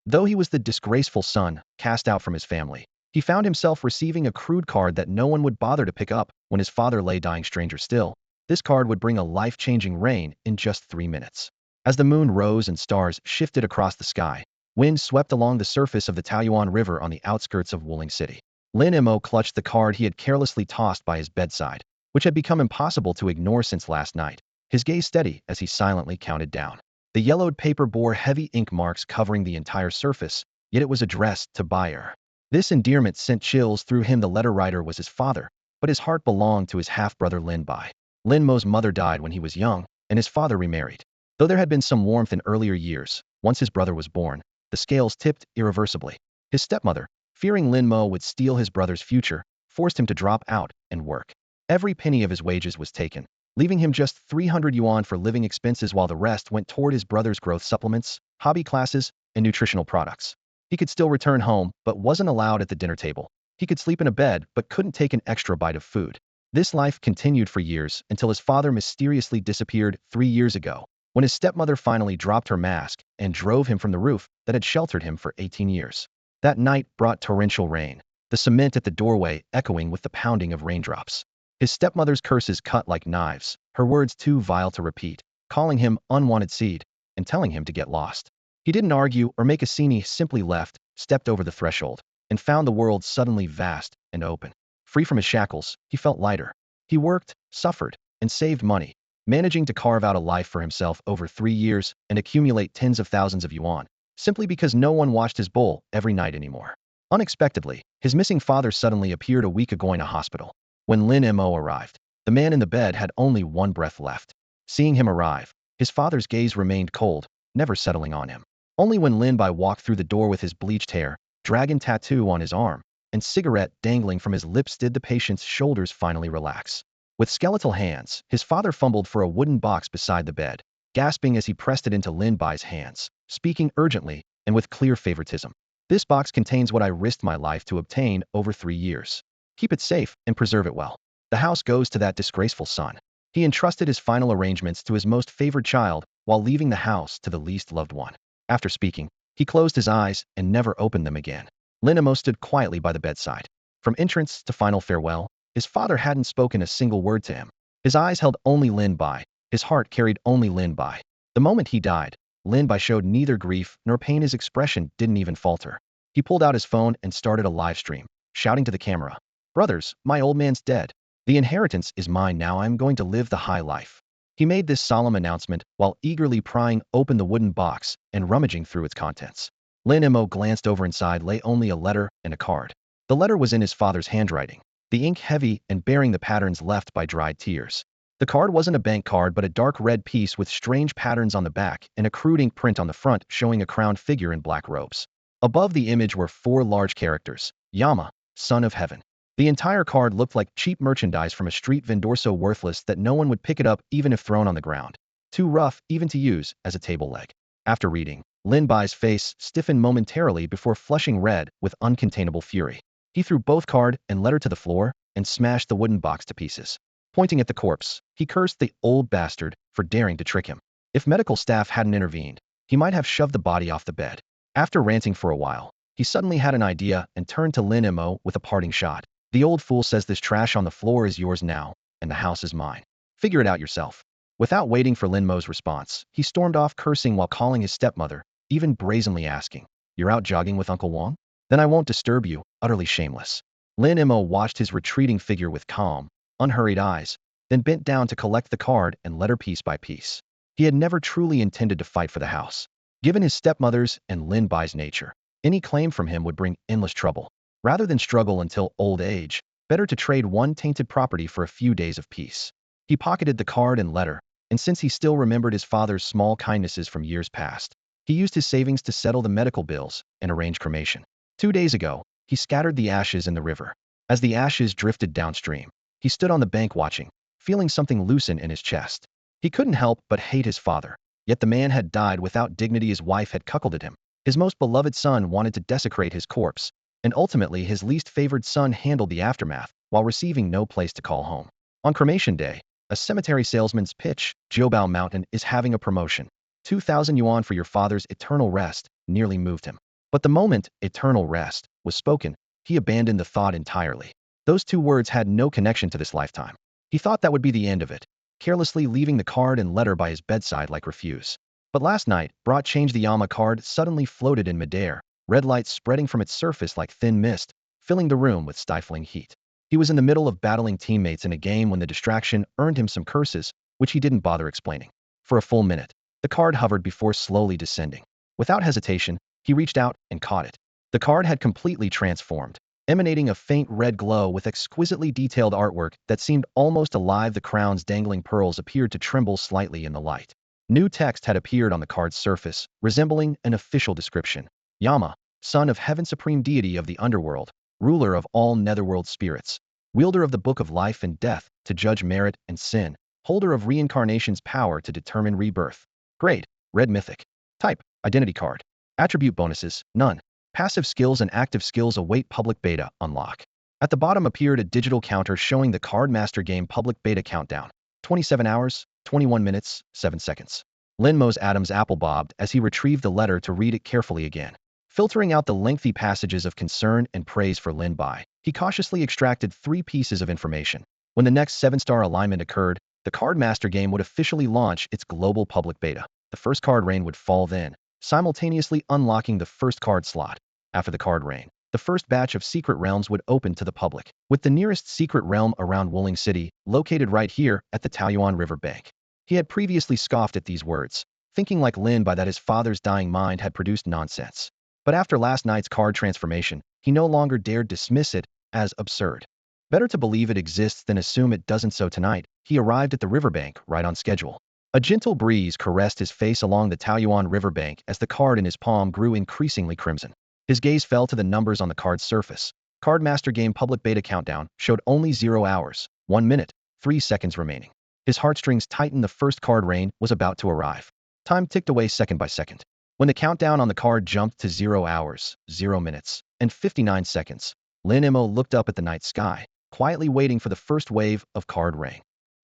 Though he was the disgraceful son, cast out from his family, he found himself receiving a crude card that no one would bother to pick up when his father lay dying stranger still. This card would bring a life-changing rain in just 3 minutes. As the moon rose and stars shifted across the sky, wind swept along the surface of the Taoyuan River on the outskirts of Wuling City. Lin Mo clutched the card he had carelessly tossed by his bedside, which had become impossible to ignore since last night, his gaze steady as he silently counted down. The yellowed paper bore heavy ink marks covering the entire surface, yet it was addressed to buyer. This endearment sent chills through him. The letter writer was his father, but his heart belonged to his half-brother Lin Bai. Lin Mo's mother died when he was young, and his father remarried. Though there had been some warmth in earlier years, once his brother was born, the scales tipped irreversibly. His stepmother, fearing Lin Mo would steal his brother's future, forced him to drop out and work. Every penny of his wages was taken, leaving him just 300 yuan for living expenses while the rest went toward his brother's growth supplements, hobby classes, and nutritional products. He could still return home, but wasn't allowed at the dinner table. He could sleep in a bed, but couldn't take an extra bite of food. This life continued for years until his father mysteriously disappeared 3 years ago, when his stepmother finally dropped her mask and drove him from the roof that had sheltered him for 18 years. That night brought torrential rain, the cement at the doorway echoing with the pounding of raindrops. His stepmother's curses cut like knives, her words too vile to repeat, calling him unwanted seed and telling him to get lost. He didn't argue or make a scene. He simply left, stepped over the threshold, and found the world suddenly vast and open. Free from his shackles, he felt lighter. He worked, suffered, and saved money, managing to carve out a life for himself over 3 years and accumulate tens of thousands of yuan, simply because no one washed his bowl every night anymore. Unexpectedly, his missing father suddenly appeared a week ago in a hospital. When Lin Mo arrived, the man in the bed had only one breath left. Seeing him arrive, his father's gaze remained cold, never settling on him. Only when Lin Bai walked through the door with his bleached hair, dragon tattoo on his arm, and cigarette dangling from his lips did the patient's shoulders finally relax. With skeletal hands, his father fumbled for a wooden box beside the bed, gasping as he pressed it into Lin Bai's hands, speaking urgently and with clear favoritism. This box contains what I risked my life to obtain over 3 years. Keep it safe and preserve it well. The house goes to that disgraceful son. He entrusted his final arrangements to his most favored child while leaving the house to the least loved one. After speaking, he closed his eyes and never opened them again. Lin Mo stood quietly by the bedside. From entrance to final farewell, his father hadn't spoken a single word to him. His eyes held only Lin Bai. His heart carried only Lin Bai. The moment he died, Lin Bai showed neither grief nor pain. His expression didn't even falter. He pulled out his phone and started a live stream, shouting to the camera, "Brothers, my old man's dead. The inheritance is mine now. I'm going to live the high life." He made this solemn announcement while eagerly prying open the wooden box and rummaging through its contents. Lin Mo glanced over. Inside lay only a letter and a card. The letter was in his father's handwriting, the ink heavy and bearing the patterns left by dried tears. The card wasn't a bank card but a dark red piece with strange patterns on the back and a crude ink print on the front showing a crowned figure in black robes. Above the image were 4 large characters, Yama, son of heaven. The entire card looked like cheap merchandise from a street vendor, so worthless that no one would pick it up even if thrown on the ground. Too rough even to use as a table leg. After reading, Lin Bai's face stiffened momentarily before flushing red with uncontainable fury. He threw both card and letter to the floor and smashed the wooden box to pieces. Pointing at the corpse, he cursed the old bastard for daring to trick him. If medical staff hadn't intervened, he might have shoved the body off the bed. After ranting for a while, he suddenly had an idea and turned to Lin Mo with a parting shot. "The old fool says this trash on the floor is yours now, and the house is mine. Figure it out yourself." Without waiting for Lin Mo's response, he stormed off cursing while calling his stepmother, even brazenly asking, "You're out jogging with Uncle Wang? Then I won't disturb you." Utterly shameless. Lin Mo watched his retreating figure with calm, unhurried eyes, then bent down to collect the card and letter piece by piece. He had never truly intended to fight for the house. Given his stepmother's and Lin Bai's nature, any claim from him would bring endless trouble. Rather than struggle until old age, better to trade one tainted property for a few days of peace. He pocketed the card and letter, and since he still remembered his father's small kindnesses from years past, he used his savings to settle the medical bills and arrange cremation. 2 days ago, he scattered the ashes in the river. As the ashes drifted downstream, he stood on the bank watching, feeling something loosen in his chest. He couldn't help but hate his father, yet the man had died without dignity. His wife had cuckolded him. His most beloved son wanted to desecrate his corpse, and ultimately his least favored son handled the aftermath while receiving no place to call home. On cremation day, a cemetery salesman's pitch, Jiubao Mountain is having a promotion. 2,000 yuan for your father's eternal rest, nearly moved him. But the moment eternal rest was spoken, he abandoned the thought entirely. Those two words had no connection to this lifetime. He thought that would be the end of it, carelessly leaving the card and letter by his bedside like refuse. But last night brought change. The Yama card suddenly floated in midair, red light spreading from its surface like thin mist, filling the room with stifling heat. He was in the middle of battling teammates in a game when the distraction earned him some curses, which he didn't bother explaining. For a full minute, the card hovered before slowly descending. Without hesitation, he reached out and caught it. The card had completely transformed, emanating a faint red glow with exquisitely detailed artwork that seemed almost alive. The crown's dangling pearls appeared to tremble slightly in the light. New text had appeared on the card's surface, resembling an official description. Yama, son of heaven, supreme deity of the underworld, ruler of all netherworld spirits, wielder of the book of life and death to judge merit and sin, holder of reincarnation's power to determine rebirth. Grade, red mythic. Type, identity card. Attribute bonuses, none. Passive skills and active skills await public beta unlock. At the bottom appeared a digital counter showing the Card Master Game public beta countdown. 27 hours, 21 minutes, 7 seconds. Lin Mo's Adam's apple bobbed as he retrieved the letter to read it carefully again. Filtering out the lengthy passages of concern and praise for Lin Bai, he cautiously extracted 3 pieces of information. When the next 7-star alignment occurred, the Card Master Game would officially launch its global public beta. The first card rain would fall then, simultaneously unlocking the first card slot. After the card rain, the first batch of secret realms would open to the public, with the nearest secret realm around Wuling City, located right here at the Taoyuan River bank. He had previously scoffed at these words, thinking like Lin Bai that his father's dying mind had produced nonsense. But after last night's card transformation, he no longer dared dismiss it as absurd. Better to believe it exists than assume it doesn't. So tonight, he arrived at the riverbank right on schedule. A gentle breeze caressed his face along the Taoyuan riverbank as the card in his palm grew increasingly crimson. His gaze fell to the numbers on the card's surface. Card Master Game public beta countdown showed only 0 hours, 1 minute, 3 seconds remaining. His heartstrings tightened. The first card rain was about to arrive. Time ticked away second by second. When the countdown on the card jumped to 0 hours, 0 minutes, and 59 seconds, Lin Mo looked up at the night sky, quietly waiting for the first wave of card rain.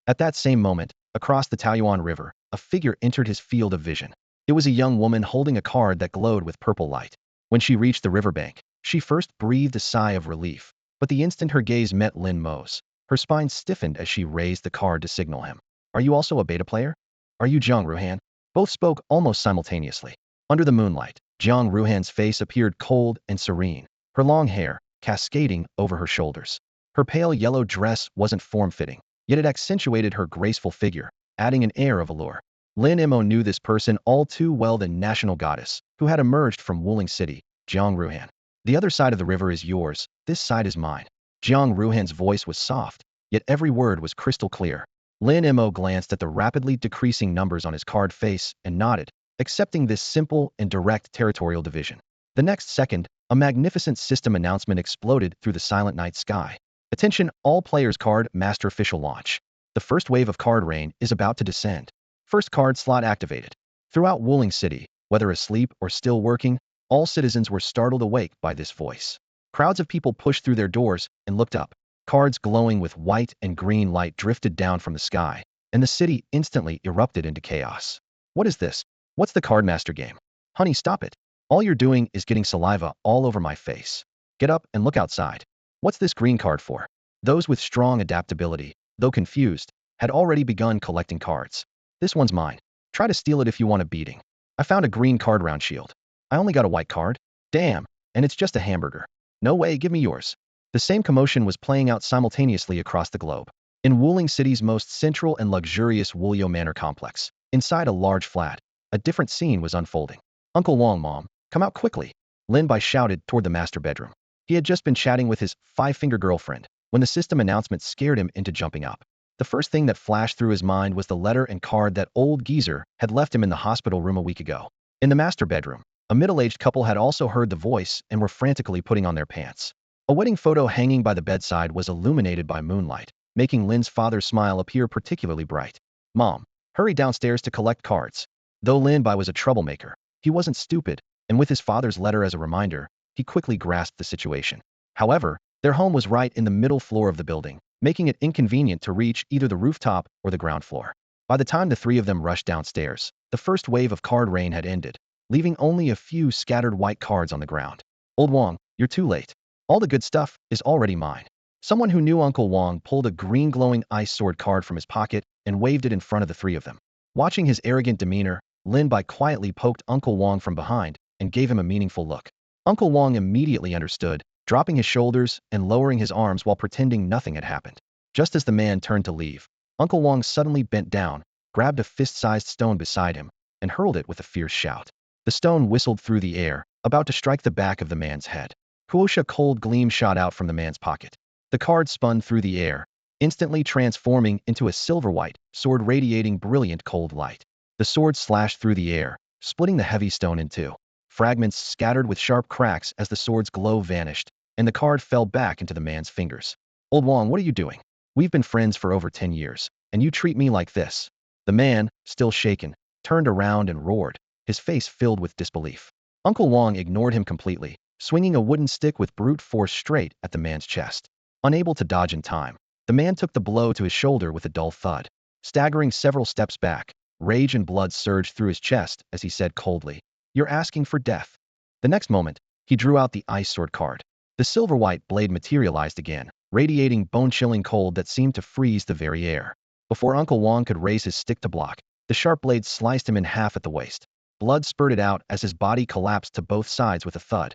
At that same moment, across the Taoyuan River, a figure entered his field of vision. It was a young woman holding a card that glowed with purple light. When she reached the riverbank, she first breathed a sigh of relief, but the instant her gaze met Lin Mo's, her spine stiffened as she raised the card to signal him. Are you also a beta player? Are you Jiang Ruhan? Both spoke almost simultaneously. Under the moonlight, Jiang Ruhan's face appeared cold and serene, her long hair cascading over her shoulders. Her pale yellow dress wasn't form-fitting, yet it accentuated her graceful figure, adding an air of allure. Lin Mo knew this person all too well, the national goddess, who had emerged from Wuling City, Jiang Ruhan. The other side of the river is yours, this side is mine. Jiang Ruhan's voice was soft, yet every word was crystal clear. Lin Mo glanced at the rapidly decreasing numbers on his card face and nodded, accepting this simple and direct territorial division. The next second, a magnificent system announcement exploded through the silent night sky. Attention, all players, Card Master official launch. The first wave of card rain is about to descend. First card slot activated. Throughout Wuling City, whether asleep or still working, all citizens were startled awake by this voice. Crowds of people pushed through their doors and looked up. Cards glowing with white and green light drifted down from the sky, and the city instantly erupted into chaos. What is this? What's the Card Master Game? Honey, stop it. All you're doing is getting saliva all over my face. Get up and look outside. What's this green card for? Those with strong adaptability, though confused, had already begun collecting cards. This one's mine. Try to steal it if you want a beating. I found a green card round shield. I only got a white card. Damn, and it's just a hamburger. No way, give me yours. The same commotion was playing out simultaneously across the globe. In Wuling City's most central and luxurious Wulio Manor complex, inside a large flat, a different scene was unfolding. Uncle Wong, Mom, come out quickly. Lin Bai shouted toward the master bedroom. He had just been chatting with his 5-finger girlfriend when the system announcement scared him into jumping up. The first thing that flashed through his mind was the letter and card that old geezer had left him in the hospital room a week ago. In the master bedroom, a middle-aged couple had also heard the voice and were frantically putting on their pants. A wedding photo hanging by the bedside was illuminated by moonlight, making Lin's father's smile appear particularly bright. Mom, hurry downstairs to collect cards. Though Lin Bai was a troublemaker, he wasn't stupid, and with his father's letter as a reminder, he quickly grasped the situation. However, their home was right in the middle floor of the building, making it inconvenient to reach either the rooftop or the ground floor. By the time the three of them rushed downstairs, the first wave of card rain had ended. leaving only a few scattered white cards on the ground. Old Wong, you're too late. All the good stuff is already mine. Someone who knew Uncle Wong pulled a green glowing ice sword card from his pocket and waved it in front of the three of them. Watching his arrogant demeanor, Lin Bai quietly poked Uncle Wong from behind and gave him a meaningful look. Uncle Wong immediately understood, dropping his shoulders and lowering his arms while pretending nothing had happened. Just as the man turned to leave, Uncle Wong suddenly bent down, grabbed a fist-sized stone beside him, and hurled it with a fierce shout. The stone whistled through the air, about to strike the back of the man's head. Kuosha cold gleam shot out from the man's pocket. The card spun through the air, instantly transforming into a silver-white sword radiating brilliant cold light. The sword slashed through the air, splitting the heavy stone in two. Fragments scattered with sharp cracks as the sword's glow vanished, and the card fell back into the man's fingers. Old Wong, what are you doing? We've been friends for over 10 years, and you treat me like this. The man, still shaken, turned around and roared, his face filled with disbelief. Uncle Wong ignored him completely, swinging a wooden stick with brute force straight at the man's chest. Unable to dodge in time, the man took the blow to his shoulder with a dull thud. Staggering several steps back, rage and blood surged through his chest as he said coldly, "You're asking for death." The next moment, he drew out the ice sword card. The silver-white blade materialized again, radiating bone-chilling cold that seemed to freeze the very air. Before Uncle Wong could raise his stick to block, the sharp blade sliced him in half at the waist. Blood spurted out as his body collapsed to both sides with a thud.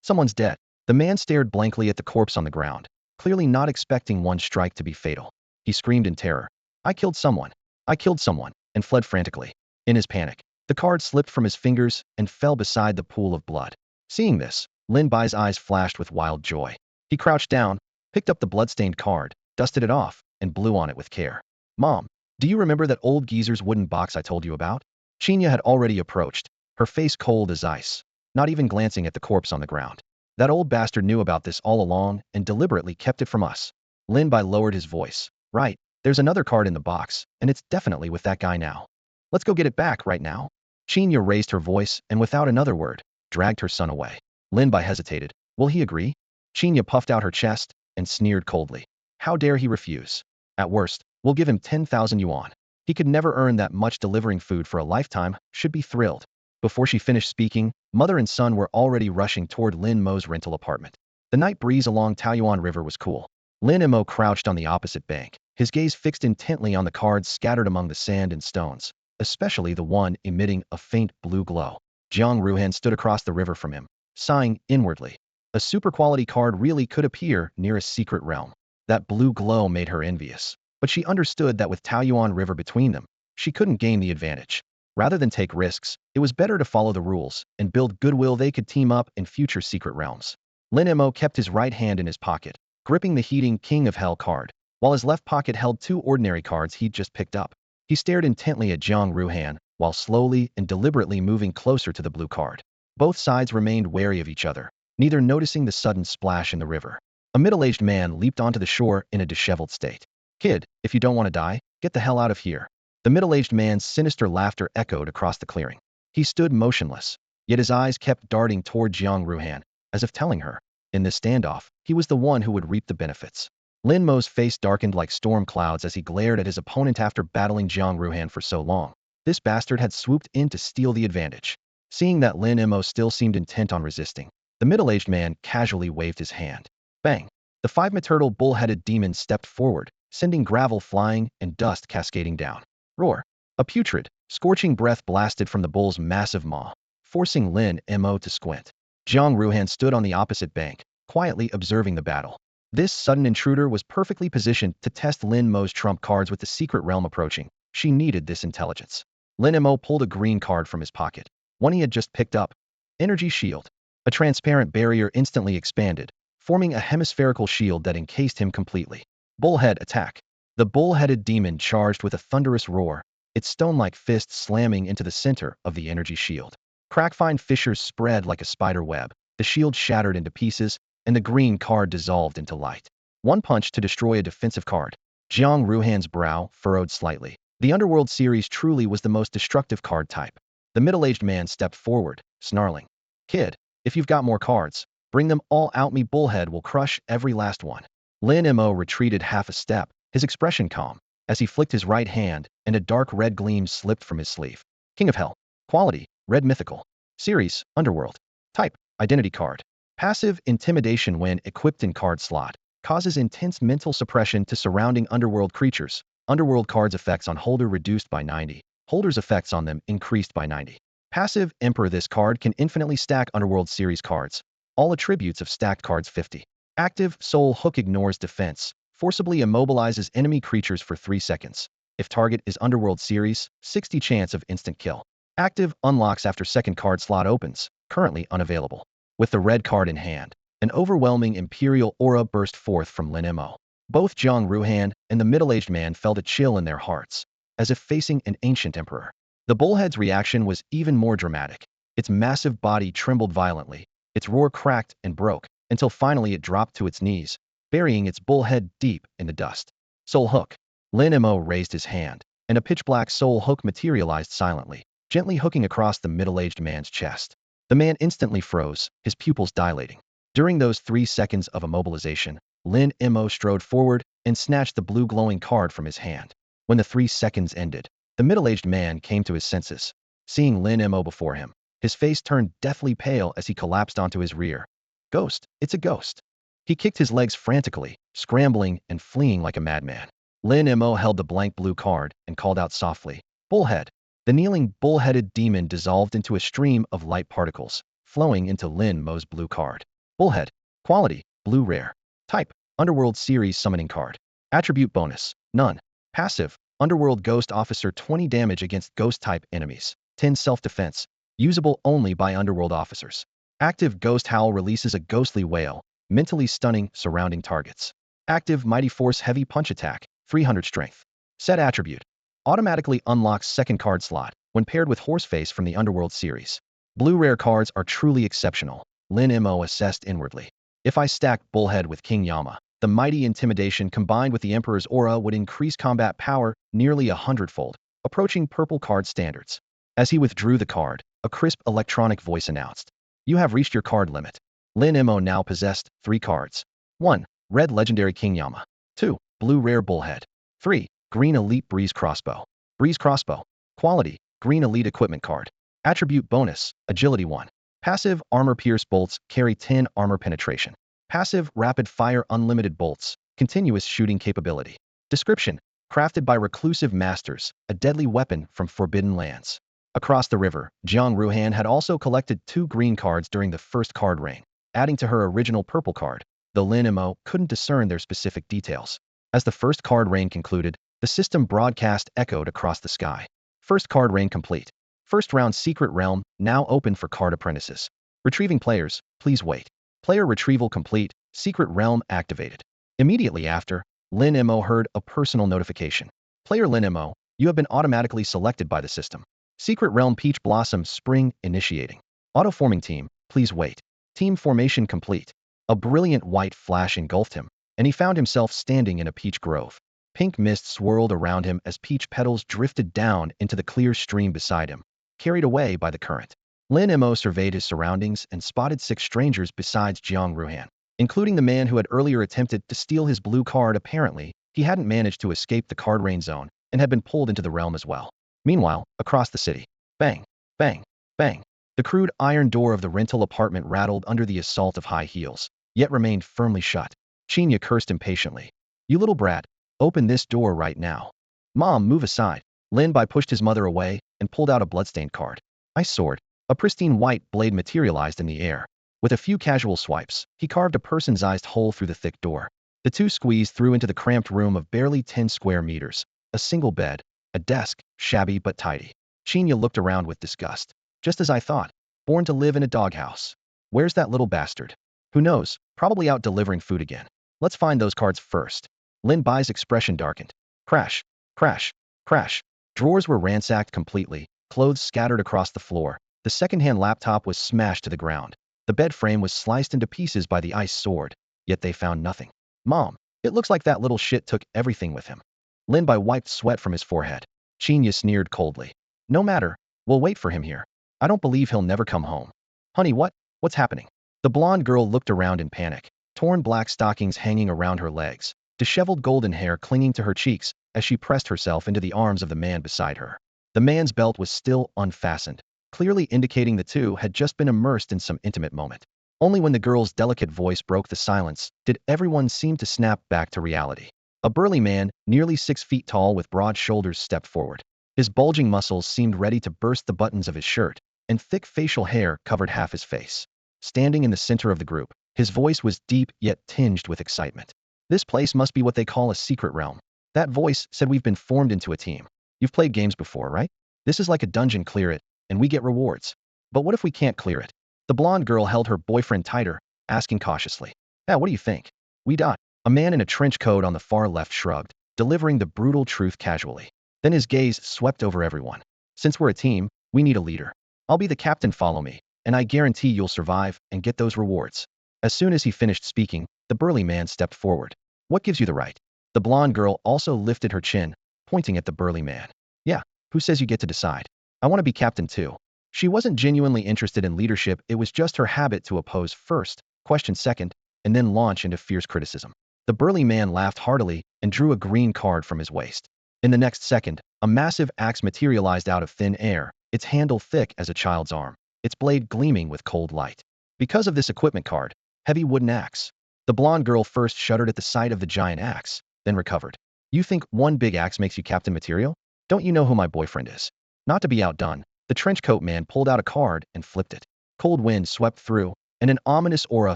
Someone's dead. The man stared blankly at the corpse on the ground, clearly not expecting one strike to be fatal. He screamed in terror, I killed someone, and fled frantically. In his panic, the card slipped from his fingers and fell beside the pool of blood. Seeing this, Lin Bai's eyes flashed with wild joy. He crouched down, picked up the bloodstained card, dusted it off, and blew on it with care. Mom, do you remember that old geezer's wooden box I told you about? Chinya had already approached, her face cold as ice, not even glancing at the corpse on the ground. That old bastard knew about this all along and deliberately kept it from us. Lin Bai lowered his voice. Right, there's another card in the box, and it's definitely with that guy now. Let's go get it back right now. Chinya raised her voice and without another word, dragged her son away. Lin Bai hesitated. Will he agree? Chinya puffed out her chest and sneered coldly. How dare he refuse? At worst, we'll give him 10,000 yuan. He could never earn that much delivering food for a lifetime, should be thrilled. Before she finished speaking, mother and son were already rushing toward Lin Mo's rental apartment. The night breeze along Taoyuan River was cool. Lin Mo crouched on the opposite bank, his gaze fixed intently on the cards scattered among the sand and stones, especially the one emitting a faint blue glow. Jiang Ruhan stood across the river from him, sighing inwardly. A super-quality card really could appear near a secret realm. That blue glow made her envious, but she understood that with Taoyuan River between them, she couldn't gain the advantage. Rather than take risks, it was better to follow the rules and build goodwill. They could team up in future secret realms. Lin Mo kept his right hand in his pocket, gripping the heating King of Hell card, while his left pocket held two ordinary cards he'd just picked up. He stared intently at Jiang Ruhan, while slowly and deliberately moving closer to the blue card. Both sides remained wary of each other, neither noticing the sudden splash in the river. A middle-aged man leaped onto the shore in a disheveled state. Kid, if you don't want to die, get the hell out of here. The middle-aged man's sinister laughter echoed across the clearing. He stood motionless, yet his eyes kept darting toward Jiang Ruhan, as if telling her, in this standoff, he was the one who would reap the benefits. Lin Mo's face darkened like storm clouds as he glared at his opponent after battling Jiang Ruhan for so long. This bastard had swooped in to steal the advantage. Seeing that Lin Mo still seemed intent on resisting, the middle-aged man casually waved his hand. Bang! The five-meter bull-headed demon stepped forward, sending gravel flying and dust cascading down. Roar! A putrid, scorching breath blasted from the bull's massive maw, forcing Lin Mo to squint. Jiang Ruhan stood on the opposite bank, quietly observing the battle. This sudden intruder was perfectly positioned to test Lin Mo's trump cards with the secret realm approaching. She needed this intelligence. Lin Mo pulled a green card from his pocket, one he had just picked up. Energy shield. A transparent barrier instantly expanded, forming a hemispherical shield that encased him completely. Bullhead attack. The bull-headed demon charged with a thunderous roar, its stone-like fist slamming into the center of the energy shield. Crackfine fissures spread like a spider web, the shield shattered into pieces, and the green card dissolved into light. One punch to destroy a defensive card. Jiang Ruhan's brow furrowed slightly. The Underworld series truly was the most destructive card type. The middle-aged man stepped forward, snarling. Kid, if you've got more cards, bring them all out. Me bullhead will crush every last one. Lin Mo retreated half a step, his expression calm, as he flicked his right hand and a dark red gleam slipped from his sleeve. King of Hell. Quality. Red Mythical. Series, Underworld. Type, Identity Card. Passive Intimidation when equipped in card slot. Causes intense mental suppression to surrounding underworld creatures. Underworld cards effects on holder reduced by 90. Holders effects on them increased by 90. Passive Emperor. This card can infinitely stack Underworld series cards. All attributes of stacked cards 50. Active Soul Hook ignores defense. Forcibly immobilizes enemy creatures for 3 seconds. If target is Underworld series, 60 chance of instant kill. Active unlocks after second card slot opens. Currently unavailable. With the red card in hand, an overwhelming imperial aura burst forth from Lin Mo. Both Jiang Ruhan and the middle-aged man felt a chill in their hearts, as if facing an ancient emperor. The bullhead's reaction was even more dramatic. Its massive body trembled violently. Its roar cracked and broke, until finally it dropped to its knees, burying its bullhead deep in the dust. Soul Hook. Lin Mo raised his hand, and a pitch-black soul hook materialized silently, gently hooking across the middle-aged man's chest. The man instantly froze, his pupils dilating. During those 3 seconds of immobilization, Lin Mo strode forward and snatched the blue glowing card from his hand. When the 3 seconds ended, the middle-aged man came to his senses. Seeing Lin Mo before him, his face turned deathly pale as he collapsed onto his rear. Ghost, it's a ghost. He kicked his legs frantically, scrambling and fleeing like a madman. Lin Mo held the blank blue card and called out softly, Bullhead. The kneeling bull-headed demon dissolved into a stream of light particles, flowing into Lin Mo's blue card. Bullhead. Quality, blue rare. Type, Underworld series summoning card. Attribute bonus, none. Passive, Underworld Ghost Officer 20 damage against ghost-type enemies. 10 self-defense. Usable only by Underworld officers. Active Ghost Howl releases a ghostly wail, mentally stunning surrounding targets. Active Mighty Force Heavy Punch Attack, 300 strength. Set attribute. Automatically unlocks second card slot when paired with Horseface from the Underworld series. Blue rare cards are truly exceptional, Lin Mo assessed inwardly. If I stacked Bullhead with King Yama, the mighty intimidation combined with the Emperor's aura would increase combat power nearly 100-fold, approaching purple card standards. As he withdrew the card, a crisp electronic voice announced, You have reached your card limit. Lin Mo now possessed 3 cards. 1. Red Legendary King Yama. 2. Blue Rare Bullhead. 3. Green Elite Breeze Crossbow. Breeze Crossbow. Quality, Green Elite Equipment Card. Attribute bonus, Agility 1. Passive Armor Pierce Bolts carry 10 armor penetration. Passive Rapid Fire Unlimited Bolts, continuous shooting capability. Description, crafted by reclusive masters, a deadly weapon from forbidden lands. Across the river, Jiang Ruhan had also collected 2 green cards during the first card rain, adding to her original purple card, though Lin Mo couldn't discern their specific details. As the first card rain concluded, the system broadcast echoed across the sky. First card rain complete. First round Secret Realm now open for card apprentices. Retrieving players, please wait. Player retrieval complete, Secret Realm activated. Immediately after, Lin Mo heard a personal notification. Player Lin Mo, you have been automatically selected by the system. Secret Realm Peach Blossom Spring initiating. Auto-forming team, please wait. Team formation complete. A brilliant white flash engulfed him, and he found himself standing in a peach grove. Pink mist swirled around him as peach petals drifted down into the clear stream beside him, carried away by the current. Lin Mo surveyed his surroundings and spotted 6 strangers besides Jiang Ruhan, including the man who had earlier attempted to steal his blue card. Apparently, he hadn't managed to escape the card rain zone and had been pulled into the realm as well. Meanwhile, across the city, bang, bang, bang. The crude iron door of the rental apartment rattled under the assault of high heels, yet remained firmly shut. Qinya cursed impatiently. You little brat, open this door right now. Mom, move aside. Lin Bai pushed his mother away and pulled out a bloodstained card. Ice sword. A pristine white blade materialized in the air. With a few casual swipes, he carved a person-sized hole through the thick door. The two squeezed through into the cramped room of barely 10 square meters. A single bed, a desk, shabby but tidy. Qinya looked around with disgust. Just as I thought. Born to live in a doghouse. Where's that little bastard? Who knows, probably out delivering food again. Let's find those cards first. Lin Bai's expression darkened. Crash, crash, crash. Drawers were ransacked completely, clothes scattered across the floor. The second-hand laptop was smashed to the ground. The bed frame was sliced into pieces by the ice sword, yet they found nothing. Mom, it looks like that little shit took everything with him. Lin Bai wiped sweat from his forehead. Qinya sneered coldly. No matter, we'll wait for him here. I don't believe he'll never come home. Honey, what's happening? The blonde girl looked around in panic, torn black stockings hanging around her legs, disheveled golden hair clinging to her cheeks as she pressed herself into the arms of the man beside her. The man's belt was still unfastened, clearly indicating the two had just been immersed in some intimate moment. Only when the girl's delicate voice broke the silence did everyone seem to snap back to reality. A burly man, nearly 6 feet tall with broad shoulders, stepped forward. His bulging muscles seemed ready to burst the buttons of his shirt, and thick facial hair covered half his face. Standing in the center of the group, his voice was deep yet tinged with excitement. This place must be what they call a secret realm. That voice said we've been formed into a team. You've played games before, right? This is like a dungeon. Clear it, and we get rewards. But what if we can't clear it? The blonde girl held her boyfriend tighter, asking cautiously. Yeah, what do you think? We die. A man in a trench coat on the far left shrugged, delivering the brutal truth casually. Then his gaze swept over everyone. Since we're a team, we need a leader. I'll be the captain. Follow me, and I guarantee you'll survive and get those rewards. As soon as he finished speaking, the burly man stepped forward. What gives you the right? The blonde girl also lifted her chin, pointing at the burly man. Yeah, who says you get to decide? I want to be captain too. She wasn't genuinely interested in leadership. It was just her habit to oppose first, question second, and then launch into fierce criticism. The burly man laughed heartily and drew a green card from his waist. In the next second, a massive axe materialized out of thin air, its handle thick as a child's arm, its blade gleaming with cold light. Because of this equipment card, heavy wooden axe. The blonde girl first shuddered at the sight of the giant axe, then recovered. You think one big axe makes you captain material? Don't you know who my boyfriend is? Not to be outdone, the trenchcoat man pulled out a card and flipped it. Cold wind swept through, and an ominous aura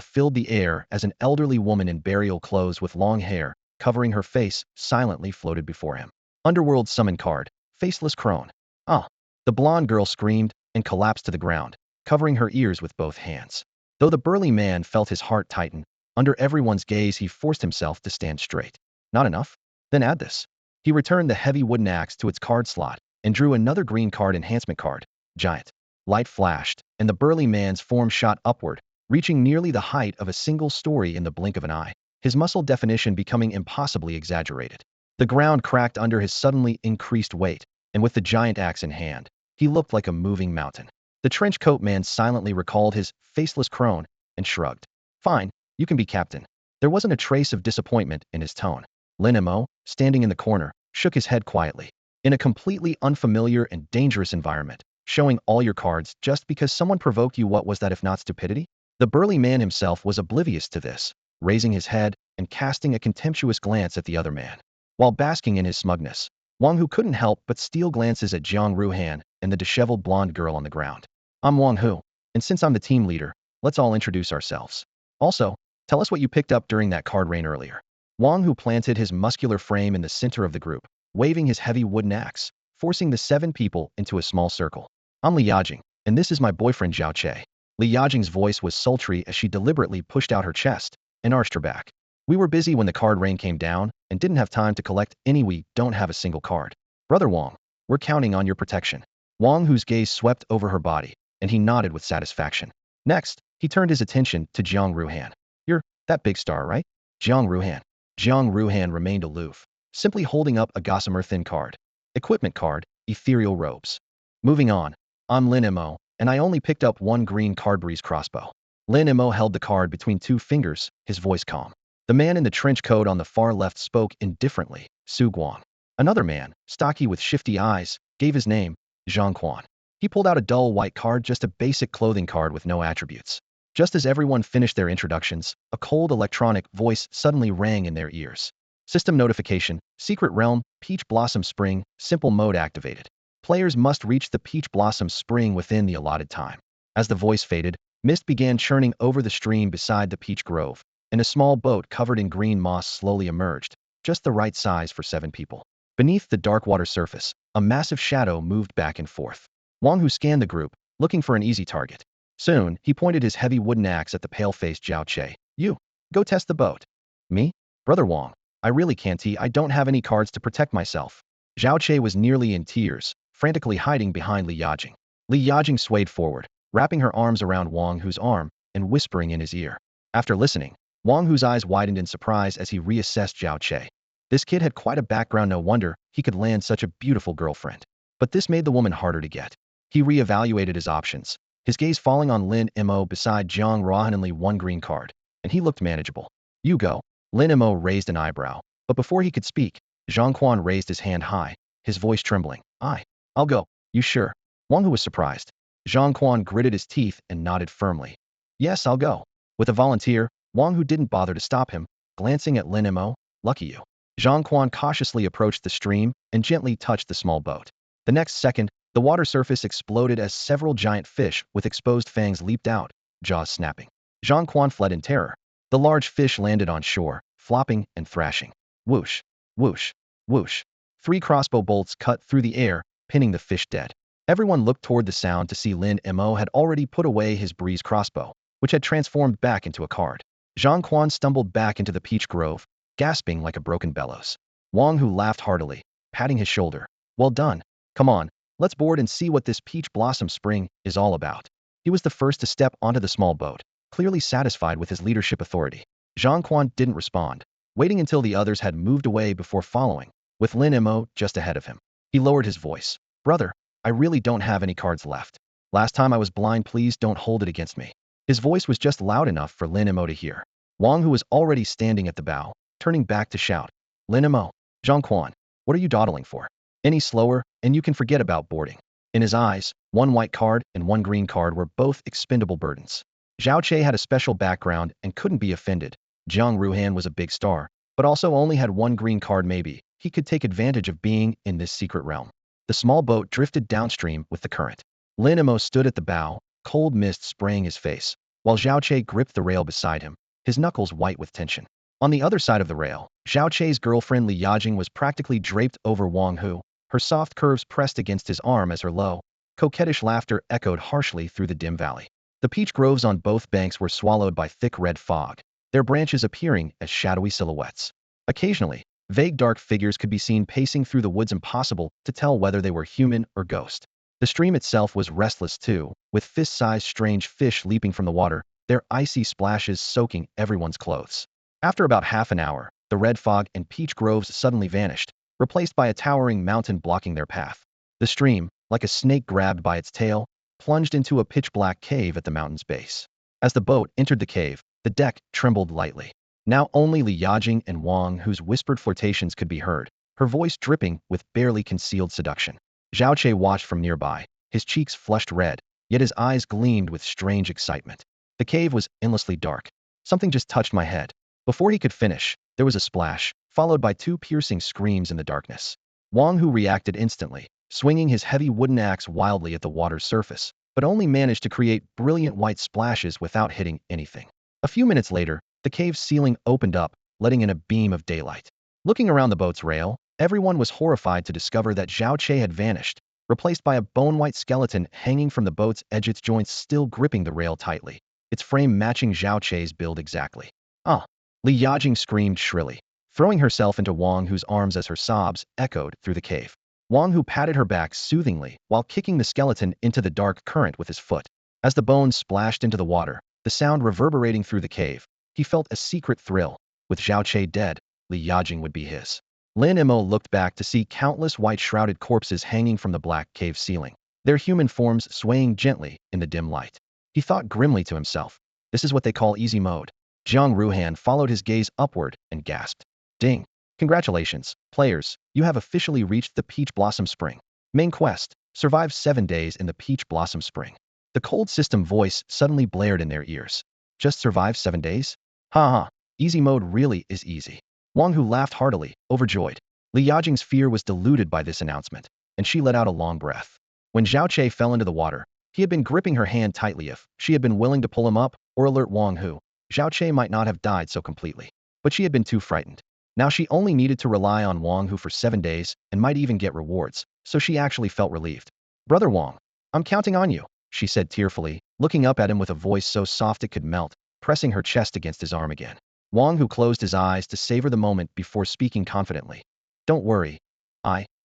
filled the air as an elderly woman in burial clothes with long hair, covering her face, silently floated before him. Underworld summon card, faceless crone. Ah! The blonde girl screamed and collapsed to the ground, covering her ears with both hands. Though the burly man felt his heart tighten, under everyone's gaze he forced himself to stand straight. Not enough? Then add this. He returned the heavy wooden axe to its card slot and drew another green card enhancement card, giant. Light flashed, and the burly man's form shot upward, reaching nearly the height of a single story in the blink of an eye, his muscle definition becoming impossibly exaggerated. The ground cracked under his suddenly increased weight, and with the giant axe in hand, he looked like a moving mountain. The trench coat man silently recalled his faceless crone and shrugged. Fine, you can be captain. There wasn't a trace of disappointment in his tone. Lin Mo, standing in the corner, shook his head quietly. In a completely unfamiliar and dangerous environment, showing all your cards just because someone provoked you, what was that if not stupidity? The burly man himself was oblivious to this, raising his head and casting a contemptuous glance at the other man. While basking in his smugness, Wang Hu couldn't help but steal glances at Jiang Ruhan and the disheveled blonde girl on the ground. I'm Wang Hu, and since I'm the team leader, let's all introduce ourselves. Also, tell us what you picked up during that card rain earlier. Wang Hu planted his muscular frame in the center of the group, waving his heavy wooden axe, forcing the 7 people into a small circle. I'm Li Yajing, and this is my boyfriend Zhao Che. Li Yajing's voice was sultry as she deliberately pushed out her chest and arched her back. We were busy when the card rain came down and didn't have time to collect any. We don't have a single card. Brother Wang, we're counting on your protection. Wang Hu's gaze swept over her body, and he nodded with satisfaction. Next, he turned his attention to Jiang Ruhan. You're that big star, right? Jiang Ruhan. Jiang Ruhan remained aloof, simply holding up a gossamer thin card. Equipment card, ethereal robes. Moving on, I'm Lin Mo, and I only picked up 1 green card. Breeze crossbow. Lin Mo held the card between 2 fingers, his voice calm. The man in the trench coat on the far left spoke indifferently, Su Guang. Another man, stocky with shifty eyes, gave his name, Zhang Quan. He pulled out a dull white card, just a basic clothing card with no attributes. Just as everyone finished their introductions, a cold electronic voice suddenly rang in their ears. System notification, Secret Realm, Peach Blossom Spring, simple mode activated. Players must reach the Peach Blossom Spring within the allotted time. As the voice faded, mist began churning over the stream beside the peach grove, and a small boat covered in green moss slowly emerged, just the right size for 7 people. Beneath the dark water surface, a massive shadow moved back and forth. Wang Hu scanned the group, looking for an easy target. Soon, he pointed his heavy wooden axe at the pale-faced Zhao Che. You, go test the boat. Me? Brother Wang, I really can't. I don't have any cards to protect myself. Zhao Che was nearly in tears, frantically hiding behind Li Yajing. Li Yajing swayed forward, wrapping her arms around Wang Hu's arm and whispering in his ear. After listening, Wang Hu's eyes widened in surprise as he reassessed Zhao Che. This kid had quite a background, no wonder he could land such a beautiful girlfriend. But this made the woman harder to get. He reevaluated his options, his gaze falling on Lin Mo beside Jiang Ruhan. Only 1 green card, and he looked manageable. You go. Lin Mo raised an eyebrow, but before he could speak, Zhang Quan raised his hand high, his voice trembling. I'll go. You sure? Wang Hu was surprised. Zhang Quan gritted his teeth and nodded firmly. Yes, I'll go. With a volunteer, Wang Hu didn't bother to stop him, glancing at Lin Mo. Lucky you. Zhang Quan cautiously approached the stream and gently touched the small boat. The next second, the water surface exploded as several giant fish with exposed fangs leaped out, jaws snapping. Zhang Quan fled in terror. The large fish landed on shore, flopping and thrashing. Whoosh, whoosh, whoosh. 3 crossbow bolts cut through the air, pinning the fish dead. Everyone looked toward the sound to see Lin Mo had already put away his breeze crossbow, which had transformed back into a card. Zhang Quan stumbled back into the peach grove, gasping like a broken bellows. Wang Hu laughed heartily, patting his shoulder. Well done. Come on, let's board and see what this peach blossom spring is all about. He was the first to step onto the small boat, clearly satisfied with his leadership authority. Zhang Quan didn't respond, waiting until the others had moved away before following, with Lin Mo just ahead of him. He lowered his voice. Brother, I really don't have any cards left. Last time I was blind, please don't hold it against me. His voice was just loud enough for Lin Mo to hear. Wang Hu was already standing at the bow, turning back to shout. Lin Mo, Zhang Quan, what are you dawdling for? Any slower, and you can forget about boarding. In his eyes, 1 white card and 1 green card were both expendable burdens. Zhao Che had a special background and couldn't be offended. Jiang Ruhan was a big star, but also only had 1 green card. Maybe he could take advantage of being in this secret realm. The small boat drifted downstream with the current. Lin Mo stood at the bow, cold mist spraying his face, while Zhao Che gripped the rail beside him, his knuckles white with tension. On the other side of the rail, Zhao Che's girlfriend Li Yajing was practically draped over Wang Hu, her soft curves pressed against his arm as her low, coquettish laughter echoed harshly through the dim valley. The peach groves on both banks were swallowed by thick red fog, their branches appearing as shadowy silhouettes. Occasionally, vague dark figures could be seen pacing through the woods, impossible to tell whether they were human or ghost. The stream itself was restless too, with fist-sized strange fish leaping from the water, their icy splashes soaking everyone's clothes. After about half an hour, the red fog and peach groves suddenly vanished, replaced by a towering mountain blocking their path. The stream, like a snake grabbed by its tail, plunged into a pitch-black cave at the mountain's base. As the boat entered the cave, the deck trembled lightly. Now only Li Yajing and Wang Hu's whispered flirtations could be heard, her voice dripping with barely concealed seduction. Zhao Che watched from nearby, his cheeks flushed red, yet his eyes gleamed with strange excitement. The cave was endlessly dark. Something just touched my head. Before he could finish, there was a splash, followed by 2 piercing screams in the darkness. Wang Hu reacted instantly, swinging his heavy wooden axe wildly at the water's surface, but only managed to create brilliant white splashes without hitting anything. A few minutes later, the cave's ceiling opened up, letting in a beam of daylight. Looking around the boat's rail, everyone was horrified to discover that Zhao Che had vanished, replaced by a bone-white skeleton hanging from the boat's edge, its joints still gripping the rail tightly, its frame matching Zhao Che's build exactly. Ah! Li Yajing screamed shrilly, throwing herself into Wang Hu's arms as her sobs echoed through the cave. Wang Hu patted her back soothingly while kicking the skeleton into the dark current with his foot. As the bones splashed into the water, the sound reverberating through the cave, he felt a secret thrill. With Zhao Che dead, Li Yajing would be his. Lin Mo looked back to see countless white-shrouded corpses hanging from the black cave ceiling, their human forms swaying gently in the dim light. He thought grimly to himself, this is what they call easy mode. Jiang Ruhan followed his gaze upward and gasped. Ding! Congratulations, players, you have officially reached the Peach Blossom Spring. Main quest, survive 7 days in the Peach Blossom Spring. The cold system voice suddenly blared in their ears. Just survive 7 days? Ha ha, easy mode really is easy. Wang Hu laughed heartily, overjoyed. Li Yajing's fear was diluted by this announcement, and she let out a long breath. When Zhao Che fell into the water, he had been gripping her hand tightly. If she had been willing to pull him up or alert Wang Hu, Zhao Che might not have died so completely. But she had been too frightened. Now she only needed to rely on Wang Hu for 7 days and might even get rewards, so she actually felt relieved. Brother Wang, I'm counting on you, she said tearfully, looking up at him with a voice so soft it could melt, pressing her chest against his arm again. Wang Hu closed his eyes to savor the moment before speaking confidently. Don't worry.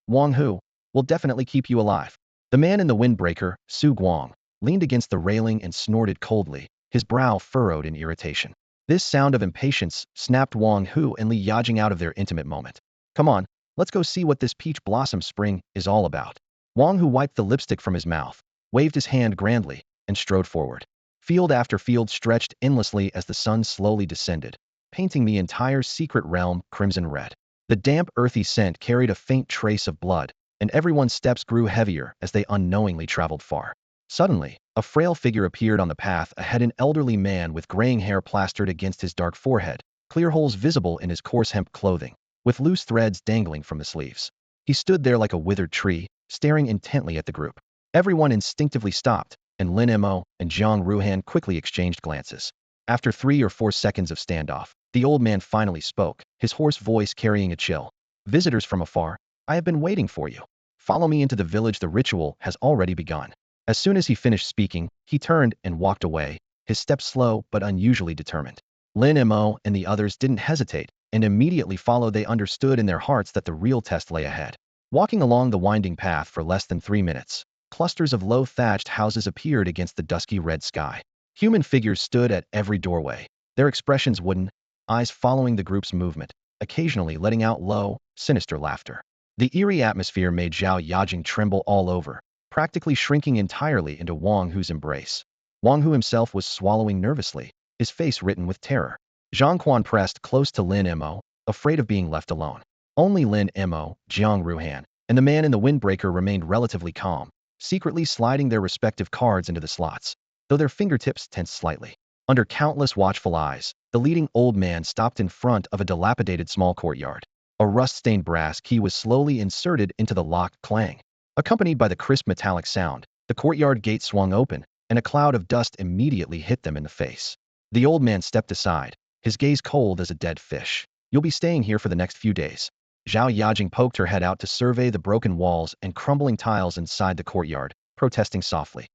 Wang Hu, will definitely keep you alive. The man in the windbreaker, Su Guang, leaned against the railing and snorted coldly, his brow furrowed in irritation. This sound of impatience snapped Wang Hu and Li Yajing out of their intimate moment. Come on, let's go see what this Peach Blossom Spring is all about. Wang Hu wiped the lipstick from his mouth, waved his hand grandly, and strode forward. Field after field stretched endlessly as the sun slowly descended, painting the entire secret realm crimson red. The damp, earthy scent carried a faint trace of blood, and everyone's steps grew heavier as they unknowingly traveled far. Suddenly, a frail figure appeared on the path ahead, an elderly man with graying hair plastered against his dark forehead, clear holes visible in his coarse hemp clothing, with loose threads dangling from the sleeves. He stood there like a withered tree, staring intently at the group. Everyone instinctively stopped, and Lin Mo and Jiang Ruhan quickly exchanged glances. After 3 or 4 seconds of standoff, the old man finally spoke, his hoarse voice carrying a chill. Visitors from afar, I have been waiting for you. Follow me into the village, the ritual has already begun. As soon as he finished speaking, he turned and walked away, his steps slow but unusually determined. Lin Mo and the others didn't hesitate, and immediately followed. They understood in their hearts that the real test lay ahead. Walking along the winding path for less than 3 minutes, clusters of low thatched houses appeared against the dusky red sky. Human figures stood at every doorway, their expressions wooden, eyes following the group's movement, occasionally letting out low, sinister laughter. The eerie atmosphere made Zhao Yajing tremble all over, practically shrinking entirely into Wang Hu's embrace. Wang Hu himself was swallowing nervously, his face written with terror. Zhang Quan pressed close to Lin Mo, afraid of being left alone. Only Lin Mo, Jiang Ruhan, and the man in the windbreaker remained relatively calm, secretly sliding their respective cards into the slots, though their fingertips tensed slightly. Under countless watchful eyes, the leading old man stopped in front of a dilapidated small courtyard. A rust-stained brass key was slowly inserted into the lock, clang. Accompanied by the crisp metallic sound, the courtyard gate swung open, and a cloud of dust immediately hit them in the face. The old man stepped aside, his gaze cold as a dead fish. You'll be staying here for the next few days. Zhao Yajing poked her head out to survey the broken walls and crumbling tiles inside the courtyard, protesting softly.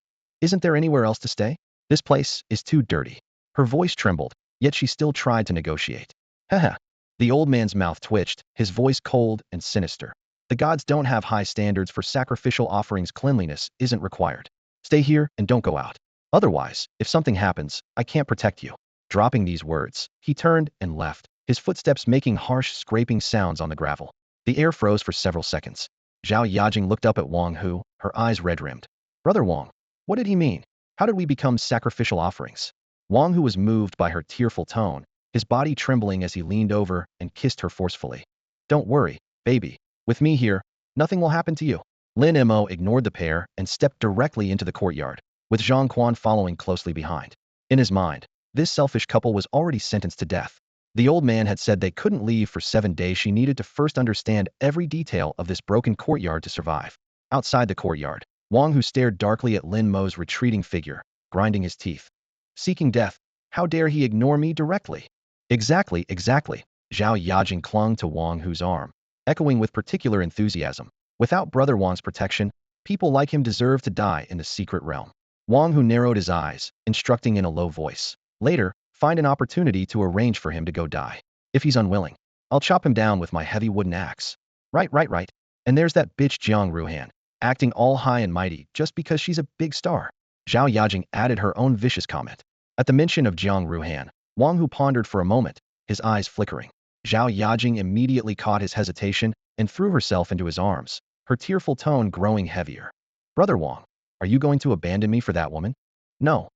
Isn't there anywhere else to stay? This place is too dirty. Her voice trembled, yet she still tried to negotiate. Haha. The old man's mouth twitched, his voice cold and sinister. The gods don't have high standards for sacrificial offerings. Cleanliness isn't required. Stay here and don't go out. Otherwise, if something happens, I can't protect you. Dropping these words, he turned and left, his footsteps making harsh scraping sounds on the gravel. The air froze for several seconds. Zhao Yajing looked up at Wang Hu, her eyes red-rimmed. Brother Wang, what did he mean? How did we become sacrificial offerings? Wang Hu was moved by her tearful tone, his body trembling as he leaned over and kissed her forcefully. Don't worry, baby. With me here, nothing will happen to you. Lin Mo ignored the pair and stepped directly into the courtyard, with Zhang Quan following closely behind. In his mind, this selfish couple was already sentenced to death. The old man had said they couldn't leave for 7 days. She needed to first understand every detail of this broken courtyard to survive. Outside the courtyard, Wang Hu stared darkly at Lin Mo's retreating figure, grinding his teeth. Seeking death, how dare he ignore me directly? Exactly. Zhao Yajing clung to Wang Hu's arm, echoing with particular enthusiasm. Without Brother Wang's protection, people like him deserve to die in the secret realm. Wang Hu narrowed his eyes, instructing in a low voice. Later, find an opportunity to arrange for him to go die. If he's unwilling, I'll chop him down with my heavy wooden axe. Right. And there's that bitch Jiang Ruhan, acting all high and mighty just because she's a big star. Zhao Yajing added her own vicious comment. At the mention of Jiang Ruhan, Wang Hu pondered for a moment, his eyes flickering. Zhao Yajing immediately caught his hesitation and threw herself into his arms, her tearful tone growing heavier. Brother Wang, are you going to abandon me for that woman? No,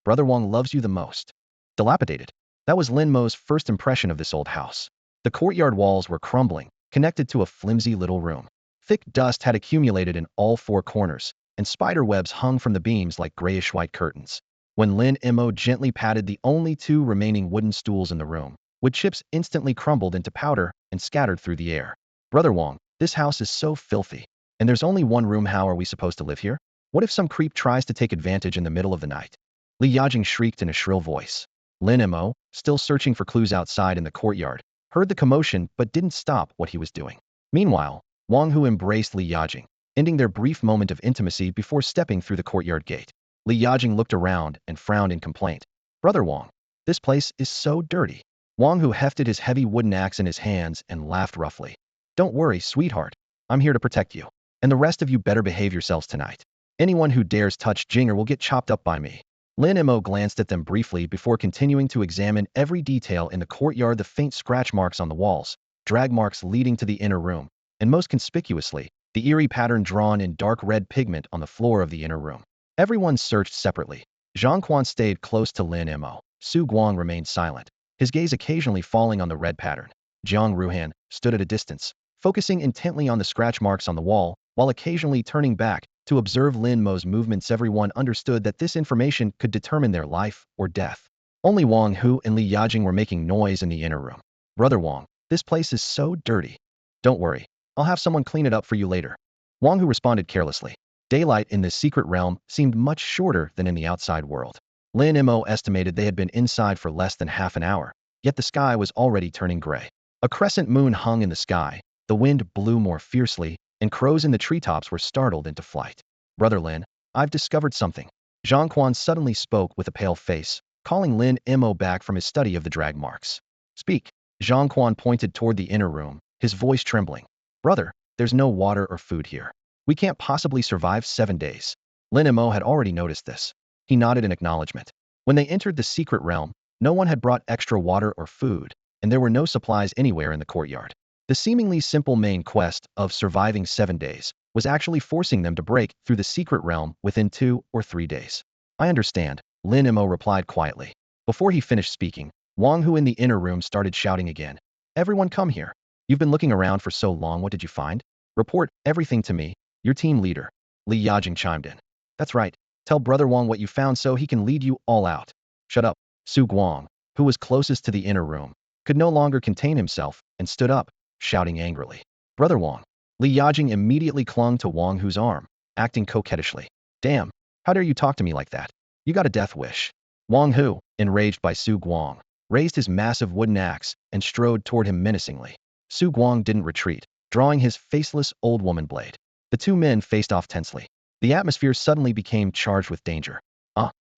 Brother Wang loves you the most. Dilapidated. That was Lin Mo's first impression of this old house. The courtyard walls were crumbling, connected to a flimsy little room. Thick dust had accumulated in all 4 corners, and spider webs hung from the beams like grayish-white curtains. When Lin Mo gently patted the only 2 remaining wooden stools in the room, wood chips instantly crumbled into powder and scattered through the air. Brother Wang, this house is so filthy. And there's only 1 room. How are we supposed to live here? What if some creep tries to take advantage in the middle of the night? Li Yajing shrieked in a shrill voice. Lin Mo, still searching for clues outside in the courtyard, heard the commotion but didn't stop what he was doing. Meanwhile, Wang Hu embraced Li Yajing, ending their brief moment of intimacy before stepping through the courtyard gate. Li Yajing looked around and frowned in complaint. Brother Wang, this place is so dirty. Wang Hu hefted his heavy wooden axe in his hands and laughed roughly. Don't worry, sweetheart. I'm here to protect you. And the rest of you better behave yourselves tonight. Anyone who dares touch Jinger will get chopped up by me. Lin Mo glanced at them briefly before continuing to examine every detail in the courtyard, the faint scratch marks on the walls, drag marks leading to the inner room, and most conspicuously, the eerie pattern drawn in dark red pigment on the floor of the inner room. Everyone searched separately. Zhang Quan stayed close to Lin Mo. Su Guang remained silent, his gaze occasionally falling on the red pattern. Jiang Ruhan stood at a distance, focusing intently on the scratch marks on the wall, while occasionally turning back To observe Lin Mo's movements, everyone understood that this information could determine their life or death. Only Wang Hu and Li Yajing were making noise in the inner room. Brother Wang, this place is so dirty. Don't worry, I'll have someone clean it up for you later. Wang Hu responded carelessly. Daylight in this secret realm seemed much shorter than in the outside world. Lin Mo estimated they had been inside for less than half an hour, yet the sky was already turning gray. A crescent moon hung in the sky, the wind blew more fiercely, and crows in the treetops were startled into flight. Brother Lin, I've discovered something. Zhang Quan suddenly spoke with a pale face, calling Lin Mo back from his study of the drag marks. Speak. Zhang Quan pointed toward the inner room, his voice trembling. Brother, there's no water or food here. We can't possibly survive 7 days. Lin Mo had already noticed this. He nodded in acknowledgement. When they entered the secret realm, no one had brought extra water or food, and there were no supplies anywhere in the courtyard. The seemingly simple main quest of surviving 7 days was actually forcing them to break through the secret realm within 2 or 3 days. I understand, Lin Mo replied quietly. Before he finished speaking, Wang Hu in the inner room started shouting again. Everyone come here. You've been looking around for so long, what did you find? Report everything to me, your team leader. Li Yajing chimed in. That's right. Tell Brother Wang what you found so he can lead you all out. Shut up. Su Guang, who was closest to the inner room, could no longer contain himself and stood up, shouting angrily. Brother Wang. Li Yajing immediately clung to Wang Hu's arm, acting coquettishly. Damn, how dare you talk to me like that? You got a death wish. Wang Hu, enraged by Su Guang, raised his massive wooden axe and strode toward him menacingly. Su Guang didn't retreat, drawing his faceless old woman blade. The two men faced off tensely. The atmosphere suddenly became charged with danger.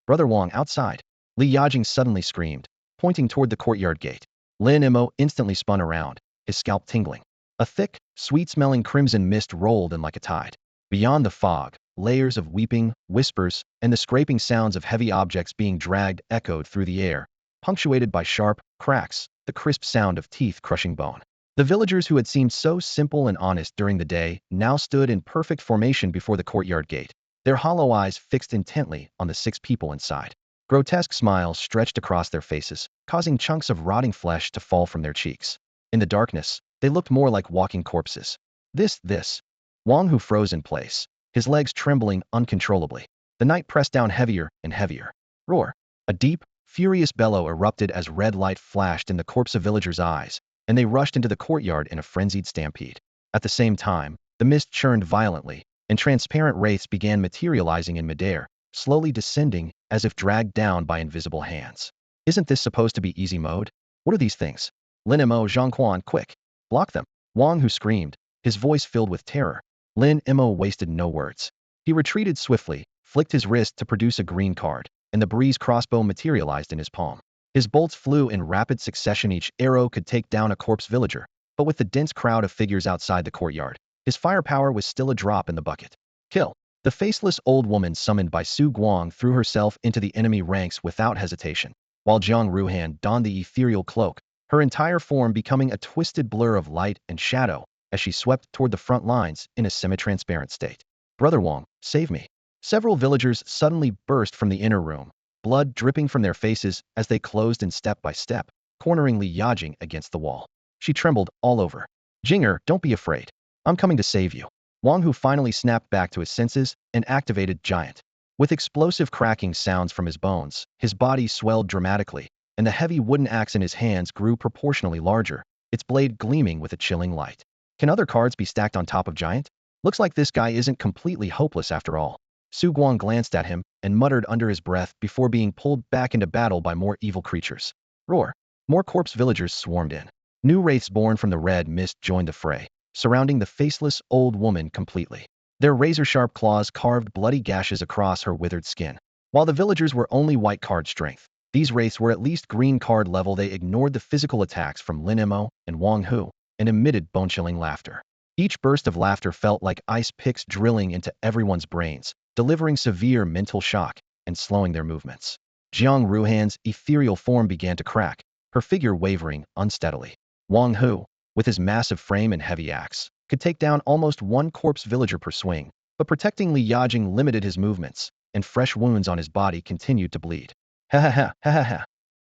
Brother Wang, outside. Li Yajing suddenly screamed, pointing toward the courtyard gate. Lin Mo instantly spun around, his scalp tingling. A thick, sweet-smelling crimson mist rolled in like a tide. Beyond the fog, layers of weeping, whispers, and the scraping sounds of heavy objects being dragged echoed through the air, punctuated by sharp cracks, the crisp sound of teeth crushing bone. The villagers who had seemed so simple and honest during the day now stood in perfect formation before the courtyard gate, their hollow eyes fixed intently on the 6 people inside. Grotesque smiles stretched across their faces, causing chunks of rotting flesh to fall from their cheeks. In the darkness, they looked more like walking corpses. This. Wang Hu froze in place, his legs trembling uncontrollably. The night pressed down heavier and heavier. Roar! A deep, furious bellow erupted as red light flashed in the corpse of villagers' eyes, and they rushed into the courtyard in a frenzied stampede. At the same time, the mist churned violently, and transparent wraiths began materializing in midair, slowly descending as if dragged down by invisible hands. Isn't this supposed to be easy mode? What are these things? Lin Mo, Zhang Quan, quick! Block them! Wang Hu screamed, his voice filled with terror. Lin Mo wasted no words. He retreated swiftly, flicked his wrist to produce a green card, and the breeze crossbow materialized in his palm. His bolts flew in rapid succession. Each arrow could take down a corpse villager, but with the dense crowd of figures outside the courtyard, his firepower was still a drop in the bucket. Kill! The faceless old woman summoned by Su Guang threw herself into the enemy ranks without hesitation, while Jiang Ruhan donned the ethereal cloak, her entire form becoming a twisted blur of light and shadow as she swept toward the front lines in a semi-transparent state. Brother Wang, save me! Several villagers suddenly burst from the inner room, blood dripping from their faces as they closed in step by step, cornering Li Yajing against the wall. She trembled all over. Jinger, don't be afraid. I'm coming to save you. Wang Hu finally snapped back to his senses and activated Giant. With explosive cracking sounds from his bones, his body swelled dramatically, and the heavy wooden axe in his hands grew proportionally larger, its blade gleaming with a chilling light. Can other cards be stacked on top of Giant? Looks like this guy isn't completely hopeless after all. Su Guang glanced at him and muttered under his breath before being pulled back into battle by more evil creatures. Roar! More corpse villagers swarmed in. New wraiths born from the red mist joined the fray, surrounding the faceless old woman completely. Their razor-sharp claws carved bloody gashes across her withered skin. While the villagers were only white card strength, these wraiths were at least green card level. They ignored the physical attacks from Lin Mo and Wang Hu and emitted bone-chilling laughter. Each burst of laughter felt like ice picks drilling into everyone's brains, delivering severe mental shock and slowing their movements. Jiang Ruhan's ethereal form began to crack, her figure wavering unsteadily. Wang Hu, with his massive frame and heavy axe, could take down almost 1 corpse villager per swing, but protecting Li Yajing limited his movements, and fresh wounds on his body continued to bleed. Ha ha ha ha ha ha.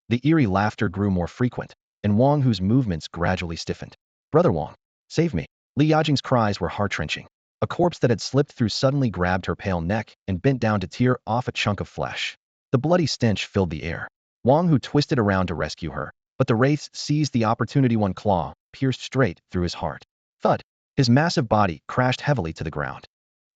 The eerie laughter grew more frequent, and Wang Hu's movements gradually stiffened. Brother Wang, save me. Li Yajing's cries were heart-wrenching. A corpse that had slipped through suddenly grabbed her pale neck and bent down to tear off a chunk of flesh. The bloody stench filled the air. Wang Hu twisted around to rescue her, but the wraiths seized the opportunity. One claw pierced straight through his heart. Thud! His massive body crashed heavily to the ground.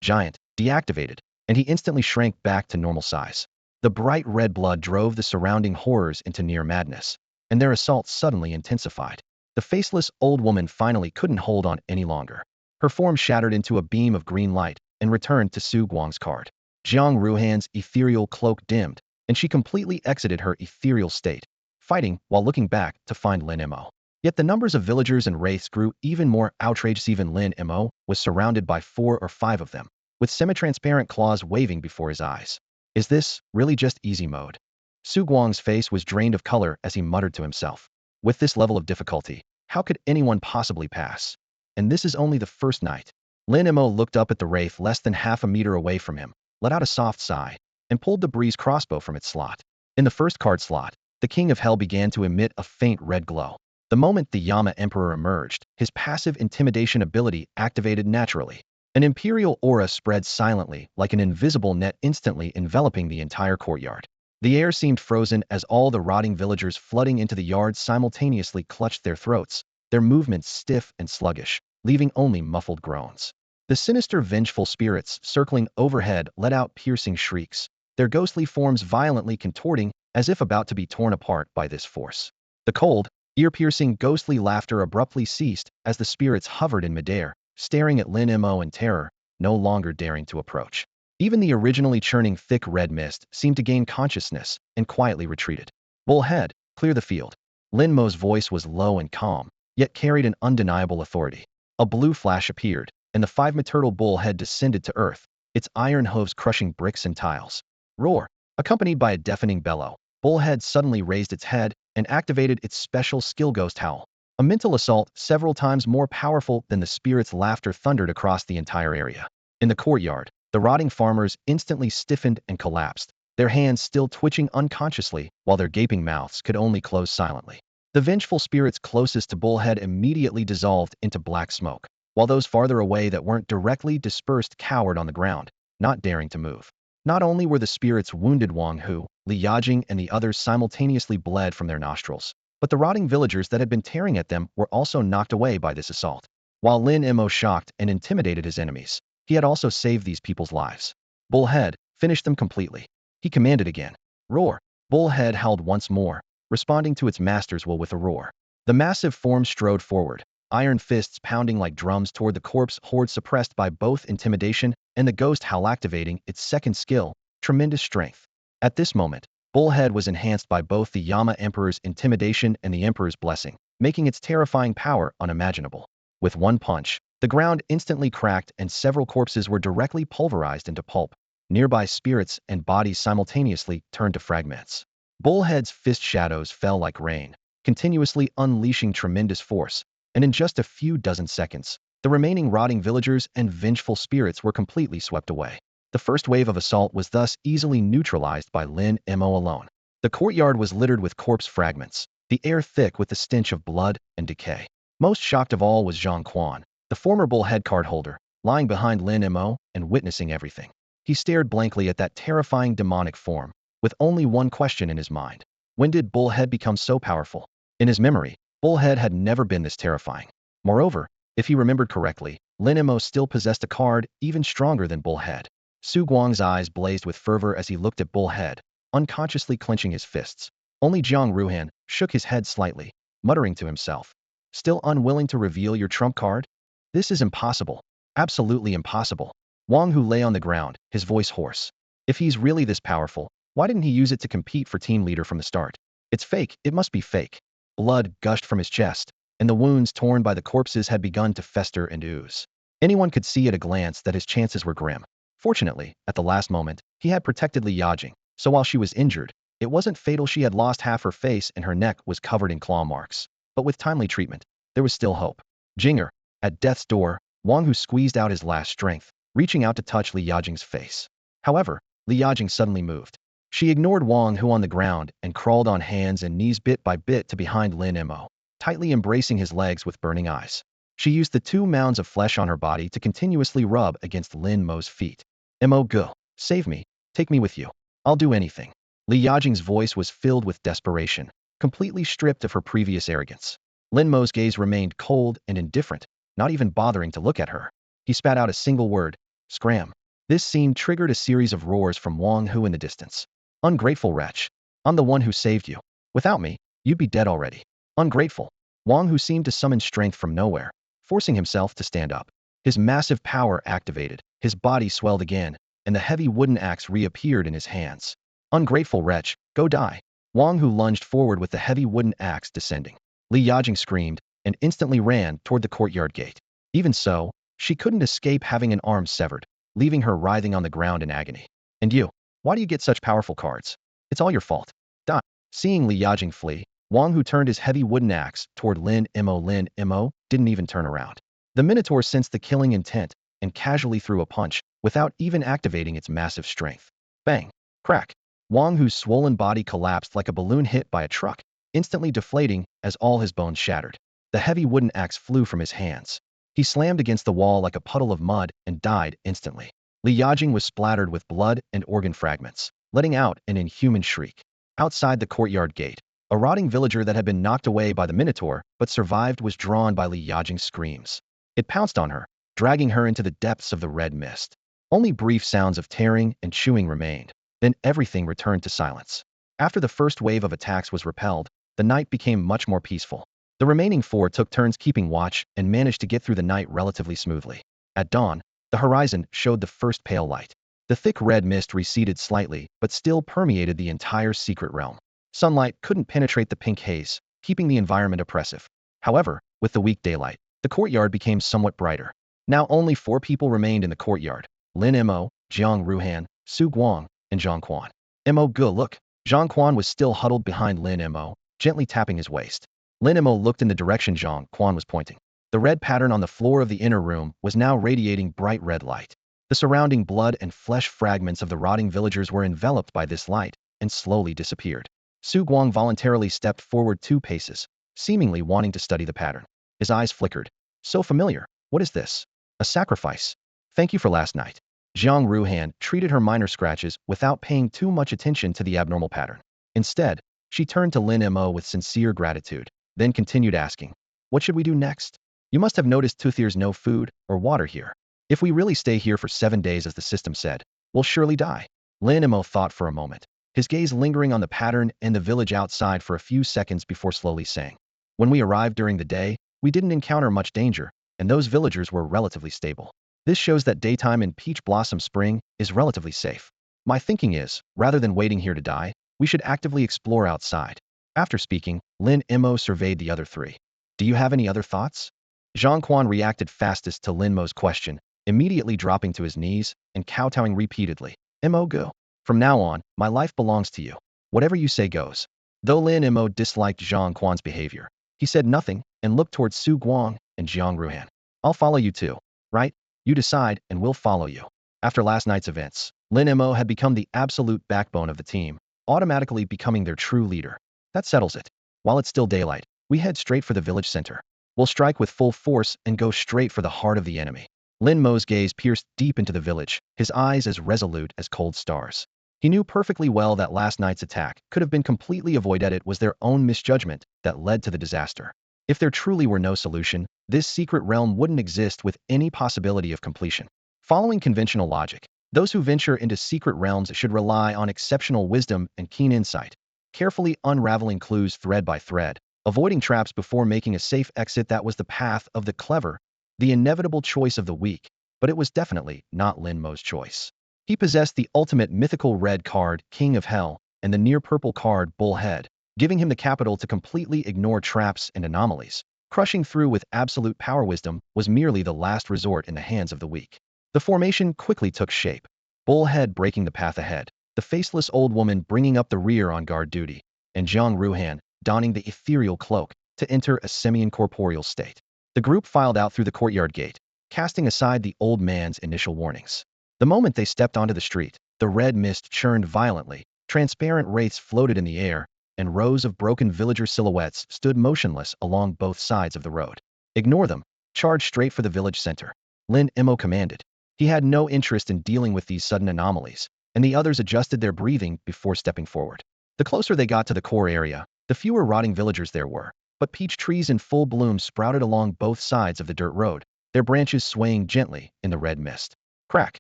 Giant, deactivated, and he instantly shrank back to normal size. The bright red blood drove the surrounding horrors into near madness, and their assault suddenly intensified. The faceless old woman finally couldn't hold on any longer. Her form shattered into a beam of green light and returned to Su Guang's card. Jiang Ruhan's ethereal cloak dimmed, and she completely exited her ethereal state, fighting while looking back to find Lin Mo. Yet the numbers of villagers and wraiths grew even more outrageous. Even Lin Mo was surrounded by 4 or 5 of them, with semi-transparent claws waving before his eyes. Is this really just easy mode? Su Guang's face was drained of color as he muttered to himself. With this level of difficulty, how could anyone possibly pass? And this is only the first night. Lin Mo looked up at the wraith less than half a meter away from him, let out a soft sigh, and pulled the breeze crossbow from its slot. In the first card slot, the King of Hell began to emit a faint red glow. The moment the Yama Emperor emerged, his passive intimidation ability activated naturally. An imperial aura spread silently, like an invisible net, instantly enveloping the entire courtyard. The air seemed frozen as all the rotting villagers flooding into the yard simultaneously clutched their throats, their movements stiff and sluggish, leaving only muffled groans. The sinister, vengeful spirits circling overhead let out piercing shrieks, their ghostly forms violently contorting as if about to be torn apart by this force. The cold, ear-piercing, ghostly laughter abruptly ceased as the spirits hovered in midair, staring at Lin Mo in terror, no longer daring to approach. Even the originally churning thick red mist seemed to gain consciousness and quietly retreated. Bullhead, clear the field. Lin Mo's voice was low and calm, yet carried an undeniable authority. A blue flash appeared, and the 5-meter bullhead descended to earth, its iron hooves crushing bricks and tiles. Roar! Accompanied by a deafening bellow, Bullhead suddenly raised its head and activated its special skill Ghost Howl. A mental assault several times more powerful than the spirit's laughter thundered across the entire area. In the courtyard, the rotting farmers instantly stiffened and collapsed, their hands still twitching unconsciously while their gaping mouths could only close silently. The vengeful spirits closest to Bullhead immediately dissolved into black smoke, while those farther away that weren't directly dispersed cowered on the ground, not daring to move. Not only were the spirits wounded, Wang Hu, Li Yajing, and the others simultaneously bled from their nostrils, but the rotting villagers that had been tearing at them were also knocked away by this assault. While Lin Mo shocked and intimidated his enemies, he had also saved these people's lives. Bullhead finished them completely. He commanded again. Roar! Bullhead howled once more, responding to its master's will with a roar. The massive form strode forward, iron fists pounding like drums toward the corpse horde, suppressed by both intimidation and the ghost howl activating its second skill, tremendous strength. At this moment, Bullhead was enhanced by both the Yama Emperor's intimidation and the Emperor's blessing, making its terrifying power unimaginable. With one punch, the ground instantly cracked and several corpses were directly pulverized into pulp. Nearby spirits and bodies simultaneously turned to fragments. Bullhead's fist shadows fell like rain, continuously unleashing tremendous force, and in just a few dozen seconds, the remaining rotting villagers and vengeful spirits were completely swept away. The first wave of assault was thus easily neutralized by Lin Mo alone. The courtyard was littered with corpse fragments, the air thick with the stench of blood and decay. Most shocked of all was Zhang Quan, the former Bullhead card holder, lying behind Lin Mo and witnessing everything. He stared blankly at that terrifying demonic form, with only one question in his mind. When did Bullhead become so powerful? In his memory, Bullhead had never been this terrifying. Moreover, if he remembered correctly, Lin Mo still possessed a card even stronger than Bullhead. Su Guang's eyes blazed with fervor as he looked at Bullhead, unconsciously clenching his fists. Only Jiang Ruhan shook his head slightly, muttering to himself. Still unwilling to reveal your trump card? This is impossible. Absolutely impossible. Wang Hu lay on the ground, his voice hoarse. If he's really this powerful, why didn't he use it to compete for team leader from the start? It's fake, it must be fake. Blood gushed from his chest, and the wounds torn by the corpses had begun to fester and ooze. Anyone could see at a glance that his chances were grim. Fortunately, at the last moment, he had protected Li Yajing, so while she was injured, it wasn't fatal. She had lost half her face and her neck was covered in claw marks. But with timely treatment, there was still hope. Jinger, at death's door, Wang Hu squeezed out his last strength, reaching out to touch Li Yajing's face. However, Li Yajing suddenly moved. She ignored Wang Hu on the ground and crawled on hands and knees bit by bit to behind Lin Mo, tightly embracing his legs with burning eyes. She used the 2 mounds of flesh on her body to continuously rub against Lin Mo's feet. Mo, go. Save me. Take me with you. I'll do anything. Li Yajing's voice was filled with desperation, completely stripped of her previous arrogance. Lin Mo's gaze remained cold and indifferent, not even bothering to look at her. He spat out a single word, scram. This scene triggered a series of roars from Wang Hu in the distance. Ungrateful wretch. I'm the one who saved you. Without me, you'd be dead already. Ungrateful. Wang Hu seemed to summon strength from nowhere, forcing himself to stand up. His massive power activated, his body swelled again, and the heavy wooden axe reappeared in his hands. Ungrateful wretch, go die. Wang Hu lunged forward with the heavy wooden axe descending. Li Yajing screamed, and instantly ran toward the courtyard gate. Even so, she couldn't escape having an arm severed, leaving her writhing on the ground in agony. And you? Why do you get such powerful cards? It's all your fault. Die. Seeing Li Yajing flee, Wang Hu turned his heavy wooden axe toward Lin Mo. Lin Mo didn't even turn around. The Minotaur sensed the killing intent and casually threw a punch, without even activating its massive strength. Bang! Crack! Wang Hu's swollen body collapsed like a balloon hit by a truck, instantly deflating as all his bones shattered. The heavy wooden axe flew from his hands. He slammed against the wall like a puddle of mud and died instantly. Li Yajing was splattered with blood and organ fragments, letting out an inhuman shriek. Outside the courtyard gate, a rotting villager that had been knocked away by the Minotaur but survived was drawn by Li Yajing's screams. It pounced on her, dragging her into the depths of the red mist. Only brief sounds of tearing and chewing remained. Then everything returned to silence. After the first wave of attacks was repelled, the night became much more peaceful. The remaining 4 took turns keeping watch and managed to get through the night relatively smoothly. At dawn, the horizon showed the first pale light. The thick red mist receded slightly, but still permeated the entire secret realm. Sunlight couldn't penetrate the pink haze, keeping the environment oppressive. However, with the weak daylight, the courtyard became somewhat brighter. Now only 4 people remained in the courtyard: Lin Mo, Jiang Ruhan, Su Guang, and Zhang Quan. Mo, go look. Zhang Quan was still huddled behind Lin Mo, gently tapping his waist. Lin Mo looked in the direction Zhang Quan was pointing. The red pattern on the floor of the inner room was now radiating bright red light. The surrounding blood and flesh fragments of the rotting villagers were enveloped by this light and slowly disappeared. Su Guang voluntarily stepped forward 2 paces, seemingly wanting to study the pattern. His eyes flickered. So familiar. What is this? A sacrifice. Thank you for last night. Jiang Ruhan treated her minor scratches without paying too much attention to the abnormal pattern. Instead, she turned to Lin Mo with sincere gratitude, then continued asking, what should we do next? You must have noticed there's no food or water here. If we really stay here for 7 days as the system said, we'll surely die. Lin Mo thought for a moment, his gaze lingering on the pattern and the village outside for a few seconds before slowly saying, when we arrived during the day, we didn't encounter much danger, and those villagers were relatively stable. This shows that daytime in Peach Blossom Spring is relatively safe. My thinking is, rather than waiting here to die, we should actively explore outside. After speaking, Lin Mo surveyed the other 3. Do you have any other thoughts? Zhang Quan reacted fastest to Lin Mo's question, immediately dropping to his knees and kowtowing repeatedly. Mo, go. From now on, my life belongs to you. Whatever you say goes. Though Lin Mo disliked Zhang Quan's behavior, he said nothing and looked towards Su Guang and Jiang Ruhan. I'll follow you too, right? You decide and we'll follow you. After last night's events, Lin Mo had become the absolute backbone of the team, automatically becoming their true leader. That settles it. While it's still daylight, we head straight for the village center. We'll strike with full force and go straight for the heart of the enemy. Lin Mo's gaze pierced deep into the village, his eyes as resolute as cold stars. He knew perfectly well that last night's attack could have been completely avoided. It was their own misjudgment that led to the disaster. If there truly were no solution, this secret realm wouldn't exist with any possibility of completion. Following conventional logic, those who venture into secret realms should rely on exceptional wisdom and keen insight, carefully unraveling clues thread by thread, avoiding traps before making a safe exit. That was the path of the clever, the inevitable choice of the weak, but it was definitely not Lin Mo's choice. He possessed the ultimate mythical red card, King of Hell, and the near-purple card, Bullhead, giving him the capital to completely ignore traps and anomalies. Crushing through with absolute power. Wisdom was merely the last resort in the hands of the weak. The formation quickly took shape. Bullhead breaking the path ahead, the faceless old woman bringing up the rear on guard duty, and Jiang Ruhan donning the ethereal cloak to enter a semi-incorporeal state. The group filed out through the courtyard gate, casting aside the old man's initial warnings. The moment they stepped onto the street, the red mist churned violently, transparent wraiths floated in the air, and rows of broken villager silhouettes stood motionless along both sides of the road. Ignore them. Charge straight for the village center. Lin Mo commanded. He had no interest in dealing with these sudden anomalies, and the others adjusted their breathing before stepping forward. The closer they got to the core area, the fewer rotting villagers there were, but peach trees in full bloom sprouted along both sides of the dirt road, their branches swaying gently in the red mist. Crack!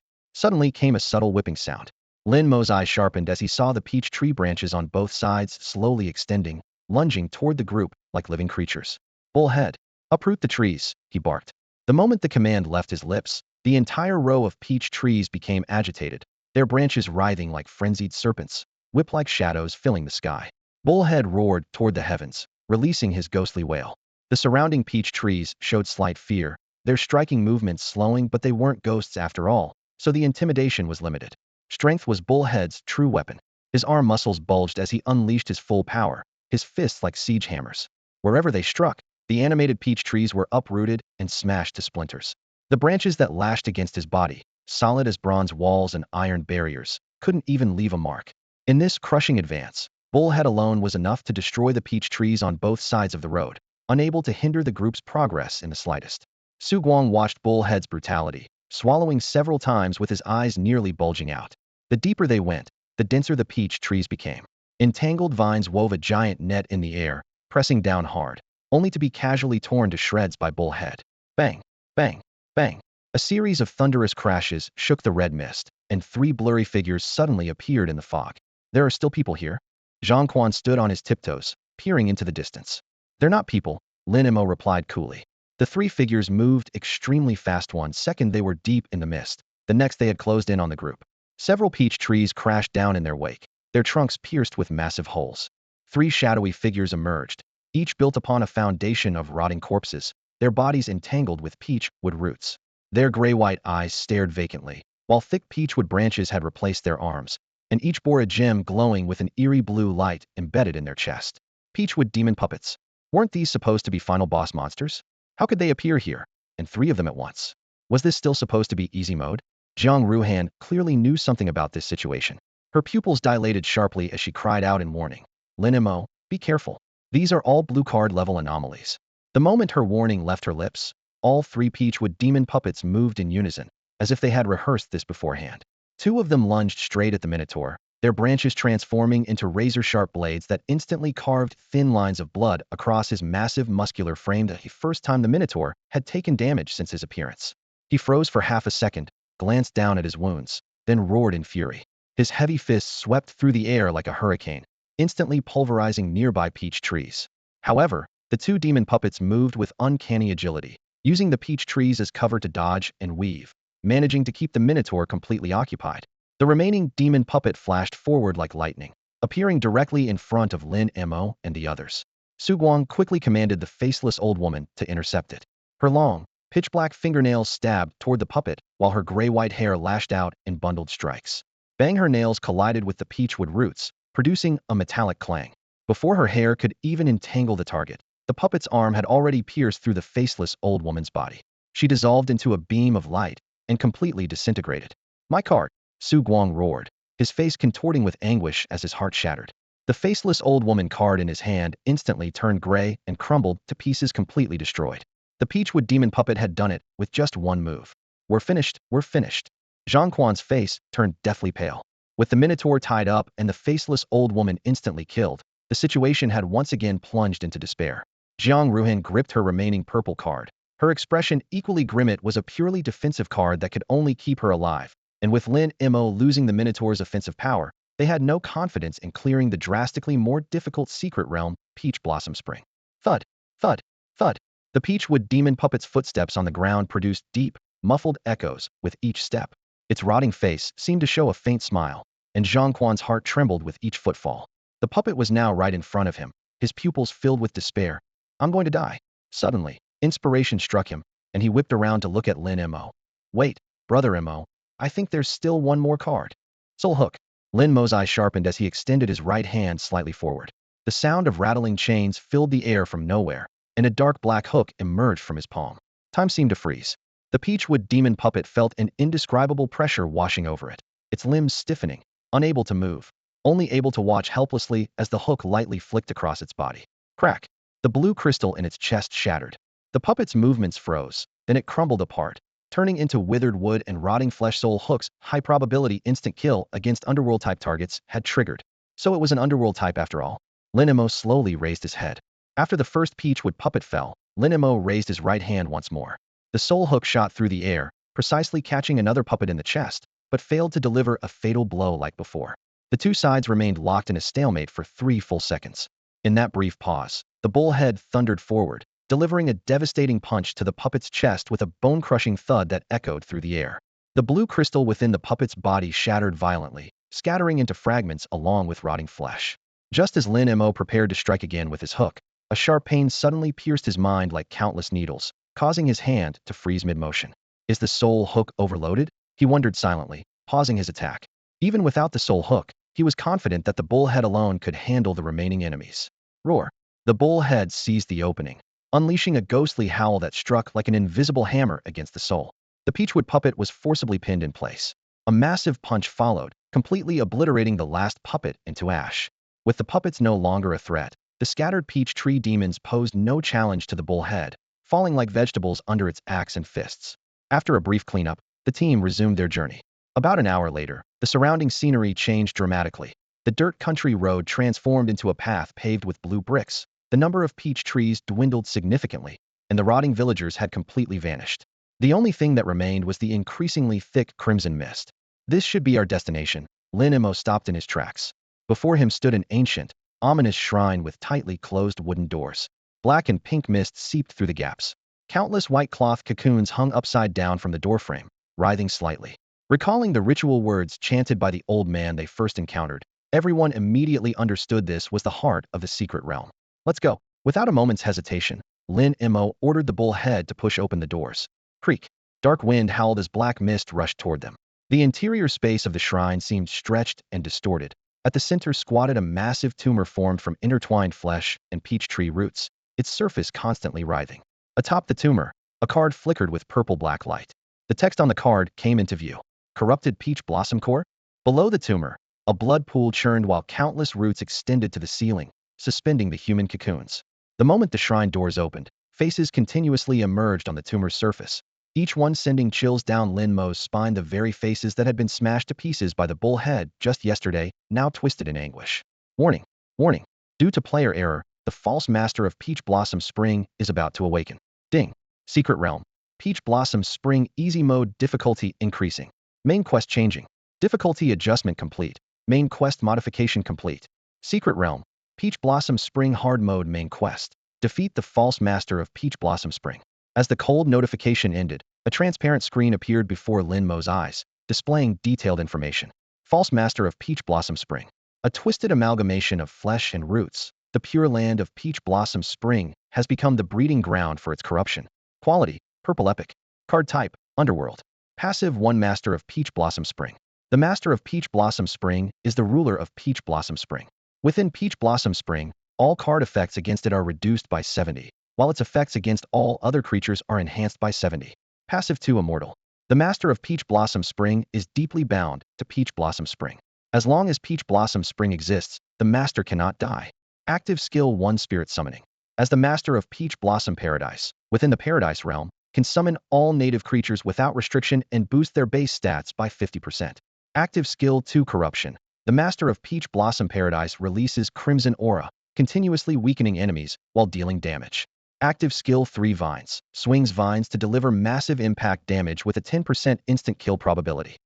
Suddenly came a subtle whipping sound. Lin Mo's eyes sharpened as he saw the peach tree branches on both sides slowly extending, lunging toward the group like living creatures. Bullhead! Uproot the trees, he barked. The moment the command left his lips, the entire row of peach trees became agitated, their branches writhing like frenzied serpents, whip-like shadows filling the sky. Bullhead roared toward the heavens, releasing his ghostly wail. The surrounding peach trees showed slight fear, their striking movements slowing, but they weren't ghosts after all, so the intimidation was limited. Strength was Bullhead's true weapon. His arm muscles bulged as he unleashed his full power, his fists like siege hammers. Wherever they struck, the animated peach trees were uprooted and smashed to splinters. The branches that lashed against his body, solid as bronze walls and iron barriers, couldn't even leave a mark. In this crushing advance, Bullhead alone was enough to destroy the peach trees on both sides of the road, unable to hinder the group's progress in the slightest. Su Guang watched Bullhead's brutality, swallowing several times with his eyes nearly bulging out. The deeper they went, the denser the peach trees became. Entangled vines wove a giant net in the air, pressing down hard, only to be casually torn to shreds by Bullhead. Bang! Bang! Bang! A series of thunderous crashes shook the red mist, and three blurry figures suddenly appeared in the fog. There are still people here? Zhang Quan stood on his tiptoes, peering into the distance. They're not people, Lin Mo replied coolly. The three figures moved extremely fast. 1 second they were deep in the mist, the next they had closed in on the group. Several peach trees crashed down in their wake, their trunks pierced with massive holes. Three shadowy figures emerged, each built upon a foundation of rotting corpses, their bodies entangled with peach wood roots. Their gray-white eyes stared vacantly, while thick peachwood branches had replaced their arms, and each bore a gem glowing with an eerie blue light embedded in their chest. Peachwood demon puppets. Weren't these supposed to be final boss monsters? How could they appear here, and three of them at once? Was this still supposed to be easy mode? Jiang Ruhan clearly knew something about this situation. Her pupils dilated sharply as she cried out in warning. Lin Mo, be careful. These are all blue card level anomalies. The moment her warning left her lips, all three peachwood demon puppets moved in unison, as if they had rehearsed this beforehand. Two of them lunged straight at the Minotaur, their branches transforming into razor-sharp blades that instantly carved thin lines of blood across his massive muscular frame. The first time the Minotaur had taken damage since his appearance. He froze for half a second, glanced down at his wounds, then roared in fury. His heavy fists swept through the air like a hurricane, instantly pulverizing nearby peach trees. However, the two demon puppets moved with uncanny agility, using the peach trees as cover to dodge and weave, managing to keep the Minotaur completely occupied. The remaining demon puppet flashed forward like lightning, appearing directly in front of Lin Mo and the others. Su Guang quickly commanded the faceless old woman to intercept it. Her long, pitch-black fingernails stabbed toward the puppet, while her gray-white hair lashed out in bundled strikes. Bang! Her nails collided with the peachwood roots, producing a metallic clang. Before her hair could even entangle the target, the puppet's arm had already pierced through the faceless old woman's body. She dissolved into a beam of light and completely disintegrated. My cart! Su Guang roared, his face contorting with anguish as his heart shattered. The faceless old woman card in his hand instantly turned gray and crumbled to pieces, completely destroyed. The peachwood demon puppet had done it with just one move. We're finished, we're finished. Zhang Quan's face turned deathly pale. With the Minotaur tied up and the faceless old woman instantly killed, the situation had once again plunged into despair. Jiang Ruhan gripped her remaining purple card. Her expression equally grim. It was a purely defensive card that could only keep her alive, and with Lin Mo losing the Minotaur's offensive power, they had no confidence in clearing the drastically more difficult secret realm, Peach Blossom Spring. Thud, thud, thud. The peachwood demon puppet's footsteps on the ground produced deep, muffled echoes with each step. Its rotting face seemed to show a faint smile, and Zhang Quan's heart trembled with each footfall. The puppet was now right in front of him, his pupils filled with despair. I'm going to die. Suddenly, inspiration struck him, and he whipped around to look at Lin Mo. Wait, Brother Mo, I think there's still one more card. Soul Hook. Lin Mo's eye sharpened as he extended his right hand slightly forward. The sound of rattling chains filled the air from nowhere, and a dark black hook emerged from his palm. Time seemed to freeze. The peachwood demon puppet felt an indescribable pressure washing over it, its limbs stiffening, unable to move, only able to watch helplessly as the hook lightly flicked across its body. Crack! The blue crystal in its chest shattered. The puppet's movements froze, then it crumbled apart, turning into withered wood and rotting flesh. Soul Hook's high-probability instant kill against Underworld-type targets had triggered. So it was an Underworld type after all. Lin Mo slowly raised his head. After the first Peachwood puppet fell, Lin Mo raised his right hand once more. The Soul Hook shot through the air, precisely catching another puppet in the chest, but failed to deliver a fatal blow like before. The two sides remained locked in a stalemate for 3 full seconds. In that brief pause, the bullhead thundered forward, delivering a devastating punch to the puppet's chest with a bone-crushing thud that echoed through the air. The blue crystal within the puppet's body shattered violently, scattering into fragments along with rotting flesh. Just as Lin Mo prepared to strike again with his hook, a sharp pain suddenly pierced his mind like countless needles, causing his hand to freeze mid-motion. Is the Soul Hook overloaded? He wondered silently, pausing his attack. Even without the Soul Hook, he was confident that the bullhead alone could handle the remaining enemies. Roar! The bullhead seized the opening, unleashing a ghostly howl that struck like an invisible hammer against the soul. The Peachwood puppet was forcibly pinned in place. A massive punch followed, completely obliterating the last puppet into ash. With the puppets no longer a threat, the scattered peach tree demons posed no challenge to the bullhead, falling like vegetables under its axe and fists. After a brief cleanup, the team resumed their journey. About an hour later, the surrounding scenery changed dramatically. The dirt country road transformed into a path paved with blue bricks. The number of peach trees dwindled significantly, and the rotting villagers had completely vanished. The only thing that remained was the increasingly thick crimson mist. This should be our destination. Lin Mo stopped in his tracks. Before him stood an ancient, ominous shrine with tightly closed wooden doors. Black and pink mist seeped through the gaps. Countless white cloth cocoons hung upside down from the doorframe, writhing slightly. Recalling the ritual words chanted by the old man they first encountered, everyone immediately understood this was the heart of the secret realm. Let's go. Without a moment's hesitation, Lin Mo ordered the bullhead to push open the doors. Creak. Dark wind howled as black mist rushed toward them. The interior space of the shrine seemed stretched and distorted. At the center squatted a massive tumor formed from intertwined flesh and peach tree roots, its surface constantly writhing. Atop the tumor, a card flickered with purple-black light. The text on the card came into view. Corrupted peach blossom core? Below the tumor, a blood pool churned while countless roots extended to the ceiling, suspending the human cocoons. The moment the shrine doors opened, faces continuously emerged on the tumor's surface, each one sending chills down Lin Mo's spine. The very faces that had been smashed to pieces by the bullhead just yesterday, now twisted in anguish. Warning! Warning! Due to player error, the false master of Peach Blossom Spring is about to awaken. Ding! Secret Realm. Peach Blossom Spring Easy Mode difficulty increasing. Main quest changing. Difficulty adjustment complete. Main quest modification complete. Secret Realm. Peach Blossom Spring Hard Mode Main Quest. Defeat the false master of Peach Blossom Spring. As the cold notification ended, a transparent screen appeared before Lin Mo's eyes, displaying detailed information. False master of Peach Blossom Spring. A twisted amalgamation of flesh and roots, the pure land of Peach Blossom Spring has become the breeding ground for its corruption. Quality: Purple Epic. Card type: Underworld. Passive 1 Master of Peach Blossom Spring. The Master of Peach Blossom Spring is the ruler of Peach Blossom Spring. Within Peach Blossom Spring, all card effects against it are reduced by 70, while its effects against all other creatures are enhanced by 70. Passive 2 Immortal. The Master of Peach Blossom Spring is deeply bound to Peach Blossom Spring. As long as Peach Blossom Spring exists, the Master cannot die. Active Skill 1 Spirit Summoning. As the Master of Peach Blossom Paradise, within the Paradise Realm, can summon all native creatures without restriction and boost their base stats by 50%. Active Skill 2 Corruption. The Master of Peach Blossom Paradise releases Crimson Aura, continuously weakening enemies while dealing damage. Active Skill 3 Vines. Swings vines to deliver massive impact damage with a 10% instant kill probability.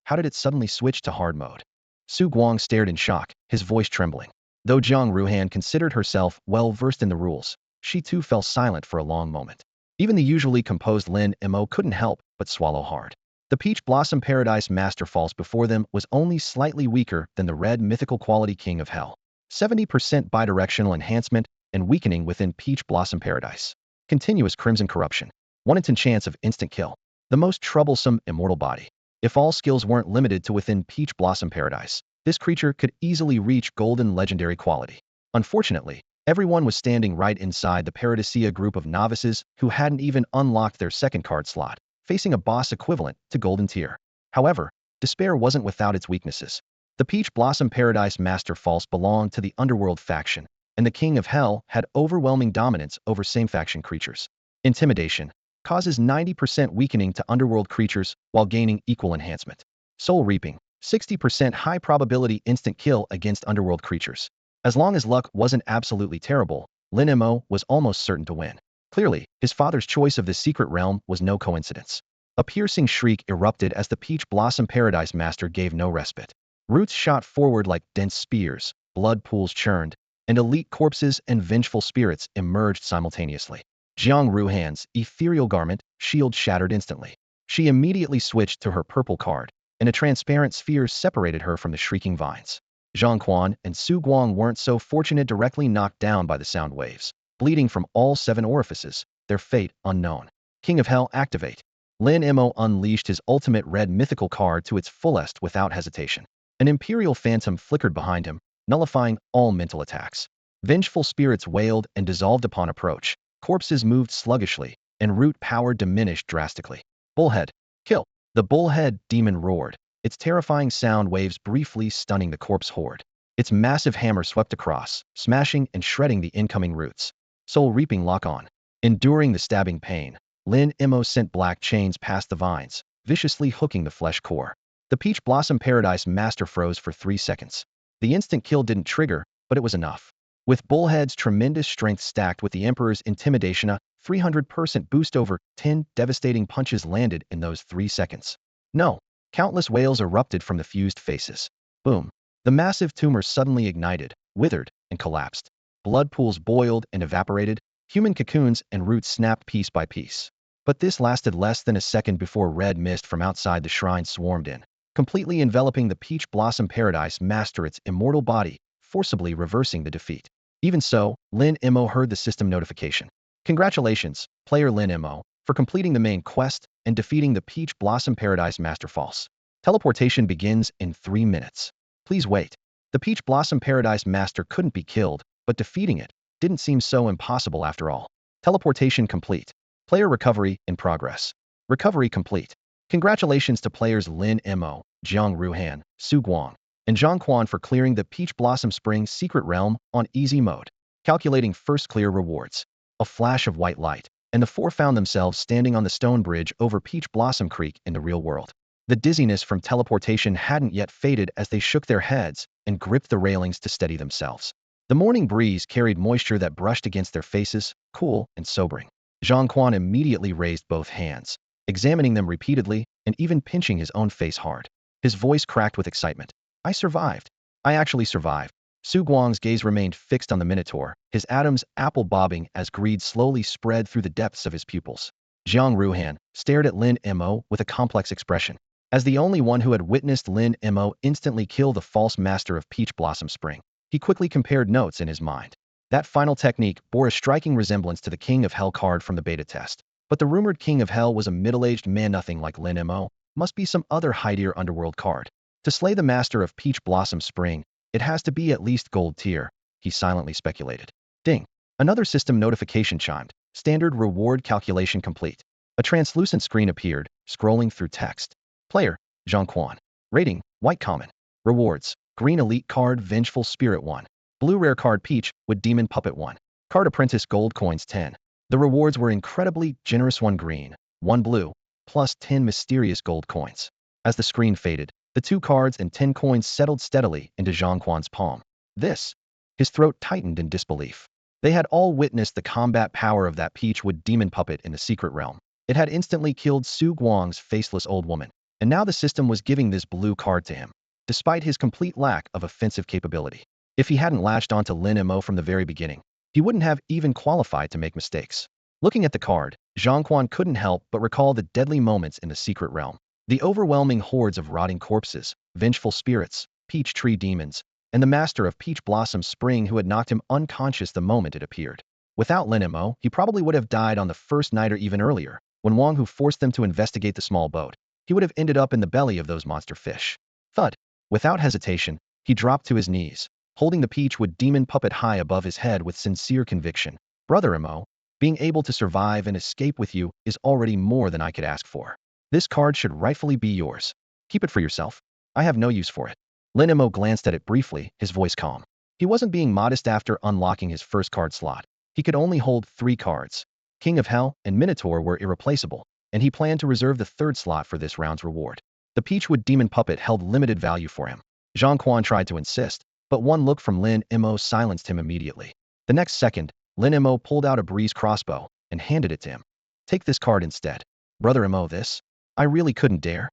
How did it suddenly switch to hard mode? Su Guang stared in shock, his voice trembling. Though Zhang Ruhan considered herself well-versed in the rules, she too fell silent for a long moment. Even the usually composed Lin Mo couldn't help but swallow hard. The Peach Blossom Paradise Master false before them was only slightly weaker than the red mythical quality King of Hell. 70% bidirectional enhancement and weakening within Peach Blossom Paradise. Continuous Crimson Corruption. 1 in 10 chance of instant kill. The most troublesome immortal body. If all skills weren't limited to within Peach Blossom Paradise, this creature could easily reach golden legendary quality. Unfortunately, everyone was standing right inside the Paradisia group of novices who hadn't even unlocked their second card slot, facing a boss equivalent to golden tier. However, despair wasn't without its weaknesses. The Peach Blossom Paradise Master False belonged to the Underworld faction, and the King of Hell had overwhelming dominance over same-faction creatures. Intimidation causes 90% weakening to underworld creatures while gaining equal enhancement. Soul Reaping, 60% high probability instant kill against underworld creatures. As long as luck wasn't absolutely terrible, Lin Mo was almost certain to win. Clearly, his father's choice of the secret realm was no coincidence. A piercing shriek erupted as the Peach Blossom Paradise Master gave no respite. Roots shot forward like dense spears, blood pools churned, and elite corpses and vengeful spirits emerged simultaneously. Jiang Ruhan's ethereal garment shield shattered instantly. She immediately switched to her purple card, and a transparent sphere separated her from the shrieking vines. Zhang Quan and Su Guang weren't so fortunate, directly knocked down by the sound waves, bleeding from all 7 orifices, their fate unknown. King of Hell activate. Lin Mo unleashed his ultimate red mythical card to its fullest without hesitation. An Imperial Phantom flickered behind him, nullifying all mental attacks. Vengeful spirits wailed and dissolved upon approach. Corpses moved sluggishly, and root power diminished drastically. Bullhead. Kill. The bullhead demon roared, its terrifying sound waves briefly stunning the corpse horde. Its massive hammer swept across, smashing and shredding the incoming roots. Soul Reaping lock on. Enduring the stabbing pain, Lin Mo sent black chains past the vines, viciously hooking the flesh core. The Peach Blossom Paradise Master froze for 3 seconds. The instant kill didn't trigger, but it was enough. With Bullhead's tremendous strength stacked with the Emperor's intimidation, a 300% boost, over 10 devastating punches landed in those 3 seconds. No! Countless wails erupted from the fused faces. Boom! The massive tumor suddenly ignited, withered, and collapsed. Blood pools boiled and evaporated, human cocoons and roots snapped piece by piece. But this lasted less than a second before red mist from outside the shrine swarmed in, completely enveloping the Peach Blossom Paradise Master, its immortal body, forcibly reversing the defeat. Even so, Lin Mo heard the system notification. Congratulations, player Lin Mo, for completing the main quest and defeating the Peach Blossom Paradise Master. False. Teleportation begins in 3 minutes. Please wait. The Peach Blossom Paradise Master couldn't be killed, but defeating it didn't seem so impossible after all. Teleportation complete. Player recovery in progress. Recovery complete. Congratulations to players Lin Mo, Jiang Ruhan, Su Guang, and Zhang Quan for clearing the Peach Blossom Spring Secret Realm on easy mode. Calculating first clear rewards. A flash of white light, and the 4 found themselves standing on the stone bridge over Peach Blossom Creek in the real world. The dizziness from teleportation hadn't yet faded as they shook their heads and gripped the railings to steady themselves. The morning breeze carried moisture that brushed against their faces, cool and sobering. Zhang Quan immediately raised both hands, examining them repeatedly and even pinching his own face hard. His voice cracked with excitement. I survived. I actually survived. Su Guang's gaze remained fixed on the Minotaur, his Adam's apple bobbing as greed slowly spread through the depths of his pupils. Jiang Ruhan stared at Lin Mo with a complex expression. As the only one who had witnessed Lin Mo instantly kill the false master of Peach Blossom Spring, he quickly compared notes in his mind. That final technique bore a striking resemblance to the King of Hell card from the beta test. But the rumored King of Hell was a middle-aged man, nothing like Lin Mo. Must be some other high-tier underworld card. To slay the master of Peach Blossom Spring, it has to be at least gold tier, he silently speculated. Ding! Another system notification chimed. Standard reward calculation complete. A translucent screen appeared, scrolling through text. Player, Zhang Quan. Rating, white common. Rewards, green elite card Vengeful Spirit 1. Blue rare card Peach with Demon Puppet 1. Card Apprentice gold coins 10. The rewards were incredibly generous, 1 green, 1 blue, plus 10 mysterious gold coins. As the screen faded, the 2 cards and 10 coins settled steadily into Zhang Quan's palm. This. His throat tightened in disbelief. They had all witnessed the combat power of that Peach with Demon Puppet in the secret realm. It had instantly killed Su Guang's faceless old woman, and now the system was giving this blue card to him, despite his complete lack of offensive capability. If he hadn't latched onto Lin Mo from the very beginning, he wouldn't have even qualified to make mistakes. Looking at the card, Zhang Quan couldn't help but recall the deadly moments in the secret realm. The overwhelming hordes of rotting corpses, vengeful spirits, peach tree demons, and the master of Peach Blossom Spring who had knocked him unconscious the moment it appeared. Without Lin Mo, he probably would have died on the first night or even earlier, when Wang Hu forced them to investigate the small boat. He would have ended up in the belly of those monster fish. Thud! Without hesitation, he dropped to his knees, holding the Peach with Demon Puppet high above his head with sincere conviction. Brother Mo, being able to survive and escape with you is already more than I could ask for. This card should rightfully be yours. Keep it for yourself. I have no use for it. Lin Mo glanced at it briefly, his voice calm. He wasn't being modest after unlocking his first card slot. He could only hold 3 cards. King of Hell and Minotaur were irreplaceable, and he planned to reserve the 3rd slot for this round's reward. The Peachwood Demon Puppet held limited value for him. Zhang Quan tried to insist, but one look from Lin Mo silenced him immediately. The next second, Lin Mo pulled out a breeze crossbow and handed it to him. Take this card instead. Brother Mo, this? I really couldn't dare.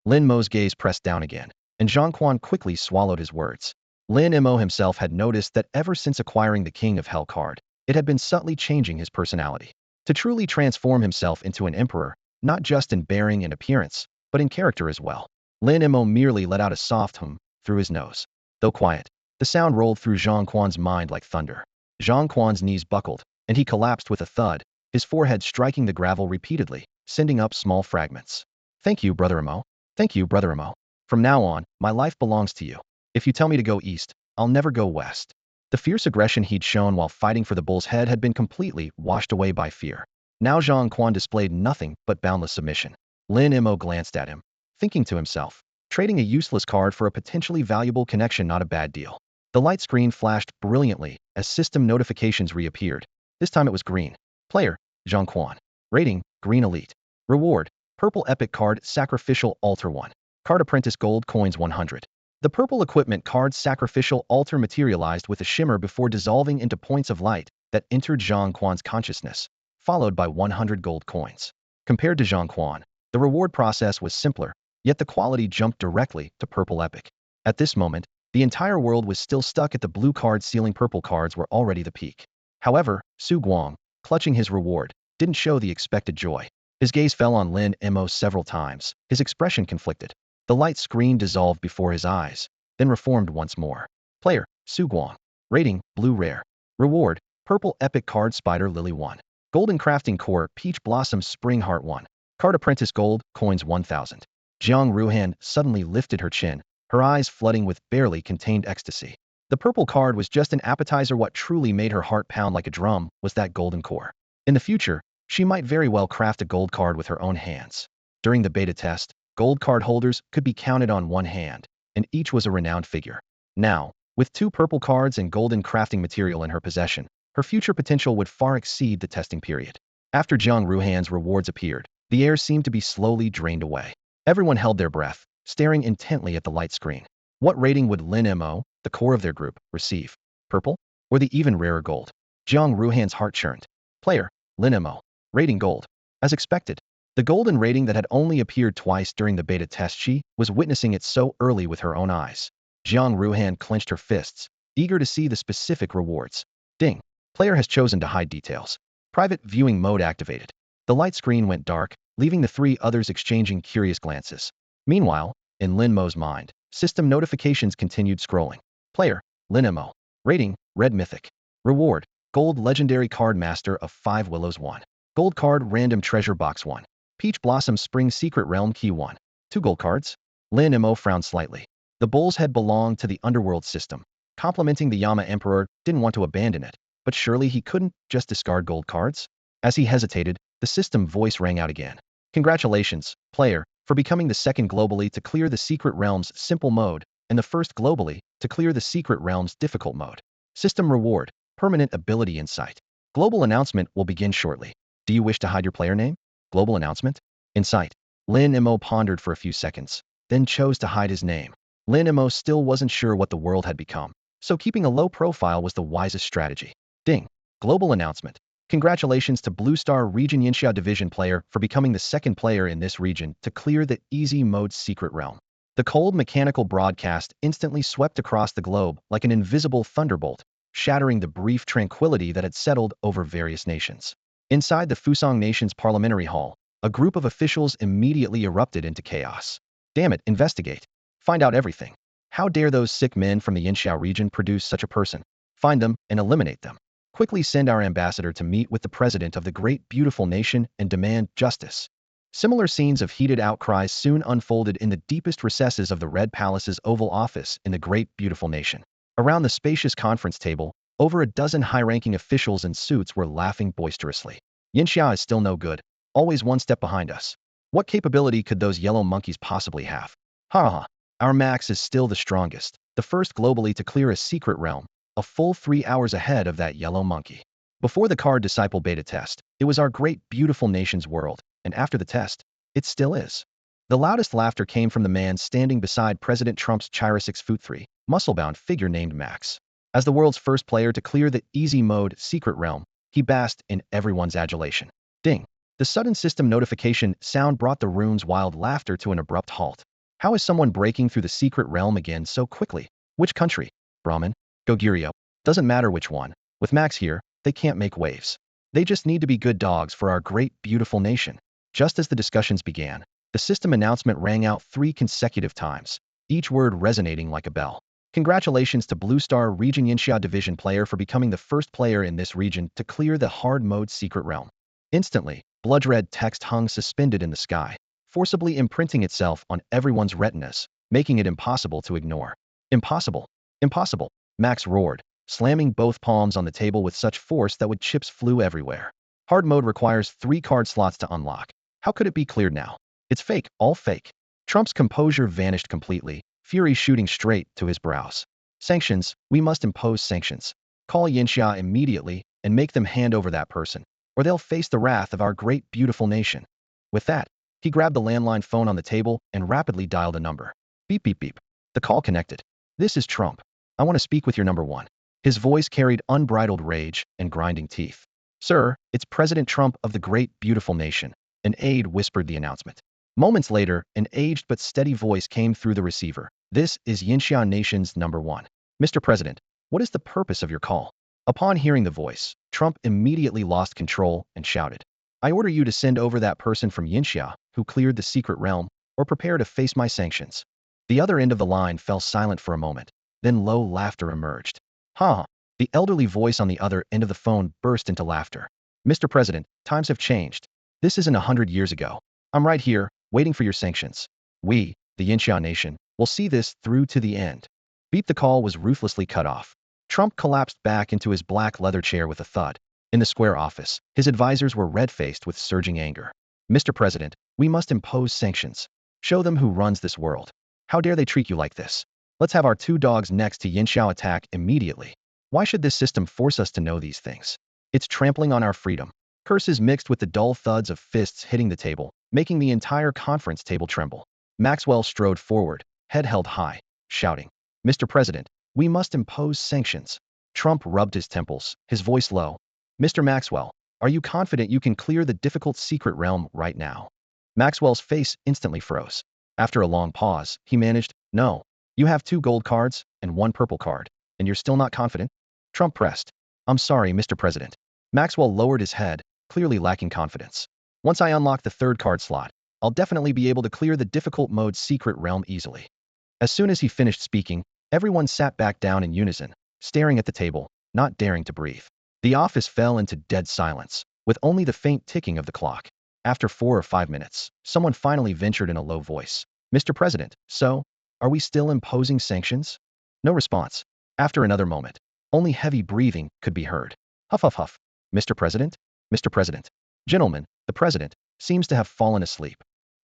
Lin Mo's gaze pressed down again, and Zhang Quan quickly swallowed his words. Lin Mo himself had noticed that ever since acquiring the King of Hell card, it had been subtly changing his personality. To truly transform himself into an emperor, not just in bearing and appearance, but in character as well. Lin Mo merely let out a soft hum through his nose. Though quiet, the sound rolled through Zhang Quan's mind like thunder. Zhang Quan's knees buckled, and he collapsed with a thud, his forehead striking the gravel repeatedly, sending up small fragments. Thank you, Brother Mo. Thank you, Brother Mo. From now on, my life belongs to you. If you tell me to go east, I'll never go west. The fierce aggression he'd shown while fighting for the bull's head had been completely washed away by fear. Now Zhang Quan displayed nothing but boundless submission. Lin Mo glanced at him, thinking to himself, trading a useless card for a potentially valuable connection, not a bad deal. The light screen flashed brilliantly as system notifications reappeared. This time it was green. Player, Zhang Quan. Rating, Green Elite. Reward, Purple Epic Card Sacrificial Altar 1. Card Apprentice Gold Coins 100. The purple equipment card's sacrificial altar materialized with a shimmer before dissolving into points of light that entered Zhang Quan's consciousness, followed by 100 gold coins. Compared to Zhang Quan, the reward process was simpler, yet the quality jumped directly to Purple Epic. At this moment, the entire world was still stuck at the blue card ceiling. Purple cards were already the peak. However, Su Guang, clutching his reward, didn't show the expected joy. His gaze fell on Lin Mo several times, his expression conflicted. The light screen dissolved before his eyes, then reformed once more. Player, Su Guang. Rating, Blue Rare. Reward, Purple Epic Card Spider Lily 1. Golden Crafting Core Peach Blossom Spring Heart 1. Card Apprentice Gold Coins 1000. Jiang Ruhan suddenly lifted her chin, her eyes flooding with barely contained ecstasy. The purple card was just an appetizer. What truly made her heart pound like a drum was that golden core. In the future, she might very well craft a gold card with her own hands. During the beta test, gold card holders could be counted on one hand, and each was a renowned figure. Now, with 2 purple cards and golden crafting material in her possession, her future potential would far exceed the testing period. After Jiang Ruhan's rewards appeared, the air seemed to be slowly drained away. Everyone held their breath, staring intently at the light screen. What rating would Lin Mo, the core of their group, receive? Purple? Or the even rarer gold? Jiang Ruhan's heart churned. Player, Lin Mo. Rating Gold. As expected, the golden rating that had only appeared twice during the beta test, she was witnessing it so early with her own eyes. Jiang Ruhan clenched her fists, eager to see the specific rewards. Ding. Player has chosen to hide details. Private viewing mode activated. The light screen went dark, leaving the 3 others exchanging curious glances. Meanwhile, in Lin Mo's mind, system notifications continued scrolling. Player, Lin Mo. Rating, Red Mythic. Reward, Gold Legendary Card Master of 5 Willows 1. Gold Card Random Treasure Box 1. Peach Blossom Spring Secret Realm Key 1. 2 gold cards? Lin Mo frowned slightly. The bull's head belonged to the underworld system. Complimenting the Yama Emperor didn't want to abandon it, but surely he couldn't just discard gold cards? As he hesitated, the system voice rang out again. Congratulations, player, for becoming the 2nd globally to clear the Secret Realm's simple mode, and the 1st globally to clear the Secret Realm's difficult mode. System reward, Permanent Ability Insight. Global announcement will begin shortly. Do you wish to hide your player name? Global announcement? Insight. Lin Mo pondered for a few seconds, then chose to hide his name. Lin Mo still wasn't sure what the world had become, so keeping a low profile was the wisest strategy. Ding. Global announcement. Congratulations to Blue Star Region Yinxia Division player for becoming the 2nd player in this region to clear the Easy Mode Secret Realm. The cold mechanical broadcast instantly swept across the globe like an invisible thunderbolt, shattering the brief tranquility that had settled over various nations. Inside the Fusang Nation's parliamentary hall, a group of officials immediately erupted into chaos. Damn it, investigate. Find out everything. How dare those sick men from the Yinxiao region produce such a person? Find them and eliminate them. Quickly send our ambassador to meet with the president of the great beautiful nation and demand justice. Similar scenes of heated outcries soon unfolded in the deepest recesses of the Red Palace's Oval Office in the great beautiful nation. Around the spacious conference table, over a dozen high-ranking officials in suits were laughing boisterously. Yinxia is still no good, always one step behind us. What capability could those yellow monkeys possibly have? Ha ha, our Max is still the strongest. the first globally to clear a secret realm, a full 3 hours ahead of that yellow monkey. Before the card disciple beta test, it was our great beautiful nation's world, and after the test, it still is. The loudest laughter came from the man standing beside President Trump's Chira 6'3", muscle-bound figure named Max. As the world's first player to clear the easy mode secret realm, he basked in everyone's adulation. Ding! The sudden system notification sound brought the room's wild laughter to an abrupt halt. How is someone breaking through the secret realm again so quickly? Which country? Brahmin? Goguryeo? Doesn't matter which one. With Max here, they can't make waves. They just need to be good dogs for our great, beautiful nation. Just as the discussions began, the system announcement rang out 3 consecutive times, each word resonating like a bell. Congratulations to Blue Star Region Yinxia Division player for becoming the first player in this region to clear the hard mode secret realm. Instantly, blood-red text hung suspended in the sky, forcibly imprinting itself on everyone's retinas, making it impossible to ignore. Impossible! Impossible! Max roared, slamming both palms on the table with such force that chips flew everywhere. Hard mode requires 3 card slots to unlock. How could it be cleared now? It's fake, all fake. Trump's composure vanished completely, fury shooting straight to his brows. Sanctions, we must impose sanctions. Call Yinxia immediately and make them hand over that person, or they'll face the wrath of our great beautiful nation. With that, he grabbed the landline phone on the table and rapidly dialed a number. Beep beep beep. The call connected. This is Trump. I want to speak with your number one. His voice carried unbridled rage and grinding teeth. Sir, it's President Trump of the great beautiful nation, an aide whispered the announcement. Moments later, an aged but steady voice came through the receiver. This is Yinxia Nation's number one. Mr. President, what is the purpose of your call? Upon hearing the voice, Trump immediately lost control and shouted, I order you to send over that person from Yinxia who cleared the secret realm, or prepare to face my sanctions. The other end of the line fell silent for a moment, then low laughter emerged. Ha! The elderly voice on the other end of the phone burst into laughter. Mr. President, times have changed. This isn't 100 years ago. I'm right here, waiting for your sanctions. We, the Yinxia Nation, will see this through to the end. Beep. The call was ruthlessly cut off. Trump collapsed back into his black leather chair with a thud. In the square office, his advisors were red-faced with surging anger. Mr. President, we must impose sanctions. Show them who runs this world. How dare they treat you like this? Let's have our 2 dogs next to Yinxia attack immediately. Why should this system force us to know these things? It's trampling on our freedom. Curses mixed with the dull thuds of fists hitting the table, making the entire conference table tremble. Maxwell strode forward, head held high, shouting, Mr. President, we must impose sanctions. Trump rubbed his temples, his voice low. Mr. Maxwell, are you confident you can clear the difficult secret realm right now? Maxwell's face instantly froze. After a long pause, he managed, No. You have 2 gold cards and 1 purple card, and you're still not confident? Trump pressed. I'm sorry, Mr. President. Maxwell lowered his head, clearly lacking confidence. Once I unlock the 3rd card slot, I'll definitely be able to clear the difficult mode secret realm easily. As soon as he finished speaking, everyone sat back down in unison, staring at the table, not daring to breathe. The office fell into dead silence, with only the faint ticking of the clock. After 4 or 5 minutes, someone finally ventured in a low voice. Mr. President, so, are we still imposing sanctions? No response. After another moment, only heavy breathing could be heard. Huff huff huff. Mr. President? Mr. President. Gentlemen, the president seems to have fallen asleep.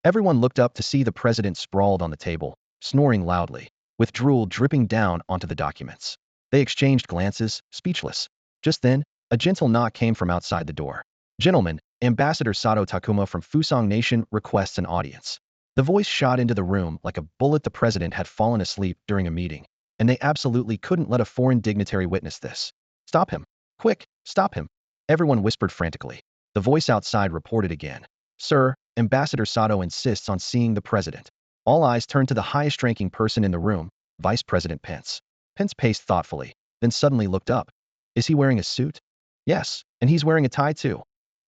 Everyone looked up to see the president sprawled on the table, snoring loudly, with drool dripping down onto the documents. They exchanged glances, speechless. Just then, a gentle knock came from outside the door. Gentlemen, Ambassador Sato Takuma from Fusang Nation requests an audience. The voice shot into the room like a bullet. The president had fallen asleep during a meeting, and they absolutely couldn't let a foreign dignitary witness this. Stop him. Quick, stop him. Everyone whispered frantically. The voice outside reported again. Sir, Ambassador Sato insists on seeing the president. All eyes turned to the highest-ranking person in the room, Vice President Pence. Pence paced thoughtfully, then suddenly looked up. Is he wearing a suit? Yes, and he's wearing a tie too,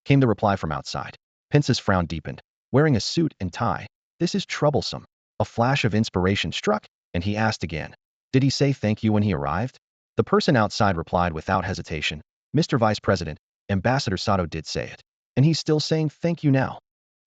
came the reply from outside. Pence's frown deepened. Wearing a suit and tie. This is troublesome. A flash of inspiration struck, and he asked again. Did he say thank you when he arrived? The person outside replied without hesitation. Mr. Vice President, Ambassador Sato did say it. And he's still saying thank you now.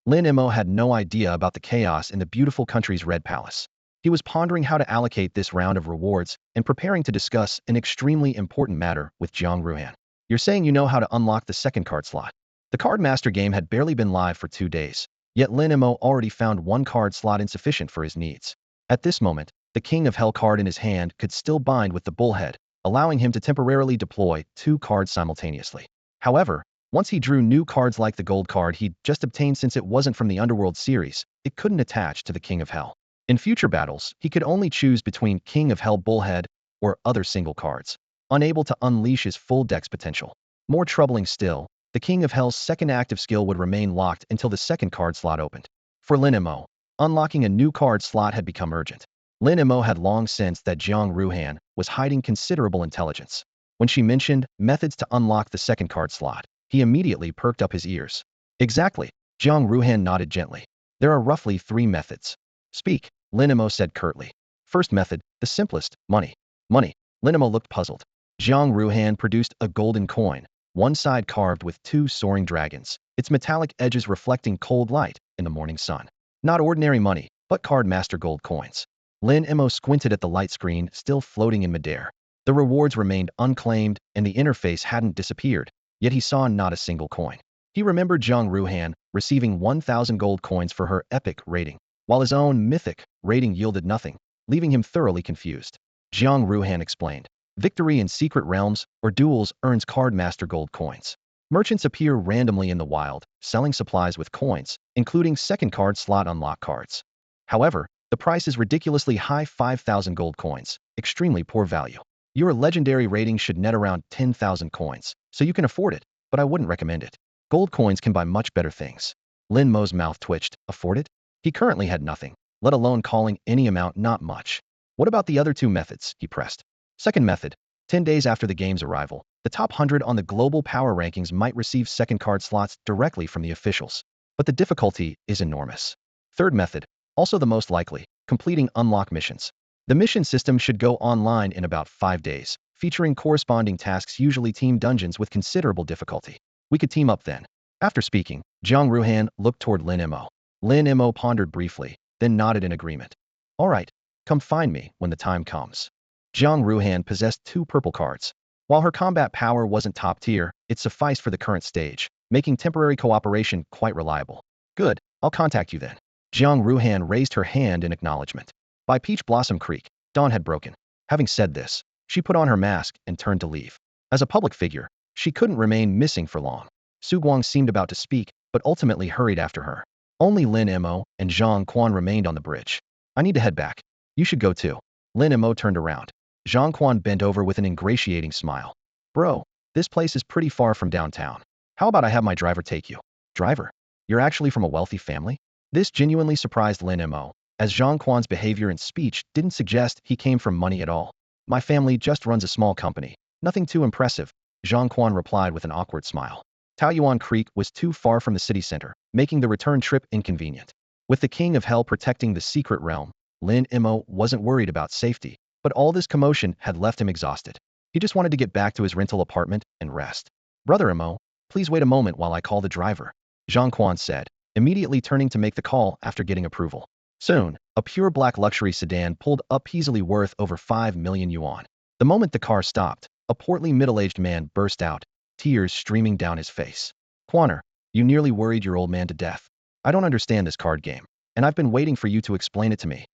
Lin Mo had no idea about the chaos in the beautiful country's Red Palace. He was pondering how to allocate this round of rewards and preparing to discuss an extremely important matter with Jiang Ruhan. You're saying you know how to unlock the 2nd card slot. The Card Master game had barely been live for 2 days, yet Lin Mo already found 1 card slot insufficient for his needs. At this moment, the King of Hell card in his hand could still bind with the bullhead, allowing him to temporarily deploy 2 cards simultaneously. However, once he drew new cards like the gold card he'd just obtained, since it wasn't from the Underworld series, it couldn't attach to the King of Hell. In future battles, he could only choose between King of Hell bullhead or other single cards, unable to unleash his full deck's potential. More troubling still, the King of Hell's second active skill would remain locked until the second card slot opened. For Lin Mo, unlocking a new card slot had become urgent. Lin Mo had long sensed that Jiang Ruhan was hiding considerable intelligence. When she mentioned methods to unlock the second card slot, he immediately perked up his ears. Exactly, Jiang Ruhan nodded gently. There are roughly 3 methods. Speak, Lin Mo said curtly. First method, the simplest, money. Money. Lin Mo looked puzzled. Jiang Ruhan produced a golden coin, one side carved with 2 soaring dragons, its metallic edges reflecting cold light in the morning sun. Not ordinary money, but card master gold coins. Lin Mo squinted at the light screen still floating in midair. The rewards remained unclaimed and the interface hadn't disappeared, yet he saw not a single coin. He remembered Jiang Ruhan receiving 1,000 gold coins for her epic rating, while his own mythic rating yielded nothing, leaving him thoroughly confused. Jiang Ruhan explained. Victory in secret realms or duels earns card master gold coins. Merchants appear randomly in the wild, selling supplies with coins, including second card slot unlock cards. However, the price is ridiculously high, 5,000 gold coins, extremely poor value. Your legendary rating should net around 10,000 coins, so you can afford it, but I wouldn't recommend it. Gold coins can buy much better things. Lin Mo's mouth twitched. Afford it? He currently had nothing, let alone calling any amount not much. What about the other 2 methods? He pressed. Second method, 10 days after the game's arrival, the top 100 on the global power rankings might receive second card slots directly from the officials, but the difficulty is enormous. Third method, also the most likely, completing unlock missions. The mission system should go online in about 5 days, featuring corresponding tasks, usually team dungeons with considerable difficulty. We could team up then. After speaking, Jiang Ruhan looked toward Lin Mo. Lin Mo pondered briefly, then nodded in agreement. All right, come find me when the time comes. Jiang Ruhan possessed 2 purple cards. While her combat power wasn't top tier, it sufficed for the current stage, making temporary cooperation quite reliable. Good, I'll contact you then. Jiang Ruhan raised her hand in acknowledgement. By Peach Blossom Creek, dawn had broken. Having said this, she put on her mask and turned to leave. As a public figure, she couldn't remain missing for long. Su Guang seemed about to speak, but ultimately hurried after her. Only Lin Mo and Zhang Quan remained on the bridge. I need to head back. You should go too. Lin Mo turned around. Zhang Quan bent over with an ingratiating smile. Bro, this place is pretty far from downtown. How about I have my driver take you? Driver? You're actually from a wealthy family? This genuinely surprised Lin Mo, as Zhang Quan's behavior and speech didn't suggest he came from money at all. My family just runs a small company. Nothing too impressive, Zhang Quan replied with an awkward smile. Taoyuan Creek was too far from the city center, making the return trip inconvenient. With the King of Hell protecting the secret realm, Lin Mo wasn't worried about safety, but all this commotion had left him exhausted. He just wanted to get back to his rental apartment and rest. Brother Mo, please wait a moment while I call the driver, Zhang Quan said, immediately turning to make the call after getting approval. Soon, a pure black luxury sedan pulled up, easily worth over 5 million yuan. The moment the car stopped, a portly middle-aged man burst out, tears streaming down his face. Quanner, you nearly worried your old man to death. I don't understand this card game, and I've been waiting for you to explain it to me.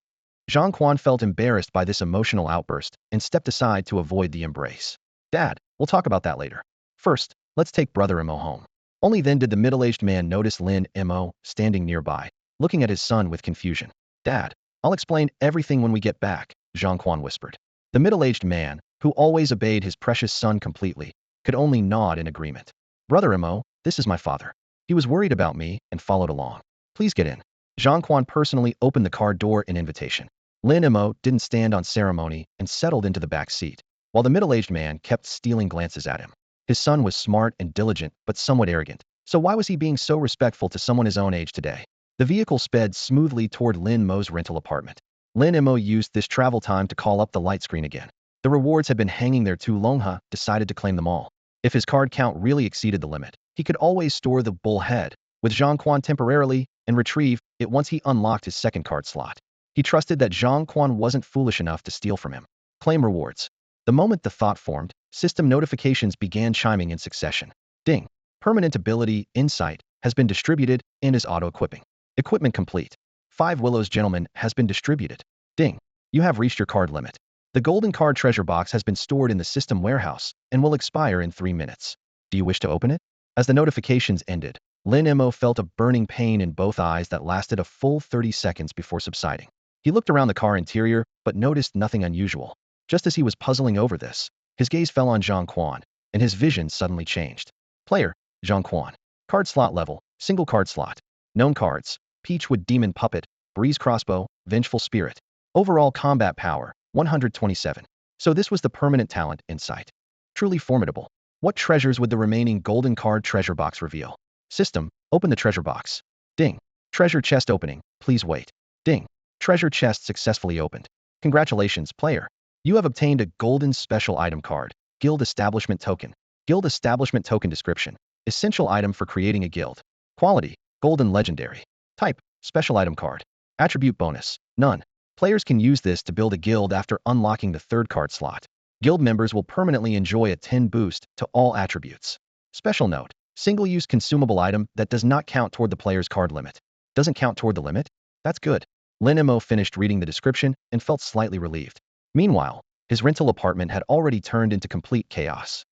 Zhang Quan felt embarrassed by this emotional outburst and stepped aside to avoid the embrace. Dad, we'll talk about that later. First, let's take Brother Mo home. Only then did the middle-aged man notice Lin Mo standing nearby, looking at his son with confusion. Dad, I'll explain everything when we get back, Zhang Quan whispered. The middle-aged man, who always obeyed his precious son completely, could only nod in agreement. Brother Mo, this is my father. He was worried about me and followed along. Please get in. Zhang Quan personally opened the car door in invitation. Lin Mo didn't stand on ceremony and settled into the back seat, while the middle-aged man kept stealing glances at him. His son was smart and diligent, but somewhat arrogant, so why was he being so respectful to someone his own age today? The vehicle sped smoothly toward Lin Mo's rental apartment. Lin Mo used this travel time to call up the light screen again. The rewards had been hanging there too long. He decided to claim them all. If his card count really exceeded the limit, he could always store the bull head with Zhang Quan temporarily and retrieve it once he unlocked his second card slot. He trusted that Zhang Quan wasn't foolish enough to steal from him. Claim rewards. The moment the thought formed, system notifications began chiming in succession. Ding. Permanent ability, Insight, has been distributed and is auto-equipping. Equipment complete. 5 Willows Gentleman has been distributed. Ding. You have reached your card limit. The golden card treasure box has been stored in the system warehouse and will expire in 3 minutes. Do you wish to open it? As the notifications ended, Lin Mo felt a burning pain in both eyes that lasted a full 30 seconds before subsiding. He looked around the car interior, but noticed nothing unusual. Just as he was puzzling over this, his gaze fell on Zhang Quan, and his vision suddenly changed. Player, Zhang Quan. Card slot level, single card slot. Known cards, Peachwood Demon Puppet, Breeze Crossbow, Vengeful Spirit. Overall combat power, 127. So this was the permanent talent insight. Truly formidable. What treasures would the remaining golden card treasure box reveal? System, open the treasure box. Ding. Treasure chest opening, please wait. Ding. Treasure chest successfully opened. Congratulations, player. You have obtained a golden special item card, Guild Establishment Token. Guild Establishment Token description. Essential item for creating a guild. Quality, golden legendary. Type, special item card. Attribute bonus, none. Players can use this to build a guild after unlocking the third card slot. Guild members will permanently enjoy a 10 boost to all attributes. Special note, single-use consumable item that does not count toward the player's card limit. Doesn't count toward the limit? That's good. Lin Mo finished reading the description and felt slightly relieved. Meanwhile, his rental apartment had already turned into complete chaos.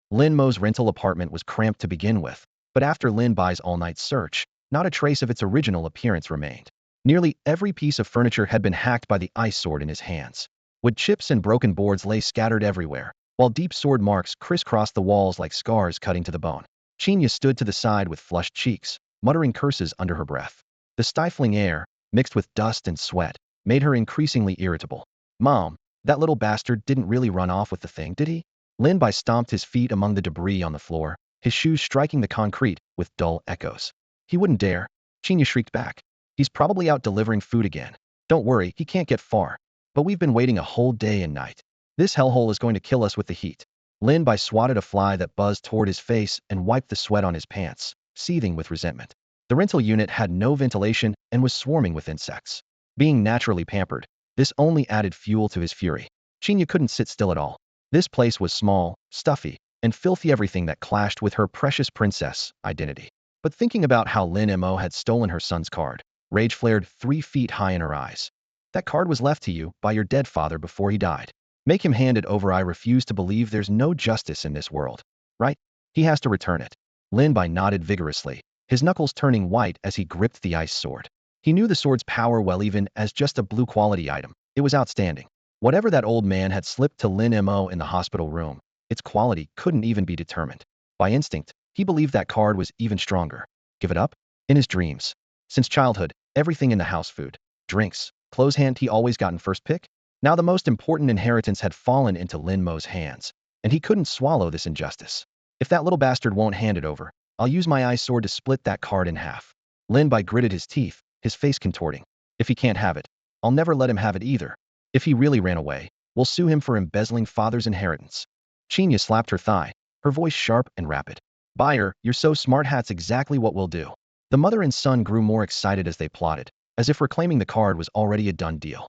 Lin Mo's rental apartment was cramped to begin with, but after Lin Bai's all-night search, not a trace of its original appearance remained. Nearly every piece of furniture had been hacked by the ice sword in his hands. Wood chips and broken boards lay scattered everywhere, while deep sword marks crisscrossed the walls like scars cutting to the bone. Chinya stood to the side with flushed cheeks, muttering curses under her breath. The stifling air, mixed with dust and sweat, made her increasingly irritable. Mom, that little bastard didn't really run off with the thing, did he? Lin Bai stomped his feet among the debris on the floor, his shoes striking the concrete with dull echoes. He wouldn't dare. Chinya shrieked back. He's probably out delivering food again. Don't worry, he can't get far. But we've been waiting a whole day and night. This hellhole is going to kill us with the heat. Lin Bai swatted a fly that buzzed toward his face and wiped the sweat on his pants, seething with resentment. The rental unit had no ventilation and was swarming with insects. Being naturally pampered, this only added fuel to his fury. Chinya couldn't sit still at all. This place was small, stuffy, and filthy, everything that clashed with her precious princess identity. But thinking about how Lin Mo had stolen her son's card, rage flared 3 feet high in her eyes. That card was left to you by your dead father before he died. Make him hand it over. I refuse to believe there's no justice in this world. Right? He has to return it. Lin Bai nodded vigorously, his knuckles turning white as he gripped the ice sword. He knew the sword's power well. Even as just a blue quality item, it was outstanding. Whatever that old man had slipped to Lin Mo in the hospital room, its quality couldn't even be determined. By instinct, he believed that card was even stronger. Give it up? In his dreams. Since childhood, everything in the house, food, drinks, clothes, hand, he always gotten first pick. Now the most important inheritance had fallen into Lin Mo's hands, and he couldn't swallow this injustice. If that little bastard won't hand it over, I'll use my ice sword to split that card in half. Lin Bai gritted his teeth, his face contorting. If he can't have it, I'll never let him have it either. If he really ran away, we'll sue him for embezzling father's inheritance. Chinya slapped her thigh, her voice sharp and rapid. Buyer, you're so smart. That's exactly what we'll do. The mother and son grew more excited as they plotted, as if reclaiming the card was already a done deal.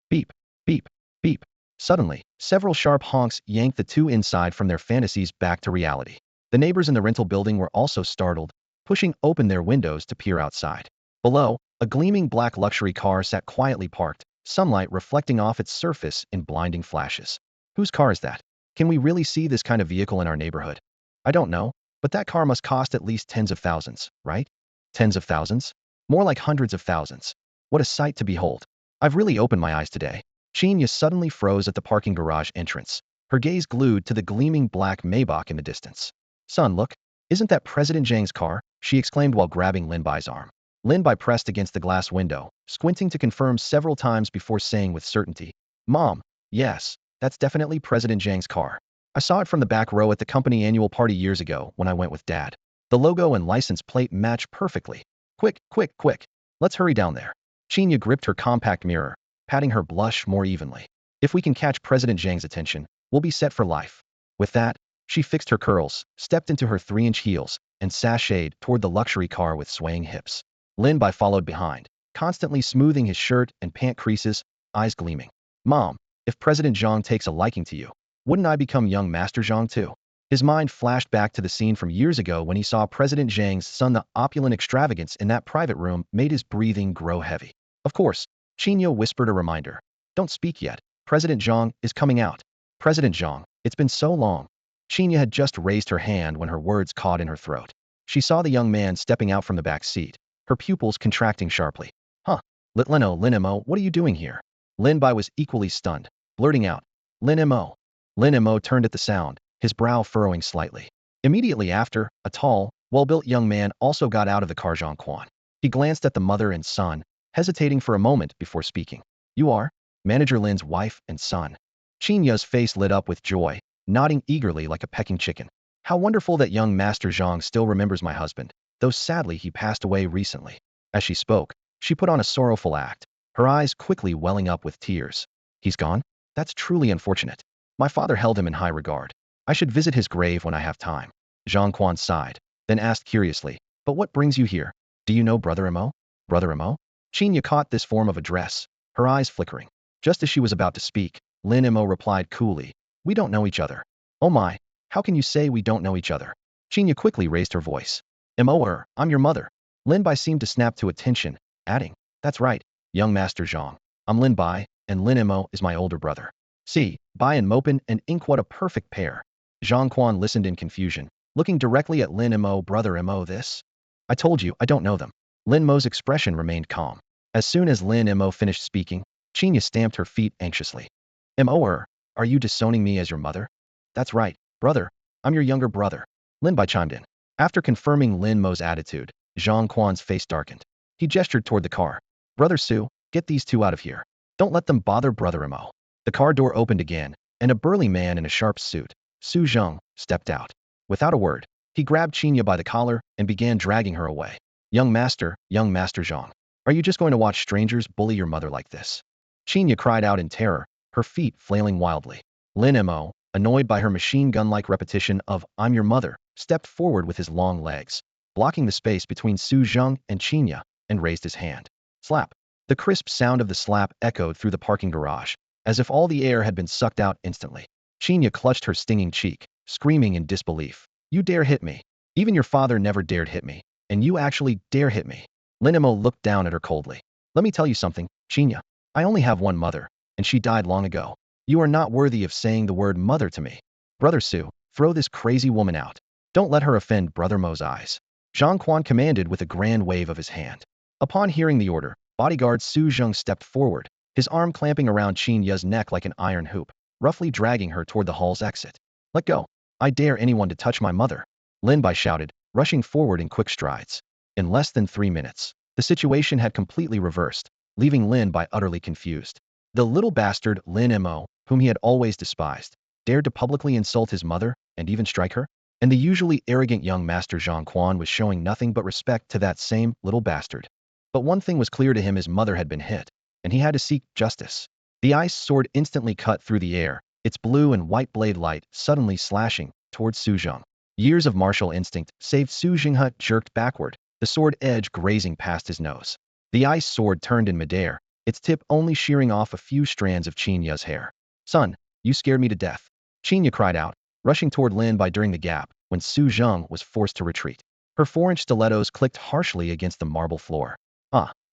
Beep, beep, beep. Suddenly, several sharp honks yanked the two inside from their fantasies back to reality. The neighbors in the rental building were also startled, pushing open their windows to peer outside. Below, a gleaming black luxury car sat quietly parked, sunlight reflecting off its surface in blinding flashes. Whose car is that? Can we really see this kind of vehicle in our neighborhood? I don't know, but that car must cost at least tens of thousands, right? Tens of thousands? More like hundreds of thousands. What a sight to behold. I've really opened my eyes today. Chinya suddenly froze at the parking garage entrance, her gaze glued to the gleaming black Maybach in the distance. Son, look. Isn't that President Zhang's car? She exclaimed while grabbing Lin Bai's arm. Lin Bai pressed against the glass window, squinting to confirm several times before saying with certainty, Mom, yes, that's definitely President Zhang's car. I saw it from the back row at the company annual party years ago when I went with Dad. The logo and license plate match perfectly. Quick, quick, quick. Let's hurry down there. Chinya gripped her compact mirror, patting her blush more evenly. If we can catch President Zhang's attention, we'll be set for life. With that, she fixed her curls, stepped into her 3-inch heels, and sashayed toward the luxury car with swaying hips. Lin Bai followed behind, constantly smoothing his shirt and pant creases, eyes gleaming. Mom, if President Zhang takes a liking to you, wouldn't I become young Master Zhang too? His mind flashed back to the scene from years ago when he saw President Zhang's son. The opulent extravagance in that private room made his breathing grow heavy. Of course, Chinya whispered a reminder. Don't speak yet. President Zhang is coming out. President Zhang, it's been so long. Qinya had just raised her hand when her words caught in her throat. She saw the young man stepping out from the back seat, her pupils contracting sharply. Huh? Lin Mo, what are you doing here? Lin Bai was equally stunned, blurting out, Lin Mo. Lin Mo turned at the sound, his brow furrowing slightly. Immediately after, a tall, well-built young man also got out of the car. Zhang Quan. He glanced at the mother and son, hesitating for a moment before speaking. You are? Manager Lin's wife and son. Qinya's face lit up with joy, nodding eagerly like a pecking chicken. How wonderful that young Master Zhang still remembers my husband, though sadly he passed away recently. As she spoke, she put on a sorrowful act, her eyes quickly welling up with tears. He's gone? That's truly unfortunate. My father held him in high regard. I should visit his grave when I have time. Zhang Quan sighed, then asked curiously, but what brings you here? Do you know Brother Mo? Brother Mo? Qinya caught this form of address, her eyes flickering. Just as she was about to speak, Lin Mo replied coolly, we don't know each other. Oh my, how can you say we don't know each other? Qinya quickly raised her voice. Mo, I'm your mother. Lin Bai seemed to snap to attention, adding, that's right, young Master Zhang. I'm Lin Bai, and Lin Mo is my older brother. See, Bai and Mopin and Ink, what a perfect pair. Zhang Quan listened in confusion, looking directly at Lin Mo. Brother Mo this? I told you, I don't know them. Lin Mo's expression remained calm. As soon as Lin Mo finished speaking, Qinya stamped her feet anxiously. Mo, are you disowning me as your mother? That's right, brother. I'm your younger brother. Lin Bai chimed in. After confirming Lin Mo's attitude, Zhang Quan's face darkened. He gestured toward the car. Brother Su, get these two out of here. Don't let them bother Brother Mo. The car door opened again, and a burly man in a sharp suit, Su Zheng, stepped out. Without a word, he grabbed Qinya by the collar and began dragging her away. Young Master Zhang, are you just going to watch strangers bully your mother like this? Qinya cried out in terror, her feet flailing wildly. Lin Mo, annoyed by her machine gun-like repetition of I'm your mother, stepped forward with his long legs, blocking the space between Su Zheng and Qinya, and raised his hand. Slap. The crisp sound of the slap echoed through the parking garage, as if all the air had been sucked out instantly. Qinya clutched her stinging cheek, screaming in disbelief. You dare hit me. Even your father never dared hit me, and you actually dare hit me. Lin Mo looked down at her coldly. Let me tell you something, Qinya. I only have one mother, and she died long ago. You are not worthy of saying the word mother to me. Brother Su, throw this crazy woman out. Don't let her offend Brother Mo's eyes. Zhang Quan commanded with a grand wave of his hand. Upon hearing the order, bodyguard Su Zheng stepped forward, his arm clamping around Qinya's neck like an iron hoop, roughly dragging her toward the hall's exit. Let go. I dare anyone to touch my mother. Lin Bai shouted, rushing forward in quick strides. In less than 3 minutes, the situation had completely reversed, leaving Lin Bai utterly confused. The little bastard Lin Mo, whom he had always despised, dared to publicly insult his mother and even strike her? And the usually arrogant young Master Zhang Quan was showing nothing but respect to that same little bastard. But one thing was clear to him: his mother had been hit, and he had to seek justice. The ice sword instantly cut through the air, its blue and white blade light suddenly slashing towards Su Zheng. Years of martial instinct saved Su Zheng jerked backward, the sword edge grazing past his nose. The ice sword turned in midair, its tip only shearing off a few strands of Qinya's hair. Son, you scared me to death. Qinya cried out, rushing toward Lin Bai during the gap when Su Zheng was forced to retreat. Her 4-inch stilettos clicked harshly against the marble floor.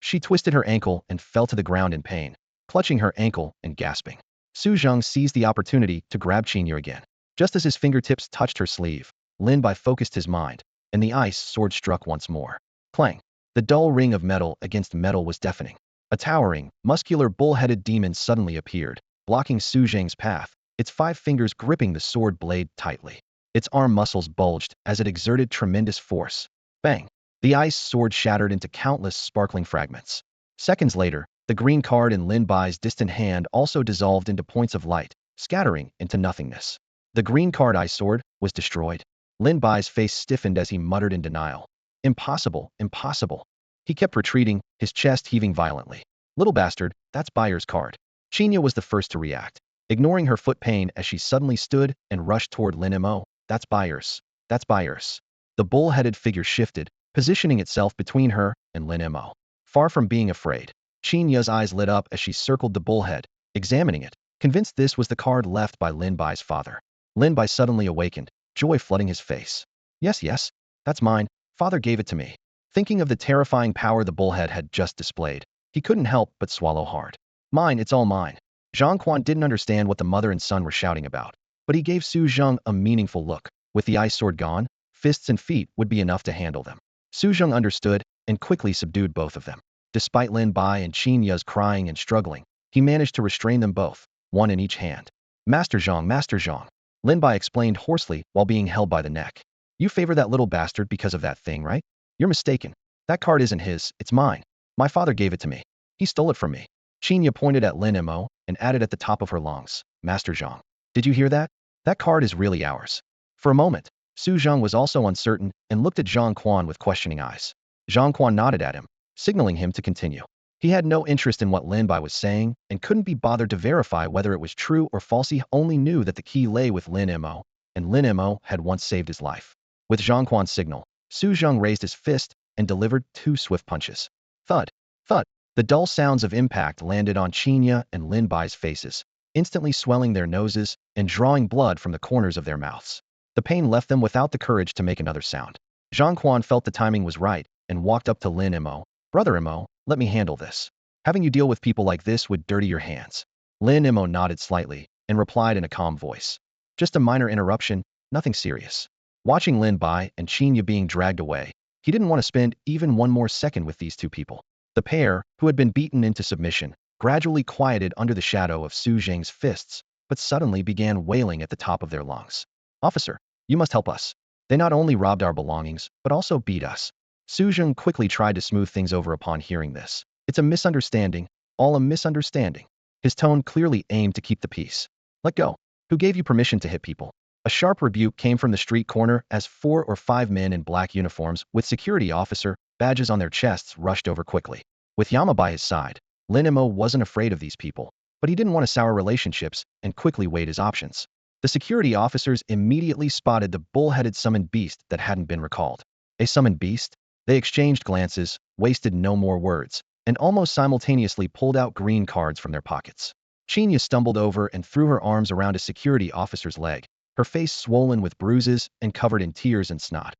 She twisted her ankle and fell to the ground in pain, clutching her ankle and gasping. Su Zheng seized the opportunity to grab Qinya again. Just as his fingertips touched her sleeve, Lin Bai focused his mind, and the ice sword struck once more. Clang! The dull ring of metal against metal was deafening. A towering, muscular bull-headed demon suddenly appeared, blocking Su Zheng's path, its 5 fingers gripping the sword blade tightly. Its arm muscles bulged as it exerted tremendous force. Bang! The ice sword shattered into countless sparkling fragments. Seconds later, the green card in Lin Bai's distant hand also dissolved into points of light, scattering into nothingness. The green card ice sword was destroyed. Lin Bai's face stiffened as he muttered in denial. Impossible, impossible. He kept retreating, his chest heaving violently. Little bastard, that's Bayer's card. Qinya was the first to react, ignoring her foot pain as she suddenly stood and rushed toward Lin Mo. That's Bayer's. That's Bayer's. The bull-headed figure shifted, positioning itself between her and Lin Mo. Far from being afraid, Qinya's eyes lit up as she circled the bullhead, examining it, convinced this was the card left by Lin Bai's father. Lin Bai suddenly awakened, joy flooding his face. Yes, that's mine. Father gave it to me. Thinking of the terrifying power the bullhead had just displayed, he couldn't help but swallow hard. Mine, it's all mine. Zhang Quan didn't understand what the mother and son were shouting about, but he gave Su Zheng a meaningful look. With the ice sword gone, fists and feet would be enough to handle them. Su Zheng understood and quickly subdued both of them. Despite Lin Bai and Qin Ya's crying and struggling, he managed to restrain them both, one in each hand. Master Zhang, Master Zhang, Lin Bai explained hoarsely while being held by the neck. You favor that little bastard because of that thing, right? You're mistaken. That card isn't his, it's mine. My father gave it to me. He stole it from me. Qin Ya pointed at Lin Mo and added at the top of her lungs, Master Zhang. Did you hear that? That card is really ours. For a moment, Su Zheng was also uncertain and looked at Zhang Quan with questioning eyes. Zhang Quan nodded at him, signaling him to continue. He had no interest in what Lin Bai was saying and couldn't be bothered to verify whether it was true or false. He only knew that the key lay with Lin Mo, and Lin Mo had once saved his life. With Zhang Quan's signal, Su Zheng raised his fist and delivered 2 swift punches. Thud, thud. The dull sounds of impact landed on Qinya and Lin Bai's faces, instantly swelling their noses and drawing blood from the corners of their mouths. The pain left them without the courage to make another sound. Zhang Quan felt the timing was right and walked up to Lin Mo. Brother Mo, let me handle this. Having you deal with people like this would dirty your hands. Lin Mo nodded slightly and replied in a calm voice. Just a minor interruption, nothing serious. Watching Lin Bai and Qinya being dragged away, he didn't want to spend even one more second with these two people. The pair, who had been beaten into submission, gradually quieted under the shadow of Su Zheng's fists, but suddenly began wailing at the top of their lungs. Officer, you must help us. They not only robbed our belongings, but also beat us. Su Zheng quickly tried to smooth things over upon hearing this. It's a misunderstanding, all a misunderstanding. His tone clearly aimed to keep the peace. Let go. Who gave you permission to hit people? A sharp rebuke came from the street corner as 4 or 5 men in black uniforms with security officer badges on their chests rushed over quickly. With Yama by his side, Lin Mo wasn't afraid of these people, but he didn't want to sour relationships and quickly weighed his options. The security officers immediately spotted the bull-headed summoned beast that hadn't been recalled. A summoned beast? They exchanged glances, wasted no more words, and almost simultaneously pulled out green cards from their pockets. Qinya stumbled over and threw her arms around a security officer's leg, her face swollen with bruises and covered in tears and snot.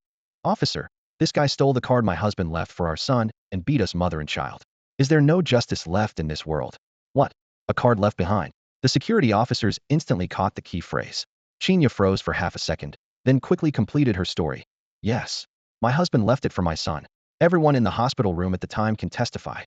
Officer, this guy stole the card my husband left for our son and beat us mother and child. Is there no justice left in this world? What? A card left behind? The security officers instantly caught the key phrase. Qinya froze for half a second, then quickly completed her story. Yes. My husband left it for my son. Everyone in the hospital room at the time can testify.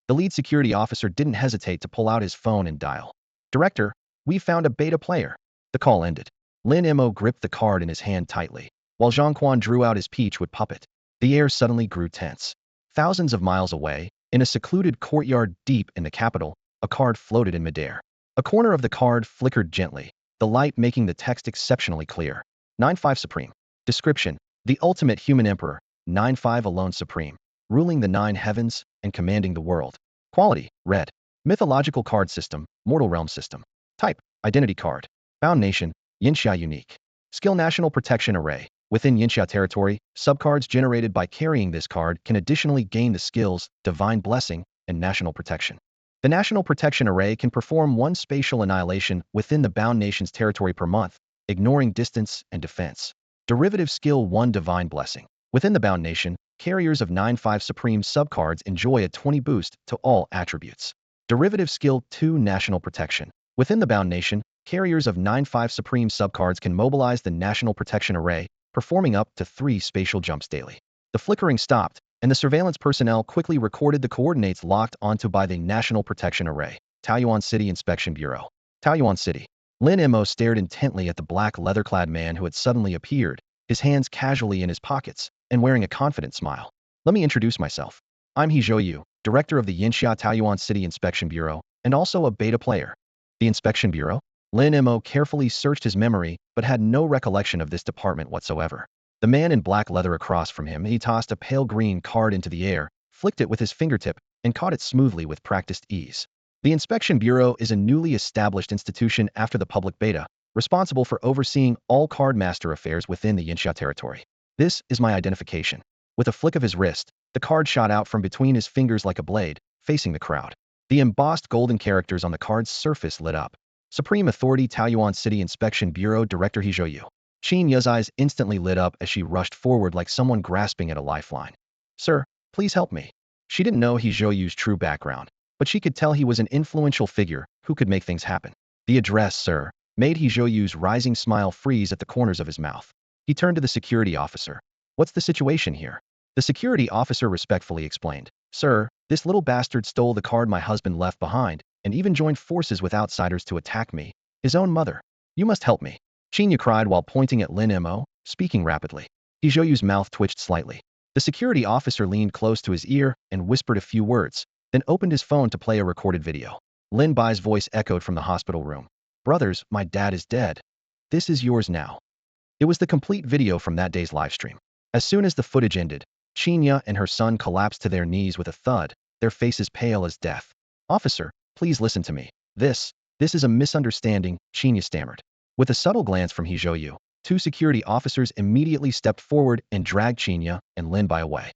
The lead security officer didn't hesitate to pull out his phone and dial. Director, we found a beta player. The call ended. Lin Mo gripped the card in his hand tightly, while Zhang Quan drew out his peachwood puppet. The air suddenly grew tense. Thousands of miles away, in a secluded courtyard deep in the capital, a card floated in midair. A corner of the card flickered gently, the light making the text exceptionally clear. 9-5 Supreme. Description: the ultimate human emperor, 9-5 alone supreme, ruling the 9 heavens and commanding the world. Quality: red. Mythological card system, mortal realm system. Type: identity card. Bound nation, Yinxia unique. Skill: national protection array. Within Yinxia territory, subcards generated by carrying this card can additionally gain the skills Divine Blessing and National Protection. The National Protection Array can perform 1 spatial annihilation within the bound nation's territory per month, ignoring distance and defense. Derivative skill 1 Divine Blessing. Within the bound nation, carriers of 9-5 Supreme subcards enjoy a 20 boost to all attributes. Derivative skill 2 National Protection. Within the bound nation, carriers of 9-5 Supreme subcards can mobilize the National Protection Array, performing up to 3 spatial jumps daily. The flickering stopped, and the surveillance personnel quickly recorded the coordinates locked onto by the National Protection Array. Taoyuan City Inspection Bureau. Taoyuan City. Lin Mo stared intently at the black leather-clad man who had suddenly appeared, his hands casually in his pockets, and wearing a confident smile. Let me introduce myself. I'm He Zhouyu, director of the Yinxia Taoyuan City Inspection Bureau, and also a beta player. The Inspection Bureau? Lin Mo carefully searched his memory, but had no recollection of this department whatsoever. The man in black leather across from him, he tossed a pale green card into the air, flicked it with his fingertip, and caught it smoothly with practiced ease. The Inspection Bureau is a newly established institution after the public beta, responsible for overseeing all card master affairs within the Yinxia territory. This is my identification. With a flick of his wrist, the card shot out from between his fingers like a blade, facing the crowd. The embossed golden characters on the card's surface lit up. Supreme Authority Taoyuan City Inspection Bureau Director He Zhouyu. Qin Ya's eyes instantly lit up as she rushed forward like someone grasping at a lifeline. Sir, please help me. She didn't know He Zhouyu's true background, but she could tell he was an influential figure who could make things happen. The address, sir, made Hizhoyu's rising smile freeze at the corners of his mouth. He turned to the security officer. What's the situation here? The security officer respectfully explained. Sir, this little bastard stole the card my husband left behind and even joined forces with outsiders to attack me, his own mother. You must help me. Chinya cried while pointing at Lin Mo, speaking rapidly. Hizhoyu's mouth twitched slightly. The security officer leaned close to his ear and whispered a few words, then opened his phone to play a recorded video. Lin Bai's voice echoed from the hospital room. Brothers, my dad is dead. This is yours now. It was the complete video from that day's livestream. As soon as the footage ended, Chinya and her son collapsed to their knees with a thud, their faces pale as death. Officer, please listen to me. This is a misunderstanding, Chinya stammered. With a subtle glance from Hizhoyu, two security officers immediately stepped forward and dragged Chinya and Lin Bai away.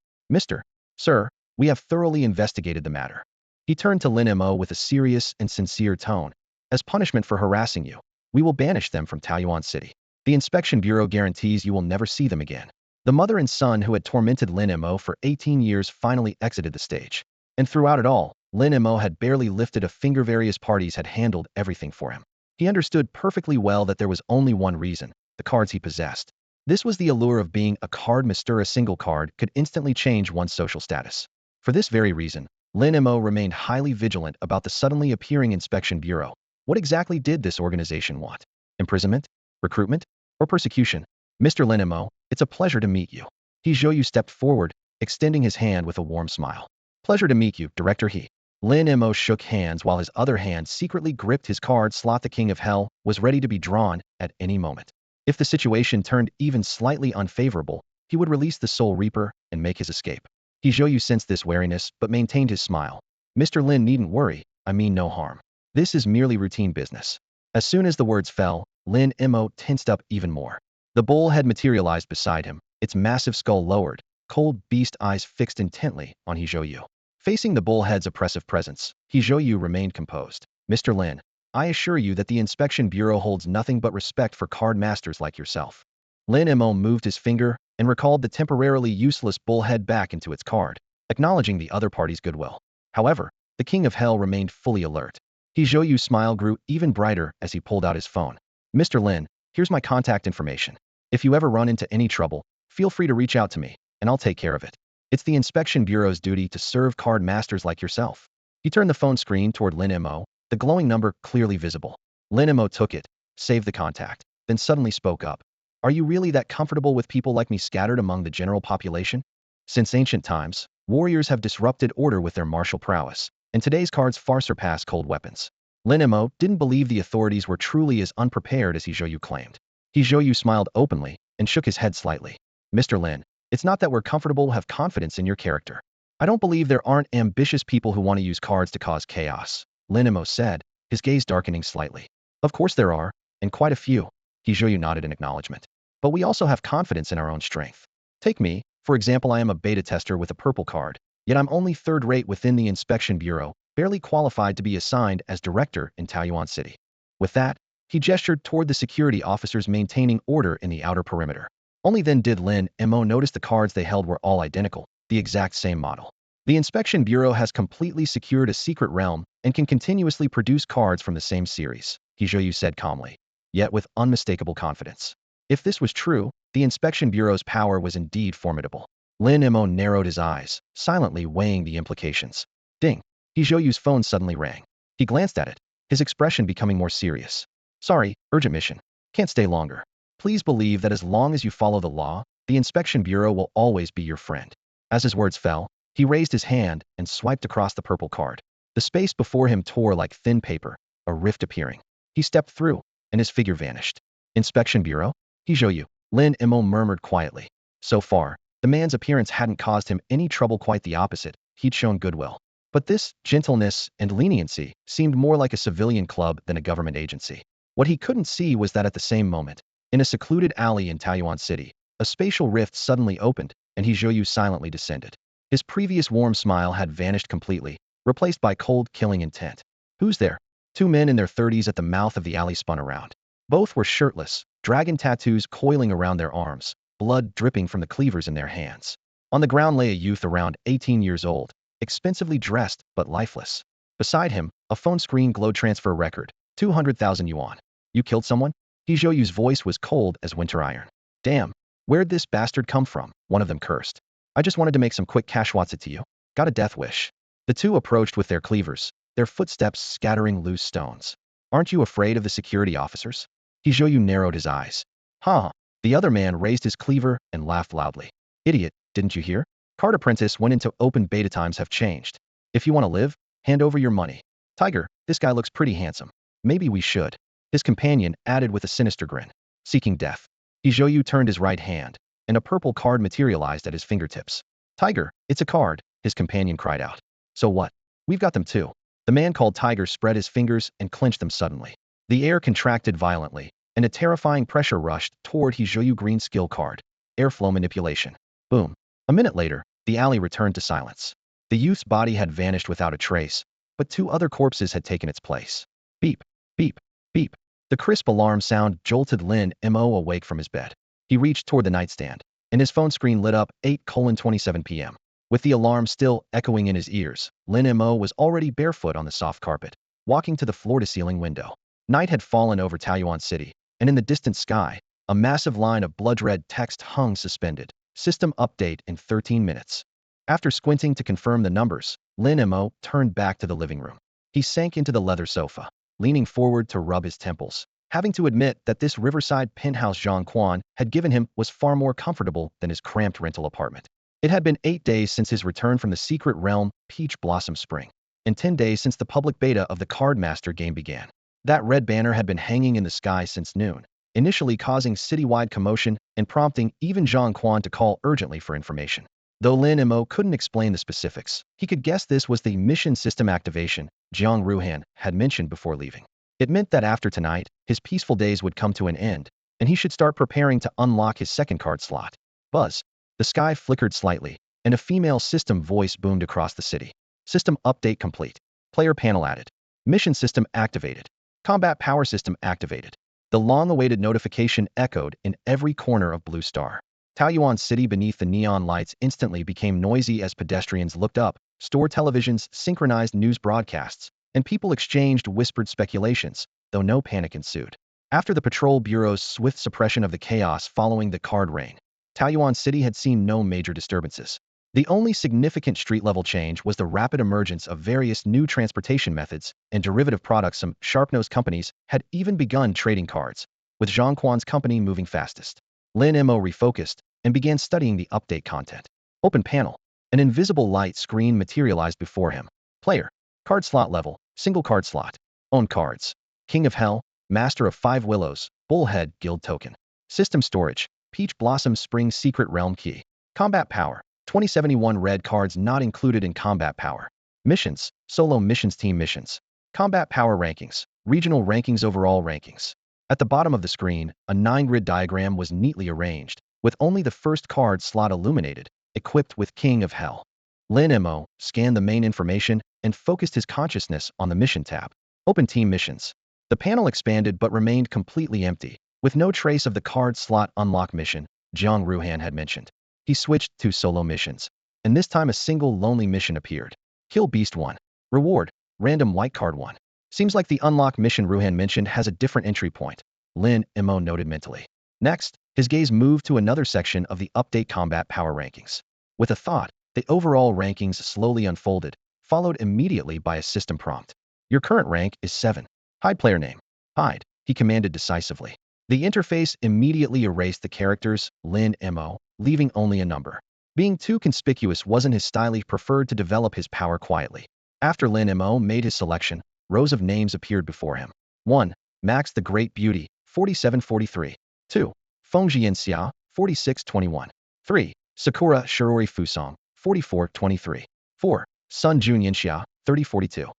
Sir, we have thoroughly investigated the matter. He turned to Lin Mo with a serious and sincere tone. As punishment for harassing you, we will banish them from Taoyuan City. The inspection bureau guarantees you will never see them again. The mother and son who had tormented Lin Mo for 18 years finally exited the stage. And throughout it all, Lin Mo had barely lifted a finger. Various parties had handled everything for him. He understood perfectly well that there was only one reason, the cards he possessed. This was the allure of being a card master. A single card could instantly change one's social status. For this very reason, Lin Mo remained highly vigilant about the suddenly appearing inspection bureau. What exactly did this organization want? Imprisonment? Recruitment? Or persecution? Mr. Lin Mo, it's a pleasure to meet you. Hizhoyu stepped forward, extending his hand with a warm smile. Pleasure to meet you, Director He. Lin Mo shook hands while his other hand secretly gripped his card slot. The King of Hell was ready to be drawn at any moment. If the situation turned even slightly unfavorable, he would release the Soul Reaper and make his escape. Hizhoyu sensed this wariness but maintained his smile. Mr. Lin needn't worry, I mean no harm. This is merely routine business. As soon as the words fell, Lin Mo tensed up even more. The bull had materialized beside him, its massive skull lowered, cold beast eyes fixed intently on Hizhoyu. Facing the bullhead's oppressive presence, Hizhoyu remained composed. Mr. Lin, I assure you that the inspection bureau holds nothing but respect for card masters like yourself. Lin Mo moved his finger and recalled the temporarily useless bullhead back into its card, acknowledging the other party's goodwill. However, the King of Hell remained fully alert. Hizhoyu's smile grew even brighter as he pulled out his phone. Mr. Lin, here's my contact information. If you ever run into any trouble, feel free to reach out to me, and I'll take care of it. It's the inspection bureau's duty to serve card masters like yourself. He turned the phone screen toward Lin Mo, the glowing number clearly visible. Lin Mo took it, saved the contact, then suddenly spoke up. Are you really that comfortable with people like me scattered among the general population? Since ancient times, warriors have disrupted order with their martial prowess, and today's cards far surpass cold weapons. Lin Mo didn't believe the authorities were truly as unprepared as Hizhoyu claimed. Hizhoyu smiled openly and shook his head slightly. Mr. Lin, it's not that we're comfortable, have confidence in your character. I don't believe there aren't ambitious people who want to use cards to cause chaos, Lin Mo said, his gaze darkening slightly. Of course there are, and quite a few. Hizhoyu nodded in acknowledgement. But we also have confidence in our own strength. Take me, for example. I am a beta tester with a purple card, yet I'm only third-rate within the inspection bureau, barely qualified to be assigned as director in Taoyuan City. With that, he gestured toward the security officers maintaining order in the outer perimeter. Only then did Lin Mo notice the cards they held were all identical, the exact same model. The inspection bureau has completely secured a secret realm and can continuously produce cards from the same series, Hizhoyu said calmly, yet with unmistakable confidence. If this was true, the inspection bureau's power was indeed formidable. Lin Mo narrowed his eyes, silently weighing the implications. Ding! Hizhoyu's phone suddenly rang. He glanced at it, his expression becoming more serious. Sorry, urgent mission. Can't stay longer. Please believe that as long as you follow the law, the inspection bureau will always be your friend. As his words fell, he raised his hand and swiped across the purple card. The space before him tore like thin paper, a rift appearing. He stepped through, and his figure vanished. Inspection bureau? Hizhoyu, Lin Mo murmured quietly. So far, the man's appearance hadn't caused him any trouble, quite the opposite. He'd shown goodwill. But this gentleness and leniency seemed more like a civilian club than a government agency. What he couldn't see was that at the same moment, in a secluded alley in Taoyuan City, a spatial rift suddenly opened, and Hizhoyu silently descended. His previous warm smile had vanished completely, replaced by cold, killing intent. Who's there? Two men in their 30s at the mouth of the alley spun around. Both were shirtless, dragon tattoos coiling around their arms, blood dripping from the cleavers in their hands. On the ground lay a youth around 18 years old, expensively dressed but lifeless. Beside him, a phone screen glowed transfer record, 200,000 yuan. You killed someone? Hizhoyu's voice was cold as winter iron. Damn, where'd this bastard come from? One of them cursed. I just wanted to make some quick cashwatts it to you. Got a death wish. The two approached with their cleavers, their footsteps scattering loose stones. Aren't you afraid of the security officers? Hizhoyu narrowed his eyes. Huh. The other man raised his cleaver and laughed loudly. Idiot, didn't you hear? Card Apprentice went into open beta. Times have changed. If you want to live, hand over your money. Tiger, this guy looks pretty handsome. Maybe we should. His companion added with a sinister grin. Seeking death. Hizhoyu turned his right hand, and a purple card materialized at his fingertips. Tiger, it's a card, his companion cried out. So what? We've got them too. The man called Tiger spread his fingers and clenched them suddenly. The air contracted violently, and a terrifying pressure rushed toward Hizhoyu green skill card. Airflow manipulation. Boom. A minute later, the alley returned to silence. The youth's body had vanished without a trace, but two other corpses had taken its place. Beep, beep, beep. The crisp alarm sound jolted Lin Mo awake from his bed. He reached toward the nightstand, and his phone screen lit up 8:27 p.m. With the alarm still echoing in his ears, Lin Mo was already barefoot on the soft carpet, walking to the floor-to-ceiling window. Night had fallen over Taoyuan City, and in the distant sky, a massive line of blood-red text hung suspended. System update in 13 minutes. After squinting to confirm the numbers, Lin Mo turned back to the living room. He sank into the leather sofa, leaning forward to rub his temples, having to admit that this riverside penthouse Zhang Quan had given him was far more comfortable than his cramped rental apartment. It had been 8 days since his return from the secret realm, Peach Blossom Spring, and 10 days since the public beta of the Card Master game began. That red banner had been hanging in the sky since noon, initially causing citywide commotion and prompting even Zhang Quan to call urgently for information. Though Lin Mo couldn't explain the specifics, he could guess this was the mission system activation Jiang Ruhan had mentioned before leaving. It meant that after tonight, his peaceful days would come to an end, and he should start preparing to unlock his second card slot. Buzz. The sky flickered slightly, and a female system voice boomed across the city. System update complete. Player panel added. Mission system activated. Combat power system activated. The long-awaited notification echoed in every corner of Blue Star. Taoyuan City beneath the neon lights instantly became noisy as pedestrians looked up, store televisions synchronized news broadcasts, and people exchanged whispered speculations, though no panic ensued. After the patrol bureau's swift suppression of the chaos following the card rain, Taoyuan City had seen no major disturbances. The only significant street-level change was the rapid emergence of various new transportation methods and derivative products. Some sharp-nosed companies had even begun trading cards, with Zhang Quan's company moving fastest. Lin Mo refocused and began studying the update content. Open panel. An invisible light screen materialized before him. Player. Card slot level. Single card slot. Own cards. King of Hell. Master of 5 Willows. Bullhead Guild Token. System storage. Peach Blossom Spring Secret Realm Key. Combat power. 2071 red cards not included in combat power. Missions. Solo missions. Team missions. Combat power rankings. Regional rankings. Overall rankings. At the bottom of the screen, a 9-grid diagram was neatly arranged, with only the first card slot illuminated, equipped with King of Hell. Lin Mo scanned the main information and focused his consciousness on the Mission tab. Open Team Missions. The panel expanded but remained completely empty, with no trace of the card slot unlock mission Jiang Ruhan had mentioned. He switched to Solo Missions, and this time a single lonely mission appeared. Kill Beast 1. Reward. Random white card 1. Seems like the unlock mission Ruhan mentioned has a different entry point, Lin Mo noted mentally. Next, his gaze moved to another section of the update combat power rankings. With a thought, the overall rankings slowly unfolded, followed immediately by a system prompt. Your current rank is 7. Hide player name. Hide, he commanded decisively. The interface immediately erased the characters Lin Mo, leaving only a number. Being too conspicuous wasn't his style. He preferred to develop his power quietly. After Lin Mo made his selection, rows of names appeared before him. 1. Max the Great Beauty, 4743. 2. Feng Jianxia, 4621. 3. Sakura Shirori Fusong, 4423. 4. Sun Jun Yanxia, 3042.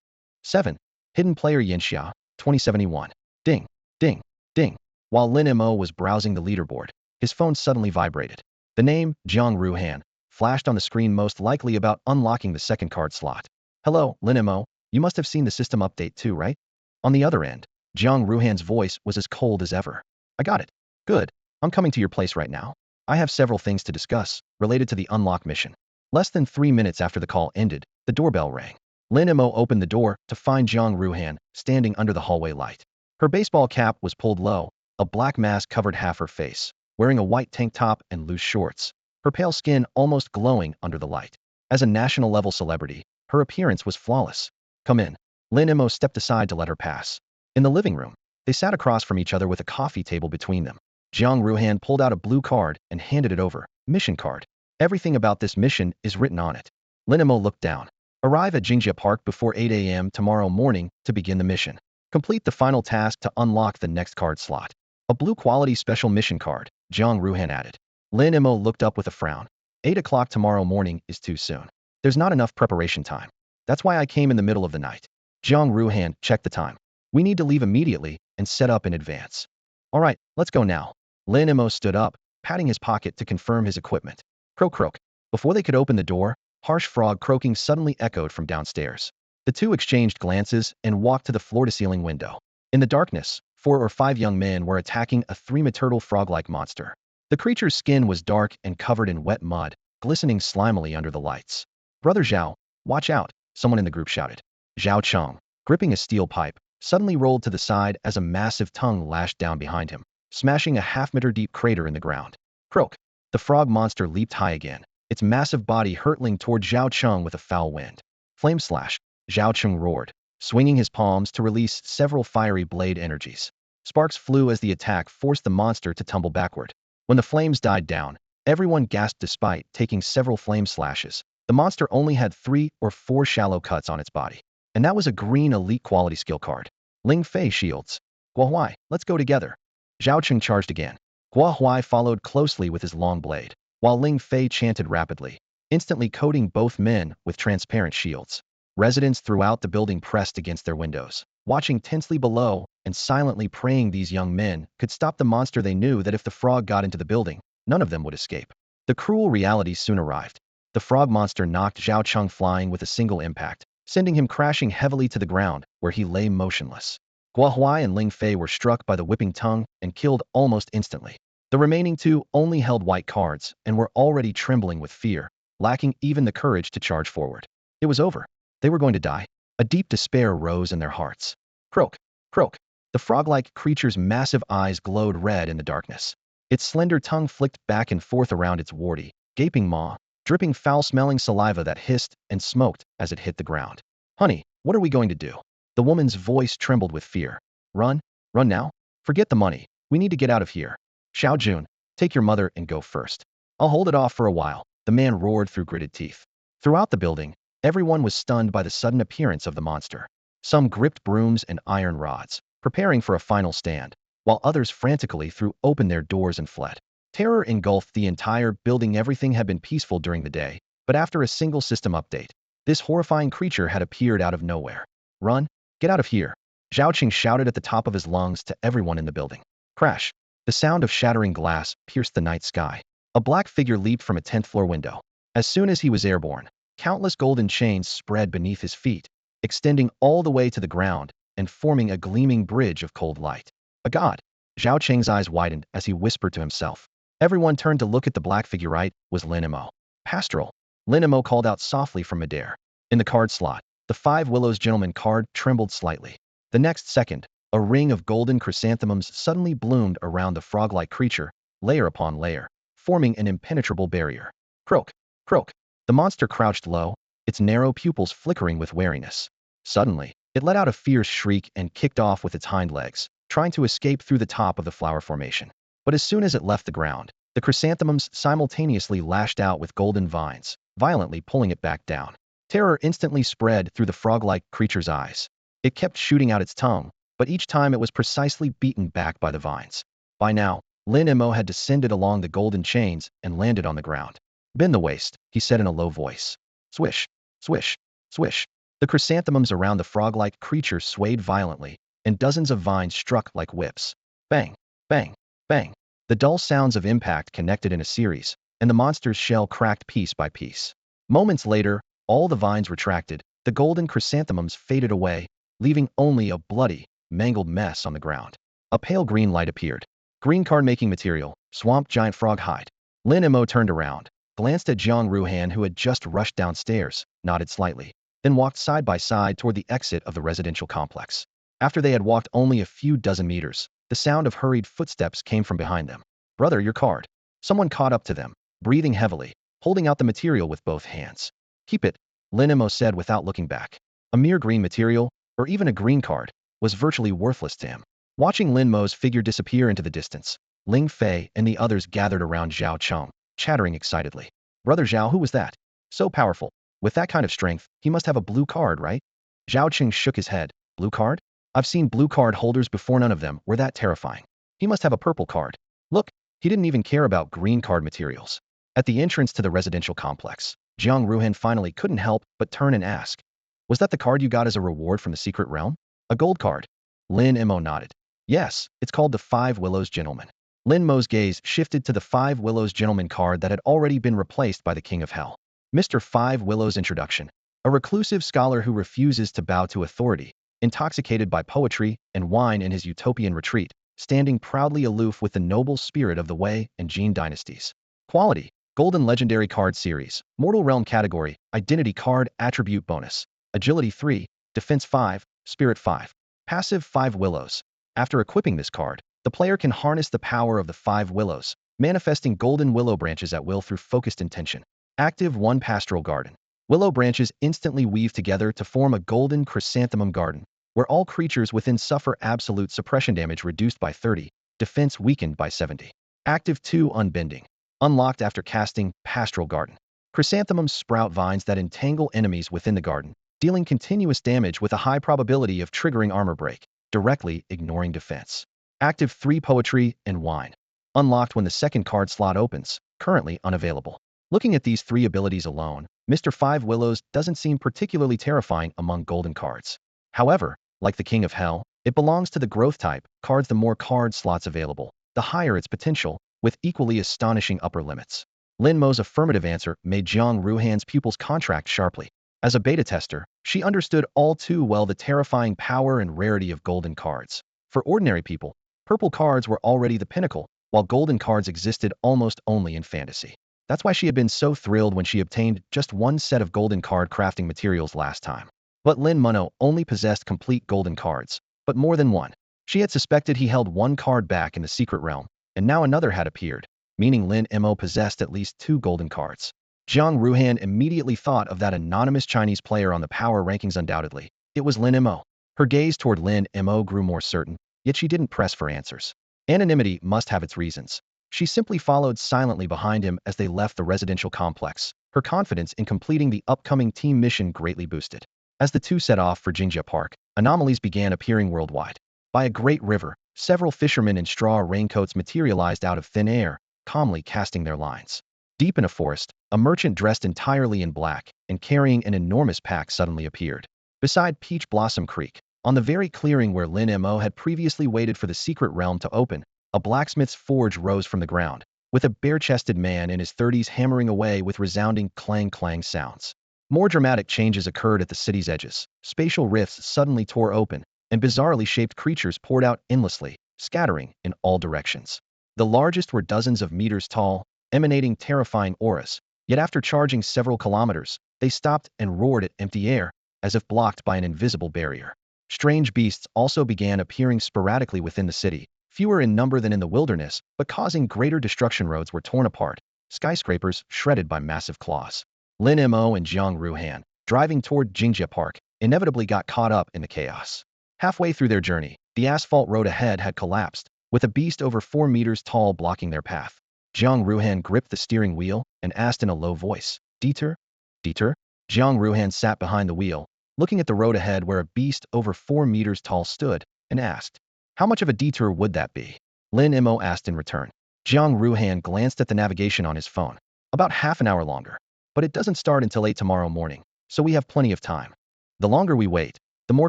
7. Hidden Player Yanxia, 2071. Ding, ding, ding. While Lin Mo was browsing the leaderboard, his phone suddenly vibrated. The name, Jiang Ruhan, flashed on the screen, most likely about unlocking the second card slot. Hello, Lin Mo, you must have seen the system update too, right? On the other end, Jiang Ruhan's voice was as cold as ever. I got it. Good. I'm coming to your place right now. I have several things to discuss, related to the unlock mission. Less than 3 minutes after the call ended, the doorbell rang. Lin Mo opened the door to find Jiang Ruhan standing under the hallway light. Her baseball cap was pulled low, a black mask covered half her face, wearing a white tank top and loose shorts, her pale skin almost glowing under the light. As a national-level celebrity, her appearance was flawless. "Come in." Lin Mo stepped aside to let her pass. In the living room, they sat across from each other with a coffee table between them. Jiang Ruhan pulled out a blue card and handed it over. "Mission card. Everything about this mission is written on it." Lin Mo looked down. "Arrive at Jingjia Park before 8 a.m. tomorrow morning to begin the mission. Complete the final task to unlock the next card slot." "A blue quality special mission card," Jiang Ruhan added. Lin Mo looked up with a frown. 8 o'clock tomorrow morning is too soon. There's not enough preparation time. That's why I came in the middle of the night. Jiang Ruhan checked the time. "We need to leave immediately and set up in advance." "All right, let's go now." Lin Mo stood up, patting his pocket to confirm his equipment. Croak croak. Before they could open the door, harsh frog croaking suddenly echoed from downstairs. The two exchanged glances and walked to the floor-to-ceiling window. In the darkness, 4 or 5 young men were attacking a three-turtle frog-like monster. The creature's skin was dark and covered in wet mud, glistening slimily under the lights. "Brother Zhao, watch out," someone in the group shouted. Zhao Cheng, gripping a steel pipe, suddenly rolled to the side as a massive tongue lashed down behind him, smashing a half-meter-deep crater in the ground. Croak! The frog monster leaped high again, its massive body hurtling toward Zhao Cheng with a foul wind. "Flame slash!" Zhao Cheng roared, swinging his palms to release several fiery blade energies. Sparks flew as the attack forced the monster to tumble backward. When the flames died down, everyone gasped despite taking several flame slashes. The monster only had 3 or 4 shallow cuts on its body. And that was a green elite quality skill card. Ling Fei shields. "Gua Huai, let's go together." Zhao Cheng charged again. Gua Huai followed closely with his long blade, while Ling Fei chanted rapidly, instantly coating both men with transparent shields. Residents throughout the building pressed against their windows, watching tensely below and silently praying these young men could stop the monster. They knew that if the frog got into the building, none of them would escape. The cruel reality soon arrived. The frog monster knocked Zhao Cheng flying with a single impact, sending him crashing heavily to the ground, where he lay motionless. Gua Huai and Ling Fei were struck by the whipping tongue and killed almost instantly. The remaining 2 only held white cards and were already trembling with fear, lacking even the courage to charge forward. It was over. They were going to die. A deep despair rose in their hearts. Croak! Croak! The frog-like creature's massive eyes glowed red in the darkness. Its slender tongue flicked back and forth around its warty, gaping maw, dripping foul-smelling saliva that hissed and smoked as it hit the ground. "Honey, what are we going to do?" The woman's voice trembled with fear. "Run? Run now? Forget the money. We need to get out of here. Xiao Jun, take your mother and go first. I'll hold it off for a while," the man roared through gritted teeth. Throughout the building, everyone was stunned by the sudden appearance of the monster. Some gripped brooms and iron rods, preparing for a final stand, while others frantically threw open their doors and fled. Terror engulfed the entire building. Everything had been peaceful during the day, but after a single system update, this horrifying creature had appeared out of nowhere. "Run! Get out of here!" Zhao Qing shouted at the top of his lungs to everyone in the building. Crash! The sound of shattering glass pierced the night sky. A black figure leaped from a 10th-floor window. As soon as he was airborne, countless golden chains spread beneath his feet, extending all the way to the ground and forming a gleaming bridge of cold light. "A god!" Zhao Qing's eyes widened as he whispered to himself. Everyone turned to look at the black figure. It was Lin Mo. "Pastoral!" Lin Mo called out softly from midair. In the card slot, the 5 Willows Gentleman card trembled slightly. The next second, a ring of golden chrysanthemums suddenly bloomed around the frog-like creature, layer upon layer, forming an impenetrable barrier. Croak! Croak! The monster crouched low, its narrow pupils flickering with wariness. Suddenly, it let out a fierce shriek and kicked off with its hind legs, trying to escape through the top of the flower formation. But as soon as it left the ground, the chrysanthemums simultaneously lashed out with golden vines, violently pulling it back down. Terror instantly spread through the frog-like creature's eyes. It kept shooting out its tongue, but each time it was precisely beaten back by the vines. By now, Lin Mo had descended along the golden chains and landed on the ground. "Bend the waist," he said in a low voice. Swish, swish, swish. The chrysanthemums around the frog-like creature swayed violently, and dozens of vines struck like whips. Bang, bang, bang. The dull sounds of impact connected in a series, and the monster's shell cracked piece by piece. Moments later, all the vines retracted, the golden chrysanthemums faded away, leaving only a bloody, mangled mess on the ground. A pale green light appeared. Green card-making material, swamp giant frog hide. Lin Mo turned around, glanced at Jiang Ruhan who had just rushed downstairs, nodded slightly. then walked side by side toward the exit of the residential complex. After they had walked only a few dozen meters, the sound of hurried footsteps came from behind them. "Brother, your card." Someone caught up to them, breathing heavily, holding out the material with both hands. "Keep it," Lin Mo said without looking back. A mere green material, or even a green card, was virtually worthless to him. Watching Lin Mo's figure disappear into the distance, Ling Fei and the others gathered around Zhao Cheng, chattering excitedly. "Brother Zhao, who was that? So powerful. With that kind of strength, he must have a blue card, right?" Zhao Cheng shook his head. "Blue card? I've seen blue card holders before, none of them were that terrifying. He must have a purple card. Look, he didn't even care about green card materials." At the entrance to the residential complex, Jiang Ruhan finally couldn't help but turn and ask, "Was that the card you got as a reward from the secret realm? A gold card?" Lin Mo nodded. "Yes, it's called the Five Willows Gentleman." Lin Mo's gaze shifted to the Five Willows Gentleman card that had already been replaced by the King of Hell. Mr. Five Willows Introduction. A reclusive scholar who refuses to bow to authority, intoxicated by poetry and wine in his utopian retreat, standing proudly aloof with the noble spirit of the Wei and Jin dynasties. Quality: Golden Legendary Card Series, Mortal Realm Category, Identity Card, Attribute Bonus, Agility 3, Defense 5, Spirit 5. Passive 5 Willows. After equipping this card, the player can harness the power of the 5 Willows, manifesting golden willow branches at will through focused intention. Active 1 Pastoral Garden. Willow branches instantly weave together to form a golden chrysanthemum garden, where all creatures within suffer absolute suppression damage reduced by 30, defense weakened by 70. Active 2 Unbending. Unlocked after casting Pastoral Garden. Chrysanthemums sprout vines that entangle enemies within the garden, dealing continuous damage with a high probability of triggering armor break, directly ignoring defense. Active 3 Poetry and Wine. Unlocked when the second card slot opens, currently unavailable. Looking at these 3 abilities alone, Mr. Five Willows doesn't seem particularly terrifying among golden cards. However, like the King of Hell, it belongs to the growth type cards. The more card slots available, the higher its potential, with equally astonishing upper limits. Lin Mo's affirmative answer made Jiang Ruhan's pupils contract sharply. As a beta tester, she understood all too well the terrifying power and rarity of golden cards. For ordinary people, purple cards were already the pinnacle, while golden cards existed almost only in fantasy. That's why she had been so thrilled when she obtained just one set of golden card crafting materials last time. But Lin Mo only possessed complete golden cards, but more than one. She had suspected he held one card back in the secret realm, and now another had appeared, meaning Lin Mo possessed at least 2 golden cards. Jiang Ruhan immediately thought of that anonymous Chinese player on the power rankings. Undoubtedly, it was Lin Mo. Her gaze toward Lin Mo grew more certain, yet she didn't press for answers. Anonymity must have its reasons. She simply followed silently behind him as they left the residential complex, her confidence in completing the upcoming team mission greatly boosted. As the two set off for Jingjia Park, anomalies began appearing worldwide. By a great river, several fishermen in straw raincoats materialized out of thin air, calmly casting their lines. Deep in a forest, a merchant dressed entirely in black and carrying an enormous pack suddenly appeared. Beside Peach Blossom Creek, on the very clearing where Lin Mo had previously waited for the secret realm to open, a blacksmith's forge rose from the ground, with a bare-chested man in his 30s hammering away with resounding clang-clang sounds. More dramatic changes occurred at the city's edges. Spatial rifts suddenly tore open, and bizarrely shaped creatures poured out endlessly, scattering in all directions. The largest were dozens of meters tall, emanating terrifying auras, yet after charging several kilometers, they stopped and roared at empty air, as if blocked by an invisible barrier. Strange beasts also began appearing sporadically within the city, fewer in number than in the wilderness, but causing greater destruction. Roads were torn apart, skyscrapers shredded by massive claws. Lin Mo and Jiang Ruhan, driving toward Jingjia Park, inevitably got caught up in the chaos. Halfway through their journey, the asphalt road ahead had collapsed, with a beast over 4 meters tall blocking their path. Jiang Ruhan gripped the steering wheel and asked in a low voice, "Detour? Detour?" Jiang Ruhan sat behind the wheel, looking at the road ahead where a beast over 4 meters tall stood, and asked, "How much of a detour would that be?" Lin Mo asked in return. Jiang Ruhan glanced at the navigation on his phone. "About half an hour longer. But it doesn't start until 8 tomorrow morning, so we have plenty of time. The longer we wait, the more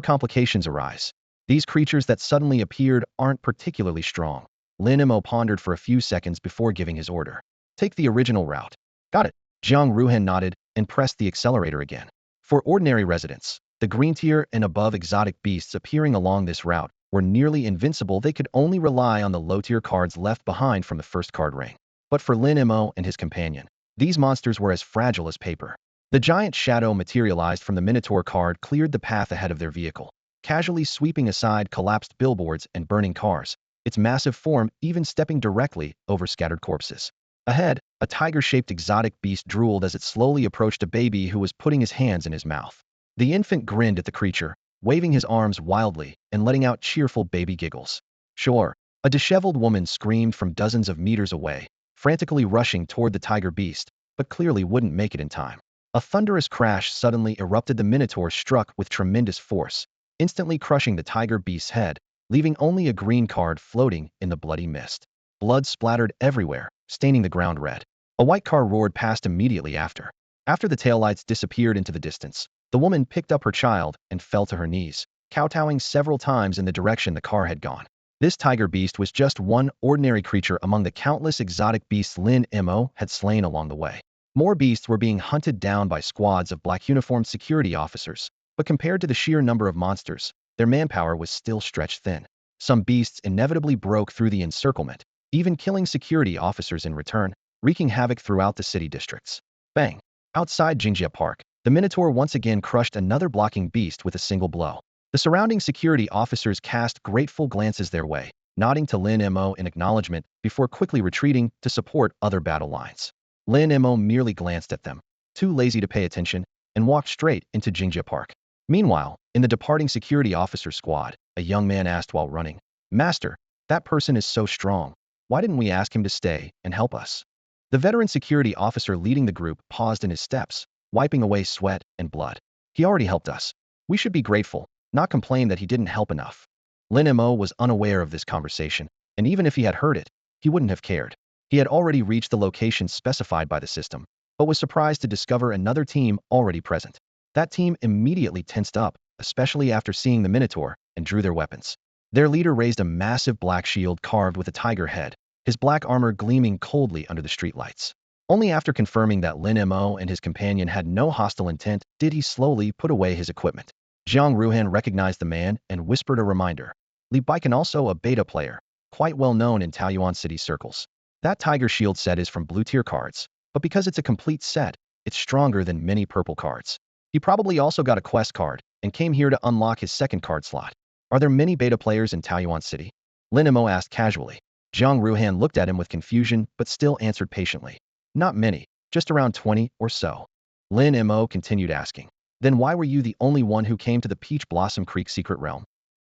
complications arise. These creatures that suddenly appeared aren't particularly strong." Lin Mo pondered for a few seconds before giving his order. "Take the original route." "Got it." Jiang Ruhan nodded and pressed the accelerator again. For ordinary residents, the green tier and above exotic beasts appearing along this route were nearly invincible. They could only rely on the low-tier cards left behind from the first card ring. But for Lin Mo and his companion, these monsters were as fragile as paper. The giant shadow materialized from the Minotaur card cleared the path ahead of their vehicle, casually sweeping aside collapsed billboards and burning cars, its massive form even stepping directly over scattered corpses. Ahead, a tiger-shaped exotic beast drooled as it slowly approached a baby who was putting his hands in his mouth. The infant grinned at the creature, waving his arms wildly and letting out cheerful baby giggles. Sure, a disheveled woman screamed from dozens of meters away, frantically rushing toward the tiger beast, but clearly wouldn't make it in time. A thunderous crash suddenly erupted. The Minotaur struck with tremendous force, instantly crushing the tiger beast's head, leaving only a green card floating in the bloody mist. Blood splattered everywhere, staining the ground red. A white car roared past immediately after. After the taillights disappeared into the distance, the woman picked up her child and fell to her knees, kowtowing several times in the direction the car had gone. This tiger beast was just one ordinary creature among the countless exotic beasts Lin Mo had slain along the way. More beasts were being hunted down by squads of black-uniformed security officers, but compared to the sheer number of monsters, their manpower was still stretched thin. Some beasts inevitably broke through the encirclement, even killing security officers in return, wreaking havoc throughout the city districts. Bang! Outside Jingjia Park, the Minotaur once again crushed another blocking beast with a single blow. The surrounding security officers cast grateful glances their way, nodding to Lin Mo in acknowledgement before quickly retreating to support other battle lines. Lin Mo merely glanced at them, too lazy to pay attention, and walked straight into Jingjia Park. Meanwhile, in the departing security officer squad, a young man asked while running, "Master, that person is so strong. Why didn't we ask him to stay and help us?" The veteran security officer leading the group paused in his steps, wiping away sweat and blood. "He already helped us. We should be grateful, not complain that he didn't help enough." Lin Mo was unaware of this conversation, and even if he had heard it, he wouldn't have cared. He had already reached the location specified by the system, but was surprised to discover another team already present. That team immediately tensed up, especially after seeing the Minotaur, and drew their weapons. Their leader raised a massive black shield carved with a tiger head, his black armor gleaming coldly under the streetlights. Only after confirming that Lin Mo and his companion had no hostile intent did he slowly put away his equipment. Jiang Ruhan recognized the man and whispered a reminder. Li Baikan, also a beta player, quite well known in Taoyuan city circles. That tiger shield set is from blue-tier cards, but because it's a complete set, it's stronger than many purple cards. He probably also got a quest card and came here to unlock his second card slot. Are there many beta players in Taoyuan City? Lin Mo asked casually. Jiang Ruhan looked at him with confusion but still answered patiently. Not many, just around 20 or so. Lin Mo continued asking. Then why were you the only one who came to the Peach Blossom Creek secret realm?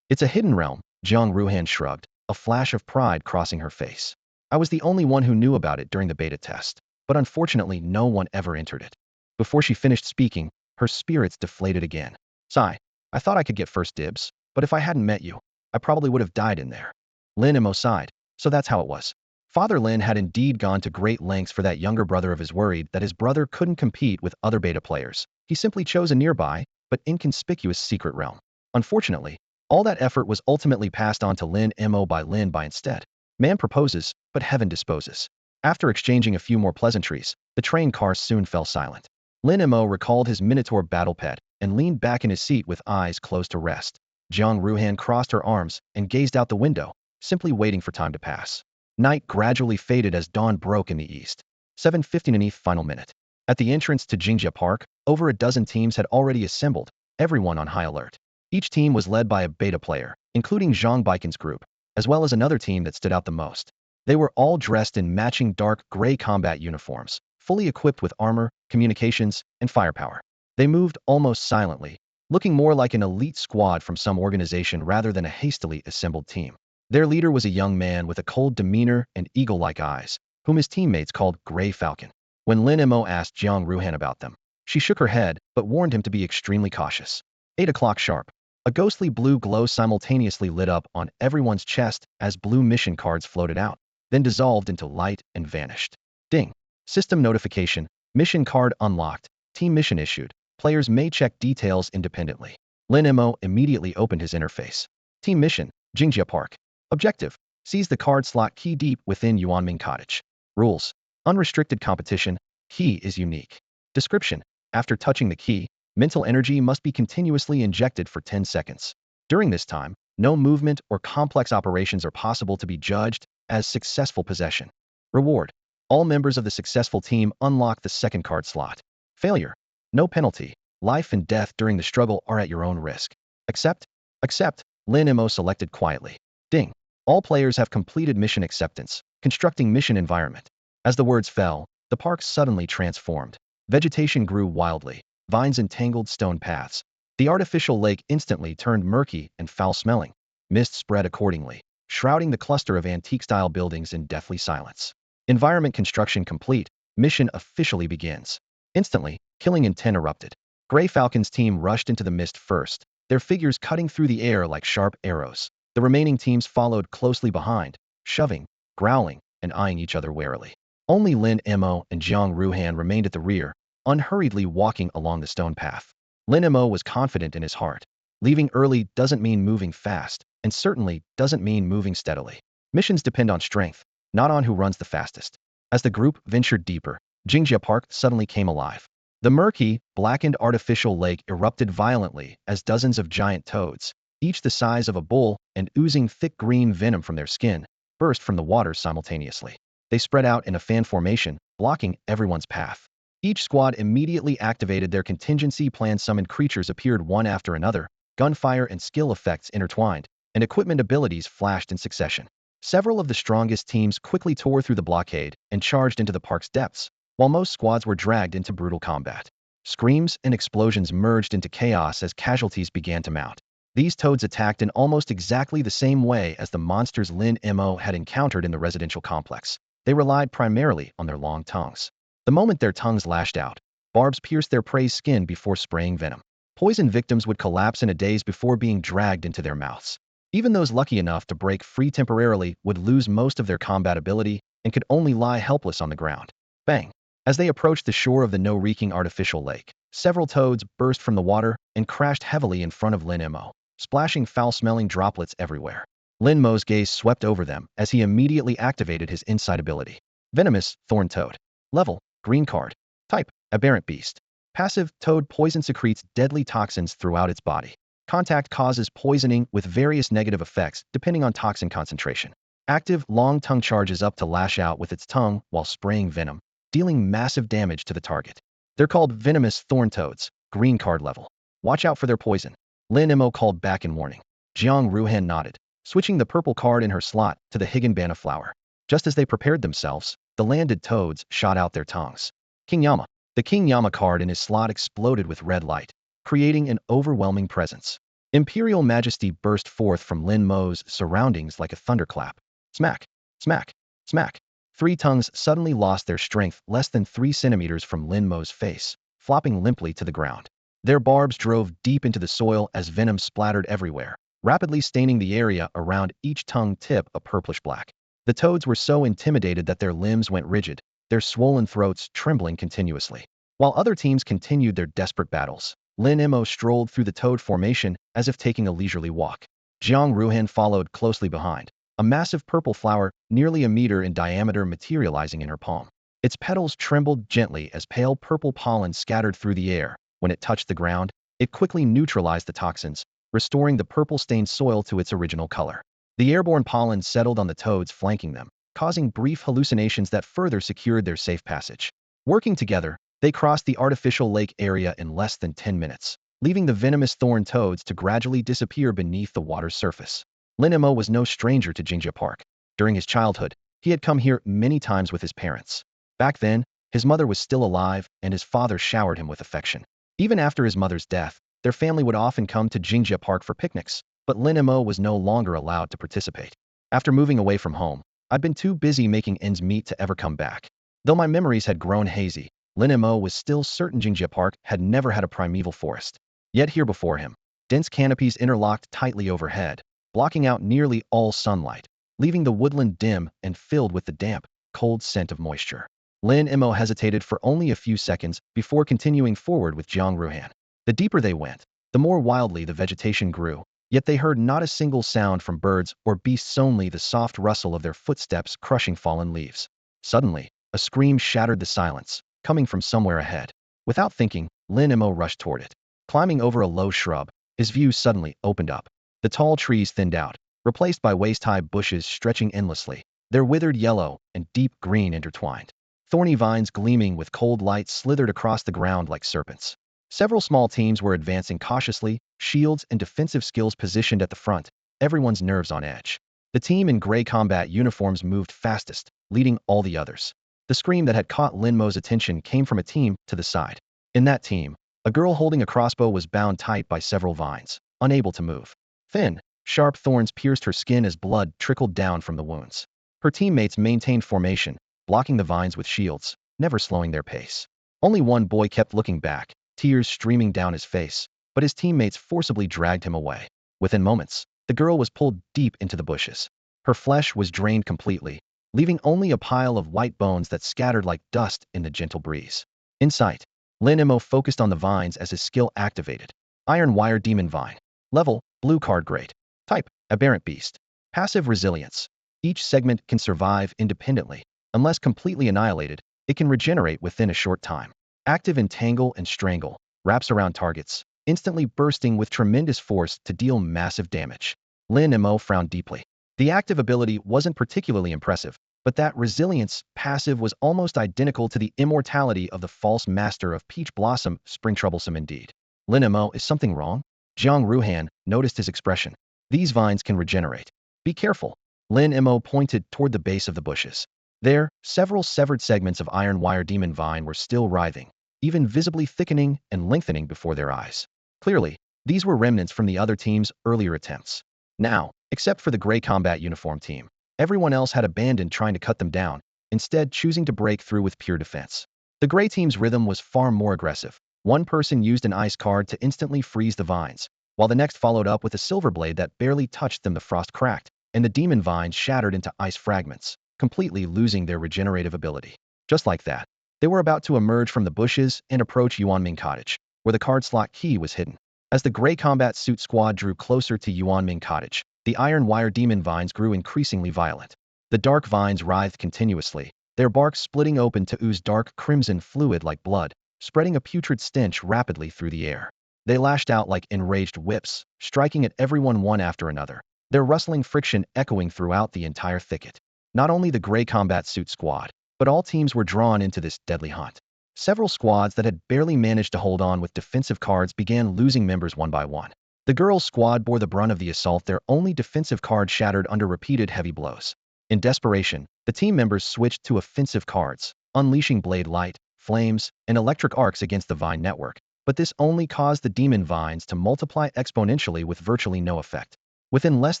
It's a hidden realm, Jiang Ruhan shrugged, a flash of pride crossing her face. I was the only one who knew about it during the beta test, but unfortunately no one ever entered it. Before she finished speaking, her spirits deflated again. Sigh, I thought I could get first dibs, but if I hadn't met you, I probably would have died in there. Lin Mo sighed. So that's how it was. Father Lin had indeed gone to great lengths for that younger brother of his, worried that his brother couldn't compete with other beta players. He simply chose a nearby, but inconspicuous secret realm. Unfortunately, all that effort was ultimately passed on to Lin Mo by Lin Bai instead. Man proposes, but heaven disposes. After exchanging a few more pleasantries, the train car soon fell silent. Lin Mo recalled his Minotaur battle pet and leaned back in his seat with eyes closed to rest. Jiang Ruhan crossed her arms and gazed out the window, simply waiting for time to pass. Night gradually faded as dawn broke in the east. 7:15 final minute. At the entrance to Jingjia Park, over a dozen teams had already assembled, everyone on high alert. Each team was led by a beta player, including Zhang Baikan's group, as well as another team that stood out the most. They were all dressed in matching dark gray combat uniforms, fully equipped with armor, communications, and firepower. They moved almost silently, looking more like an elite squad from some organization rather than a hastily assembled team. Their leader was a young man with a cold demeanor and eagle-like eyes, whom his teammates called Gray Falcon. When Lin Mo asked Jiang Ruhan about them, she shook her head but warned him to be extremely cautious. 8 o'clock sharp. A ghostly blue glow simultaneously lit up on everyone's chest as blue mission cards floated out, then dissolved into light and vanished. Ding. System notification. Mission card unlocked. Team mission issued. Players may check details independently. Lin Mo immediately opened his interface. Team mission, Jingjia Park. Objective. Seize the card slot key deep within Yuanming Cottage. Rules. Unrestricted competition. Key is unique. Description. After touching the key, mental energy must be continuously injected for 10 seconds. During this time, no movement or complex operations are possible to be judged as successful possession. Reward. All members of the successful team unlock the second card slot. Failure. No penalty. Life and death during the struggle are at your own risk. Accept? Accept. Lin Mo selected quietly. Ding. All players have completed mission acceptance. Constructing mission environment. As the words fell, the park suddenly transformed. Vegetation grew wildly. Vines entangled stone paths. The artificial lake instantly turned murky and foul-smelling. Mist spread accordingly, shrouding the cluster of antique-style buildings in deathly silence. Environment construction complete. Mission officially begins. Instantly, killing intent erupted. Grey Falcon's team rushed into the mist first, their figures cutting through the air like sharp arrows. The remaining teams followed closely behind, shoving, growling, and eyeing each other warily. Only Lin Mo and Jiang Ruhan remained at the rear, unhurriedly walking along the stone path. Lin Mo was confident in his heart. Leaving early doesn't mean moving fast, and certainly doesn't mean moving steadily. Missions depend on strength, not on who runs the fastest. As the group ventured deeper, Jingjia Park suddenly came alive. The murky, blackened artificial lake erupted violently as dozens of giant toads, each the size of a bull and oozing thick green venom from their skin, burst from the water simultaneously. They spread out in a fan formation, blocking everyone's path. Each squad immediately activated their contingency plan. Summoned creatures appeared one after another, gunfire and skill effects intertwined, and equipment abilities flashed in succession. Several of the strongest teams quickly tore through the blockade and charged into the park's depths, while most squads were dragged into brutal combat. Screams and explosions merged into chaos as casualties began to mount. These toads attacked in almost exactly the same way as the monsters Lin Mo had encountered in the residential complex. They relied primarily on their long tongues. The moment their tongues lashed out, barbs pierced their prey's skin before spraying venom. Poison victims would collapse in a daze before being dragged into their mouths. Even those lucky enough to break free temporarily would lose most of their combat ability and could only lie helpless on the ground. Bang! As they approached the shore of the no-reeking artificial lake, several toads burst from the water and crashed heavily in front of Lin Mo, splashing foul-smelling droplets everywhere. Lin Mo's gaze swept over them as he immediately activated his insight ability. Venomous, Thorn Toad. Level, Green card. Type, Aberrant Beast. Passive, Toad poison secretes deadly toxins throughout its body. Contact causes poisoning with various negative effects depending on toxin concentration. Active, long tongue charges up to lash out with its tongue while spraying venom, dealing massive damage to the target. They're called Venomous Thorn Toads, Green card level. Watch out for their poison. Lin Mo called back in warning. Jiang Ruhan nodded, switching the purple card in her slot to the Higanbana flower. Just as they prepared themselves, the landed toads shot out their tongues. King Yama. The King Yama card in his slot exploded with red light, creating an overwhelming presence. Imperial majesty burst forth from Lin Mo's surroundings like a thunderclap. Smack, smack, smack. Three tongues suddenly lost their strength less than 3 centimeters from Lin Mo's face, flopping limply to the ground. Their barbs drove deep into the soil as venom splattered everywhere, rapidly staining the area around each tongue tip a purplish black. The toads were so intimidated that their limbs went rigid, their swollen throats trembling continuously. While other teams continued their desperate battles, Lin Mo strolled through the toad formation as if taking a leisurely walk. Jiang Ruhan followed closely behind, a massive purple flower nearly a meter in diameter materializing in her palm. Its petals trembled gently as pale purple pollen scattered through the air. When it touched the ground, it quickly neutralized the toxins, restoring the purple-stained soil to its original color. The airborne pollen settled on the toads flanking them, causing brief hallucinations that further secured their safe passage. Working together, they crossed the artificial lake area in less than 10 minutes, leaving the venomous thorn toads to gradually disappear beneath the water's surface. Lin Mo was no stranger to Jingjia Park. During his childhood, he had come here many times with his parents. Back then, his mother was still alive and his father showered him with affection. Even after his mother's death, their family would often come to Jingjia Park for picnics, but Lin Mo was no longer allowed to participate. After moving away from home, I'd been too busy making ends meet to ever come back. Though my memories had grown hazy, Lin Mo was still certain Jingjia Park had never had a primeval forest. Yet here before him, dense canopies interlocked tightly overhead, blocking out nearly all sunlight, leaving the woodland dim and filled with the damp, cold scent of moisture. Lin Mo hesitated for only a few seconds before continuing forward with Jiang Ruhan. The deeper they went, the more wildly the vegetation grew, yet they heard not a single sound from birds or beasts, only the soft rustle of their footsteps crushing fallen leaves. Suddenly, a scream shattered the silence, coming from somewhere ahead. Without thinking, Lin Mo rushed toward it. Climbing over a low shrub, his view suddenly opened up. The tall trees thinned out, replaced by waist-high bushes stretching endlessly, their withered yellow and deep green intertwined. Thorny vines gleaming with cold light slithered across the ground like serpents. Several small teams were advancing cautiously, shields and defensive skills positioned at the front, everyone's nerves on edge. The team in gray combat uniforms moved fastest, leading all the others. The scream that had caught Lin Mo's attention came from a team to the side. In that team, a girl holding a crossbow was bound tight by several vines, unable to move. Thin, sharp thorns pierced her skin as blood trickled down from the wounds. Her teammates maintained formation, blocking the vines with shields, never slowing their pace. Only one boy kept looking back, tears streaming down his face, but his teammates forcibly dragged him away. Within moments, the girl was pulled deep into the bushes. Her flesh was drained completely, leaving only a pile of white bones that scattered like dust in the gentle breeze. In sight, Lin Mo focused on the vines as his skill activated. Iron Wire Demon Vine. Level, Blue Card Grade. Type, Aberrant Beast. Passive Resilience. Each segment can survive independently. Unless completely annihilated, it can regenerate within a short time. Active Entangle and Strangle. Wraps around targets, instantly bursting with tremendous force to deal massive damage. Lin Mo frowned deeply. The active ability wasn't particularly impressive, but that resilience passive was almost identical to the immortality of the false master of Peach Blossom. Spring troublesome indeed. Lin Mo, is something wrong? Jiang Ruhan noticed his expression. These vines can regenerate. Be careful. Lin Mo pointed toward the base of the bushes. There, several severed segments of Iron Wire Demon Vine were still writhing, even visibly thickening and lengthening before their eyes. Clearly, these were remnants from the other team's earlier attempts. Now, except for the gray combat uniform team, everyone else had abandoned trying to cut them down, instead choosing to break through with pure defense. The gray team's rhythm was far more aggressive. One person used an ice card to instantly freeze the vines, while the next followed up with a silver blade that barely touched them. The frost cracked, and the demon vines shattered into ice fragments, completely losing their regenerative ability. Just like that, they were about to emerge from the bushes and approach Yuanming Cottage, where the card slot key was hidden. As the gray combat suit squad drew closer to Yuanming Cottage, the iron wire demon vines grew increasingly violent. The dark vines writhed continuously, their bark splitting open to ooze dark crimson fluid like blood, spreading a putrid stench rapidly through the air. They lashed out like enraged whips, striking at everyone one after another, their rustling friction echoing throughout the entire thicket. Not only the gray combat suit squad, but all teams were drawn into this deadly hunt. Several squads that had barely managed to hold on with defensive cards began losing members one by one. The girls' squad bore the brunt of the assault, their only defensive card shattered under repeated heavy blows. In desperation, the team members switched to offensive cards, unleashing blade light, flames, and electric arcs against the vine network. But this only caused the demon vines to multiply exponentially with virtually no effect. Within less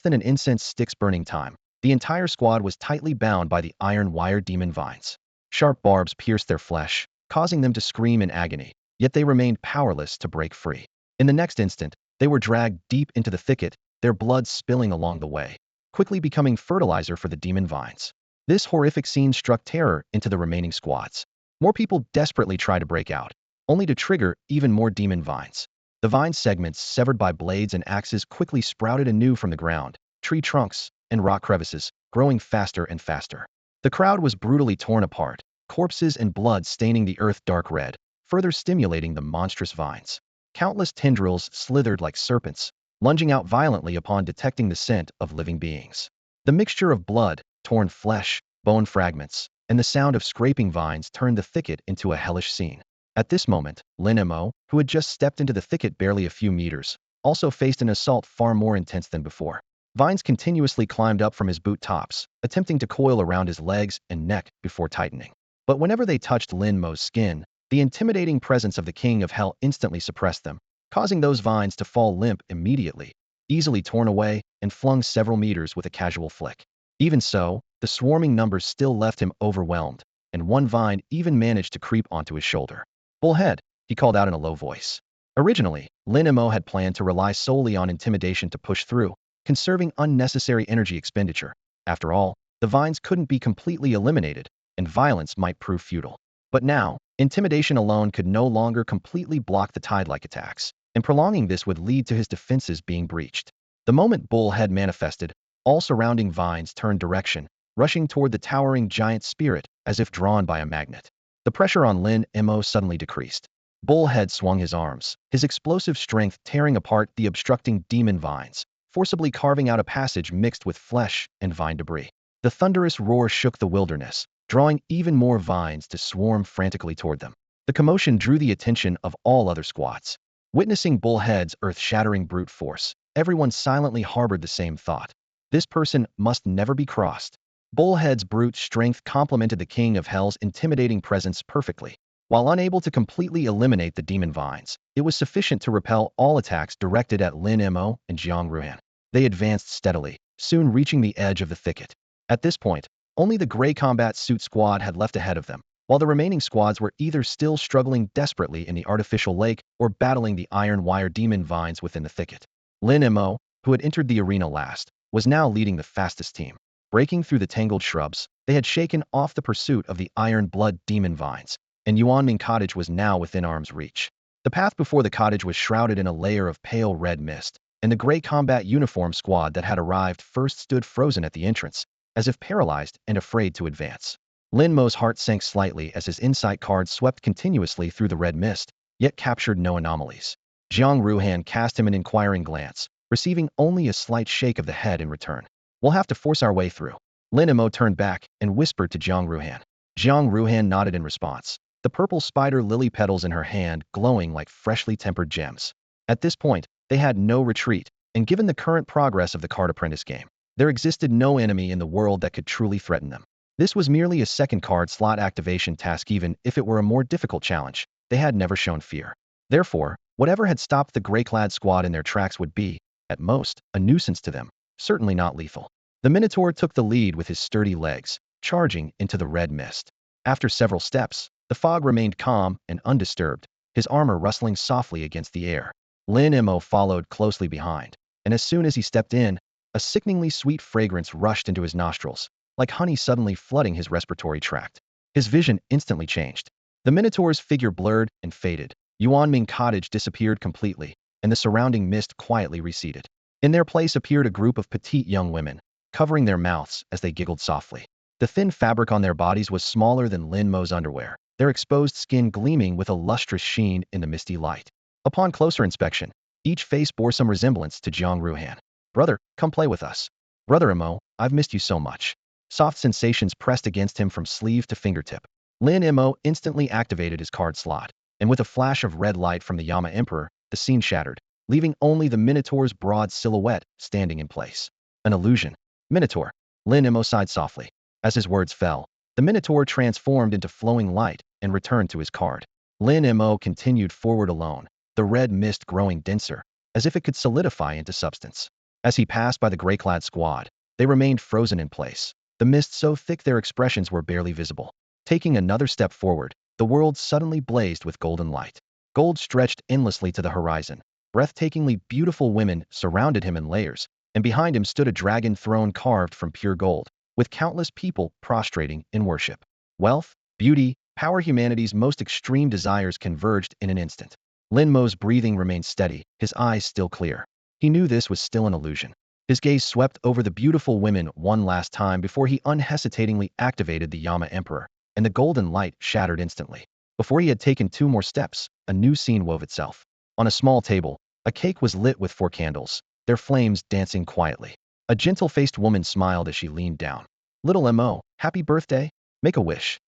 than an incense stick's burning time, the entire squad was tightly bound by the iron wire demon vines. Sharp barbs pierced their flesh, causing them to scream in agony, yet they remained powerless to break free. In the next instant, they were dragged deep into the thicket, their blood spilling along the way, quickly becoming fertilizer for the demon vines. This horrific scene struck terror into the remaining squads. More people desperately tried to break out, only to trigger even more demon vines. The vine segments severed by blades and axes quickly sprouted anew from the ground, tree trunks, and rock crevices, growing faster and faster. The crowd was brutally torn apart, corpses and blood staining the earth dark red, further stimulating the monstrous vines. Countless tendrils slithered like serpents, lunging out violently upon detecting the scent of living beings. The mixture of blood, torn flesh, bone fragments, and the sound of scraping vines turned the thicket into a hellish scene. At this moment, Lin Mo, who had just stepped into the thicket barely a few meters, also faced an assault far more intense than before. Vines continuously climbed up from his boot tops, attempting to coil around his legs and neck before tightening. But whenever they touched Lin Mo's skin, the intimidating presence of the King of Hell instantly suppressed them, causing those vines to fall limp immediately, easily torn away and flung several meters with a casual flick. Even so, the swarming numbers still left him overwhelmed, and one vine even managed to creep onto his shoulder. "Bullhead," he called out in a low voice. Originally, Lin Mo had planned to rely solely on intimidation to push through, conserving unnecessary energy expenditure. After all, the vines couldn't be completely eliminated, and violence might prove futile. But now, intimidation alone could no longer completely block the tide-like attacks, and prolonging this would lead to his defenses being breached. The moment Bullhead manifested, all surrounding vines turned direction, rushing toward the towering giant spirit as if drawn by a magnet. The pressure on Lin Mo suddenly decreased. Bullhead swung his arms, his explosive strength tearing apart the obstructing demon vines, forcibly carving out a passage mixed with flesh and vine debris. The thunderous roar shook the wilderness, drawing even more vines to swarm frantically toward them. The commotion drew the attention of all other squads. Witnessing Bullhead's earth-shattering brute force, everyone silently harbored the same thought. This person must never be crossed. Bullhead's brute strength complemented the King of Hell's intimidating presence perfectly. While unable to completely eliminate the demon vines, it was sufficient to repel all attacks directed at Lin Mo and Jiang Ruhan. They advanced steadily, soon reaching the edge of the thicket. At this point, only the gray combat suit squad had left ahead of them, while the remaining squads were either still struggling desperately in the artificial lake or battling the iron wire demon vines within the thicket. Lin Mo, who had entered the arena last, was now leading the fastest team. Breaking through the tangled shrubs, they had shaken off the pursuit of the iron blood demon vines, and Yuanming Cottage was now within arm's reach. The path before the cottage was shrouded in a layer of pale red mist, and the gray combat uniform squad that had arrived first stood frozen at the entrance, as if paralyzed and afraid to advance. Lin Mo's heart sank slightly as his insight card swept continuously through the red mist, yet captured no anomalies. Jiang Ruhan cast him an inquiring glance, receiving only a slight shake of the head in return. We'll have to force our way through. Lin Mo turned back and whispered to Jiang Ruhan. Jiang Ruhan nodded in response, the purple spider lily petals in her hand glowing like freshly tempered gems. At this point, they had no retreat, and given the current progress of the card apprentice game, there existed no enemy in the world that could truly threaten them. This was merely a second card slot activation task. Even if it were a more difficult challenge, they had never shown fear. Therefore, whatever had stopped the gray-clad squad in their tracks would be, at most, a nuisance to them, certainly not lethal. The Minotaur took the lead with his sturdy legs, charging into the red mist. After several steps, the fog remained calm and undisturbed, his armor rustling softly against the air. Lin Mo followed closely behind, and as soon as he stepped in, a sickeningly sweet fragrance rushed into his nostrils, like honey suddenly flooding his respiratory tract. His vision instantly changed. The Minotaur's figure blurred and faded. Yuanming Cottage disappeared completely, and the surrounding mist quietly receded. In their place appeared a group of petite young women, covering their mouths as they giggled softly. The thin fabric on their bodies was smaller than Lin Mo's underwear, their exposed skin gleaming with a lustrous sheen in the misty light. Upon closer inspection, each face bore some resemblance to Jiang Ruhan. Brother, come play with us. Brother Mo, I've missed you so much. Soft sensations pressed against him from sleeve to fingertip. Lin Mo instantly activated his card slot, and with a flash of red light from the Yama Emperor, the scene shattered, leaving only the Minotaur's broad silhouette standing in place. An illusion. Minotaur. Lin Mo sighed softly. As his words fell, the Minotaur transformed into flowing light and returned to his card. Lin Mo continued forward alone, the red mist growing denser, as if it could solidify into substance. As he passed by the gray-clad squad, they remained frozen in place, the mist so thick their expressions were barely visible. Taking another step forward, the world suddenly blazed with golden light. Gold stretched endlessly to the horizon. Breathtakingly beautiful women surrounded him in layers, and behind him stood a dragon throne carved from pure gold, with countless people prostrating in worship. Wealth, beauty, power, humanity's most extreme desires converged in an instant. Lin Mo's breathing remained steady, his eyes still clear. He knew this was still an illusion. His gaze swept over the beautiful women one last time before he unhesitatingly activated the Yama Emperor, and the golden light shattered instantly. Before he had taken 2 more steps, a new scene wove itself. On a small table, a cake was lit with 4 candles, their flames dancing quietly. A gentle-faced woman smiled as she leaned down. Little Mo, happy birthday? Make a wish.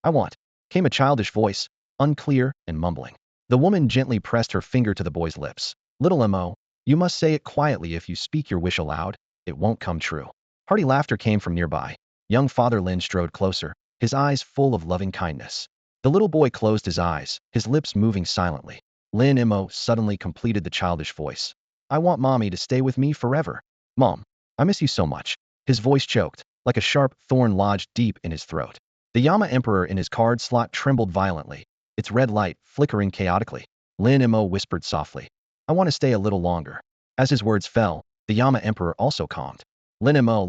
I want, came a childish voice, unclear and mumbling. The woman gently pressed her finger to the boy's lips. Little Mo, you must say it quietly. If you speak your wish aloud, it won't come true. Hearty laughter came from nearby. Young Father Lin strode closer, his eyes full of loving kindness. The little boy closed his eyes, his lips moving silently. Lin Mo suddenly completed the childish voice. I want Mommy to stay with me forever. Mom, I miss you so much. His voice choked, like a sharp thorn lodged deep in his throat. The Yama Emperor in his card slot trembled violently, its red light flickering chaotically. Lin Mo whispered softly, I want to stay a little longer. As his words fell, the Yama Emperor also calmed. Lin Mo,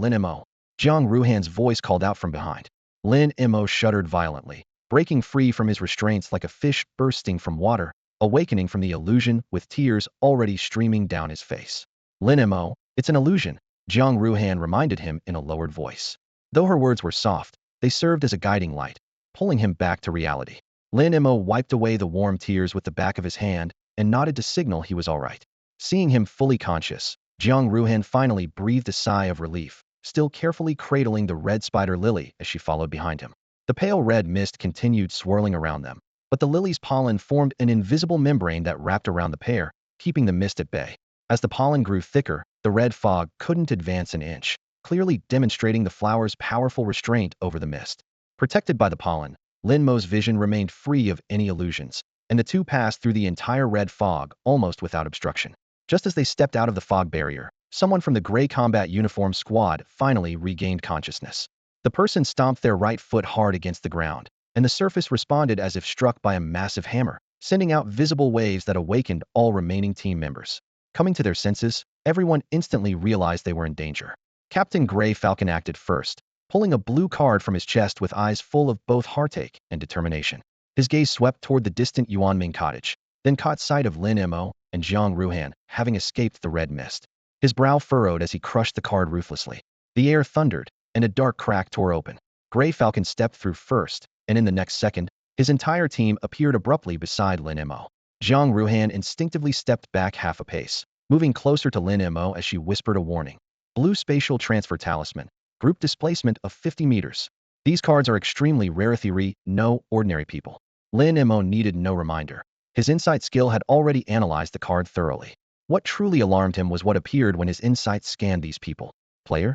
Jiang Ruhan's voice called out from behind. Lin Mo shuddered violently, breaking free from his restraints like a fish bursting from water, awakening from the illusion with tears already streaming down his face. Lin Mo, it's an illusion, Jiang Ruhan reminded him in a lowered voice. Though her words were soft, they served as a guiding light, pulling him back to reality. Lin Mo wiped away the warm tears with the back of his hand and nodded to signal he was all right. Seeing him fully conscious, Jiang Ruhan finally breathed a sigh of relief, still carefully cradling the red spider lily as she followed behind him. The pale red mist continued swirling around them, but the lily's pollen formed an invisible membrane that wrapped around the pair, keeping the mist at bay. As the pollen grew thicker, the red fog couldn't advance an inch, clearly demonstrating the flower's powerful restraint over the mist. Protected by the pollen, Lin Mo's vision remained free of any illusions, and the two passed through the entire red fog almost without obstruction. Just as they stepped out of the fog barrier, someone from the gray combat uniform squad finally regained consciousness. The person stomped their right foot hard against the ground, and the surface responded as if struck by a massive hammer, sending out visible waves that awakened all remaining team members. Coming to their senses, everyone instantly realized they were in danger. Captain Gray Falcon acted first, pulling a blue card from his chest with eyes full of both heartache and determination. His gaze swept toward the distant Yuanming cottage, then caught sight of Lin Mo and Zhang Ruhan having escaped the red mist. His brow furrowed as he crushed the card ruthlessly. The air thundered, and a dark crack tore open. Gray Falcon stepped through first, and in the next second, his entire team appeared abruptly beside Lin Mo. Zhang Ruhan instinctively stepped back half a pace, moving closer to Lin Mo as she whispered a warning. Blue Spatial Transfer Talisman. Group displacement of 50 meters. These cards are extremely rare theory, no ordinary people. Lin Mo needed no reminder. His insight skill had already analyzed the card thoroughly. What truly alarmed him was what appeared when his insight scanned these people. Player?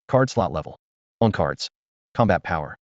Card slot level. On cards. Combat power.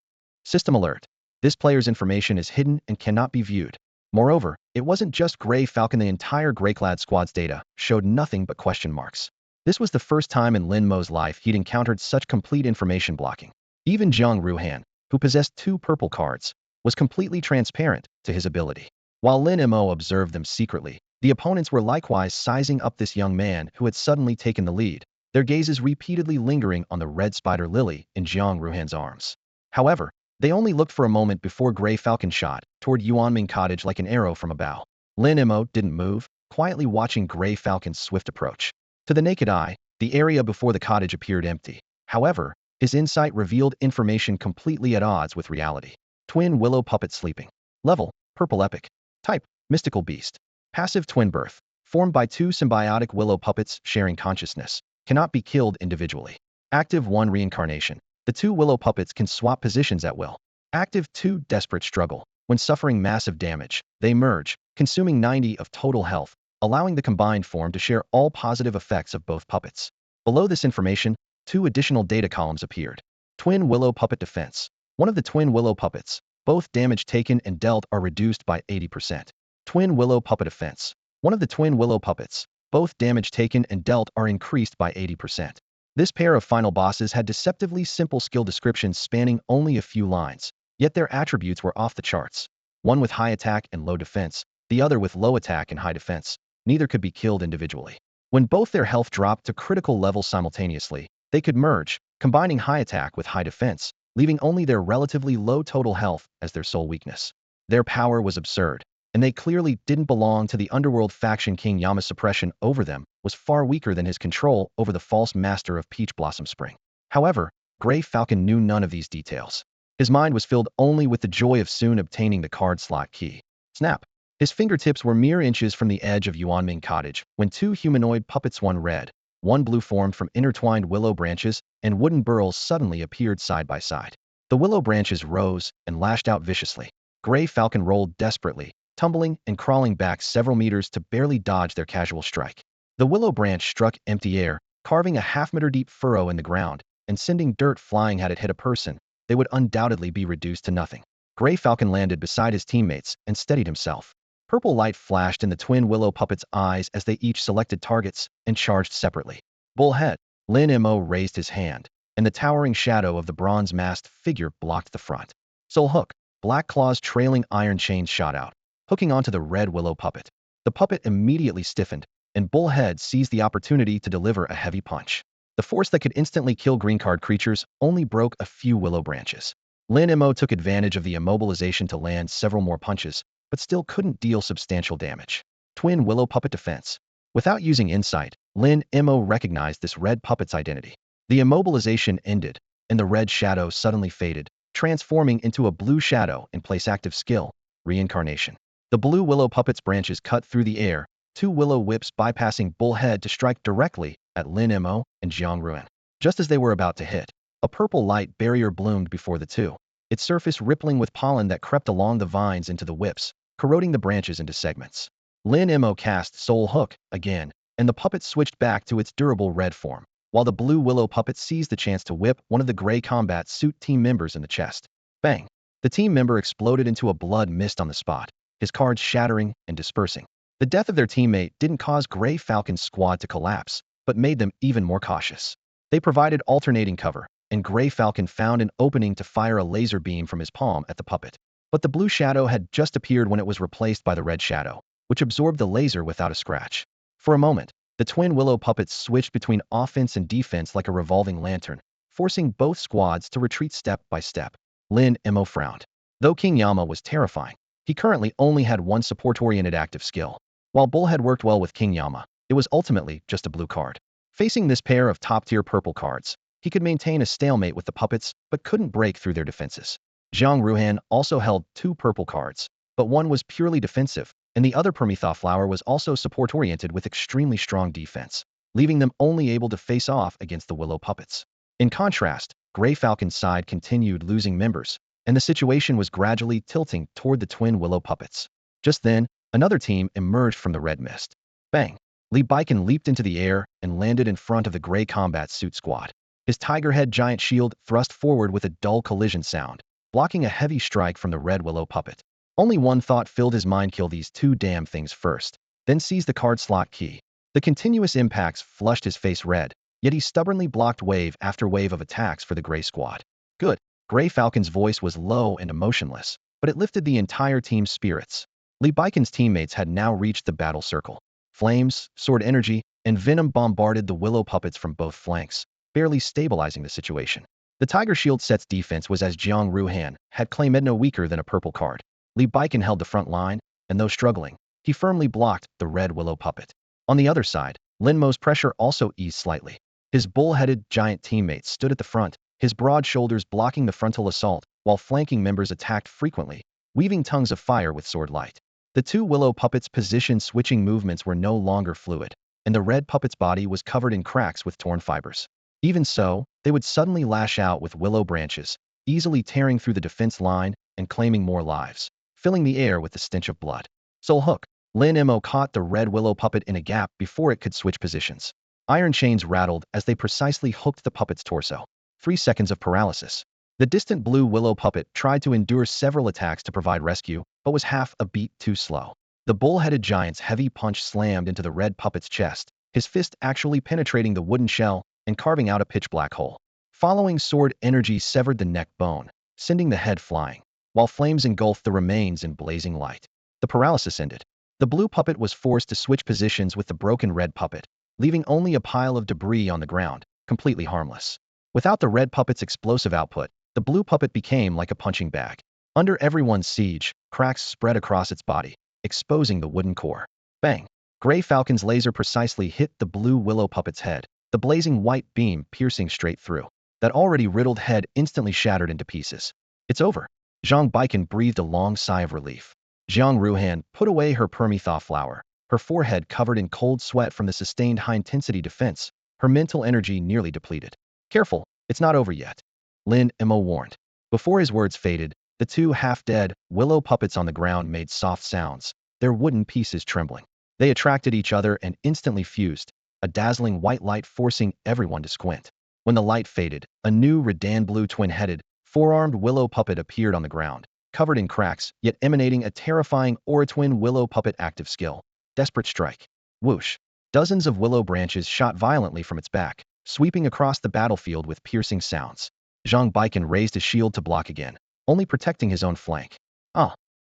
System alert. This player's information is hidden and cannot be viewed. Moreover, it wasn't just Gray Falcon, the entire Greyclad squad's data showed nothing but question marks. This was the first time in Lin Mo's life he'd encountered such complete information blocking. Even Zhang Ruhan, who possessed 2 purple cards, was completely transparent to his ability. While Lin Mo observed them secretly, the opponents were likewise sizing up this young man who had suddenly taken the lead, their gazes repeatedly lingering on the red spider lily in Zhang Ruhan's arms. However, they only looked for a moment before Gray Falcon shot toward Yuanming Cottage like an arrow from a bow. Lin Mo didn't move, quietly watching Gray Falcon's swift approach. To the naked eye, the area before the cottage appeared empty. However, his insight revealed information completely at odds with reality. Twin willow puppet sleeping. Level, purple epic. Type, mystical beast. Passive twin birth. Formed by 2 symbiotic willow puppets sharing consciousness. Cannot be killed individually. Active 1 reincarnation. The 2 willow puppets can swap positions at will. Active 2 desperate struggle. When suffering massive damage, they merge, consuming 90 of total health, allowing the combined form to share all positive effects of both puppets. Below this information, 2 additional data columns appeared. Twin willow puppet defense. One of the twin willow puppets, both damage taken and dealt are reduced by 80%. Twin willow puppet offense. One of the twin willow puppets, both damage taken and dealt are increased by 80%. This pair of final bosses had deceptively simple skill descriptions spanning only a few lines, yet their attributes were off the charts. One with high attack and low defense, the other with low attack and high defense. Neither could be killed individually. When both their health dropped to critical levels simultaneously, they could merge, combining high attack with high defense, leaving only their relatively low total health as their sole weakness. Their power was absurd, and they clearly didn't belong to the underworld faction. King Yama's suppression over them was far weaker than his control over the false master of Peach Blossom Spring. However, Gray Falcon knew none of these details. His mind was filled only with the joy of soon obtaining the card slot key. Snap! His fingertips were mere inches from the edge of Yuanming Cottage when 2 humanoid puppets, one red, one blue, formed from intertwined willow branches and wooden burls suddenly appeared side by side. The willow branches rose and lashed out viciously. Gray Falcon rolled desperately, tumbling and crawling back several meters to barely dodge their casual strike. The willow branch struck empty air, carving a half-meter deep furrow in the ground and sending dirt flying. Had it hit a person, they would undoubtedly be reduced to nothing. Gray Falcon landed beside his teammates and steadied himself. Purple light flashed in the twin willow puppets' eyes as they each selected targets and charged separately. Bullhead. Lin Mo raised his hand, and the towering shadow of the bronze-masked figure blocked the front. Soul hook. Black claws trailing iron chains shot out, hooking onto the red willow puppet. The puppet immediately stiffened, and Bullhead seized the opportunity to deliver a heavy punch. The force that could instantly kill green card creatures only broke a few willow branches. Lin Mo took advantage of the immobilization to land several more punches, but still couldn't deal substantial damage. Twin willow puppet defense. Without using insight, Lin Mo recognized this red puppet's identity. The immobilization ended, and the red shadow suddenly faded, transforming into a blue shadow in place. Active skill, reincarnation. The blue willow puppet's branches cut through the air, 2 willow whips bypassing Bullhead to strike directly at Lin Mo and Zhang Ruhan. Just as they were about to hit, a purple light barrier bloomed before the two, its surface rippling with pollen that crept along the vines into the whips, corroding the branches into segments. Lin Mo cast Soul Hook again, and the puppet switched back to its durable red form, while the blue willow puppet seized the chance to whip one of the gray combat suit team members in the chest. Bang! The team member exploded into a blood mist on the spot, his cards shattering and dispersing. The death of their teammate didn't cause Gray Falcon's squad to collapse, but made them even more cautious. They provided alternating cover, and Gray Falcon found an opening to fire a laser beam from his palm at the puppet. But the blue shadow had just appeared when it was replaced by the red shadow, which absorbed the laser without a scratch. For a moment, the twin willow puppets switched between offense and defense like a revolving lantern, forcing both squads to retreat step by step. Lin Mo frowned. Though King Yama was terrifying, he currently only had one support-oriented active skill. While Bull had worked well with King Yama, it was ultimately just a blue card. Facing this pair of top-tier purple cards, he could maintain a stalemate with the puppets, but couldn't break through their defenses. Zhang Ruhan also held 2 purple cards, but one was purely defensive, and the other Prometha flower was also support-oriented with extremely strong defense, leaving them only able to face off against the willow puppets. In contrast, Gray Falcon's side continued losing members, and the situation was gradually tilting toward the twin willow puppets. Just then, another team emerged from the red mist. Bang! Li Baiken leaped into the air and landed in front of the gray combat suit squad. His tiger head giant shield thrust forward with a dull collision sound, blocking a heavy strike from the red willow puppet. Only one thought filled his mind: kill these 2 damn things first, then seize the card slot key. The continuous impacts flushed his face red, yet he stubbornly blocked wave after wave of attacks for the gray squad. Good. Gray Falcon's voice was low and emotionless, but it lifted the entire team's spirits. Li Baiken's teammates had now reached the battle circle. Flames, sword energy, and venom bombarded the willow puppets from both flanks, barely stabilizing the situation. The Tiger Shield set's defense was as Jiang Ruhan had claimed no weaker than a purple card. Li Baiken held the front line, and though struggling, he firmly blocked the red willow puppet. On the other side, Lin Mo's pressure also eased slightly. His bull-headed giant teammates stood at the front, his broad shoulders blocking the frontal assault, while flanking members attacked frequently, weaving tongues of fire with sword light. The 2 willow puppets' position-switching movements were no longer fluid, and the red puppet's body was covered in cracks with torn fibers. Even so, they would suddenly lash out with willow branches, easily tearing through the defense line and claiming more lives, filling the air with the stench of blood. Soul Hook. Lin Mo caught the red willow puppet in a gap before it could switch positions. Iron chains rattled as they precisely hooked the puppet's torso. 3 seconds of paralysis. The distant blue willow puppet tried to endure several attacks to provide rescue, but was half a beat too slow. The bull-headed giant's heavy punch slammed into the red puppet's chest, his fist actually penetrating the wooden shell and carving out a pitch-black hole. Following sword energy severed the neck bone, sending the head flying, while flames engulfed the remains in blazing light. The paralysis ended. The blue puppet was forced to switch positions with the broken red puppet, leaving only a pile of debris on the ground, completely harmless. Without the red puppet's explosive output, the blue puppet became like a punching bag. Under everyone's siege, cracks spread across its body, exposing the wooden core. Bang! Gray Falcon's laser precisely hit the blue willow puppet's head, the blazing white beam piercing straight through. That already riddled head instantly shattered into pieces. It's over. Zhang Baiken breathed a long sigh of relief. Jiang Ruhan put away her Prometha flower, her forehead covered in cold sweat from the sustained high-intensity defense, her mental energy nearly depleted. Careful, it's not over yet. Lin Mo warned. Before his words faded, the 2 half-dead willow puppets on the ground made soft sounds, their wooden pieces trembling. They attracted each other and instantly fused, a dazzling white light forcing everyone to squint. When the light faded, a new Redan blue twin-headed, 4-armed willow puppet appeared on the ground, covered in cracks, yet emanating a terrifying Aura twin willow puppet active skill. Desperate strike. Whoosh. Dozens of willow branches shot violently from its back, sweeping across the battlefield with piercing sounds. Zhang Baiken raised his shield to block again, only protecting his own flank.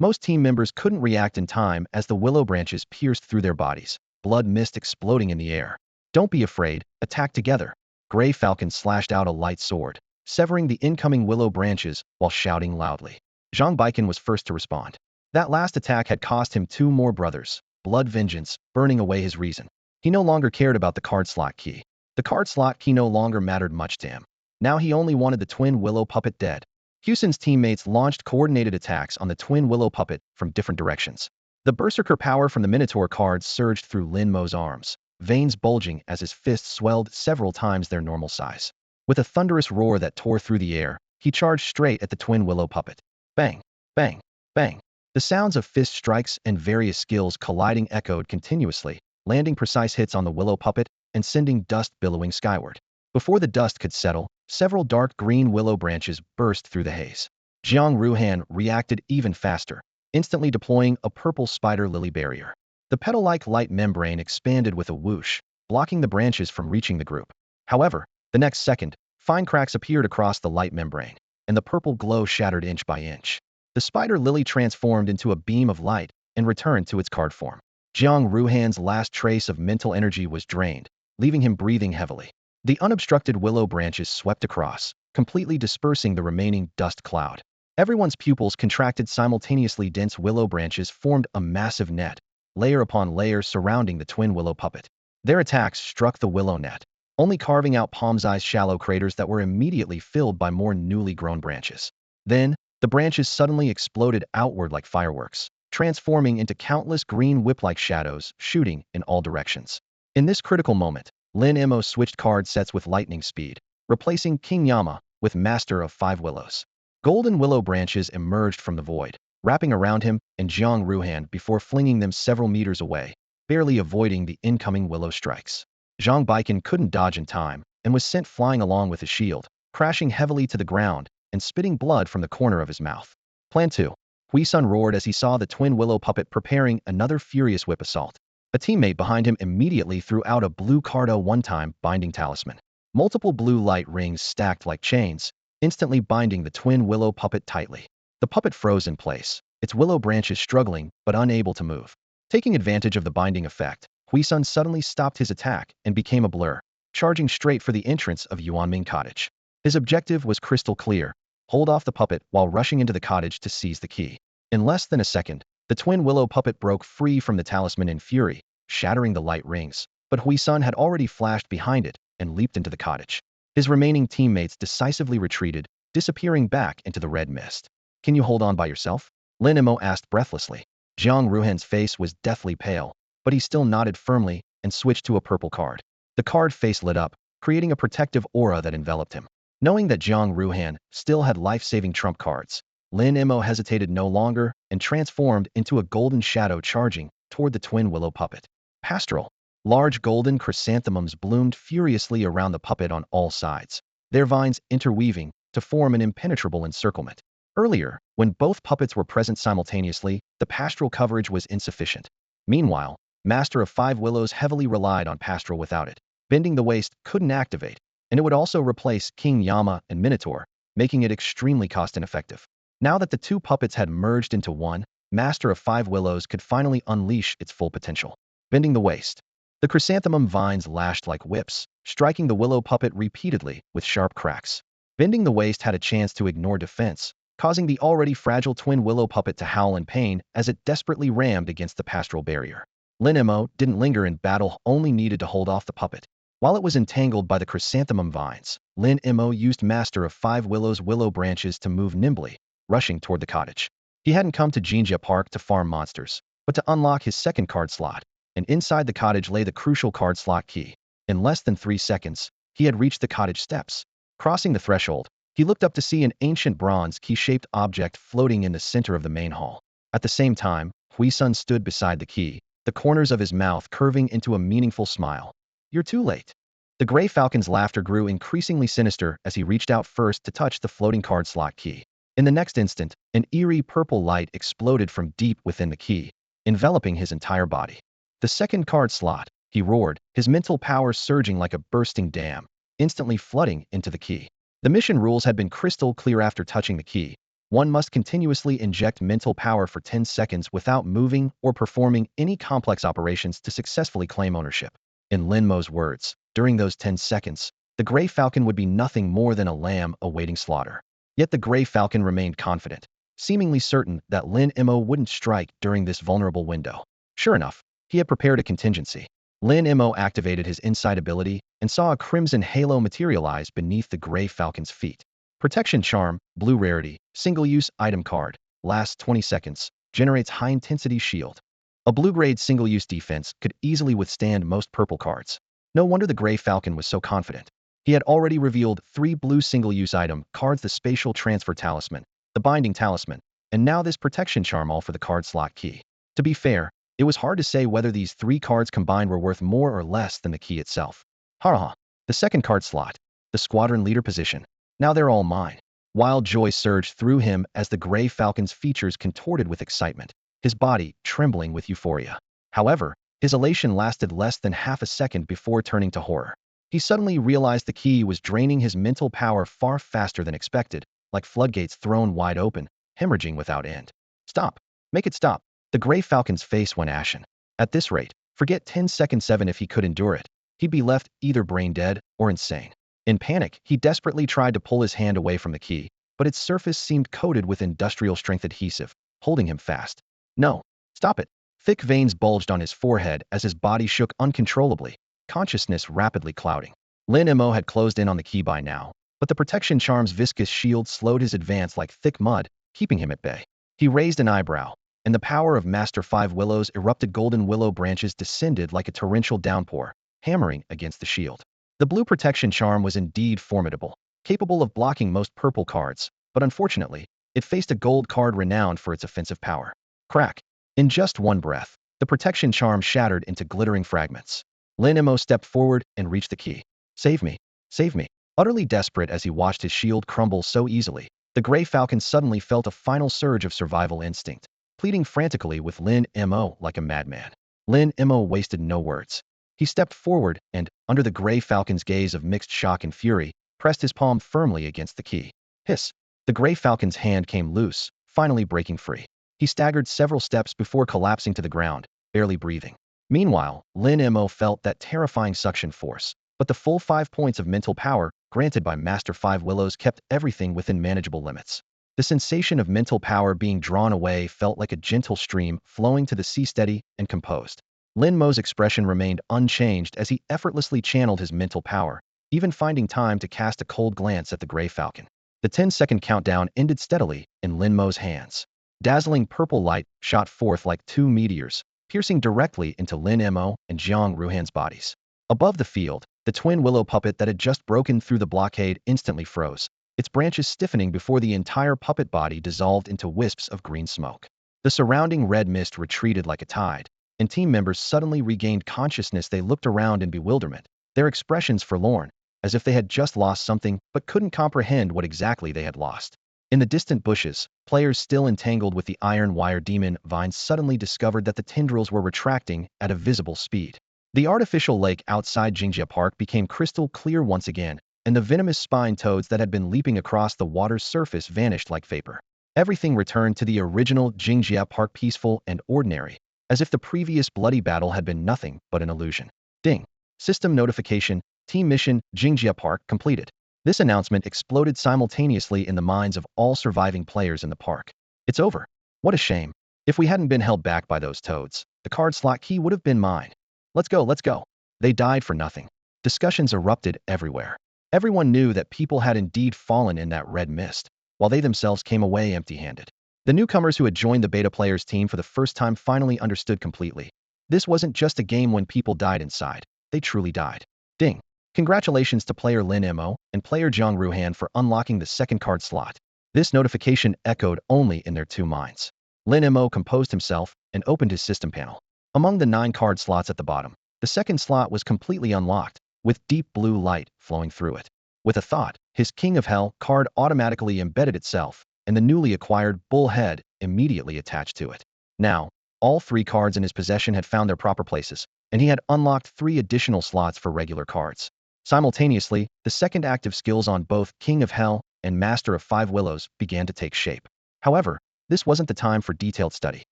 Most team members couldn't react in time as the willow branches pierced through their bodies, blood mist exploding in the air. Don't be afraid, attack together. Gray Falcon slashed out a light sword, severing the incoming willow branches while shouting loudly. Zhang Baiken was first to respond. That last attack had cost him 2 more brothers, blood vengeance, burning away his reason. He no longer cared about the card slot key. The card slot key no longer mattered much to him. Now he only wanted the twin willow puppet dead. Huson's teammates launched coordinated attacks on the twin willow puppet from different directions. The berserker power from the Minotaur cards surged through Lin Mo's arms, veins bulging as his fists swelled several times their normal size. With a thunderous roar that tore through the air, he charged straight at the twin willow puppet. Bang! Bang! Bang! The sounds of fist strikes and various skills colliding echoed continuously, landing precise hits on the willow puppet and sending dust billowing skyward. Before the dust could settle, several dark green willow branches burst through the haze. Jiang Ruhan reacted even faster, instantly deploying a purple spider lily barrier. The petal-like light membrane expanded with a whoosh, blocking the branches from reaching the group. However, the next second, fine cracks appeared across the light membrane, and the purple glow shattered inch by inch. The spider lily transformed into a beam of light and returned to its card form. Jiang Ruhan's last trace of mental energy was drained, leaving him breathing heavily. The unobstructed willow branches swept across, completely dispersing the remaining dust cloud. Everyone's pupils contracted simultaneously. Dense willow branches formed a massive net, layer upon layer surrounding the twin willow puppet. Their attacks struck the willow net, only carving out palm-sized shallow craters that were immediately filled by more newly grown branches. Then, the branches suddenly exploded outward like fireworks, transforming into countless green whip-like shadows shooting in all directions. In this critical moment, Lin Mo switched card sets with lightning speed, replacing King Yama with Master of Five Willows. Golden willow branches emerged from the void, wrapping around him and Jiang Ruhan before flinging them several meters away, barely avoiding the incoming willow strikes. Zhang Baikan couldn't dodge in time and was sent flying along with his shield, crashing heavily to the ground and spitting blood from the corner of his mouth. Plan 2. Hui-sun roared as he saw the twin willow puppet preparing another furious whip assault. A teammate behind him immediately threw out a blue Cardo one-time binding talisman. Multiple blue light rings stacked like chains, instantly binding the twin willow puppet tightly. The puppet froze in place, its willow branches struggling but unable to move. Taking advantage of the binding effect, Hui-sun suddenly stopped his attack and became a blur, charging straight for the entrance of Yuanming Cottage. His objective was crystal clear: hold off the puppet while rushing into the cottage to seize the key. In less than a second, the twin willow puppet broke free from the talisman in fury, shattering the light rings, but Hui-sun had already flashed behind it and leaped into the cottage. His remaining teammates decisively retreated, disappearing back into the red mist. Can you hold on by yourself? Lin Mo asked breathlessly. Jiang Ruhan's face was deathly pale, but he still nodded firmly and switched to a purple card. The card face lit up, creating a protective aura that enveloped him. Knowing that Jiang Ruhan still had life-saving trump cards, Lin Mo hesitated no longer and transformed into a golden shadow charging toward the twin willow puppet. Pastoral. Large golden chrysanthemums bloomed furiously around the puppet on all sides, their vines interweaving to form an impenetrable encirclement. Earlier, when both puppets were present simultaneously, the pastoral coverage was insufficient. Meanwhile, Master of Five Willows heavily relied on pastoral without it. Bending the Waist couldn't activate, and it would also replace King Yama and Minotaur, making it extremely cost-ineffective. Now that the two puppets had merged into one, Master of Five Willows could finally unleash its full potential. Bending the Waist. The chrysanthemum vines lashed like whips, striking the willow puppet repeatedly with sharp cracks. Bending the Waist had a chance to ignore defense, causing the already fragile twin willow puppet to howl in pain as it desperately rammed against the pastoral barrier. Lin Mo didn't linger in battle, only needed to hold off the puppet. While it was entangled by the chrysanthemum vines, Lin Mo used Master of Five Willows' willow branches to move nimbly, rushing toward the cottage. He hadn't come to Jinjia Park to farm monsters, but to unlock his second card slot, and inside the cottage lay the crucial card slot key. In less than 3 seconds, he had reached the cottage steps. Crossing the threshold, he looked up to see an ancient bronze key-shaped object floating in the center of the main hall. At the same time, Hui-sun stood beside the key, the corners of his mouth curving into a meaningful smile. You're too late. The gray falcon's laughter grew increasingly sinister as he reached out first to touch the floating card slot key. In the next instant, an eerie purple light exploded from deep within the key, enveloping his entire body. The second card slot, he roared, his mental power surging like a bursting dam, instantly flooding into the key. The mission rules had been crystal clear. After touching the key, one must continuously inject mental power for 10 seconds without moving or performing any complex operations to successfully claim ownership. In Lin Mo's words, during those 10 seconds, the gray falcon would be nothing more than a lamb awaiting slaughter. Yet the gray falcon remained confident, seemingly certain that Lin Mo wouldn't strike during this vulnerable window. Sure enough, he had prepared a contingency. Lin Mo activated his insight ability and saw a crimson halo materialize beneath the gray falcon's feet. Protection Charm, blue rarity, single-use item card, lasts 20 seconds, generates high-intensity shield. A blue-grade single-use defense could easily withstand most purple cards. No wonder the gray falcon was so confident. He had already revealed 3 blue single-use item cards: the spatial transfer talisman, the binding talisman, and now this protection charm all for the card slot key. To be fair, it was hard to say whether these 3 cards combined were worth more or less than the key itself. Haha. The second card slot, the squadron leader position. Now they're all mine. Wild joy surged through him as the Gray Falcon's features contorted with excitement, his body trembling with euphoria. However, his elation lasted less than half a second before turning to horror. He suddenly realized the key was draining his mental power far faster than expected, like floodgates thrown wide open, hemorrhaging without end. Stop! Make it stop! The Gray Falcon's face went ashen. At this rate, forget 10 seconds 7 if he could endure it. He'd be left either brain dead or insane. In panic, he desperately tried to pull his hand away from the key, but its surface seemed coated with industrial-strength adhesive, holding him fast. No! Stop it! Thick veins bulged on his forehead as his body shook uncontrollably, consciousness rapidly clouding. Lin Mo had closed in on the key by now, but the protection charm's viscous shield slowed his advance like thick mud, keeping him at bay. He raised an eyebrow, and the power of Master Five Willow's erupted golden willow branches descended like a torrential downpour, hammering against the shield. The blue protection charm was indeed formidable, capable of blocking most purple cards, but unfortunately, it faced a gold card renowned for its offensive power. Crack! In just one breath, the protection charm shattered into glittering fragments. Lin Mo stepped forward and reached the key. Save me! Save me! Utterly desperate as he watched his shield crumble so easily, the Gray Falcon suddenly felt a final surge of survival instinct, pleading frantically with Lin Mo like a madman. Lin Mo wasted no words. He stepped forward and, under the Gray Falcon's gaze of mixed shock and fury, pressed his palm firmly against the key. Hiss! The Gray Falcon's hand came loose, finally breaking free. He staggered several steps before collapsing to the ground, barely breathing. Meanwhile, Lin Mo felt that terrifying suction force, but the full 5 points of mental power granted by Master Five Willows kept everything within manageable limits. The sensation of mental power being drawn away felt like a gentle stream flowing to the sea, steady and composed. Lin Mo's expression remained unchanged as he effortlessly channeled his mental power, even finding time to cast a cold glance at the Gray Falcon. The 10-second countdown ended steadily in Lin Mo's hands. Dazzling purple light shot forth like 2 meteors, piercing directly into Lin Mo and Jiang Ruhan's bodies. Above the field, the twin willow puppet that had just broken through the blockade instantly froze, its branches stiffening before the entire puppet body dissolved into wisps of green smoke. The surrounding red mist retreated like a tide, and team members suddenly regained consciousness. They looked around in bewilderment, their expressions forlorn, as if they had just lost something but couldn't comprehend what exactly they had lost. In the distant bushes, players still entangled with the iron wire demon vines suddenly discovered that the tendrils were retracting at a visible speed. The artificial lake outside Jingjia Park became crystal clear once again, and the venomous spine toads that had been leaping across the water's surface vanished like vapor. Everything returned to the original Jingjia Park, peaceful and ordinary, as if the previous bloody battle had been nothing but an illusion. Ding! System notification, Team Mission Jingjia Park completed. This announcement exploded simultaneously in the minds of all surviving players in the park. It's over. What a shame. If we hadn't been held back by those toads, the card slot key would have been mine. Let's go, let's go. They died for nothing. Discussions erupted everywhere. Everyone knew that people had indeed fallen in that red mist, while they themselves came away empty-handed. The newcomers who had joined the beta players team for the first time finally understood completely. This wasn't just a game when people died inside. They truly died. Ding! Congratulations to player Lin Mo and player Jiang Ruhan for unlocking the second card slot. This notification echoed only in their 2 minds. Lin Mo composed himself and opened his system panel. Among the 9 card slots at the bottom, the second slot was completely unlocked, with deep blue light flowing through it. With a thought, his King of Hell card automatically embedded itself, and the newly acquired bull head immediately attached to it. Now, all 3 cards in his possession had found their proper places, and he had unlocked 3 additional slots for regular cards. Simultaneously, the second active skills on both King of Hell and Master of Five Willows began to take shape. However, this wasn't the time for detailed study.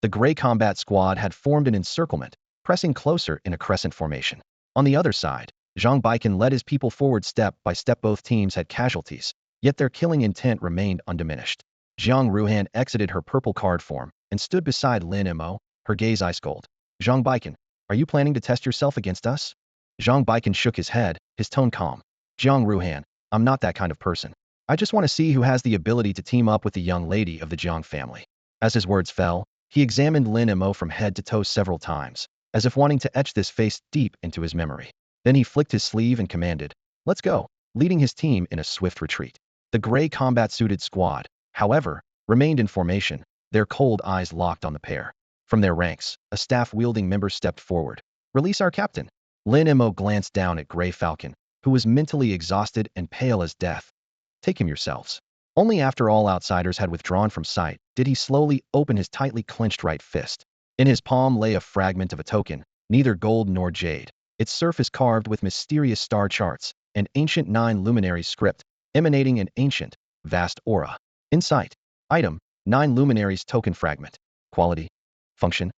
The Gray Combat Squad had formed an encirclement, pressing closer in a crescent formation. On the other side, Zhang Baikan led his people forward step by step. Both teams had casualties, yet their killing intent remained undiminished. Jiang Ruhan exited her purple card form and stood beside Lin Mo, her gaze ice cold. Zhang Baikan, are you planning to test yourself against us? Zhang Baikan shook his head, his tone calm. Jiang Ruhan, I'm not that kind of person. I just want to see who has the ability to team up with the young lady of the Jiang family. As his words fell, he examined Lin Mo from head to toe several times, as if wanting to etch this face deep into his memory. Then he flicked his sleeve and commanded, "Let's go," leading his team in a swift retreat. The gray combat-suited squad, however, remained in formation, their cold eyes locked on the pair. From their ranks, a staff-wielding member stepped forward. "Release our captain." Lin Mo glanced down at Grey Falcon, who was mentally exhausted and pale as death. "Take him yourselves." Only after all outsiders had withdrawn from sight did he slowly open his tightly clenched right fist. In his palm lay a fragment of a token, neither gold nor jade, its surface carved with mysterious star charts, an ancient 9 luminaries script, emanating an ancient, vast aura. Insight. Item, 9 luminaries token fragment. Quality. Function.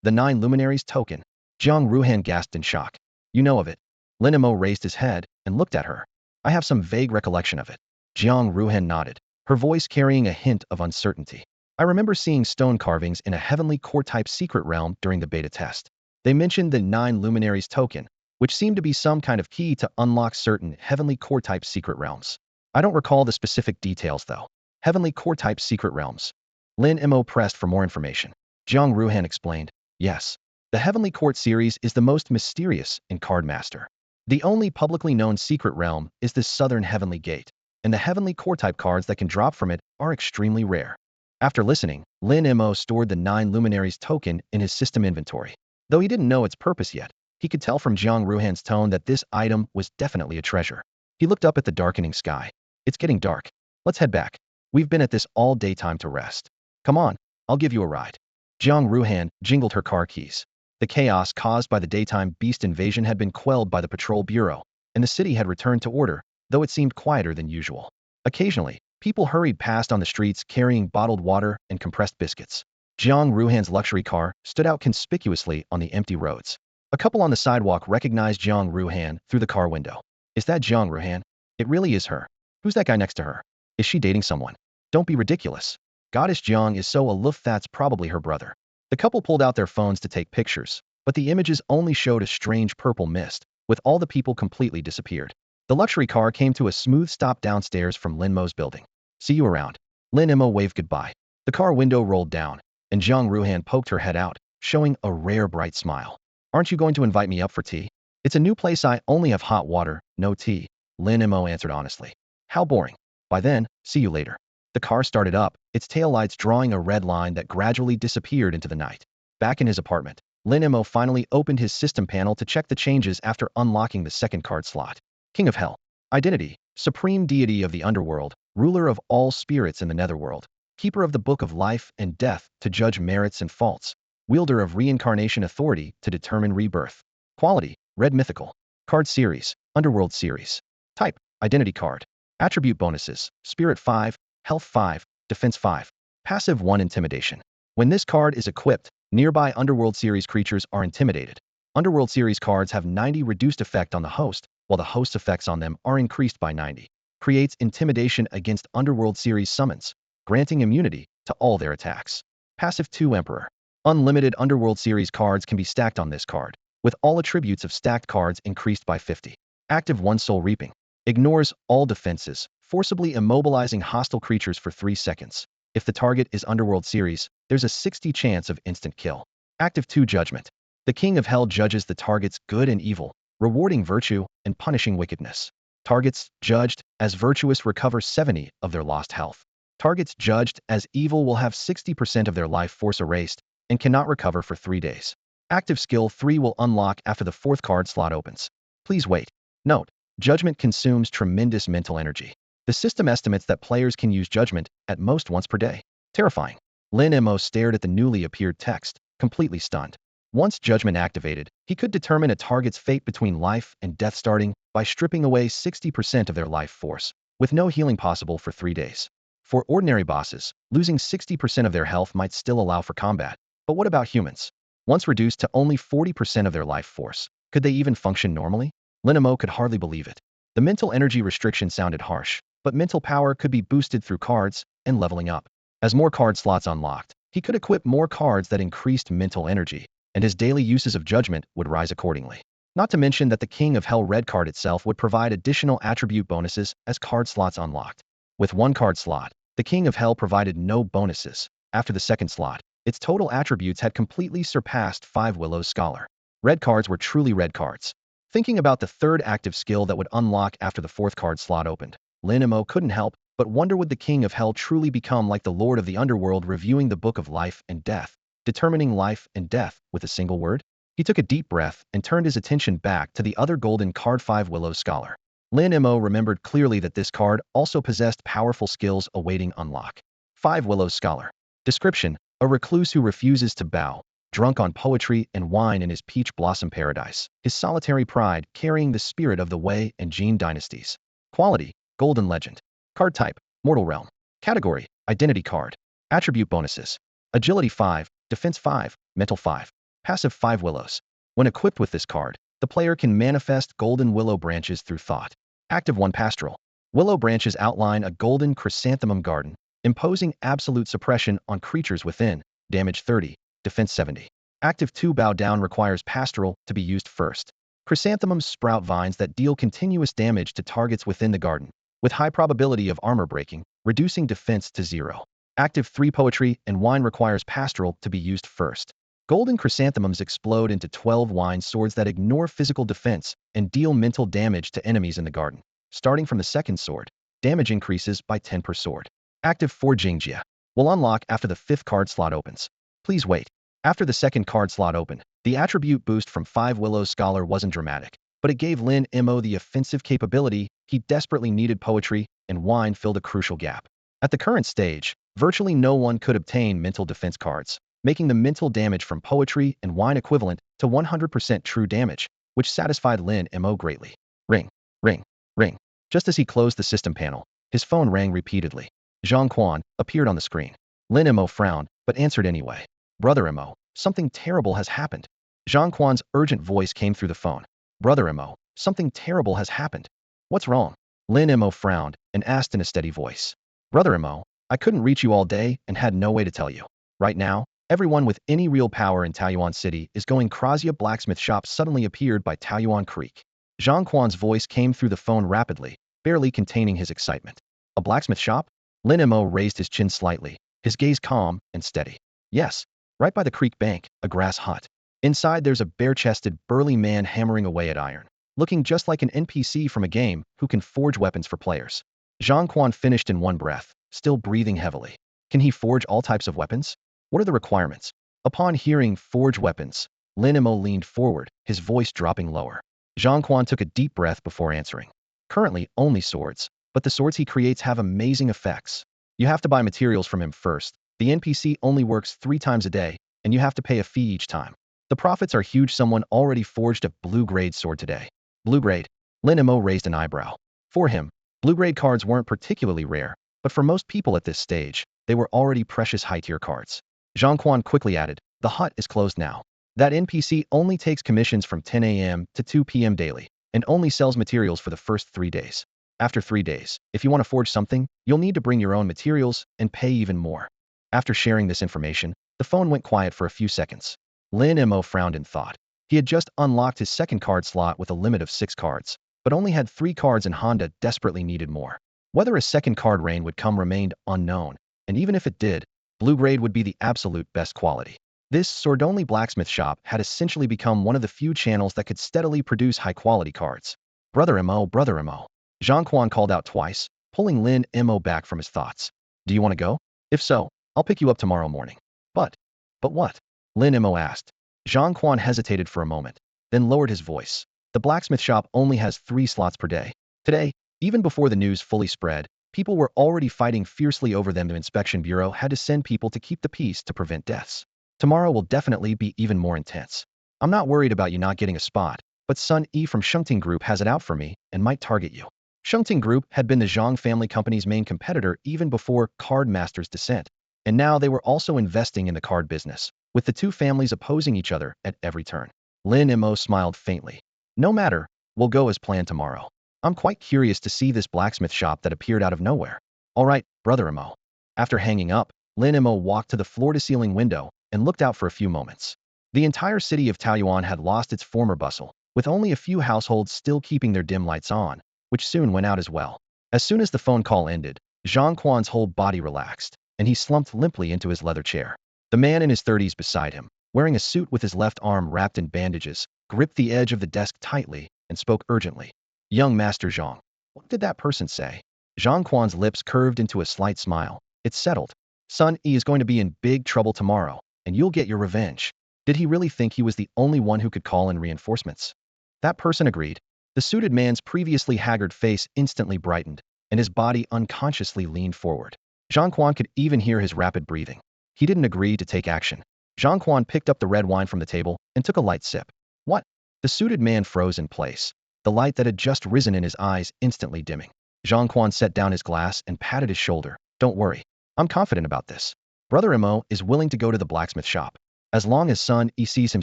The 9 luminaries token. Jiang Ruhan gasped in shock. "You know of it." Lin Mo raised his head and looked at her. "I have some vague recollection of it." Jiang Ruhan nodded, her voice carrying a hint of uncertainty. "I remember seeing stone carvings in a heavenly core-type secret realm during the beta test. They mentioned the 9 luminaries token, which seemed to be some kind of key to unlock certain heavenly core-type secret realms. I don't recall the specific details, though." Heavenly core-type secret realms. Lin Mo pressed for more information. Jiang Ruhan explained, "Yes. The Heavenly Court series is the most mysterious in Cardmaster. The only publicly known secret realm is the Southern Heavenly Gate, and the Heavenly Core-type cards that can drop from it are extremely rare." After listening, Lin Mo stored the 9 luminaries token in his system inventory. Though he didn't know its purpose yet, he could tell from Jiang Ruhan's tone that this item was definitely a treasure. He looked up at the darkening sky. "It's getting dark. Let's head back. We've been at this all daytime to rest. Come on, I'll give you a ride." Jiang Ruhan jingled her car keys. The chaos caused by the daytime beast invasion had been quelled by the patrol bureau, and the city had returned to order, though it seemed quieter than usual. Occasionally, people hurried past on the streets carrying bottled water and compressed biscuits. Jiang Ruhan's luxury car stood out conspicuously on the empty roads. A couple on the sidewalk recognized Jiang Ruhan through the car window. "Is that Jiang Ruhan?" "It really is her." "Who's that guy next to her?" "Is she dating someone?" "Don't be ridiculous. Goddess Jiang is so aloof, that's probably her brother." The couple pulled out their phones to take pictures, but the images only showed a strange purple mist, with all the people completely disappeared. The luxury car came to a smooth stop downstairs from Lin Mo's building. "See you around." Lin Mo waved goodbye. The car window rolled down, and Jiang Ruhan poked her head out, showing a rare bright smile. "Aren't you going to invite me up for tea?" "It's a new place, I only have hot water, no tea," Lin Mo answered honestly. "How boring. By then, see you later." The car started up, its taillights drawing a red line that gradually disappeared into the night. Back in his apartment, Lin Mo finally opened his system panel to check the changes after unlocking the second card slot. King of Hell. Identity. Supreme deity of the underworld, ruler of all spirits in the netherworld, keeper of the book of life and death to judge merits and faults, wielder of reincarnation authority to determine rebirth. Quality. Red mythical. Card series. Underworld series. Type. Identity card. Attribute bonuses. Spirit 5, Health 5, Defense 5. Passive 1 Intimidation. When this card is equipped, nearby Underworld series creatures are intimidated. Underworld series cards have 90 reduced effect on the host, while the host's effects on them are increased by 90. Creates intimidation against Underworld series summons, granting immunity to all their attacks. Passive 2 Emperor. Unlimited Underworld series cards can be stacked on this card, with all attributes of stacked cards increased by 50. Active 1 Soul Reaping. Ignores all defenses, forcibly immobilizing hostile creatures for 3 seconds. If the target is Underworld series, there's a 60 chance of instant kill. Active 2 Judgment. The King of Hell judges the target's good and evil, rewarding virtue and punishing wickedness. Targets judged as virtuous recover 70 of their lost health. Targets judged as evil will have 60% of their life force erased and cannot recover for 3 days. Active Skill 3 will unlock after the 4th card slot opens. Please wait. Note: Judgment consumes tremendous mental energy. The system estimates that players can use Judgment at most once per day. Terrifying. Lin Mo stared at the newly appeared text, completely stunned. Once Judgment activated, he could determine a target's fate between life and death starting by stripping away 60% of their life force, with no healing possible for 3 days. For ordinary bosses, losing 60% of their health might still allow for combat. But what about humans? Once reduced to only 40% of their life force, could they even function normally? Lin Mo could hardly believe it. The mental energy restriction sounded harsh, but mental power could be boosted through cards and leveling up. As more card slots unlocked, he could equip more cards that increased mental energy, and his daily uses of Judgment would rise accordingly. Not to mention that the King of Hell red card itself would provide additional attribute bonuses as card slots unlocked. With 1 card slot, the King of Hell provided no bonuses. After the 2nd slot, its total attributes had completely surpassed 5 Willow's Scholar. Red cards were truly red cards. Thinking about the 3rd active skill that would unlock after the 4th card slot opened, Lin Mo couldn't help But wonder, would the king of hell truly become like the lord of the underworld, reviewing the book of life and death, determining life and death with a single word? He took a deep breath and turned his attention back to the other golden card, 5 Willows Scholar. Lin Mo remembered clearly that this card also possessed powerful skills awaiting unlock. 5 Willows Scholar. Description: a recluse who refuses to bow, drunk on poetry and wine in his peach blossom paradise, his solitary pride carrying the spirit of the Wei and Jin dynasties. Quality: Golden Legend. Card type: Mortal Realm. Category: Identity card. Attribute bonuses: Agility 5, Defense 5, Mental 5. Passive: 5 Willows. When equipped with this card, the player can manifest golden willow branches through thought. Active 1 Pastoral. Willow branches outline a golden chrysanthemum garden, imposing absolute suppression on creatures within. Damage 30, Defense 70. Active 2 Bow Down requires Pastoral to be used first. Chrysanthemums sprout vines that deal continuous damage to targets within the garden, with high probability of armor breaking, reducing defense to 0. Active 3 Poetry and Wine requires Pastoral to be used first. Golden chrysanthemums explode into 12 wine swords that ignore physical defense and deal mental damage to enemies in the garden. Starting from the second sword, damage increases by 10 per sword. Active 4 Jingjia will unlock after the 5th card slot opens. Please wait. After the 2nd card slot opened, the attribute boost from 5 Willows Scholar wasn't dramatic, but it gave Lin Mo the offensive capability he desperately needed. Poetry and Wine filled a crucial gap. At the current stage, virtually no one could obtain mental defense cards, making the mental damage from Poetry and Wine equivalent to 100% true damage, which satisfied Lin Mo greatly. Ring, ring, ring. Just as he closed the system panel, his phone rang repeatedly. Zhang Quan appeared on the screen. Lin Mo frowned, but answered anyway. Brother Mo, something terrible has happened. Zhang Quan's urgent voice came through the phone. Brother Mo, something terrible has happened. What's wrong? Lin Mo frowned and asked in a steady voice. Brother Mo, I couldn't reach you all day and had no way to tell you. Right now, everyone with any real power in Taoyuan City is going crazy. A blacksmith shop suddenly appeared by Taoyuan Creek. Zhang Quan's voice came through the phone rapidly, barely containing his excitement. A blacksmith shop? Lin Mo raised his chin slightly, his gaze calm and steady. Yes, right by the creek bank, a grass hut. Inside there's a bare-chested, burly man hammering away at iron, looking just like an NPC from a game who can forge weapons for players. Zhang Quan finished in one breath, still breathing heavily. Can he forge all types of weapons? What are the requirements? Upon hearing forge weapons, Lin Mo leaned forward, his voice dropping lower. Zhang Quan took a deep breath before answering. Currently, only swords, but the swords he creates have amazing effects. You have to buy materials from him first. The NPC only works 3 times a day, and you have to pay a fee each time. The profits are huge. Someone already forged a blue-grade sword today. Blue-grade? Lin Mo raised an eyebrow. For him, blue-grade cards weren't particularly rare, but for most people at this stage, they were already precious high-tier cards. Zhang Quan quickly added, the hut is closed now. That NPC only takes commissions from 10 a.m. to 2 p.m. daily, and only sells materials for the first 3 days. After 3 days, if you want to forge something, you'll need to bring your own materials and pay even more. After sharing this information, the phone went quiet for a few seconds. Lin Mo frowned in thought. He had just unlocked his 2nd card slot with a limit of 6 cards, but only had 3 cards, and Honda desperately needed more. Whether a 2nd card rain would come remained unknown, and even if it did, blue grade would be the absolute best quality. This sword-only blacksmith shop had essentially become one of the few channels that could steadily produce high-quality cards. Brother Mo, Brother Mo. Zhang Quan called out twice, pulling Lin Mo back from his thoughts. Do you want to go? If so, I'll pick you up tomorrow morning. But what? Lin Mo asked. Zhang Quan hesitated for a moment, then lowered his voice. The blacksmith shop only has 3 slots per day. Today, even before the news fully spread, people were already fighting fiercely over them. The inspection bureau had to send people to keep the peace to prevent deaths. Tomorrow will definitely be even more intense. I'm not worried about you not getting a spot, but Sun Yi from Shengting Group has it out for me and might target you. Shengting Group had been the Zhang family company's main competitor even before Card Master's descent, and now they were also investing in the card business, with the 2 families opposing each other at every turn. Lin Mo smiled faintly. No matter, we'll go as planned tomorrow. I'm quite curious to see this blacksmith shop that appeared out of nowhere. All right, Brother Mo. After hanging up, Lin Mo walked to the floor-to-ceiling window and looked out for a few moments. The entire city of Taoyuan had lost its former bustle, with only a few households still keeping their dim lights on, which soon went out as well. As soon as the phone call ended, Zhang Quan's whole body relaxed, and he slumped limply into his leather chair. The man in his 30s beside him, wearing a suit with his left arm wrapped in bandages, gripped the edge of the desk tightly and spoke urgently. Young Master Zhang, what did that person say? Zhang Quan's lips curved into a slight smile. It's settled. Sun Yi is going to be in big trouble tomorrow, and you'll get your revenge. Did he really think he was the only one who could call in reinforcements? That person agreed. The suited man's previously haggard face instantly brightened, and his body unconsciously leaned forward. Zhang Quan could even hear his rapid breathing. He didn't agree to take action. Zhang Quan picked up the red wine from the table and took a light sip. What? The suited man froze in place, the light that had just risen in his eyes instantly dimming. Zhang Quan set down his glass and patted his shoulder. Don't worry. I'm confident about this. Brother Mo is willing to go to the blacksmith shop. As long as Sun Yi sees him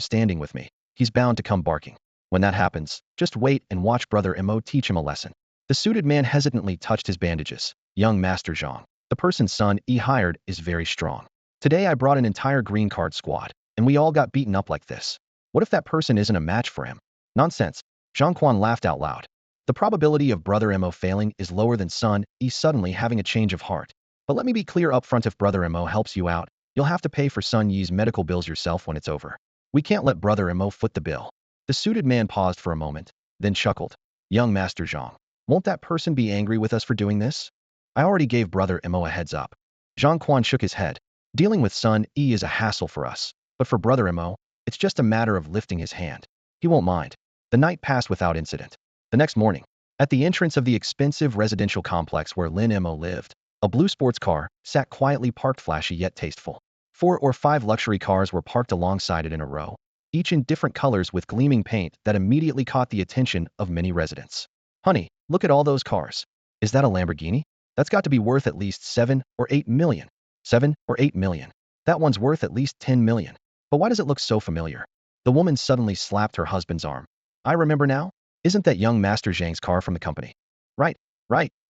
standing with me, he's bound to come barking. When that happens, just wait and watch Brother Mo teach him a lesson. The suited man hesitantly touched his bandages. Young Master Zhang, the person Sun Yi hired is very strong. Today I brought an entire green card squad, and we all got beaten up like this. What if that person isn't a match for him? Nonsense. Zhang Quan laughed out loud. The probability of Brother Mo failing is lower than Sun Yi suddenly having a change of heart. But let me be clear up front, if Brother Mo helps you out, you'll have to pay for Sun Yi's medical bills yourself when it's over. We can't let Brother Mo foot the bill. The suited man paused for a moment, then chuckled. Young Master Zhang, won't that person be angry with us for doing this? I already gave Brother Mo a heads up. Zhang Quan shook his head. Dealing with Sun Yi is a hassle for us, but for Brother Mo, it's just a matter of lifting his hand. He won't mind. The night passed without incident. The next morning, at the entrance of the expensive residential complex where Lin Mo lived, a blue sports car sat quietly parked, flashy yet tasteful. 4 or 5 luxury cars were parked alongside it in a row, each in different colors with gleaming paint that immediately caught the attention of many residents. Honey, look at all those cars. Is that a Lamborghini? That's got to be worth at least 7 or 8 million. 7 or 8 million. That one's worth at least 10 million. But why does it look so familiar? The woman suddenly slapped her husband's arm. I remember now. Isn't that young Master Zhang's car from the company? Right,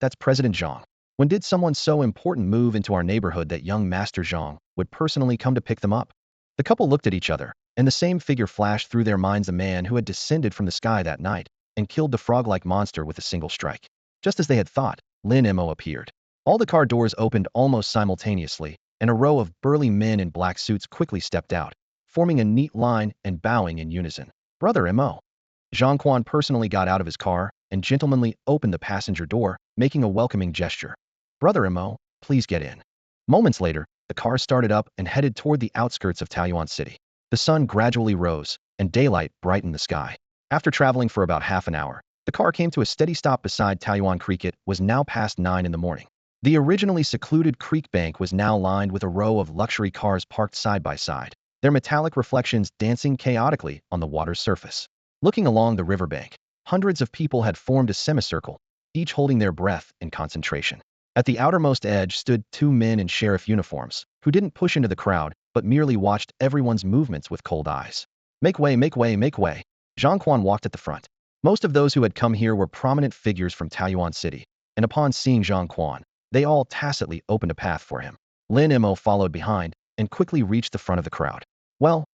that's President Zhang. When did someone so important move into our neighborhood that young Master Zhang would personally come to pick them up? The couple looked at each other, and the same figure flashed through their minds, the man who had descended from the sky that night and killed the frog-like monster with a single strike. Just as they had thought, Lin Mo appeared. All the car doors opened almost simultaneously, and a row of burly men in black suits quickly stepped out, forming a neat line and bowing in unison. Brother Mo. Zhang Quan personally got out of his car and gentlemanly opened the passenger door, making a welcoming gesture. Brother Mo, please get in. Moments later, the car started up and headed toward the outskirts of Taoyuan City. The sun gradually rose, and daylight brightened the sky. After traveling for about half an hour, the car came to a steady stop beside Taoyuan Creek. It was now past 9 in the morning. The originally secluded creek bank was now lined with a row of luxury cars parked side by side, their metallic reflections dancing chaotically on the water's surface. Looking along the riverbank, hundreds of people had formed a semicircle, each holding their breath in concentration. At the outermost edge stood 2 men in sheriff uniforms, who didn't push into the crowd, but merely watched everyone's movements with cold eyes. Make way, make way, make way. Zhang Quan walked at the front. Most of those who had come here were prominent figures from Taoyuan City, and upon seeing Zhang Quan, they all tacitly opened a path for him. Lin Mo followed behind and quickly reached the front of the crowd. Well,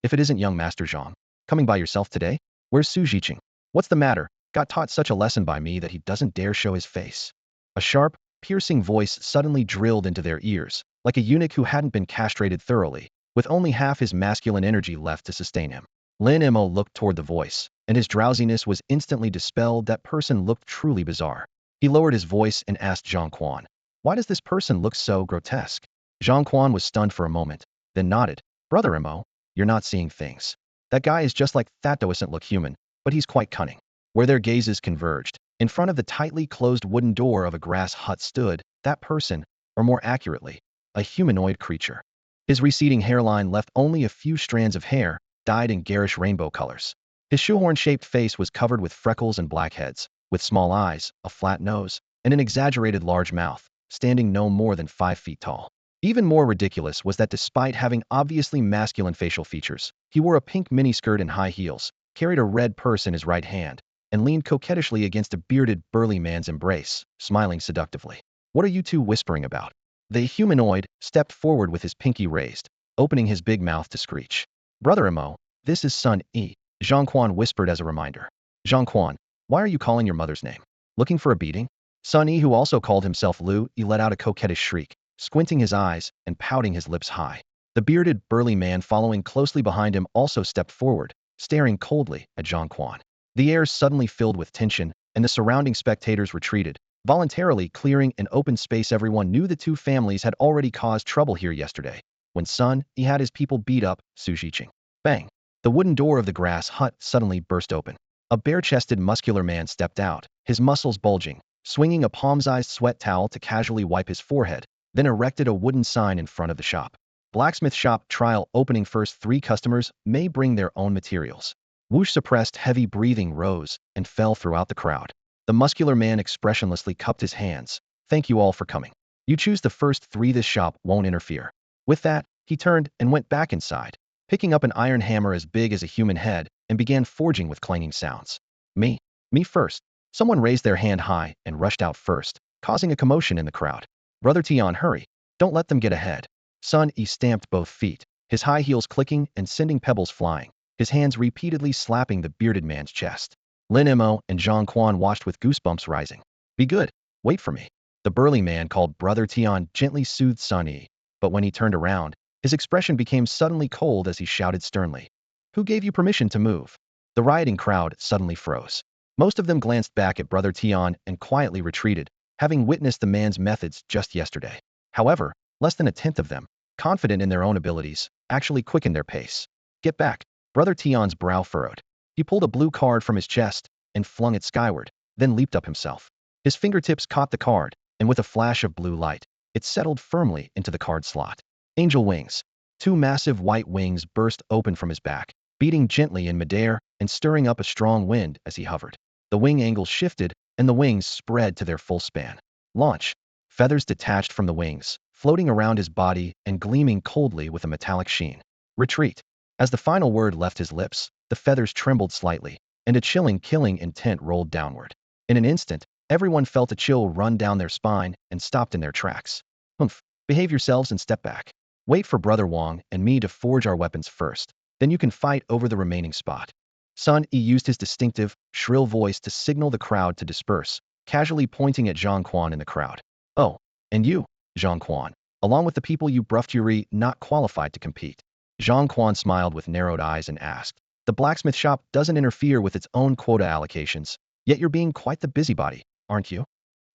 if it isn't young Master Zhang. Coming by yourself today? Where's Su Jiqing? What's the matter? Got taught such a lesson by me that he doesn't dare show his face. A sharp, piercing voice suddenly drilled into their ears, like a eunuch who hadn't been castrated thoroughly, with only half his masculine energy left to sustain him. Lin Mo looked toward the voice, and his drowsiness was instantly dispelled. That person looked truly bizarre. He lowered his voice and asked Zhang Quan, why does this person look so grotesque? Zhang Quan was stunned for a moment, then nodded. Brother Mo, you're not seeing things. That guy is just like that, doesn't look human, but he's quite cunning. Where their gazes converged, in front of the tightly closed wooden door of a grass hut stood that person, or more accurately, a humanoid creature. His receding hairline left only a few strands of hair, dyed in garish rainbow colors. His shoehorn-shaped face was covered with freckles and blackheads, with small eyes, a flat nose, and an exaggerated large mouth, standing no more than 5 feet tall. Even more ridiculous was that despite having obviously masculine facial features, he wore a pink miniskirt and high heels, carried a red purse in his right hand, and leaned coquettishly against a bearded, burly man's embrace, smiling seductively. What are you two whispering about? The humanoid stepped forward with his pinky raised, opening his big mouth to screech. Brother Mo, this is Sun Yi, Zhang Quan whispered as a reminder. Zhang Quan, why are you calling your mother's name? Looking for a beating? Sun Yi, who also called himself Lu Yi, let out a coquettish shriek, squinting his eyes and pouting his lips high. The bearded, burly man following closely behind him also stepped forward, staring coldly at Zhang Quan. The air suddenly filled with tension, and the surrounding spectators retreated, voluntarily clearing an open space. Everyone knew the two families had already caused trouble here yesterday. When Sun Yi had his people beat up, Su Jiqing. Bang! The wooden door of the grass hut suddenly burst open. A bare-chested muscular man stepped out, his muscles bulging, swinging a palm-sized sweat towel to casually wipe his forehead, then erected a wooden sign in front of the shop. Blacksmith shop trial opening. First 3 customers may bring their own materials. Whoosh! Suppressed heavy breathing rose and fell throughout the crowd. The muscular man expressionlessly cupped his hands. Thank you all for coming. You choose the first 3. This shop won't interfere. With that, he turned and went back inside, picking up an iron hammer as big as a human head and began forging with clanging sounds. Me? Me first. Someone raised their hand high and rushed out first, causing a commotion in the crowd. Brother Tian, hurry. Don't let them get ahead. Sun Yi stamped both feet, his high heels clicking and sending pebbles flying, his hands repeatedly slapping the bearded man's chest. Lin Mo and Zhang Quan watched with goosebumps rising. Be good. Wait for me. The burly man called Brother Tian gently soothed Sun Yi, but when he turned around, his expression became suddenly cold as he shouted sternly. Who gave you permission to move? The rioting crowd suddenly froze. Most of them glanced back at Brother Tian and quietly retreated, having witnessed the man's methods just yesterday. However, less than a tenth of them, confident in their own abilities, actually quickened their pace. Get back. Brother Tian's brow furrowed. He pulled a blue card from his chest and flung it skyward, then leaped up himself. His fingertips caught the card, and with a flash of blue light, it settled firmly into the card slot. Angel wings. 2 massive white wings burst open from his back, beating gently in midair and stirring up a strong wind as he hovered. The wing angles shifted, and the wings spread to their full span. Launch. Feathers detached from the wings, floating around his body and gleaming coldly with a metallic sheen. Retreat. As the final word left his lips, the feathers trembled slightly, and a chilling, killing intent rolled downward. In an instant, everyone felt a chill run down their spine and stopped in their tracks. Humph. Behave yourselves and step back. Wait for Brother Wang and me to forge our weapons first, then you can fight over the remaining spot. Sun Yi used his distinctive, shrill voice to signal the crowd to disperse, casually pointing at Zhang Quan in the crowd. Oh, and you, Zhang Quan, along with the people you bruffed, you're not qualified to compete. Zhang Quan smiled with narrowed eyes and asked, the blacksmith shop doesn't interfere with its own quota allocations, yet you're being quite the busybody, aren't you?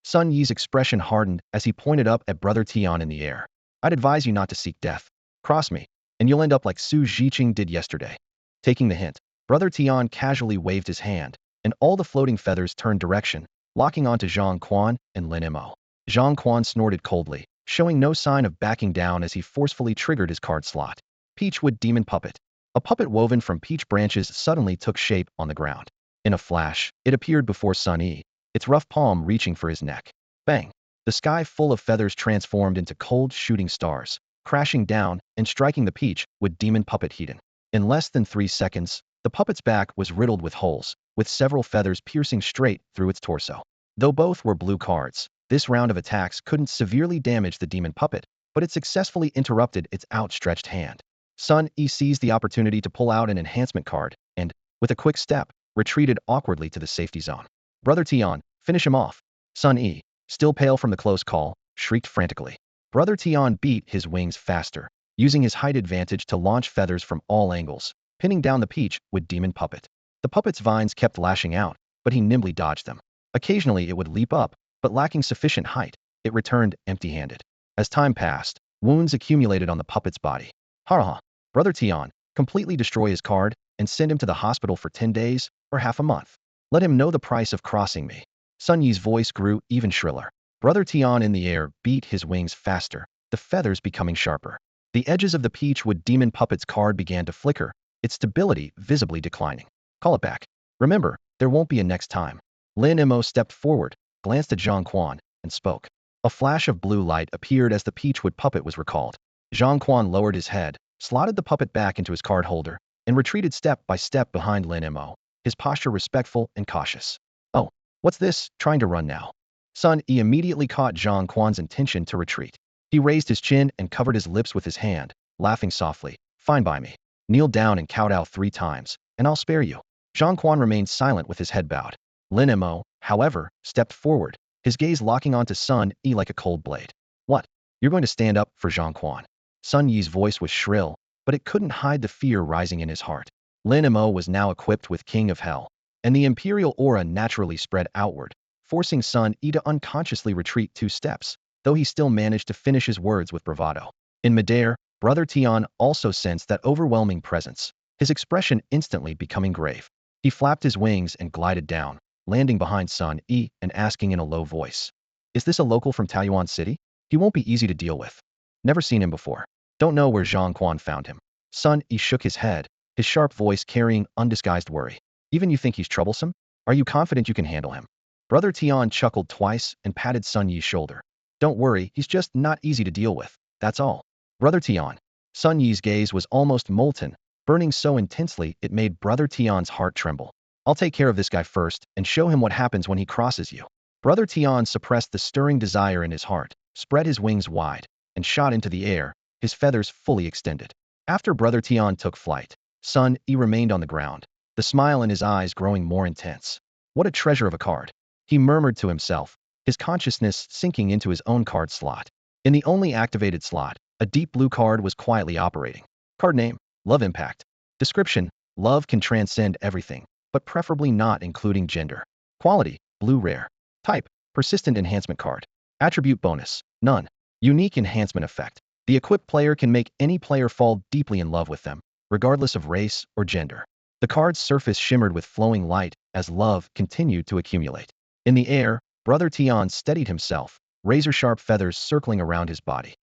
Sun Yi's expression hardened as he pointed up at Brother Tian in the air. I'd advise you not to seek death. Cross me, and you'll end up like Su Jiqing did yesterday. Taking the hint, Brother Tian casually waved his hand, and all the floating feathers turned direction, locking onto Zhang Quan and Lin Mo. Zhang Quan snorted coldly, showing no sign of backing down as he forcefully triggered his card slot. Peachwood Demon Puppet. A puppet woven from peach branches suddenly took shape on the ground. In a flash, it appeared before Sun Yi, its rough palm reaching for his neck. Bang! The sky full of feathers transformed into cold shooting stars, crashing down and striking the peach with demon puppet Hedon. In less than 3 seconds, the puppet's back was riddled with holes, with several feathers piercing straight through its torso. Though both were blue cards, this round of attacks couldn't severely damage the demon puppet, but it successfully interrupted its outstretched hand. Sun Yi seized the opportunity to pull out an enhancement card and, with a quick step, retreated awkwardly to the safety zone. Brother Tian, finish him off. Sun Yi, still pale from the close call, shrieked frantically. Brother Tian beat his wings faster, using his height advantage to launch feathers from all angles, pinning down the peach with demon puppet. The puppet's vines kept lashing out, but he nimbly dodged them. Occasionally it would leap up, but lacking sufficient height, it returned empty-handed. As time passed, wounds accumulated on the puppet's body. Ha! Brother Tian, completely destroy his card and send him to the hospital for 10 days or half a month. Let him know the price of crossing me. Sun Yi's voice grew even shriller. Brother Tian in the air beat his wings faster, the feathers becoming sharper. The edges of the peachwood demon puppet's card began to flicker, its stability visibly declining. Call it back. Remember, there won't be a next time. Lin Mo stepped forward, glanced at Zhang Quan, and spoke. A flash of blue light appeared as the peachwood puppet was recalled. Zhang Quan lowered his head, slotted the puppet back into his card holder, and retreated step by step behind Lin Mo, his posture respectful and cautious. Oh, what's this, trying to run now? Sun Yi immediately caught Zhang Quan's intention to retreat. He raised his chin and covered his lips with his hand, laughing softly. Fine by me. Kneel down and kowtow 3 times, and I'll spare you. Zhang Quan remained silent with his head bowed. Lin Mo, however, stepped forward, his gaze locking onto Sun Yi like a cold blade. What? You're going to stand up for Zhang Quan? Sun Yi's voice was shrill, but it couldn't hide the fear rising in his heart. Lin Mo was now equipped with King of Hell, and the imperial aura naturally spread outward, forcing Sun Yi to unconsciously retreat 2 steps, though he still managed to finish his words with bravado. In midair, Brother Tian also sensed that overwhelming presence, his expression instantly becoming grave. He flapped his wings and glided down, landing behind Sun Yi and asking in a low voice, "Is this a local from Taiyuan City? He won't be easy to deal with. Never seen him before. Don't know where Zhang Quan found him." Sun Yi shook his head, his sharp voice carrying undisguised worry. "Even you think he's troublesome? Are you confident you can handle him?" Brother Tian chuckled twice and patted Sun Yi's shoulder. "Don't worry, he's just not easy to deal with, that's all." Brother Tian. Sun Yi's gaze was almost molten, burning so intensely it made Brother Tian's heart tremble. "I'll take care of this guy first and show him what happens when he crosses you." Brother Tian suppressed the stirring desire in his heart, spread his wings wide, and shot into the air, his feathers fully extended. After Brother Tian took flight, Sun Yi remained on the ground, the smile in his eyes growing more intense. What a treasure of a card, he murmured to himself, his consciousness sinking into his own card slot. In the only activated slot, a deep blue card was quietly operating. Card name, Love Impact. Description, love can transcend everything, but preferably not including gender. Quality, blue rare. Type, persistent enhancement card. Attribute bonus, none. Unique enhancement effect. The equipped player can make any player fall deeply in love with them, regardless of race or gender. The card's surface shimmered with flowing light as love continued to accumulate. In the air, Brother Tian steadied himself, razor-sharp feathers circling around his body.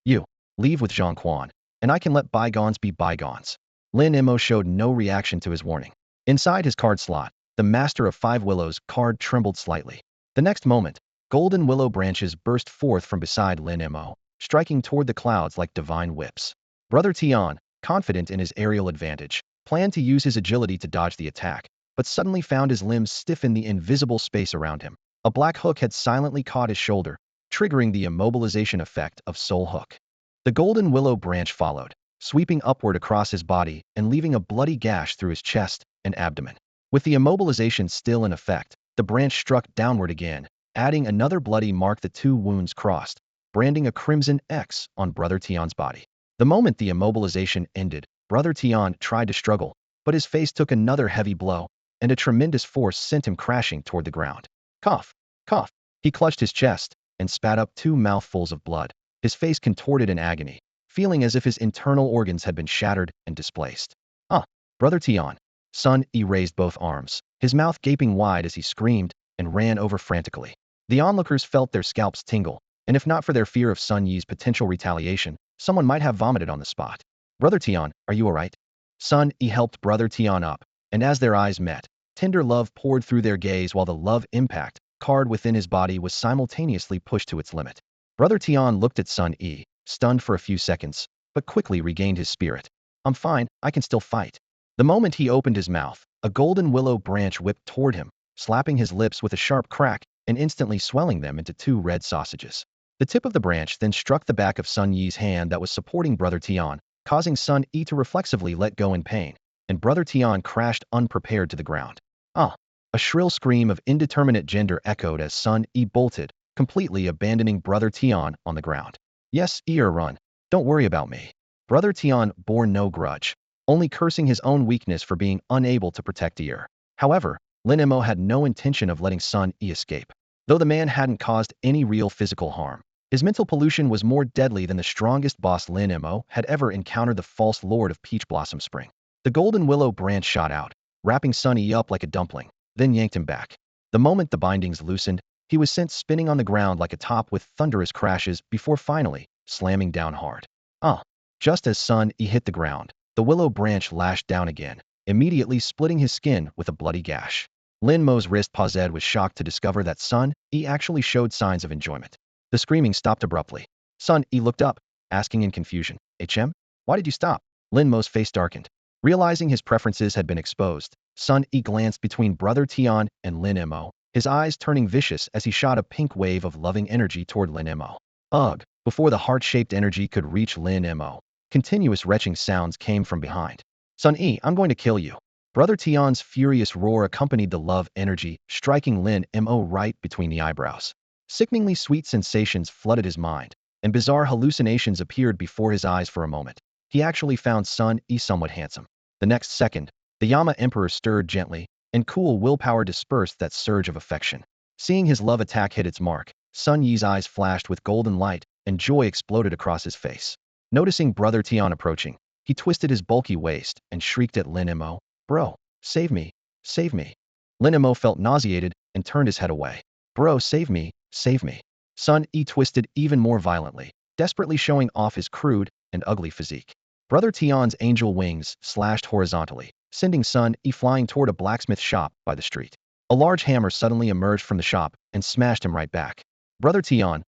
"You, leave with Zhang Quan, and I can let bygones be bygones." Lin Mo showed no reaction to his warning. Inside his card slot, the Master of Five Willows card trembled slightly. The next moment, golden willow branches burst forth from beside Lin Mo, striking toward the clouds like divine whips. Brother Tian, confident in his aerial advantage, planned to use his agility to dodge the attack, but suddenly found his limbs stiffen the invisible space around him. A black hook had silently caught his shoulder, triggering the immobilization effect of Soul Hook. The golden willow branch followed, sweeping upward across his body and leaving a bloody gash through his chest and abdomen. With the immobilization still in effect, the branch struck downward again, adding another bloody mark. The two wounds crossed, branding a crimson X on Brother Tian's body. The moment the immobilization ended, Brother Tian tried to struggle, but his face took another heavy blow, and a tremendous force sent him crashing toward the ground. Cough, cough. He clutched his chest and spat up 2 mouthfuls of blood, his face contorted in agony, feeling as if his internal organs had been shattered and displaced. "Ah, Brother Tian." Sun Yi raised both arms, his mouth gaping wide as he screamed and ran over frantically. The onlookers felt their scalps tingle, and if not for their fear of Sun Yi's potential retaliation, someone might have vomited on the spot. "Brother Tian, are you alright?" Sun Yi helped Brother Tian up, and as their eyes met, tender love poured through their gaze while the Love Impact card within his body was simultaneously pushed to its limit. Brother Tian looked at Sun Yi, stunned for a few seconds, but quickly regained his spirit. "I'm fine, I can still fight." The moment he opened his mouth, a golden willow branch whipped toward him, slapping his lips with a sharp crack and instantly swelling them into 2 red sausages. The tip of the branch then struck the back of Sun Yi's hand that was supporting Brother Tian, causing Sun Yi to reflexively let go in pain, and Brother Tian crashed unprepared to the ground. "Ah!" A shrill scream of indeterminate gender echoed as Sun Yi bolted, completely abandoning Brother Tian on the ground. "Yes, run. Don't worry about me." Brother Tian bore no grudge, only cursing his own weakness for being unable to protect Ir. However, Lin Mo had no intention of letting Sun Yi escape. Though the man hadn't caused any real physical harm, his mental pollution was more deadly than the strongest boss Lin Mo had ever encountered. The false lord of Peach Blossom Spring. The golden willow branch shot out, wrapping Sun Yi up like a dumpling, then yanked him back. The moment the bindings loosened, he was sent spinning on the ground like a top with thunderous crashes before finally slamming down hard. Ah! Just as Sun Yi hit the ground, the willow branch lashed down again, immediately splitting his skin with a bloody gash. Lin Mo's wrist paused with shock to discover that Sun Yi actually showed signs of enjoyment. The screaming stopped abruptly. Sun Yi looked up, asking in confusion, "HM? Why did you stop?" Lin Mo's face darkened. Realizing his preferences had been exposed, Sun Yi glanced between Brother Tian and Lin Mo, his eyes turning vicious as he shot a pink wave of loving energy toward Lin Mo. Ugh! Before the heart-shaped energy could reach Lin Mo, continuous retching sounds came from behind. "Sun Yi, I'm going to kill you." Brother Tian's furious roar accompanied the love energy, striking Lin Mo right between the eyebrows. Sickeningly sweet sensations flooded his mind, and bizarre hallucinations appeared before his eyes for a moment. He actually found Sun Yi somewhat handsome. The next second, the Yama Emperor stirred gently, and cool willpower dispersed that surge of affection. Seeing his love attack hit its mark, Sun Yi's eyes flashed with golden light, and joy exploded across his face. Noticing Brother Tian approaching, he twisted his bulky waist and shrieked at Lin Mo, "Bro, save me, save me." Lin Mo felt nauseated and turned his head away. "Bro, save me, save me." Sun Yi twisted even more violently, desperately showing off his crude and ugly physique. Brother Tian's angel wings slashed horizontally, sending Sun Yi flying toward a blacksmith shop by the street. A large hammer suddenly emerged from the shop and smashed him right back. Brother Tian,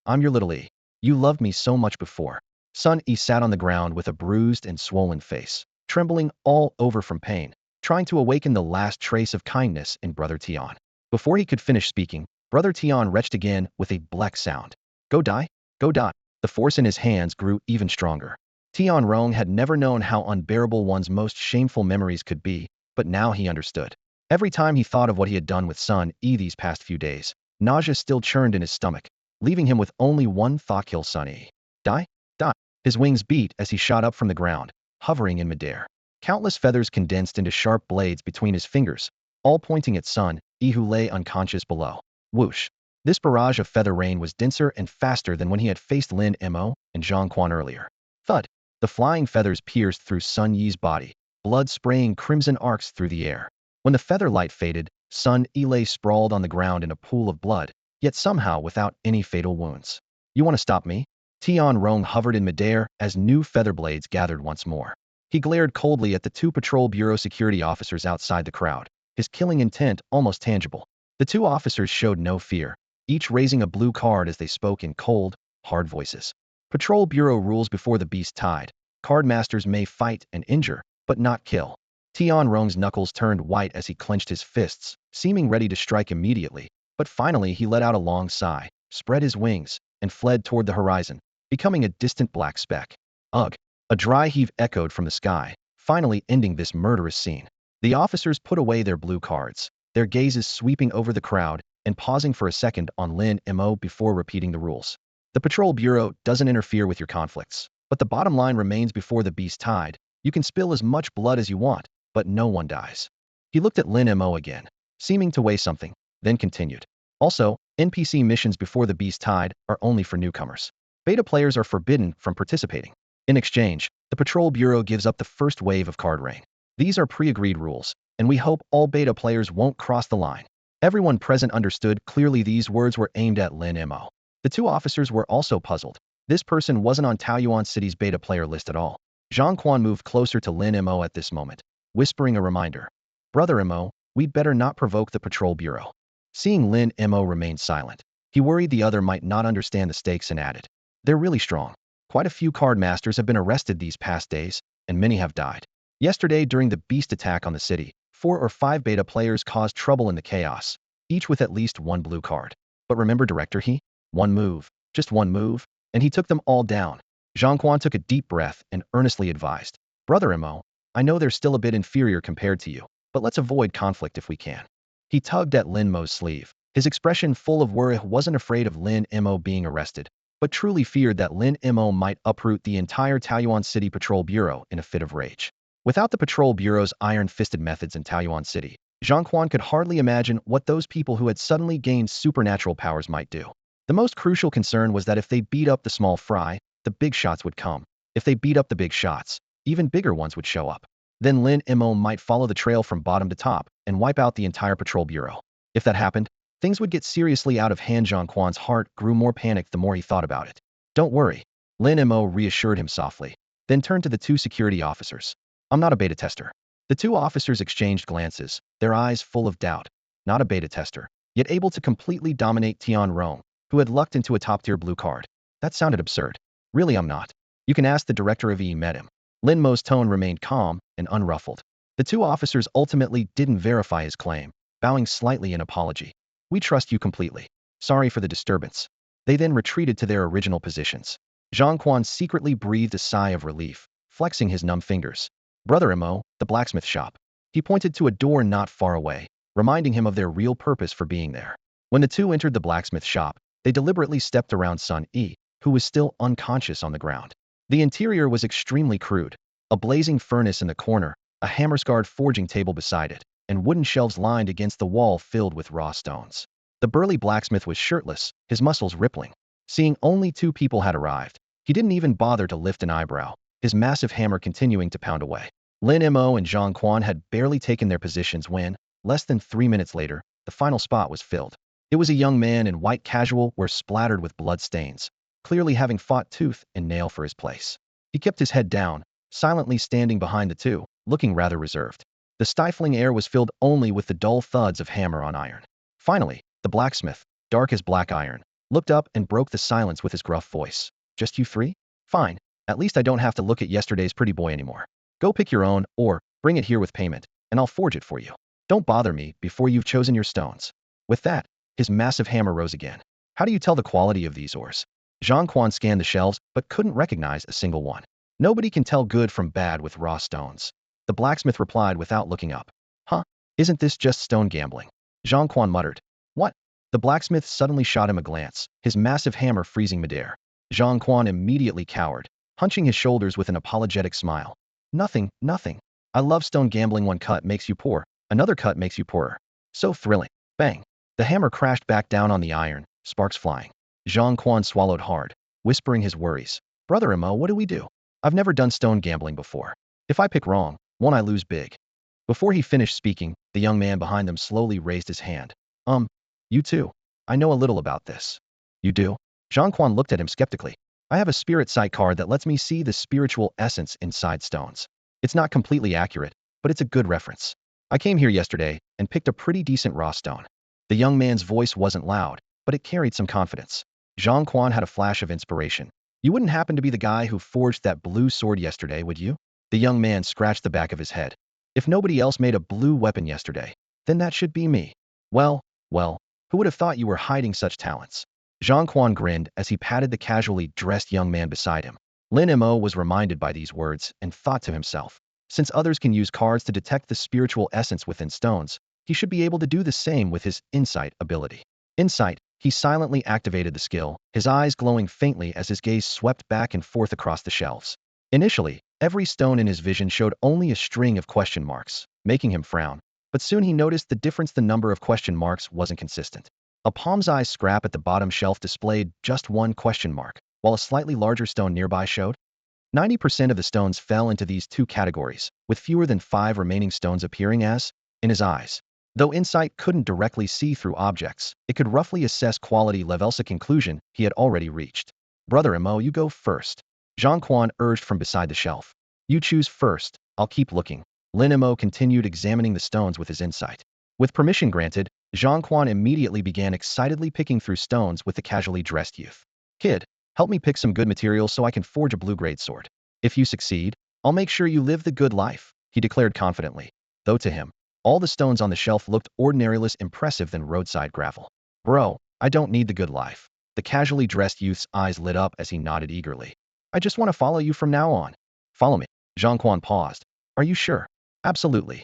I'm your little E. You loved me so much before." Sun Yi sat on the ground with a bruised and swollen face, trembling all over from pain, trying to awaken the last trace of kindness in Brother Tian. Before he could finish speaking, Brother Tian retched again with a bleak sound. "Go die, go die." The force in his hands grew even stronger. Tian Rong had never known how unbearable one's most shameful memories could be, but now he understood. Every time he thought of what he had done with Sun Yi these past few days, nausea still churned in his stomach, leaving him with only one thought: kill Sun Yi. Die? Die. His wings beat as he shot up from the ground, hovering in midair. Countless feathers condensed into sharp blades between his fingers, all pointing at Sun Yi, who lay unconscious below. Whoosh. This barrage of feather rain was denser and faster than when he had faced Lin Mo and Zhang Quan earlier. Thud. The flying feathers pierced through Sun Yi's body, blood spraying crimson arcs through the air. When the feather light faded, Sun Yi lay sprawled on the ground in a pool of blood, yet somehow without any fatal wounds. "You want to stop me?" Tian Rong hovered in midair as new feather blades gathered once more. He glared coldly at the two Patrol Bureau security officers outside the crowd, his killing intent almost tangible. The two officers showed no fear, each raising a blue card as they spoke in cold, hard voices. "Patrol Bureau rules before the beast tide. Cardmasters may fight and injure, but not kill." Tian Rong's knuckles turned white as he clenched his fists, seeming ready to strike immediately, but finally he let out a long sigh, spread his wings, and fled toward the horizon, becoming a distant black speck. Ugh! A dry heave echoed from the sky, finally ending this murderous scene. The officers put away their blue cards, their gazes sweeping over the crowd and pausing for a second on Lin Mo before repeating the rules. "The Patrol Bureau doesn't interfere with your conflicts, but the bottom line remains: before the beast tide, you can spill as much blood as you want, but no one dies." He looked at Lin Mo again, seeming to weigh something, then continued. "Also, NPC missions before the beast tide are only for newcomers. Beta players are forbidden from participating. In exchange, the Patrol Bureau gives up the first wave of card rain. These are pre-agreed rules, and we hope all beta players won't cross the line." Everyone present understood clearly these words were aimed at Lin Mo. The two officers were also puzzled. This person wasn't on Taoyuan City's beta player list at all. Zhang Quan moved closer to Lin Mo at this moment, whispering a reminder. "Brother Mo, we'd better not provoke the Patrol Bureau." Seeing Lin Mo remain silent, he worried the other might not understand the stakes and added, "They're really strong. Quite a few card masters have been arrested these past days, and many have died. Yesterday, during the beast attack on the city, 4 or 5 beta players caused trouble in the chaos, each with at least one blue card. But remember, Director, one move, just one move, and he took them all down." Zhang Quan took a deep breath and earnestly advised, "Brother Mo, I know they're still a bit inferior compared to you, but let's avoid conflict if we can." He tugged at Lin Mo's sleeve. His expression full of worry. Wasn't afraid of Lin Mo being arrested, but truly feared that Lin Mo might uproot the entire Taoyuan City Patrol Bureau in a fit of rage. Without the Patrol Bureau's iron-fisted methods in Taoyuan City, Zhang Quan could hardly imagine what those people who had suddenly gained supernatural powers might do. The most crucial concern was that if they beat up the small fry, the big shots would come. If they beat up the big shots, even bigger ones would show up. Then Lin Mo might follow the trail from bottom to top and wipe out the entire Patrol Bureau. If that happened, things would get seriously out of hand. Zhang Quan's heart grew more panicked the more he thought about it. "Don't worry," Lin Mo reassured him softly, then turned to the two security officers. "I'm not a beta tester." The two officers exchanged glances, their eyes full of doubt. Not a beta tester, yet able to completely dominate Tian Rong, who had lucked into a top-tier blue card. That sounded absurd. "Really, I'm not. You can ask the director if he met him." Lin Mo's tone remained calm and unruffled. The two officers ultimately didn't verify his claim, bowing slightly in apology. "We trust you completely. Sorry for the disturbance." They then retreated to their original positions. Zhang Quan secretly breathed a sigh of relief, flexing his numb fingers. "Brother Mo, the blacksmith shop." He pointed to a door not far away, reminding him of their real purpose for being there. When the two entered the blacksmith shop, they deliberately stepped around Sun Yi, who was still unconscious on the ground. The interior was extremely crude. A blazing furnace in the corner, a hammer-scarred forging table beside it, and wooden shelves lined against the wall filled with raw stones. The burly blacksmith was shirtless, his muscles rippling. Seeing only 2 people had arrived, he didn't even bother to lift an eyebrow, his massive hammer continuing to pound away. Lin Mo and Zhang Quan had barely taken their positions when, less than 3 minutes later, the final spot was filled. It was a young man in white casual wear splattered with blood stains, clearly having fought tooth and nail for his place. He kept his head down, silently standing behind the two, looking rather reserved. The stifling air was filled only with the dull thuds of hammer on iron. Finally, the blacksmith, dark as black iron, looked up and broke the silence with his gruff voice. Just you 3? Fine. At least I don't have to look at yesterday's pretty boy anymore. Go pick your own, or bring it here with payment, and I'll forge it for you. Don't bother me before you've chosen your stones. With that, his massive hammer rose again. How do you tell the quality of these ores? Zhang Quan scanned the shelves but couldn't recognize a single one. Nobody can tell good from bad with raw stones. The blacksmith replied without looking up. Huh? Isn't this just stone gambling? Zhang Quan muttered. What? The blacksmith suddenly shot him a glance, his massive hammer freezing midair. Zhang Quan immediately cowered, hunching his shoulders with an apologetic smile. Nothing, nothing. I love stone gambling. One cut makes you poor, another cut makes you poorer. So thrilling. Bang. The hammer crashed back down on the iron, sparks flying. Zhang Quan swallowed hard, whispering his worries. Brother Mo, what do we do? I've never done stone gambling before. If I pick wrong, won't I lose big? Before he finished speaking, the young man behind them slowly raised his hand. You too. I know a little about this. You do? Zhang Quan looked at him skeptically. I have a spirit sight card that lets me see the spiritual essence inside stones. It's not completely accurate, but it's a good reference. I came here yesterday and picked a pretty decent raw stone. The young man's voice wasn't loud, but it carried some confidence. Zhang Quan had a flash of inspiration. You wouldn't happen to be the guy who forged that blue sword yesterday, would you? The young man scratched the back of his head. If nobody else made a blue weapon yesterday, then that should be me. Well, who would have thought you were hiding such talents? Zhang Quan grinned as he patted the casually dressed young man beside him. Lin Mo was reminded by these words and thought to himself, since others can use cards to detect the spiritual essence within stones, he should be able to do the same with his insight ability. Insight, he silently activated the skill, his eyes glowing faintly as his gaze swept back and forth across the shelves. Initially, every stone in his vision showed only a string of question marks, making him frown, but soon he noticed the difference. The number of question marks wasn't consistent. A palm-sized scrap at the bottom shelf displayed just one question mark, while a slightly larger stone nearby showed 90% of the stones fell into these 2 categories, with fewer than 5 remaining stones appearing as, in his eyes. Though insight couldn't directly see through objects, it could roughly assess quality levels, a conclusion he had already reached. Brother Mo, you go first. Zhang Quan urged from beside the shelf. You choose first, I'll keep looking. Lin Mo continued examining the stones with his insight. With permission granted, Zhang Quan immediately began excitedly picking through stones with the casually dressed youth. Kid, help me pick some good materials so I can forge a blue-grade sword. If you succeed, I'll make sure you live the good life, he declared confidently. Though to him, all the stones on the shelf looked ordinarily less impressive than roadside gravel. Bro, I don't need the good life. The casually dressed youth's eyes lit up as he nodded eagerly. I just want to follow you from now on. Follow me. Zhang Quan paused. Are you sure? Absolutely.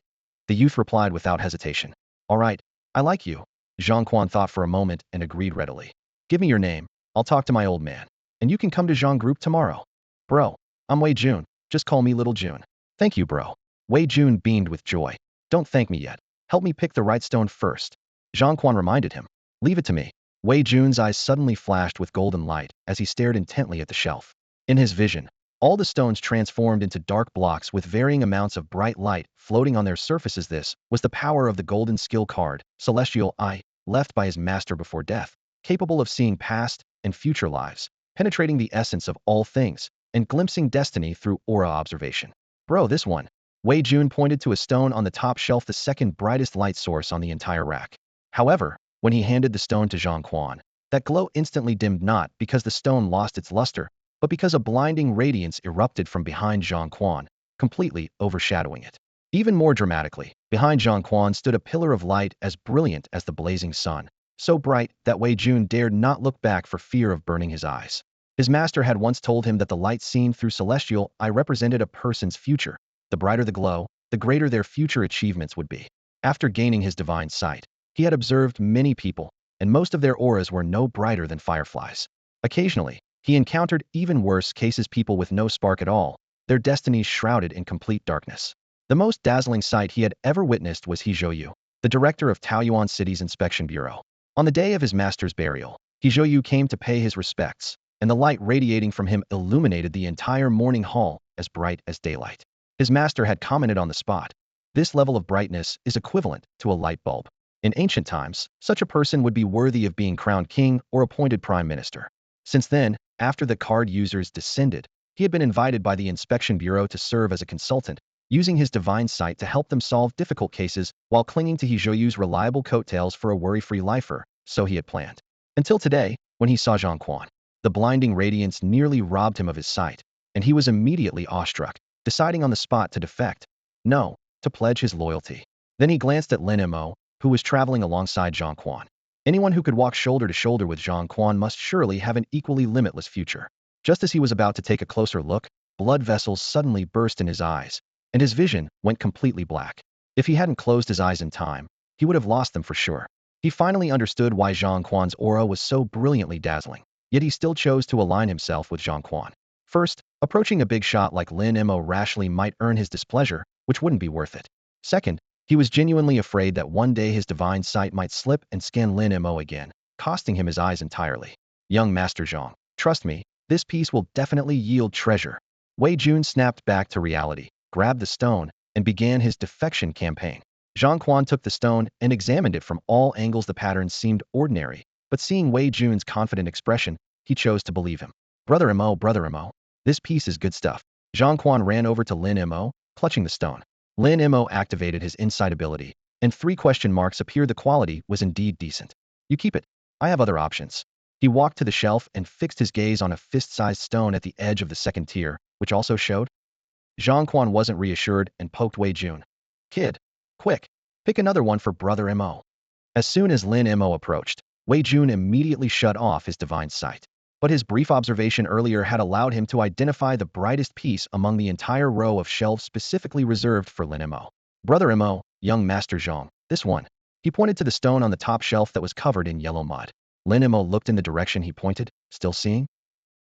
The youth replied without hesitation. All right, I like you. Zhang Quan thought for a moment and agreed readily. Give me your name. I'll talk to my old man. And you can come to Zhang Group tomorrow. Bro, I'm Wei Jun. Just call me Little Jun. Thank you, bro. Wei Jun beamed with joy. Don't thank me yet. Help me pick the right stone first. Zhang Quan reminded him. Leave it to me. Wei Jun's eyes suddenly flashed with golden light as he stared intently at the shelf. In his vision, all the stones transformed into dark blocks with varying amounts of bright light floating on their surfaces. This was the power of the golden skill card, Celestial Eye, left by his master before death, capable of seeing past and future lives, penetrating the essence of all things, and glimpsing destiny through aura observation. Bro, this one. Wei Jun pointed to a stone on the top shelf, the second brightest light source on the entire rack. However, when he handed the stone to Zhang Quan, that glow instantly dimmed, not because the stone lost its luster, but because a blinding radiance erupted from behind Zhang Quan, completely overshadowing it. Even more dramatically, behind Zhang Quan stood a pillar of light as brilliant as the blazing sun, so bright that Wei Jun dared not look back for fear of burning his eyes. His master had once told him that the light seen through celestial eye represented a person's future. The brighter the glow, the greater their future achievements would be. After gaining his divine sight, he had observed many people, and most of their auras were no brighter than fireflies. Occasionally, he encountered even worse cases, people with no spark at all, their destinies shrouded in complete darkness. The most dazzling sight he had ever witnessed was He Zhouyu, the director of Taoyuan City's inspection bureau. On the day of his master's burial, He Zhouyu came to pay his respects, and the light radiating from him illuminated the entire morning hall as bright as daylight. His master had commented on the spot, "This level of brightness is equivalent to a light bulb." In ancient times, such a person would be worthy of being crowned king or appointed prime minister. Since then, after the card users descended, he had been invited by the inspection bureau to serve as a consultant, using his divine sight to help them solve difficult cases while clinging to He Zhouyu's reliable coattails for a worry-free lifer, so he had planned. Until today, when he saw Zhang Quan. The blinding radiance nearly robbed him of his sight, and he was immediately awestruck, deciding on the spot to defect. No, to pledge his loyalty. Then he glanced at Lin Mo, who was traveling alongside Zhang Quan. Anyone who could walk shoulder to shoulder with Zhang Quan must surely have an equally limitless future. Just as he was about to take a closer look, blood vessels suddenly burst in his eyes, and his vision went completely black. If he hadn't closed his eyes in time, he would have lost them for sure. He finally understood why Zhang Quan's aura was so brilliantly dazzling, yet he still chose to align himself with Zhang Quan. First, approaching a big shot like Lin Mo rashly might earn his displeasure, which wouldn't be worth it. Second, he was genuinely afraid that one day his divine sight might slip and scan Lin Mo again, costing him his eyes entirely. Young Master Zhang, trust me, this piece will definitely yield treasure. Wei Jun snapped back to reality, grabbed the stone, and began his defection campaign. Zhang Quan took the stone and examined it from all angles. The pattern seemed ordinary, but seeing Wei Jun's confident expression, he chose to believe him. Brother Mo, this piece is good stuff. Zhang Quan ran over to Lin Mo, clutching the stone. Lin Mo activated his insight ability, and 3 question marks appeared. The quality was indeed decent. You keep it. I have other options. He walked to the shelf and fixed his gaze on a fist-sized stone at the edge of the second tier, which also showed. Zhang Quan wasn't reassured and poked Wei Jun. Kid, quick, pick another one for Brother Mo. As soon as Lin Mo approached, Wei Jun immediately shut off his divine sight. But his brief observation earlier had allowed him to identify the brightest piece among the entire row of shelves specifically reserved for Lin Mo. Brother Mo, young Master Zhang, this one. He pointed to the stone on the top shelf that was covered in yellow mud. Lin Mo looked in the direction he pointed, still seeing.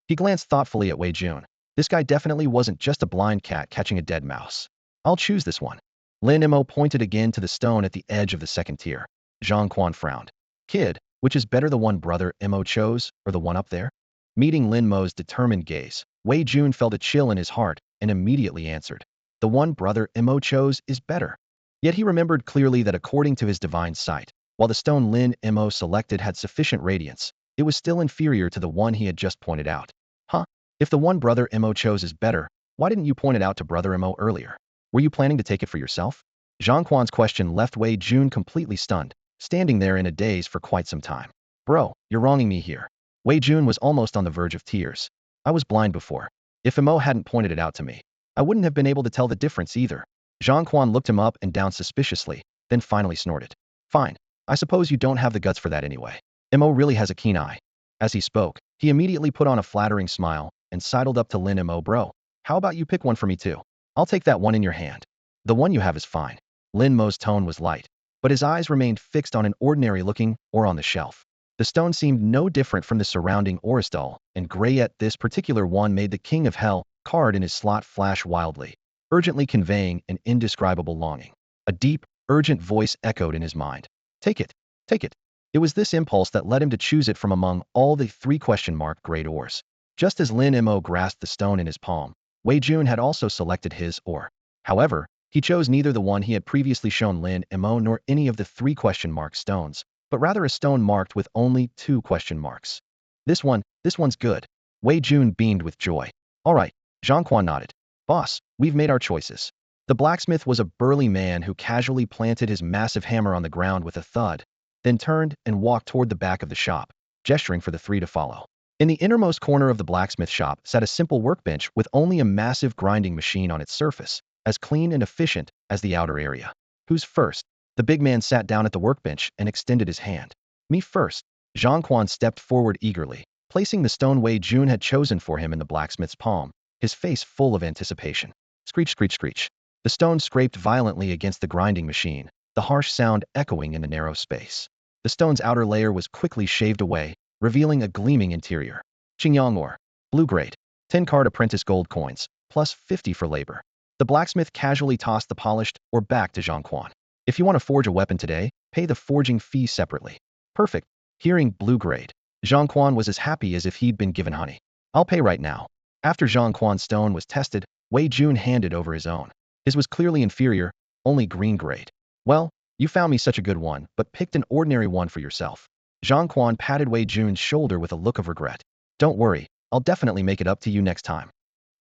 He glanced thoughtfully at Wei Jun. This guy definitely wasn't just a blind cat catching a dead mouse. I'll choose this one. Lin Mo pointed again to the stone at the edge of the second tier. Zhang Quan frowned. Kid, which is better, the one Brother Mo chose, or the one up there? Meeting Lin Mo's determined gaze, Wei Jun felt a chill in his heart and immediately answered. The one Brother Mo chose is better. Yet he remembered clearly that according to his divine sight, while the stone Lin Mo selected had sufficient radiance, it was still inferior to the one he had just pointed out. Huh? If the one Brother Mo chose is better, why didn't you point it out to Brother Mo earlier? Were you planning to take it for yourself? Zhang Quan's question left Wei Jun completely stunned, standing there in a daze for quite some time. Bro, you're wronging me here. Wei Jun was almost on the verge of tears. I was blind before. If Mo hadn't pointed it out to me, I wouldn't have been able to tell the difference either. Zhang Quan looked him up and down suspiciously, then finally snorted. Fine. I suppose you don't have the guts for that anyway. Mo really has a keen eye. As he spoke, he immediately put on a flattering smile and sidled up to Lin Mo. Bro, how about you pick one for me too? I'll take that one in your hand. The one you have is fine. Lin Mo's tone was light, but his eyes remained fixed on an ordinary-looking or on the shelf. The stone seemed no different from the surrounding Oristal, and gray, yet this particular one made the King of Hell card in his slot flash wildly, urgently conveying an indescribable longing. A deep, urgent voice echoed in his mind. Take it, take it. It was this impulse that led him to choose it from among all the 3 question mark great ores. Just as Lin Mo grasped the stone in his palm, Wei Jun had also selected his ore. However, he chose neither the one he had previously shown Lin Mo nor any of the 3 question mark stones, but rather a stone marked with only 2 question marks. This one's good. Wei Jun beamed with joy. All right, Zhang Quan nodded. Boss, we've made our choices. The blacksmith was a burly man who casually planted his massive hammer on the ground with a thud, then turned and walked toward the back of the shop, gesturing for the 3 to follow. In the innermost corner of the blacksmith shop sat a simple workbench with only a massive grinding machine on its surface, as clean and efficient as the outer area. Who's first? The big man sat down at the workbench and extended his hand. Me first. Zhang Quan stepped forward eagerly, placing the stone Wei Jun had chosen for him in the blacksmith's palm, his face full of anticipation. Screech, screech, screech. The stone scraped violently against the grinding machine, the harsh sound echoing in the narrow space. The stone's outer layer was quickly shaved away, revealing a gleaming interior. Qingyang ore. Blue grade. 10 card apprentice gold coins, plus 50 for labor. The blacksmith casually tossed the polished ore back to Zhang Quan. If you want to forge a weapon today, pay the forging fee separately. Perfect. Hearing blue grade, Zhang Quan was as happy as if he'd been given honey. I'll pay right now. After Zhang Quan's stone was tested, Wei Jun handed over his own. His was clearly inferior, only green grade. Well, you found me such a good one, but picked an ordinary one for yourself. Zhang Quan patted Wei Jun's shoulder with a look of regret. Don't worry, I'll definitely make it up to you next time.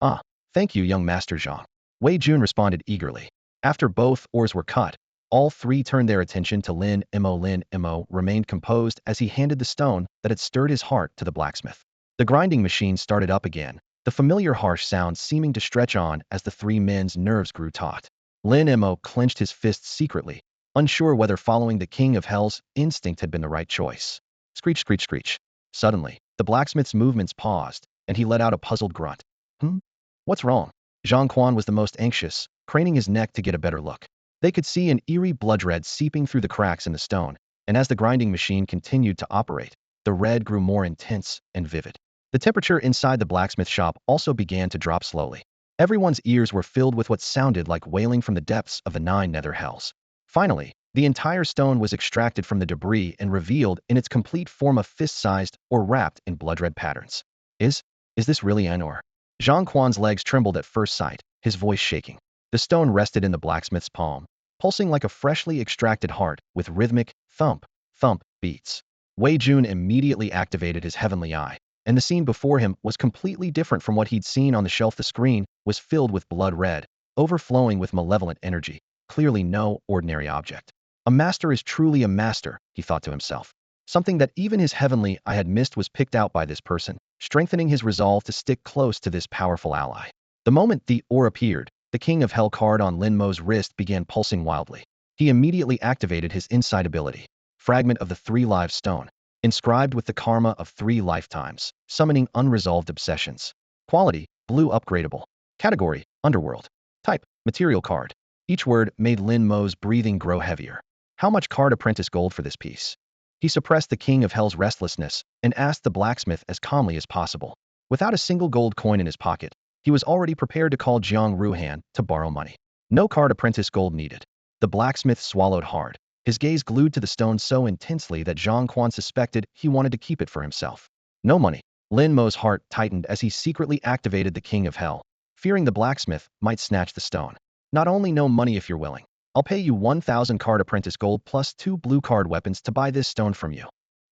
Ah, thank you, young Master Zhang. Wei Jun responded eagerly. After both ores were cut, all three turned their attention to Lin Mo. Lin Mo remained composed as he handed the stone that had stirred his heart to the blacksmith. The grinding machine started up again, the familiar harsh sound seeming to stretch on as the three men's nerves grew taut. Lin Mo clenched his fists secretly, unsure whether following the King of Hell's instinct had been the right choice. Screech, screech, screech. Suddenly, the blacksmith's movements paused, and he let out a puzzled grunt. What's wrong? Zhang Quan was the most anxious, craning his neck to get a better look. They could see an eerie blood red seeping through the cracks in the stone, and as the grinding machine continued to operate, the red grew more intense and vivid. The temperature inside the blacksmith shop also began to drop slowly. Everyone's ears were filled with what sounded like wailing from the depths of the 9 nether hells. Finally, the entire stone was extracted from the debris and revealed in its complete form of fist-sized or wrapped in blood-red patterns. Is this really an ore? Zhang Quan's legs trembled at first sight, his voice shaking. The stone rested in the blacksmith's palm, pulsing like a freshly extracted heart with rhythmic thump, thump beats. Wei Jun immediately activated his heavenly eye, and the scene before him was completely different from what he'd seen on the shelf. The screen was filled with blood red, overflowing with malevolent energy, clearly no ordinary object. A master is truly a master, he thought to himself. Something that even his heavenly eye had missed was picked out by this person, strengthening his resolve to stick close to this powerful ally. The moment the ore appeared, the King of Hell card on Lin Mo's wrist began pulsing wildly. He immediately activated his insight ability. Fragment of the 3 live stone, inscribed with the karma of 3 lifetimes, summoning unresolved obsessions. Quality, blue upgradable. Category, underworld. Type, material card. Each word made Lin Mo's breathing grow heavier. How much card apprentice gold for this piece? He suppressed the King of Hell's restlessness and asked the blacksmith as calmly as possible. Without a single gold coin in his pocket, he was already prepared to call Jiang Ruhan to borrow money. No card apprentice gold needed. The blacksmith swallowed hard, his gaze glued to the stone so intensely that Zhang Quan suspected he wanted to keep it for himself. No money. Lin Mo's heart tightened as he secretly activated the King of Hell, fearing the blacksmith might snatch the stone. Not only no money if you're willing. I'll pay you 1,000 card apprentice gold plus 2 blue card weapons to buy this stone from you.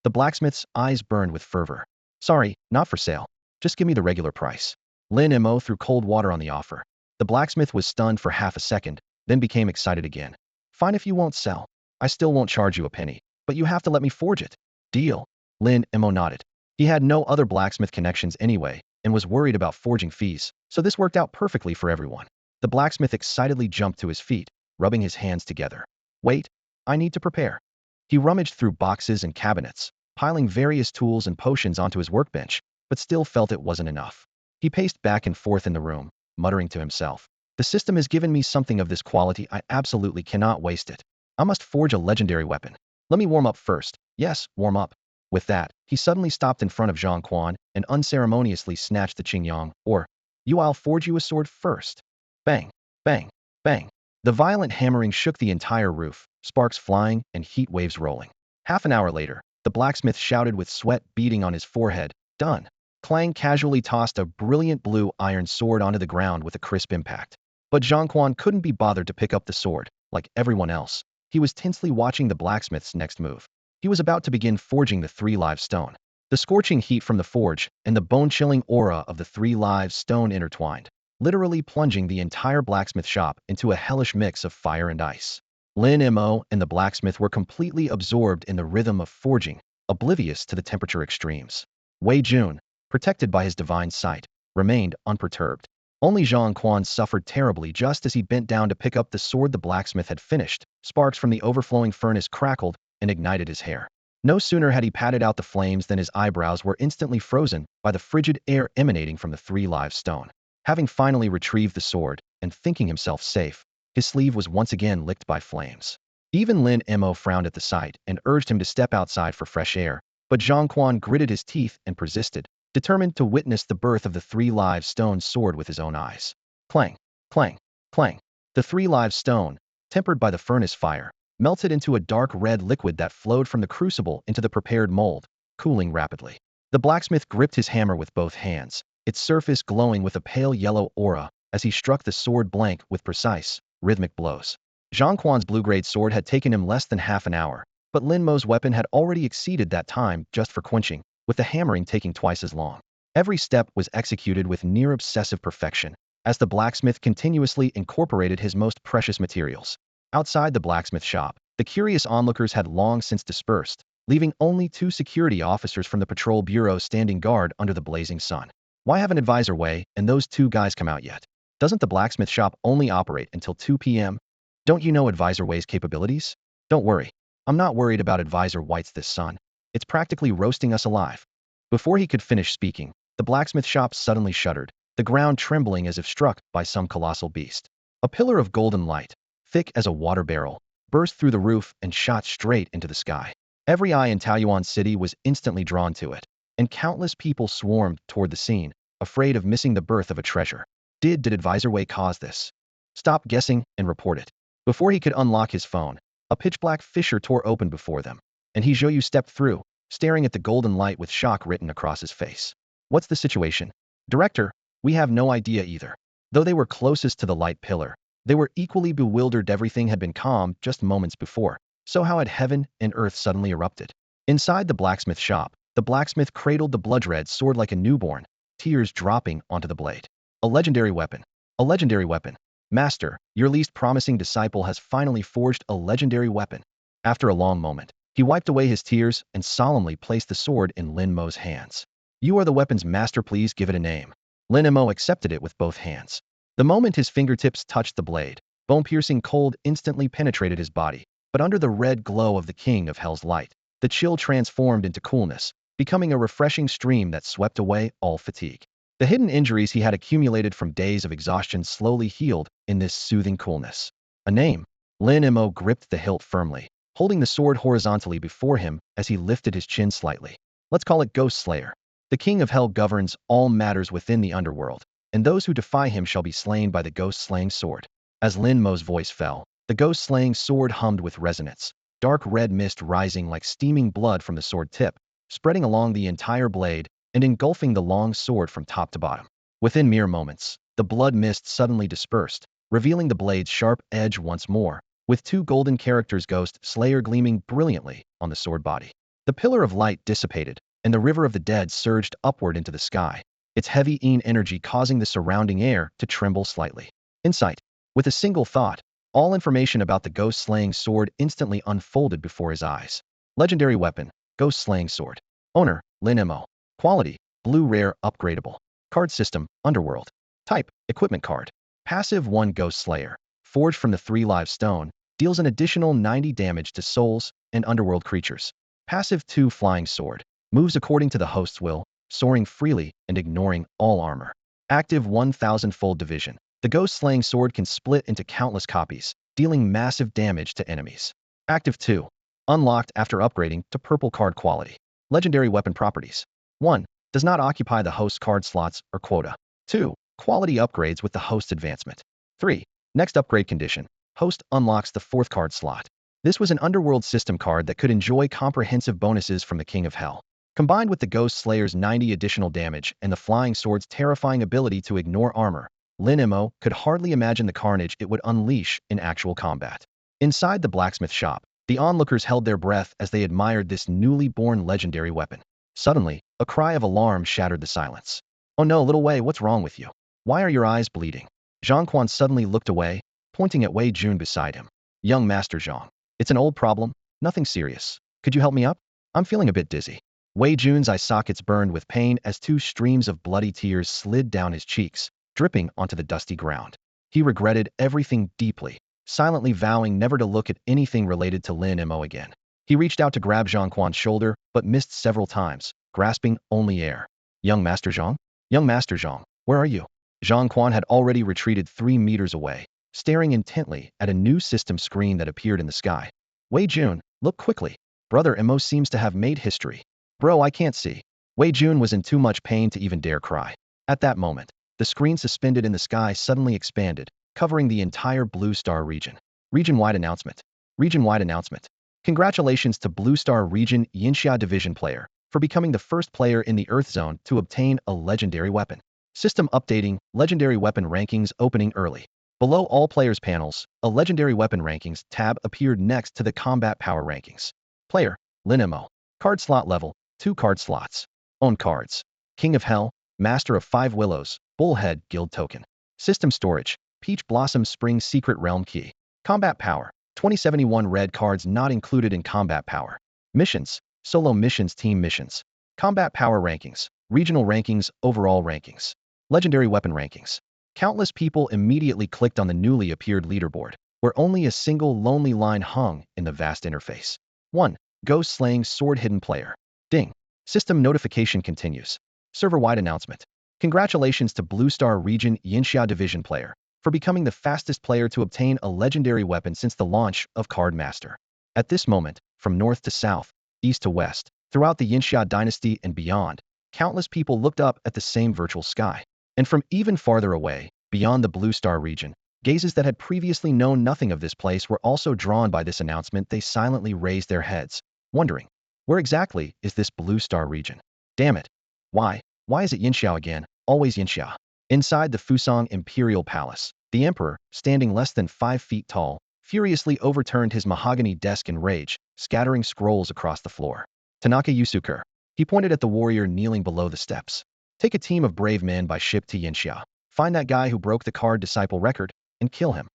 The blacksmith's eyes burned with fervor. Sorry, not for sale. Just give me the regular price. Lin Mo threw cold water on the offer. The blacksmith was stunned for half a second, then became excited again. Fine if you won't sell. I still won't charge you a penny, but you have to let me forge it. Deal. Lin Mo nodded. He had no other blacksmith connections anyway, and was worried about forging fees, so this worked out perfectly for everyone. The blacksmith excitedly jumped to his feet, rubbing his hands together. Wait, I need to prepare. He rummaged through boxes and cabinets, piling various tools and potions onto his workbench, but still felt it wasn't enough. He paced back and forth in the room, muttering to himself. The system has given me something of this quality. I absolutely cannot waste it. I must forge a legendary weapon. Let me warm up first. Yes, warm up. With that, he suddenly stopped in front of Zhang Quan and unceremoniously snatched the Qingyang, or, I'll forge you a sword first. Bang, bang, bang. The violent hammering shook the entire roof, sparks flying and heat waves rolling. Half an hour later, the blacksmith shouted with sweat beading on his forehead, done. Clang casually tossed a brilliant blue iron sword onto the ground with a crisp impact. But Zhang Quan couldn't be bothered to pick up the sword. Like everyone else, he was tensely watching the blacksmith's next move. He was about to begin forging the 3 live stone. The scorching heat from the forge and the bone-chilling aura of the 3 live stone intertwined, literally plunging the entire blacksmith shop into a hellish mix of fire and ice. Lin Mo and the blacksmith were completely absorbed in the rhythm of forging, oblivious to the temperature extremes. Wei Jun, protected by his divine sight, remained unperturbed. Only Zhang Quan suffered terribly just as he bent down to pick up the sword the blacksmith had finished. Sparks from the overflowing furnace crackled and ignited his hair. No sooner had he patted out the flames than his eyebrows were instantly frozen by the frigid air emanating from the 3 live stone. Having finally retrieved the sword and thinking himself safe, his sleeve was once again licked by flames. Even Lin Mo frowned at the sight and urged him to step outside for fresh air, but Zhang Quan gritted his teeth and persisted, determined to witness the birth of the 3 live stone sword with his own eyes. Clang, clang. Clang. The 3 live stone, tempered by the furnace fire, melted into a dark red liquid that flowed from the crucible into the prepared mold, cooling rapidly. The blacksmith gripped his hammer with both hands, its surface glowing with a pale yellow aura as he struck the sword blank with precise, rhythmic blows. Zhang Quan's blue-grade sword had taken him less than half an hour, but Lin Mo's weapon had already exceeded that time just for quenching, with the hammering taking twice as long. Every step was executed with near-obsessive perfection, as the blacksmith continuously incorporated his most precious materials. Outside the blacksmith shop, the curious onlookers had long since dispersed, leaving only 2 security officers from the patrol bureau standing guard under the blazing sun. Why haven't Advisor Wei and those 2 guys come out yet? Doesn't the blacksmith shop only operate until 2 p.m.? Don't you know Advisor Wei's capabilities? Don't worry. I'm not worried about Advisor White's this sun. It's practically roasting us alive. Before he could finish speaking, the blacksmith shop suddenly shuddered, the ground trembling as if struck by some colossal beast. A pillar of golden light, thick as a water barrel, burst through the roof and shot straight into the sky. Every eye in Taoyuan City was instantly drawn to it, and countless people swarmed toward the scene, afraid of missing the birth of a treasure. Did Advisor Wei cause this? Stop guessing and report it. Before he could unlock his phone, a pitch-black fissure tore open before them, and He Zhouyu stepped through, staring at the golden light with shock written across his face. What's the situation? Director, we have no idea either. Though they were closest to the light pillar, they were equally bewildered. Everything had been calm just moments before, so how had heaven and earth suddenly erupted? Inside the blacksmith shop, the blacksmith cradled the blood-red sword like a newborn, tears dropping onto the blade. A legendary weapon. A legendary weapon. Master, your least promising disciple has finally forged a legendary weapon. After a long moment, he wiped away his tears and solemnly placed the sword in Lin Mo's hands. You are the weapon's master, please give it a name. Lin Mo accepted it with both hands. The moment his fingertips touched the blade, bone-piercing cold instantly penetrated his body, but under the red glow of the King of Hell's light, the chill transformed into coolness, becoming a refreshing stream that swept away all fatigue. The hidden injuries he had accumulated from days of exhaustion slowly healed in this soothing coolness. A name. Lin Mo gripped the hilt firmly, holding the sword horizontally before him as he lifted his chin slightly. Let's call it Ghost Slayer. The King of Hell governs all matters within the underworld, and those who defy him shall be slain by the ghost-slaying sword. As Lin Mo's voice fell, the ghost-slaying sword hummed with resonance, dark red mist rising like steaming blood from the sword tip, spreading along the entire blade and engulfing the long sword from top to bottom. Within mere moments, the blood mist suddenly dispersed, revealing the blade's sharp edge once more, with 2 golden characters Ghost Slayer gleaming brilliantly on the sword body. The pillar of light dissipated, and the river of the dead surged upward into the sky, its heavy energy causing the surrounding air to tremble slightly. Insight. With a single thought, all information about the ghost-slaying sword instantly unfolded before his eyes. Legendary weapon, ghost-slaying sword. Owner, Lin Mo. Quality, blue rare upgradable. Card system, underworld. Type, equipment card. Passive 1 Ghost Slayer, forged from the 3 live stone, deals an additional 90 damage to souls and underworld creatures. Passive 2 Flying Sword, moves according to the host's will, soaring freely and ignoring all armor. Active 1,000-fold division. The ghost-slaying sword can split into countless copies, dealing massive damage to enemies. Active 2. Unlocked after upgrading to purple card quality. Legendary weapon properties. 1. Does not occupy the host's card slots or quota. 2. Quality upgrades with the host advancement. 3. Next upgrade condition. Host unlocks the 4th card slot. This was an underworld system card that could enjoy comprehensive bonuses from the King of Hell. Combined with the Ghost Slayer's 90 additional damage and the Flying Sword's terrifying ability to ignore armor, Lin Mo could hardly imagine the carnage it would unleash in actual combat. Inside the blacksmith shop, the onlookers held their breath as they admired this newly born legendary weapon. Suddenly, a cry of alarm shattered the silence. Oh no, little Wei, what's wrong with you? Why are your eyes bleeding? Zhang Quan suddenly looked away, pointing at Wei Jun beside him. Young Master Zhang. It's an old problem, nothing serious. Could you help me up? I'm feeling a bit dizzy. Wei Jun's eye sockets burned with pain as 2 streams of bloody tears slid down his cheeks, dripping onto the dusty ground. He regretted everything deeply, silently vowing never to look at anything related to Lin Mo again. He reached out to grab Zhang Quan's shoulder, but missed several times, grasping only air. Young Master Zhang? Young Master Zhang, where are you? Zhang Quan had already retreated 3 meters away, staring intently at a new system screen that appeared in the sky. Wei Jun, look quickly. Brother Mo seems to have made history. Bro, I can't see. Wei Jun was in too much pain to even dare cry. At that moment, the screen suspended in the sky suddenly expanded, covering the entire Blue Star region. Region-wide announcement. Region-wide announcement. Congratulations to Blue Star Region Yinxia Division player for becoming the first player in the Earth Zone to obtain a legendary weapon. System updating, legendary weapon rankings opening early. Below all players' panels, a legendary weapon rankings tab appeared next to the combat power rankings. Player, Lin Mo. Card slot level, 2 card slots. Own cards. King of Hell, Master of 5 Willows, Bullhead Guild Token. System storage, Peach Blossom Spring Secret Realm Key. Combat power, 2071 red cards not included in combat power. Missions, solo missions, team missions. Combat power rankings, regional rankings, overall rankings. Legendary weapon rankings. Countless people immediately clicked on the newly appeared leaderboard, where only a single lonely line hung in the vast interface. 1. Ghost Slaying Sword Hidden Player. Ding. System notification continues. Server-wide announcement. Congratulations to Blue Star Region Yinxia Division player for becoming the fastest player to obtain a legendary weapon since the launch of Card Master. At this moment, from north to south, east to west, throughout the Yinxia dynasty and beyond, countless people looked up at the same virtual sky. And from even farther away, beyond the Blue Star region, gazes that had previously known nothing of this place were also drawn by this announcement. They silently raised their heads, wondering, where exactly is this Blue Star region? Damn it. Why? Why is it Yinxia again? Always Yinxia. Inside the Fusang Imperial Palace, the emperor, standing less than 5 feet tall, furiously overturned his mahogany desk in rage, scattering scrolls across the floor. Tanaka Yusuke. He pointed at the warrior kneeling below the steps. Take a team of brave men by ship to Yinxia. Find that guy who broke the card disciple record, and kill him.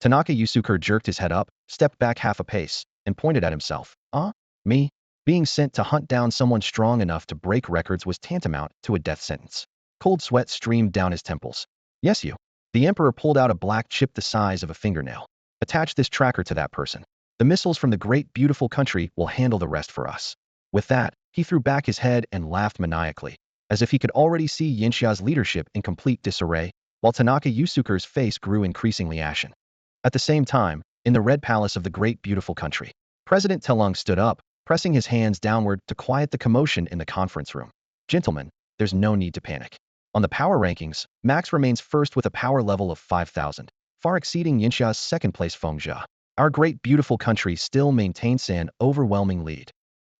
Tanaka Yusuke jerked his head up, stepped back half a pace, and pointed at himself. Me? Being sent to hunt down someone strong enough to break records was tantamount to a death sentence. Cold sweat streamed down his temples. Yes, you. The emperor pulled out a black chip the size of a fingernail. Attach this tracker to that person. The missiles from the great beautiful country will handle the rest for us. With that, he threw back his head and laughed maniacally, as if he could already see Yinxia's leadership in complete disarray, while Tanaka Yusuke's face grew increasingly ashen. At the same time, in the red palace of the great beautiful country, President Telung stood up, pressing his hands downward to quiet the commotion in the conference room. Gentlemen, there's no need to panic. On the power rankings, Max remains first with a power level of 5,000, far exceeding Yinxia's second-place Fengjia. Our great beautiful country still maintains an overwhelming lead.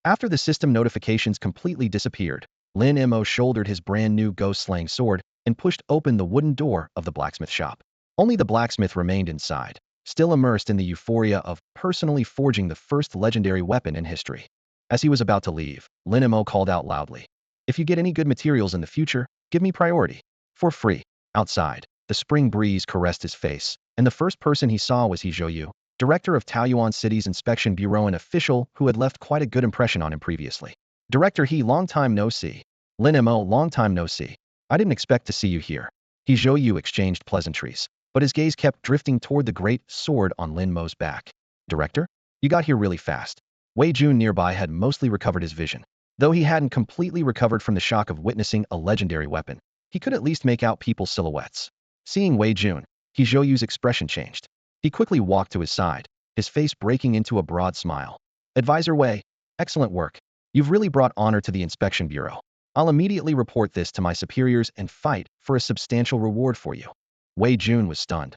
After the system notifications completely disappeared, Lin Mo shouldered his brand-new ghost-slaying sword and pushed open the wooden door of the blacksmith shop. Only the blacksmith remained inside, still immersed in the euphoria of personally forging the first legendary weapon in history. As he was about to leave, Lin Mo called out loudly, "If you get any good materials in the future, give me priority. For free." Outside, the spring breeze caressed his face, and the first person he saw was He Zhouyu, director of Taoyuan City's Inspection Bureau, an official who had left quite a good impression on him previously. "Director He, long time no see." "Lin Mo, long time no see. I didn't expect to see you here." He Zhouyu exchanged pleasantries, but his gaze kept drifting toward the great sword on Lin Mo's back. "Director? You got here really fast." Wei Jun nearby had mostly recovered his vision. Though he hadn't completely recovered from the shock of witnessing a legendary weapon, he could at least make out people's silhouettes. Seeing Wei Jun, He Zhouyu's expression changed. He quickly walked to his side, his face breaking into a broad smile. "Advisor Wei, excellent work. You've really brought honor to the Inspection Bureau. I'll immediately report this to my superiors and fight for a substantial reward for you." Wei Jun was stunned.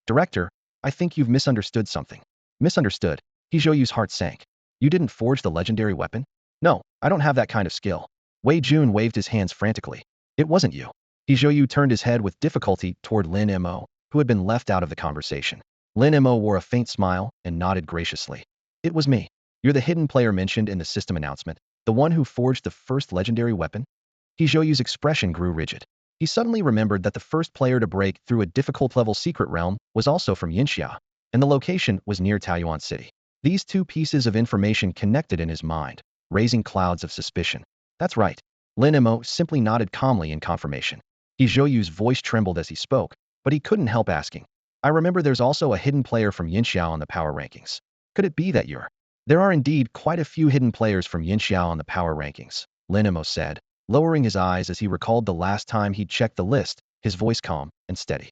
Director, I think you've misunderstood something." "Misunderstood?" He Zhouyu's heart sank. "You didn't forge the legendary weapon?" "No, I don't have that kind of skill." Wei Jun waved his hands frantically. "It wasn't you." He Zhouyu turned his head with difficulty toward Lin Mo, who had been left out of the conversation. Lin Mo wore a faint smile and nodded graciously. "It was me. You're the hidden player mentioned in the system announcement, the one who forged the first legendary weapon?" He Zhouyu's expression grew rigid. He suddenly remembered that the first player to break through a difficult level secret realm was also from Yinxia, and the location was near Taoyuan City. These two pieces of information connected in his mind, raising clouds of suspicion. "That's right." Lin Mo simply nodded calmly in confirmation. He Zhouyu's voice trembled as he spoke, but he couldn't help asking, "I remember there's also a hidden player from Yinxia on the power rankings. Could it be that you're—" "There are indeed quite a few hidden players from Yinxia on the power rankings," Lin Mo said, lowering his eyes as he recalled the last time he'd checked the list, his voice calm and steady.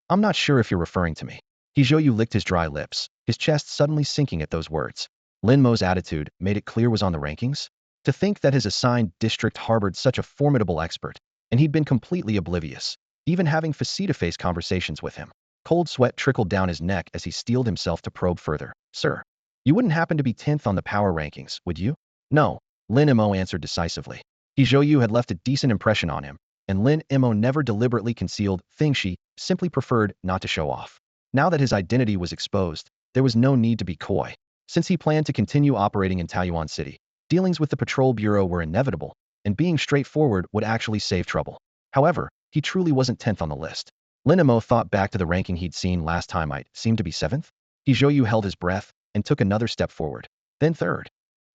"I'm not sure if you're referring to me." He Zhouyu licked his dry lips, his chest suddenly sinking at those words. Lin Mo's attitude made it clear was on the rankings. To think that his assigned district harbored such a formidable expert, and he'd been completely oblivious, even having face-to-face conversations with him. Cold sweat trickled down his neck as he steeled himself to probe further. Sir, you wouldn't happen to be 10th on the power rankings, would you? No, Lin Mo answered decisively. He Zhou had left a decent impression on him, and Lin Mo never deliberately concealed things she simply preferred not to show off. Now that his identity was exposed, there was no need to be coy. Since he planned to continue operating in Taiyuan City, dealings with the patrol bureau were inevitable, and being straightforward would actually save trouble. However, he truly wasn't 10th on the list. Lin Mo thought back to the ranking he'd seen last time. It seemed to be 7th. He Zhou held his breath and took another step forward, then 3rd.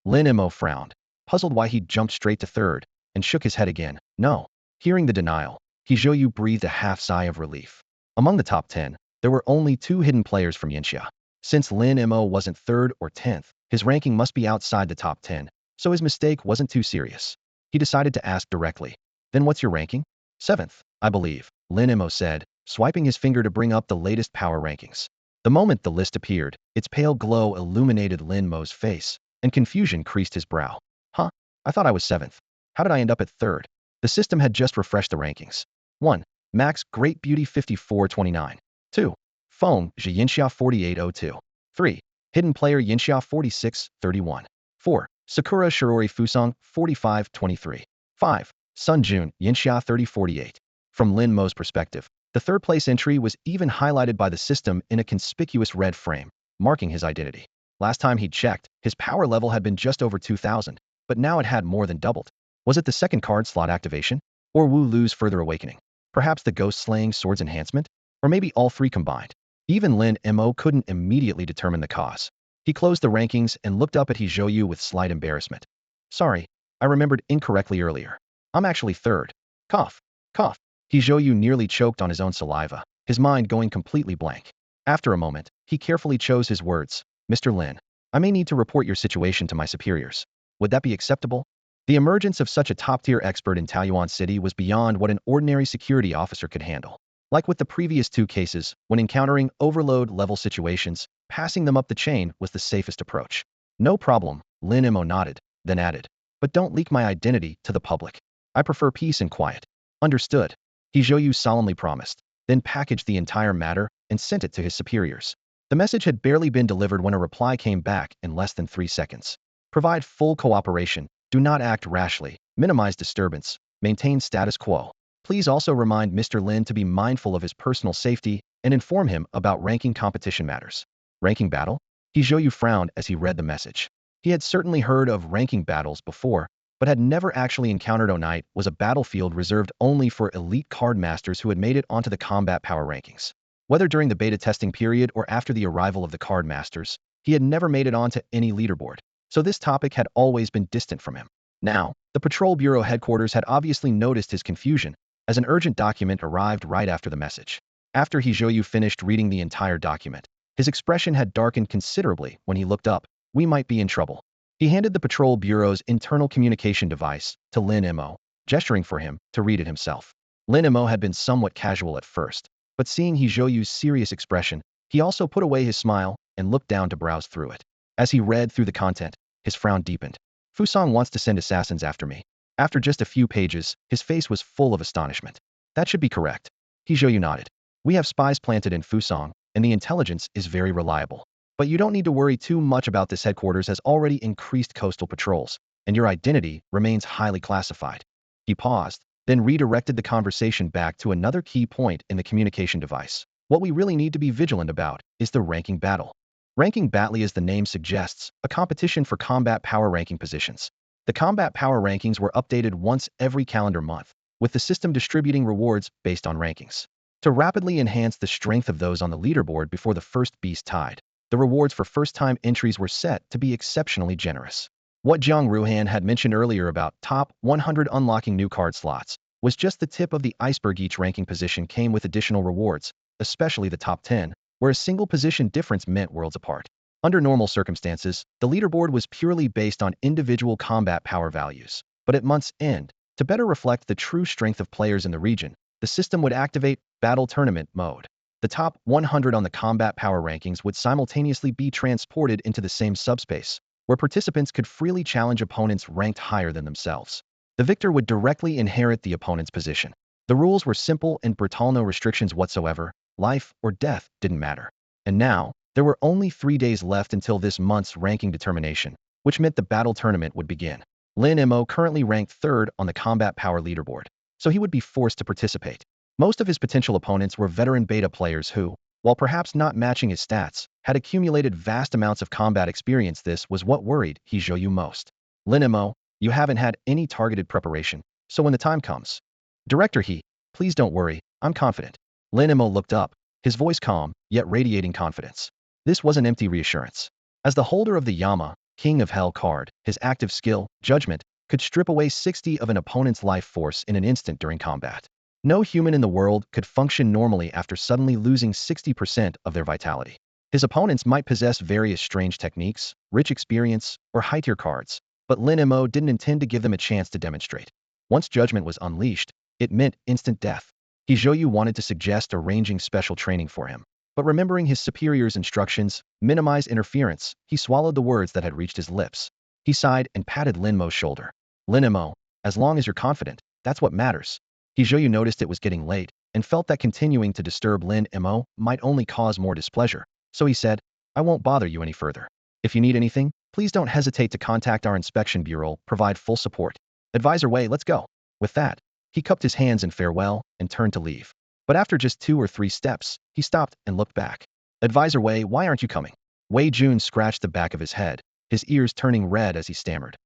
Lin Mo frowned, puzzled why he'd jumped straight to 3rd, and shook his head again. No. Hearing the denial, He Zhou breathed a half sigh of relief. Among the top 10, there were only 2 hidden players from Yanxia. Since Lin Mo wasn't 3rd or 10th, his ranking must be outside the top 10, so his mistake wasn't too serious. He decided to ask directly. Then what's your ranking? 7th, I believe, Lin Mo said, swiping his finger to bring up the latest power rankings. The moment the list appeared, its pale glow illuminated Lin Mo's face, and confusion creased his brow. Huh? I thought I was 7th. How did I end up at 3rd? The system had just refreshed the rankings. 1. Max Great Beauty 5429. 2. Feng Zhi Yinxia 4802. 3. Hidden Player Yinxia 4631. 4. Sakura Shirori Fusong 4523. 5. Sun Jun Yinxia 3048. From Lin Mo's perspective, the 3rd place entry was even highlighted by the system in a conspicuous red frame, marking his identity. Last time he'd checked, his power level had been just over 2,000, but now it had more than doubled. Was it the 2nd card slot activation? Or Wu Lu's further awakening? Perhaps the ghost slaying swords enhancement? Or maybe all 3 combined? Even Lin Mo couldn't immediately determine the cause. He closed the rankings and looked up at He Zhou with slight embarrassment. Sorry, I remembered incorrectly earlier. I'm actually 3rd. Cough. Cough. He Zhou nearly choked on his own saliva, his mind going completely blank. After a moment, he carefully chose his words. Mr. Lin, I may need to report your situation to my superiors. Would that be acceptable? The emergence of such a top-tier expert in Taiyuan City was beyond what an ordinary security officer could handle. Like with the previous 2 cases, when encountering overload-level situations, passing them up the chain was the safest approach. No problem, Lin Mo nodded, then added. But don't leak my identity to the public. I prefer peace and quiet. Understood. He Zhou solemnly promised, then packaged the entire matter and sent it to his superiors. The message had barely been delivered when a reply came back in less than 3 seconds. Provide full cooperation, do not act rashly, minimize disturbance, maintain status quo. Please also remind Mr. Lin to be mindful of his personal safety and inform him about ranking competition matters. Ranking battle? He Zhou frowned as he read the message. He had certainly heard of ranking battles before, but had never actually encountered. Night was a battlefield reserved only for elite card masters who had made it onto the combat power rankings. Whether during the beta testing period or after the arrival of the card masters, he had never made it onto any leaderboard, so this topic had always been distant from him. Now, the Patrol Bureau headquarters had obviously noticed his confusion, as an urgent document arrived right after the message. After He Zhou finished reading the entire document, his expression had darkened considerably when he looked up. We might be in trouble. He handed the Patrol Bureau's internal communication device to Lin Mo, gesturing for him to read it himself. Lin Mo had been somewhat casual at first, but seeing He Zhou's serious expression, he also put away his smile and looked down to browse through it. As he read through the content, his frown deepened. Fusong wants to send assassins after me. After just a few pages, his face was full of astonishment. That should be correct. He Zhou nodded. We have spies planted in Fusong, and the intelligence is very reliable. But you don't need to worry too much about this. Headquarters has already increased coastal patrols, and your identity remains highly classified. He paused, then redirected the conversation back to another key point in the communication device. What we really need to be vigilant about is the ranking battle. Ranking battle, as the name suggests, a competition for combat power ranking positions. The combat power rankings were updated once every calendar month, with the system distributing rewards based on rankings. To rapidly enhance the strength of those on the leaderboard before the first beast tide, the rewards for first-time entries were set to be exceptionally generous. What Jiang Ruhan had mentioned earlier about top 100 unlocking new card slots was just the tip of the iceberg. Each ranking position came with additional rewards, especially the top 10, where a single position difference meant worlds apart. Under normal circumstances, the leaderboard was purely based on individual combat power values. But at month's end, to better reflect the true strength of players in the region, the system would activate Battle Tournament mode. The top 100 on the combat power rankings would simultaneously be transported into the same subspace, where participants could freely challenge opponents ranked higher than themselves. The victor would directly inherit the opponent's position. The rules were simple and brutal, no restrictions whatsoever, Life or death didn't matter. And now, there were only 3 days left until this month's ranking determination, which meant the battle tournament would begin. Lin Mo currently ranked third on the combat power leaderboard, so he would be forced to participate. Most of his potential opponents were veteran beta players who, while perhaps not matching his stats, had accumulated vast amounts of combat experience. This was what worried Hizhou most. Lin Mo, you haven't had any targeted preparation, so when the time comes. Director He, please don't worry, I'm confident. Lin Mo looked up, his voice calm, yet radiating confidence. This wasn't empty reassurance. As the holder of the Yama, King of Hell card, his active skill, judgment, could strip away 60 of an opponent's life force in an instant during combat. No human in the world could function normally after suddenly losing 60% of their vitality. His opponents might possess various strange techniques, rich experience, or high-tier cards, but Lin Mo didn't intend to give them a chance to demonstrate. Once judgment was unleashed, it meant instant death. Hizhou wanted to suggest arranging special training for him, but remembering his superior's instructions, minimize interference, he swallowed the words that had reached his lips. He sighed and patted Lin Mo's shoulder. Lin Mo, as long as you're confident, that's what matters. Hizhou noticed it was getting late, and felt that continuing to disturb Lin Mo might only cause more displeasure, so he said, I won't bother you any further. If you need anything, please don't hesitate to contact our inspection bureau, provide full support. Advisor Wei, let's go. With that, he cupped his hands in farewell and turned to leave. But after just 2 or 3 steps, he stopped and looked back. Advisor Wei, why aren't you coming? Wei Jun scratched the back of his head, his ears turning red as he stammered.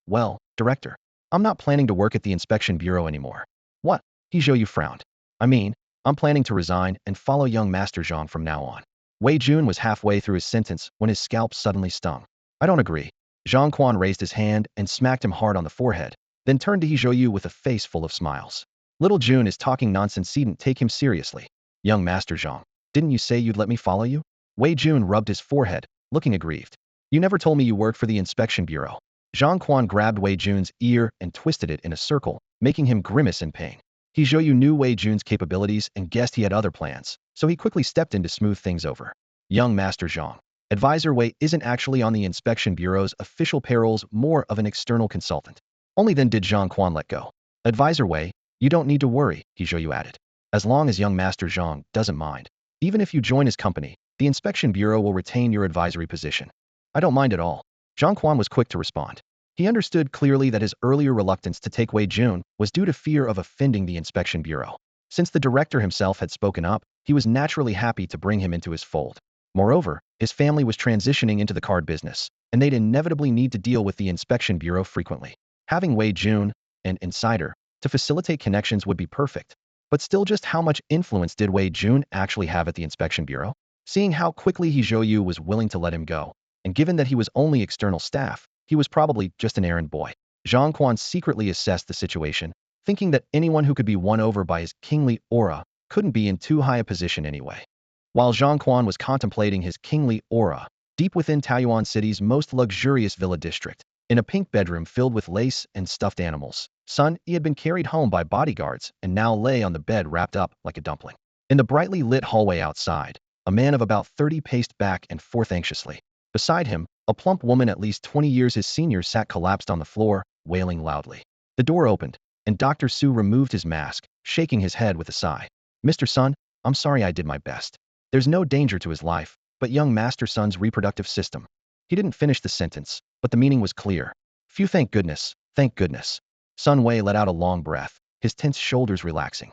Well, Director, I'm not planning to work at the inspection bureau anymore. What? Hizhou frowned. I mean, I'm planning to resign and follow young Master Zhang from now on. Wei Jun was halfway through his sentence when his scalp suddenly stung. I don't agree. Zhang Quan raised his hand and smacked him hard on the forehead, then turned to Hizhou with a face full of smiles. Little Jun is talking nonsense, didn't take him seriously. Young Master Zhang, didn't you say you'd let me follow you? Wei Jun rubbed his forehead, looking aggrieved. You never told me you worked for the inspection bureau. Zhang Quan grabbed Wei Jun's ear and twisted it in a circle, making him grimace in pain. Hizhou knew Wei Jun's capabilities and guessed he had other plans, so he quickly stepped in to smooth things over. Young Master Zhang, Advisor Wei isn't actually on the inspection bureau's official payrolls, more of an external consultant. Only then did Zhang Quan let go. Advisor Wei, you don't need to worry, Hizhou added. As long as young Master Zhang doesn't mind. Even if you join his company, the inspection bureau will retain your advisory position. I don't mind at all. Zhang Quan was quick to respond. He understood clearly that his earlier reluctance to take Wei Jun was due to fear of offending the inspection bureau. Since the director himself had spoken up, he was naturally happy to bring him into his fold. Moreover, his family was transitioning into the card business, and they'd inevitably need to deal with the inspection bureau frequently. Having Wei Jun, an insider, to facilitate connections would be perfect. But still, just how much influence did Wei Jun actually have at the inspection bureau? Seeing how quickly Hizhou was willing to let him go, and given that he was only external staff, he was probably just an errand boy. Zhang Quan secretly assessed the situation, thinking that anyone who could be won over by his kingly aura couldn't be in too high a position anyway. While Zhang Quan was contemplating his kingly aura, deep within Taiyuan City's most luxurious villa district, in a pink bedroom filled with lace and stuffed animals, Sun Yi had been carried home by bodyguards and now lay on the bed wrapped up like a dumpling. In the brightly lit hallway outside, a man of about 30 paced back and forth anxiously. Beside him, a plump woman at least 20 years his senior sat collapsed on the floor, wailing loudly. The door opened, and Dr. Su removed his mask, shaking his head with a sigh. Mr. Sun, I'm sorry, I did my best. There's no danger to his life, but young Master Sun's reproductive system. He didn't finish the sentence, but the meaning was clear. Phew, thank goodness, thank goodness. Sun Wei let out a long breath, his tense shoulders relaxing.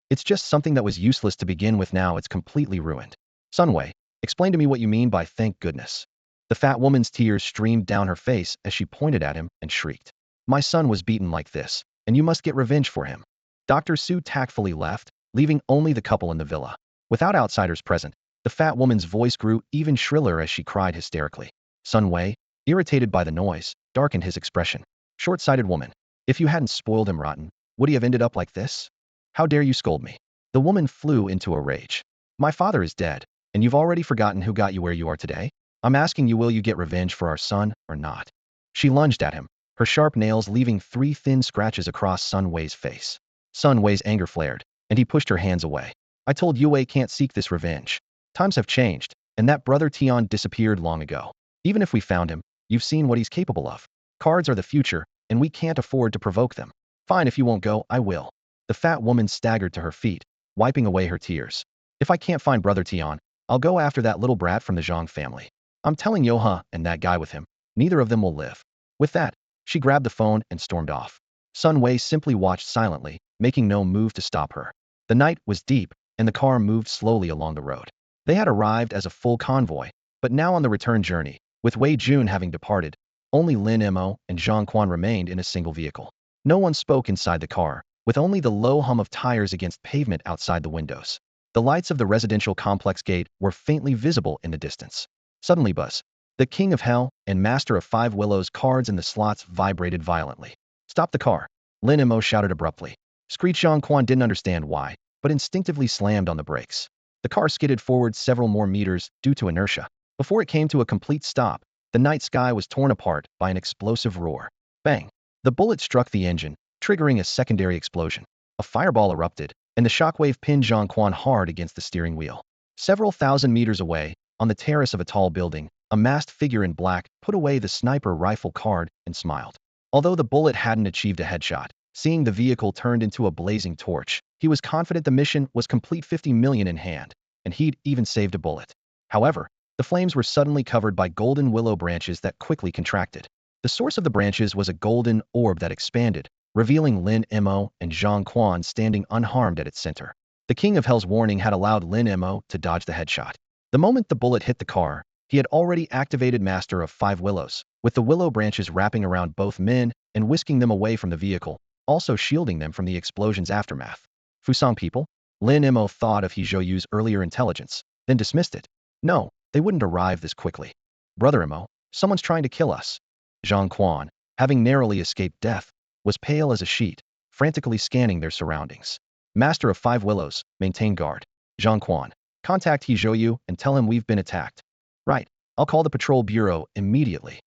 It's just something that was useless to begin with, now it's completely ruined. Sun Wei, explain to me what you mean by thank goodness. The fat woman's tears streamed down her face as she pointed at him and shrieked. My son was beaten like this, and you must get revenge for him. Dr. Su tactfully left, leaving only the couple in the villa. Without outsiders present, the fat woman's voice grew even shriller as she cried hysterically. Sun Wei, irritated by the noise, darkened his expression. Short-sighted woman, if you hadn't spoiled him rotten, would he have ended up like this? How dare you scold me? The woman flew into a rage. My father is dead, and you've already forgotten who got you where you are today? I'm asking you, will you get revenge for our son or not? She lunged at him, her sharp nails leaving 3 thin scratches across Sun Wei's face. Sun Wei's anger flared, and he pushed her hands away. I told you Wei can't seek this revenge. Times have changed, and that brother Tian disappeared long ago. Even if we found him, you've seen what he's capable of. Cards are the future, and we can't afford to provoke them. Fine, if you won't go, I will. The fat woman staggered to her feet, wiping away her tears. If I can't find Brother Tian, I'll go after that little brat from the Zhang family. I'm telling Yoha and that guy with him, neither of them will live. With that, she grabbed the phone and stormed off. Sun Wei simply watched silently, making no move to stop her. The night was deep, and the car moved slowly along the road. They had arrived as a full convoy, but now on the return journey, with Wei Jun having departed, only Lin Mo and Zhang Quan remained in a single vehicle. No one spoke inside the car, with only the low hum of tires against pavement outside the windows. The lights of the residential complex gate were faintly visible in the distance. Suddenly Buzz, the King of Hell and Master of Five Willows cards in the slots vibrated violently. Stop the car, Lin Mo shouted abruptly. Screech Zhang Quan didn't understand why, but instinctively slammed on the brakes. The car skidded forward several more meters due to inertia. Before it came to a complete stop, the night sky was torn apart by an explosive roar. Bang! The bullet struck the engine, triggering a secondary explosion. A fireball erupted, and the shockwave pinned Zhang Quan hard against the steering wheel. Several thousand meters away, on the terrace of a tall building, a masked figure in black put away the sniper rifle card and smiled. Although the bullet hadn't achieved a headshot, seeing the vehicle turned into a blazing torch, he was confident the mission was complete 50 million in hand, and he'd even saved a bullet. However, the flames were suddenly covered by golden willow branches that quickly contracted. The source of the branches was a golden orb that expanded, revealing Lin Mo and Zhang Quan standing unharmed at its center. The King of Hell's warning had allowed Lin Mo to dodge the headshot. The moment the bullet hit the car, he had already activated Master of Five Willows, with the willow branches wrapping around both men and whisking them away from the vehicle, also shielding them from the explosion's aftermath. Fusang people? Lin Mo thought of Hizhouyu's earlier intelligence, then dismissed it. No, they wouldn't arrive this quickly. Brother Mo, someone's trying to kill us. Zhang Quan, having narrowly escaped death, was pale as a sheet, frantically scanning their surroundings. Master of Five Willows, maintain guard. Zhang Quan, contact Hizhouyu and tell him we've been attacked. Right, I'll call the patrol bureau immediately.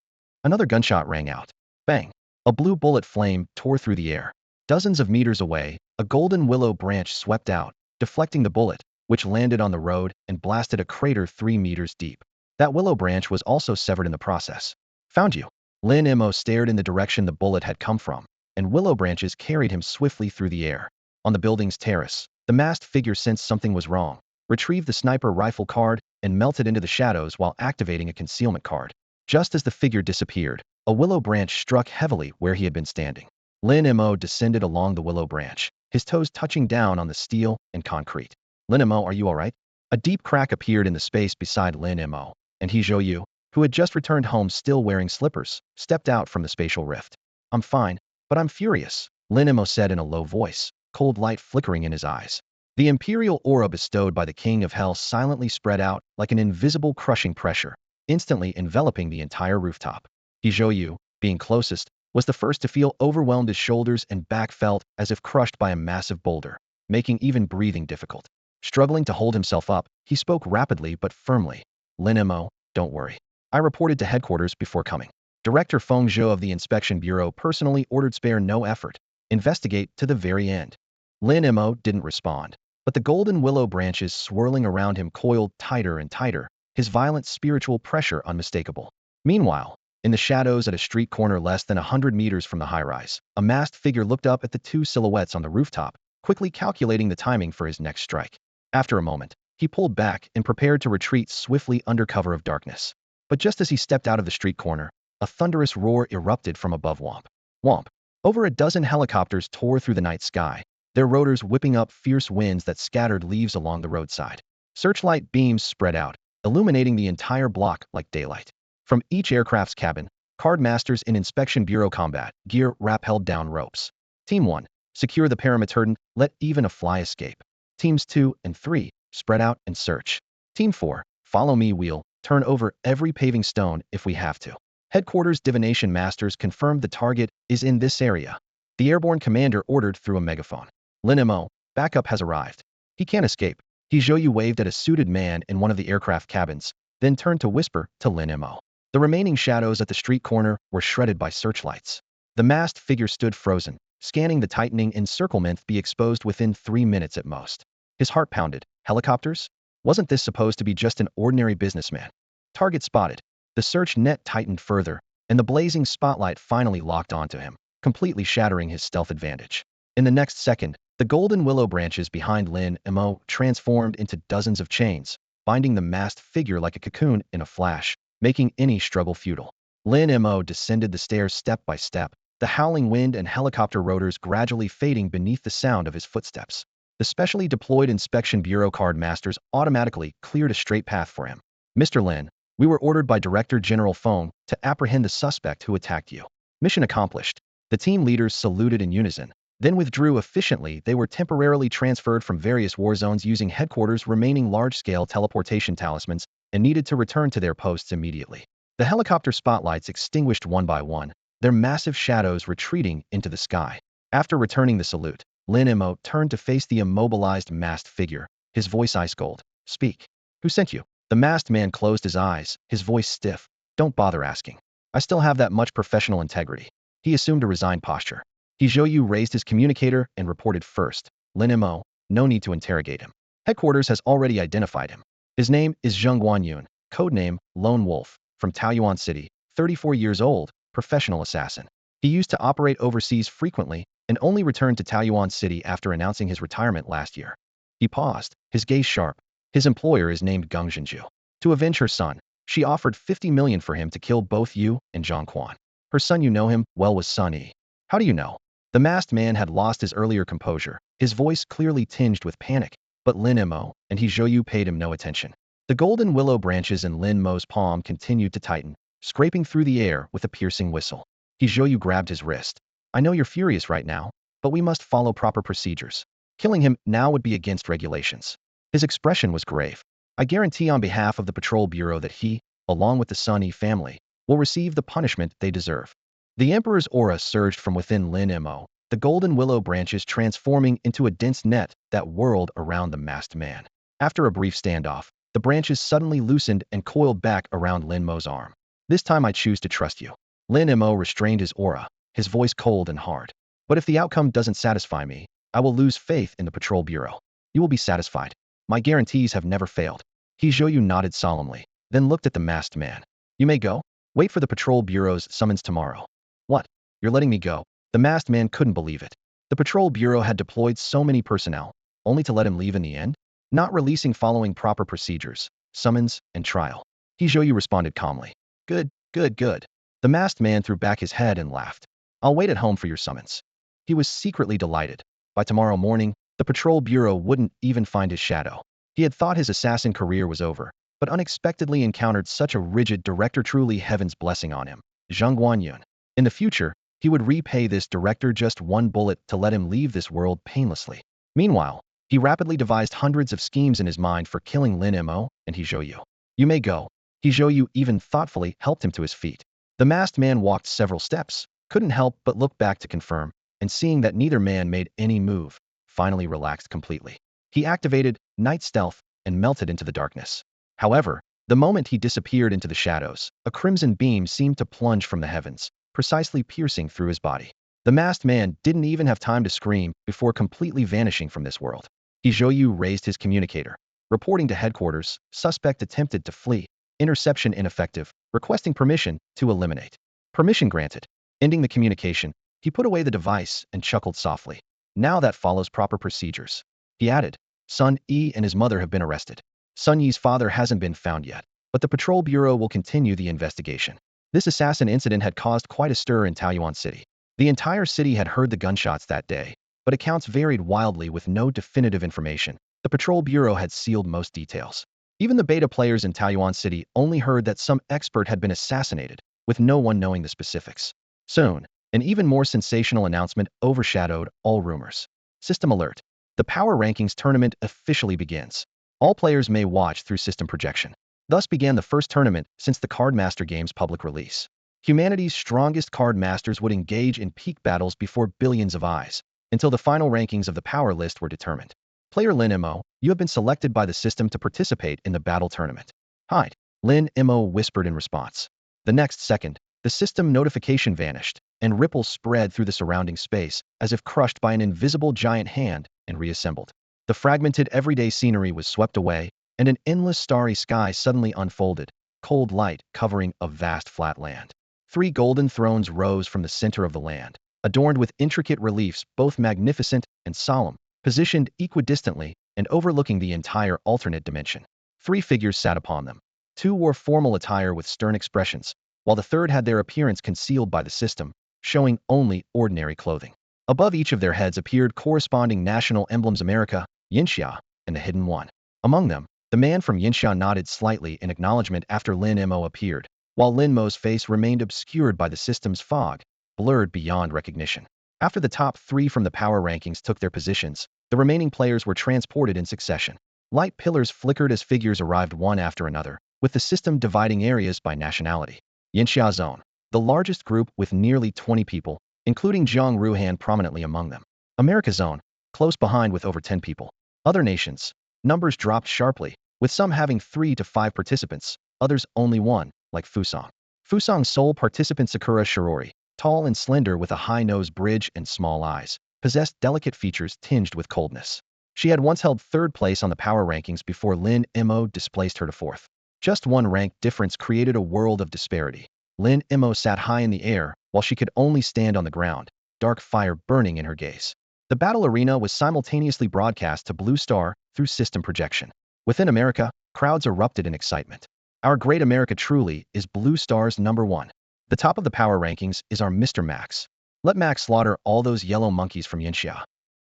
Another gunshot rang out. Bang! A blue bullet flame tore through the air. Dozens of meters away, a golden willow branch swept out, deflecting the bullet, which landed on the road and blasted a crater 3 meters deep. That willow branch was also severed in the process. Found you. Lin Mo stared in the direction the bullet had come from, and willow branches carried him swiftly through the air. On the building's terrace, the masked figure sensed something was wrong, retrieved the sniper rifle card, and melted into the shadows while activating a concealment card. Just as the figure disappeared, a willow branch struck heavily where he had been standing. Lin Mo descended along the willow branch, his toes touching down on the steel and concrete. Lin Mo, are you alright? A deep crack appeared in the space beside Lin Mo, and Hizhouyu, who had just returned home still wearing slippers, stepped out from the spatial rift. I'm fine, but I'm furious, Lin Mo said in a low voice, cold light flickering in his eyes. The imperial aura bestowed by the King of Hell silently spread out like an invisible crushing pressure, instantly enveloping the entire rooftop. Hizhouyu, being closest, was the first to feel overwhelmed. His shoulders and back felt as if crushed by a massive boulder, making even breathing difficult. Struggling to hold himself up, he spoke rapidly but firmly. Lin Mo, don't worry. I reported to headquarters before coming. Director Feng Zhou of the Inspection Bureau personally ordered spare no effort. Investigate to the very end. Lin Mo didn't respond, but the golden willow branches swirling around him coiled tighter and tighter, his violent spiritual pressure unmistakable. Meanwhile, in the shadows at a street corner less than 100 meters from the high-rise, a masked figure looked up at the two silhouettes on the rooftop, quickly calculating the timing for his next strike. After a moment, he pulled back and prepared to retreat swiftly under cover of darkness. But just as he stepped out of the street corner, a thunderous roar erupted from above. Womp. Womp. Over a dozen helicopters tore through the night sky, their rotors whipping up fierce winds that scattered leaves along the roadside. Searchlight beams spread out, illuminating the entire block like daylight. From each aircraft's cabin, card masters in Inspection Bureau combat gear rappelled down ropes. Team 1, secure the perimeter, let even a fly escape. Teams 2 and 3, spread out and search. Team 4, follow me, we'll turn over every paving stone if we have to. Headquarters divination masters confirmed the target is in this area. The airborne commander ordered through a megaphone. Lin Mo, backup has arrived. He can't escape. Hizhouyu waved at a suited man in one of the aircraft cabins, then turned to whisper to Lin Mo. The remaining shadows at the street corner were shredded by searchlights. The masked figure stood frozen, scanning the tightening encirclement be exposed within 3 minutes at most. His heart pounded. Helicopters? Wasn't this supposed to be just an ordinary businessman? Target spotted. The search net tightened further, and the blazing spotlight finally locked onto him, completely shattering his stealth advantage. In the next second, The golden willow branches behind Lin Mo transformed into dozens of chains, binding the masked figure like a cocoon in a flash, making any struggle futile. Lin Mo descended the stairs step by step, the howling wind and helicopter rotors gradually fading beneath the sound of his footsteps. The specially deployed Inspection Bureau card masters automatically cleared a straight path for him. Mr. Lin, we were ordered by Director General Feng to apprehend the suspect who attacked you. Mission accomplished. The team leaders saluted in unison, then withdrew efficiently. They were temporarily transferred from various war zones using headquarters' remaining large-scale teleportation talismans and needed to return to their posts immediately. The helicopter spotlights extinguished one by one, their massive shadows retreating into the sky. After returning the salute, Lin Mo turned to face the immobilized masked figure, his voice ice cold. Speak. Who sent you? The masked man closed his eyes, his voice stiff. Don't bother asking. I still have that much professional integrity. He assumed a resigned posture. Zhou raised his communicator and reported first. Lin Mo, no need to interrogate him. Headquarters has already identified him. His name is Zheng Guanyun, codename Lone Wolf, from Taoyuan City, 34 years old, professional assassin. He used to operate overseas frequently and only returned to Taoyuan City after announcing his retirement last year. He paused, his gaze sharp. His employer is named Geng Zhenju. To avenge her son, she offered 50 million for him to kill both you and Zhang Quan. Her son, you know him well, was Sun Yi. How do you know? The masked man had lost his earlier composure, his voice clearly tinged with panic, but Lin Mo and Zhou paid him no attention. The golden willow branches in Lin Mo's palm continued to tighten, scraping through the air with a piercing whistle. Zhou grabbed his wrist. I know you're furious right now, but we must follow proper procedures. Killing him now would be against regulations. His expression was grave. I guarantee on behalf of the Patrol Bureau that he, along with the Sun Yi family, will receive the punishment they deserve. The Emperor's aura surged from within Lin Mo, the golden willow branches transforming into a dense net that whirled around the masked man. After a brief standoff, the branches suddenly loosened and coiled back around Lin Mo's arm. This time I choose to trust you. Lin Mo restrained his aura, his voice cold and hard. But if the outcome doesn't satisfy me, I will lose faith in the Patrol Bureau. You will be satisfied. My guarantees have never failed. Zhou nodded solemnly, then looked at the masked man. You may go. Wait for the Patrol Bureau's summons tomorrow. What? You're letting me go? The masked man couldn't believe it. The Patrol Bureau had deployed so many personnel, only to let him leave in the end? Not releasing following proper procedures, summons, and trial. Zhou responded calmly. Good, good, good. The masked man threw back his head and laughed. I'll wait at home for your summons. He was secretly delighted. By tomorrow morning, the Patrol Bureau wouldn't even find his shadow. He had thought his assassin career was over, but unexpectedly encountered such a rigid director, truly heaven's blessing on him. Zheng Guanyun. In the future, he would repay this director just one bullet to let him leave this world painlessly. Meanwhile, he rapidly devised hundreds of schemes in his mind for killing Lin Mo and Zhou. You may go. Zhou even thoughtfully helped him to his feet. The masked man walked several steps, couldn't help but look back to confirm, and seeing that neither man made any move, finally relaxed completely. He activated Night Stealth and melted into the darkness. However, the moment he disappeared into the shadows, a crimson beam seemed to plunge from the heavens, precisely piercing through his body. The masked man didn't even have time to scream before completely vanishing from this world. Zhou raised his communicator. Reporting to headquarters, suspect attempted to flee. Interception ineffective, requesting permission to eliminate. Permission granted. Ending the communication, he put away the device and chuckled softly. Now that follows proper procedures. He added, Sun Yi and his mother have been arrested. Sun Yi's father hasn't been found yet, but the Patrol Bureau will continue the investigation. This assassin incident had caused quite a stir in Taoyuan City. The entire city had heard the gunshots that day, but accounts varied wildly with no definitive information. The Patrol Bureau had sealed most details. Even the beta players in Taoyuan City only heard that some expert had been assassinated, with no one knowing the specifics. Soon, an even more sensational announcement overshadowed all rumors. System alert. The Power Rankings tournament officially begins. All players may watch through system projection. Thus began the first tournament since the Card Master game's public release. Humanity's strongest card masters would engage in peak battles before billions of eyes, until the final rankings of the power list were determined. Player Lin Mo, you have been selected by the system to participate in the battle tournament. Hide, Lin Mo whispered in response. The next second, the system notification vanished, and ripples spread through the surrounding space, as if crushed by an invisible giant hand, and reassembled. The fragmented everyday scenery was swept away, and an endless starry sky suddenly unfolded, cold light covering a vast flat land. 3 golden thrones rose from the center of the land, adorned with intricate reliefs both magnificent and solemn. positioned equidistantly and overlooking the entire alternate dimension. 3 figures sat upon them. 2 wore formal attire with stern expressions, while the third had their appearance concealed by the system, showing only ordinary clothing. Above each of their heads appeared corresponding national emblems: America, Yinxia, and the Hidden One. Among them, the man from Yinxia nodded slightly in acknowledgement after Lin Mo appeared, while Lin Mo's face remained obscured by the system's fog, blurred beyond recognition. After the top 3 from the power rankings took their positions, the remaining players were transported in succession. Light pillars flickered as figures arrived one after another, with the system dividing areas by nationality. Yinxia Zone, the largest group with nearly 20 people, including Zhang Ruhan prominently among them. America Zone, close behind with over 10 people. Other nations, numbers dropped sharply, with some having 3 to 5 participants, others only 1, like Fusang. Fusang's sole participant, Sakura Shirori, tall and slender with a high nose bridge and small eyes, possessed delicate features tinged with coldness. She had once held 3rd place on the power rankings before Lin Mo displaced her to 4th. Just 1 rank difference created a world of disparity. Lin Mo sat high in the air, while she could only stand on the ground, dark fire burning in her gaze. The battle arena was simultaneously broadcast to Blue Star through system projection. Within America, crowds erupted in excitement. Our great America truly is Blue Star's #1. The top of the power rankings is our Mr. Max. Let Max slaughter all those yellow monkeys from Yinxia.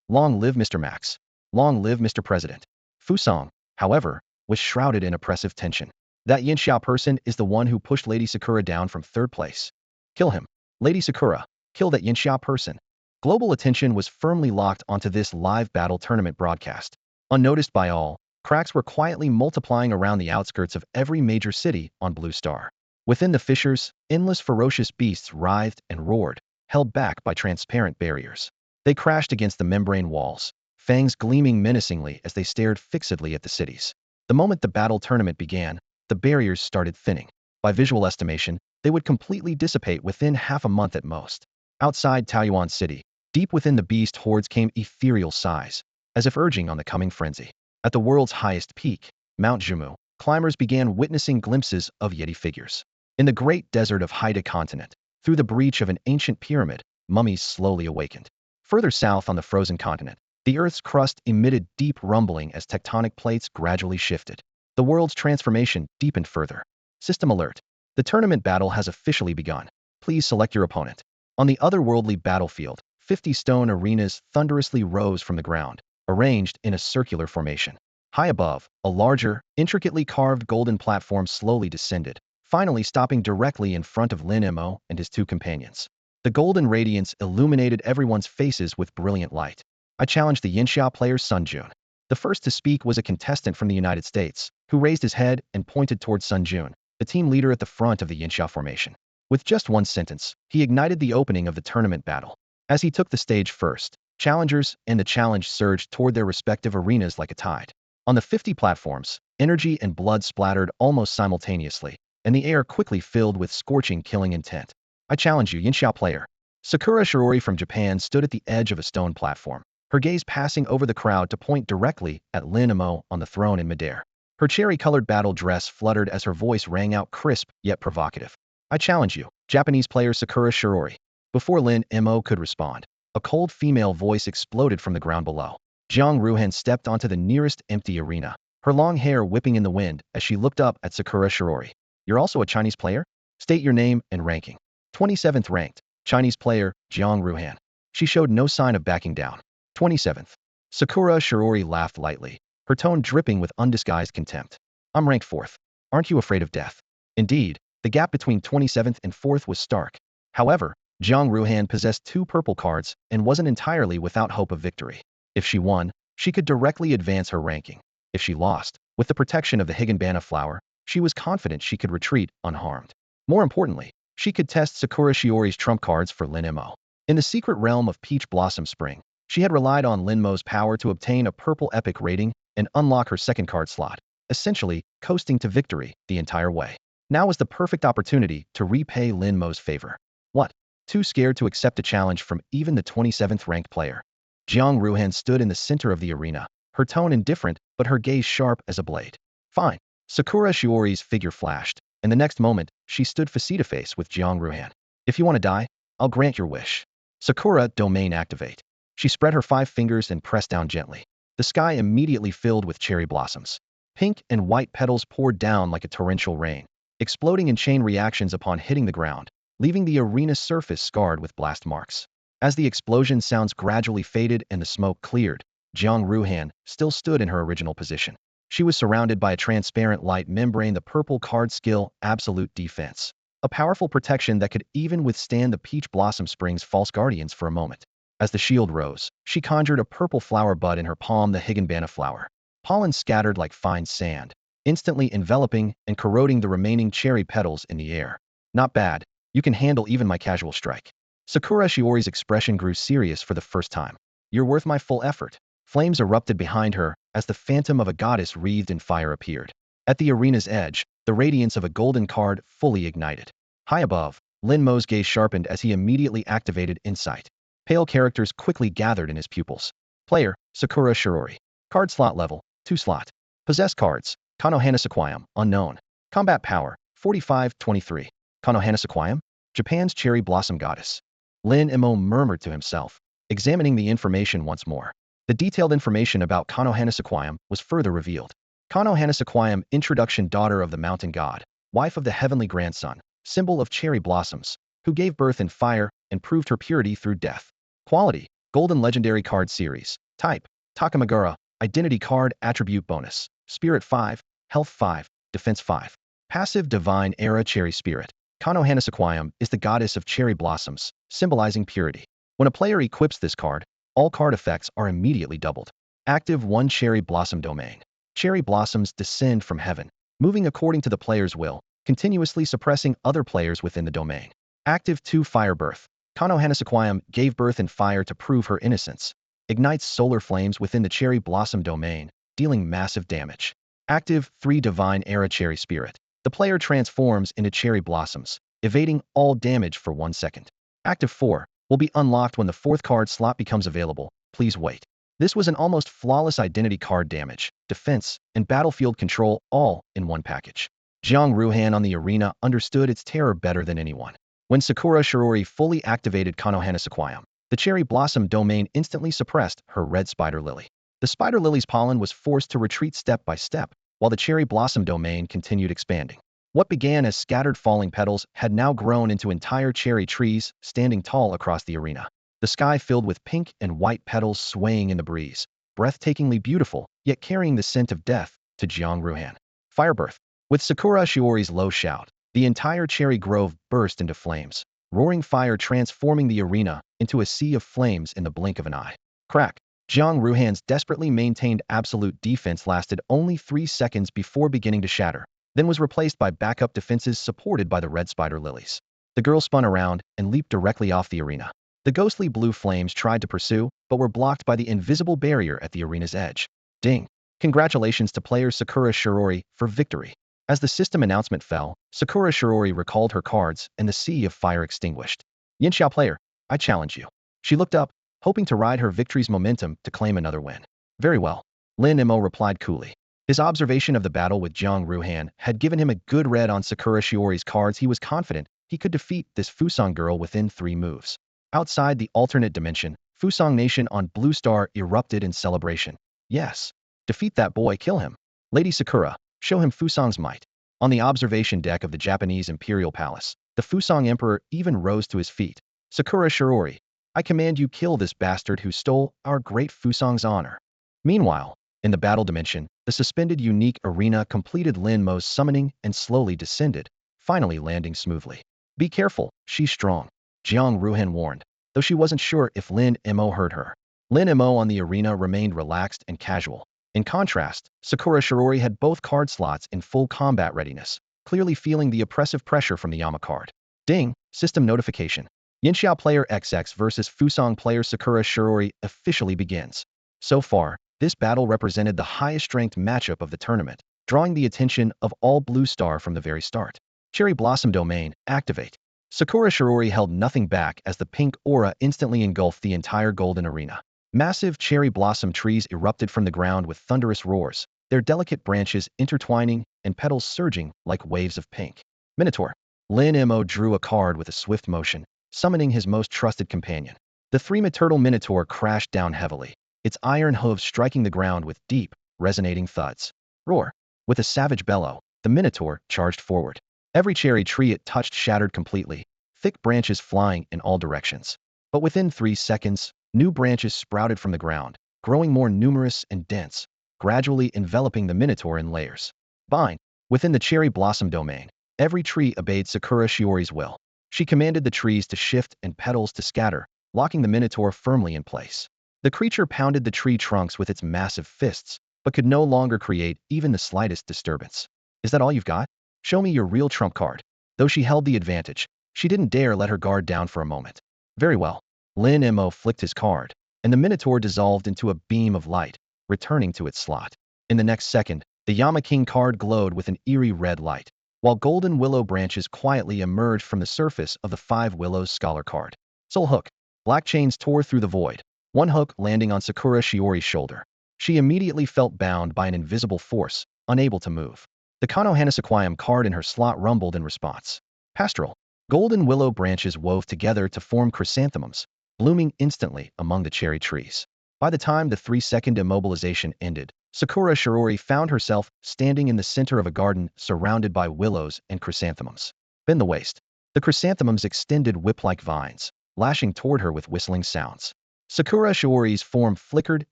Long live Mr. Max. Long live Mr. President. Fusang, however, was shrouded in oppressive tension. That Yinxia person is the one who pushed Lady Sakura down from 3rd place. Kill him. Lady Sakura, kill that Yinxia person. Global attention was firmly locked onto this live battle tournament broadcast. Unnoticed by all, cracks were quietly multiplying around the outskirts of every major city on Blue Star. Within the fissures, endless ferocious beasts writhed and roared, held back by transparent barriers. They crashed against the membrane walls, fangs gleaming menacingly as they stared fixedly at the cities. The moment the battle tournament began, the barriers started thinning. By visual estimation, they would completely dissipate within half a month at most. Outside Taoyuan City, deep within the beast hordes came ethereal sighs, as if urging on the coming frenzy. At the world's highest peak, Mount Jumu, climbers began witnessing glimpses of Yeti figures. In the great desert of Haida continent, through the breach of an ancient pyramid, mummies slowly awakened. Further south on the frozen continent, the Earth's crust emitted deep rumbling as tectonic plates gradually shifted. The world's transformation deepened further. System alert. The tournament battle has officially begun. Please select your opponent. On the otherworldly battlefield, 50 stone arenas thunderously rose from the ground, arranged in a circular formation. High above, a larger, intricately carved golden platform slowly descended, finally stopping directly in front of Lin Mo and his 2 companions. The golden radiance illuminated everyone's faces with brilliant light. I challenged the Yinxia player Sun Jun. The first to speak was a contestant from the United States, who raised his head and pointed towards Sun Jun, the team leader at the front of the Yinxia formation. With just 1 sentence, he ignited the opening of the tournament battle. As he took the stage first, challengers and the challenged surged toward their respective arenas like a tide. On the 50 platforms, energy and blood splattered almost simultaneously, and the air quickly filled with scorching killing intent. I challenge you, Yinxia player. Sakura Shirori from Japan stood at the edge of a stone platform, her gaze passing over the crowd to point directly at Lin Mo on the throne in midair. Her cherry-colored battle dress fluttered as her voice rang out crisp yet provocative. I challenge you, Japanese player Sakura Shirori. Before Lin Mo could respond, a cold female voice exploded from the ground below. Zhang Ruhan stepped onto the nearest empty arena, her long hair whipping in the wind as she looked up at Sakura Shirori. You're also a Chinese player? State your name and ranking. 27th ranked, Chinese player, Zhang Ruhan. She showed no sign of backing down. 27th. Sakura Shirori laughed lightly, her tone dripping with undisguised contempt. I'm ranked 4th. Aren't you afraid of death? Indeed, the gap between 27th and 4th was stark. However, Zhang Ruhan possessed 2 purple cards and wasn't entirely without hope of victory. If she won, she could directly advance her ranking. If she lost, with the protection of the Higanbana flower, she was confident she could retreat unharmed. More importantly, she could test Sakura Shiori's trump cards for Lin Mo. In the secret realm of Peach Blossom Spring, she had relied on Lin Mo's power to obtain a purple epic rating and unlock her 2nd card slot, essentially coasting to victory the entire way. Now was the perfect opportunity to repay Lin Mo's favor. What? Too scared to accept a challenge from even the 27th ranked player. Zhang Ruhan stood in the center of the arena, her tone indifferent but her gaze sharp as a blade. Fine. Sakura Shiori's figure flashed, and the next moment, she stood face-to-face with Zhang Ruhan. If you want to die, I'll grant your wish. Sakura, domain activate. She spread her 5 fingers and pressed down gently. The sky immediately filled with cherry blossoms. Pink and white petals poured down like a torrential rain, exploding in chain reactions upon hitting the ground, leaving the arena's surface scarred with blast marks. As the explosion sounds gradually faded and the smoke cleared, Jiang Ruhan still stood in her original position. She was surrounded by a transparent light membrane, the purple card skill, Absolute Defense. A powerful protection that could even withstand the Peach Blossom Spring's false guardians for a moment. As the shield rose, she conjured a purple flower bud in her palm, the Higanbana flower. Pollen scattered like fine sand, instantly enveloping and corroding the remaining cherry petals in the air. Not bad. You can handle even my casual strike. Sakura Shiori's expression grew serious for the first time. You're worth my full effort. Flames erupted behind her as the phantom of a goddess wreathed in fire appeared. At the arena's edge, the radiance of a golden card fully ignited. High above, Lin Mo's gaze sharpened as he immediately activated Insight. Pale characters quickly gathered in his pupils. Player, Sakura Shiori. Card slot level, 2 slot. Possessed cards, Konohana Sequoiam, unknown. Combat power, 45-23. Konohana Sequoiam? Japan's cherry blossom goddess. Lin Mo murmured to himself, examining the information once more. The detailed information about Konohana Sequoiam was further revealed. Konohana Sequoiam, introduction, daughter of the mountain god, wife of the heavenly grandson, symbol of cherry blossoms, who gave birth in fire and proved her purity through death. Quality, golden legendary card series. Type, Takamagura, identity card, attribute bonus, spirit 5, health 5, defense 5. Passive divine era cherry spirit. Konohana Sequoiam is the goddess of cherry blossoms, symbolizing purity. When a player equips this card, all card effects are immediately doubled. Active 1 cherry blossom domain. Cherry blossoms descend from heaven, moving according to the player's will, continuously suppressing other players within the domain. Active 2 fire birth. Konohana Sequoiam gave birth in fire to prove her innocence. Ignites solar flames within the cherry blossom domain, dealing massive damage. Active 3 divine era cherry spirit. The player transforms into cherry blossoms, evading all damage for 1 second. Active 4 will be unlocked when the 4th card slot becomes available. Please wait. This was an almost flawless identity card, damage, defense, and battlefield control all in one package. Jiang Ruhan on the arena understood its terror better than anyone. When Sakura Shiori fully activated Konohana Sequoiam, the cherry blossom domain instantly suppressed her red spider lily. The spider lily's pollen was forced to retreat step by step, while the cherry blossom domain continued expanding. What began as scattered falling petals had now grown into entire cherry trees, standing tall across the arena. The sky filled with pink and white petals swaying in the breeze, breathtakingly beautiful, yet carrying the scent of death to Jiang Ruhan. Firebirth. With Sakura Shiori's low shout, the entire cherry grove burst into flames, roaring fire transforming the arena into a sea of flames in the blink of an eye. Crack. Jiang Ruhan's desperately maintained absolute defense lasted only 3 seconds before beginning to shatter, then was replaced by backup defenses supported by the red spider lilies. The girl spun around and leaped directly off the arena. The ghostly blue flames tried to pursue, but were blocked by the invisible barrier at the arena's edge. Ding! Congratulations to player Sakura Shiori for victory. As the system announcement fell, Sakura Shiori recalled her cards and the sea of fire extinguished. Yanxiao player, I challenge you. She looked up, hoping to ride her victory's momentum to claim another win. Very well. Lin Mo replied coolly. His observation of the battle with Jiang Ruhan had given him a good read on Sakura Shiori's cards. He was confident he could defeat this Fusang girl within 3 moves. Outside the alternate dimension, Fusang Nation on Blue Star erupted in celebration. Yes. Defeat that boy, kill him. Lady Sakura, show him Fusang's might. On the observation deck of the Japanese Imperial Palace, the Fusang Emperor even rose to his feet. Sakura Shiori, I command you kill this bastard who stole our great Fusang's honor. Meanwhile, in the battle dimension, the suspended unique arena completed Lin Mo's summoning and slowly descended, finally landing smoothly. Be careful, she's strong. Jiang Ruhan warned, though she wasn't sure if Lin Mo heard her. Lin Mo on the arena remained relaxed and casual. In contrast, Sakura Shiori had both card slots in full combat readiness, clearly feeling the oppressive pressure from the Yama card. Ding! System notification. Yanxiao player XX versus Fusang player Sakura Shiori officially begins. So far, this battle represented the highest-ranked matchup of the tournament, drawing the attention of all Blue Star from the very start. Cherry Blossom Domain, activate. Sakura Shiori held nothing back as the pink aura instantly engulfed the entire golden arena. Massive cherry blossom trees erupted from the ground with thunderous roars, their delicate branches intertwining and petals surging like waves of pink. Minotaur. Lin Mo drew a card with a swift motion, summoning his most trusted companion. The three-turtle minotaur crashed down heavily, its iron hooves striking the ground with deep, resonating thuds. Roar! With a savage bellow, the minotaur charged forward. Every cherry tree it touched shattered completely, thick branches flying in all directions. But within 3 seconds, new branches sprouted from the ground, growing more numerous and dense, gradually enveloping the minotaur in layers. Bind! Within the cherry blossom domain, every tree obeyed Sakura Shiori's will. She commanded the trees to shift and petals to scatter, locking the minotaur firmly in place. The creature pounded the tree trunks with its massive fists, but could no longer create even the slightest disturbance. Is that all you've got? Show me your real trump card. Though she held the advantage, she didn't dare let her guard down for a moment. Very well. Lin Mo flicked his card, and the minotaur dissolved into a beam of light, returning to its slot. In the next second, the Yama King card glowed with an eerie red light, while golden willow branches quietly emerged from the surface of the 5 Willows Scholar card. Soul Hook. Black chains tore through the void, one hook landing on Sakura Shiori's shoulder. She immediately felt bound by an invisible force, unable to move. The Konohanasaquayam card in her slot rumbled in response. Pastoral. Golden willow branches wove together to form chrysanthemums, blooming instantly among the cherry trees. By the time the 3-second immobilization ended, Sakura Shiori found herself standing in the center of a garden surrounded by willows and chrysanthemums. Bend the waist. The chrysanthemums extended whip-like vines, lashing toward her with whistling sounds. Sakura Shiori's form flickered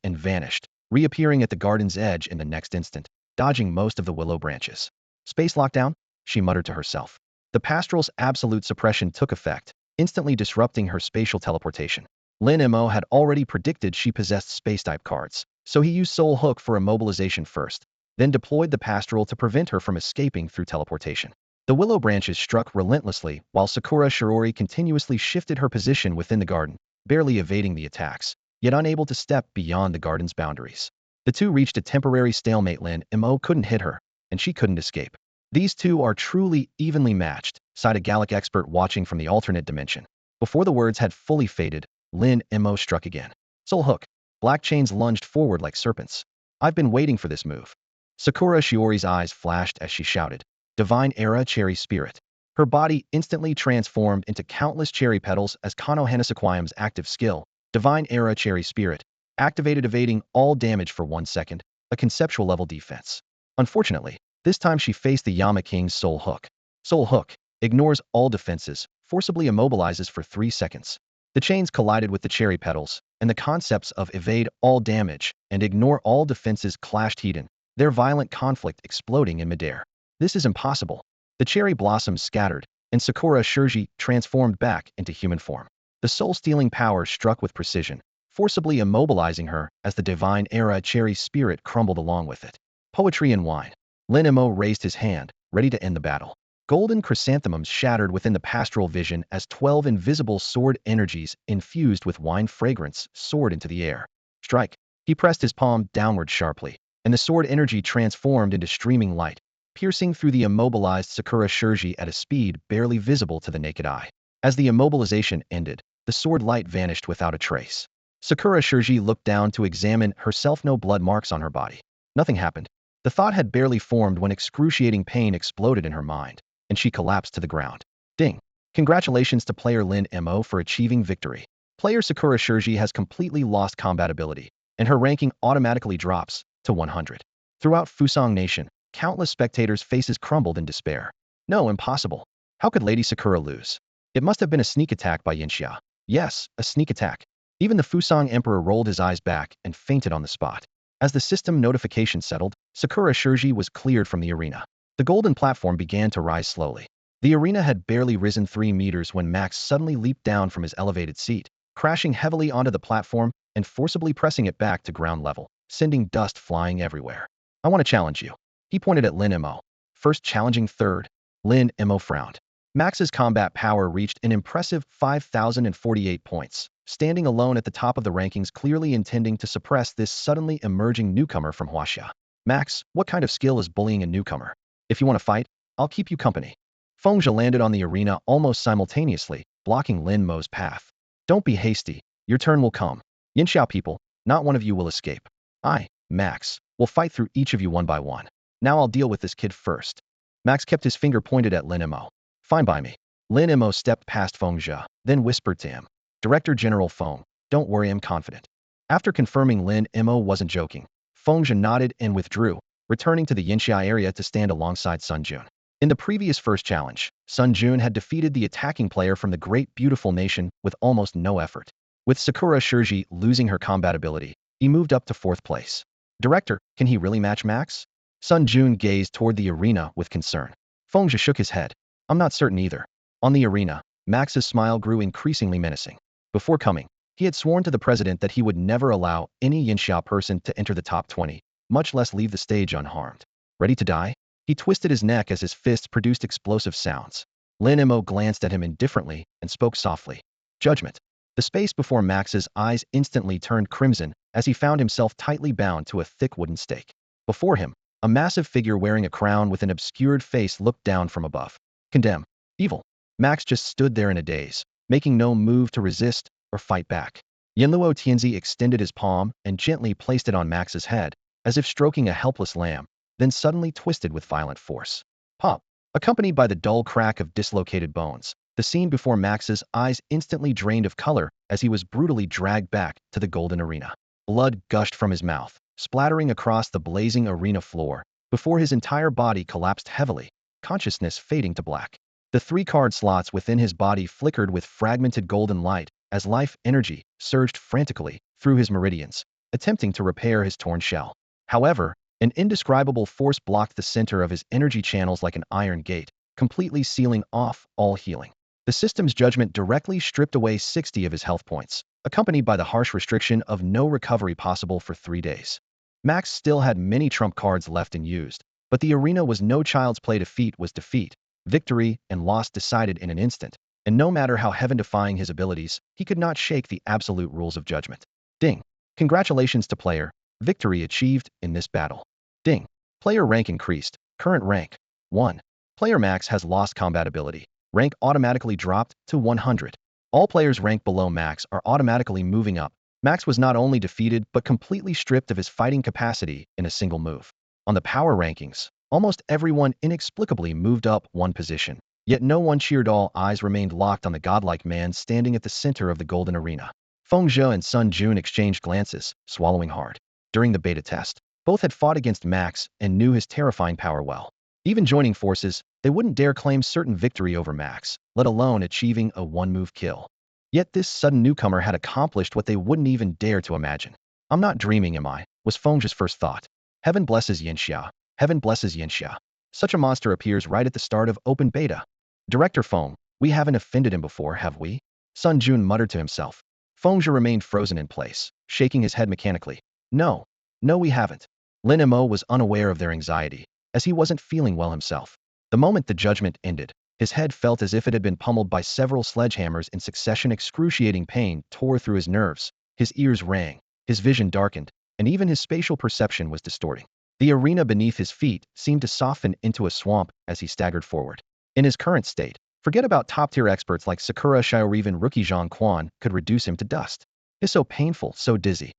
and vanished, reappearing at the garden's edge in the next instant, dodging most of the willow branches. Space lockdown? She muttered to herself. The pastoral's absolute suppression took effect, instantly disrupting her spatial teleportation. Lin Mo had already predicted she possessed space-type cards, so he used Soul Hook for immobilization first, then deployed the pastoral to prevent her from escaping through teleportation. The willow branches struck relentlessly while Sakura Shiori continuously shifted her position within the garden, barely evading the attacks, yet unable to step beyond the garden's boundaries. The two reached a temporary stalemate. Lin Mo couldn't hit her, and she couldn't escape. These two are truly evenly matched, sighed a Gallic expert watching from the alternate dimension. Before the words had fully faded, Lin Mo struck again. Soul Hook. Black chains lunged forward like serpents. I've been waiting for this move. Sakura Shiori's eyes flashed as she shouted, Divine Era Cherry Spirit. Her body instantly transformed into countless cherry petals as Konohanasaquayam's active skill, Divine Era Cherry Spirit, activated, evading all damage for 1 second, a conceptual level defense. Unfortunately, this time she faced the Yama King's Soul Hook. Soul Hook ignores all defenses, forcibly immobilizes for 3 seconds. The chains collided with the cherry petals, and the concepts of evade all damage and ignore all defenses clashed hidden, their violent conflict exploding in midair. This is impossible. The cherry blossoms scattered, and Sakura Shiori transformed back into human form. The soul-stealing power struck with precision, forcibly immobilizing her as the Divine Era Cherry Spirit crumbled along with it. Poetry and wine. Lin Mo raised his hand, ready to end the battle. Golden chrysanthemums shattered within the pastoral vision as 12 invisible sword energies infused with wine fragrance soared into the air. Strike. He pressed his palm downward sharply, and the sword energy transformed into streaming light, piercing through the immobilized Sakura Shiori at a speed barely visible to the naked eye. As the immobilization ended, the sword light vanished without a trace. Sakura Shiori looked down to examine herself. No blood marks on her body. Nothing happened. The thought had barely formed when excruciating pain exploded in her mind, and she collapsed to the ground. Ding! Congratulations to player Lin Mo for achieving victory. Player Sakura Shiori has completely lost combat ability, and her ranking automatically drops to 100. Throughout Fusang Nation, countless spectators' faces crumbled in despair. No, impossible. How could Lady Sakura lose? It must have been a sneak attack by Yanxia. Yes, a sneak attack. Even the Fusang Emperor rolled his eyes back and fainted on the spot. As the system notification settled, Sakura Shiori was cleared from the arena. The golden platform began to rise slowly. The arena had barely risen 3 meters when Max suddenly leaped down from his elevated seat, crashing heavily onto the platform and forcibly pressing it back to ground level, sending dust flying everywhere. I want to challenge you. He pointed at Lin Mo. First challenging third. Lin Mo frowned. Max's combat power reached an impressive 5,048 points, standing alone at the top of the rankings, clearly intending to suppress this suddenly emerging newcomer from Huaxia. Max, what kind of skill is bullying a newcomer? If you want to fight, I'll keep you company. Fengzhe landed on the arena almost simultaneously, blocking Lin Mo's path. Don't be hasty. Your turn will come. Yanxiao people, not one of you will escape. I, Max, will fight through each of you one by one. Now I'll deal with this kid first. Max kept his finger pointed at Lin Mo. Fine by me. Lin Mo stepped past Fengzhe, then whispered to him. Director General Feng, Don't worry, I'm confident. After confirming Lin Mo wasn't joking, Feng Zhe nodded and withdrew, returning to the Yinxia area to stand alongside Sun Jun. In the previous first challenge, Sun Jun had defeated the attacking player from the Great Beautiful Nation with almost no effort. With Sakura Shirji losing her combat ability, he moved up to 4th place. Director, can he really match Max? Sun Jun gazed toward the arena with concern. Feng Zhe shook his head. I'm not certain either. On the arena, Max's smile grew increasingly menacing. Before coming, he had sworn to the president that he would never allow any Yinxia person to enter the top 20, much less leave the stage unharmed. Ready to die? He twisted his neck as his fists produced explosive sounds. Lin Mo glanced at him indifferently and spoke softly. Judgment. The space before Max's eyes instantly turned crimson as he found himself tightly bound to a thick wooden stake. Before him, a massive figure wearing a crown with an obscured face looked down from above. Condemn. Evil. Max just stood there in a daze, making no move to resist or fight back. Yanluo Tianzi extended his palm and gently placed it on Max's head, as if stroking a helpless lamb, then suddenly twisted with violent force. Pop! Accompanied by the dull crack of dislocated bones, the scene before Max's eyes instantly drained of color as he was brutally dragged back to the golden arena. Blood gushed from his mouth, splattering across the blazing arena floor, before his entire body collapsed heavily, consciousness fading to black. The 3 card slots within his body flickered with fragmented golden light as life energy surged frantically through his meridians, attempting to repair his torn shell. However, an indescribable force blocked the center of his energy channels like an iron gate, completely sealing off all healing. The system's judgment directly stripped away 60 of his health points, accompanied by the harsh restriction of no recovery possible for 3 days. Max still had many trump cards left unused, but the arena was no child's play. Defeat was defeat, victory and loss decided in an instant, and no matter how heaven-defying his abilities, he could not shake the absolute rules of judgment. Ding. Congratulations to player. Victory achieved in this battle. Ding. Player rank increased. Current rank. 1. Player Max has lost combat ability. Rank automatically dropped to 100. All players ranked below Max are automatically moving up. Max was not only defeated but completely stripped of his fighting capacity in a single move. On the power rankings, almost everyone inexplicably moved up 1 position. Yet no one cheered. All eyes remained locked on the godlike man standing at the center of the golden arena. Feng Zhe and Sun Jun exchanged glances, swallowing hard. During the beta test, both had fought against Max and knew his terrifying power well. Even joining forces, they wouldn't dare claim certain victory over Max, let alone achieving a 1-move kill. Yet this sudden newcomer had accomplished what they wouldn't even dare to imagine. I'm not dreaming, am I? Was Feng Zhe's first thought. Heaven blesses Yinxia. Heaven blesses Yinxia. Such a monster appears right at the start of open beta. Director Feng, we haven't offended him before, have we? Sun Jun muttered to himself. Feng Zhe remained frozen in place, shaking his head mechanically. No, we haven't. Lin Mo was unaware of their anxiety, as he wasn't feeling well himself. The moment the judgment ended, his head felt as if it had been pummeled by several sledgehammers in succession. Excruciating pain tore through his nerves, his ears rang, his vision darkened, and even his spatial perception was distorting. The arena beneath his feet seemed to soften into a swamp as he staggered forward. In his current state, forget about top-tier experts like Sakura Shai or even rookie Zhang Quan could reduce him to dust. It's so painful, so dizzy.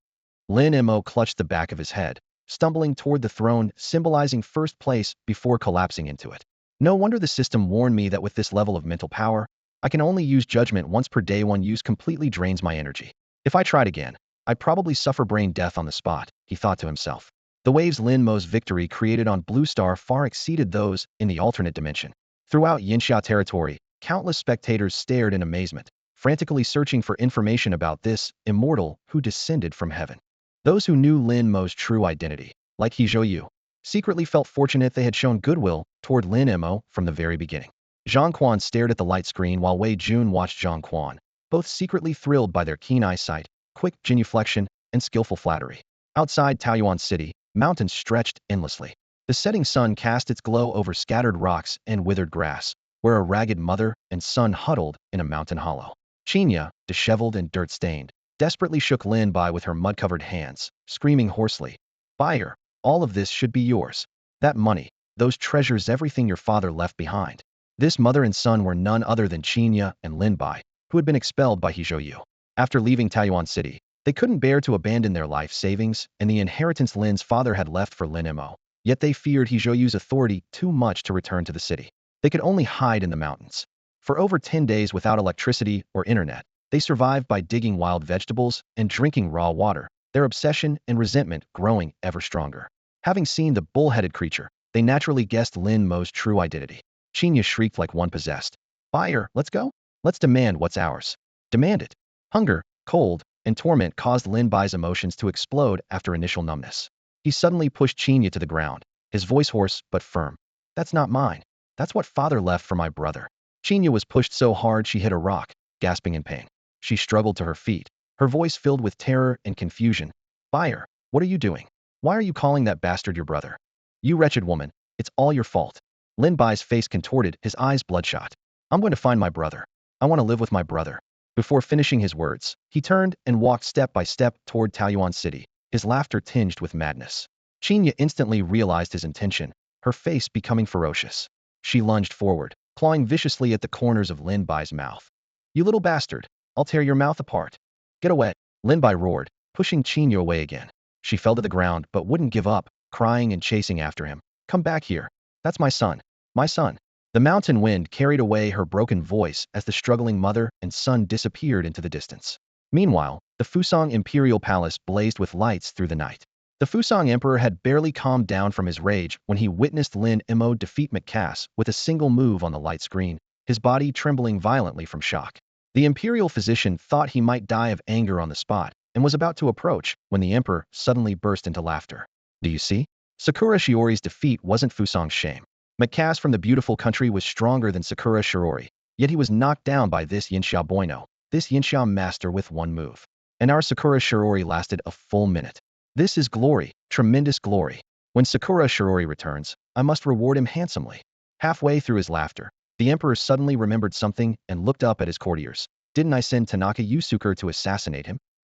Lin Mo clutched the back of his head, stumbling toward the throne, symbolizing first place before collapsing into it. No wonder the system warned me that with this level of mental power, I can only use judgment once per day. 1 use completely drains my energy. If I tried again, I'd probably suffer brain death on the spot, he thought to himself. The waves Lin Mo's victory created on Blue Star far exceeded those in the alternate dimension. Throughout Yinxia territory, countless spectators stared in amazement, frantically searching for information about this immortal who descended from heaven. Those who knew Lin Mo's true identity, like He Zhou, secretly felt fortunate they had shown goodwill toward Lin Mo from the very beginning. Zhang Quan stared at the light screen while Wei Jun watched Zhang Quan, both secretly thrilled by their keen eyesight, quick genuflection, and skillful flattery. Outside Taoyuan City, mountains stretched endlessly. The setting sun cast its glow over scattered rocks and withered grass, where a ragged mother and son huddled in a mountain hollow. Qinya, disheveled and dirt-stained, desperately shook Lin by with her mud-covered hands, screaming hoarsely, "Buyer, all of this should be yours. That money, those treasures, everything your father left behind." This mother and son were none other than Qinya and Lin Bai, who had been expelled by He Zhou. After leaving Taoyuan City, they couldn't bear to abandon their life savings and the inheritance Lin's father had left for Lin Mo. Yet they feared He Zhou's authority too much to return to the city. They could only hide in the mountains. For over 10 days without electricity or internet, They survived by digging wild vegetables and drinking raw water, their obsession and resentment growing ever stronger. Having seen the bull-headed creature, they naturally guessed Lin Mo's true identity. Qinya shrieked like one possessed. Fire, let's go? Let's demand what's ours. Demand it. Hunger, cold, and torment caused Lin Bai's emotions to explode after initial numbness. He suddenly pushed Qinya to the ground, his voice hoarse but firm. That's not mine. That's what father left for my brother. Qinya was pushed so hard she hit a rock, gasping in pain. She struggled to her feet, her voice filled with terror and confusion. Fire, what are you doing? Why are you calling that bastard your brother? You wretched woman, it's all your fault. Lin Bai's face contorted, his eyes bloodshot. I'm going to find my brother. I want to live with my brother. Before finishing his words, he turned and walked step by step toward Taoyuan City, his laughter tinged with madness. Qinya instantly realized his intention, her face becoming ferocious. She lunged forward, clawing viciously at the corners of Lin Bai's mouth. You little bastard, I'll tear your mouth apart. Get away, Lin Bai roared, pushing Qinya away again. She fell to the ground but wouldn't give up, crying and chasing after him. Come back here. That's my son. My son. The mountain wind carried away her broken voice as the struggling mother and son disappeared into the distance. Meanwhile, the Fusang Imperial Palace blazed with lights through the night. The Fusang Emperor had barely calmed down from his rage when he witnessed Lin Mo defeat Macass with a single move on the light screen, his body trembling violently from shock. The imperial physician thought he might die of anger on the spot and was about to approach when the emperor suddenly burst into laughter. Do you see? Sakura Shiori's defeat wasn't Fusang's shame. Macass from the beautiful country was stronger than Sakura Shiori, yet he was knocked down by this Yinxia Bueno, this Yinxia master with one move. And our Sakura Shiori lasted a full minute. This is glory, tremendous glory. When Sakura Shiori returns, I must reward him handsomely. Halfway through his laughter, the emperor suddenly remembered something and looked up at his courtiers. Didn't I send Tanaka Yusuke to assassinate him?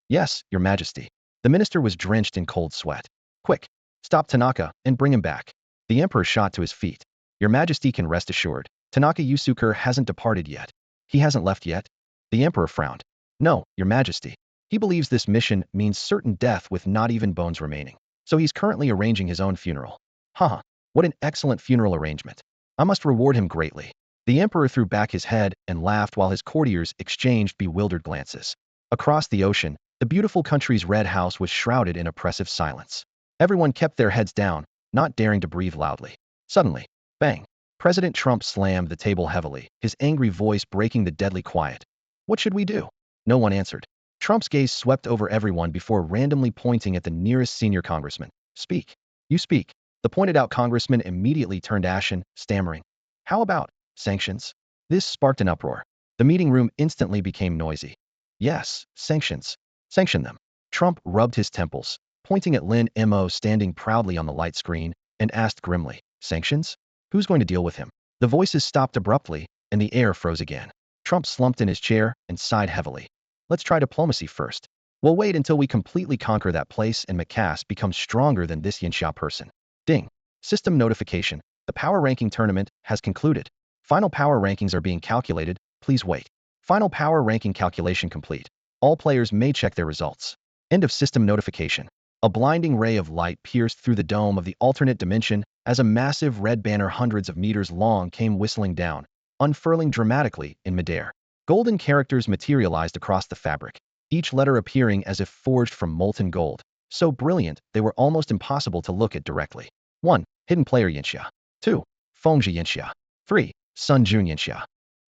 Yes, your majesty. The minister was drenched in cold sweat. Quick, stop Tanaka and bring him back. The emperor shot to his feet. Your majesty can rest assured. Tanaka Yusuke hasn't departed yet. He hasn't left yet? The emperor frowned. No, your majesty. He believes this mission means certain death with not even bones remaining. So he's currently arranging his own funeral. Haha, what an excellent funeral arrangement. I must reward him greatly. The emperor threw back his head and laughed while his courtiers exchanged bewildered glances. Across the ocean, the beautiful country's red house was shrouded in oppressive silence. Everyone kept their heads down, not daring to breathe loudly. Suddenly, bang! President Trump slammed the table heavily, his angry voice breaking the deadly quiet. What should we do? No one answered. Trump's gaze swept over everyone before randomly pointing at the nearest senior congressman. Speak. You speak. The pointed-out congressman immediately turned ashen, stammering. How about sanctions? This sparked an uproar. The meeting room instantly became noisy. Yes, sanctions. Sanction them. Trump rubbed his temples, pointing at Lin Mo standing proudly on the light screen, and asked grimly, sanctions? Who's going to deal with him? The voices stopped abruptly, and the air froze again. Trump slumped in his chair and sighed heavily. Let's try diplomacy first. We'll wait until we completely conquer that place and Macass becomes stronger than this Yinxia person. Ding. System notification. The power ranking tournament has concluded. Final power rankings are being calculated. Please wait. Final power ranking calculation complete. All players may check their results. End of system notification. A blinding ray of light pierced through the dome of the alternate dimension as a massive red banner hundreds of meters long came whistling down, unfurling dramatically in midair. Golden characters materialized across the fabric, each letter appearing as if forged from molten gold, so brilliant they were almost impossible to look at directly. 1. Hidden Player Yinxia. 2. Fengji Yinxia. 3. Sun Jun Yinxia.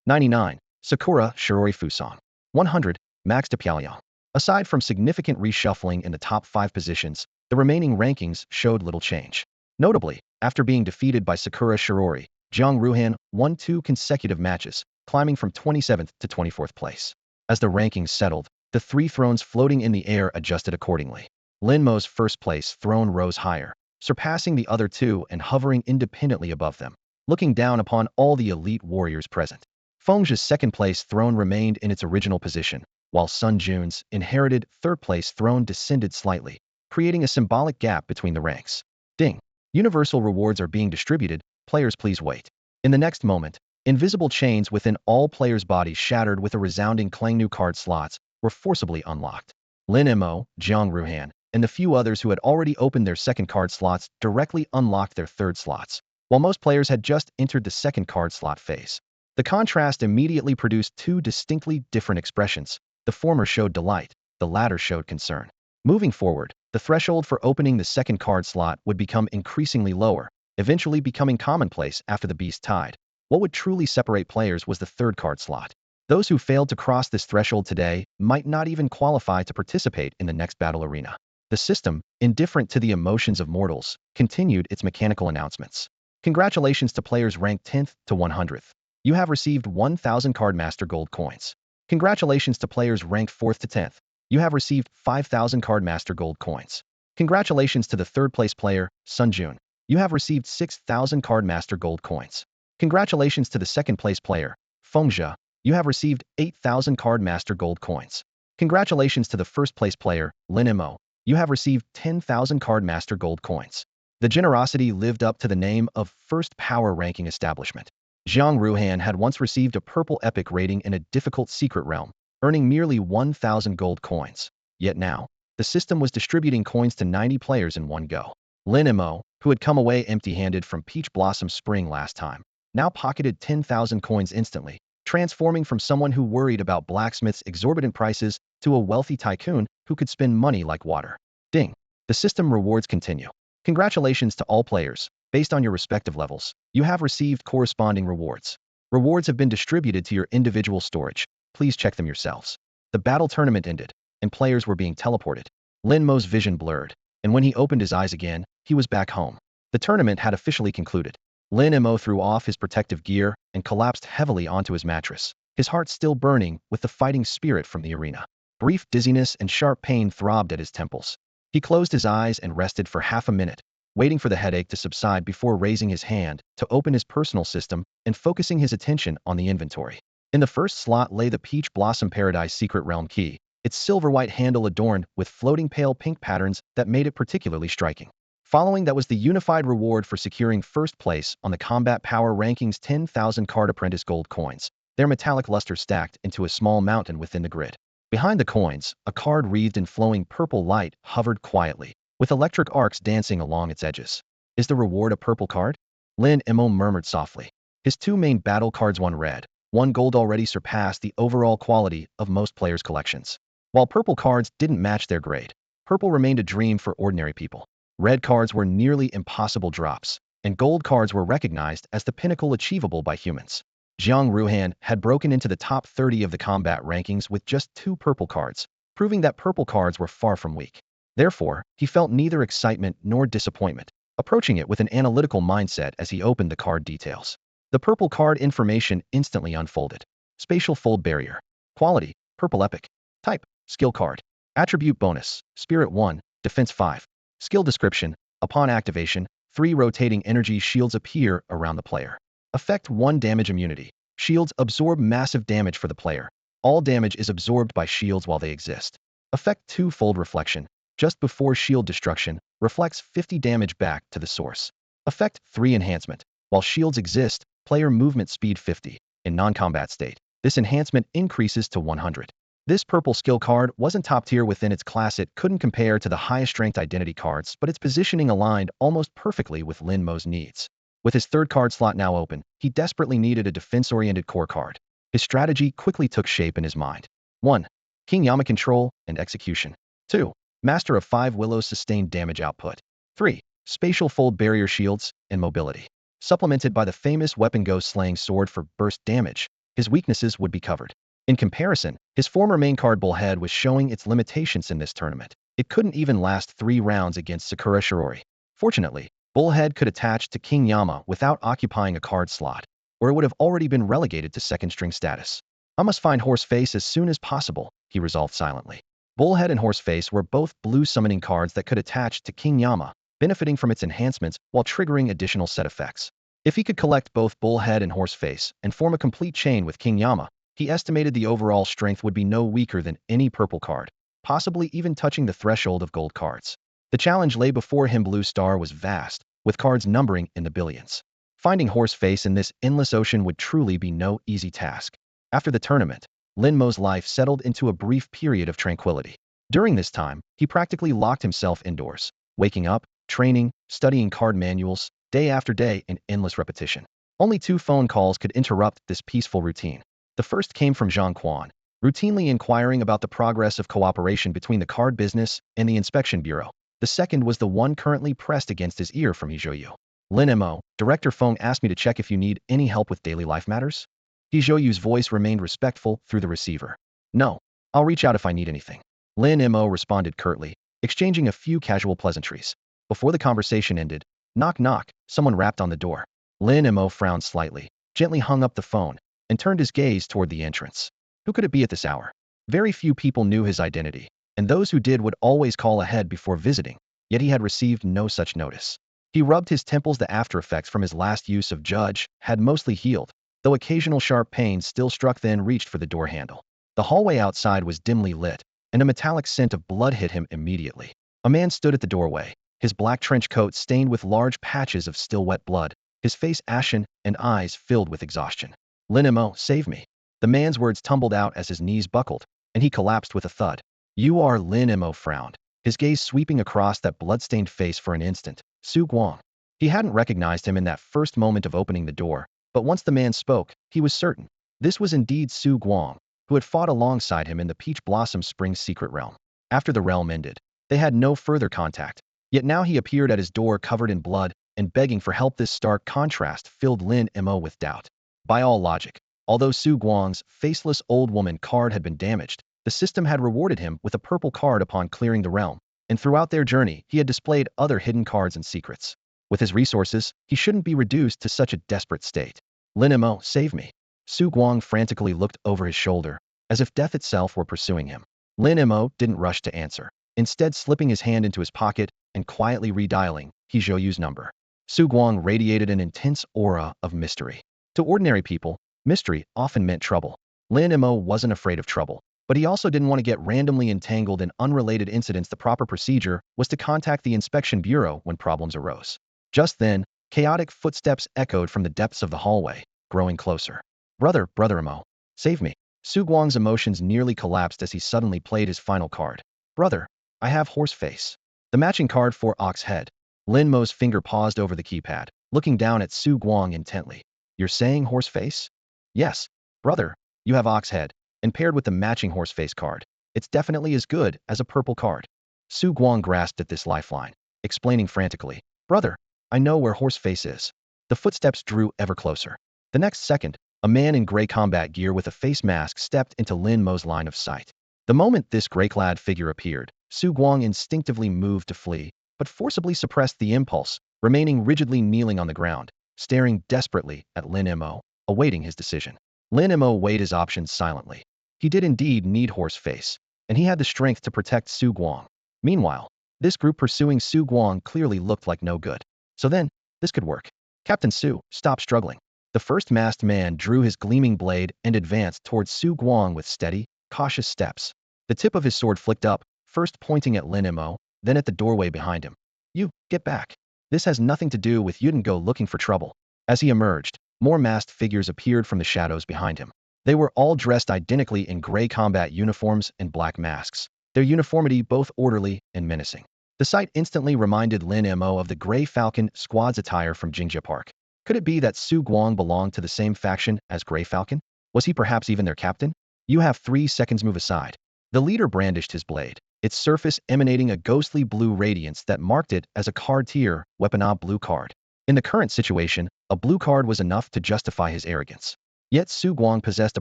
99. Sakura Shiori Fusang. 100. Max Depialiang. Aside from significant reshuffling in the top 5 positions, the remaining rankings showed little change. Notably, after being defeated by Sakura Shiori, Jiang Ruhan won 2 consecutive matches, climbing from 27th to 24th place. As the rankings settled, the 3 thrones floating in the air adjusted accordingly. Lin Mo's first place throne rose higher, surpassing the other 2 and hovering independently above them, looking down upon all the elite warriors present. Fengji's second place throne remained in its original position, while Sun Jun's inherited third place throne descended slightly, creating a symbolic gap between the ranks. Ding. Universal rewards are being distributed. Players please wait. In the next moment, invisible chains within all players' bodies shattered with a resounding clang. New card slots were forcibly unlocked. Lin Mo, Jiang Ruhan, and the few others who had already opened their second card slots directly unlocked their third slots, while most players had just entered the second card slot phase. The contrast immediately produced 2 distinctly different expressions. The former showed delight, the latter showed concern. Moving forward, the threshold for opening the second card slot would become increasingly lower, eventually becoming commonplace after the beast tied. What would truly separate players was the third card slot. Those who failed to cross this threshold today might not even qualify to participate in the next battle arena. The system, indifferent to the emotions of mortals, continued its mechanical announcements. Congratulations to players ranked 10th to 100th. You have received 1,000 Card Master Gold coins. Congratulations to players ranked 4th to 10th. You have received 5,000 Card Master Gold coins. Congratulations to the third place player, Sun Jun. You have received 6,000 Card Master Gold coins. Congratulations to the second place player, Fengzhe. You have received 8,000 Card Master Gold coins. Congratulations to the first place player, Lin Mo. You have received 10,000 Card Master Gold coins. The generosity lived up to the name of First Power Ranking Establishment. Zhang Ruhan had once received a purple epic rating in a difficult secret realm, earning merely 1,000 gold coins. Yet now, the system was distributing coins to 90 players in one go. Lin Mo, who had come away empty-handed from Peach Blossom Spring last time, now pocketed 10,000 coins instantly, transforming from someone who worried about blacksmiths' exorbitant prices to a wealthy tycoon who could spend money like water. Ding! The system rewards continue. Congratulations to all players. Based on your respective levels, you have received corresponding rewards. Rewards have been distributed to your individual storage. Please check them yourselves. The battle tournament ended, and players were being teleported. Lin Mo's vision blurred, and when he opened his eyes again, he was back home. The tournament had officially concluded. Lin Mo threw off his protective gear and collapsed heavily onto his mattress, his heart still burning with the fighting spirit from the arena. Brief dizziness and sharp pain throbbed at his temples. He closed his eyes and rested for half a minute, waiting for the headache to subside before raising his hand to open his personal system and focusing his attention on the inventory. In the first slot lay the Peach Blossom Paradise Secret Realm key, its silver-white handle adorned with floating pale pink patterns that made it particularly striking. Following that was the unified reward for securing first place on the Combat Power Rankings 10,000 Card Apprentice Gold coins, their metallic luster stacked into a small mountain within the grid. Behind the coins, a card wreathed in flowing purple light hovered quietly, with electric arcs dancing along its edges. Is the reward a purple card? Lin Mo murmured softly. His two main battle cards, one red, one gold, already surpassed the overall quality of most players' collections. While purple cards didn't match their grade, purple remained a dream for ordinary people. Red cards were nearly impossible drops, and gold cards were recognized as the pinnacle achievable by humans. Zhang Ruhan had broken into the top 30 of the combat rankings with just 2 purple cards, proving that purple cards were far from weak. Therefore, he felt neither excitement nor disappointment, approaching it with an analytical mindset as he opened the card details. The purple card information instantly unfolded. Spatial Fold Barrier. Quality, Purple Epic. Type, Skill Card. Attribute Bonus, Spirit 1, Defense 5. Skill Description, upon activation, 3 rotating energy shields appear around the player. Effect 1 Damage Immunity. Shields absorb massive damage for the player. All damage is absorbed by shields while they exist. Effect 2 Fold Reflection. Just before shield destruction, reflects 50 damage back to the source. Effect 3 Enhancement. While shields exist, player movement speed 50. In non-combat state, this enhancement increases to 100. This purple skill card wasn't top tier within its class. It couldn't compare to the highest ranked identity cards, but its positioning aligned almost perfectly with Lin Mo's needs. With his third card slot now open, he desperately needed a defense-oriented core card. His strategy quickly took shape in his mind. 1. King Yama Control and Execution. 2. Master of 5 Willows Sustained Damage Output. 3. Spatial Fold Barrier Shields and Mobility. Supplemented by the famous weapon Ghost Slaying Sword for burst damage, his weaknesses would be covered. In comparison, his former main card Bullhead was showing its limitations in this tournament. It couldn't even last 3 rounds against Sakura Shirori. Fortunately, Bullhead could attach to King Yama without occupying a card slot, or it would have already been relegated to second-string status. I must find Horseface as soon as possible, he resolved silently. Bullhead and Horseface were both blue summoning cards that could attach to King Yama, benefiting from its enhancements while triggering additional set effects. If he could collect both Bullhead and Horseface and form a complete chain with King Yama, he estimated the overall strength would be no weaker than any purple card, possibly even touching the threshold of gold cards. The challenge lay before him. Blue Star was vast, with cards numbering in the billions. Finding Horseface in this endless ocean would truly be no easy task. After the tournament, Lin Mo's life settled into a brief period of tranquility. During this time, he practically locked himself indoors, waking up, training, studying card manuals, day after day in endless repetition. Only 2 phone calls could interrupt this peaceful routine. The first came from Zhang Quan. routinely inquiring about the progress of cooperation between the card business and the inspection bureau. The second was the one currently pressed against his ear from Hizhoyu. Lin Mo, Director Feng asked me to check if you need any help with daily life matters. Hizhoyu's voice remained respectful through the receiver. No, I'll reach out if I need anything. Lin Mo responded curtly, exchanging a few casual pleasantries. Before the conversation ended, knock knock, someone rapped on the door. Lin Mo frowned slightly, gently hung up the phone, and turned his gaze toward the entrance. Who could it be at this hour? Very few people knew his identity, and those who did would always call ahead before visiting, yet he had received no such notice. He rubbed his temples. The after effects from his last use of judge had mostly healed, though occasional sharp pains still struck. Then reached for the door handle. The hallway outside was dimly lit, and a metallic scent of blood hit him immediately. A man stood at the doorway, his black trench coat stained with large patches of still wet blood, his face ashen and eyes filled with exhaustion. Lin Mo, save me. The man's words tumbled out as his knees buckled, and he collapsed with a thud. You are Lin Mo frowned, his gaze sweeping across that blood-stained face for an instant. Su Guang. He hadn't recognized him in that first moment of opening the door, but once the man spoke, he was certain. This was indeed Su Guang, who had fought alongside him in the Peach Blossom Springs secret realm. After the realm ended, they had no further contact, yet now he appeared at his door covered in blood and begging for help. This stark contrast filled Lin Mo with doubt. By all logic, although Su Guang's faceless old woman card had been damaged, the system had rewarded him with a purple card upon clearing the realm, and throughout their journey he had displayed other hidden cards and secrets. With his resources, he shouldn't be reduced to such a desperate state. Lin Mo, save me. Su Guang frantically looked over his shoulder, as if death itself were pursuing him. Lin Mo didn't rush to answer, instead slipping his hand into his pocket and quietly redialing Hizhoyu's number. Su Guang radiated an intense aura of mystery. To ordinary people, mystery often meant trouble. Lin Mo wasn't afraid of trouble, but he also didn't want to get randomly entangled in unrelated incidents. The proper procedure was to contact the inspection bureau when problems arose. Just then, chaotic footsteps echoed from the depths of the hallway, growing closer. Brother Mo, save me. Su Guang's emotions nearly collapsed as he suddenly played his final card. Brother, I have horse face. The matching card for ox head. Lin Mo's finger paused over the keypad, looking down at Su Guang intently. You're saying horse face? Yes, brother, you have ox head, and paired with the matching horse face card, it's definitely as good as a purple card. Su Guang grasped at this lifeline, explaining frantically. Brother, I know where horse face is. The footsteps drew ever closer. The next second, a man in gray combat gear with a face mask stepped into Lin Mo's line of sight. The moment this gray-clad figure appeared, Su Guang instinctively moved to flee, but forcibly suppressed the impulse, remaining rigidly kneeling on the ground, staring desperately at Lin Mo, awaiting his decision. Lin Mo weighed his options silently. He did indeed need horse face, and he had the strength to protect Su Guang. Meanwhile, this group pursuing Su Guang clearly looked like no good. So then, this could work. Captain Su, stop struggling. The first masked man drew his gleaming blade and advanced towards Su Guang with steady, cautious steps. The tip of his sword flicked up, first pointing at Lin Mo, then at the doorway behind him. You, get back. This has nothing to do with you. Didn't go looking for trouble. As he emerged, more masked figures appeared from the shadows behind him. They were all dressed identically in gray combat uniforms and black masks, their uniformity both orderly and menacing. The sight instantly reminded Lin Mo of the Gray Falcon squad's attire from Jingjia Park. Could it be that Su Guang belonged to the same faction as Gray Falcon? Was he perhaps even their captain? You have 3 seconds, move aside. The leader brandished his blade, its surface emanating a ghostly blue radiance that marked it as a card tier, weapon a blue card. In the current situation, a blue card was enough to justify his arrogance. Yet Su Guang possessed a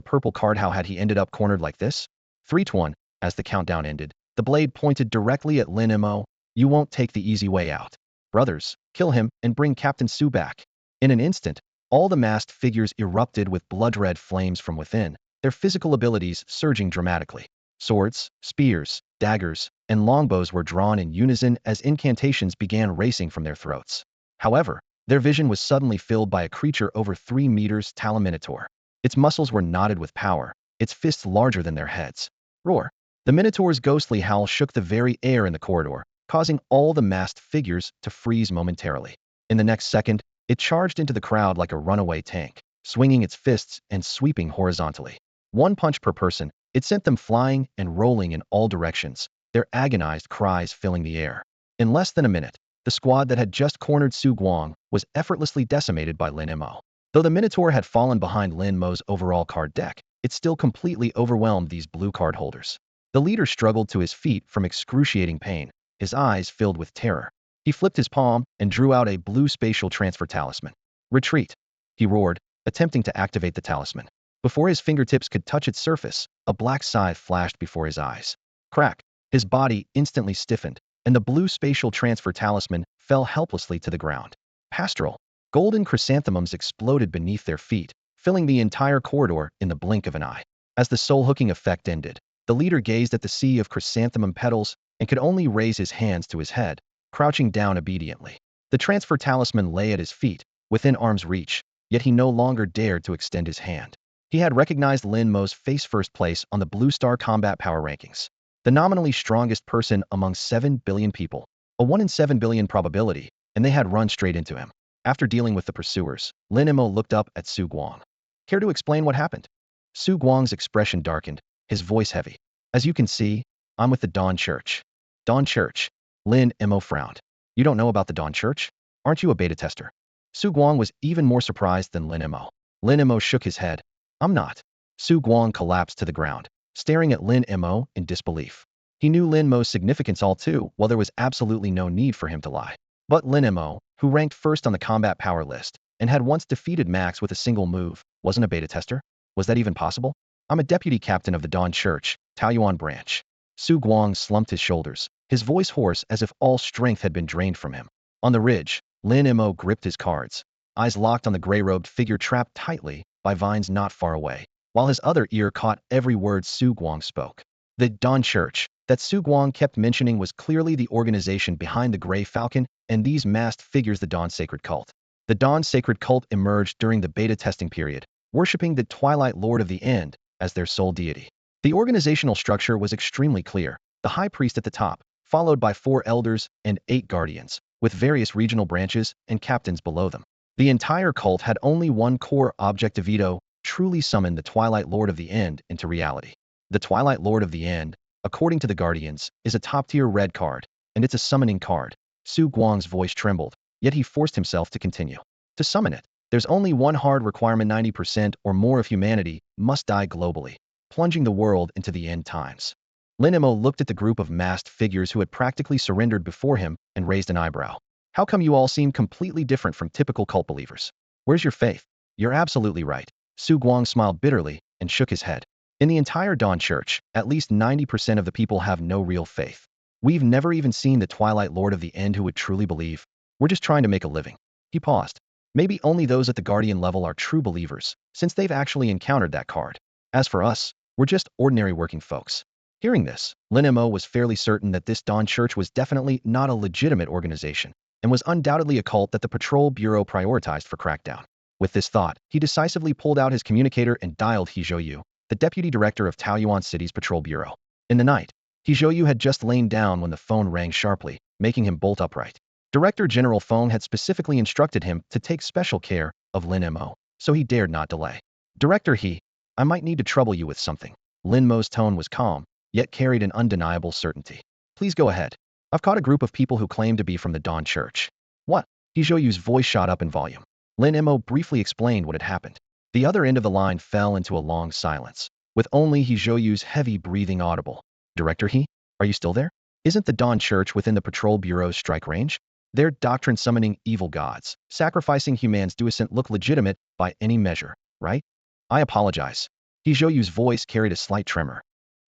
purple card. How had he ended up cornered like this? 3 to 1, as the countdown ended, the blade pointed directly at Lin Mo. You won't take the easy way out. Brothers, kill him and bring Captain Su back. In an instant, all the masked figures erupted with blood-red flames from within, their physical abilities surging dramatically. Swords, spears, daggers, and longbows were drawn in unison as incantations began racing from their throats. However, their vision was suddenly filled by a creature over 3 meters, Minotaur. Its muscles were knotted with power, its fists larger than their heads. Roar! The Minotaur's ghostly howl shook the very air in the corridor, causing all the masked figures to freeze momentarily. In the next second, it charged into the crowd like a runaway tank, swinging its fists and sweeping horizontally. 1 punch per person, it sent them flying and rolling in all directions, their agonized cries filling the air. In less than a minute, the squad that had just cornered Su Guang was effortlessly decimated by Lin Mo. Though the Minotaur had fallen behind Lin Mo's overall card deck, it still completely overwhelmed these blue card holders. The leader struggled to his feet from excruciating pain, his eyes filled with terror. He flipped his palm and drew out a blue spatial transfer talisman. Retreat, he roared, attempting to activate the talisman. Before his fingertips could touch its surface, a black scythe flashed before his eyes. Crack! His body instantly stiffened, and the blue spatial transfer talisman fell helplessly to the ground. Pastoral. Golden chrysanthemums exploded beneath their feet, filling the entire corridor in the blink of an eye. As the soul-hooking effect ended, the leader gazed at the sea of chrysanthemum petals and could only raise his hands to his head, crouching down obediently. The transfer talisman lay at his feet, within arm's reach, yet he no longer dared to extend his hand. He had recognized Lin Mo's face first place on the Blue Star Combat Power Rankings. The nominally strongest person among 7 billion people, a 1 in 7 billion probability, and they had run straight into him. After dealing with the pursuers, Lin Mo looked up at Su Guang. Care to explain what happened? Su Guang's expression darkened, his voice heavy. As you can see, I'm with the Dawn Church. Dawn Church. Lin Mo frowned. You don't know about the Dawn Church? Aren't you a beta tester? Su Guang was even more surprised than Lin Mo. Lin Mo shook his head. I'm not. Su Guang collapsed to the ground, staring at Lin Mo in disbelief. He knew Lin Mo's significance all too well, there was absolutely no need for him to lie. But Lin Mo, who ranked first on the combat power list, and had once defeated Max with a single move, wasn't a beta tester? Was that even possible? I'm a deputy captain of the Dawn Church, Taoyuan branch. Su Guang slumped his shoulders, his voice hoarse as if all strength had been drained from him. On the ridge, Lin Mo gripped his cards, eyes locked on the gray-robed figure trapped tightly by vines not far away, while his other ear caught every word Su Guang spoke. The Dawn Church that Su Guang kept mentioning was clearly the organization behind the Gray Falcon and these masked figures, the Dawn Sacred Cult. The Dawn Sacred Cult emerged during the beta testing period, worshipping the Twilight Lord of the End as their sole deity. The organizational structure was extremely clear, the High Priest at the top, followed by 4 elders and 8 guardians, with various regional branches and captains below them. The entire cult had only one core objectivito: truly summon the Twilight Lord of the End into reality. The Twilight Lord of the End, according to the Guardians, is a top-tier red card, and it's a summoning card. Su Guang's voice trembled, yet he forced himself to continue. To summon it, there's only one hard requirement: 90% or more of humanity must die globally, plunging the world into the end times. Lin Mo looked at the group of masked figures who had practically surrendered before him and raised an eyebrow. How come you all seem completely different from typical cult believers? Where's your faith? You're absolutely right. Su Guang smiled bitterly and shook his head. In the entire Dawn Church, at least 90% of the people have no real faith. We've never even seen the Twilight Lord of the End who would truly believe. We're just trying to make a living. He paused. Maybe only those at the Guardian level are true believers, since they've actually encountered that card. As for us, we're just ordinary working folks. Hearing this, Lin Mo was fairly certain that this Dawn Church was definitely not a legitimate organization, and was undoubtedly a cult that the Patrol Bureau prioritized for crackdown. With this thought, he decisively pulled out his communicator and dialed He Zhouyu, the deputy director of Taoyuan City's Patrol Bureau. In the night, He Zhouyu had just lain down when the phone rang sharply, making him bolt upright. Director General Feng had specifically instructed him to take special care of Lin Mo, so he dared not delay. Director He, I might need to trouble you with something. Lin Mo's tone was calm, yet carried an undeniable certainty. Please go ahead. I've caught a group of people who claim to be from the Dawn Church. What? He Zhouyu's voice shot up in volume. Lin Mo briefly explained what had happened. The other end of the line fell into a long silence, with only He Zhouyu's heavy breathing audible. Director He, are you still there? Isn't the Dawn Church within the Patrol Bureau's strike range? Their doctrine summoning evil gods, sacrificing humans doesn't look legitimate by any measure, right? I apologize. He Zhouyu's voice carried a slight tremor.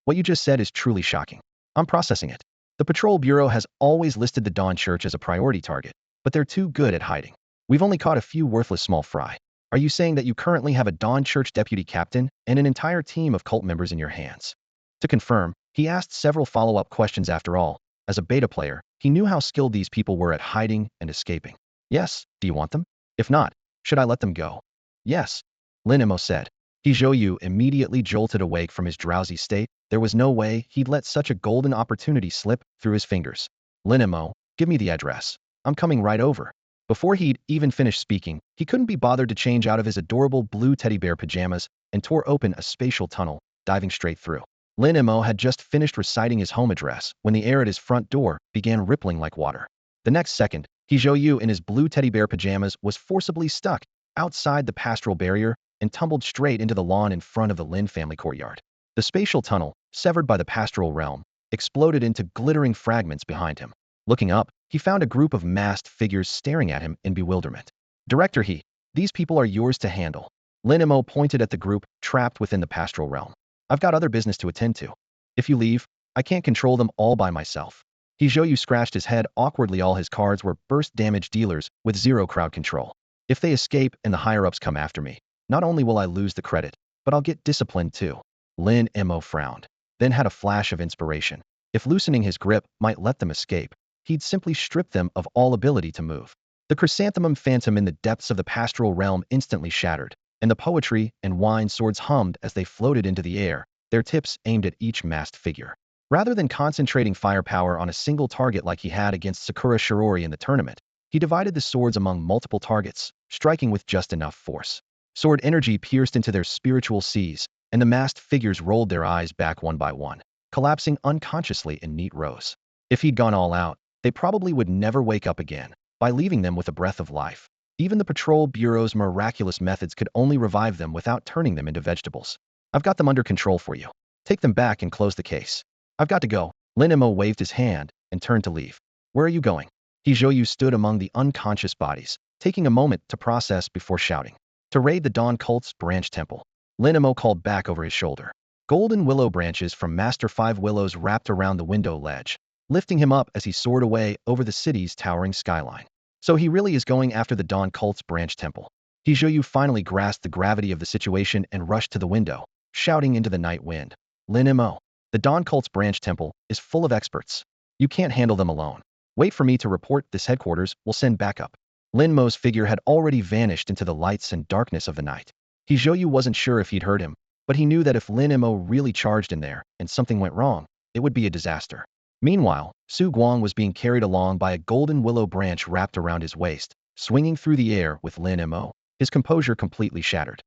What you just said is truly shocking. I'm processing it. The Patrol Bureau has always listed the Dawn Church as a priority target, but they're too good at hiding. We've only caught a few worthless small fry. Are you saying that you currently have a Dawn Church deputy captain and an entire team of cult members in your hands? To confirm, he asked several follow-up questions. After all, as a beta player, he knew how skilled these people were at hiding and escaping. Yes, do you want them? If not, should I let them go? Yes, Lin Mo said. He Zhouyu immediately jolted awake from his drowsy state. There was no way he'd let such a golden opportunity slip through his fingers. Lin Mo, give me the address. I'm coming right over. Before he'd even finished speaking, he couldn't be bothered to change out of his adorable blue teddy bear pajamas and tore open a spatial tunnel, diving straight through. Lin Mo had just finished reciting his home address when the air at his front door began rippling like water. The next second, He Zhouyu in his blue teddy bear pajamas was forcibly stuck outside the pastoral barrier and tumbled straight into the lawn in front of the Lin family courtyard. The spatial tunnel, severed by the pastoral realm, exploded into glittering fragments behind him. Looking up, he found a group of masked figures staring at him in bewilderment. Director He, these people are yours to handle. Lin Mo pointed at the group trapped within the pastoral realm. I've got other business to attend to. If you leave, I can't control them all by myself. Hijoyu scratched his head awkwardly. All his cards were burst damage dealers with zero crowd control. If they escape and the higher-ups come after me, not only will I lose the credit, but I'll get disciplined too. Lin Mo frowned, then had a flash of inspiration. If loosening his grip might let them escape, he'd simply strip them of all ability to move. The chrysanthemum phantom in the depths of the pastoral realm instantly shattered, and the poetry and wine swords hummed as they floated into the air, their tips aimed at each masked figure. Rather than concentrating firepower on a single target like he had against Sakura Shirori in the tournament, he divided the swords among multiple targets, striking with just enough force. Sword energy pierced into their spiritual seas, and the masked figures rolled their eyes back one by one, collapsing unconsciously in neat rows. If he'd gone all out, they probably would never wake up again, by leaving them with a breath of life. Even the patrol bureau's miraculous methods could only revive them without turning them into vegetables. I've got them under control for you. Take them back and close the case. I've got to go. Lin Mo waved his hand and turned to leave. Where are you going? Hijoyu stood among the unconscious bodies, taking a moment to process before shouting. To raid the Dawn Cult's branch temple. Lin Mo called back over his shoulder. Golden willow branches from Master Five Willows wrapped around the window ledge, lifting him up as he soared away over the city's towering skyline. So he really is going after the Dawn Cult's branch temple. Hijoyu finally grasped the gravity of the situation and rushed to the window, shouting into the night wind. Lin Mo, the Dawn Cult's branch temple is full of experts. You can't handle them alone. Wait for me to report this headquarters will send backup. Lin Mo's figure had already vanished into the lights and darkness of the night. Hijoyu wasn't sure if he'd heard him, but he knew that if Lin Mo really charged in there and something went wrong, it would be a disaster. Meanwhile, Su Guang was being carried along by a golden willow branch wrapped around his waist, swinging through the air with Lin Mo, his composure completely shattered.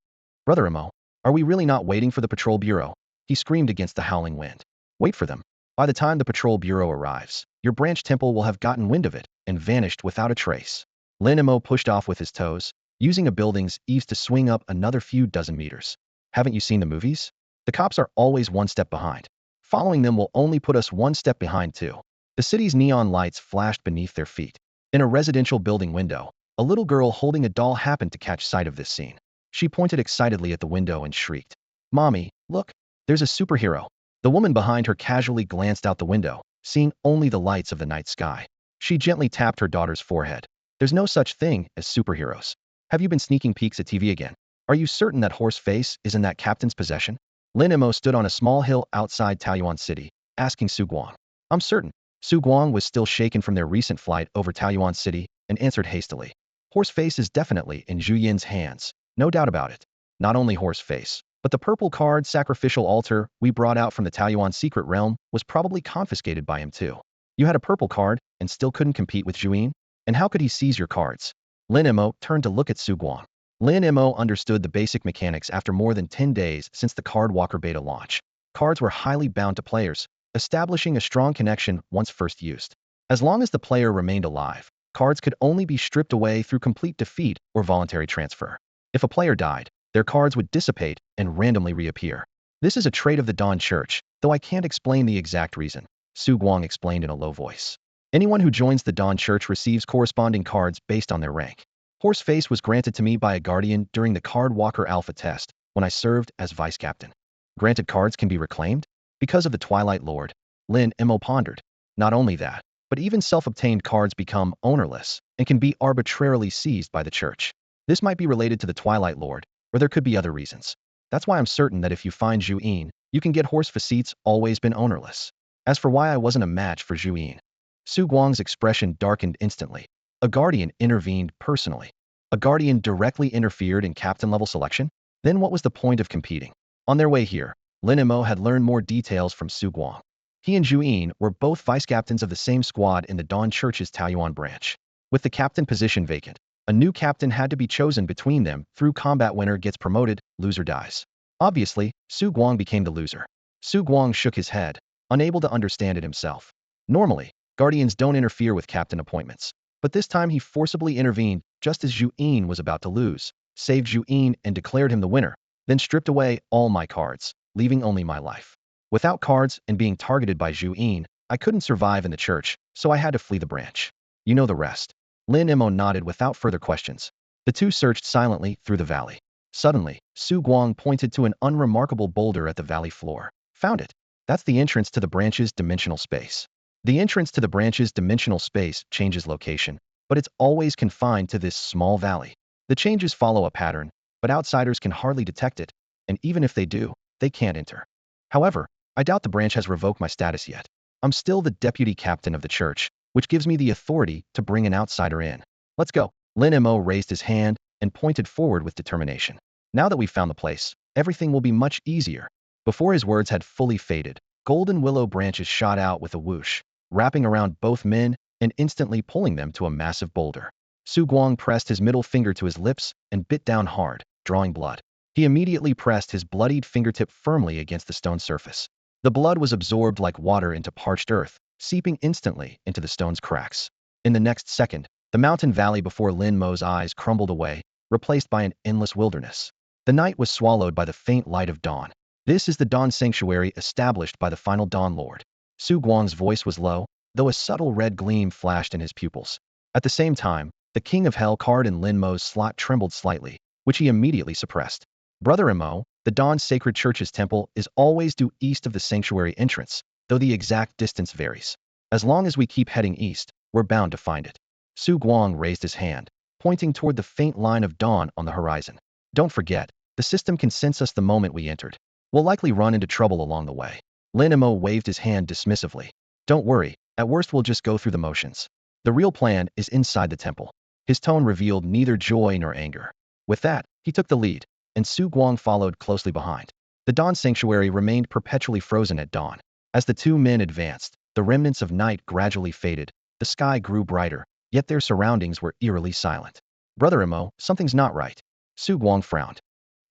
Brother Mo, are we really not waiting for the patrol bureau? He screamed against the howling wind. Wait for them. By the time the patrol bureau arrives, your branch temple will have gotten wind of it and vanished without a trace. Lin Mo pushed off with his toes, using a building's eaves to swing up another few dozen meters. Haven't you seen the movies? The cops are always one step behind. Following them will only put us one step behind too. The city's neon lights flashed beneath their feet. In a residential building window, a little girl holding a doll happened to catch sight of this scene. She pointed excitedly at the window and shrieked, "Mommy, look, there's a superhero." The woman behind her casually glanced out the window, seeing only the lights of the night sky. She gently tapped her daughter's forehead. There's no such thing as superheroes. Have you been sneaking peeks at TV again? Are you certain that horse face is in that captain's possession? Lin Mo stood on a small hill outside Taoyuan City, asking Su Guang. I'm certain. Su Guang was still shaken from their recent flight over Taoyuan City and answered hastily. Horseface is definitely in Zhu Yin's hands, no doubt about it. Not only Horseface, but the purple card sacrificial altar we brought out from the Taoyuan secret realm was probably confiscated by him too. You had a purple card and still couldn't compete with Zhu Yin? And how could he seize your cards? Lin Mo turned to look at Su Guang. Lin Mo understood the basic mechanics after more than 10 days since the Card Walker beta launch. Cards were highly bound to players, establishing a strong connection once first used. As long as the player remained alive, cards could only be stripped away through complete defeat or voluntary transfer. If a player died, their cards would dissipate and randomly reappear. This is a trait of the Dawn Church, though I can't explain the exact reason, Su Guang explained in a low voice. Anyone who joins the Dawn Church receives corresponding cards based on their rank. Horseface was granted to me by a guardian during the Card Walker Alpha test when I served as vice captain. Granted cards can be reclaimed? Because of the Twilight Lord, Lin Mo pondered. Not only that, but even self-obtained cards become ownerless and can be arbitrarily seized by the church. This might be related to the Twilight Lord, or there could be other reasons. That's why I'm certain that if you find Zhu Yin, you can get Horseface's always been ownerless. As for why I wasn't a match for Zhu Yin, Su Guang's expression darkened instantly. A guardian intervened personally. A guardian directly interfered in captain-level selection? Then what was the point of competing? On their way here, Lin Mo had learned more details from Su Guang. He and Zhu Yin were both vice-captains of the same squad in the Dawn Church's Taoyuan branch. With the captain position vacant, a new captain had to be chosen between them through combat. Winner gets promoted, loser dies. Obviously, Su Guang became the loser. Su Guang shook his head, unable to understand it himself. Normally, guardians don't interfere with captain appointments. But this time he forcibly intervened just as Zhu Yin was about to lose. saved Zhu and declared him the winner, then stripped away all my cards, leaving only my life. Without cards and being targeted by Zhu, I couldn't survive in the church, so I had to flee the branch. You know the rest. Lin Mo nodded without further questions. The two searched silently through the valley. Suddenly, Su Guang pointed to an unremarkable boulder at the valley floor. Found it. That's the entrance to the branch's dimensional space. The entrance to the branch's dimensional space changes location, but it's always confined to this small valley. The changes follow a pattern, but outsiders can hardly detect it, and even if they do, they can't enter. However, I doubt the branch has revoked my status yet. I'm still the deputy captain of the church, which gives me the authority to bring an outsider in. Let's go. Lin Mo raised his hand and pointed forward with determination. Now that we've found the place, everything will be much easier. Before his words had fully faded, golden willow branches shot out with a whoosh, wrapping around both men and instantly pulling them to a massive boulder. Su Guang pressed his middle finger to his lips and bit down hard, drawing blood. He immediately pressed his bloodied fingertip firmly against the stone surface. The blood was absorbed like water into parched earth, seeping instantly into the stone's cracks. In the next second, the mountain valley before Lin Mo's eyes crumbled away, replaced by an endless wilderness. The night was swallowed by the faint light of dawn. This is the Dawn Sanctuary established by the final Dawn Lord. Su Guang's voice was low, though a subtle red gleam flashed in his pupils. At the same time, the King of Hell card in Lin Mo's slot trembled slightly, which he immediately suppressed. Brother Mo, the Dawn Sacred Church's temple is always due east of the sanctuary entrance, though the exact distance varies. As long as we keep heading east, we're bound to find it. Su Guang raised his hand, pointing toward the faint line of dawn on the horizon. Don't forget, the system can sense us the moment we entered. We'll likely run into trouble along the way. Lin Mo waved his hand dismissively. Don't worry, at worst we'll just go through the motions. The real plan is inside the temple. His tone revealed neither joy nor anger. With that, he took the lead, and Su Guang followed closely behind. The Dawn Sanctuary remained perpetually frozen at dawn. As the two men advanced, the remnants of night gradually faded, the sky grew brighter, yet their surroundings were eerily silent. Brother Mo, something's not right. Su Guang frowned.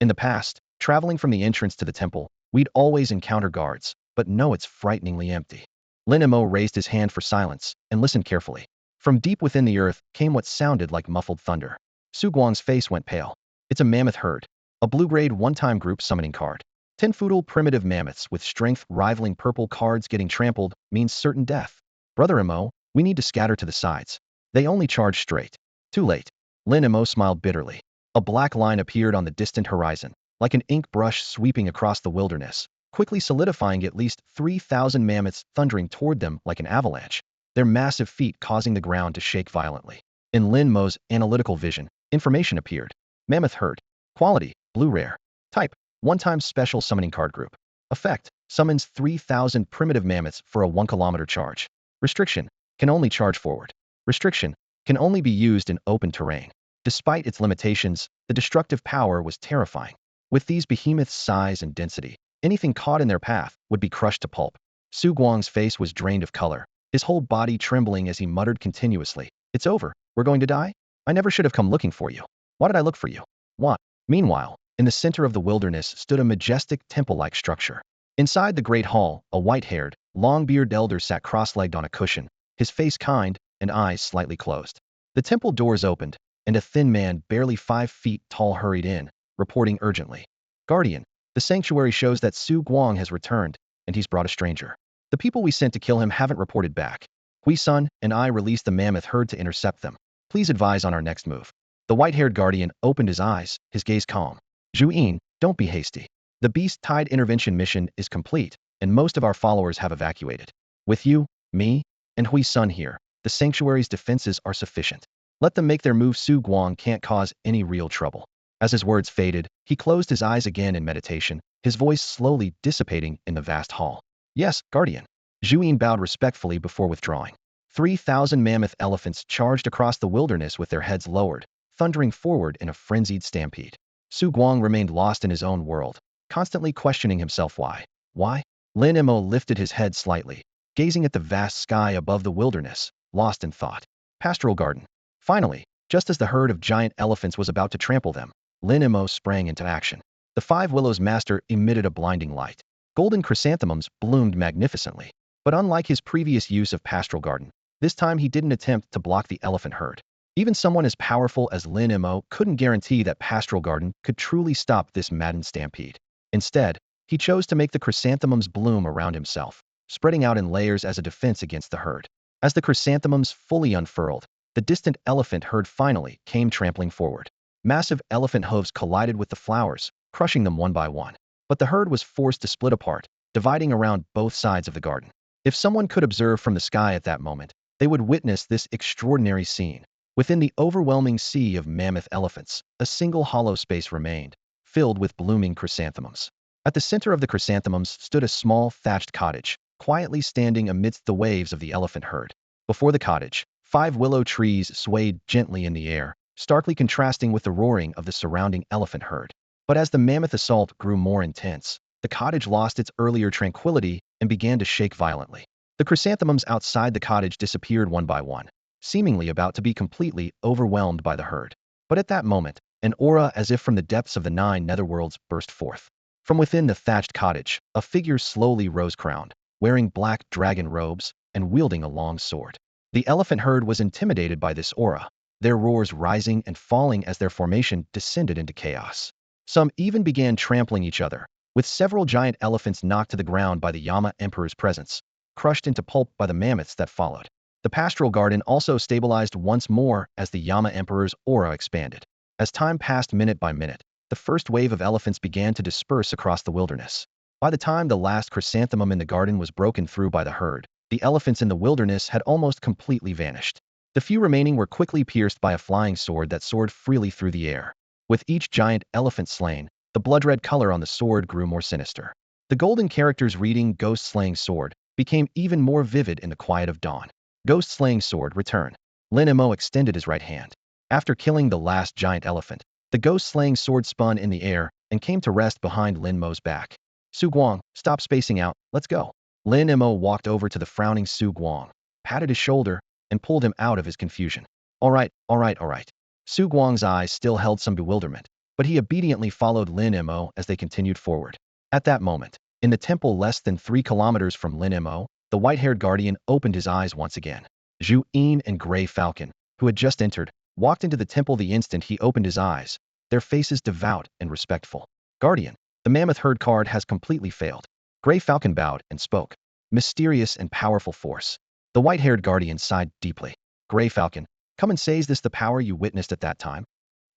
In the past, traveling from the entrance to the temple, we'd always encounter guards, but no, it's frighteningly empty. Lin Mo raised his hand for silence and listened carefully. From deep within the earth came what sounded like muffled thunder. Su Guang's face went pale. It's a mammoth herd. A blue-grade one-time group summoning card. 10 feudal primitive mammoths with strength rivaling purple cards getting trampled means certain death. Brother Mo, we need to scatter to the sides. They only charge straight. Too late. Lin Mo smiled bitterly. A black line appeared on the distant horizon, like an ink brush sweeping across the wilderness, quickly solidifying at least 3,000 mammoths thundering toward them like an avalanche, their massive feet causing the ground to shake violently. In Lin Mo's analytical vision, information appeared. Mammoth herd. Quality, blue rare. Type, one-time special summoning card group. Effect, summons 3,000 primitive mammoths for a 1 kilometer charge. Restriction, can only charge forward. Restriction, can only be used in open terrain. Despite its limitations, the destructive power was terrifying. With these behemoths' size and density, anything caught in their path would be crushed to pulp. Su Guang's face was drained of color, his whole body trembling as he muttered continuously, "It's over. We're going to die? I never should have come looking for you. Why did I look for you? What?" Meanwhile, in the center of the wilderness stood a majestic temple-like structure. Inside the great hall, a white-haired, long-bearded elder sat cross-legged on a cushion, his face kind and eyes slightly closed. The temple doors opened, and a thin man barely 5 feet tall hurried in, reporting urgently. "Guardian, the sanctuary shows that Su Guang has returned, and he's brought a stranger. The people we sent to kill him haven't reported back. Hui-sun and I released the mammoth herd to intercept them. Please advise on our next move." The white-haired guardian opened his eyes, his gaze calm. "Zhu, don't be hasty. The beast-tide intervention mission is complete, and most of our followers have evacuated. With you, me, and Hui-sun here, the sanctuary's defenses are sufficient. Let them make their move. Su Guang can't cause any real trouble." As his words faded, he closed his eyes again in meditation, his voice slowly dissipating in the vast hall. "Yes, Guardian." Zhu bowed respectfully before withdrawing. 3,000 mammoth elephants charged across the wilderness with their heads lowered, thundering forward in a frenzied stampede. Su Guang remained lost in his own world, constantly questioning himself why. Why? Lin Mo lifted his head slightly, gazing at the vast sky above the wilderness, lost in thought. Pastoral garden. Finally, just as the herd of giant elephants was about to trample them, Lin Mo sprang into action. The 5 Willows Master emitted a blinding light. Golden chrysanthemums bloomed magnificently. But unlike his previous use of pastoral garden, this time he didn't attempt to block the elephant herd. Even someone as powerful as Lin Mo couldn't guarantee that Pastoral Garden could truly stop this maddened stampede. Instead, he chose to make the chrysanthemums bloom around himself, spreading out in layers as a defense against the herd. As the chrysanthemums fully unfurled, the distant elephant herd finally came trampling forward. Massive elephant hooves collided with the flowers, crushing them one by one. But the herd was forced to split apart, dividing around both sides of the garden. If someone could observe from the sky at that moment, they would witness this extraordinary scene. Within the overwhelming sea of mammoth elephants, a single hollow space remained, filled with blooming chrysanthemums. At the center of the chrysanthemums stood a small thatched cottage, quietly standing amidst the waves of the elephant herd. Before the cottage, 5 willow trees swayed gently in the air, starkly contrasting with the roaring of the surrounding elephant herd. But as the mammoth assault grew more intense, the cottage lost its earlier tranquility and began to shake violently. The chrysanthemums outside the cottage disappeared one by one, seemingly about to be completely overwhelmed by the herd. But at that moment, an aura as if from the depths of the 9 netherworlds burst forth. From within the thatched cottage, a figure slowly rose crowned, wearing black dragon robes and wielding a long sword. The elephant herd was intimidated by this aura, their roars rising and falling as their formation descended into chaos. Some even began trampling each other, with several giant elephants knocked to the ground by the Yama Emperor's presence, crushed into pulp by the mammoths that followed. The pastoral garden also stabilized once more as the Yama Emperor's aura expanded. As time passed minute by minute, the first wave of elephants began to disperse across the wilderness. By the time the last chrysanthemum in the garden was broken through by the herd, the elephants in the wilderness had almost completely vanished. The few remaining were quickly pierced by a flying sword that soared freely through the air. With each giant elephant slain, the blood-red color on the sword grew more sinister. The golden characters reading Ghost Slaying Sword became even more vivid in the quiet of dawn. Ghost Slaying Sword, return. Lin Mo extended his right hand. After killing the last giant elephant, the Ghost Slaying Sword spun in the air and came to rest behind Lin Mo's back. Su Guang, stop spacing out, let's go. Lin Mo walked over to the frowning Su Guang, patted his shoulder, and pulled him out of his confusion. All right, all right, all right. Su Guang's eyes still held some bewilderment, but he obediently followed Lin Mo as they continued forward. At that moment, in the temple less than 3 kilometers from Lin Mo, the white-haired guardian opened his eyes once again. Zhu Yin and Gray Falcon, who had just entered, walked into the temple the instant he opened his eyes, their faces devout and respectful. Guardian, the mammoth herd card has completely failed. Gray Falcon bowed and spoke. Mysterious and powerful force. The white-haired guardian sighed deeply. Gray Falcon, come and say, is this the power you witnessed at that time?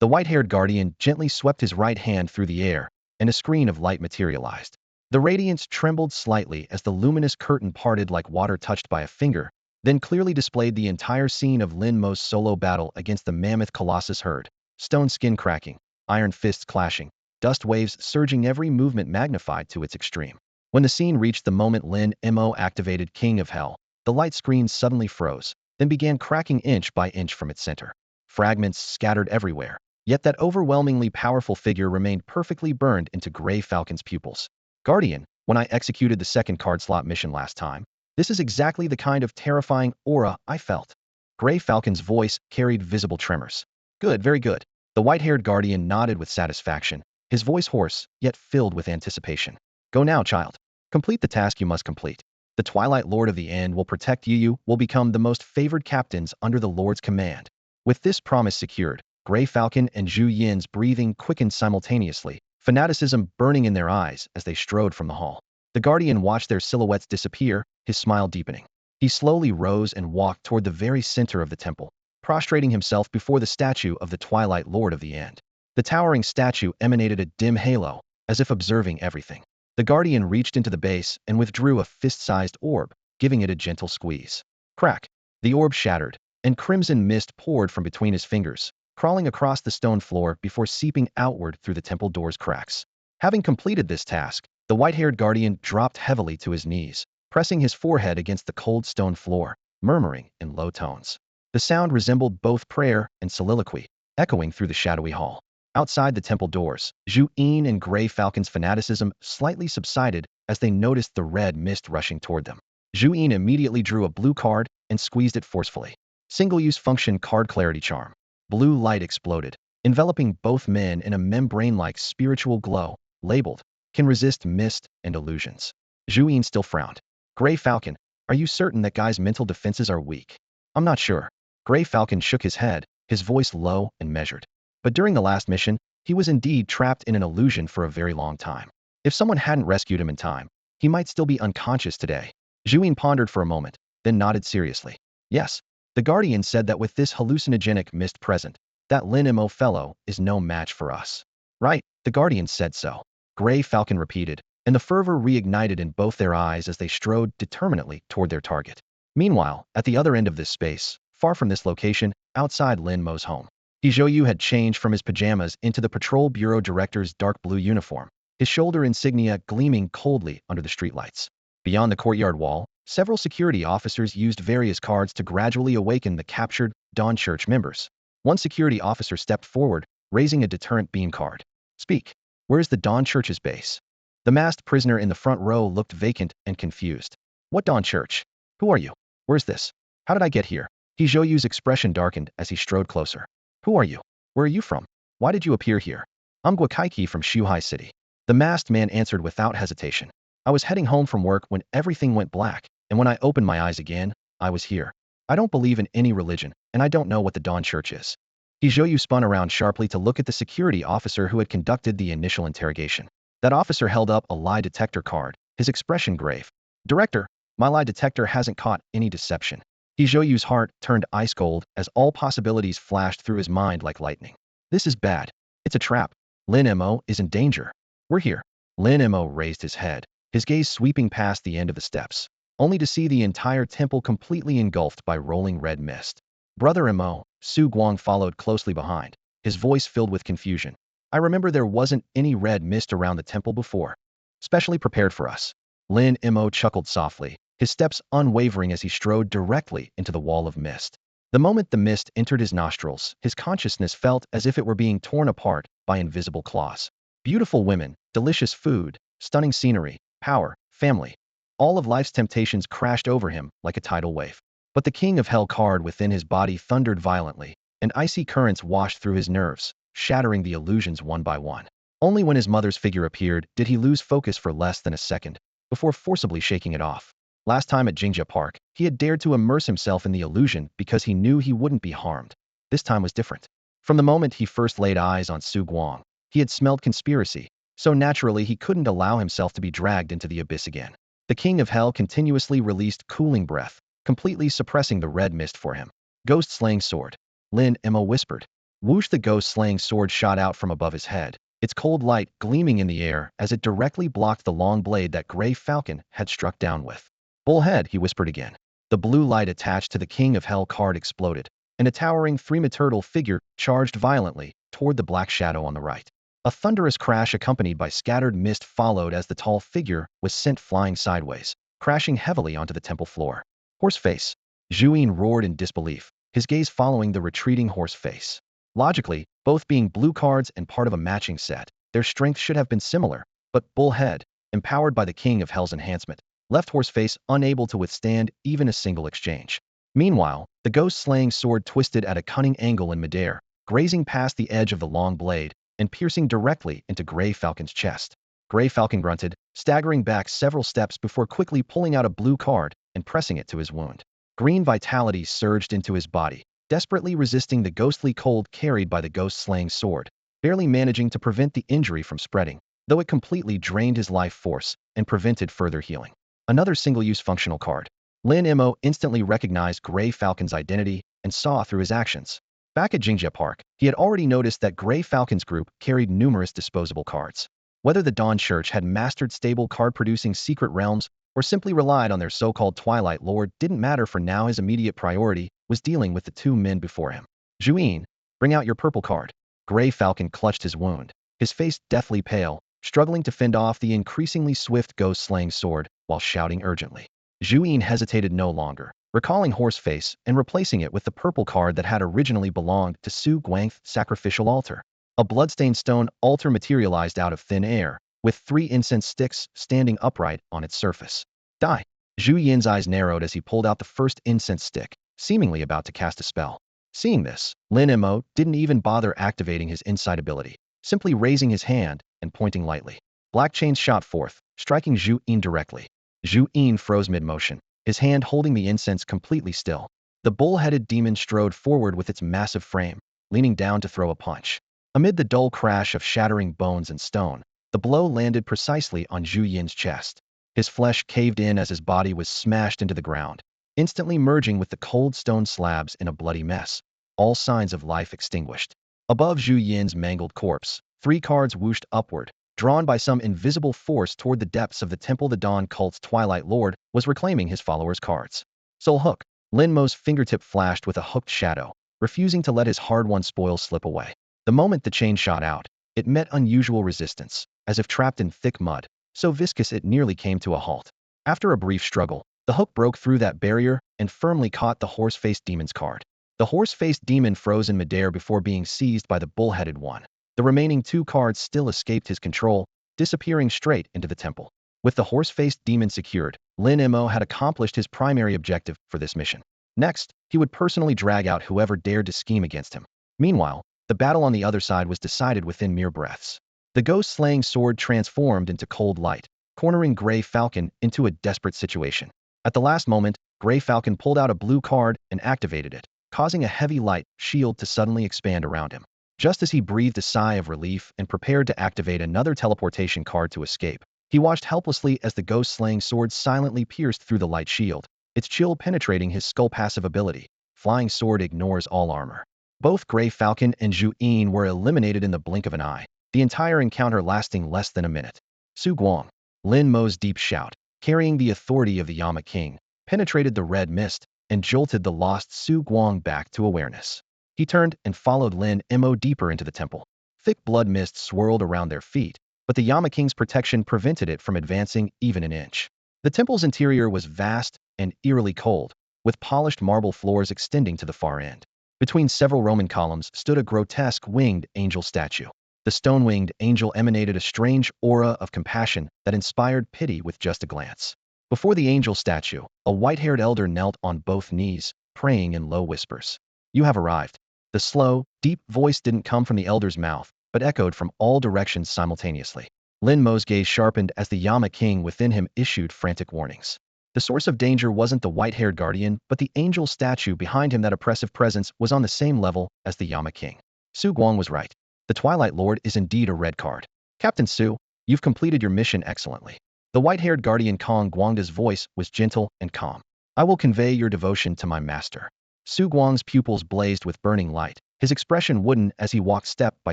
The white-haired guardian gently swept his right hand through the air, and a screen of light materialized. The radiance trembled slightly as the luminous curtain parted like water touched by a finger, then clearly displayed the entire scene of Lin Mo's solo battle against the mammoth colossus herd. Stone skin cracking, iron fists clashing, dust waves surging, every movement magnified to its extreme. When the scene reached the moment Lin Mo activated King of Hell, the light screen suddenly froze, then began cracking inch by inch from its center. Fragments scattered everywhere, yet that overwhelmingly powerful figure remained perfectly burned into Gray Falcon's pupils. Guardian, when I executed the second card slot mission last time, this is exactly the kind of terrifying aura I felt. Gray Falcon's voice carried visible tremors. Good, very good. The white-haired guardian nodded with satisfaction, his voice hoarse, yet filled with anticipation. Go now, child. Complete the task you must complete. The Twilight Lord of the End will protect you. You will become the most favored captains under the Lord's command. With this promise secured, Gray Falcon and Zhu Yin's breathing quickened simultaneously, fanaticism burning in their eyes as they strode from the hall. The guardian watched their silhouettes disappear, his smile deepening. He slowly rose and walked toward the very center of the temple, prostrating himself before the statue of the Twilight Lord of the End. The towering statue emanated a dim halo, as if observing everything. The guardian reached into the base and withdrew a fist-sized orb, giving it a gentle squeeze. Crack! The orb shattered, and crimson mist poured from between his fingers, crawling across the stone floor before seeping outward through the temple door's cracks. Having completed this task, the white-haired guardian dropped heavily to his knees, pressing his forehead against the cold stone floor, murmuring in low tones. The sound resembled both prayer and soliloquy, echoing through the shadowy hall. Outside the temple doors, Zhu Yin and Gray Falcon's fanaticism slightly subsided as they noticed the red mist rushing toward them. Zhu Yin immediately drew a blue card and squeezed it forcefully. Single-use function card clarity charm. Blue light exploded, enveloping both men in a membrane-like spiritual glow, labeled, can resist mist and illusions. Zhu Yin still frowned. Gray Falcon, are you certain that guy's mental defenses are weak? I'm not sure. Gray Falcon shook his head, his voice low and measured. But during the last mission, he was indeed trapped in an illusion for a very long time. If someone hadn't rescued him in time, he might still be unconscious today. Zhu Ying pondered for a moment, then nodded seriously. Yes, the Guardian said that with this hallucinogenic mist present, that Lin Mo fellow is no match for us. Right, the Guardian said so. Gray Falcon repeated, and the fervor reignited in both their eyes as they strode determinately toward their target. Meanwhile, at the other end of this space, far from this location, outside Lin Mo's home, He Zhouyu had changed from his pajamas into the Patrol Bureau Director's dark blue uniform, his shoulder insignia gleaming coldly under the streetlights. Beyond the courtyard wall, several security officers used various cards to gradually awaken the captured Dawn Church members. One security officer stepped forward, raising a deterrent beam card. Speak. Where is the Dawn Church's base? The masked prisoner in the front row looked vacant and confused. What Dawn Church? Who are you? Where's this? How did I get here? He Zhouyu's expression darkened as he strode closer. Who are you? Where are you from? Why did you appear here? I'm Guakaiki from Shuhai City. The masked man answered without hesitation. I was heading home from work when everything went black, and when I opened my eyes again, I was here. I don't believe in any religion, and I don't know what the Dawn Church is. He Zhouyu spun around sharply to look at the security officer who had conducted the initial interrogation. That officer held up a lie detector card, his expression grave. Director, my lie detector hasn't caught any deception. He Zhouyu's heart turned ice cold as all possibilities flashed through his mind like lightning. This is bad. It's a trap. Lin Mo is in danger. We're here. Lin Mo raised his head, his gaze sweeping past the end of the steps, only to see the entire temple completely engulfed by rolling red mist. Brother Mo, Su Guang followed closely behind, his voice filled with confusion. I remember there wasn't any red mist around the temple before. Specially prepared for us. Lin Mo chuckled softly, his steps unwavering as he strode directly into the wall of mist. The moment the mist entered his nostrils, his consciousness felt as if it were being torn apart by invisible claws. Beautiful women, delicious food, stunning scenery, power, family. All of life's temptations crashed over him like a tidal wave. But the King of Hell card within his body thundered violently, and icy currents washed through his nerves, shattering the illusions one by one. Only when his mother's figure appeared did he lose focus for less than a second, before forcibly shaking it off. Last time at Jingjia Park, he had dared to immerse himself in the illusion because he knew he wouldn't be harmed. This time was different. From the moment he first laid eyes on Su Guang, he had smelled conspiracy, so naturally he couldn't allow himself to be dragged into the abyss again. The King of Hell continuously released cooling breath, completely suppressing the red mist for him. Ghost-slaying sword. Lin Mo whispered. Whoosh, the ghost-slaying sword shot out from above his head, its cold light gleaming in the air as it directly blocked the long blade that Gray Falcon had struck down with. Bullhead, he whispered again. The blue light attached to the King of Hell card exploded, and a towering three-meter-tall figure charged violently toward the black shadow on the right. A thunderous crash accompanied by scattered mist followed as the tall figure was sent flying sideways, crashing heavily onto the temple floor. Horse face. Zhu Yin roared in disbelief, his gaze following the retreating horse face. Logically, both being blue cards and part of a matching set, their strength should have been similar, but Bullhead, empowered by the King of Hell's enhancement, left Horseface unable to withstand even a single exchange. Meanwhile, the ghost-slaying sword twisted at a cunning angle in midair, grazing past the edge of the long blade and piercing directly into Gray Falcon's chest. Gray Falcon grunted, staggering back several steps before quickly pulling out a blue card and pressing it to his wound. Green vitality surged into his body, desperately resisting the ghostly cold carried by the ghost-slaying sword, barely managing to prevent the injury from spreading, though it completely drained his life force and prevented further healing. Another single-use functional card. Lin Mo instantly recognized Gray Falcon's identity and saw through his actions. Back at Jingjia Park, he had already noticed that Gray Falcon's group carried numerous disposable cards. Whether the Dawn Church had mastered stable card-producing secret realms or simply relied on their so-called Twilight Lord didn't matter, for now his immediate priority was dealing with the two men before him. Zhu Yin, bring out your purple card. Gray Falcon clutched his wound, his face deathly pale, struggling to fend off the increasingly swift ghost-slaying sword while shouting urgently. Zhu Yin hesitated no longer, recalling Horseface and replacing it with the purple card that had originally belonged to Su Guang's sacrificial altar. A bloodstained stone altar materialized out of thin air, with 3 incense sticks standing upright on its surface. Die! Zhu Yin's eyes narrowed as he pulled out the first incense stick, seemingly about to cast a spell. Seeing this, Lin Mo didn't even bother activating his insight ability, simply raising his hand and pointing lightly. Black chains shot forth, striking Zhu Yin directly. Zhu Yin froze mid-motion, his hand holding the incense completely still. The bull-headed demon strode forward with its massive frame, leaning down to throw a punch. Amid the dull crash of shattering bones and stone, the blow landed precisely on Zhu Yin's chest. His flesh caved in as his body was smashed into the ground, instantly merging with the cold stone slabs in a bloody mess, all signs of life extinguished. Above Zhu Yin's mangled corpse, 3 cards whooshed upward, drawn by some invisible force toward the depths of the temple. The Dawn cult's Twilight Lord was reclaiming his followers' cards. Soul Hook. Lin Mo's fingertip flashed with a hooked shadow, refusing to let his hard-won spoil slip away. The moment the chain shot out, it met unusual resistance, as if trapped in thick mud, so viscous it nearly came to a halt. After a brief struggle, the hook broke through that barrier and firmly caught the horse-faced demon's card. The horse-faced demon froze in midair before being seized by the bull-headed one. The remaining 2 cards still escaped his control, disappearing straight into the temple. With the horse-faced demon secured, Lin Mo had accomplished his primary objective for this mission. Next, he would personally drag out whoever dared to scheme against him. Meanwhile, the battle on the other side was decided within mere breaths. The ghost-slaying sword transformed into cold light, cornering Grey Falcon into a desperate situation. At the last moment, Grey Falcon pulled out a blue card and activated it, causing a heavy light shield to suddenly expand around him. Just as he breathed a sigh of relief and prepared to activate another teleportation card to escape, he watched helplessly as the ghost-slaying sword silently pierced through the light shield, its chill penetrating his skull. Passive ability. Flying Sword ignores all armor. Both Grey Falcon and Zhu Yin were eliminated in the blink of an eye, the entire encounter lasting less than a minute. Su Guang. Lin Mo's deep shout, carrying the authority of the Yama King, penetrated the red mist and jolted the lost Su Guang back to awareness. He turned and followed Lin Mo deeper into the temple. Thick blood mist swirled around their feet, but the Yama King's protection prevented it from advancing even an inch. The temple's interior was vast and eerily cold, with polished marble floors extending to the far end. Between several Roman columns stood a grotesque winged angel statue. The stone-winged angel emanated a strange aura of compassion that inspired pity with just a glance. Before the angel statue, a white-haired elder knelt on both knees, praying in low whispers. "You have arrived." The slow, deep voice didn't come from the elder's mouth, but echoed from all directions simultaneously. Lin Mo's gaze sharpened as the Yama King within him issued frantic warnings. The source of danger wasn't the white-haired guardian, but the angel statue behind him. That oppressive presence was on the same level as the Yama King. Su Guang was right. The Twilight Lord is indeed a red card. Captain Su, you've completed your mission excellently. The white-haired guardian Kong Guangda's voice was gentle and calm. I will convey your devotion to my master. Su Guang's pupils blazed with burning light, his expression wooden as he walked step by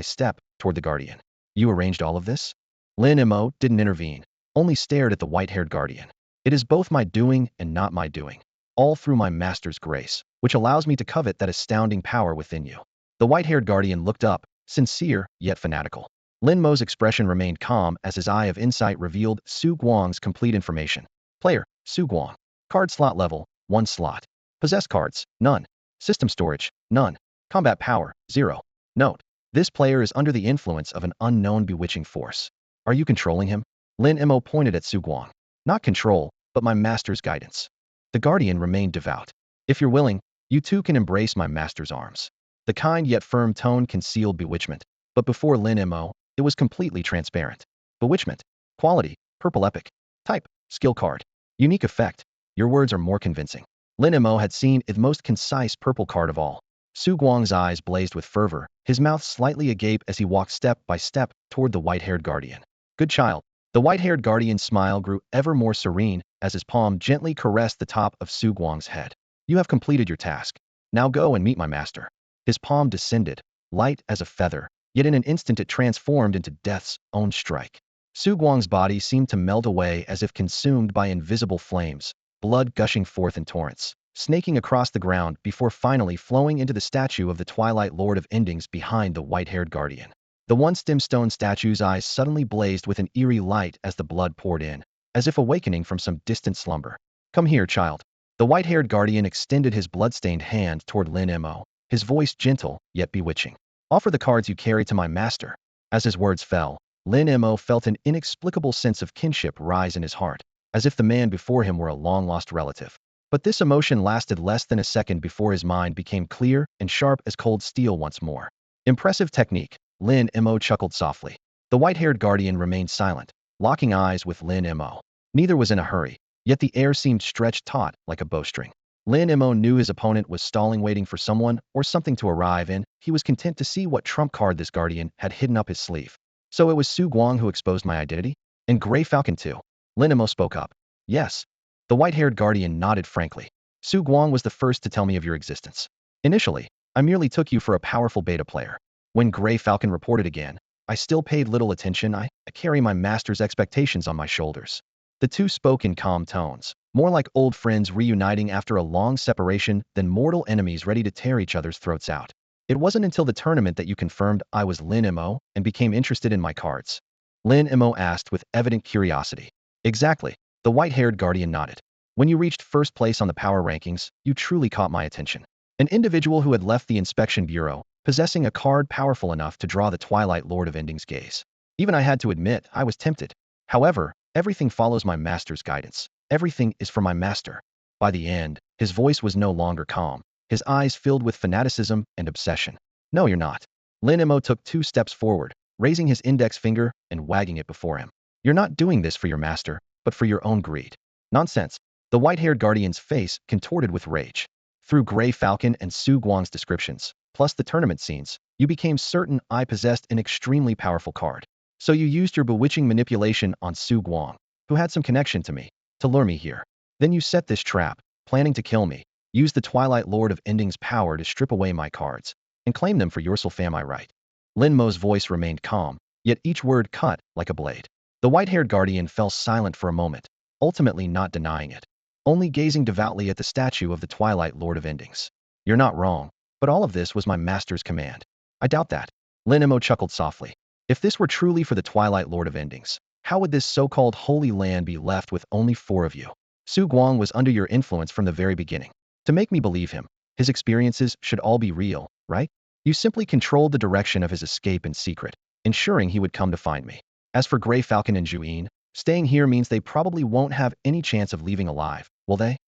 step toward the guardian. You arranged all of this? Lin Mo didn't intervene, only stared at the white-haired guardian. It is both my doing and not my doing, all through my master's grace, which allows me to covet that astounding power within you. The white-haired guardian looked up, sincere yet fanatical. Lin Mo's expression remained calm as his eye of insight revealed Su Guang's complete information. Player, Su Guang. Card slot level, 1 slot. Possessed cards, none. System storage, none. Combat power, 0. Note: this player is under the influence of an unknown bewitching force. Are you controlling him? Lin Mo pointed at Su Guang. Not control, but my master's guidance. The guardian remained devout. If you're willing, you too can embrace my master's arms. The kind yet firm tone concealed bewitchment, but before Lin Mo, it was completely transparent. Bewitchment. Quality, purple epic. Type, skill card. Unique effect. Your words are more convincing. Lin Mo had seen the most concise purple card of all. Su Guang's eyes blazed with fervor, his mouth slightly agape as he walked step by step toward the white-haired guardian. Good child. The white-haired guardian's smile grew ever more serene as his palm gently caressed the top of Su Guang's head. You have completed your task. Now go and meet my master. His palm descended, light as a feather, yet in an instant it transformed into death's own strike. Su Guang's body seemed to melt away as if consumed by invisible flames, blood gushing forth in torrents, snaking across the ground before finally flowing into the statue of the Twilight Lord of Endings behind the white-haired guardian. The once dim stone statue's eyes suddenly blazed with an eerie light as the blood poured in, as if awakening from some distant slumber. Come here, child. The white-haired guardian extended his blood-stained hand toward Lin Mo, his voice gentle yet bewitching. Offer the cards you carry to my master. As his words fell, Lin Mo felt an inexplicable sense of kinship rise in his heart, as if the man before him were a long-lost relative. But this emotion lasted less than a second before his mind became clear and sharp as cold steel once more. Impressive technique. Lin Mo chuckled softly. The white-haired guardian remained silent, locking eyes with Lin Mo. Neither was in a hurry, yet the air seemed stretched taut like a bowstring. Lin Mo knew his opponent was stalling, waiting for someone or something to arrive, and he was content to see what trump card this guardian had hidden up his sleeve. So it was Su Guang who exposed my identity? And Grey Falcon too? Lin Mo spoke up. Yes. The white-haired guardian nodded frankly. Su Guang was the first to tell me of your existence. Initially, I merely took you for a powerful beta player. When Grey Falcon reported again, I still paid little attention. I carry my master's expectations on my shoulders. The two spoke in calm tones, more like old friends reuniting after a long separation than mortal enemies ready to tear each other's throats out. It wasn't until the tournament that you confirmed I was Lin Mo and became interested in my cards. Lin Mo asked with evident curiosity. Exactly. The white-haired guardian nodded. When you reached first place on the power rankings, you truly caught my attention. An individual who had left the inspection bureau, possessing a card powerful enough to draw the Twilight Lord of Ending's gaze. Even I had to admit, I was tempted. However, everything follows my master's guidance. Everything is for my master. By the end, his voice was no longer calm, his eyes filled with fanaticism and obsession. No, you're not. Lin Mo took 2 steps forward, raising his index finger and wagging it before him. You're not doing this for your master, but for your own greed. Nonsense. The white-haired guardian's face contorted with rage. Through Grey Falcon and Su Guang's descriptions, plus the tournament scenes, you became certain I possessed an extremely powerful card. So you used your bewitching manipulation on Su Guang, who had some connection to me, to lure me here. Then you set this trap, planning to kill me, use the Twilight Lord of Ending's power to strip away my cards, and claim them for yourself. Am I right? Lin Mo's voice remained calm, yet each word cut like a blade. The white-haired guardian fell silent for a moment, ultimately not denying it, only gazing devoutly at the statue of the Twilight Lord of Endings. You're not wrong, but all of this was my master's command. I doubt that. Lin Mo chuckled softly. If this were truly for the Twilight Lord of Endings, how would this so-called Holy Land be left with only 4 of you? Su Guang was under your influence from the very beginning. To make me believe him, his experiences should all be real, right? You simply controlled the direction of his escape in secret, ensuring he would come to find me. As for Grey Falcon and Juyin, staying here means they probably won't have any chance of leaving alive, will they?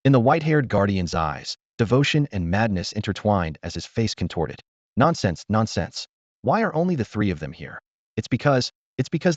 In the white-haired guardian's eyes, devotion and madness intertwined as his face contorted. Nonsense, nonsense. Why are only the 3 of them here? It's because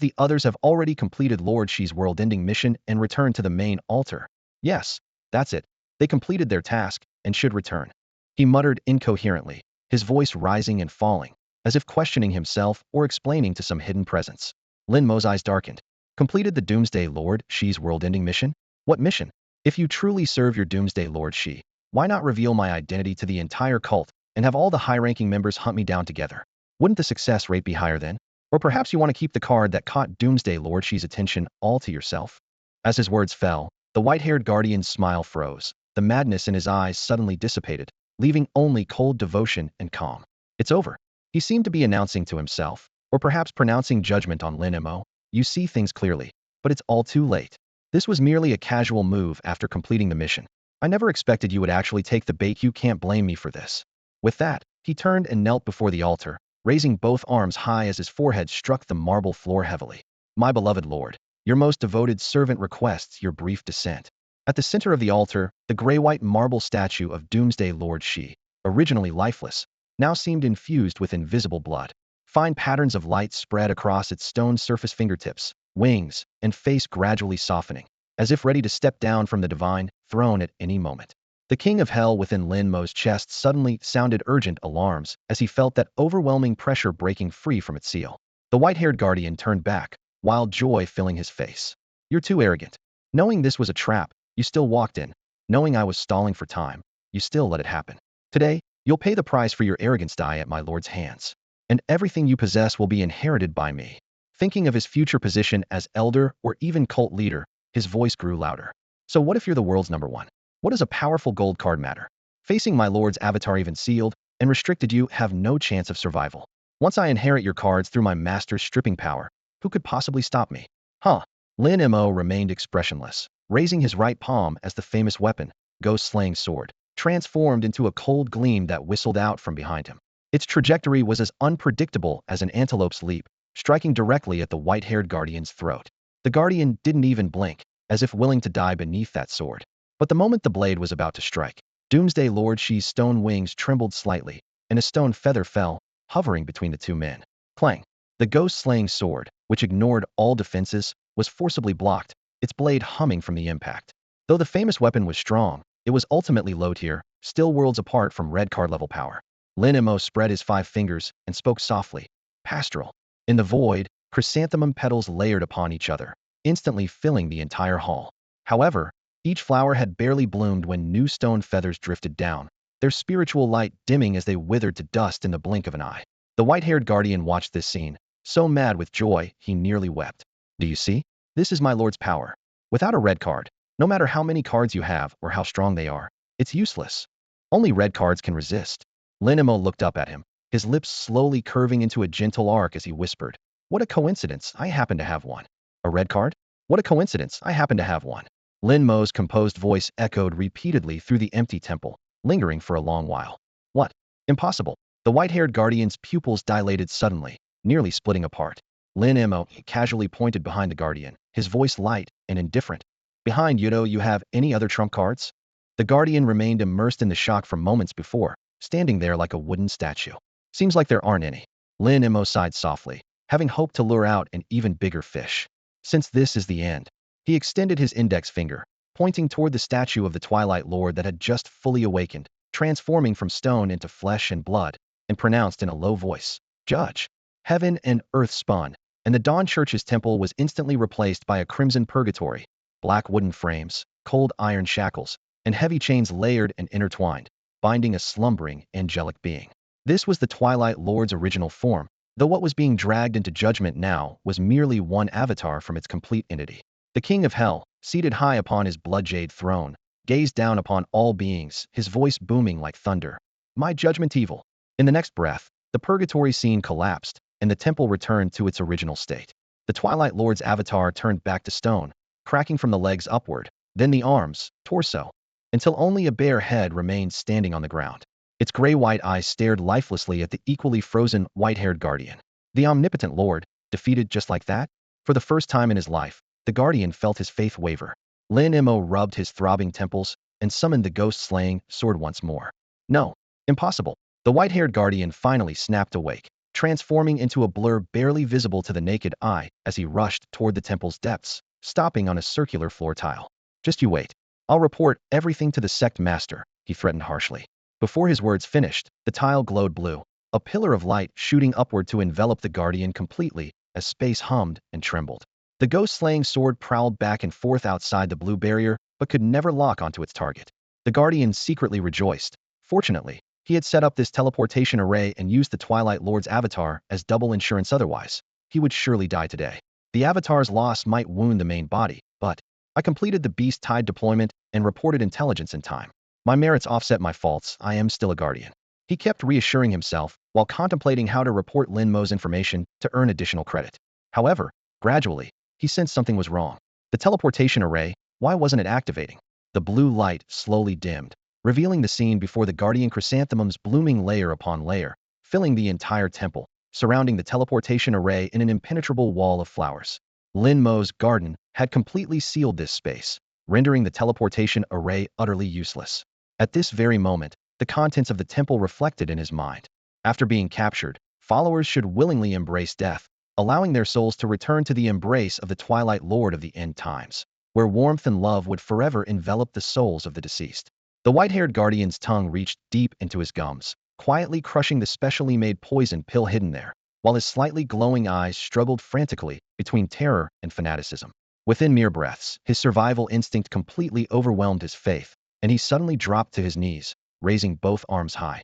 the others have already completed Lord Shi's world-ending mission and returned to the main altar. Yes, that's it. They completed their task and should return. He muttered incoherently, his voice rising and falling, as if questioning himself or explaining to some hidden presence. Lin Mo's eyes darkened. Completed the Doomsday Lord Shi's world-ending mission? What mission? If you truly serve your Doomsday Lord Shi, why not reveal my identity to the entire cult and have all the high-ranking members hunt me down together? Wouldn't the success rate be higher then? Or perhaps you want to keep the card that caught Doomsday Lord Shi's attention all to yourself? As his words fell, the white-haired guardian's smile froze. The madness in his eyes suddenly dissipated, leaving only cold devotion and calm. It's over. He seemed to be announcing to himself, or perhaps pronouncing judgment on Lin Mo. You see things clearly, but it's all too late. This was merely a casual move after completing the mission. I never expected you would actually take the bait. You can't blame me for this. With that, he turned and knelt before the altar, raising both arms high as his forehead struck the marble floor heavily. My beloved lord, your most devoted servant requests your brief descent. At the center of the altar, the gray-white marble statue of Doomsday Lord Shi, originally lifeless, now seemed infused with invisible blood. Fine patterns of light spread across its stone surface, fingertips, wings, and face gradually softening, as if ready to step down from the divine throne at any moment. The king of hell within Lin Mo's chest suddenly sounded urgent alarms as he felt that overwhelming pressure breaking free from its seal. The white-haired guardian turned back, wild joy filling his face. You're too arrogant. Knowing this was a trap, you still walked in. Knowing I was stalling for time, you still let it happen. Today, you'll pay the price for your arrogance. Die at my lord's hands. And everything you possess will be inherited by me. Thinking of his future position as elder or even cult leader, his voice grew louder. So what if you're the world's #1? What does a powerful gold card matter? Facing my lord's avatar, even sealed and restricted, you have no chance of survival. Once I inherit your cards through my master's stripping power, who could possibly stop me? Huh? Lin Mo remained expressionless, raising his right palm as the famous weapon, ghost-slaying sword, transformed into a cold gleam that whistled out from behind him. Its trajectory was as unpredictable as an antelope's leap, striking directly at the white-haired guardian's throat. The guardian didn't even blink, as if willing to die beneath that sword. But the moment the blade was about to strike, Doomsday Lord Shi's stone wings trembled slightly, and a stone feather fell, hovering between the 2 men. Clang! The ghost-slaying sword, which ignored all defenses, was forcibly blocked, its blade humming from the impact. Though the famous weapon was strong, It was ultimately low tier, still worlds apart from red card level power. Lin Mo spread his 5 fingers and spoke softly. Pastoral. In the void, chrysanthemum petals layered upon each other, instantly filling the entire hall. However, each flower had barely bloomed when new stone feathers drifted down, their spiritual light dimming as they withered to dust in the blink of an eye. The white-haired guardian watched this scene, so mad with joy he nearly wept. Do you see? This is my lord's power. Without a red card, no matter how many cards you have or how strong they are, it's useless. Only red cards can resist. Lin Mo looked up at him, his lips slowly curving into a gentle arc as he whispered, "What a coincidence, I happen to have one." "A red card? What a coincidence, I happen to have one." Lin Mo's composed voice echoed repeatedly through the empty temple, lingering for a long while. "What? Impossible." The white-haired guardian's pupils dilated suddenly, nearly splitting apart. Lin Mo casually pointed behind the guardian, his voice light and indifferent. "Behind you have any other trump cards?" The guardian remained immersed in the shock from moments before, standing there like a wooden statue. "Seems like there aren't any." Lin Mo sighed softly, having hoped to lure out an even bigger fish. "Since this is the end." He extended his index finger, pointing toward the statue of the Twilight Lord that had just fully awakened, transforming from stone into flesh and blood, and pronounced in a low voice, "Judge." Heaven and earth spun, and the Dawn Church's temple was instantly replaced by a crimson purgatory, black wooden frames, cold iron shackles, and heavy chains layered and intertwined, binding a slumbering, angelic being. This was the Twilight Lord's original form, though what was being dragged into judgment now was merely one avatar from its complete entity. The King of Hell, seated high upon his blood-jade throne, gazed down upon all beings, his voice booming like thunder. "My judgment evil." In the next breath, the purgatory scene collapsed, and the temple returned to its original state. The Twilight Lord's avatar turned back to stone, cracking from the legs upward, then the arms, torso, until only a bare head remained standing on the ground. Its gray-white eyes stared lifelessly at the equally frozen, white-haired guardian. The omnipotent Lord, defeated just like that? For the first time in his life, the guardian felt his faith waver. Lin Mo rubbed his throbbing temples and summoned the ghost-slaying sword once more. "No. Impossible." The white-haired guardian finally snapped awake, transforming into a blur barely visible to the naked eye as he rushed toward the temple's depths, stopping on a circular floor tile. "Just you wait. I'll report everything to the sect master," he threatened harshly. Before his words finished, the tile glowed blue, a pillar of light shooting upward to envelop the guardian completely as space hummed and trembled. The ghost-slaying sword prowled back and forth outside the blue barrier, but could never lock onto its target. The guardian secretly rejoiced. Fortunately, he had set up this teleportation array and used the Twilight Lord's avatar as double insurance, otherwise he would surely die today. The avatar's loss might wound the main body, but I completed the beast-tied deployment and reported intelligence in time. My merits offset my faults, I am still a guardian. He kept reassuring himself while contemplating how to report Lin Mo's information to earn additional credit. However, gradually, he sensed something was wrong. The teleportation array, why wasn't it activating? The blue light slowly dimmed, revealing the scene before the guardian chrysanthemums blooming layer upon layer, filling the entire temple, surrounding the teleportation array in an impenetrable wall of flowers. Lin Mo's garden had completely sealed this space, rendering the teleportation array utterly useless. At this very moment, the contents of the temple reflected in his mind. After being captured, followers should willingly embrace death, allowing their souls to return to the embrace of the Twilight Lord of the end times, where warmth and love would forever envelop the souls of the deceased. The white-haired guardian's tongue reached deep into his gums, quietly crushing the specially made poison pill hidden there, while his slightly glowing eyes struggled frantically between terror and fanaticism. Within mere breaths, his survival instinct completely overwhelmed his faith, and he suddenly dropped to his knees, raising both arms high.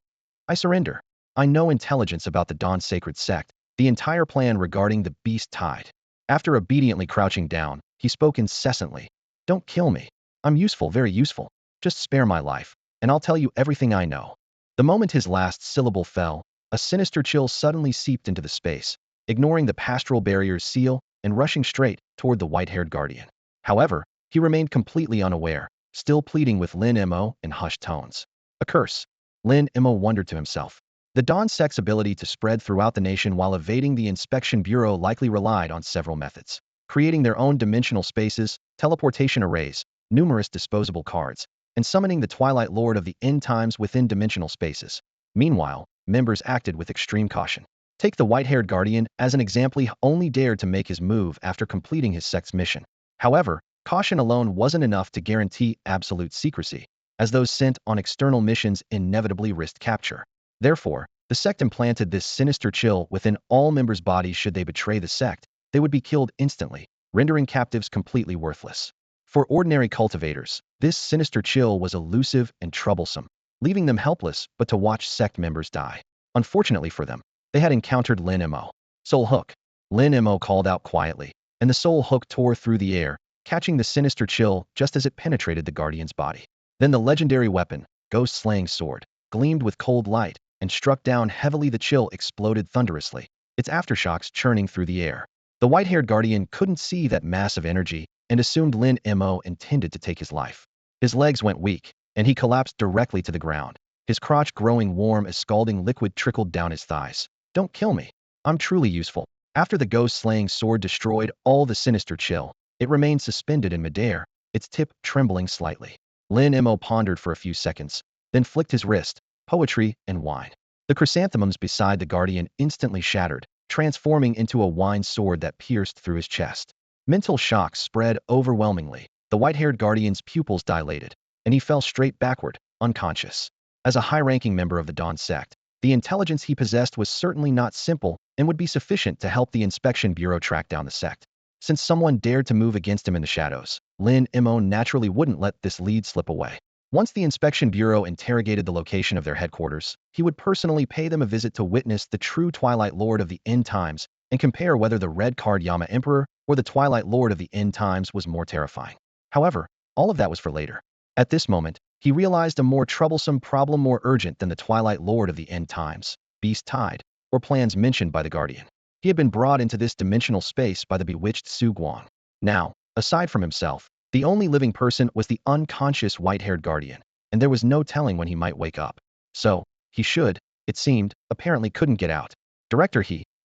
"I surrender. I know intelligence about the Dawn Sacred Sect, the entire plan regarding the beast tide." After obediently crouching down, he spoke incessantly. "Don't kill me. I'm useful, very useful. Just spare my life, and I'll tell you everything I know." The moment his last syllable fell, a sinister chill suddenly seeped into the space, ignoring the pastoral barrier's seal and rushing straight toward the white-haired guardian. However, he remained completely unaware, still pleading with Lin Mo in hushed tones. A curse. Lin Mo wondered to himself. The Dawn sect's ability to spread throughout the nation while evading the inspection bureau likely relied on several methods: creating their own dimensional spaces, teleportation arrays, numerous disposable cards, and summoning the Twilight Lord of the end times within dimensional spaces. Meanwhile, members acted with extreme caution. Take the white-haired guardian as an example. He only dared to make his move after completing his sect's mission. However, caution alone wasn't enough to guarantee absolute secrecy. as those sent on external missions inevitably risked capture. Therefore, the sect implanted this sinister chill within all members' bodies. Should they betray the sect, they would be killed instantly, rendering captives completely worthless. For ordinary cultivators, this sinister chill was elusive and troublesome, leaving them helpless but to watch sect members die. Unfortunately for them, they had encountered Lin Mo. Soul Hook. Lin Mo called out quietly, and the soul hook tore through the air, catching the sinister chill just as it penetrated the guardian's body. Then the legendary weapon, Ghost-Slaying Sword, gleamed with cold light and struck down heavily. The chill exploded thunderously, its aftershocks churning through the air. The white-haired guardian couldn't see that mass of energy and assumed Lin Mo intended to take his life. His legs went weak, and he collapsed directly to the ground, his crotch growing warm as scalding liquid trickled down his thighs. Don't kill me. I'm truly useful. After the ghost-slaying sword destroyed all the sinister chill, it remained suspended in midair, its tip trembling slightly. Lin Mo pondered for a few seconds, then flicked his wrist. Poetry and wine. The chrysanthemums beside the guardian instantly shattered, transforming into a wine sword that pierced through his chest. Mental shock spread overwhelmingly. The white-haired guardian's pupils dilated, and he fell straight backward, unconscious. As a high-ranking member of the Dawn sect, the intelligence he possessed was certainly not simple and would be sufficient to help the Inspection Bureau track down the sect. Since someone dared to move against him in the shadows, Lin Mo naturally wouldn't let this lead slip away. Once the Inspection Bureau interrogated the location of their headquarters, he would personally pay them a visit to witness the true Twilight Lord of the End Times and compare whether the Red Card Yama Emperor or the Twilight Lord of the End Times was more terrifying. However, all of that was for later. At this moment, he realized a more troublesome problem, more urgent than the Twilight Lord of the End Times, Beast Tide, or plans mentioned by the Guardian. He had been brought into this dimensional space by the bewitched Su Guang. Now, aside from himself, the only living person was the unconscious white-haired guardian, and there was no telling when he might wake up. So, he should, it seemed, apparently couldn't get out. Director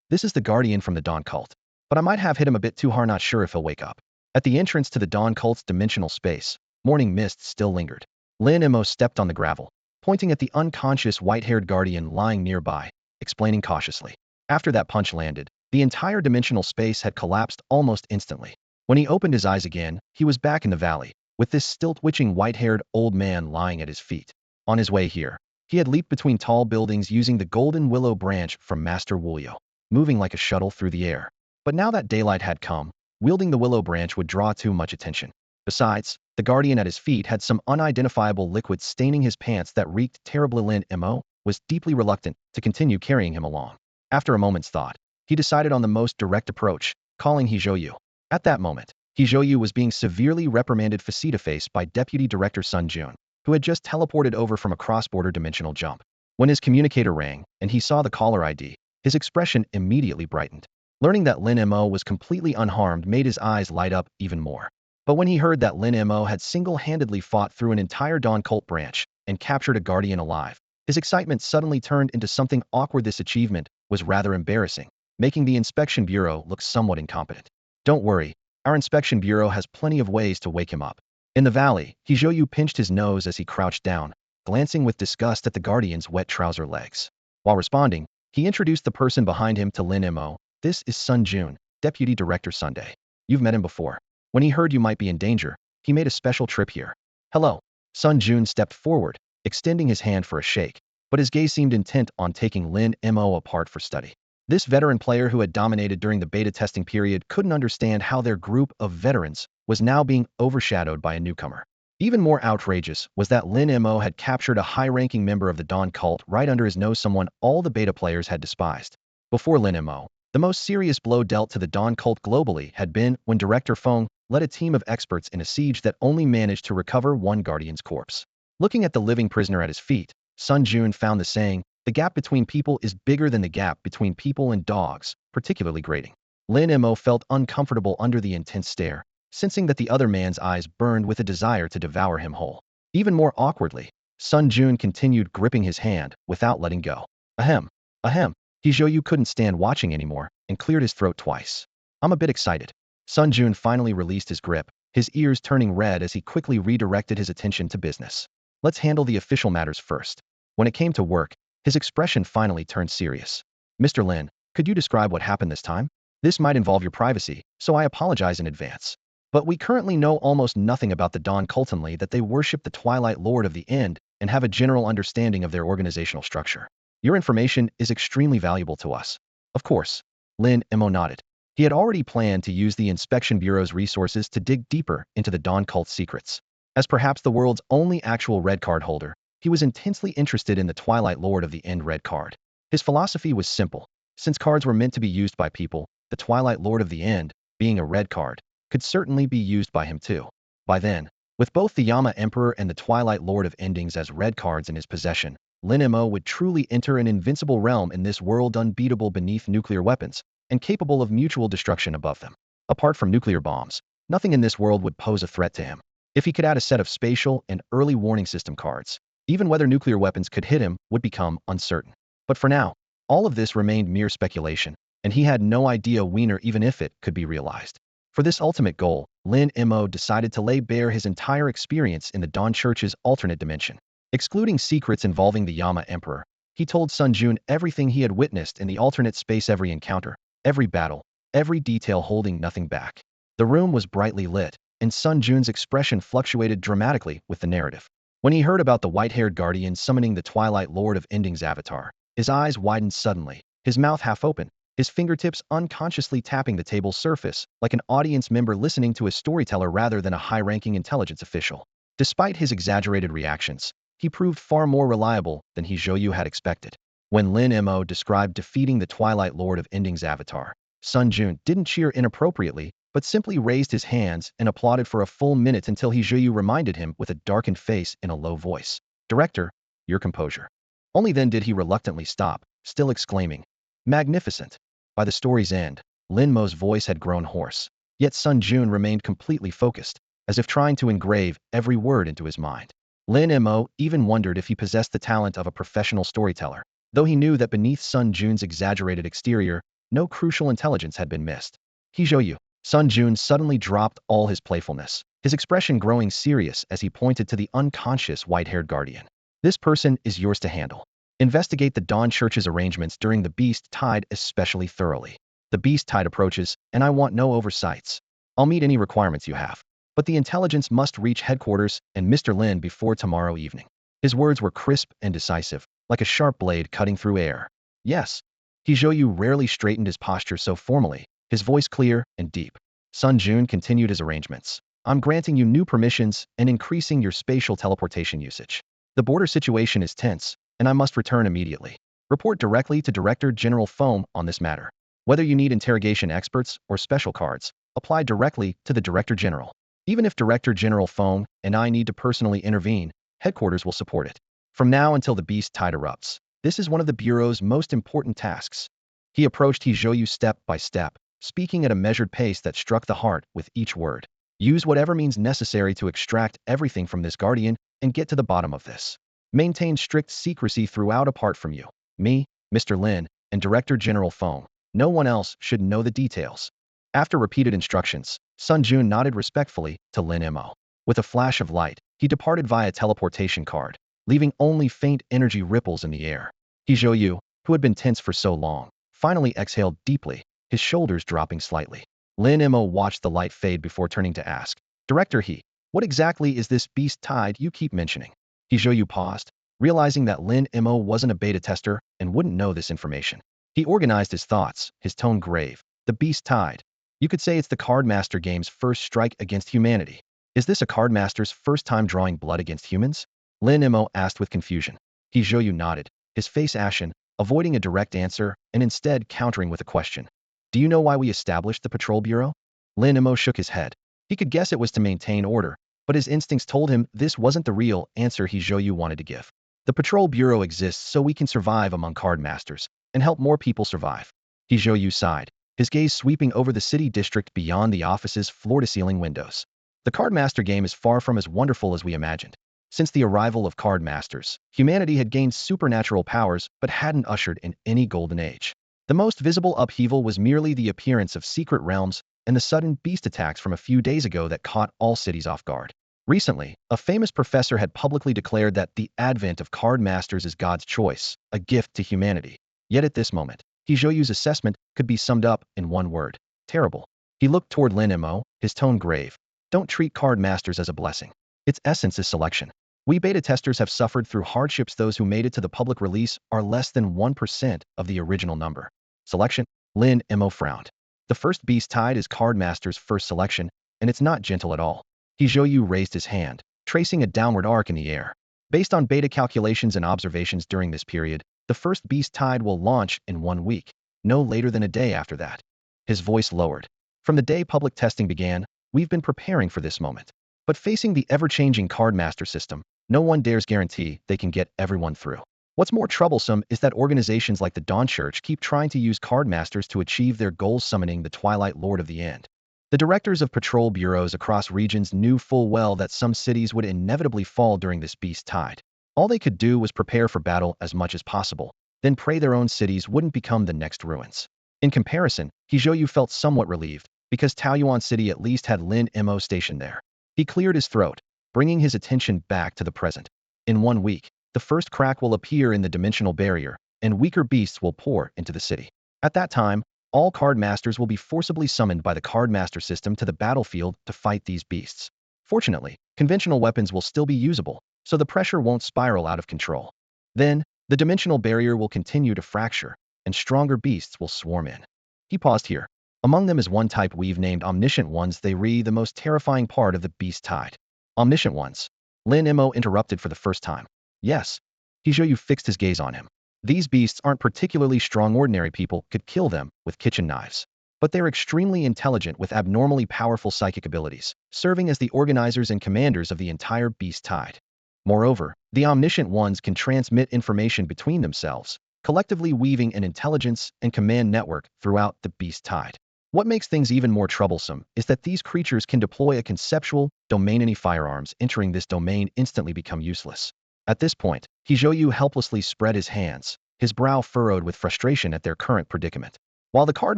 this is the guardian from the Dawn cult. But I might have hit him a bit too hard, not sure if he'll wake up. At the entrance to the Dawn cult's dimensional space, morning mist still lingered. Lin Mo stepped on the gravel, pointing at the unconscious white-haired guardian lying nearby, explaining cautiously. After that punch landed, the entire dimensional space had collapsed almost instantly. When he opened his eyes again, he was back in the valley, with this still-twitching white-haired old man lying at his feet. On his way here, he had leaped between tall buildings using the golden willow branch from Master Wulio, moving like a shuttle through the air. But now that daylight had come, wielding the willow branch would draw too much attention. Besides, the guardian at his feet had some unidentifiable liquid staining his pants that reeked terribly. Lin Mo was deeply reluctant to continue carrying him along. After a moment's thought, he decided on the most direct approach, calling Hizhou. At that moment, Hizhou was being severely reprimanded face-to-face by Deputy Director Sun Jun, who had just teleported over from a cross-border dimensional jump. When his communicator rang and he saw the caller ID, his expression immediately brightened. Learning that Lin Mo was completely unharmed made his eyes light up even more. But when he heard that Lin Mo had single-handedly fought through an entire Dawn cult branch and captured a guardian alive, his excitement suddenly turned into something awkward. This achievement was rather embarrassing, making the Inspection Bureau look somewhat incompetent. Don't worry, our Inspection Bureau has plenty of ways to wake him up. In the valley, Hizhou pinched his nose as he crouched down, glancing with disgust at the guardian's wet trouser legs. While responding, he introduced the person behind him to Lin Mo. This is Sun Jun, Deputy Director Sunday. You've met him before. When he heard you might be in danger, he made a special trip here. Hello. Sun Jun stepped forward, extending his hand for a shake, but his gaze seemed intent on taking Lin Mo apart for study. This veteran player who had dominated during the beta testing period couldn't understand how their group of veterans was now being overshadowed by a newcomer. Even more outrageous was that Lin Mo had captured a high-ranking member of the Dawn cult right under his nose, someone all the beta players had despised. Before Lin Mo, the most serious blow dealt to the Dawn cult globally had been when Director Feng led a team of experts in a siege that only managed to recover one guardian's corpse. Looking at the living prisoner at his feet, Sun Jun found the saying, "The gap between people is bigger than the gap between people and dogs," particularly grating. Lin Mo felt uncomfortable under the intense stare, sensing that the other man's eyes burned with a desire to devour him whole. Even more awkwardly, Sun Jun continued gripping his hand without letting go. Ahem. Ahem. Hizhou couldn't stand watching anymore and cleared his throat twice. I'm a bit excited. Sun Jun finally released his grip, his ears turning red as he quickly redirected his attention to business. Let's handle the official matters first. When it came to work, his expression finally turned serious. Mr. Lin, could you describe what happened this time? This might involve your privacy, so I apologize in advance. But we currently know almost nothing about the Dawn cult, only that they worship the Twilight Lord of the End and have a general understanding of their organizational structure. Your information is extremely valuable to us. Of course. Lin Mo nodded. He had already planned to use the Inspection Bureau's resources to dig deeper into the Dawn cult's secrets. As perhaps the world's only actual red card holder, he was intensely interested in the Twilight Lord of the End red card. His philosophy was simple. Since cards were meant to be used by people, the Twilight Lord of the End, being a red card, could certainly be used by him too. By then, with both the Yama Emperor and the Twilight Lord of Endings as red cards in his possession, Lin Mo would truly enter an invincible realm in this world, unbeatable beneath nuclear weapons and capable of mutual destruction above them. Apart from nuclear bombs, nothing in this world would pose a threat to him. If he could add a set of spatial and early warning system cards, even whether nuclear weapons could hit him would become uncertain. But for now, all of this remained mere speculation, and he had no idea when or even if it could be realized. For this ultimate goal, Lin Mo decided to lay bare his entire experience in the Dawn Church's alternate dimension. Excluding secrets involving the Yama Emperor, he told Sun Jun everything he had witnessed in the alternate space, every encounter, every battle, every detail, holding nothing back. The room was brightly lit, and Sun Jun's expression fluctuated dramatically with the narrative. When he heard about the white-haired guardian summoning the Twilight Lord of Endings avatar, his eyes widened suddenly, his mouth half open, his fingertips unconsciously tapping the table's surface, like an audience member listening to a storyteller rather than a high-ranking intelligence official. Despite his exaggerated reactions, he proved far more reliable than He Zhou Yu had expected. When Lin Mo described defeating the Twilight Lord of Endings avatar, Sun Jun didn't cheer inappropriately, but simply raised his hands and applauded for a full minute until He Zhou Yu reminded him with a darkened face in a low voice, "Director, your composure." Only then did he reluctantly stop, still exclaiming, "Magnificent." By the story's end, Lin Mo's voice had grown hoarse, yet Sun Jun remained completely focused, as if trying to engrave every word into his mind. Lin Mo even wondered if he possessed the talent of a professional storyteller, though he knew that beneath Sun Jun's exaggerated exterior, no crucial intelligence had been missed. "He Zhou Yu." Sun Jun suddenly dropped all his playfulness, his expression growing serious as he pointed to the unconscious white-haired guardian. "This person is yours to handle. Investigate the Dawn Church's arrangements during the Beast Tide especially thoroughly. The Beast Tide approaches, and I want no oversights. I'll meet any requirements you have. But the intelligence must reach headquarters and Mr. Lin before tomorrow evening." His words were crisp and decisive, like a sharp blade cutting through air. "Yes." He Zhou Yu rarely straightened his posture so formally, his voice clear and deep. Sun Jun continued his arrangements. "I'm granting you new permissions and increasing your spatial teleportation usage. The border situation is tense, and I must return immediately. Report directly to Director General Foam on this matter. Whether you need interrogation experts or special cards, apply directly to the Director General. Even if Director General Foam and I need to personally intervene, headquarters will support it. From now until the Beast Tide erupts, this is one of the Bureau's most important tasks." He approached He Zhou Yu step by step, speaking at a measured pace that struck the heart with each word. "Use whatever means necessary to extract everything from this guardian and get to the bottom of this. Maintain strict secrecy throughout. Apart from you, me, Mr. Lin, and Director General Foam, no one else should know the details." After repeated instructions, Sun Jun nodded respectfully to Lin Mo. With a flash of light, he departed via teleportation card, leaving only faint energy ripples in the air. He Zhou Yu, who had been tense for so long, finally exhaled deeply, his shoulders dropping slightly. Lin Mo watched the light fade before turning to ask, "Director what exactly is this Beast Tide you keep mentioning?" He Zhou Yu paused, realizing that Lin Mo wasn't a beta tester and wouldn't know this information. He organized his thoughts, his tone grave. "The Beast Tide. You could say it's the Cardmaster game's first strike against humanity. Is this a Cardmaster's first time drawing blood against humans?" Lin Mo asked with confusion. He Zhou Yu nodded, his face ashen, avoiding a direct answer and instead countering with a question. "Do you know why we established the Patrol Bureau?" Lin Mo shook his head. He could guess it was to maintain order, but his instincts told him this wasn't the real answer He Zhou Yu wanted to give. "The Patrol Bureau exists so we can survive among Cardmasters and help more people survive." He Zhou Yu sighed, his gaze sweeping over the city district beyond the office's floor-to-ceiling windows. "The Cardmaster game is far from as wonderful as we imagined. Since the arrival of Cardmasters, humanity had gained supernatural powers but hadn't ushered in any golden age. The most visible upheaval was merely the appearance of secret realms and the sudden beast attacks from a few days ago that caught all cities off guard. Recently, a famous professor had publicly declared that the advent of Cardmasters is God's choice, a gift to humanity. Yet at this moment, He Zhou Yu's assessment could be summed up in one word: terrible. He looked toward Lin Mo, his tone grave. Don't treat card masters as a blessing. Its essence is selection. We beta testers have suffered through hardships. Those who made it to the public release are less than 1% of the original number. Selection? Lin Mo frowned. The first beast tied is card master's first selection, and it's not gentle at all. Hijoyu raised his hand, tracing a downward arc in the air. Based on beta calculations and observations during this period, the first beast tide will launch in 1 week, no later than a day after that. His voice lowered. From the day public testing began, we've been preparing for this moment. But facing the ever-changing card master system, no one dares guarantee they can get everyone through. What's more troublesome is that organizations like the Dawn Church keep trying to use card masters to achieve their goals, summoning the Twilight Lord of the End. The directors of patrol bureaus across regions knew full well that some cities would inevitably fall during this beast tide. All they could do was prepare for battle as much as possible, then pray their own cities wouldn't become the next ruins. In comparison, Hijoyu felt somewhat relieved, because Taoyuan City at least had Lin Mo stationed there. He cleared his throat, bringing his attention back to the present. In 1 week, the first crack will appear in the dimensional barrier, and weaker beasts will pour into the city. At that time, all card masters will be forcibly summoned by the card master system to the battlefield to fight these beasts. Fortunately, conventional weapons will still be usable, so the pressure won't spiral out of control. Then, the dimensional barrier will continue to fracture, and stronger beasts will swarm in. He paused here. Among them is one type we've named Omniscient Ones. They re the most terrifying part of the beast tide. Omniscient Ones. Lin Mo interrupted for the first time. Yes. Hijoyu fixed his gaze on him. These beasts aren't particularly strong. Ordinary people could kill them with kitchen knives. But they're extremely intelligent with abnormally powerful psychic abilities, serving as the organizers and commanders of the entire beast tide. Moreover, the Omniscient Ones can transmit information between themselves, collectively weaving an intelligence and command network throughout the beast tide. What makes things even more troublesome is that these creatures can deploy a conceptual domain. Any firearms entering this domain instantly become useless. At this point, Hijoyu helplessly spread his hands, his brow furrowed with frustration at their current predicament. While the card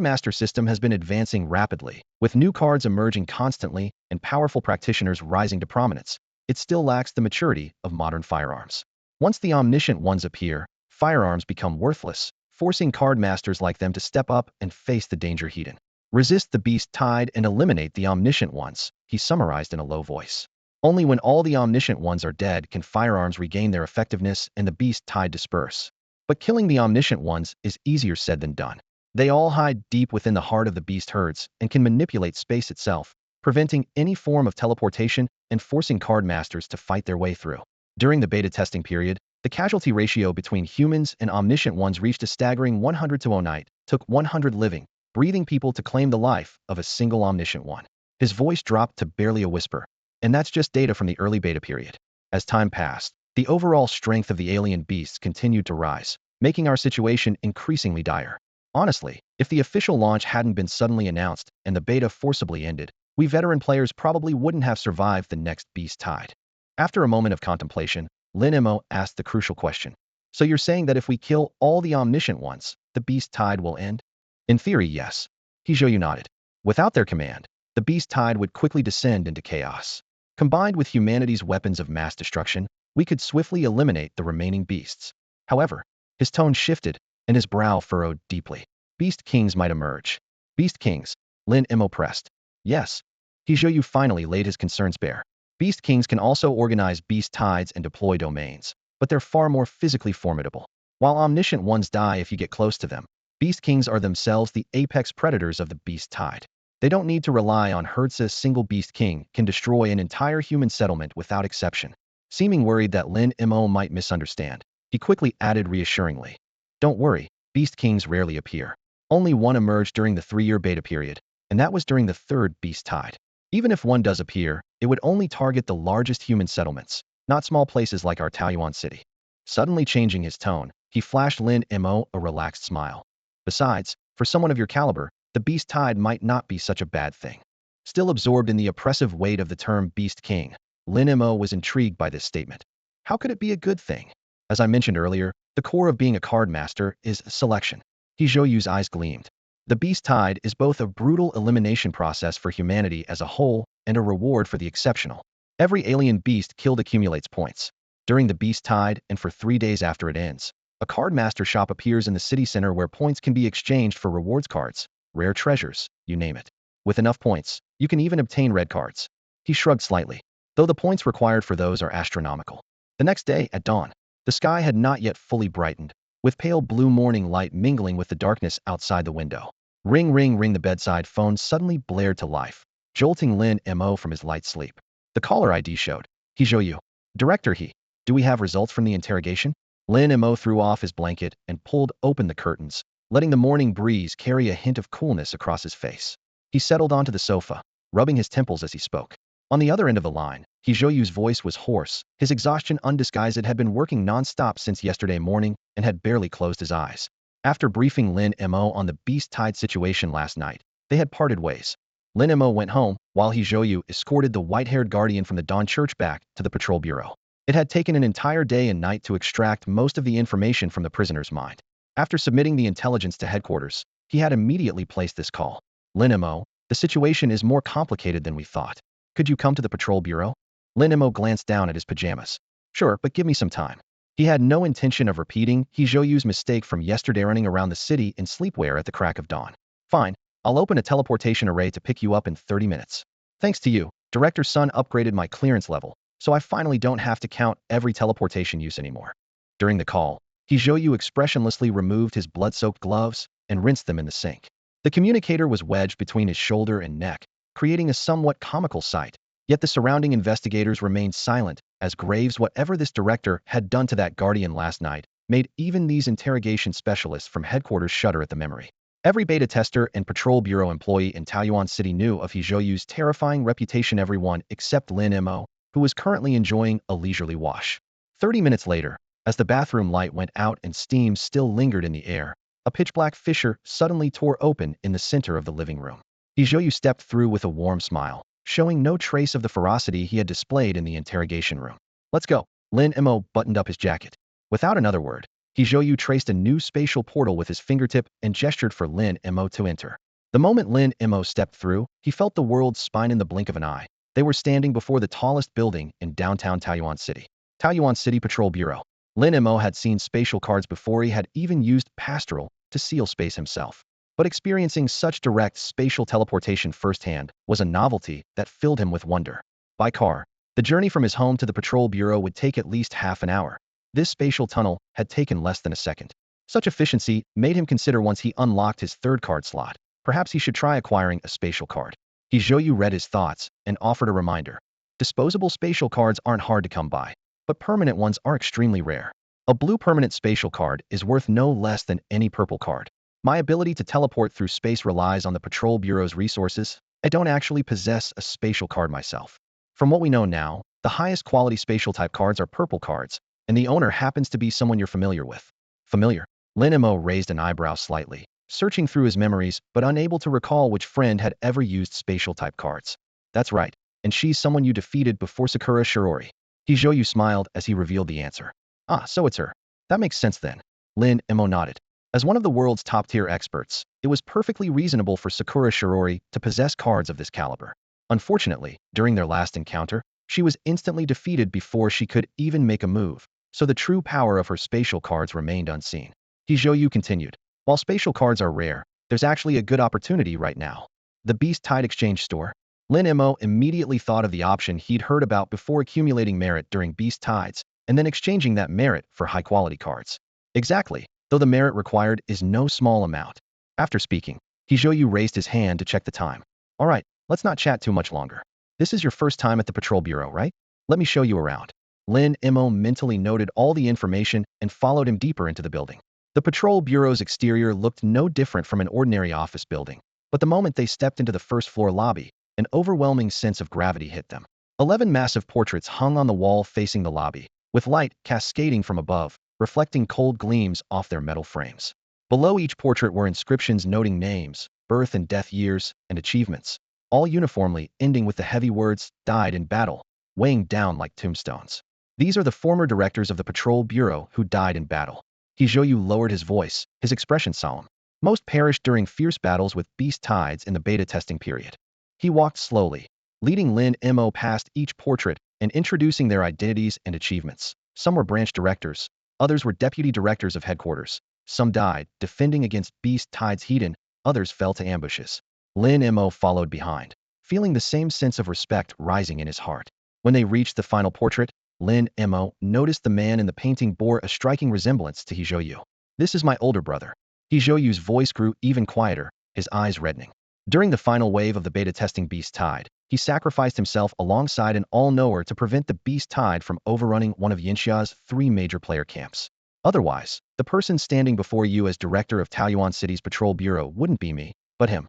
master system has been advancing rapidly, with new cards emerging constantly and powerful practitioners rising to prominence, it still lacks the maturity of modern firearms. Once the Omniscient Ones appear, firearms become worthless, forcing card masters like them to step up and face the danger heat-in. Resist the beast tide and eliminate the Omniscient Ones, he summarized in a low voice. Only when all the Omniscient Ones are dead can firearms regain their effectiveness and the beast tide disperse. But killing the Omniscient Ones is easier said than done. They all hide deep within the heart of the beast herds and can manipulate space itself, preventing any form of teleportation and forcing card masters to fight their way through. During the beta testing period, the casualty ratio between humans and Omniscient Ones reached a staggering 100-0. Took 100 living, breathing people to claim the life of a single Omniscient One. His voice dropped to barely a whisper. And that's just data from the early beta period. As time passed, the overall strength of the alien beasts continued to rise, making our situation increasingly dire. Honestly, if the official launch hadn't been suddenly announced and the beta forcibly ended, we veteran players probably wouldn't have survived the next beast tide. After a moment of contemplation, Lin Mo asked the crucial question. So you're saying that if we kill all the Omniscient Ones, the beast tide will end? In theory, yes. Hijoyu nodded. Without their command, the beast tide would quickly descend into chaos. Combined with humanity's weapons of mass destruction, we could swiftly eliminate the remaining beasts. However, his tone shifted, and his brow furrowed deeply. Beast Kings might emerge. Beast Kings, Lin Mo pressed. Yes. Hijoyu finally laid his concerns bare. Beast Kings can also organize beast tides and deploy domains, but they're far more physically formidable. While Omniscient Ones die if you get close to them, Beast Kings are themselves the apex predators of the beast tide. They don't need to rely on herds. A single Beast King can destroy an entire human settlement without exception. Seeming worried that Lin Mo might misunderstand, he quickly added reassuringly. Don't worry, Beast Kings rarely appear. Only one emerged during the 3-year beta period, and that was during the 3rd beast tide. Even if one does appear, it would only target the largest human settlements, not small places like our Taoyuan city. Suddenly changing his tone, he flashed Lin Mo a relaxed smile. Besides, for someone of your caliber, the beast tide might not be such a bad thing. Still absorbed in the oppressive weight of the term Beast King, Lin Mo was intrigued by this statement. How could it be a good thing? As I mentioned earlier, the core of being a card master is selection. Hijoyu's eyes gleamed. The beast tide is both a brutal elimination process for humanity as a whole and a reward for the exceptional. Every alien beast killed accumulates points. During the beast tide and for 3 days after it ends, a card master shop appears in the city center where points can be exchanged for rewards cards, rare treasures, you name it. With enough points, you can even obtain red cards. He shrugged slightly, though the points required for those are astronomical. The next day, at dawn, the sky had not yet fully brightened, with pale blue morning light mingling with the darkness outside the window. Ring, ring, ring. The bedside phone suddenly blared to life, jolting Lin Mo from his light sleep. The caller ID showed. Hijoyu. Director He. Do we have results from the interrogation? Lin Mo threw off his blanket and pulled open the curtains, letting the morning breeze carry a hint of coolness across his face. He settled onto the sofa, rubbing his temples as he spoke. On the other end of the line, Hijoyu's voice was hoarse, his exhaustion undisguised. Had been working non-stop since yesterday morning and had barely closed his eyes. After briefing Lin Mo on the beast tide situation last night, they had parted ways. Lin Mo went home, while Hijoyu escorted the white-haired guardian from the Dawn Church back to the patrol bureau. It had taken an entire day and night to extract most of the information from the prisoner's mind. After submitting the intelligence to headquarters, he had immediately placed this call. Lin Mo, the situation is more complicated than we thought. Could you come to the patrol bureau? Lin Mo glanced down at his pajamas. Sure, but give me some time. He had no intention of repeating Hijoyu's mistake from yesterday, running around the city in sleepwear at the crack of dawn. Fine, I'll open a teleportation array to pick you up in 30 minutes. Thanks to you, Director Sun upgraded my clearance level, so I finally don't have to count every teleportation use anymore. During the call, Hijoyu expressionlessly removed his blood-soaked gloves and rinsed them in the sink. The communicator was wedged between his shoulder and neck, creating a somewhat comical sight. Yet the surrounding investigators remained silent, as Graves, whatever this director had done to that guardian last night, made even these interrogation specialists from headquarters shudder at the memory. Every beta tester and patrol bureau employee in Taoyuan City knew of Hijoyu's terrifying reputation, everyone except Lin Mo, who was currently enjoying a leisurely wash. 30 minutes later, as the bathroom light went out and steam still lingered in the air, a pitch-black fissure suddenly tore open in the center of the living room. Hijoyu stepped through with a warm smile, showing no trace of the ferocity he had displayed in the interrogation room. Let's go. Lin Mo buttoned up his jacket. Without another word, Hijoyu traced a new spatial portal with his fingertip and gestured for Lin Mo to enter. The moment Lin Mo stepped through, he felt the world spin in the blink of an eye. They were standing before the tallest building in downtown Taoyuan City. Taoyuan City Patrol Bureau. Lin Mo had seen spatial cards before. He had even used Pastoral to seal space himself. But experiencing such direct spatial teleportation firsthand was a novelty that filled him with wonder. By car, the journey from his home to the patrol bureau would take at least half an hour. This spatial tunnel had taken less than a second. Such efficiency made him consider, once he unlocked his third card slot, perhaps he should try acquiring a spatial card. Hijoyu read his thoughts and offered a reminder. Disposable spatial cards aren't hard to come by, but permanent ones are extremely rare. A blue permanent spatial card is worth no less than any purple card. My ability to teleport through space relies on the Patrol Bureau's resources. I don't actually possess a spatial card myself. From what we know now, the highest quality spatial type cards are purple cards, and the owner happens to be someone you're familiar with. Familiar? Lin Mo raised an eyebrow slightly, searching through his memories but unable to recall which friend had ever used spatial type cards. That's right, and she's someone you defeated before Sakura Shirori. Hijoyu smiled as he revealed the answer. Ah, so it's her. That makes sense then. Lin Mo nodded. As one of the world's top-tier experts, it was perfectly reasonable for Sakura Shirori to possess cards of this caliber. Unfortunately, during their last encounter, she was instantly defeated before she could even make a move, so the true power of her spatial cards remained unseen. Hijoyu continued. While spatial cards are rare, there's actually a good opportunity right now. The Beast Tide Exchange Store? Lin Mo immediately thought of the option he'd heard about before: accumulating merit during Beast Tides, and then exchanging that merit for high-quality cards. Exactly. Though the merit required is no small amount. After speaking, Hijoyu raised his hand to check the time. All right, let's not chat too much longer. This is your first time at the patrol bureau, right? Let me show you around. Lin Mo mentally noted all the information and followed him deeper into the building. The patrol bureau's exterior looked no different from an ordinary office building, but the moment they stepped into the first-floor lobby, an overwhelming sense of gravity hit them. 11 massive portraits hung on the wall facing the lobby, with light cascading from above, reflecting cold gleams off their metal frames. Below each portrait were inscriptions noting names, birth and death years, and achievements, all uniformly ending with the heavy words, "died in battle," weighing down like tombstones. These are the former directors of the Patrol Bureau who died in battle. Hijoyu lowered his voice, his expression solemn. Most perished during fierce battles with beast tides in the beta testing period. He walked slowly, leading Lin Mo past each portrait and introducing their identities and achievements. Some were branch directors, others were deputy directors of headquarters. Some died, defending against beast tides hidden, others fell to ambushes. Lin Mo followed behind, feeling the same sense of respect rising in his heart. When they reached the final portrait, Lin Mo noticed the man in the painting bore a striking resemblance to Hizhou. "This is my older brother." Hizhou's voice grew even quieter, his eyes reddening. During the final wave of the beta testing beast tide, he sacrificed himself alongside an all-knower to prevent the beast tide from overrunning one of Yinxia's 3 major player camps. Otherwise, the person standing before you as director of Taoyuan City's patrol bureau wouldn't be me, but him.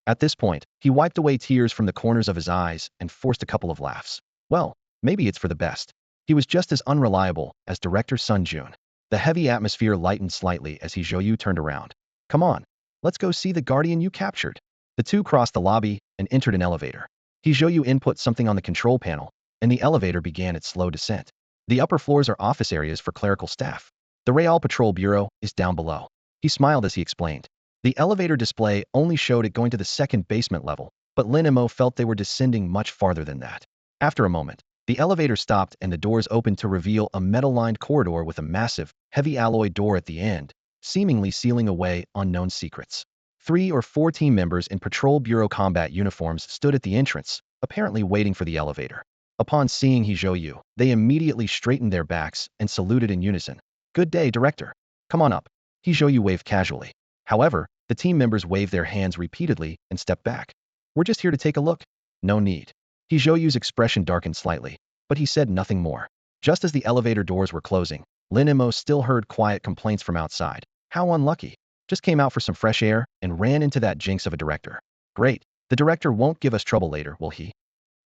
At this point, he wiped away tears from the corners of his eyes and forced a couple of laughs. Well, maybe it's for the best. He was just as unreliable as Director Sun Jun. The heavy atmosphere lightened slightly as Hizhou turned around. "Come on, let's go see the guardian you captured." The two crossed the lobby and entered an elevator. Hizhou input something on the control panel, and the elevator began its slow descent. The upper floors are office areas for clerical staff. The Real Patrol Bureau is down below. He smiled as he explained. The elevator display only showed it going to the second basement level, but Lin Mo felt they were descending much farther than that. After a moment, the elevator stopped and the doors opened to reveal a metal-lined corridor with a massive, heavy alloy door at the end, seemingly sealing away unknown secrets. 3 or 4 team members in Patrol Bureau combat uniforms stood at the entrance, apparently waiting for the elevator. Upon seeing Hizhou, they immediately straightened their backs and saluted in unison. "Good day, Director. Come on up." Hizhou waved casually. However, the team members waved their hands repeatedly and stepped back. "We're just here to take a look." "No need." Hizhou's expression darkened slightly, but he said nothing more. Just as the elevator doors were closing, Lin Mo still heard quiet complaints from outside. "How unlucky. Just came out for some fresh air and ran into that jinx of a director. Great. The director won't give us trouble later, will he?"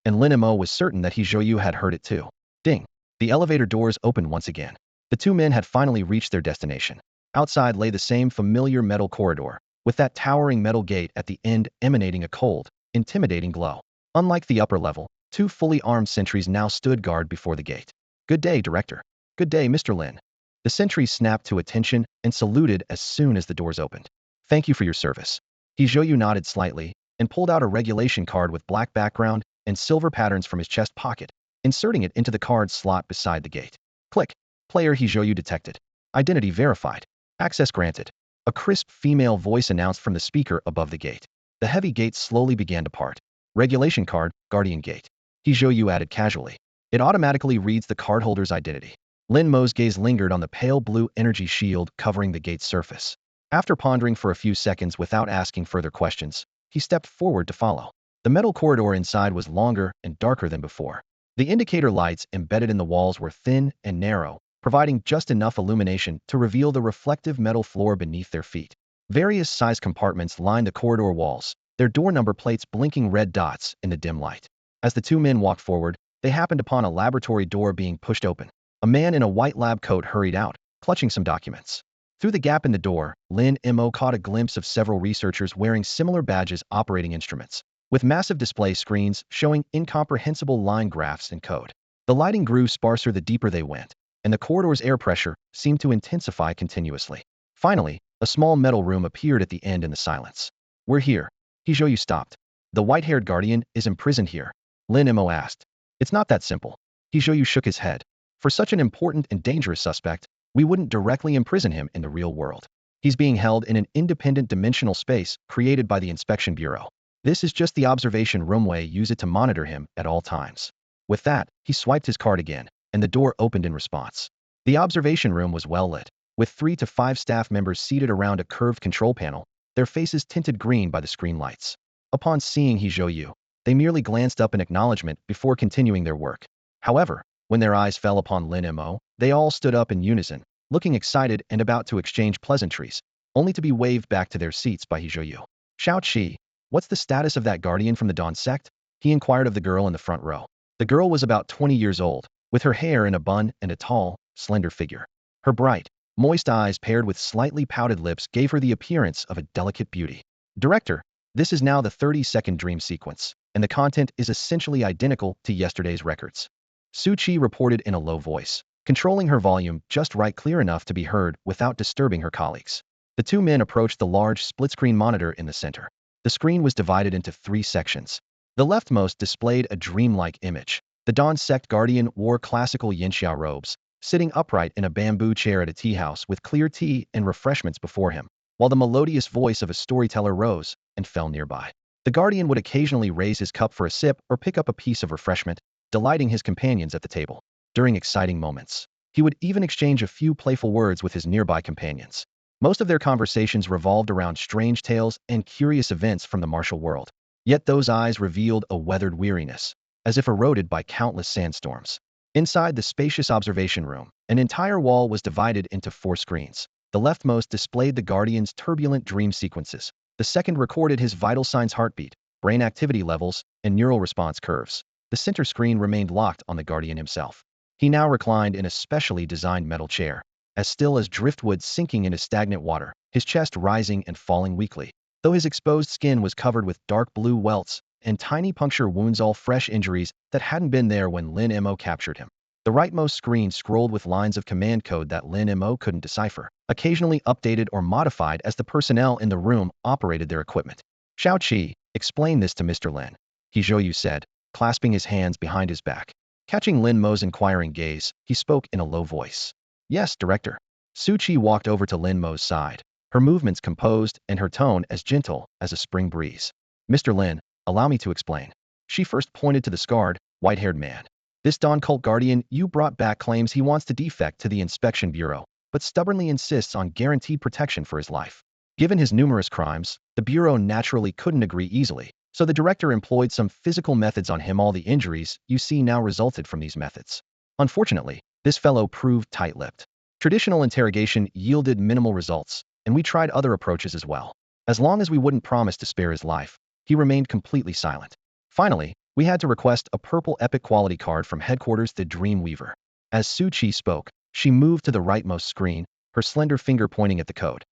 And Lin Mo was certain that Hizhou had heard it too. Ding. The elevator doors opened once again. The two men had finally reached their destination. Outside lay the same familiar metal corridor, with that towering metal gate at the end emanating a cold, intimidating glow. Unlike the upper level, 2 fully armed sentries now stood guard before the gate. "Good day, Director." "Good day, Mr. Lin." The sentries snapped to attention and saluted as soon as the doors opened. "Thank you for your service." Hizhou nodded slightly and pulled out a regulation card with black background and silver patterns from his chest pocket, inserting it into the card slot beside the gate. Click. Player Hizhou detected. Identity verified. Access granted. A crisp female voice announced from the speaker above the gate. The heavy gate slowly began to part. Regulation card, Guardian Gate. Hizhou added casually. It automatically reads the cardholder's identity. Lin Mo's gaze lingered on the pale blue energy shield covering the gate's surface. After pondering for a few seconds without asking further questions, he stepped forward to follow. The metal corridor inside was longer and darker than before. The indicator lights embedded in the walls were thin and narrow, providing just enough illumination to reveal the reflective metal floor beneath their feet. Various size compartments lined the corridor walls, their door number plates blinking red dots in the dim light. As the two men walked forward, they happened upon a laboratory door being pushed open. A man in a white lab coat hurried out, clutching some documents. Through the gap in the door, Lin Mo caught a glimpse of several researchers wearing similar badges operating instruments, with massive display screens showing incomprehensible line graphs and code. The lighting grew sparser the deeper they went, and the corridor's air pressure seemed to intensify continuously. Finally, a small metal room appeared at the end in the silence. "We're here." Hizhou stopped. "The white-haired guardian is imprisoned here?" Lin Mo asked. "It's not that simple." Hizhou shook his head. "For such an important and dangerous suspect, we wouldn't directly imprison him in the real world. He's being held in an independent dimensional space created by the Inspection Bureau. This is just the observation roomway use it to monitor him at all times." With that, he swiped his card again, and the door opened in response. The observation room was well lit, with 3 to 5 staff members seated around a curved control panel, their faces tinted green by the screen lights. Upon seeing Hizhou, they merely glanced up in acknowledgement before continuing their work. However, when their eyes fell upon Lin Mo, they all stood up in unison, looking excited and about to exchange pleasantries, only to be waved back to their seats by Hizhou. "Shao Qi, what's the status of that guardian from the Dawn sect?" he inquired of the girl in the front row. The girl was about 20 years old, with her hair in a bun and a tall, slender figure. Her bright, moist eyes paired with slightly pouted lips gave her the appearance of a delicate beauty. "Director, this is now the 30-second dream sequence, and the content is essentially identical to yesterday's records." Su Qi reported in a low voice, controlling her volume just right clear enough to be heard without disturbing her colleagues. The two men approached the large split-screen monitor in the center. The screen was divided into 3 sections. The leftmost displayed a dreamlike image. The Dawn Sect Guardian wore classical Yinxia robes, sitting upright in a bamboo chair at a tea house with clear tea and refreshments before him, while the melodious voice of a storyteller rose and fell nearby. The guardian would occasionally raise his cup for a sip or pick up a piece of refreshment, delighting his companions at the table. During exciting moments, he would even exchange a few playful words with his nearby companions. Most of their conversations revolved around strange tales and curious events from the martial world. Yet those eyes revealed a weathered weariness, as if eroded by countless sandstorms. Inside the spacious observation room, an entire wall was divided into 4 screens. The leftmost displayed the Guardian's turbulent dream sequences. The second recorded his vital signs: heartbeat, brain activity levels, and neural response curves. The center screen remained locked on the Guardian himself. He now reclined in a specially designed metal chair, as still as driftwood sinking into stagnant water, his chest rising and falling weakly. Though his exposed skin was covered with dark blue welts and tiny puncture wounds, all fresh injuries that hadn't been there when Lin Mo captured him. The rightmost screen scrolled with lines of command code that Lin Mo couldn't decipher, occasionally updated or modified as the personnel in the room operated their equipment. "Xiao Qi, explain this to Mr. Lin," Zhou said, clasping his hands behind his back. Catching Lin Mo's inquiring gaze, he spoke in a low voice. "Yes, Director." Su Qi walked over to Lin Mo's side, her movements composed and her tone as gentle as a spring breeze. "Mr. Lin, allow me to explain." She first pointed to the scarred, white-haired man. "This Dawn Cult Guardian you brought back claims he wants to defect to the Inspection Bureau, but stubbornly insists on guaranteed protection for his life. Given his numerous crimes, the Bureau naturally couldn't agree easily, so the Director employed some physical methods on him. All the injuries you see now resulted from these methods. Unfortunately, this fellow proved tight-lipped. Traditional interrogation yielded minimal results, and we tried other approaches as well. As long as we wouldn't promise to spare his life, he remained completely silent. Finally, we had to request a purple epic quality card from headquarters, the Dream Weaver." As Su Qi spoke, she moved to the rightmost screen, her slender finger pointing at the code.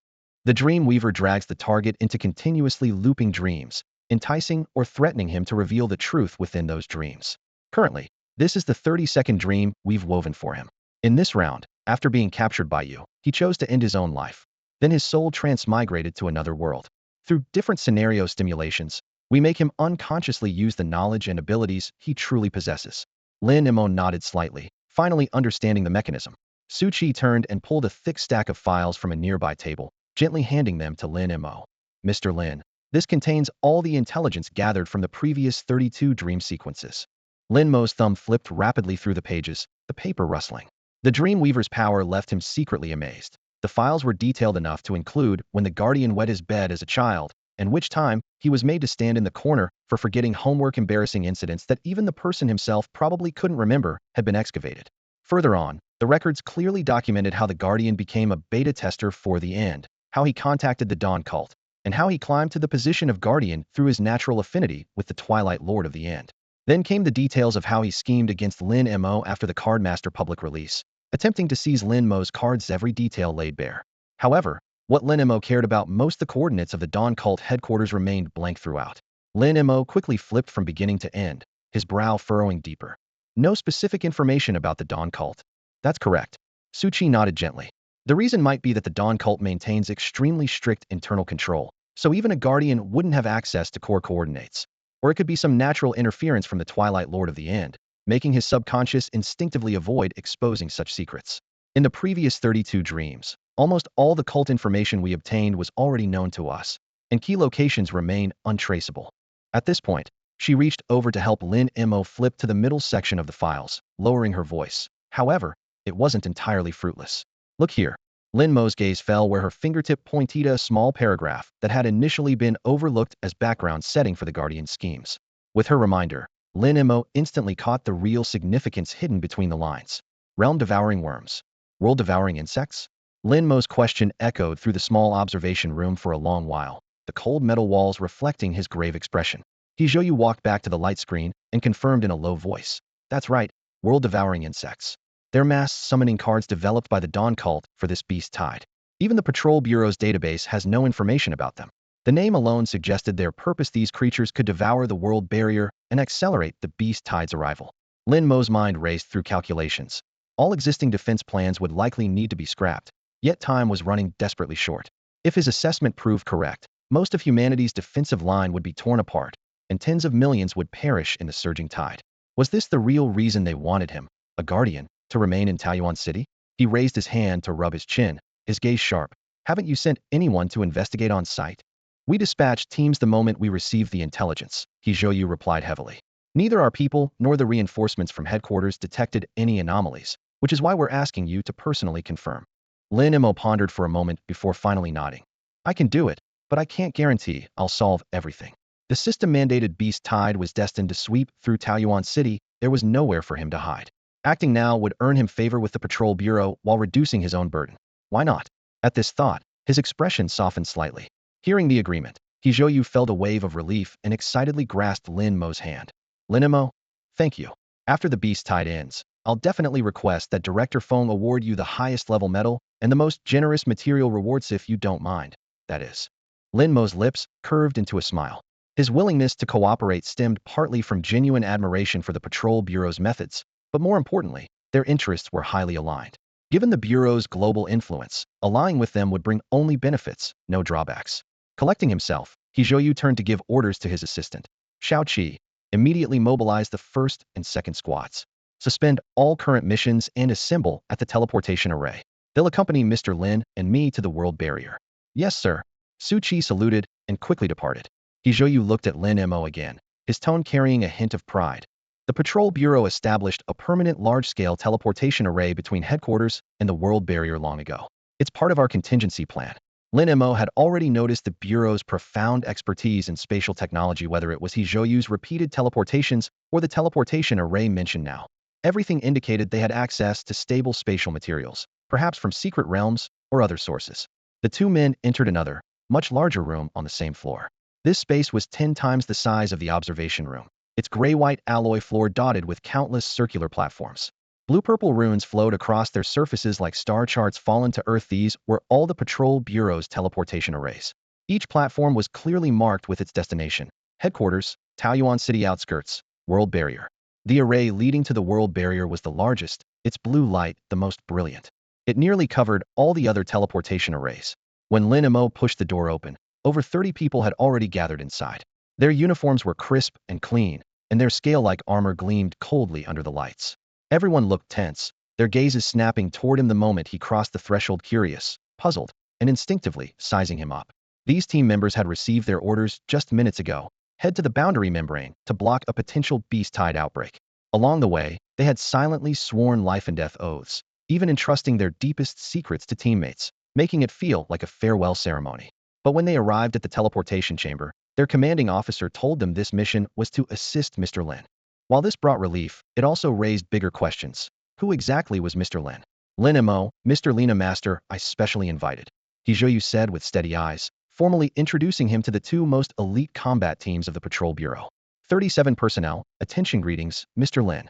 The Dream Weaver drags the target into continuously looping dreams, enticing or threatening him to reveal the truth within those dreams. Currently, this is the 30-second dream we've woven for him. In this round, after being captured by you, he chose to end his own life. Then his soul transmigrated to another world. Through different scenario stimulations, we make him unconsciously use the knowledge and abilities he truly possesses. Lin Mo nodded slightly, finally understanding the mechanism. Su Qi turned and pulled a thick stack of files from a nearby table, gently handing them to Lin Mo. "Mr. Lin, this contains all the intelligence gathered from the previous 32 dream sequences." Lin Mo's thumb flipped rapidly through the pages, the paper rustling. The Dream Weaver's power left him secretly amazed. The files were detailed enough to include when the Guardian wet his bed as a child, and which time he was made to stand in the corner for forgetting homework. Embarrassing incidents that even the person himself probably couldn't remember had been excavated. Further on, the records clearly documented how the Guardian became a beta tester for the End, how he contacted the Dawn Cult, and how he climbed to the position of Guardian through his natural affinity with the Twilight Lord of the End. Then came the details of how he schemed against Lin Mo after the Cardmaster public release, attempting to seize Lin Mo's cards. Every detail laid bare. However, what Lin Mo cared about most, the coordinates of the Dawn Cult headquarters, remained blank throughout. Lin Mo quickly flipped from beginning to end, his brow furrowing deeper. "No specific information about the Dawn Cult." "That's correct." Su Qi nodded gently. "The reason might be that the Dawn Cult maintains extremely strict internal control, so even a Guardian wouldn't have access to core coordinates. Or it could be some natural interference from the Twilight Lord of the End, making his subconscious instinctively avoid exposing such secrets. In the previous 32 dreams, almost all the cult information we obtained was already known to us, and key locations remain untraceable." At this point, she reached over to help Lin Mo flip to the middle section of the files, lowering her voice. However, it wasn't entirely fruitless. "Look here." Lin Mo's gaze fell where her fingertip pointed a small paragraph that had initially been overlooked as background setting for the Guardian's schemes. With her reminder, Lin Mo instantly caught the real significance hidden between the lines. "Realm-devouring worms. World-devouring insects?" Lin Mo's question echoed through the small observation room for a long while, the cold metal walls reflecting his grave expression. Zhou walked back to the light screen and confirmed in a low voice. "That's right, world-devouring insects. They're mass summoning cards developed by the Dawn Cult for this beast tide. Even the Patrol Bureau's database has no information about them. The name alone suggested their purpose: these creatures could devour the world barrier and accelerate the beast tide's arrival." Lin Mo's mind raced through calculations. All existing defense plans would likely need to be scrapped, yet time was running desperately short. If his assessment proved correct, most of humanity's defensive line would be torn apart, and tens of millions would perish in the surging tide. Was this the real reason they wanted him, a Guardian, to remain in Taiyuan City? He raised his hand to rub his chin, his gaze sharp. "Haven't you sent anyone to investigate on site?" We dispatched teams the moment we received the intelligence, Hijoyu replied heavily. Neither our people nor the reinforcements from headquarters detected any anomalies, which is why we're asking you to personally confirm. Lin Mo pondered for a moment before finally nodding. I can do it, but I can't guarantee I'll solve everything. The system-mandated beast tide was destined to sweep through Taoyuan City. There was nowhere for him to hide. Acting now would earn him favor with the patrol bureau while reducing his own burden. Why not? At this thought, his expression softened slightly. Hearing the agreement, Hijoyu felt a wave of relief and excitedly grasped Lin Mo's hand. Lin Mo, thank you. After the beast tide ends, I'll definitely request that Director Feng award you the highest level medal and the most generous material rewards if you don't mind, that is. Lin Mo's lips curved into a smile. His willingness to cooperate stemmed partly from genuine admiration for the Patrol Bureau's methods, but more importantly, their interests were highly aligned. Given the Bureau's global influence, allying with them would bring only benefits, no drawbacks. Collecting himself, Hijoyu turned to give orders to his assistant. Xiao Qi, immediately mobilize the first and second squads. Suspend all current missions and assemble at the teleportation array. They'll accompany Mr. Lin and me to the world barrier. Yes, sir. Su Qi saluted and quickly departed. Hijoyu looked at Lin Mo again, his tone carrying a hint of pride. The Patrol Bureau established a permanent large-scale teleportation array between headquarters and the world barrier long ago. It's part of our contingency plan. Lin Mo had already noticed the Bureau's profound expertise in spatial technology, whether it was Hijoyu's repeated teleportations or the teleportation array mentioned now. Everything indicated they had access to stable spatial materials, perhaps from secret realms or other sources. The two men entered another, much larger room on the same floor. This space was 10 times the size of the observation room, its gray-white alloy floor dotted with countless circular platforms. Blue-purple runes flowed across their surfaces like star charts fallen to Earth. These were all the Patrol Bureau's teleportation arrays. Each platform was clearly marked with its destination: headquarters, Taoyuan City outskirts, world barrier. The array leading to the world barrier was the largest, its blue light the most brilliant. It nearly covered all the other teleportation arrays. When Lin Mo pushed the door open, over 30 people had already gathered inside. Their uniforms were crisp and clean, and their scale-like armor gleamed coldly under the lights. Everyone looked tense, their gazes snapping toward him the moment he crossed the threshold, curious, puzzled, and instinctively sizing him up. These team members had received their orders just minutes ago: head to the boundary membrane to block a potential beast tide outbreak. Along the way, they had silently sworn life and death oaths, even entrusting their deepest secrets to teammates, making it feel like a farewell ceremony. But when they arrived at the teleportation chamber, their commanding officer told them this mission was to assist Mr. Lin. While this brought relief, it also raised bigger questions. Who exactly was Mr. Lin? Lin Mo, Mr. Lina Master, I specially invited, Hijoyu said with steady eyes, formally introducing him to the two most elite combat teams of the Patrol Bureau. 37 personnel, attention greetings, Mr. Lin.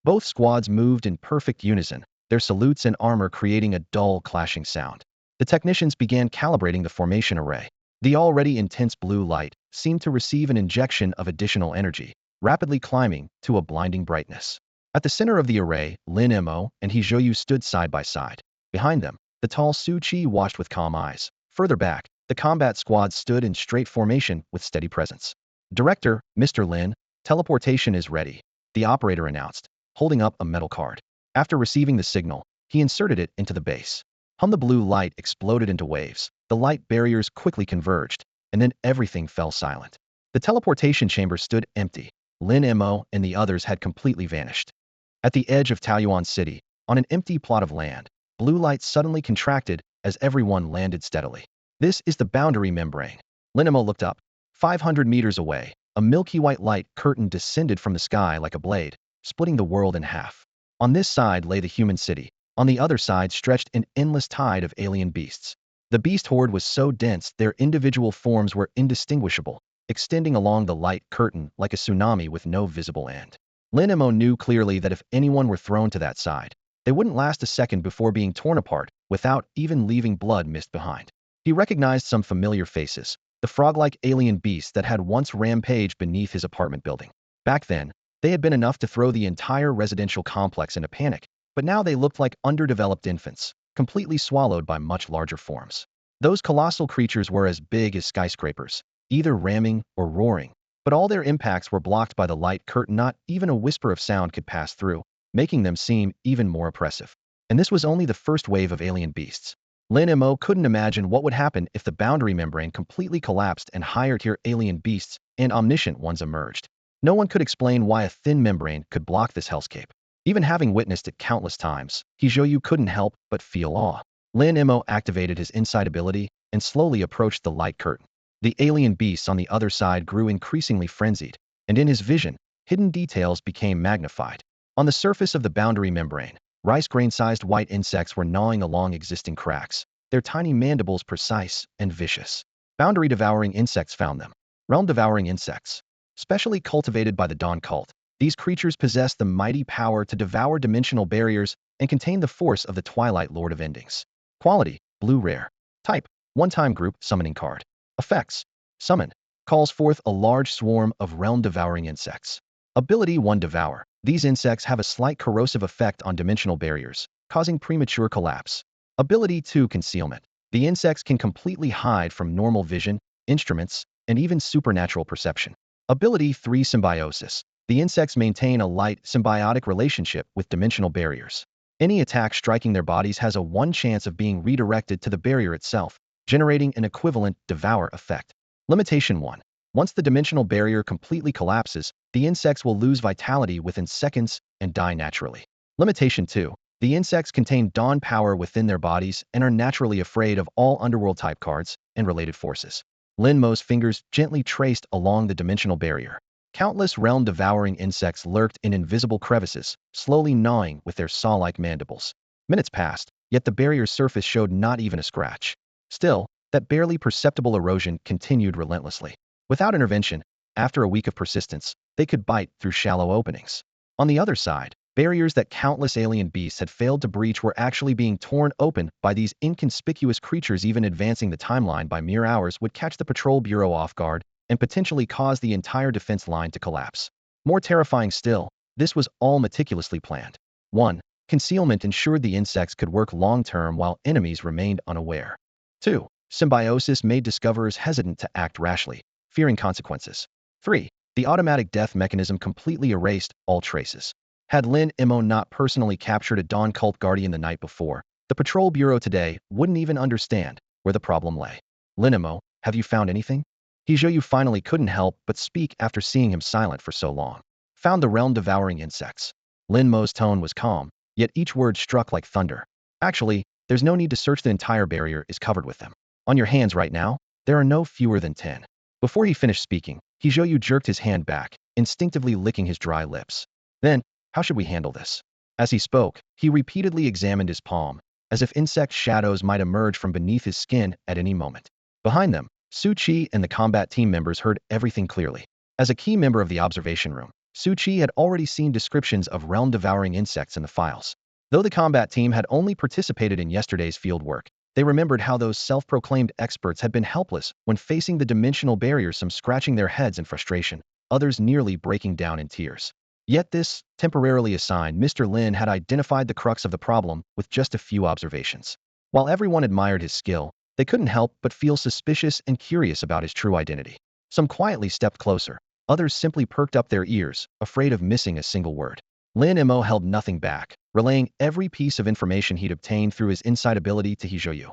Both squads moved in perfect unison, their salutes and armor creating a dull clashing sound. The technicians began calibrating the formation array. The already intense blue light seemed to receive an injection of additional energy, rapidly climbing to a blinding brightness. At the center of the array, Lin Mo and Hijoyu stood side by side. Behind them, the tall Su Qi watched with calm eyes. Further back, the combat squad stood in straight formation with steady presence. Director, Mr. Lin, teleportation is ready, the operator announced, holding up a metal card. After receiving the signal, he inserted it into the base. The blue light exploded into waves, the light barriers quickly converged, and then everything fell silent. The teleportation chamber stood empty. Lin Mo and the others had completely vanished. At the edge of Taoyuan City, on an empty plot of land, blue light suddenly contracted as everyone landed steadily. This is the boundary membrane. Lin Mo looked up. 500 meters away, a milky white light curtain descended from the sky like a blade, splitting the world in half. On this side lay the human city. On the other side stretched an endless tide of alien beasts. The beast horde was so dense their individual forms were indistinguishable, extending along the light curtain like a tsunami with no visible end. Lin Mo knew clearly that if anyone were thrown to that side, they wouldn't last a second before being torn apart without even leaving blood mist behind. He recognized some familiar faces, the frog-like alien beasts that had once rampaged beneath his apartment building. Back then, they had been enough to throw the entire residential complex into panic, but now they looked like underdeveloped infants, completely swallowed by much larger forms. Those colossal creatures were as big as skyscrapers, either ramming or roaring, but all their impacts were blocked by the light curtain. Not even a whisper of sound could pass through, making them seem even more oppressive. And this was only the first wave of alien beasts. Lin Mo couldn't imagine what would happen if the boundary membrane completely collapsed and higher-tier alien beasts and omniscient ones emerged. No one could explain why a thin membrane could block this hellscape. Even having witnessed it countless times, Hijoyu couldn't help but feel awe. Lin Mo activated his insight ability and slowly approached the light curtain. The alien beasts on the other side grew increasingly frenzied, and in his vision, hidden details became magnified. On the surface of the boundary membrane, rice grain-sized white insects were gnawing along existing cracks, their tiny mandibles precise and vicious. Boundary-devouring insects found them. Realm-devouring insects. Specially cultivated by the Dawn cult, these creatures possess the mighty power to devour dimensional barriers and contain the force of the Twilight Lord of Endings. Quality: blue rare. Type: one-time group summoning card. Effects: summon. Calls forth a large swarm of realm-devouring insects. Ability 1: Devour. These insects have a slight corrosive effect on dimensional barriers, causing premature collapse. Ability 2: Concealment. The insects can completely hide from normal vision, instruments, and even supernatural perception. Ability 3: Symbiosis. The insects maintain a light, symbiotic relationship with dimensional barriers. Any attack striking their bodies has a 1 chance of being redirected to the barrier itself, generating an equivalent devour effect. Limitation 1. Once the dimensional barrier completely collapses, the insects will lose vitality within seconds and die naturally. Limitation 2. The insects contain dawn power within their bodies and are naturally afraid of all underworld-type cards and related forces. Lin Mo's fingers gently traced along the dimensional barrier. Countless realm-devouring insects lurked in invisible crevices, slowly gnawing with their saw-like mandibles. Minutes passed, yet the barrier's surface showed not even a scratch. Still, that barely perceptible erosion continued relentlessly. Without intervention, after a week of persistence, they could bite through shallow openings. On the other side, barriers that countless alien beasts had failed to breach were actually being torn open by these inconspicuous creatures. Even advancing the timeline by mere hours would catch the Patrol Bureau off guard and potentially cause the entire defense line to collapse. More terrifying still, this was all meticulously planned. 1. Concealment ensured the insects could work long-term while enemies remained unaware. 2. Symbiosis made discoverers hesitant to act rashly, fearing consequences. 3. The automatic death mechanism completely erased all traces. Had Lin Mo not personally captured a Dawn cult guardian the night before, the Patrol Bureau today wouldn't even understand where the problem lay. Lin Mo, have you found anything? Hijoyu finally couldn't help but speak after seeing him silent for so long. Found the realm-devouring insects. Lin Mo's tone was calm, yet each word struck like thunder. Actually, there's no need to search, the entire barrier is covered with them. On your hands right now, there are no fewer than 10. Before he finished speaking, Hijoyu jerked his hand back, instinctively licking his dry lips. Then, how should we handle this? As he spoke, he repeatedly examined his palm, as if insect shadows might emerge from beneath his skin at any moment. Behind them, Su Chi and the combat team members heard everything clearly. As a key member of the observation room, Su Chi had already seen descriptions of realm-devouring insects in the files. Though the combat team had only participated in yesterday's field work, they remembered how those self-proclaimed experts had been helpless when facing the dimensional barriers, some scratching their heads in frustration, others nearly breaking down in tears. Yet this, temporarily assigned Mr. Lin had identified the crux of the problem with just a few observations. While everyone admired his skill, they couldn't help but feel suspicious and curious about his true identity. Some quietly stepped closer, others simply perked up their ears, afraid of missing a single word. Lin Mo held nothing back, relaying every piece of information he'd obtained through his insight ability to Hijoyu.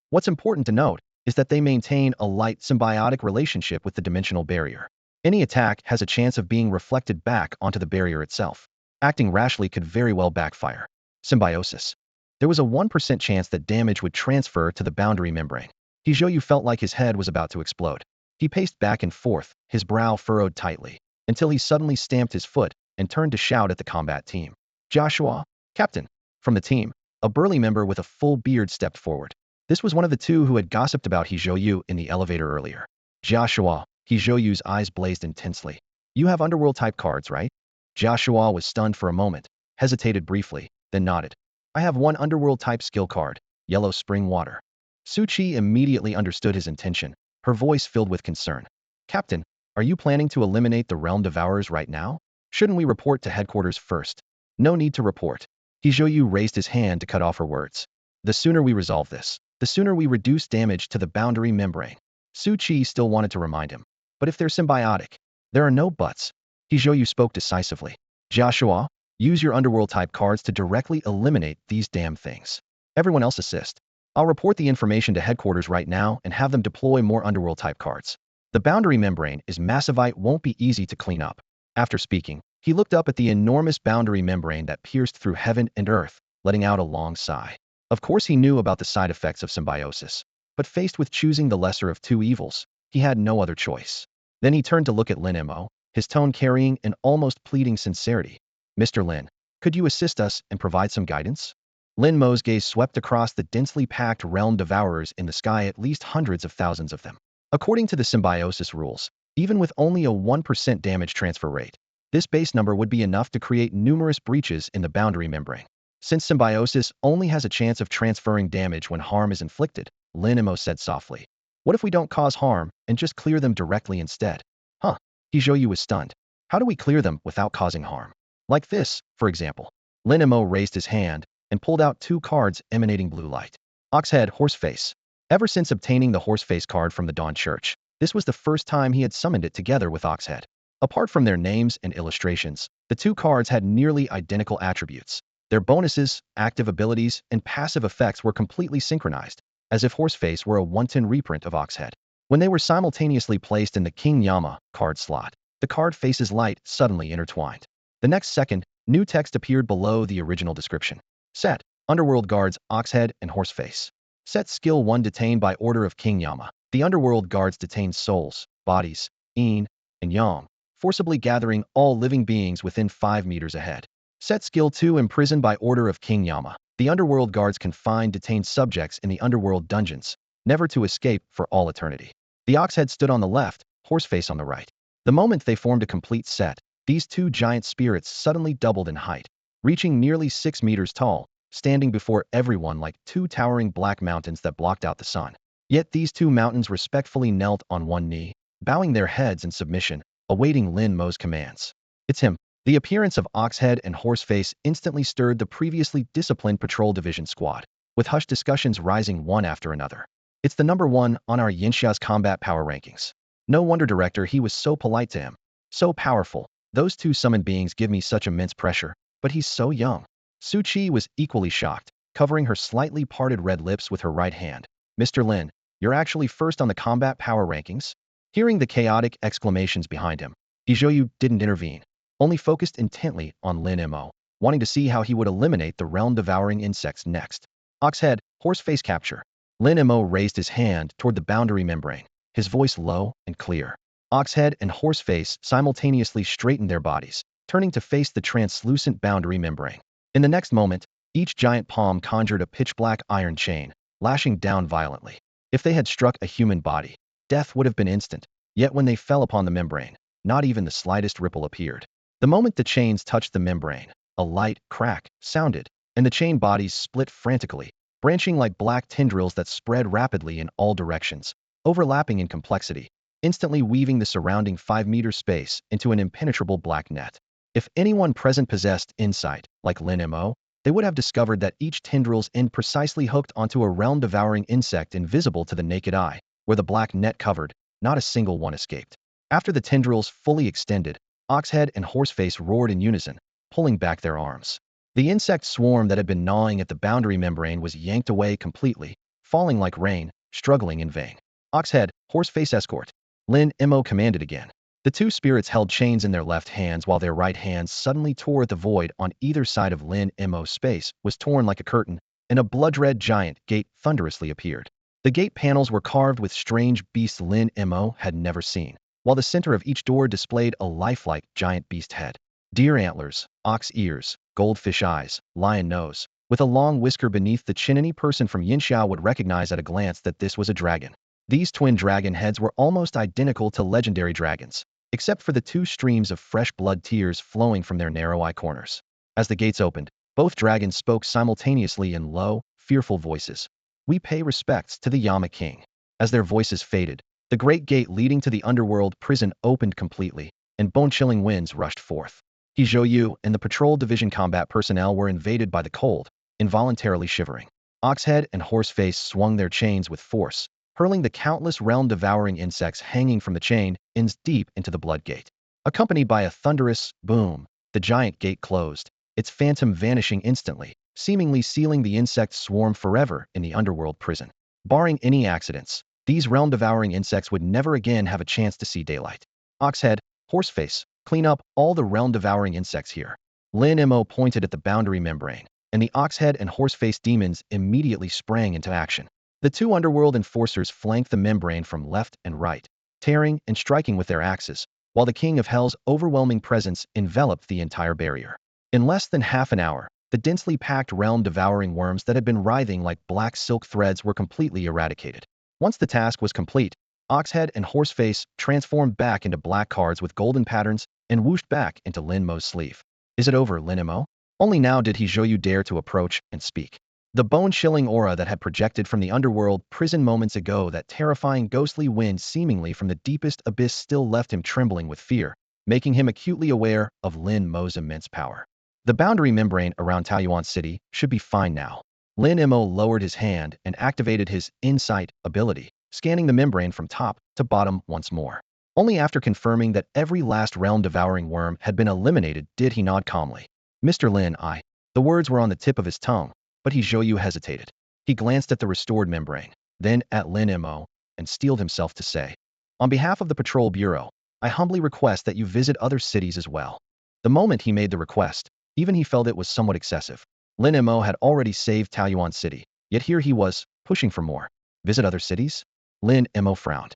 What's important to note is that they maintain a light, symbiotic relationship with the dimensional barrier. Any attack has a chance of being reflected back onto the barrier itself. Acting rashly could very well backfire. Symbiosis. There was a 1% chance that damage would transfer to the boundary membrane. Hijoyu felt like his head was about to explode. He paced back and forth, his brow furrowed tightly, until he suddenly stamped his foot and turned to shout at the combat team. Joshua, Captain. From the team, a burly member with a full beard stepped forward. This was one of the two who had gossiped about Hijoyu in the elevator earlier. Joshua, Hijoyu's eyes blazed intensely. You have underworld-type cards, right? Joshua was stunned for a moment, hesitated briefly, then nodded. I have one underworld-type skill card, Yellow Spring Water. Su Chi immediately understood his intention, her voice filled with concern. Captain, are you planning to eliminate the Realm Devourers right now? Shouldn't we report to headquarters first? No need to report. Hijoyu raised his hand to cut off her words. The sooner we resolve this, the sooner we reduce damage to the boundary membrane. Su Chi still wanted to remind him. But if they're symbiotic, there are no buts. Hijoyu spoke decisively. Joshua, use your underworld-type cards to directly eliminate these damn things. Everyone else assist. I'll report the information to headquarters right now and have them deploy more underworld-type cards. The boundary membrane is massivite won't be easy to clean up. After speaking, he looked up at the enormous boundary membrane that pierced through heaven and earth, letting out a long sigh. Of course he knew about the side effects of symbiosis, but faced with choosing the lesser of two evils, he had no other choice. Then he turned to look at Lin Mo, his tone carrying an almost pleading sincerity. Mr. Lin, could you assist us and provide some guidance? Lin Mo's gaze swept across the densely packed realm devourers in the sky, at least hundreds of thousands of them. According to the symbiosis rules, even with only a 1% damage transfer rate, this base number would be enough to create numerous breaches in the boundary membrane. Since symbiosis only has a chance of transferring damage when harm is inflicted, Lin Mo said softly. What if we don't cause harm and just clear them directly instead? Huh. Hijoyu was stunned. How do we clear them without causing harm? Like this, for example. Lin Mo raised his hand and pulled out two cards emanating blue light. Oxhead, Horseface. Ever since obtaining the Horseface card from the Dawn Church, this was the first time he had summoned it together with Oxhead. Apart from their names and illustrations, the two cards had nearly identical attributes. Their bonuses, active abilities, and passive effects were completely synchronized, as if Horseface were a wanton reprint of Oxhead. When they were simultaneously placed in the King Yama card slot, the card face's light suddenly intertwined. The next second, new text appeared below the original description. Set, Underworld Guards, Oxhead, and Horseface. Set Skill 1 detained by order of King Yama. The Underworld Guards detain souls, bodies, yin, and yang, forcibly gathering all living beings within 5 meters ahead. Set Skill 2 imprisoned by order of King Yama. The Underworld Guards confine detained subjects in the Underworld dungeons, never to escape for all eternity. The Oxhead stood on the left, Horseface on the right. The moment they formed a complete set, these two giant spirits suddenly doubled in height, reaching nearly 6 meters tall, standing before everyone like two towering black mountains that blocked out the sun. Yet these two mountains respectfully knelt on one knee, bowing their heads in submission, awaiting Lin Mo's commands. It's him. The appearance of Oxhead and Horseface instantly stirred the previously disciplined Patrol Division squad, with hushed discussions rising one after another. It's the number one on our Yinxia's combat power rankings. No wonder, Director, he was so polite to him. So powerful. Those two summoned beings give me such immense pressure, but he's so young. Su Qi was equally shocked, covering her slightly parted red lips with her right hand. Mr. Lin, you're actually first on the combat power rankings? Hearing the chaotic exclamations behind him, Hijoyu didn't intervene, only focused intently on Lin Mo, wanting to see how he would eliminate the realm-devouring insects next. Oxhead, Horseface capture. Lin Mo raised his hand toward the boundary membrane, his voice low and clear. Oxhead and Horseface simultaneously straightened their bodies, turning to face the translucent boundary membrane. In the next moment, each giant palm conjured a pitch-black iron chain, lashing down violently. If they had struck a human body, death would have been instant, yet when they fell upon the membrane, not even the slightest ripple appeared. The moment the chains touched the membrane, a light crack sounded, and the chain bodies split frantically, branching like black tendrils that spread rapidly in all directions, overlapping in complexity, instantly weaving the surrounding 5-meter space into an impenetrable black net. If anyone present possessed insight, like Lin Mo, they would have discovered that each tendril's end precisely hooked onto a realm-devouring insect invisible to the naked eye, where the black net covered, not a single one escaped. After the tendrils fully extended, Oxhead and Horseface roared in unison, pulling back their arms. The insect swarm that had been gnawing at the boundary membrane was yanked away completely, falling like rain, struggling in vain. Oxhead, Horseface escort. Lin Mo commanded again. The two spirits held chains in their left hands while their right hands suddenly tore at the void on either side of Lin Mo's space was torn like a curtain, and a blood-red giant gate thunderously appeared. The gate panels were carved with strange beasts Lin Mo had never seen, while the center of each door displayed a lifelike giant beast head. Deer antlers, ox ears, goldfish eyes, lion nose. With a long whisker beneath the chin, any person from Yinxia would recognize at a glance that this was a dragon. These twin dragon heads were almost identical to legendary dragons, except for the two streams of fresh blood tears flowing from their narrow eye corners. As the gates opened, both dragons spoke simultaneously in low, fearful voices. We pay respects to the Yama King. As their voices faded, the great gate leading to the underworld prison opened completely, and bone-chilling winds rushed forth. Hijoyu and the Patrol Division combat personnel were invaded by the cold, involuntarily shivering. Oxhead and Horseface swung their chains with force, hurling the countless realm-devouring insects hanging from the chain ends deep into the blood gate. Accompanied by a thunderous boom, the giant gate closed, its phantom vanishing instantly, seemingly sealing the insect swarm forever in the underworld prison. Barring any accidents, these realm-devouring insects would never again have a chance to see daylight. Oxhead, Horseface, clean up all the realm-devouring insects here. Lin Mo pointed at the boundary membrane, and the Oxhead and Horseface demons immediately sprang into action. The two underworld enforcers flanked the membrane from left and right, tearing and striking with their axes, while the King of Hell's overwhelming presence enveloped the entire barrier. In less than half an hour, the densely packed realm-devouring worms that had been writhing like black silk threads were completely eradicated. Once the task was complete, Oxhead and Horseface transformed back into black cards with golden patterns and whooshed back into Lin Mo's sleeve. Is it over, Lin Mo? Only now did Hizhoyu dare to approach and speak. The bone-chilling aura that had projected from the underworld prison moments ago, that terrifying ghostly wind seemingly from the deepest abyss, still left him trembling with fear, making him acutely aware of Lin Mo's immense power. The boundary membrane around Taoyuan City should be fine now. Lin Mo lowered his hand and activated his insight ability, scanning the membrane from top to bottom once more. Only after confirming that every last realm-devouring worm had been eliminated did he nod calmly. Mr. Lin, I. The words were on the tip of his tongue, but Hizhoyu hesitated. He glanced at the restored membrane, then at Lin Mo, and steeled himself to say, on behalf of the Patrol Bureau, I humbly request that you visit other cities as well. The moment he made the request, even he felt it was somewhat excessive. Lin Mo had already saved Taoyuan City, yet here he was, pushing for more. Visit other cities? Lin Mo frowned.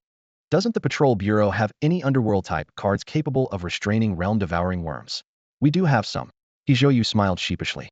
Doesn't the Patrol Bureau have any underworld-type cards capable of restraining realm-devouring worms? We do have some. Hizhoyu smiled sheepishly.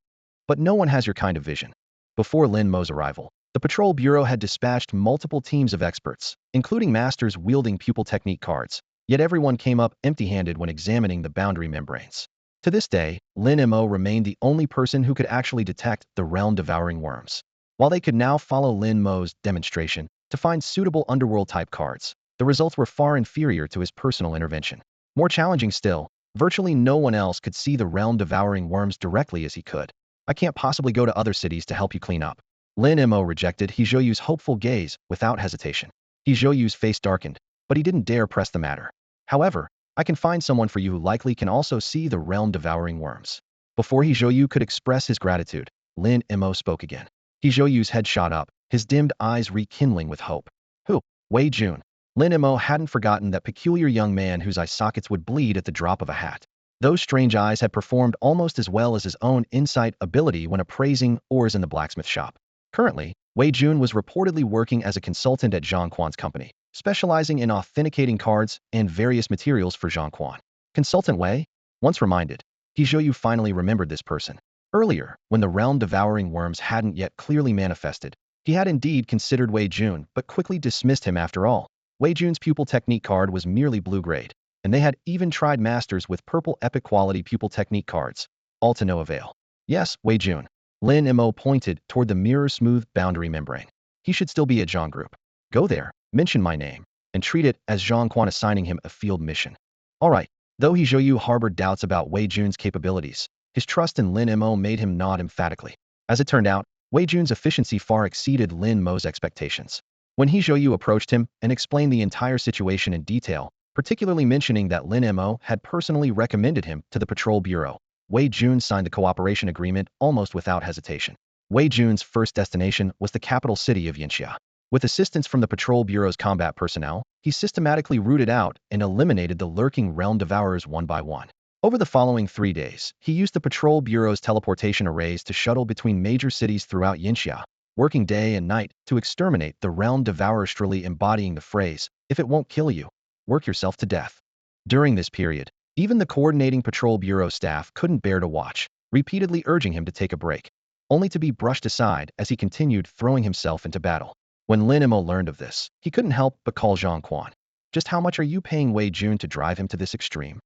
But no one has your kind of vision. Before Lin Mo's arrival, the Patrol Bureau had dispatched multiple teams of experts, including masters wielding pupil technique cards, yet everyone came up empty-handed when examining the boundary membranes. To this day, Lin Mo remained the only person who could actually detect the realm-devouring worms. While they could now follow Lin Mo's demonstration to find suitable underworld-type cards, the results were far inferior to his personal intervention. More challenging still, virtually no one else could see the realm-devouring worms directly as he could. I can't possibly go to other cities to help you clean up. Lin Mo rejected Hizhoyu's hopeful gaze without hesitation. Hizhoyu's face darkened, but he didn't dare press the matter. However, I can find someone for you who likely can also see the realm-devouring worms. Before Hizhoyu could express his gratitude, Lin Mo spoke again. Hizhoyu's head shot up, his dimmed eyes rekindling with hope. Who? Wei Jun. Lin Mo hadn't forgotten that peculiar young man whose eye sockets would bleed at the drop of a hat. Those strange eyes had performed almost as well as his own insight ability when appraising ores in the blacksmith shop. Currently, Wei Jun was reportedly working as a consultant at Zhang Quan's company, specializing in authenticating cards and various materials for Zhang Quan. Consultant Wei? Once reminded, Hizhoyu finally remembered this person. Earlier, when the realm-devouring worms hadn't yet clearly manifested, he had indeed considered Wei Jun, but quickly dismissed him after all. Wei Jun's pupil technique card was merely blue-grade, and they had even tried masters with purple epic quality pupil technique cards, all to no avail. Yes, Wei Jun. Lin Mo pointed toward the mirror-smooth boundary membrane. He should still be at Zhang Group. Go there, mention my name, and treat it as Zhang Quan assigning him a field mission. Alright, though Hizhoyu harbored doubts about Wei Jun's capabilities, his trust in Lin Mo made him nod emphatically. As it turned out, Wei Jun's efficiency far exceeded Lin Mo's expectations. When Hizhoyu approached him and explained the entire situation in detail, particularly mentioning that Lin Mo had personally recommended him to the Patrol Bureau, Wei Jun signed the cooperation agreement almost without hesitation. Wei Jun's first destination was the capital city of Yanxia. With assistance from the Patrol Bureau's combat personnel, he systematically rooted out and eliminated the lurking realm devourers one by one. Over the following 3 days, he used the Patrol Bureau's teleportation arrays to shuttle between major cities throughout Yanxia, working day and night to exterminate the realm devourer, surely embodying the phrase, if it won't kill you, work yourself to death. During this period, even the coordinating Patrol Bureau staff couldn't bear to watch, repeatedly urging him to take a break, only to be brushed aside as he continued throwing himself into battle. When Lin Mo learned of this, he couldn't help but call Zhang Quan. Just how much are you paying Wei Jun to drive him to this extreme?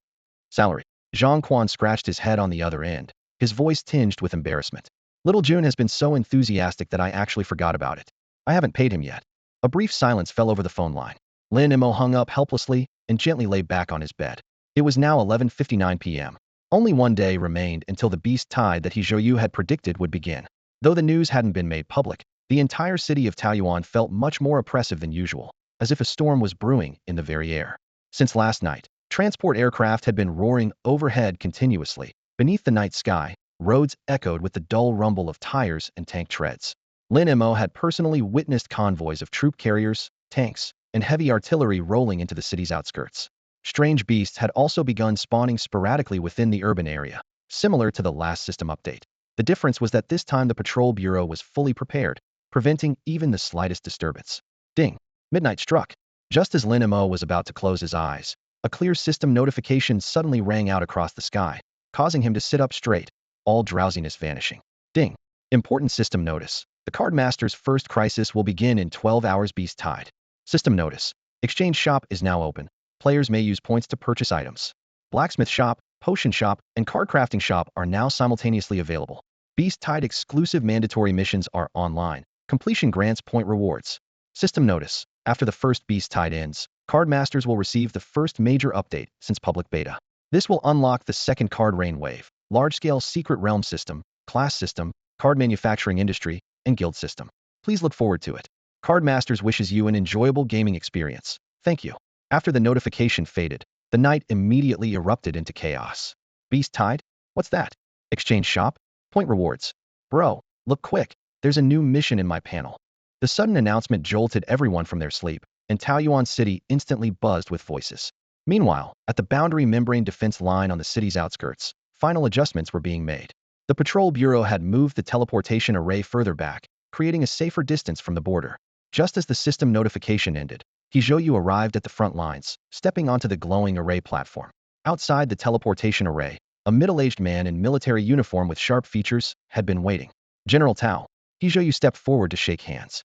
Salary. Zhang Quan scratched his head on the other end, his voice tinged with embarrassment. Little Jun has been so enthusiastic that I actually forgot about it. I haven't paid him yet. A brief silence fell over the phone line. Lin Mo hung up helplessly and gently lay back on his bed. It was now 11:59 p.m. Only one day remained until the beast tide that Hizhoyu had predicted would begin. Though the news hadn't been made public, the entire city of Taoyuan felt much more oppressive than usual, as if a storm was brewing in the very air. Since last night, transport aircraft had been roaring overhead continuously. Beneath the night sky, Roads echoed with the dull rumble of tires and tank treads. Lin Mo had personally witnessed convoys of troop carriers, tanks, and heavy artillery rolling into the city's outskirts. Strange beasts had also begun spawning sporadically within the urban area, similar to the last system update. The difference was that this time the patrol bureau was fully prepared, preventing even the slightest disturbance. Ding! Midnight struck. Just as Lin Mo was about to close his eyes, a clear system notification suddenly rang out across the sky, causing him to sit up straight, all drowsiness vanishing. Ding! Important system notice. The Cardmaster's first crisis will begin in 12 hours. Beast Tide. System notice. Exchange shop is now open. Players may use points to purchase items. Blacksmith shop, potion shop, and card crafting shop are now simultaneously available. Beast Tide exclusive mandatory missions are online. Completion grants point rewards. System notice. After the first Beast Tide ends, Cardmasters will receive the first major update since public beta. This will unlock the second card rain wave, large-scale secret realm system, class system, card manufacturing industry, and guild system. Please look forward to it. Cardmasters wishes you an enjoyable gaming experience. Thank you. After the notification faded, the night immediately erupted into chaos. Beast Tide? What's that? Exchange shop? Point rewards. Bro, look quick. There's a new mission in my panel. The sudden announcement jolted everyone from their sleep, and Taoyuan City instantly buzzed with voices. Meanwhile, at the boundary membrane defense line on the city's outskirts, final adjustments were being made. The patrol bureau had moved the teleportation array further back, creating a safer distance from the border. Just as the system notification ended, Hijoyu arrived at the front lines, stepping onto the glowing array platform. Outside the teleportation array, a middle-aged man in military uniform with sharp features had been waiting. General Tao. Hijoyu stepped forward to shake hands.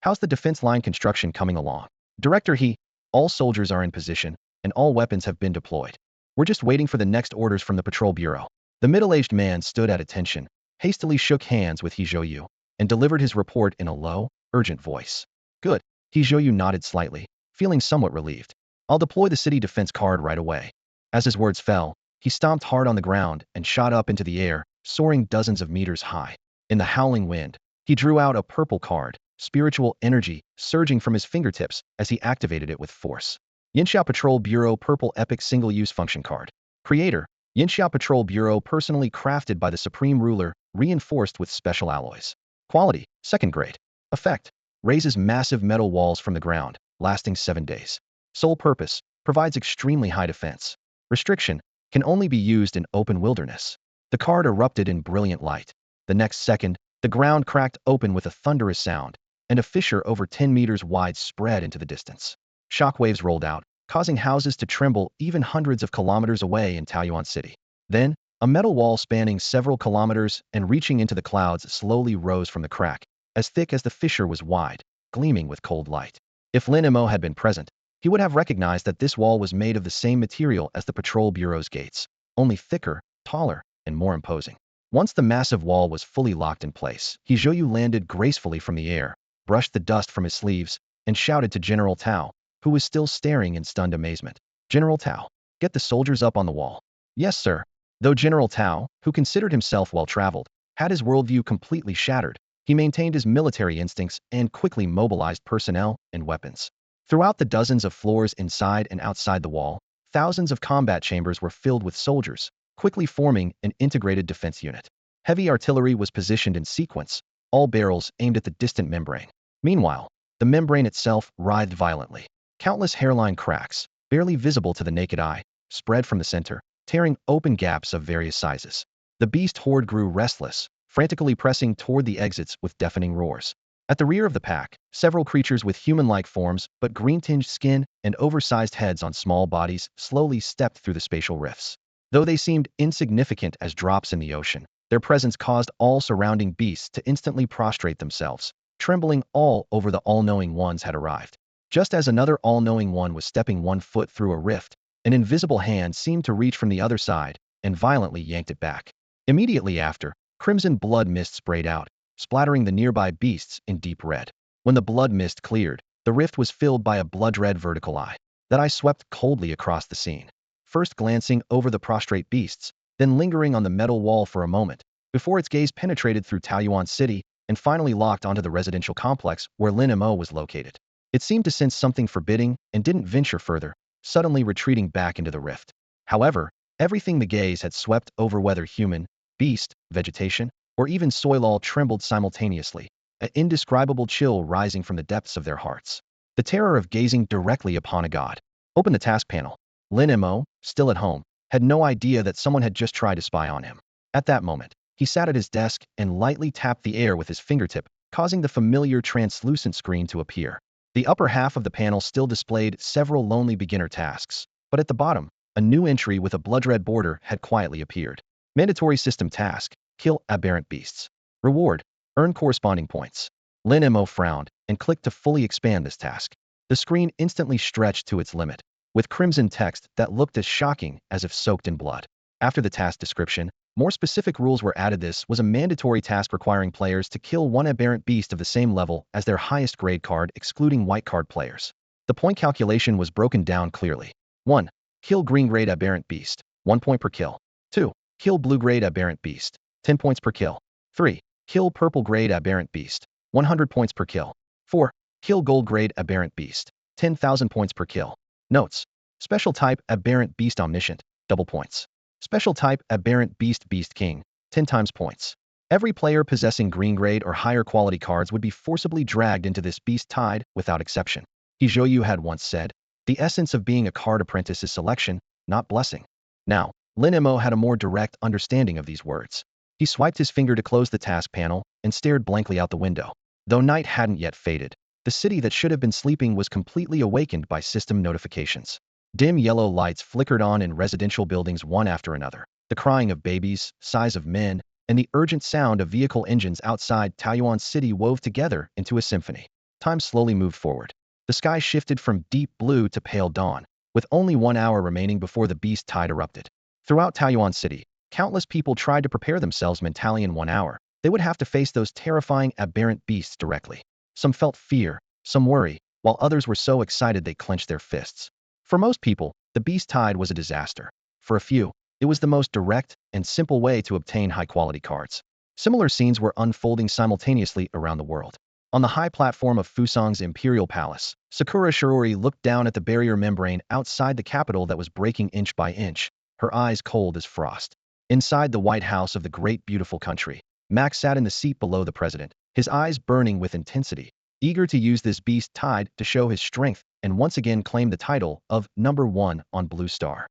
How's the defense line construction coming along? Director He. All soldiers are in position, and all weapons have been deployed. We're just waiting for the next orders from the patrol bureau. The middle-aged man stood at attention, hastily shook hands with Hijoyu, and delivered his report in a low, urgent voice. Good. Hijoyu nodded slightly, feeling somewhat relieved. I'll deploy the city defense card right away. As his words fell, he stomped hard on the ground and shot up into the air, soaring dozens of meters high. In the howling wind, he drew out a purple card, spiritual energy surging from his fingertips as he activated it with force. Yanluo Patrol Bureau Purple Epic Single-Use Function Card. Creator, Yanluo Patrol Bureau personally crafted by the Supreme Ruler, reinforced with special alloys. Quality, second grade. Effect, raises massive metal walls from the ground, lasting 7 days. Sole purpose, provides extremely high defense. Restriction, can only be used in open wilderness. The card erupted in brilliant light. The next second, the ground cracked open with a thunderous sound, and a fissure over 10 meters wide spread into the distance. Shockwaves rolled out, causing houses to tremble even hundreds of kilometers away in Taoyuan City. Then, a metal wall spanning several kilometers and reaching into the clouds slowly rose from the crack, as thick as the fissure was wide, gleaming with cold light. If Lin Mo had been present, he would have recognized that this wall was made of the same material as the patrol bureau's gates, only thicker, taller, and more imposing. Once the massive wall was fully locked in place, Hijoyu landed gracefully from the air, brushed the dust from his sleeves, and shouted to General Tao, who was still staring in stunned amazement. General Tao, get the soldiers up on the wall. Yes, sir. Though General Tao, who considered himself well-traveled, had his worldview completely shattered, he maintained his military instincts and quickly mobilized personnel and weapons. Throughout the dozens of floors inside and outside the wall, thousands of combat chambers were filled with soldiers, quickly forming an integrated defense unit. Heavy artillery was positioned in sequence, all barrels aimed at the distant membrane. Meanwhile, the membrane itself writhed violently. Countless hairline cracks, barely visible to the naked eye, spread from the center, tearing open gaps of various sizes. The beast horde grew restless, frantically pressing toward the exits with deafening roars. At the rear of the pack, several creatures with human-like forms but green-tinged skin and oversized heads on small bodies slowly stepped through the spatial rifts. Though they seemed insignificant as drops in the ocean, their presence caused all surrounding beasts to instantly prostrate themselves, trembling all over the all-knowing ones had arrived. Just as another all-knowing one was stepping 1 foot through a rift, an invisible hand seemed to reach from the other side and violently yanked it back. Immediately after, crimson blood mist sprayed out, splattering the nearby beasts in deep red. When the blood mist cleared, the rift was filled by a blood-red vertical eye. That eye swept coldly across the scene, first glancing over the prostrate beasts, then lingering on the metal wall for a moment, before its gaze penetrated through Taoyuan City and finally locked onto the residential complex where Lin Mo was located. It seemed to sense something forbidding and didn't venture further, suddenly retreating back into the rift. However, everything the gaze had swept over, whether human, beast, vegetation, or even soil all trembled simultaneously, an indescribable chill rising from the depths of their hearts. The terror of gazing directly upon a god. Open the task panel. Lin Mo, still at home, had no idea that someone had just tried to spy on him. At that moment, he sat at his desk and lightly tapped the air with his fingertip, causing the familiar translucent screen to appear. The upper half of the panel still displayed several lonely beginner tasks, but at the bottom, a new entry with a blood-red border had quietly appeared. Mandatory system task: kill aberrant beasts. Reward: earn corresponding points. Lin Mo frowned and clicked to fully expand this task. The screen instantly stretched to its limit, with crimson text that looked as shocking as if soaked in blood. After the task description, more specific rules were added. This was a mandatory task requiring players to kill one aberrant beast of the same level as their highest grade card, excluding white card players. The point calculation was broken down clearly. 1. Kill green grade aberrant beast, 1 point per kill. 2. Kill blue grade aberrant beast, 10 points per kill. 3. Kill purple grade aberrant beast, 100 points per kill. 4. Kill gold grade aberrant beast, 10,000 points per kill. Notes: special type aberrant beast omniscient, double points. Special type aberrant beast beast king, 10 times points. Every player possessing green grade or higher quality cards would be forcibly dragged into this beast tide without exception. Hijoyu had once said, the essence of being a card apprentice is selection, not blessing. Now, Lin Mo had a more direct understanding of these words. He swiped his finger to close the task panel and stared blankly out the window. Though night hadn't yet faded, the city that should have been sleeping was completely awakened by system notifications. Dim yellow lights flickered on in residential buildings one after another. The crying of babies, sighs of men, and the urgent sound of vehicle engines outside Taoyuan City wove together into a symphony. Time slowly moved forward. The sky shifted from deep blue to pale dawn, with only 1 hour remaining before the beast tide erupted. Throughout Taoyuan City, countless people tried to prepare themselves mentally. In 1 hour, they would have to face those terrifying aberrant beasts directly. Some felt fear, some worry, while others were so excited they clenched their fists. For most people, the beast tide was a disaster. For a few, it was the most direct and simple way to obtain high-quality cards. Similar scenes were unfolding simultaneously around the world. On the high platform of Fusang's imperial palace, Sakura Shirori looked down at the barrier membrane outside the capital that was breaking inch by inch, her eyes cold as frost. Inside the White House of the great beautiful country, Max sat in the seat below the president, his eyes burning with intensity, eager to use this beast tide to show his strength and once again claim the title of #1 on Blue Star.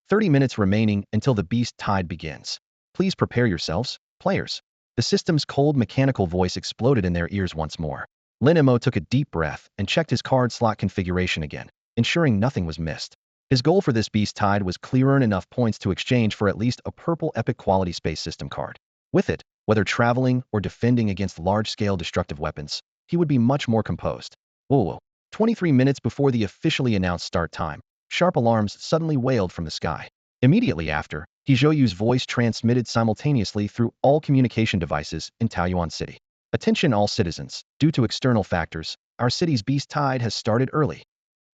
30 minutes remaining until the beast tide begins. Please prepare yourselves, players. The system's cold mechanical voice exploded in their ears once more. Lin Mo took a deep breath and checked his card slot configuration again, ensuring nothing was missed. His goal for this beast tide was clear: earn enough points to exchange for at least a purple epic quality space system card. With it, whether traveling or defending against large-scale destructive weapons, he would be much more composed. Whoa. 23 minutes before the officially announced start time, sharp alarms suddenly wailed from the sky. Immediately after, Hijoyu's voice transmitted simultaneously through all communication devices in Taoyuan City. Attention all citizens, due to external factors, our city's beast tide has started early.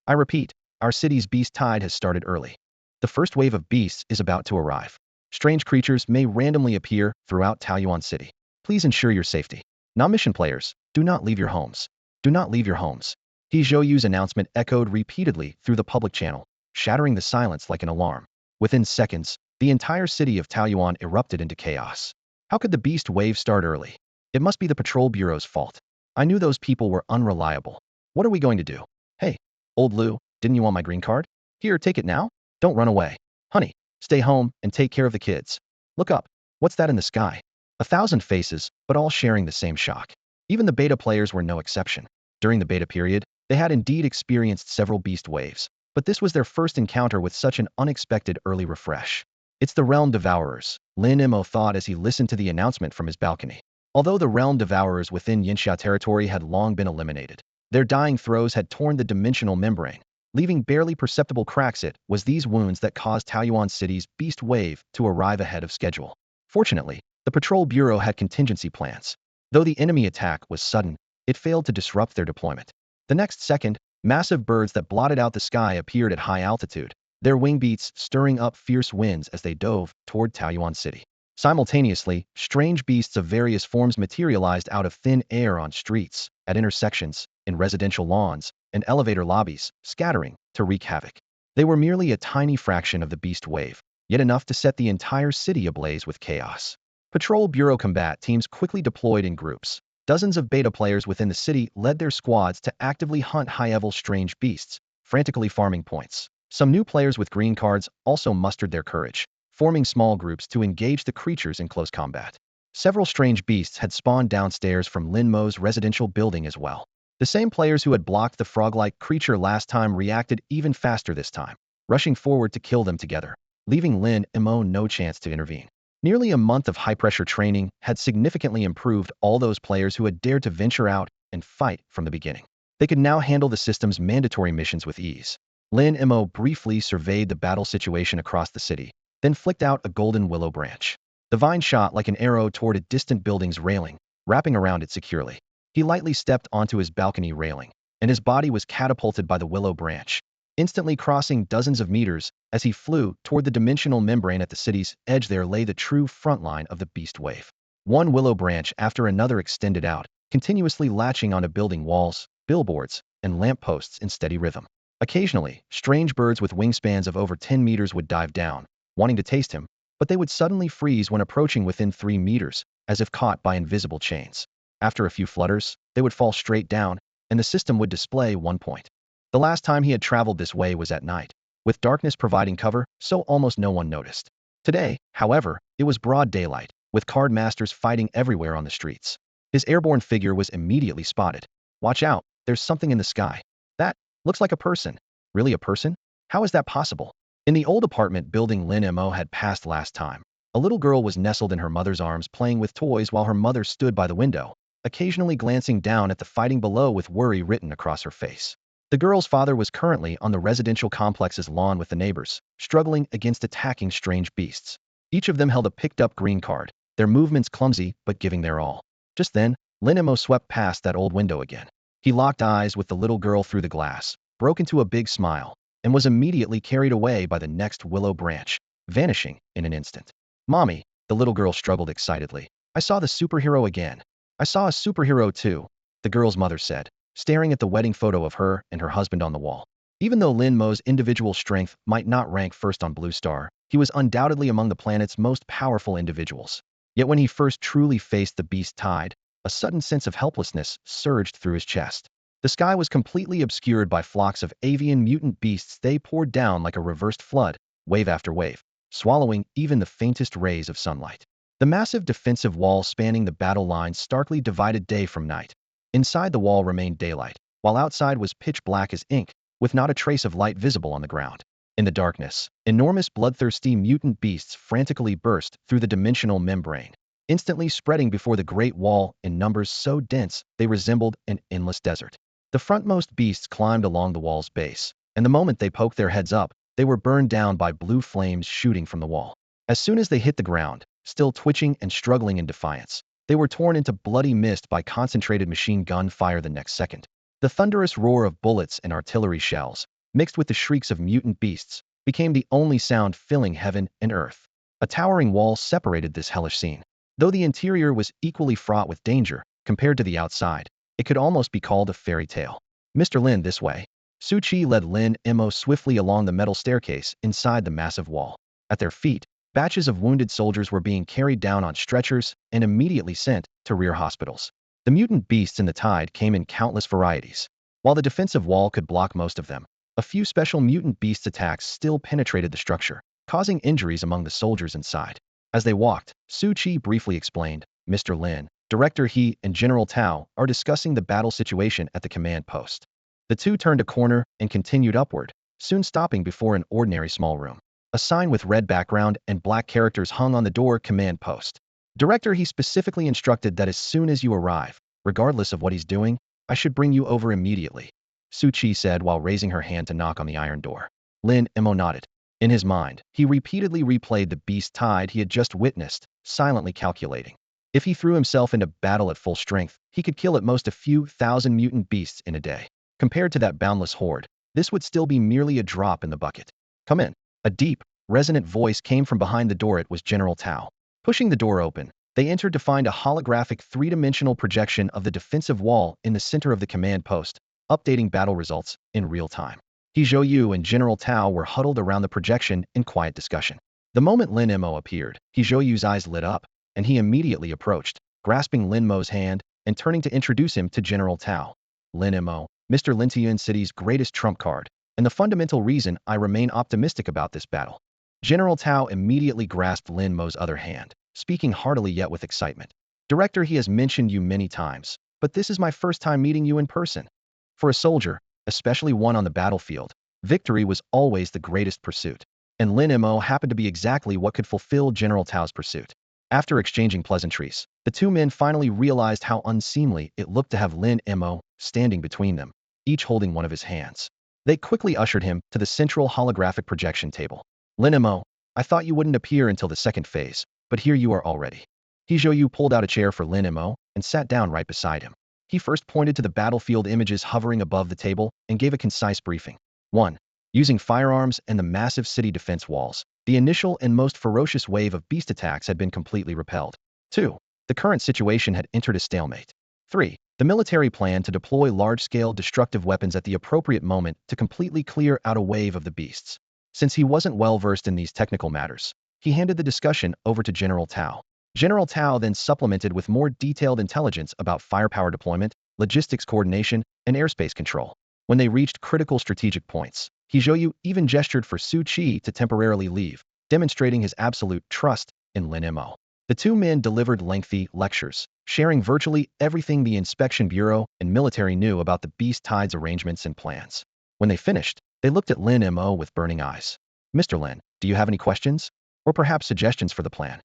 I repeat, our city's beast tide has started early. The first wave of beasts is about to arrive. Strange creatures may randomly appear throughout Taoyuan City. Please ensure your safety. Non-mission players, do not leave your homes. Do not leave your homes. Hijoyu's announcement echoed repeatedly through the public channel, shattering the silence like an alarm. Within seconds, the entire city of Taoyuan erupted into chaos. How could the beast wave start early? It must be the patrol bureau's fault. I knew those people were unreliable. What are we going to do? Hey, old Lou, didn't you want my green card? Here, take it now. Don't run away. Honey, stay home and take care of the kids. Look up. What's that in the sky? 1,000 faces, but all sharing the same shock. Even the beta players were no exception. During the beta period, they had indeed experienced several beast waves, but this was their first encounter with such an unexpected early refresh. It's the Realm Devourers, Lin Mo thought as he listened to the announcement from his balcony. Although the Realm Devourers within Yinxia territory had long been eliminated, their dying throes had torn the dimensional membrane, leaving barely perceptible cracks. It was these wounds that caused Taoyuan City's beast wave to arrive ahead of schedule. Fortunately, the Patrol Bureau had contingency plans. Though the enemy attack was sudden, it failed to disrupt their deployment. The next second, massive birds that blotted out the sky appeared at high altitude, their wing beats stirring up fierce winds as they dove toward Taoyuan City. Simultaneously, strange beasts of various forms materialized out of thin air on streets, at intersections, in residential lawns, and elevator lobbies, scattering to wreak havoc. They were merely a tiny fraction of the beast wave, yet enough to set the entire city ablaze with chaos. Patrol Bureau combat teams quickly deployed in groups. Dozens of beta players within the city led their squads to actively hunt high-level strange beasts, frantically farming points. Some new players with green cards also mustered their courage, forming small groups to engage the creatures in close combat. Several strange beasts had spawned downstairs from Lin Mo's residential building as well. The same players who had blocked the frog-like creature last time reacted even faster this time, rushing forward to kill them together, leaving Lin Mo no chance to intervene. Nearly a month of high-pressure training had significantly improved all those players who had dared to venture out and fight from the beginning. They could now handle the system's mandatory missions with ease. Lin Mo briefly surveyed the battle situation across the city, then flicked out a golden willow branch. The vine shot like an arrow toward a distant building's railing, wrapping around it securely. He lightly stepped onto his balcony railing, and his body was catapulted by the willow branch, instantly crossing dozens of meters. As he flew toward the dimensional membrane at the city's edge, there lay the true front line of the beast wave. One willow branch after another extended out, continuously latching onto building walls, billboards, and lampposts in steady rhythm. Occasionally, strange birds with wingspans of over 10 meters would dive down, wanting to taste him, but they would suddenly freeze when approaching within 3 meters, as if caught by invisible chains. After a few flutters, they would fall straight down, and the system would display 1 point. The last time he had traveled this way was at night, with darkness providing cover, so almost no one noticed. Today, however, it was broad daylight, with card masters fighting everywhere on the streets. His airborne figure was immediately spotted. Watch out, there's something in the sky. That looks like a person. Really a person? How is that possible? In the old apartment building Lin Mo had passed last time, a little girl was nestled in her mother's arms playing with toys while her mother stood by the window, occasionally glancing down at the fighting below with worry written across her face. The girl's father was currently on the residential complex's lawn with the neighbors, struggling against attacking strange beasts. Each of them held a picked-up green card, their movements clumsy but giving their all. Just then, Lin Mo swept past that old window again. He locked eyes with the little girl through the glass, broke into a big smile, and was immediately carried away by the next willow branch, vanishing in an instant. "Mommy," the little girl struggled excitedly. "I saw the superhero again." "I saw a superhero too," the girl's mother said, staring at the wedding photo of her and her husband on the wall. Even though Lin Mo's individual strength might not rank first on Blue Star, he was undoubtedly among the planet's most powerful individuals. Yet when he first truly faced the beast tide, a sudden sense of helplessness surged through his chest. The sky was completely obscured by flocks of avian mutant beasts. They poured down like a reversed flood, wave after wave, swallowing even the faintest rays of sunlight. The massive defensive wall spanning the battle lines starkly divided day from night. Inside the wall remained daylight, while outside was pitch black as ink, with not a trace of light visible on the ground. In the darkness, enormous bloodthirsty mutant beasts frantically burst through the dimensional membrane, instantly spreading before the Great Wall in numbers so dense they resembled an endless desert. The frontmost beasts climbed along the wall's base, and the moment they poked their heads up, they were burned down by blue flames shooting from the wall. As soon as they hit the ground, still twitching and struggling in defiance, they were torn into bloody mist by concentrated machine gun fire the next second. The thunderous roar of bullets and artillery shells, mixed with the shrieks of mutant beasts, became the only sound filling heaven and earth. A towering wall separated this hellish scene. Though the interior was equally fraught with danger, compared to the outside, it could almost be called a fairy tale. "Mr. Lin, this way." Su Chi led Lin Mo swiftly along the metal staircase inside the massive wall. At their feet, batches of wounded soldiers were being carried down on stretchers and immediately sent to rear hospitals. The mutant beasts in the tide came in countless varieties. While the defensive wall could block most of them, a few special mutant beast attacks still penetrated the structure, causing injuries among the soldiers inside. As they walked, Su Chi briefly explained, "Mr. Lin, Director He and General Tao are discussing the battle situation at the command post." The two turned a corner and continued upward, soon stopping before an ordinary small room. A sign with red background and black characters hung on the door command post. "Director He specifically instructed that as soon as you arrive, regardless of what he's doing, I should bring you over immediately," Su Chi said while raising her hand to knock on the iron door. Lin Mo nodded. In his mind, he repeatedly replayed the beast tide he had just witnessed, silently calculating. If he threw himself into battle at full strength, he could kill at most a few thousand mutant beasts in a day. Compared to that boundless horde, this would still be merely a drop in the bucket. "Come in." A deep, resonant voice came from behind the door. It was General Tao. Pushing the door open, they entered to find a holographic three-dimensional projection of the defensive wall in the center of the command post, updating battle results in real time. He Zhou Yu and General Tao were huddled around the projection in quiet discussion. The moment Lin Mo appeared, He Zhou Yu's eyes lit up, and he immediately approached, grasping Lin Mo's hand and turning to introduce him to General Tao. Lin Mo, Mr. Lintian City's greatest trump card, and the fundamental reason I remain optimistic about this battle. General Tao immediately grasped Lin Mo's other hand, speaking heartily yet with excitement. Director, he has mentioned you many times, but this is my first time meeting you in person. For a soldier, especially one on the battlefield, victory was always the greatest pursuit, and Lin Mo happened to be exactly what could fulfill General Tao's pursuit. After exchanging pleasantries, the two men finally realized how unseemly it looked to have Lin Mo standing between them, each holding one of his hands. They quickly ushered him to the central holographic projection table. Lin Mo, I thought you wouldn't appear until the second phase, but here you are already. He Zhou pulled out a chair for Lin Mo and sat down right beside him. He first pointed to the battlefield images hovering above the table and gave a concise briefing. 1. Using firearms and the massive city defense walls, the initial and most ferocious wave of beast attacks had been completely repelled. 2. The current situation had entered a stalemate. 3. The military plan to deploy large-scale destructive weapons at the appropriate moment to completely clear out a wave of the beasts. Since he wasn't well-versed in these technical matters, he handed the discussion over to General Tao. General Tao then supplemented with more detailed intelligence about firepower deployment, logistics coordination, and airspace control. When they reached critical strategic points, He Zhou even gestured for Su Qi to temporarily leave, demonstrating his absolute trust in Lin Mo. The two men delivered lengthy lectures, sharing virtually everything the Inspection Bureau and military knew about the Beast Tide's arrangements and plans. When they finished, they looked at Lin Mo with burning eyes. Mr. Lin, do you have any questions? Or perhaps suggestions for the plan?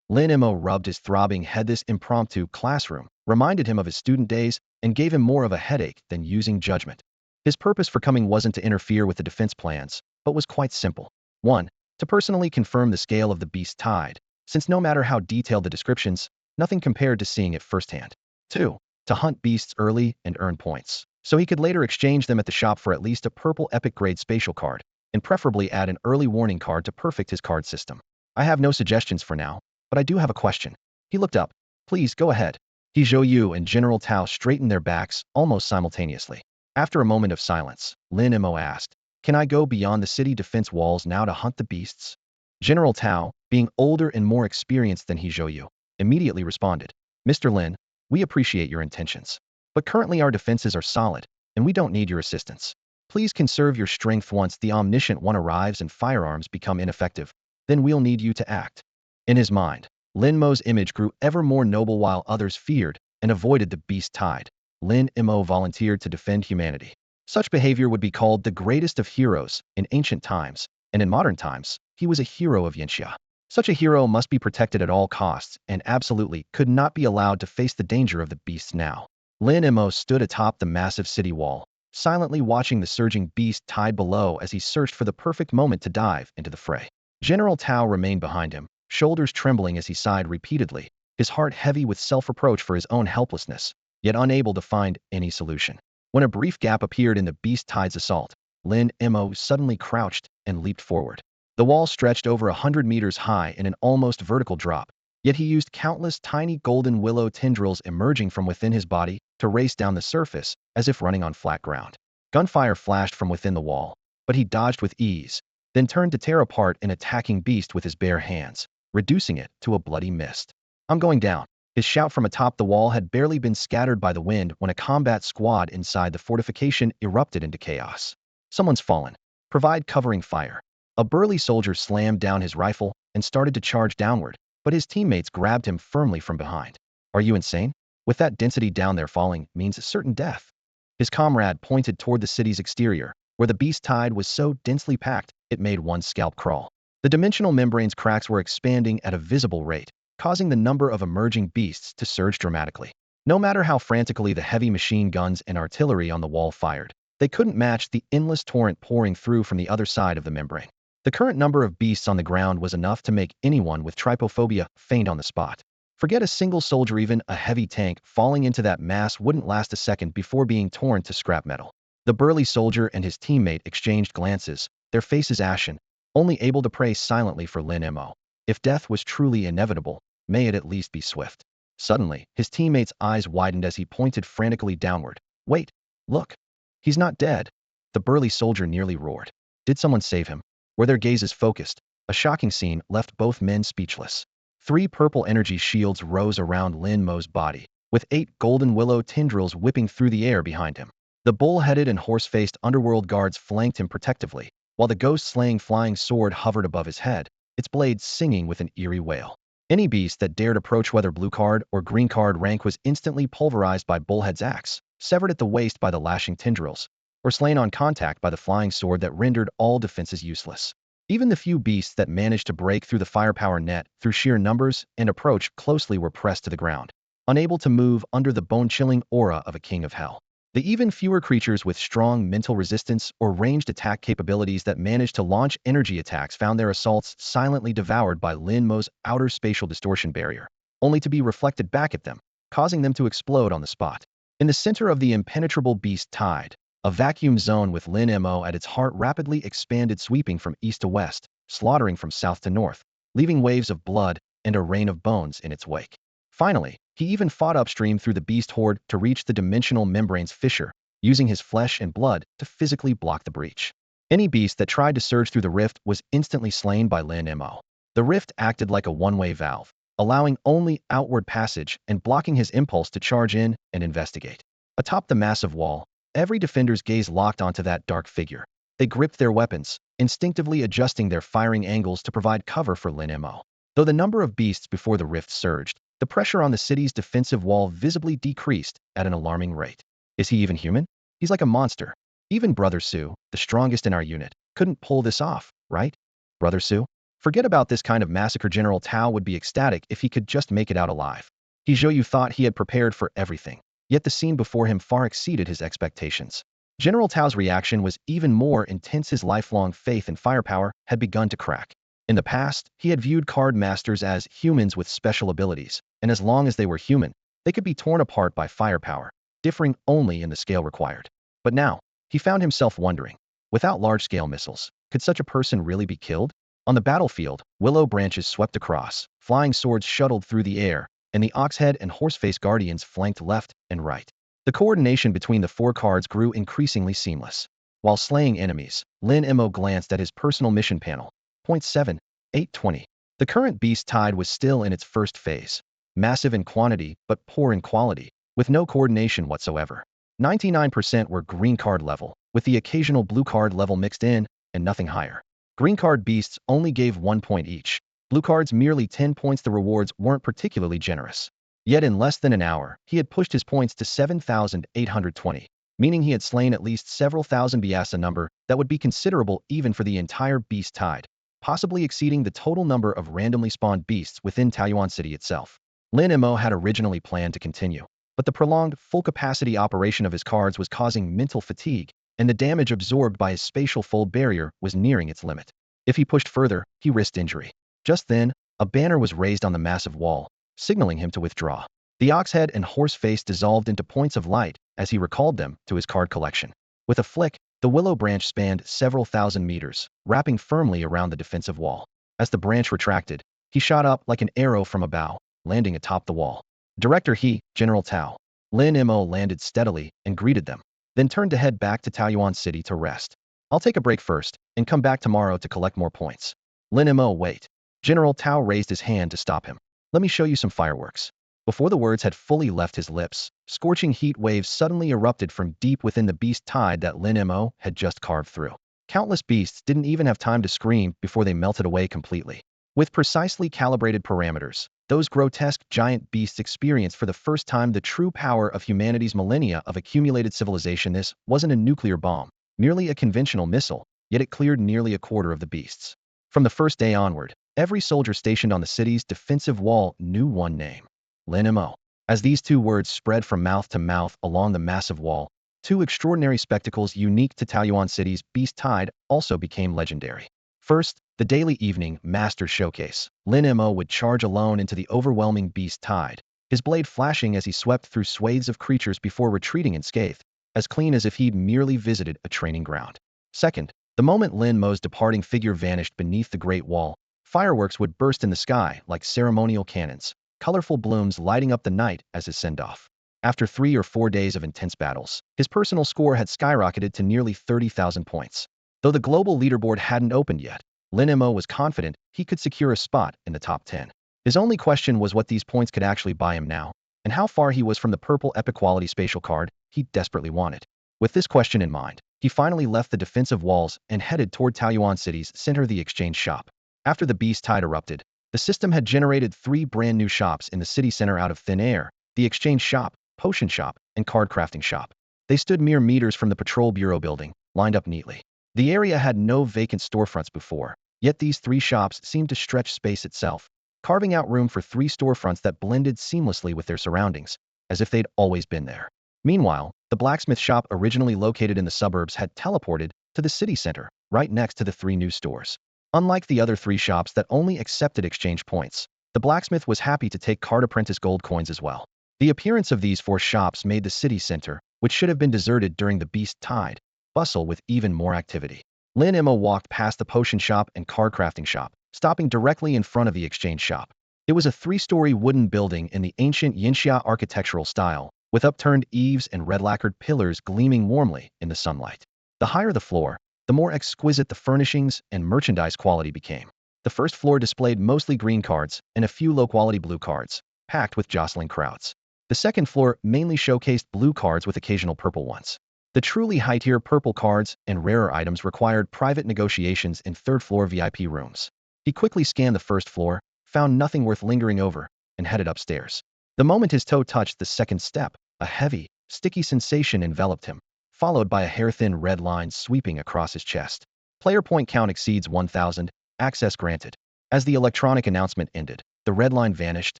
Lin Mo rubbed his throbbing head. This impromptu classroom reminded him of his student days and gave him more of a headache than using judgment. His purpose for coming wasn't to interfere with the defense plans, but was quite simple. 1. To personally confirm the scale of the beast tide, since no matter how detailed the descriptions, nothing compared to seeing it firsthand. 2. To hunt beasts early and earn points, so he could later exchange them at the shop for at least a purple epic grade spatial card, and preferably add an early warning card to perfect his card system. I have no suggestions for now, but I do have a question. He looked up. Please, go ahead. He Zhou and General Tao straightened their backs almost simultaneously. After a moment of silence, Lin Mo asked, Can I go beyond the city defense walls now to hunt the beasts? General Tao, being older and more experienced than He Zhou, immediately responded, Mr. Lin, we appreciate your intentions, but currently our defenses are solid, and we don't need your assistance. Please conserve your strength. Once the omniscient one arrives and firearms become ineffective, then we'll need you to act. In his mind, Lin Mo's image grew ever more noble while others feared and avoided the beast tide. Lin Mo volunteered to defend humanity. Such behavior would be called the greatest of heroes in ancient times, and in modern times, he was a hero of Yanxia. Such a hero must be protected at all costs and absolutely could not be allowed to face the danger of the beasts now. Lin Mo stood atop the massive city wall, silently watching the surging beast tide below as he searched for the perfect moment to dive into the fray. General Tao remained behind him, shoulders trembling as he sighed repeatedly, his heart heavy with self-reproach for his own helplessness, yet unable to find any solution. When a brief gap appeared in the beast tide's assault, Lin Mo suddenly crouched and leaped forward. The wall stretched over 100 meters high in an almost vertical drop, yet he used countless tiny golden willow tendrils emerging from within his body to race down the surface as if running on flat ground. Gunfire flashed from within the wall, but he dodged with ease, then turned to tear apart an attacking beast with his bare hands, reducing it to a bloody mist. I'm going down. His shout from atop the wall had barely been scattered by the wind when a combat squad inside the fortification erupted into chaos. Someone's fallen. Provide covering fire. A burly soldier slammed down his rifle and started to charge downward, but his teammates grabbed him firmly from behind. Are you insane? With that density down there, falling means certain death. His comrade pointed toward the city's exterior, where the beast tide was so densely packed it made one's scalp crawl. The dimensional membrane's cracks were expanding at a visible rate, causing the number of emerging beasts to surge dramatically. No matter how frantically the heavy machine guns and artillery on the wall fired, they couldn't match the endless torrent pouring through from the other side of the membrane. The current number of beasts on the ground was enough to make anyone with trypophobia faint on the spot. Forget a single soldier, even a heavy tank falling into that mass wouldn't last a second before being torn to scrap metal. The burly soldier and his teammate exchanged glances, their faces ashen, only able to pray silently for Lin Mo. If death was truly inevitable, may it at least be swift. Suddenly, his teammate's eyes widened as he pointed frantically downward. Wait, look. He's not dead. The burly soldier nearly roared. Did someone save him? Were their gazes focused? A shocking scene left both men speechless. 3 purple energy shields rose around Lin Mo's body, with 8 golden willow tendrils whipping through the air behind him. The bull-headed and horse-faced underworld guards flanked him protectively, while the ghost-slaying flying sword hovered above his head, its blade singing with an eerie wail. Any beast that dared approach whether blue card or green card rank was instantly pulverized by Bullhead's axe, severed at the waist by the lashing tendrils, or slain on contact by the flying sword that rendered all defenses useless. Even the few beasts that managed to break through the firepower net through sheer numbers and approach closely were pressed to the ground, unable to move under the bone-chilling aura of a king of hell. The even fewer creatures with strong mental resistance or ranged attack capabilities that managed to launch energy attacks found their assaults silently devoured by Lin Mo's outer spatial distortion barrier, only to be reflected back at them, causing them to explode on the spot. In the center of the impenetrable beast tide, a vacuum zone with Lin Mo at its heart rapidly expanded, sweeping from east to west, slaughtering from south to north, leaving waves of blood and a rain of bones in its wake. Finally, he even fought upstream through the beast horde to reach the dimensional membrane's fissure, using his flesh and blood to physically block the breach. Any beast that tried to surge through the rift was instantly slain by Lin Mo. The rift acted like a one-way valve, allowing only outward passage and blocking his impulse to charge in and investigate. Atop the massive wall, every defender's gaze locked onto that dark figure. They gripped their weapons, instinctively adjusting their firing angles to provide cover for Lin Mo. Though the number of beasts before the rift surged, the pressure on the city's defensive wall visibly decreased at an alarming rate. Is he even human? He's like a monster. Even Brother Sue, the strongest in our unit, couldn't pull this off, right? Brother Sue? Forget about this kind of massacre. General Tao would be ecstatic if he could just make it out alive. Zhou thought he had prepared for everything, yet the scene before him far exceeded his expectations. General Tao's reaction was even more intense. His lifelong faith in firepower had begun to crack. In the past, he had viewed card masters as humans with special abilities, and as long as they were human, they could be torn apart by firepower, differing only in the scale required. But now, he found himself wondering, without large-scale missiles, could such a person really be killed? On the battlefield, willow branches swept across, flying swords shuttled through the air, and the oxhead and horseface guardians flanked left and right. The coordination between the 4 cards grew increasingly seamless. While slaying enemies, Lin Mo glanced at his personal mission panel. 7.820. The current beast tide was still in its first phase, massive in quantity but poor in quality, with no coordination whatsoever. 99% were green card level, with the occasional blue card level mixed in, and nothing higher. Green card beasts only gave 1 point each, blue cards merely 10 points. The rewards weren't particularly generous. Yet in less than an hour, he had pushed his points to 7,820, meaning he had slain at least several thousand beasts, a number that would be considerable even for the entire beast tide, possibly exceeding the total number of randomly spawned beasts within Taoyuan City itself. Lin Mo had originally planned to continue, but the prolonged, full-capacity operation of his cards was causing mental fatigue, and the damage absorbed by his spatial fold barrier was nearing its limit. If he pushed further, he risked injury. Just then, a banner was raised on the massive wall, signaling him to withdraw. The oxhead and horse face dissolved into points of light as he recalled them to his card collection. With a flick, the willow branch spanned several thousand meters, wrapping firmly around the defensive wall. As the branch retracted, he shot up like an arrow from a bow, landing atop the wall. Director General Tao. Lin Mo landed steadily and greeted them, then turned to head back to Taoyuan City to rest. I'll take a break first and come back tomorrow to collect more points. Lin Mo, wait. General Tao raised his hand to stop him. Let me show you some fireworks. Before the words had fully left his lips, scorching heat waves suddenly erupted from deep within the beast tide that Lin Mo had just carved through. Countless beasts didn't even have time to scream before they melted away completely. With precisely calibrated parameters, those grotesque giant beasts experienced for the first time the true power of humanity's millennia of accumulated civilization. This wasn't a nuclear bomb, merely a conventional missile, yet it cleared nearly a quarter of the beasts. From the first day onward, every soldier stationed on the city's defensive wall knew one name: Lin Mo. As these 2 words spread from mouth to mouth along the massive wall, 2 extraordinary spectacles unique to Taoyuan City's beast tide also became legendary. First, the daily evening Master Showcase. Lin Mo would charge alone into the overwhelming beast tide, his blade flashing as he swept through swathes of creatures before retreating unscathed, as clean as if he'd merely visited a training ground. Second, the moment Lin Mo's departing figure vanished beneath the Great Wall, fireworks would burst in the sky like ceremonial cannons, colorful blooms lighting up the night as his send-off. After 3 or 4 days of intense battles, his personal score had skyrocketed to nearly 30,000 points. Though the global leaderboard hadn't opened yet, Lin Mo was confident he could secure a spot in the top 10. His only question was what these points could actually buy him now, and how far he was from the purple epic quality spatial card he desperately wanted. With this question in mind, he finally left the defensive walls and headed toward Taoyuan City's center, the exchange shop. After the beast tide erupted, the system had generated 3 brand new shops in the city center out of thin air: the exchange shop, potion shop, and card crafting shop. They stood mere meters from the patrol bureau building, lined up neatly. The area had no vacant storefronts before, yet these 3 shops seemed to stretch space itself, carving out room for 3 storefronts that blended seamlessly with their surroundings, as if they'd always been there. Meanwhile, the blacksmith shop, originally located in the suburbs, had teleported to the city center, right next to the 3 new stores. Unlike the other 3 shops that only accepted exchange points, the blacksmith was happy to take card apprentice gold coins as well. The appearance of these 4 shops made the city center, which should have been deserted during the beast tide, bustle with even more activity. Lin Mo walked past the potion shop and card crafting shop, stopping directly in front of the exchange shop. It was a 3-story wooden building in the ancient Yinxia architectural style, with upturned eaves and red-lacquered pillars gleaming warmly in the sunlight. The higher the floor, the more exquisite the furnishings and merchandise quality became. The first floor displayed mostly green cards and a few low-quality blue cards, packed with jostling crowds. The second floor mainly showcased blue cards with occasional purple ones. The truly high-tier purple cards and rarer items required private negotiations in third-floor VIP rooms. He quickly scanned the first floor, found nothing worth lingering over, and headed upstairs. The moment his toe touched the second step, a heavy, sticky sensation enveloped him, followed by a hair-thin red line sweeping across his chest. Player point count exceeds 1,000, access granted. As the electronic announcement ended, the red line vanished,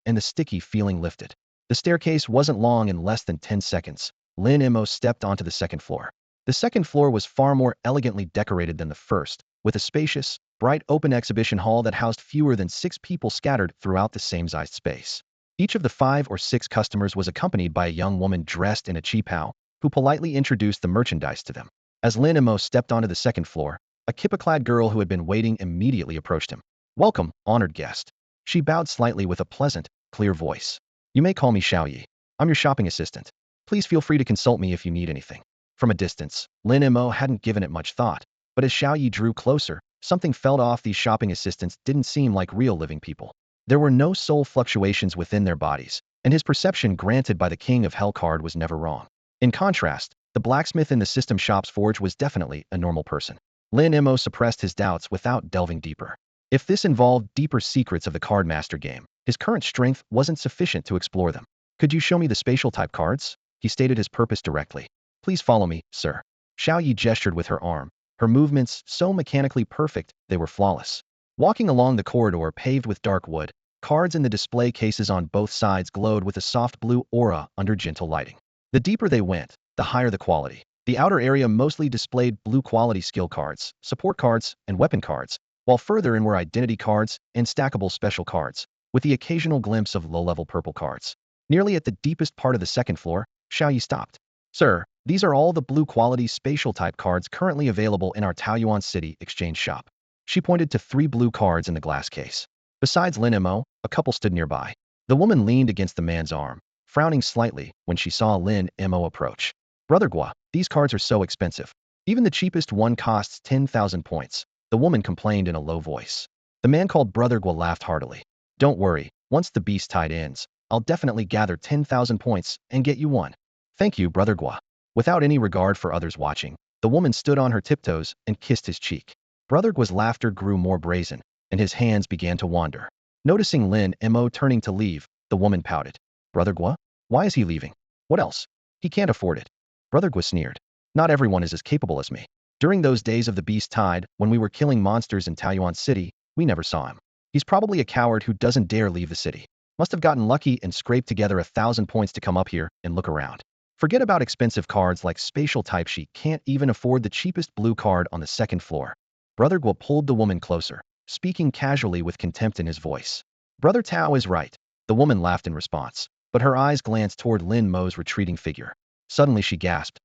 and the sticky feeling lifted. The staircase wasn't long. In less than 10 seconds, Lin Mo stepped onto the second floor. The second floor was far more elegantly decorated than the first, with a spacious, bright open exhibition hall that housed fewer than 6 people scattered throughout the same-sized space. Each of the 5 or 6 customers was accompanied by a young woman dressed in a qipao, who politely introduced the merchandise to them. As Lin Mo stepped onto the second floor, a kippa-clad girl who had been waiting immediately approached him. "Welcome, honored guest." She bowed slightly with a pleasant, clear voice. "You may call me Xiaoyi. I'm your shopping assistant. Please feel free to consult me if you need anything." From a distance, Lin Mo hadn't given it much thought, but as Xiaoyi drew closer, something felt off. These shopping assistants didn't seem like real living people. There were no soul fluctuations within their bodies, and his perception granted by the King of Hell card was never wrong. In contrast, the blacksmith in the system shop's forge was definitely a normal person. Lin Mo suppressed his doubts without delving deeper. If this involved deeper secrets of the card master game, his current strength wasn't sufficient to explore them. "Could you show me the spatial type cards?" He stated his purpose directly. "Please follow me, sir." Xiaoyi gestured with her arm, her movements so mechanically perfect they were flawless. Walking along the corridor paved with dark wood, cards in the display cases on both sides glowed with a soft blue aura under gentle lighting. The deeper they went, the higher the quality. The outer area mostly displayed blue-quality skill cards, support cards, and weapon cards, while further in were identity cards and stackable special cards, with the occasional glimpse of low-level purple cards. Nearly at the deepest part of the second floor, Xiaoyi stopped. "Sir, these are all the blue-quality spatial type cards currently available in our Taoyuan City exchange shop." She pointed to 3 blue cards in the glass case. Besides Lin Mo, a couple stood nearby. The woman leaned against the man's arm, frowning slightly when she saw Lin Mo approach. "Brother Gua, these cards are so expensive. Even the cheapest one costs 10,000 points," the woman complained in a low voice. The man called Brother Gua laughed heartily. "Don't worry, once the beast tide ends, I'll definitely gather 10,000 points and get you one." "Thank you, Brother Gua." Without any regard for others watching, the woman stood on her tiptoes and kissed his cheek. Brother Gua's laughter grew more brazen, and his hands began to wander. Noticing Lin Mo turning to leave, the woman pouted. "Brother Gua? Why is he leaving? What else? He can't afford it." Brother Gua sneered. "Not everyone is as capable as me. During those days of the beast tide, when we were killing monsters in Taoyuan City, we never saw him. He's probably a coward who doesn't dare leave the city. Must have gotten lucky and scraped together 1,000 points to come up here and look around. Forget about expensive cards like spatial type. She can't even afford the cheapest blue card on the second floor." Brother Gua pulled the woman closer, speaking casually with contempt in his voice. "Brother Tao is right." The woman laughed in response, but her eyes glanced toward Lin Mo's retreating figure. Suddenly she gasped,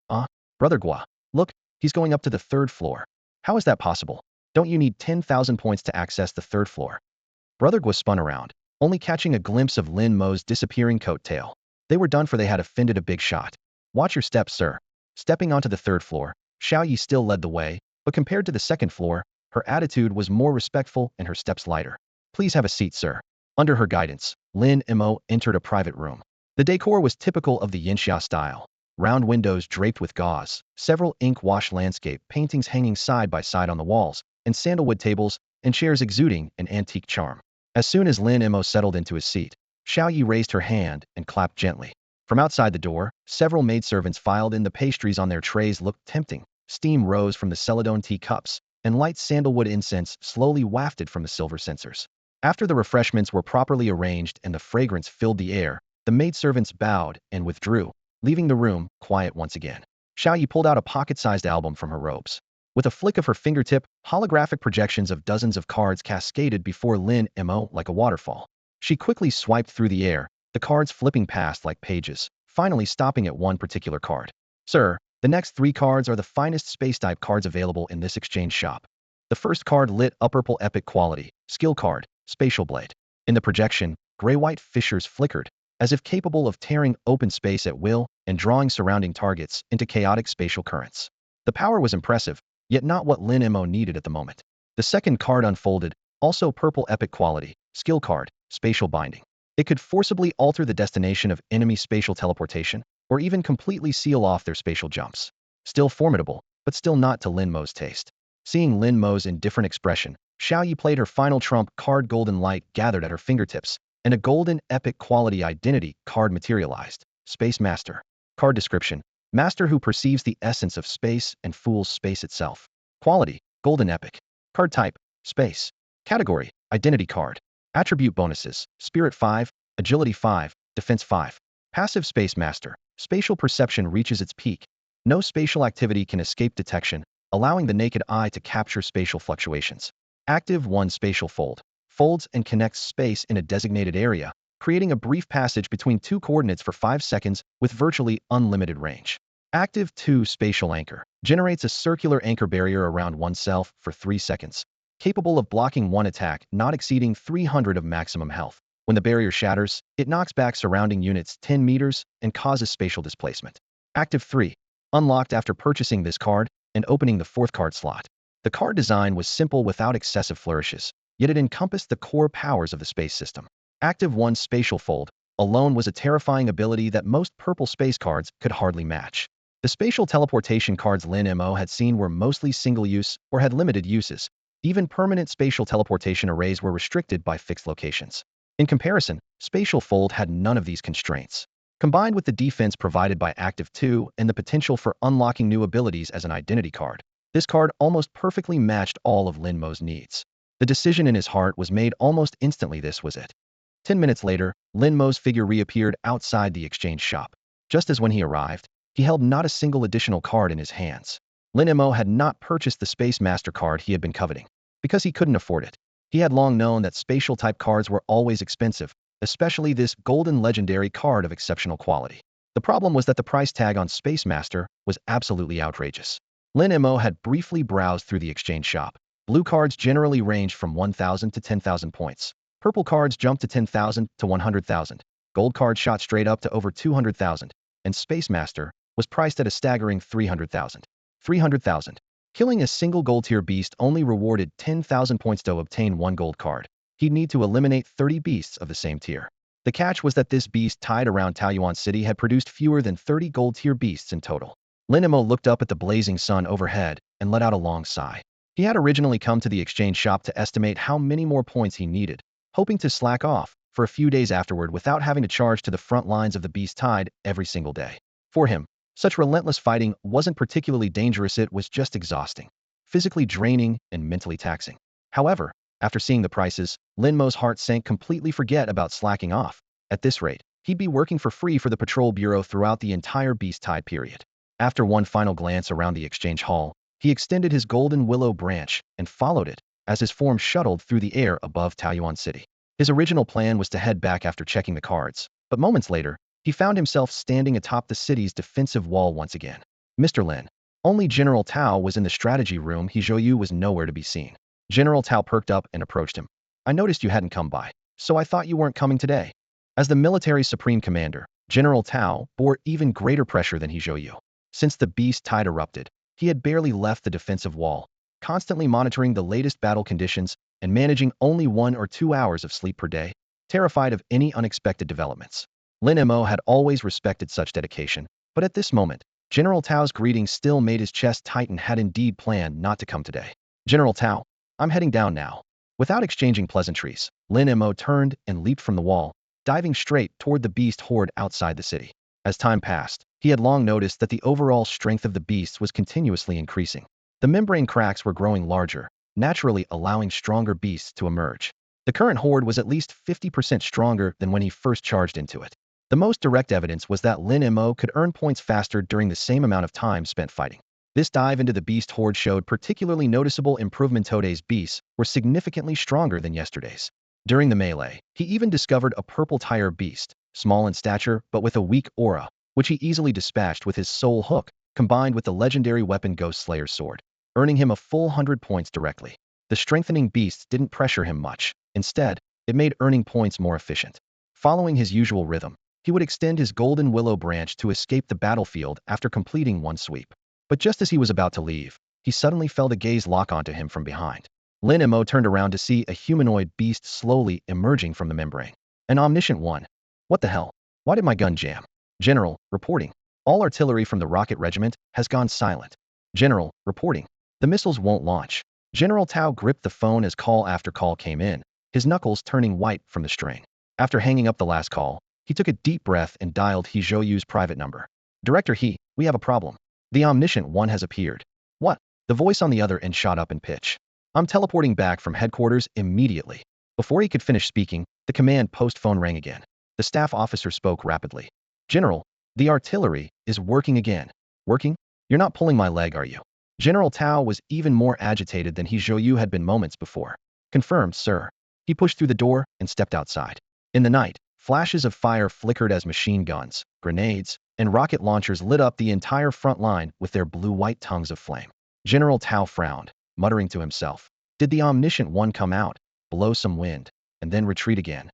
Brother Gua, look, he's going up to the 3rd floor. How is that possible? Don't you need 10,000 points to access the 3rd floor?" Brother Gua spun around, only catching a glimpse of Lin Mo's disappearing coat tail. They were done for. They had offended a big shot. "Watch your steps, sir." Stepping onto the 3rd floor, Xiaoyi still led the way, but compared to the 2nd floor, her attitude was more respectful and her steps lighter. "Please have a seat, sir." Under her guidance, Lin Mo entered a private room. The decor was typical of the Yinxia style. Round windows draped with gauze, several ink-wash landscape paintings hanging side by side on the walls, and sandalwood tables and chairs exuding an antique charm. As soon as Lin Mo settled into his seat, Xiao Yi raised her hand and clapped gently. From outside the door, several maidservants filed in. The pastries on their trays looked tempting. Steam rose from the celadone tea cups, and light sandalwood incense slowly wafted from the silver censers. After the refreshments were properly arranged and the fragrance filled the air, the maidservants bowed and withdrew, leaving the room quiet once again. Xiao Yi pulled out a pocket-sized album from her robes. With a flick of her fingertip, holographic projections of dozens of cards cascaded before Lin Mo like a waterfall. She quickly swiped through the air, the cards flipping past like pages, finally stopping at one particular card. Sir, the next 3 cards are the finest space-type cards available in this exchange shop. The first card lit up purple epic quality, skill card, spatial blade. In the projection, gray-white fissures flickered, as if capable of tearing open space at will and drawing surrounding targets into chaotic spatial currents. The power was impressive, yet not what Lin Mo needed at the moment. The second card unfolded, also purple epic quality, skill card, spatial binding. It could forcibly alter the destination of enemy spatial teleportation, or even completely seal off their spatial jumps. Still formidable, but still not to Lin Mo's taste. Seeing Lin Mo's indifferent expression, Xiao Yi played her final trump card. Golden light gathered at her fingertips, and a golden epic quality identity card materialized. Space Master. Card description: Master who perceives the essence of space and fools space itself. Quality: golden epic. Card type: space. Category: identity card. Attribute bonuses: Spirit 5, Agility 5, Defense 5. Passive Space Master. Spatial perception reaches its peak. No spatial activity can escape detection, allowing the naked eye to capture spatial fluctuations. Active 1 Spatial Fold. Folds and connects space in a designated area, creating a brief passage between 2 coordinates for 5 seconds with virtually unlimited range. Active 2 Spatial Anchor. Generates a circular anchor barrier around oneself for 3 seconds, capable of blocking 1 attack not exceeding 300 of maximum health. When the barrier shatters, it knocks back surrounding units 10 meters and causes spatial displacement. Active 3. Unlocked after purchasing this card and opening the 4th card slot. The card design was simple without excessive flourishes, yet it encompassed the core powers of the space system. Active 1 Spatial Fold alone was a terrifying ability that most purple space cards could hardly match. The spatial teleportation cards Lin Mo had seen were mostly single-use or had limited uses. Even permanent spatial teleportation arrays were restricted by fixed locations. In comparison, Spatial Fold had none of these constraints. Combined with the defense provided by Active 2 and the potential for unlocking new abilities as an identity card, this card almost perfectly matched all of Lin Mo's needs. The decision in his heart was made almost instantly. This was it. 10 minutes later, Lin Mo's figure reappeared outside the exchange shop. Just as when he arrived, he held not a single additional card in his hands. Lin Mo had not purchased the Space Master card he had been coveting, because he couldn't afford it. He had long known that spatial-type cards were always expensive, especially this golden legendary card of exceptional quality. The problem was that the price tag on Space Master was absolutely outrageous. Lin Mo had briefly browsed through the exchange shop. Blue cards generally ranged from 1,000 to 10,000 points. Purple cards jumped to 10,000 to 100,000. Gold cards shot straight up to over 200,000. And Space Master was priced at a staggering 300,000. 300,000. Killing a single gold-tier beast only rewarded 10,000 points to obtain 1 gold card. He'd need to eliminate 30 beasts of the same tier. The catch was that this beast tied around Taoyuan City had produced fewer than 30 gold-tier beasts in total. Lin Mo looked up at the blazing sun overhead and let out a long sigh. He had originally come to the exchange shop to estimate how many more points he needed, hoping to slack off for a few days afterward without having to charge to the front lines of the beast tide every single day. For him, such relentless fighting wasn't particularly dangerous, it was just exhausting, physically draining and mentally taxing. However, after seeing the prices, Lin Mo's heart sank completely. Forget about slacking off. At this rate, he'd be working for free for the patrol bureau throughout the entire beast tide period. After one final glance around the exchange hall, he extended his golden willow branch and followed it as his form shuttled through the air above Taoyuan City. His original plan was to head back after checking the cards, but moments later, he found himself standing atop the city's defensive wall once again. Mr. Lin. Only General Tao was in the strategy room. He Zhou was nowhere to be seen. General Tao perked up and approached him. I noticed you hadn't come by, so I thought you weren't coming today. As the military's supreme commander, General Tao bore even greater pressure than he Zhou. Since the beast tide erupted, he had barely left the defensive wall, constantly monitoring the latest battle conditions and managing only 1 or 2 hours of sleep per day. terrified of any unexpected developments. Lin Mo had always respected such dedication, but at this moment, General Tao's greeting still made his chest tighten. Had indeed planned not to come today. General Tao, I'm heading down now. Without exchanging pleasantries, Lin Mo turned and leaped from the wall, diving straight toward the beast horde outside the city. As time passed, he had long noticed that the overall strength of the beasts was continuously increasing. The membrane cracks were growing larger, naturally allowing stronger beasts to emerge. The current horde was at least 50% stronger than when he first charged into it. The most direct evidence was that Lin Mo could earn points faster during the same amount of time spent fighting. This dive into the beast horde showed particularly noticeable improvement. Today's beasts were significantly stronger than yesterday's. During the melee, he even discovered a purple tire beast, small in stature but with a weak aura, which he easily dispatched with his soul hook, combined with the legendary weapon Ghost Slayer's sword, earning him a full 100 points directly. The strengthening beasts didn't pressure him much. Instead, it made earning points more efficient. Following his usual rhythm, he would extend his golden willow branch to escape the battlefield after completing one sweep. But just as he was about to leave, he suddenly felt a gaze lock onto him from behind. Lin Mo turned around to see a humanoid beast slowly emerging from the membrane. An omniscient one. What the hell? Why did my gun jam? General, reporting. All artillery from the rocket regiment has gone silent. General, reporting. The missiles won't launch. General Tao gripped the phone as call after call came in, his knuckles turning white from the strain. After hanging up the last call, he took a deep breath and dialed He Zhouyu's private number. Director He, we have a problem. The omniscient one has appeared. What? The voice on the other end shot up in pitch. I'm teleporting back from headquarters immediately. Before he could finish speaking, the command post phone rang again. The staff officer spoke rapidly. General, the artillery is working again. Working? You're not pulling my leg, are you? General Tao was even more agitated than He Zhouyu had been moments before. Confirmed, sir. He pushed through the door and stepped outside. In the night, flashes of fire flickered as machine guns, grenades, and rocket launchers lit up the entire front line with their blue-white tongues of flame. General Tao frowned, muttering to himself. Did the omniscient one come out, blow some wind, and then retreat again?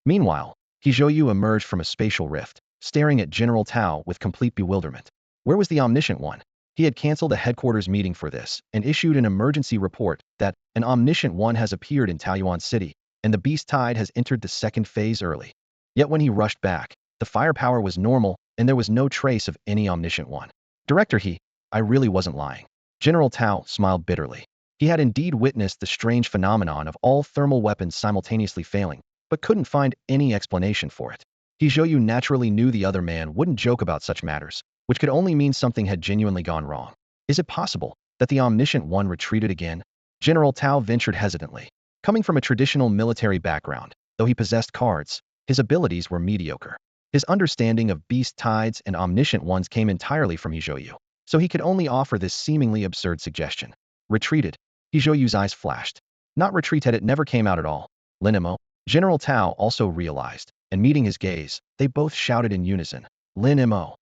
Meanwhile, He Zhouyu emerged from a spatial rift, staring at General Tao with complete bewilderment. Where was the omniscient one? He had canceled a headquarters meeting for this and issued an emergency report that an omniscient one has appeared in Taoyuan City, and the beast tide has entered the second phase early. Yet when he rushed back, the firepower was normal and there was no trace of any omniscient one. Director He, I really wasn't lying. General Tao smiled bitterly. He had indeed witnessed the strange phenomenon of all thermal weapons simultaneously failing, but couldn't find any explanation for it. He Zhouyu naturally knew the other man wouldn't joke about such matters, which could only mean something had genuinely gone wrong. Is it possible that the omniscient one retreated again? General Tao ventured hesitantly. Coming from a traditional military background, though he possessed cards, his abilities were mediocre. His understanding of beast tides and omniscient ones came entirely from He Zhouyu, so he could only offer this seemingly absurd suggestion. Retreated. He Zhouyu's eyes flashed. Not retreated, it never came out at all. Lin Mo. General Tao also realized, and meeting his gaze, they both shouted in unison. Lin Mo.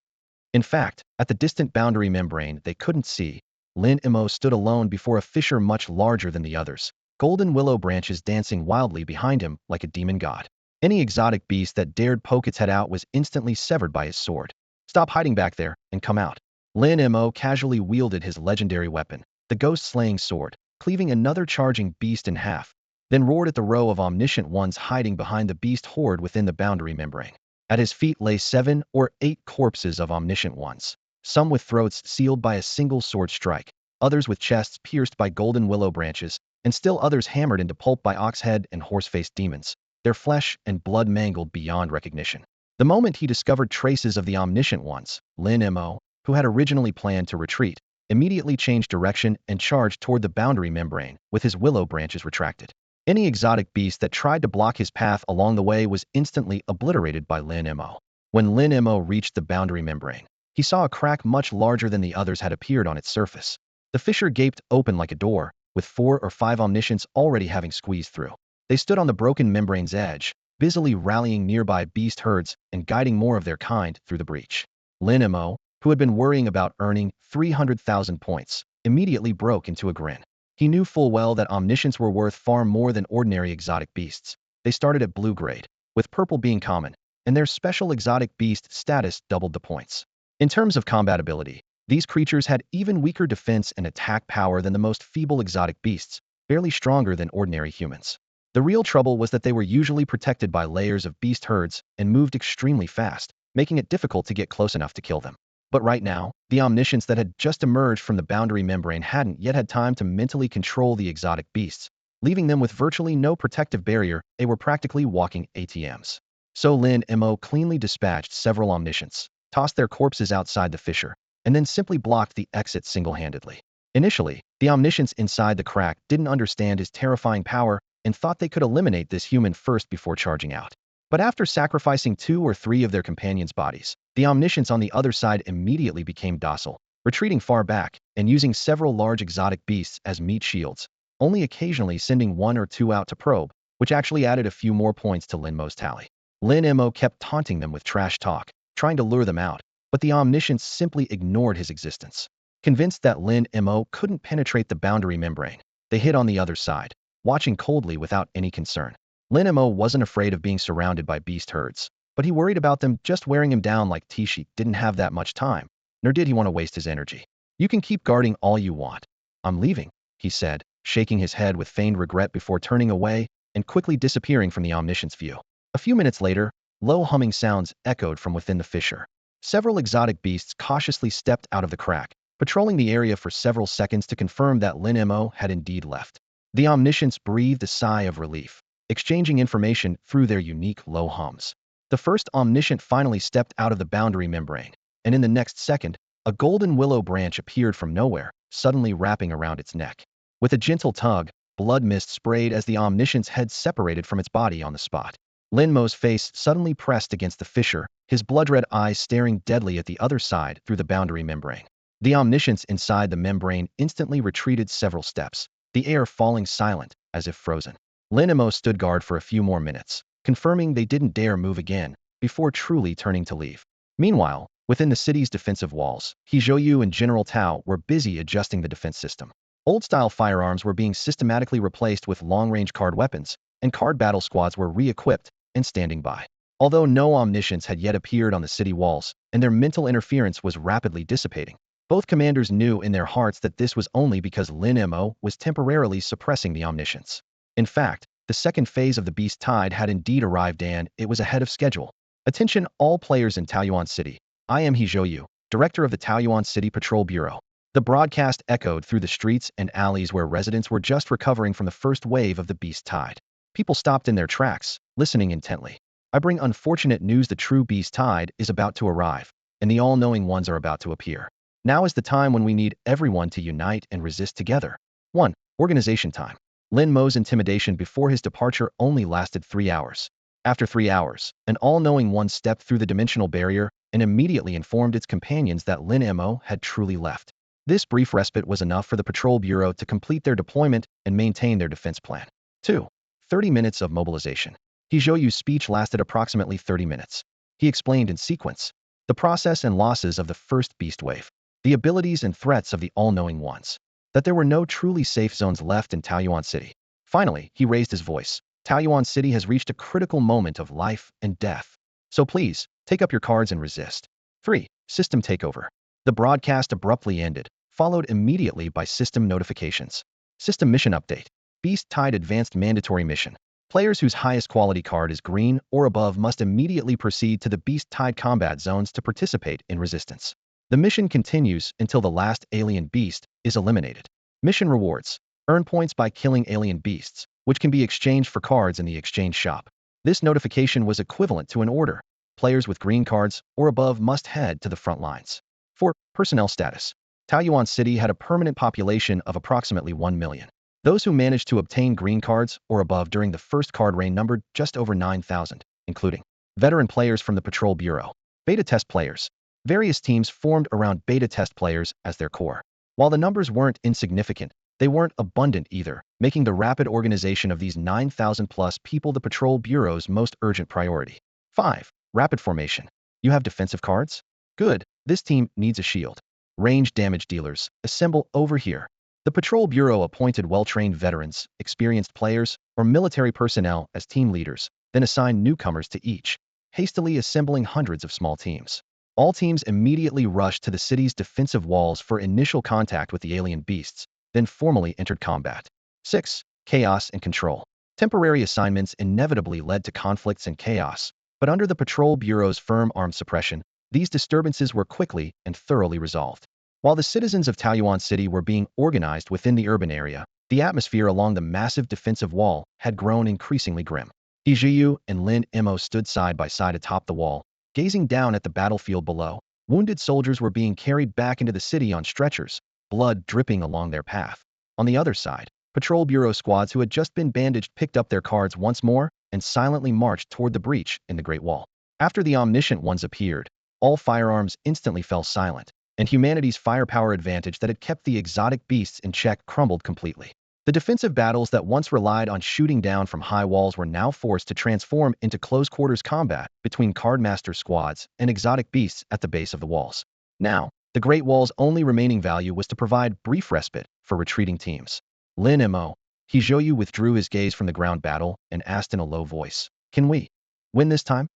In fact, at the distant boundary membrane they couldn't see, Lin Mo stood alone before a fissure much larger than the others, golden willow branches dancing wildly behind him like a demon god. Any exotic beast that dared poke its head out was instantly severed by his sword. Stop hiding back there, and come out. Lin Mo casually wielded his legendary weapon, the ghost-slaying sword, cleaving another charging beast in half, then roared at the row of omniscient ones hiding behind the beast horde within the boundary membrane. At his feet lay 7 or 8 corpses of omniscient ones, some with throats sealed by a single sword strike, others with chests pierced by golden willow branches, and still others hammered into pulp by ox-head and horse-faced demons, their flesh and blood mangled beyond recognition. The moment he discovered traces of the omniscient ones, Lin Mo, who had originally planned to retreat, immediately changed direction and charged toward the boundary membrane, with his willow branches retracted. Any exotic beast that tried to block his path along the way was instantly obliterated by Lin Mo. When Lin Mo reached the boundary membrane, he saw a crack much larger than the others had appeared on its surface. The fissure gaped open like a door, with 4 or 5 omniscients already having squeezed through. They stood on the broken membrane's edge, busily rallying nearby beast herds and guiding more of their kind through the breach. Lin Mo, who had been worrying about earning 300,000 points, immediately broke into a grin. He knew full well that omniscients were worth far more than ordinary exotic beasts. They started at blue grade, with purple being common, and their special exotic beast status doubled the points. In terms of combatability, these creatures had even weaker defense and attack power than the most feeble exotic beasts, barely stronger than ordinary humans. The real trouble was that they were usually protected by layers of beast herds and moved extremely fast, making it difficult to get close enough to kill them. But right now, the omniscience that had just emerged from the boundary membrane hadn't yet had time to mentally control the exotic beasts, leaving them with virtually no protective barrier. They were practically walking ATMs. So Lin Mo cleanly dispatched several omniscients, tossed their corpses outside the fissure, and then simply blocked the exit single-handedly. Initially, the omniscients inside the crack didn't understand his terrifying power and thought they could eliminate this human first before charging out. But after sacrificing 2 or 3 of their companions' bodies, the omniscients on the other side immediately became docile, retreating far back and using several large exotic beasts as meat shields, only occasionally sending 1 or 2 out to probe, which actually added a few more points to Lin Mo's tally. Lin Mo kept taunting them with trash talk, trying to lure them out, but the omniscients simply ignored his existence. Convinced that Lin Mo couldn't penetrate the boundary membrane, they hid on the other side, watching coldly without any concern. Lin Mo wasn't afraid of being surrounded by beast herds, but he worried about them just wearing him down like Tishi didn't have that much time, nor did he want to waste his energy. "You can keep guarding all you want. I'm leaving," he said, shaking his head with feigned regret before turning away and quickly disappearing from the omniscient's view. A few minutes later, low humming sounds echoed from within the fissure. Several exotic beasts cautiously stepped out of the crack, patrolling the area for several seconds to confirm that Lin Mo had indeed left. The omniscients breathed a sigh of relief, exchanging information through their unique low hums. The first omniscient finally stepped out of the boundary membrane, and in the next second, a golden willow branch appeared from nowhere, suddenly wrapping around its neck. With a gentle tug, blood mist sprayed as the omniscient's head separated from its body on the spot. Lin Mo's face suddenly pressed against the fissure, his blood-red eyes staring deadly at the other side through the boundary membrane. The omniscients inside the membrane instantly retreated several steps, the air falling silent, as if frozen. Lin Mo stood guard for a few more minutes, confirming they didn't dare move again, before truly turning to leave. Meanwhile, within the city's defensive walls, He Zhouyu and General Tao were busy adjusting the defense system. Old-style firearms were being systematically replaced with long-range card weapons, and card battle squads were re-equipped and standing by. Although no omniscients had yet appeared on the city walls, and their mental interference was rapidly dissipating, both commanders knew in their hearts that this was only because Lin Mo was temporarily suppressing the omniscience. In fact, the second phase of the Beast Tide had indeed arrived and it was ahead of schedule. "Attention all players in Taoyuan City. I am He Zhouyu, director of the Taoyuan City Patrol Bureau." The broadcast echoed through the streets and alleys where residents were just recovering from the first wave of the Beast Tide. People stopped in their tracks, listening intently. "I bring unfortunate news. The true Beast Tide is about to arrive, and the all-knowing ones are about to appear. Now is the time when we need everyone to unite and resist together." 1. Organization time. Lin Mo's intimidation before his departure only lasted 3 hours. After 3 hours, an all-knowing one stepped through the dimensional barrier and immediately informed its companions that Lin Mo had truly left. This brief respite was enough for the Patrol Bureau to complete their deployment and maintain their defense plan. 2. 30 minutes of mobilization. He Zhouyu's speech lasted approximately 30 minutes. He explained in sequence the process and losses of the first beast wave, the abilities and threats of the all-knowing ones, that there were no truly safe zones left in Taoyuan City. Finally, he raised his voice. "Taoyuan City has reached a critical moment of life and death. So please, take up your cards and resist." 3. System takeover. The broadcast abruptly ended, followed immediately by system notifications. System mission update. Beast Tide Advanced Mandatory Mission. Players whose highest quality card is green or above must immediately proceed to the Beast Tide combat zones to participate in resistance. The mission continues until the last alien beast is eliminated. Mission rewards. Earn points by killing alien beasts, which can be exchanged for cards in the exchange shop. This notification was equivalent to an order. Players with green cards or above must head to the front lines. 4. Personnel status. Taoyuan City had a permanent population of approximately 1 million. Those who managed to obtain green cards or above during the first card reign numbered just over 9,000, including veteran players from the Patrol Bureau, beta test players. Various teams formed around beta test players as their core. While the numbers weren't insignificant, they weren't abundant either, making the rapid organization of these 9,000-plus people the Patrol Bureau's most urgent priority. 5. Rapid formation. You have defensive cards? Good. This team needs a shield. Range damage dealers, assemble over here. The Patrol Bureau appointed well-trained veterans, experienced players, or military personnel as team leaders, then assigned newcomers to each, hastily assembling hundreds of small teams. All teams immediately rushed to the city's defensive walls for initial contact with the alien beasts, then formally entered combat. 6. Chaos and control. Temporary assignments inevitably led to conflicts and chaos, but under the Patrol Bureau's firm armed suppression, these disturbances were quickly and thoroughly resolved. While the citizens of Taoyuan City were being organized within the urban area, the atmosphere along the massive defensive wall had grown increasingly grim. He Jiyu and Lin Mo stood side by side atop the wall, gazing down at the battlefield below. Wounded soldiers were being carried back into the city on stretchers, blood dripping along their path. On the other side, Patrol Bureau squads who had just been bandaged picked up their cards once more and silently marched toward the breach in the Great Wall. After the omniscient ones appeared, all firearms instantly fell silent, and humanity's firepower advantage that had kept the exotic beasts in check crumbled completely. The defensive battles that once relied on shooting down from high walls were now forced to transform into close-quarters combat between cardmaster squads and exotic beasts at the base of the walls. Now, the Great Wall's only remaining value was to provide brief respite for retreating teams. Lin Mo, Hijoyu withdrew his gaze from the ground battle and asked in a low voice, "Can we win this time?"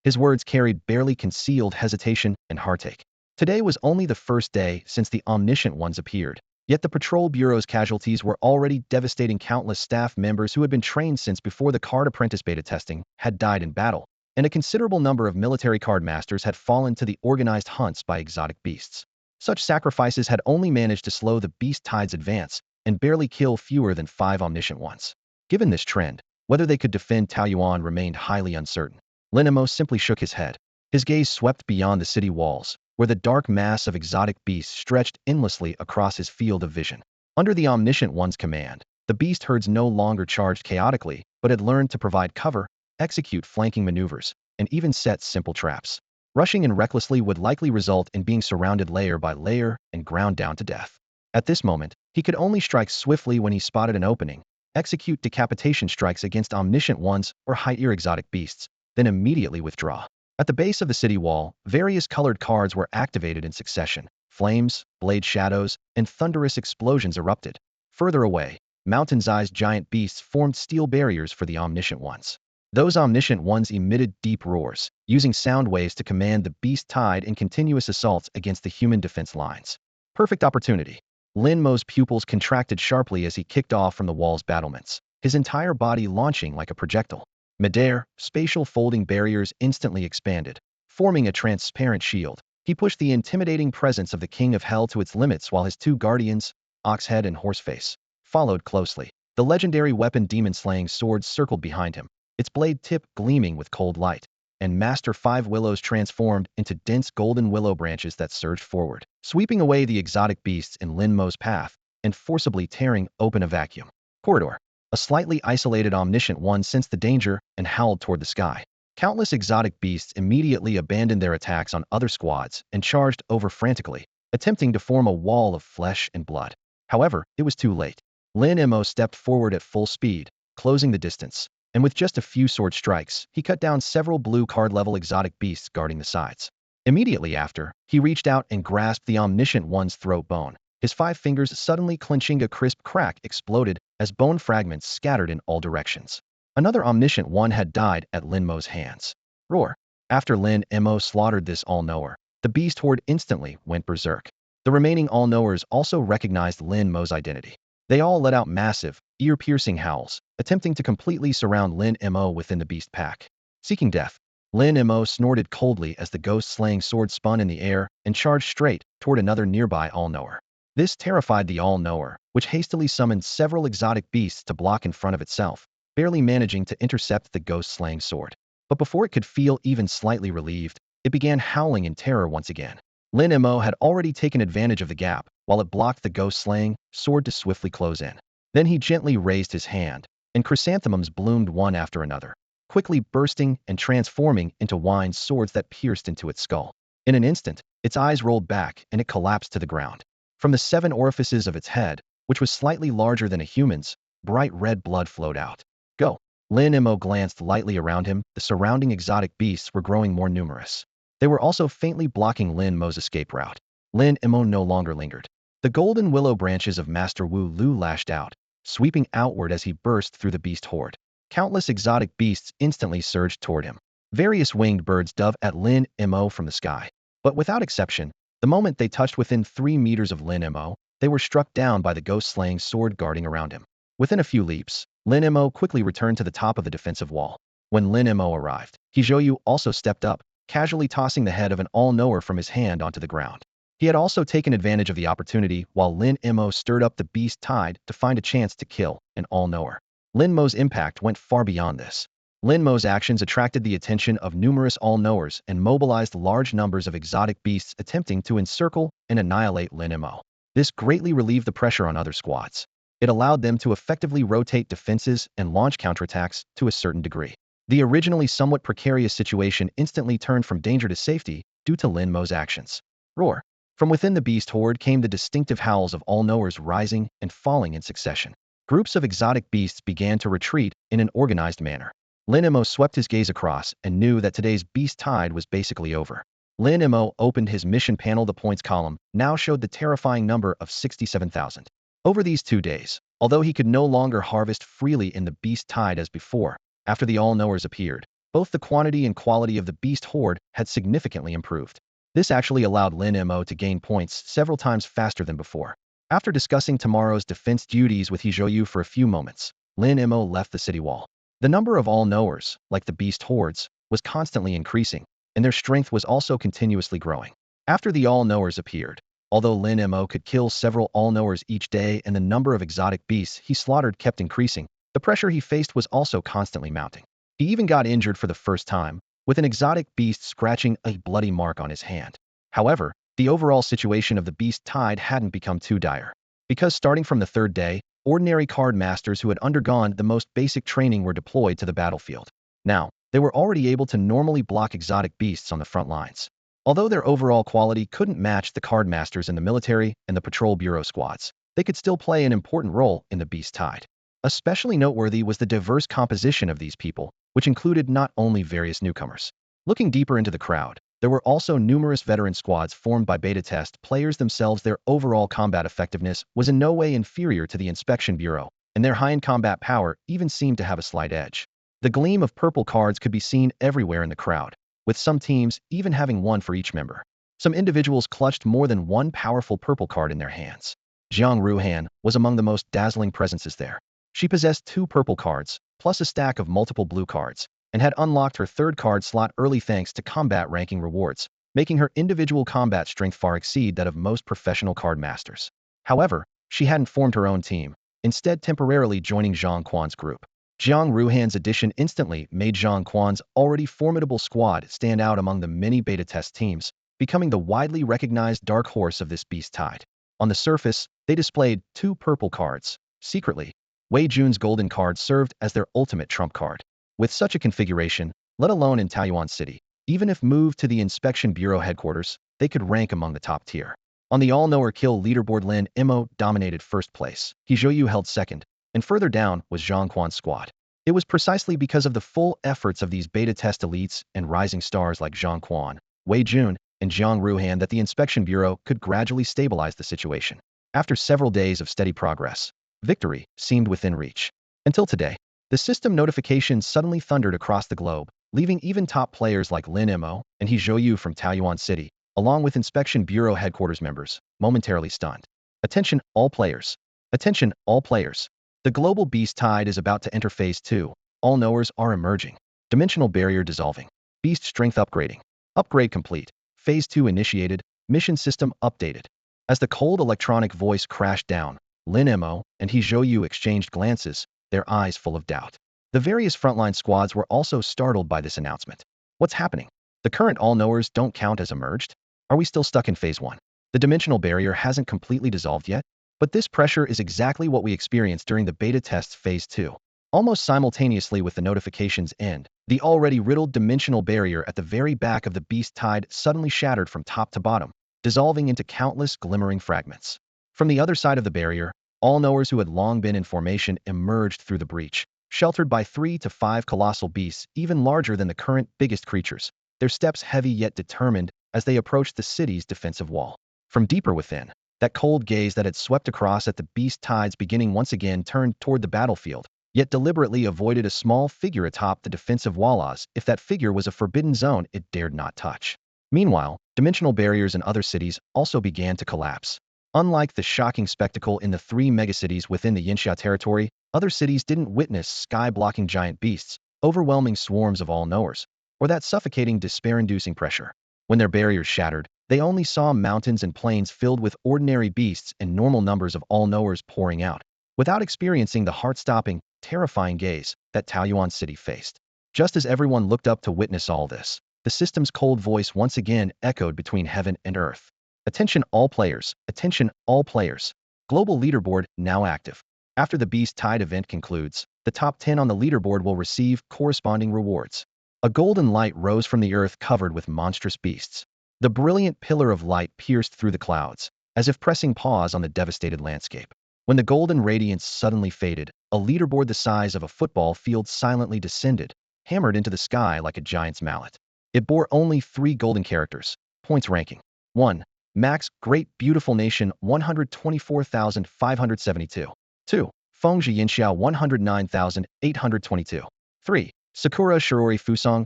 His words carried barely concealed hesitation and heartache. Today was only the first day since the omniscient ones appeared, yet the Patrol Bureau's casualties were already devastating. Countless staff members who had been trained since before the card apprentice beta testing had died in battle, and a considerable number of military card masters had fallen to the organized hunts by exotic beasts. Such sacrifices had only managed to slow the beast tide's advance and barely kill fewer than 5 omniscient ones. Given this trend, whether they could defend Taoyuan remained highly uncertain. Lin Mo simply shook his head. His gaze swept beyond the city walls, where the dark mass of exotic beasts stretched endlessly across his field of vision. Under the omniscient one's command, the beast herds no longer charged chaotically, but had learned to provide cover, execute flanking maneuvers, and even set simple traps. Rushing in recklessly would likely result in being surrounded layer by layer and ground down to death. At this moment, he could only strike swiftly when he spotted an opening, execute decapitation strikes against omniscient ones or high-tier exotic beasts, then immediately withdraw. At the base of the city wall, various colored cards were activated in succession. Flames, blade shadows, and thunderous explosions erupted. Further away, mountain-sized giant beasts formed steel barriers for the omniscient ones. Those omniscient ones emitted deep roars, using sound waves to command the beast tide in continuous assaults against the human defense lines. Perfect opportunity. Lin Mo's pupils contracted sharply as he kicked off from the wall's battlements, his entire body launching like a projectile. Midair, spatial folding barriers instantly expanded, forming a transparent shield. He pushed the intimidating presence of the King of Hell to its limits while his 2 guardians, Oxhead and Horseface, followed closely. The legendary weapon demon-slaying sword circled behind him, its blade tip gleaming with cold light, and Master 5 Willows transformed into dense golden willow branches that surged forward, sweeping away the exotic beasts in Lin Mo's path and forcibly tearing open a vacuum corridor. A slightly isolated omniscient one sensed the danger and howled toward the sky. Countless exotic beasts immediately abandoned their attacks on other squads and charged over frantically, attempting to form a wall of flesh and blood. However, it was too late. Lin Mo stepped forward at full speed, closing the distance, and with just a few sword strikes, he cut down several blue card-level exotic beasts guarding the sides. Immediately after, he reached out and grasped the omniscient one's throat bone. His 5 fingers suddenly clenching, a crisp crack exploded as bone fragments scattered in all directions. Another omniscient one had died at Lin Mo's hands. Roar. After Lin Mo slaughtered this all-knower, the beast horde instantly went berserk. The remaining all-knowers also recognized Lin Mo's identity. They all let out massive, ear-piercing howls, attempting to completely surround Lin Mo within the beast pack. Seeking death, Lin Mo snorted coldly as the ghost-slaying sword spun in the air and charged straight toward another nearby all-knower. This terrified the all-knower, which hastily summoned several exotic beasts to block in front of itself, barely managing to intercept the ghost-slaying sword. But before it could feel even slightly relieved, it began howling in terror once again. Lin Mo had already taken advantage of the gap, while it blocked the ghost-slaying sword to swiftly close in. Then he gently raised his hand, and chrysanthemums bloomed one after another, quickly bursting and transforming into wine swords that pierced into its skull. In an instant, its eyes rolled back and it collapsed to the ground. From the 7 orifices of its head, which was slightly larger than a human's, bright red blood flowed out. Go. Lin Mo glanced lightly around him. The surrounding exotic beasts were growing more numerous. They were also faintly blocking Lin Mo's escape route. Lin Mo no longer lingered. The golden willow branches of Master Wu Lu lashed out, sweeping outward as he burst through the beast horde. Countless exotic beasts instantly surged toward him. Various winged birds dove at Lin Mo from the sky. But without exception, the moment they touched within 3 meters of Lin Mo, they were struck down by the ghost-slaying sword guarding around him. Within a few leaps, Lin Mo quickly returned to the top of the defensive wall. When Lin Mo arrived, Hizhou also stepped up, casually tossing the head of an all-knower from his hand onto the ground. He had also taken advantage of the opportunity while Lin Mo stirred up the beast tide to find a chance to kill an all-knower. Lin Mo's impact went far beyond this. Lin Mo's actions attracted the attention of numerous all-knowers and mobilized large numbers of exotic beasts attempting to encircle and annihilate Lin Mo. This greatly relieved the pressure on other squads. It allowed them to effectively rotate defenses and launch counterattacks to a certain degree. The originally somewhat precarious situation instantly turned from danger to safety due to Lin Mo's actions. Roar! From within the beast horde came the distinctive howls of all-knowers rising and falling in succession. Groups of exotic beasts began to retreat in an organized manner. Lin Mo swept his gaze across and knew that today's beast tide was basically over. Lin Mo opened his mission panel. The points column now showed the terrifying number of 67,000. Over these 2 days, although he could no longer harvest freely in the beast tide as before, after the all-knowers appeared, both the quantity and quality of the beast horde had significantly improved. This actually allowed Lin Mo to gain points several times faster than before. After discussing tomorrow's defense duties with Hizhou for a few moments, Lin Mo left the city wall. The number of all-knowers, like the beast hordes, was constantly increasing, and their strength was also continuously growing. After the all-knowers appeared, although Lin Mo could kill several all-knowers each day and the number of exotic beasts he slaughtered kept increasing, the pressure he faced was also constantly mounting. He even got injured for the first time, with an exotic beast scratching a bloody mark on his hand. However, the overall situation of the beast tide hadn't become too dire. Because starting from the 3rd day, ordinary card masters who had undergone the most basic training were deployed to the battlefield. Now, they were already able to normally block exotic beasts on the front lines. Although their overall quality couldn't match the card masters in the military and the patrol bureau squads, they could still play an important role in the beast tide. Especially noteworthy was the diverse composition of these people, which included not only various newcomers. Looking deeper into the crowd, there were also numerous veteran squads formed by beta test players themselves. Their overall combat effectiveness was in no way inferior to the Inspection Bureau, and their high-end combat power even seemed to have a slight edge. The gleam of purple cards could be seen everywhere in the crowd, with some teams even having one for each member. Some individuals clutched more than one powerful purple card in their hands. Jiang Ruhan was among the most dazzling presences there. She possessed 2 purple cards, plus a stack of multiple blue cards, and had unlocked her 3rd card slot early thanks to combat ranking rewards, making her individual combat strength far exceed that of most professional card masters. However, she hadn't formed her own team, instead temporarily joining Zhang Quan's group. Jiang Ruhan's addition instantly made Zhang Quan's already formidable squad stand out among the many beta test teams, becoming the widely recognized dark horse of this beast tide. On the surface, they displayed 2 purple cards. Secretly, Wei Jun's golden card served as their ultimate trump card. With such a configuration, let alone in Taiyuan City, even if moved to the Inspection Bureau headquarters, they could rank among the top tier. On the all-knower kill leaderboard, Lin Mo dominated 1st place, Hizhou held 2nd, and further down was Zhang Quan's squad. It was precisely because of the full efforts of these beta test elites and rising stars like Zhang Quan, Wei Jun, and Jiang Ruhan that the Inspection Bureau could gradually stabilize the situation. After several days of steady progress, victory seemed within reach. Until today, the system notifications suddenly thundered across the globe, leaving even top players like Lin Mo and Hizhou from Taiyuan City, along with Inspection Bureau headquarters members, momentarily stunned. Attention, all players. Attention, all players. The global beast tide is about to enter phase 2. All knowers are emerging. Dimensional barrier dissolving. Beast strength upgrading. Upgrade complete. Phase 2 initiated. Mission system updated. As the cold electronic voice crashed down, Lin Mo and Hizhou exchanged glances, their eyes full of doubt. The various frontline squads were also startled by this announcement. What's happening? The current all-knowers don't count as emerged? Are we still stuck in phase 1? The dimensional barrier hasn't completely dissolved yet? But this pressure is exactly what we experienced during the beta tests phase 2. Almost simultaneously with the notification's end, the already riddled dimensional barrier at the very back of the beast tide suddenly shattered from top to bottom, dissolving into countless glimmering fragments. From the other side of the barrier, all-knowers who had long been in formation emerged through the breach, sheltered by 3 to 5 colossal beasts even larger than the current biggest creatures, their steps heavy yet determined as they approached the city's defensive wall. From deeper within, that cold gaze that had swept across at the beast tide's beginning once again turned toward the battlefield, yet deliberately avoided a small figure atop the defensive wall as if that figure was a forbidden zone it dared not touch. Meanwhile, dimensional barriers in other cities also began to collapse. Unlike the shocking spectacle in the three megacities within the Yinxia territory, other cities didn't witness sky-blocking giant beasts, overwhelming swarms of all-knowers, or that suffocating despair-inducing pressure. When their barriers shattered, they only saw mountains and plains filled with ordinary beasts and normal numbers of all-knowers pouring out, without experiencing the heart-stopping, terrifying gaze that Taoyuan City faced. Just as everyone looked up to witness all this, the system's cold voice once again echoed between heaven and earth. Attention all players, attention all players. Global leaderboard now active. After the Beast Tide event concludes, the top 10 on the leaderboard will receive corresponding rewards. A golden light rose from the earth covered with monstrous beasts. The brilliant pillar of light pierced through the clouds, as if pressing pause on the devastated landscape. When the golden radiance suddenly faded, a leaderboard the size of a football field silently descended, hammered into the sky like a giant's mallet. It bore only 3 golden characters. Points ranking. 1. Max, Great Beautiful Nation, 124,572. 2. Fengzhi Yinxia, 109,822. 3. Sakura Shirori Fusong,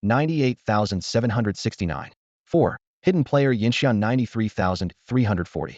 98,769. 4. Hidden Player Yinxia, 93,340.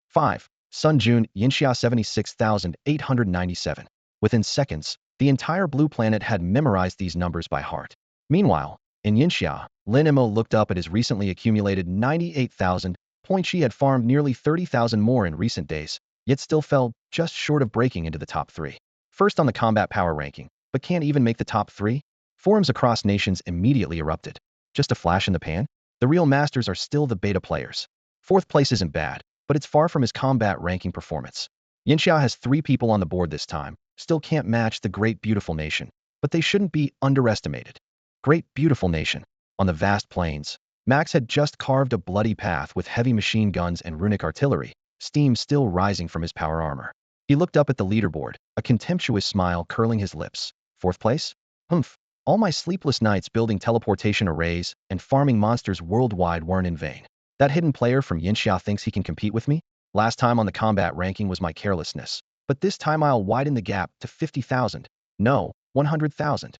5. Sun Jun Yinxia, 76,897. Within seconds, the entire blue planet had memorized these numbers by heart. Meanwhile, in Yinxia, Lin Mo looked up at his recently accumulated 98,000 points. She had farmed nearly 30,000 more in recent days, yet still fell just short of breaking into the top 3. First on the combat power ranking, but can't even make the top 3? Forums across nations immediately erupted. Just a flash in the pan? The real masters are still the beta players. 4th place isn't bad, but it's far from his combat ranking performance. Yinxia has 3 people on the board this time, still can't match the Great Beautiful Nation, but they shouldn't be underestimated. Great Beautiful Nation. On the vast plains, Max had just carved a bloody path with heavy machine guns and runic artillery, steam still rising from his power armor. He looked up at the leaderboard, a contemptuous smile curling his lips. 4th place? Humph. All my sleepless nights building teleportation arrays and farming monsters worldwide weren't in vain. That hidden player from Yinxia thinks he can compete with me? Last time on the combat ranking was my carelessness, but this time I'll widen the gap to 50,000. No, 100,000.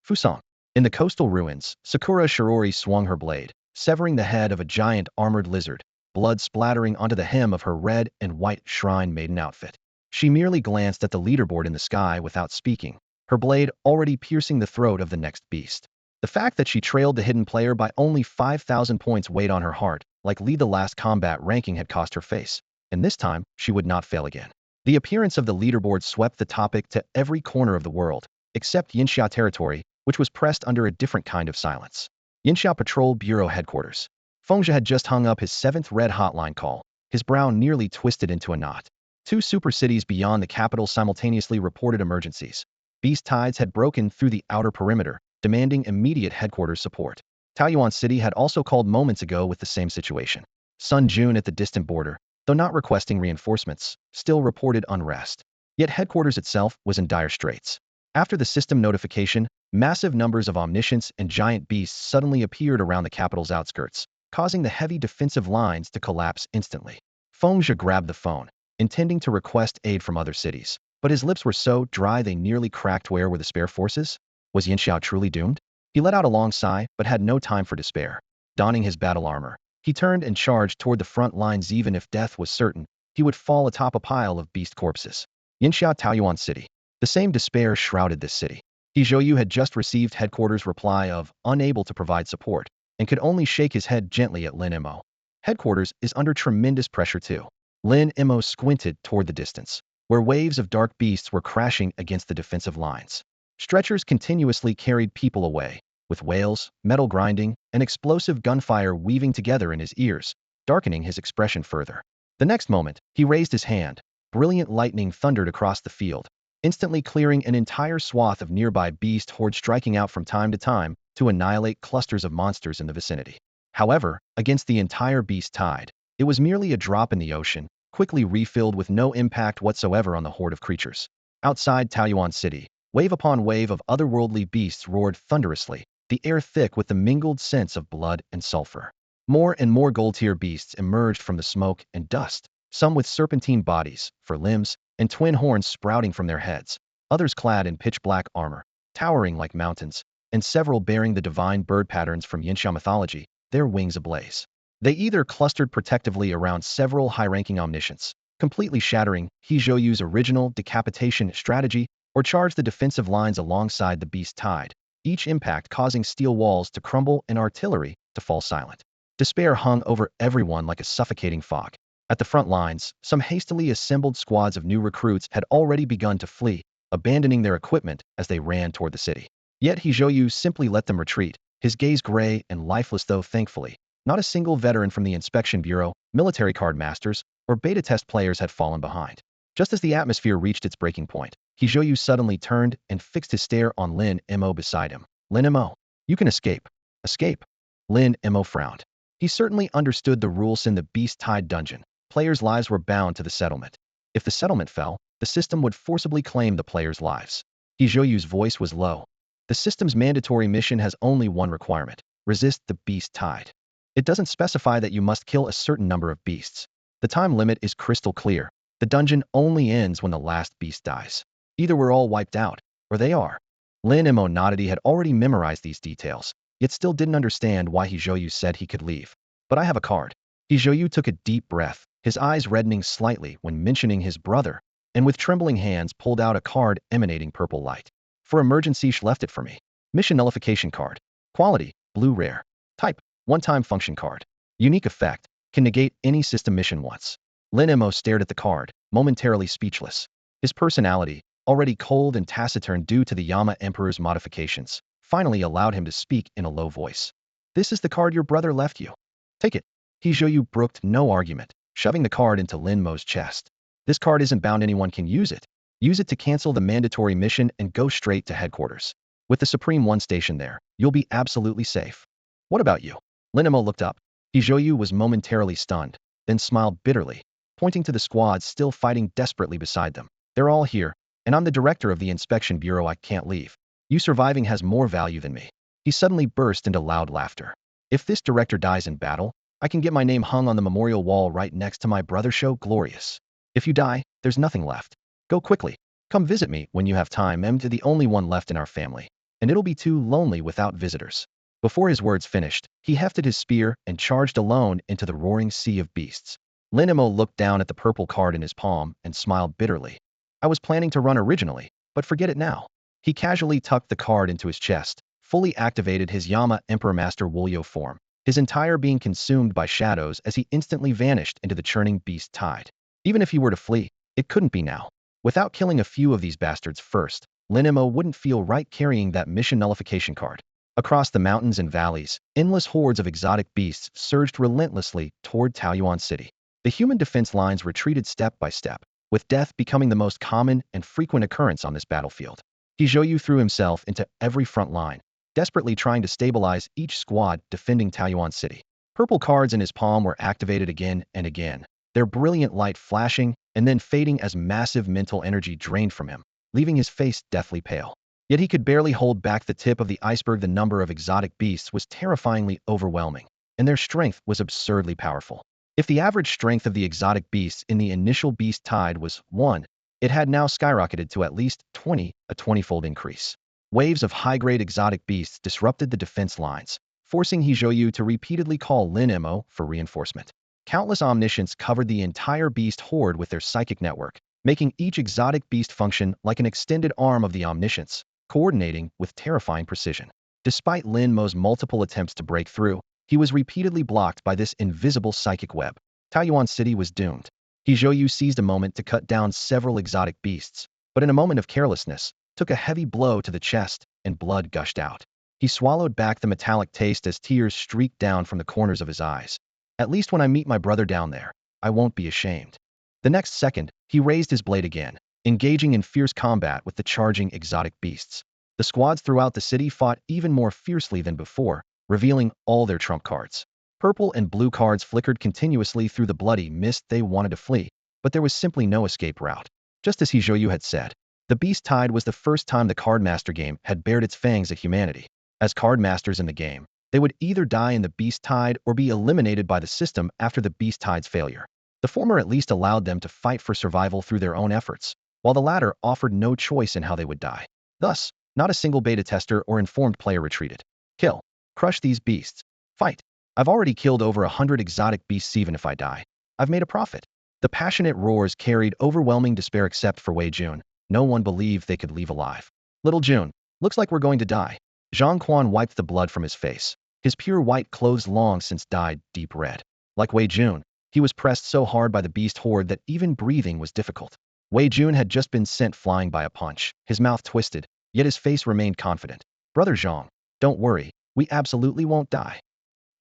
Fusong. In the coastal ruins, Sakura Shirori swung her blade, severing the head of a giant armored lizard, blood splattering onto the hem of her red and white shrine maiden outfit. She merely glanced at the leaderboard in the sky without speaking, her blade already piercing the throat of the next beast. The fact that she trailed the hidden player by only 5,000 points weighed on her heart, like the last combat ranking had cost her face, and this time she would not fail again. The appearance of the leaderboard swept the topic to every corner of the world, except Yinxia territory, which was pressed under a different kind of silence. Yinxia Patrol Bureau Headquarters. Fengzhi had just hung up his 7th red hotline call, his brow nearly twisted into a knot. 2 super cities beyond the capital simultaneously reported emergencies. Beast tides had broken through the outer perimeter, demanding immediate headquarters support. Taoyuan City had also called moments ago with the same situation. Sun Jun at the distant border, though not requesting reinforcements, still reported unrest. Yet headquarters itself was in dire straits. After the system notification, massive numbers of omniscience and giant beasts suddenly appeared around the capital's outskirts, causing the heavy defensive lines to collapse instantly. Fengzhi grabbed the phone, intending to request aid from other cities, but his lips were so dry they nearly cracked. Where were the spare forces? Was Yinxia truly doomed? He let out a long sigh, but had no time for despair. Donning his battle armor, he turned and charged toward the front lines. Even if death was certain, he would fall atop a pile of beast corpses. Yinxia Taoyuan City. The same despair shrouded this city. He Zhouyu had just received headquarters' reply of unable to provide support, and could only shake his head gently at Lin Mo. Headquarters is under tremendous pressure too. Lin Mo squinted toward the distance, where waves of dark beasts were crashing against the defensive lines. Stretchers continuously carried people away, with wails, metal grinding, and explosive gunfire weaving together in his ears, darkening his expression further. The next moment, he raised his hand. Brilliant lightning thundered across the field, instantly clearing an entire swath of nearby beast hordes, striking out from time to time to annihilate clusters of monsters in the vicinity. However, against the entire beast tide, it was merely a drop in the ocean, quickly refilled with no impact whatsoever on the horde of creatures. Outside Taoyuan City, wave upon wave of otherworldly beasts roared thunderously, the air thick with the mingled scents of blood and sulfur. More and more gold-tier beasts emerged from the smoke and dust, some with serpentine bodies, for limbs, and twin horns sprouting from their heads, others clad in pitch-black armor, towering like mountains, and several bearing the divine bird patterns from Yinxia mythology, their wings ablaze. They either clustered protectively around several high-ranking omniscients, completely shattering He Zhou's original decapitation strategy, or charged the defensive lines alongside the beast tide, each impact causing steel walls to crumble and artillery to fall silent. Despair hung over everyone like a suffocating fog. At the front lines, some hastily assembled squads of new recruits had already begun to flee, abandoning their equipment as they ran toward the city. Yet He Zhou simply let them retreat, his gaze gray and lifeless though thankfully. Not a single veteran from the Inspection Bureau, military card masters, or beta test players had fallen behind. Just as the atmosphere reached its breaking point, He Zhou suddenly turned and fixed his stare on Lin Mo beside him. Lin Mo, you can escape. Escape? Lin Mo frowned. He certainly understood the rules in the beast-tied dungeon. Players' lives were bound to the settlement. If the settlement fell, the system would forcibly claim the players' lives. He Zhou's voice was low. The system's mandatory mission has only one requirement: resist the beast tide. It doesn't specify that you must kill a certain number of beasts. The time limit is crystal clear. The dungeon only ends when the last beast dies. Either we're all wiped out, or they are. Lin Mo nodded. He had already memorized these details, yet still didn't understand why He Zhou said he could leave. But I have a card. He Zhou took a deep breath, his eyes reddening slightly when mentioning his brother, and with trembling hands pulled out a card emanating purple light. For emergency, left it for me. Mission nullification card. Quality, blue rare. Type, one-time function card. Unique effect, can negate any system mission once. Lin Mo stared at the card, momentarily speechless. His personality, already cold and taciturn due to the Yama Emperor's modifications, finally allowed him to speak in a low voice. This is the card your brother left you. Take it. He Zhou brooked no argument, shoving the card into Lin Mo's chest. This card isn't bound, anyone can use it. Use it to cancel the mandatory mission and go straight to headquarters. With the Supreme One station there, you'll be absolutely safe. What about you? Lin Mo looked up. He Zhou was momentarily stunned, then smiled bitterly, pointing to the squads still fighting desperately beside them. They're all here, and I'm the director of the Inspection Bureau. I can't leave. You surviving has more value than me. He suddenly burst into loud laughter. If this director dies in battle, I can get my name hung on the memorial wall right next to my brother. Show glorious. If you die, there's nothing left. Go quickly. Come visit me when you have time. I'm the only one left in our family, and it'll be too lonely without visitors. Before his words finished, he hefted his spear and charged alone into the roaring sea of beasts. Lin Mo looked down at the purple card in his palm and smiled bitterly. I was planning to run originally, but forget it now. He casually tucked the card into his chest, fully activated his Yama Emperor Master Wolyo form, his entire being consumed by shadows as he instantly vanished into the churning beast tide. Even if he were to flee, it couldn't be now. Without killing a few of these bastards first, Lin Mo wouldn't feel right carrying that mission nullification card. Across the mountains and valleys, endless hordes of exotic beasts surged relentlessly toward Taoyuan City. The human defense lines retreated step by step, with death becoming the most common and frequent occurrence on this battlefield. He Zhou threw himself into every front line, desperately trying to stabilize each squad defending Taoyuan City. Purple cards in his palm were activated again and again, their brilliant light flashing and then fading as massive mental energy drained from him, leaving his face deathly pale. Yet he could barely hold back the tip of the iceberg. The number of exotic beasts was terrifyingly overwhelming, and their strength was absurdly powerful. If the average strength of the exotic beasts in the initial beast tide was 1, it had now skyrocketed to at least 20, a 20-fold increase. Waves of high-grade exotic beasts disrupted the defense lines, forcing He Zhou to repeatedly call Lin Mo for reinforcement. Countless omniscients covered the entire beast horde with their psychic network, making each exotic beast function like an extended arm of the omniscience, coordinating with terrifying precision. Despite Lin Mo's multiple attempts to break through, he was repeatedly blocked by this invisible psychic web. Taoyuan City was doomed. He Zhou seized a moment to cut down several exotic beasts, but in a moment of carelessness, took a heavy blow to the chest and blood gushed out. He swallowed back the metallic taste as tears streaked down from the corners of his eyes. At least when I meet my brother down there, I won't be ashamed. The next second, he raised his blade again, engaging in fierce combat with the charging exotic beasts. The squads throughout the city fought even more fiercely than before, revealing all their trump cards. Purple and blue cards flickered continuously through the bloody mist. They wanted to flee, but there was simply no escape route. Just as He Zhou had said, the beast tide was the first time the cardmaster game had bared its fangs at humanity. As cardmasters in the game, they would either die in the beast tide or be eliminated by the system after the beast tide's failure. The former at least allowed them to fight for survival through their own efforts, while the latter offered no choice in how they would die. Thus, not a single beta tester or informed player retreated. Kill. Crush these beasts. Fight. I've already killed over 100 exotic beasts. Even if I die, I've made a profit. The passionate roars carried overwhelming despair except for Wei Jun. No one believed they could leave alive. Little Jun, looks like we're going to die. Zhang Quan wiped the blood from his face. His pure white clothes long since dyed deep red. Like Wei Jun, he was pressed so hard by the beast horde that even breathing was difficult. Wei Jun had just been sent flying by a punch, his mouth twisted, yet his face remained confident. Brother Zhang, don't worry, we absolutely won't die.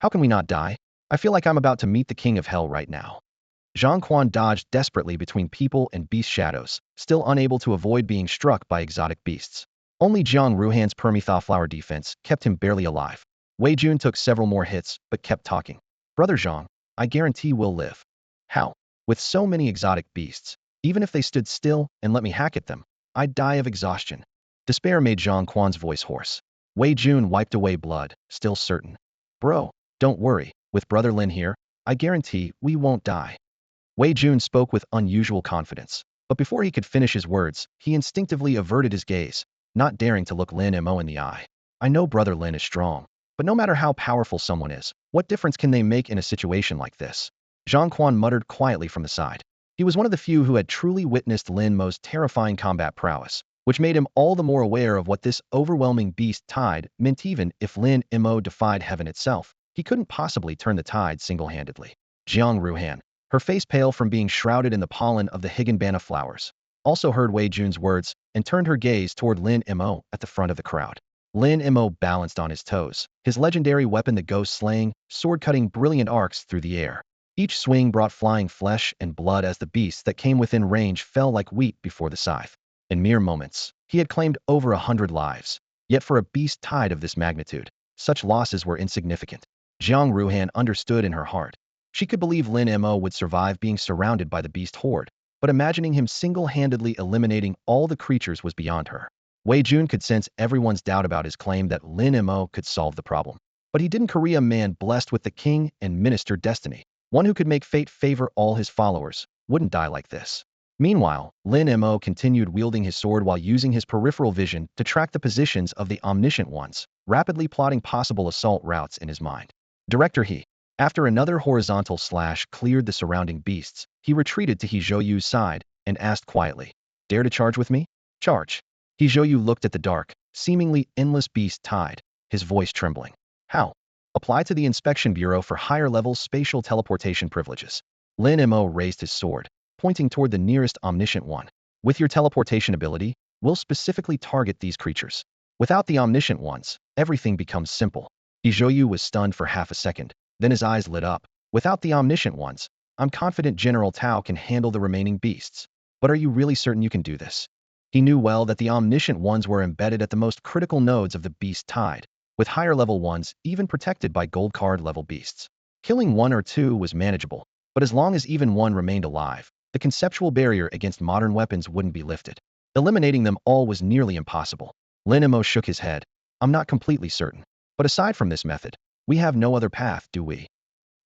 How can we not die? I feel like I'm about to meet the king of hell right now. Zhang Quan dodged desperately between people and beast shadows, still unable to avoid being struck by exotic beasts. Only Jiang Ruhan's Permetha flower defense kept him barely alive. Wei Jun took several more hits, but kept talking. Brother Zhang, I guarantee we'll live. How? With so many exotic beasts, even if they stood still and let me hack at them, I'd die of exhaustion. Despair made Zhang Quan's voice hoarse. Wei Jun wiped away blood, still certain. Bro, don't worry, with Brother Lin here, I guarantee we won't die. Wei Jun spoke with unusual confidence, but before he could finish his words, he instinctively averted his gaze, not daring to look Lin Mo in the eye. I know Brother Lin is strong, but no matter how powerful someone is, what difference can they make in a situation like this? Zhang Quan muttered quietly from the side. He was one of the few who had truly witnessed Lin Mo's terrifying combat prowess, which made him all the more aware of what this overwhelming beast tide meant. Even if Lin Mo defied heaven itself, he couldn't possibly turn the tide single-handedly. Jiang Ruhan, her face pale from being shrouded in the pollen of the Higanbana flowers, also heard Wei Jun's words and turned her gaze toward Lin Mo at the front of the crowd. Lin Mo balanced on his toes, his legendary weapon the ghost-slaying, sword-cutting brilliant arcs through the air. Each swing brought flying flesh and blood as the beasts that came within range fell like wheat before the scythe. In mere moments, he had claimed over 100 lives. Yet for a beast tide of this magnitude, such losses were insignificant. Jiang Ruhan understood in her heart. She could believe Lin Mo would survive being surrounded by the beast horde, but imagining him single-handedly eliminating all the creatures was beyond her. Wei Jun could sense everyone's doubt about his claim that Lin Mo could solve the problem. But he didn't Korea a man blessed with the king and minister destiny, one who could make fate favor all his followers, wouldn't die like this. Meanwhile, Lin Mo continued wielding his sword while using his peripheral vision to track the positions of the omniscient ones, rapidly plotting possible assault routes in his mind. Director He. After another horizontal slash cleared the surrounding beasts, he retreated to He Zhouyu's side and asked quietly, "Dare to charge with me?" "Charge." He Zhouyu looked at the dark, seemingly endless beast tide, his voice trembling. "How?" "Apply to the Inspection Bureau for higher-level spatial teleportation privileges." Lin Mo raised his sword, pointing toward the nearest omniscient one. "With your teleportation ability, we'll specifically target these creatures. Without the omniscient ones, everything becomes simple." He Zhouyu was stunned for half a second, then his eyes lit up. "Without the omniscient ones, I'm confident General Tao can handle the remaining beasts. But are you really certain you can do this?" He knew well that the omniscient ones were embedded at the most critical nodes of the beast tide, with higher-level ones even protected by gold card-level beasts. Killing one or two was manageable, but as long as even one remained alive, the conceptual barrier against modern weapons wouldn't be lifted. Eliminating them all was nearly impossible. Lin Mo shook his head. "I'm not completely certain. But aside from this method, we have no other path, do we?"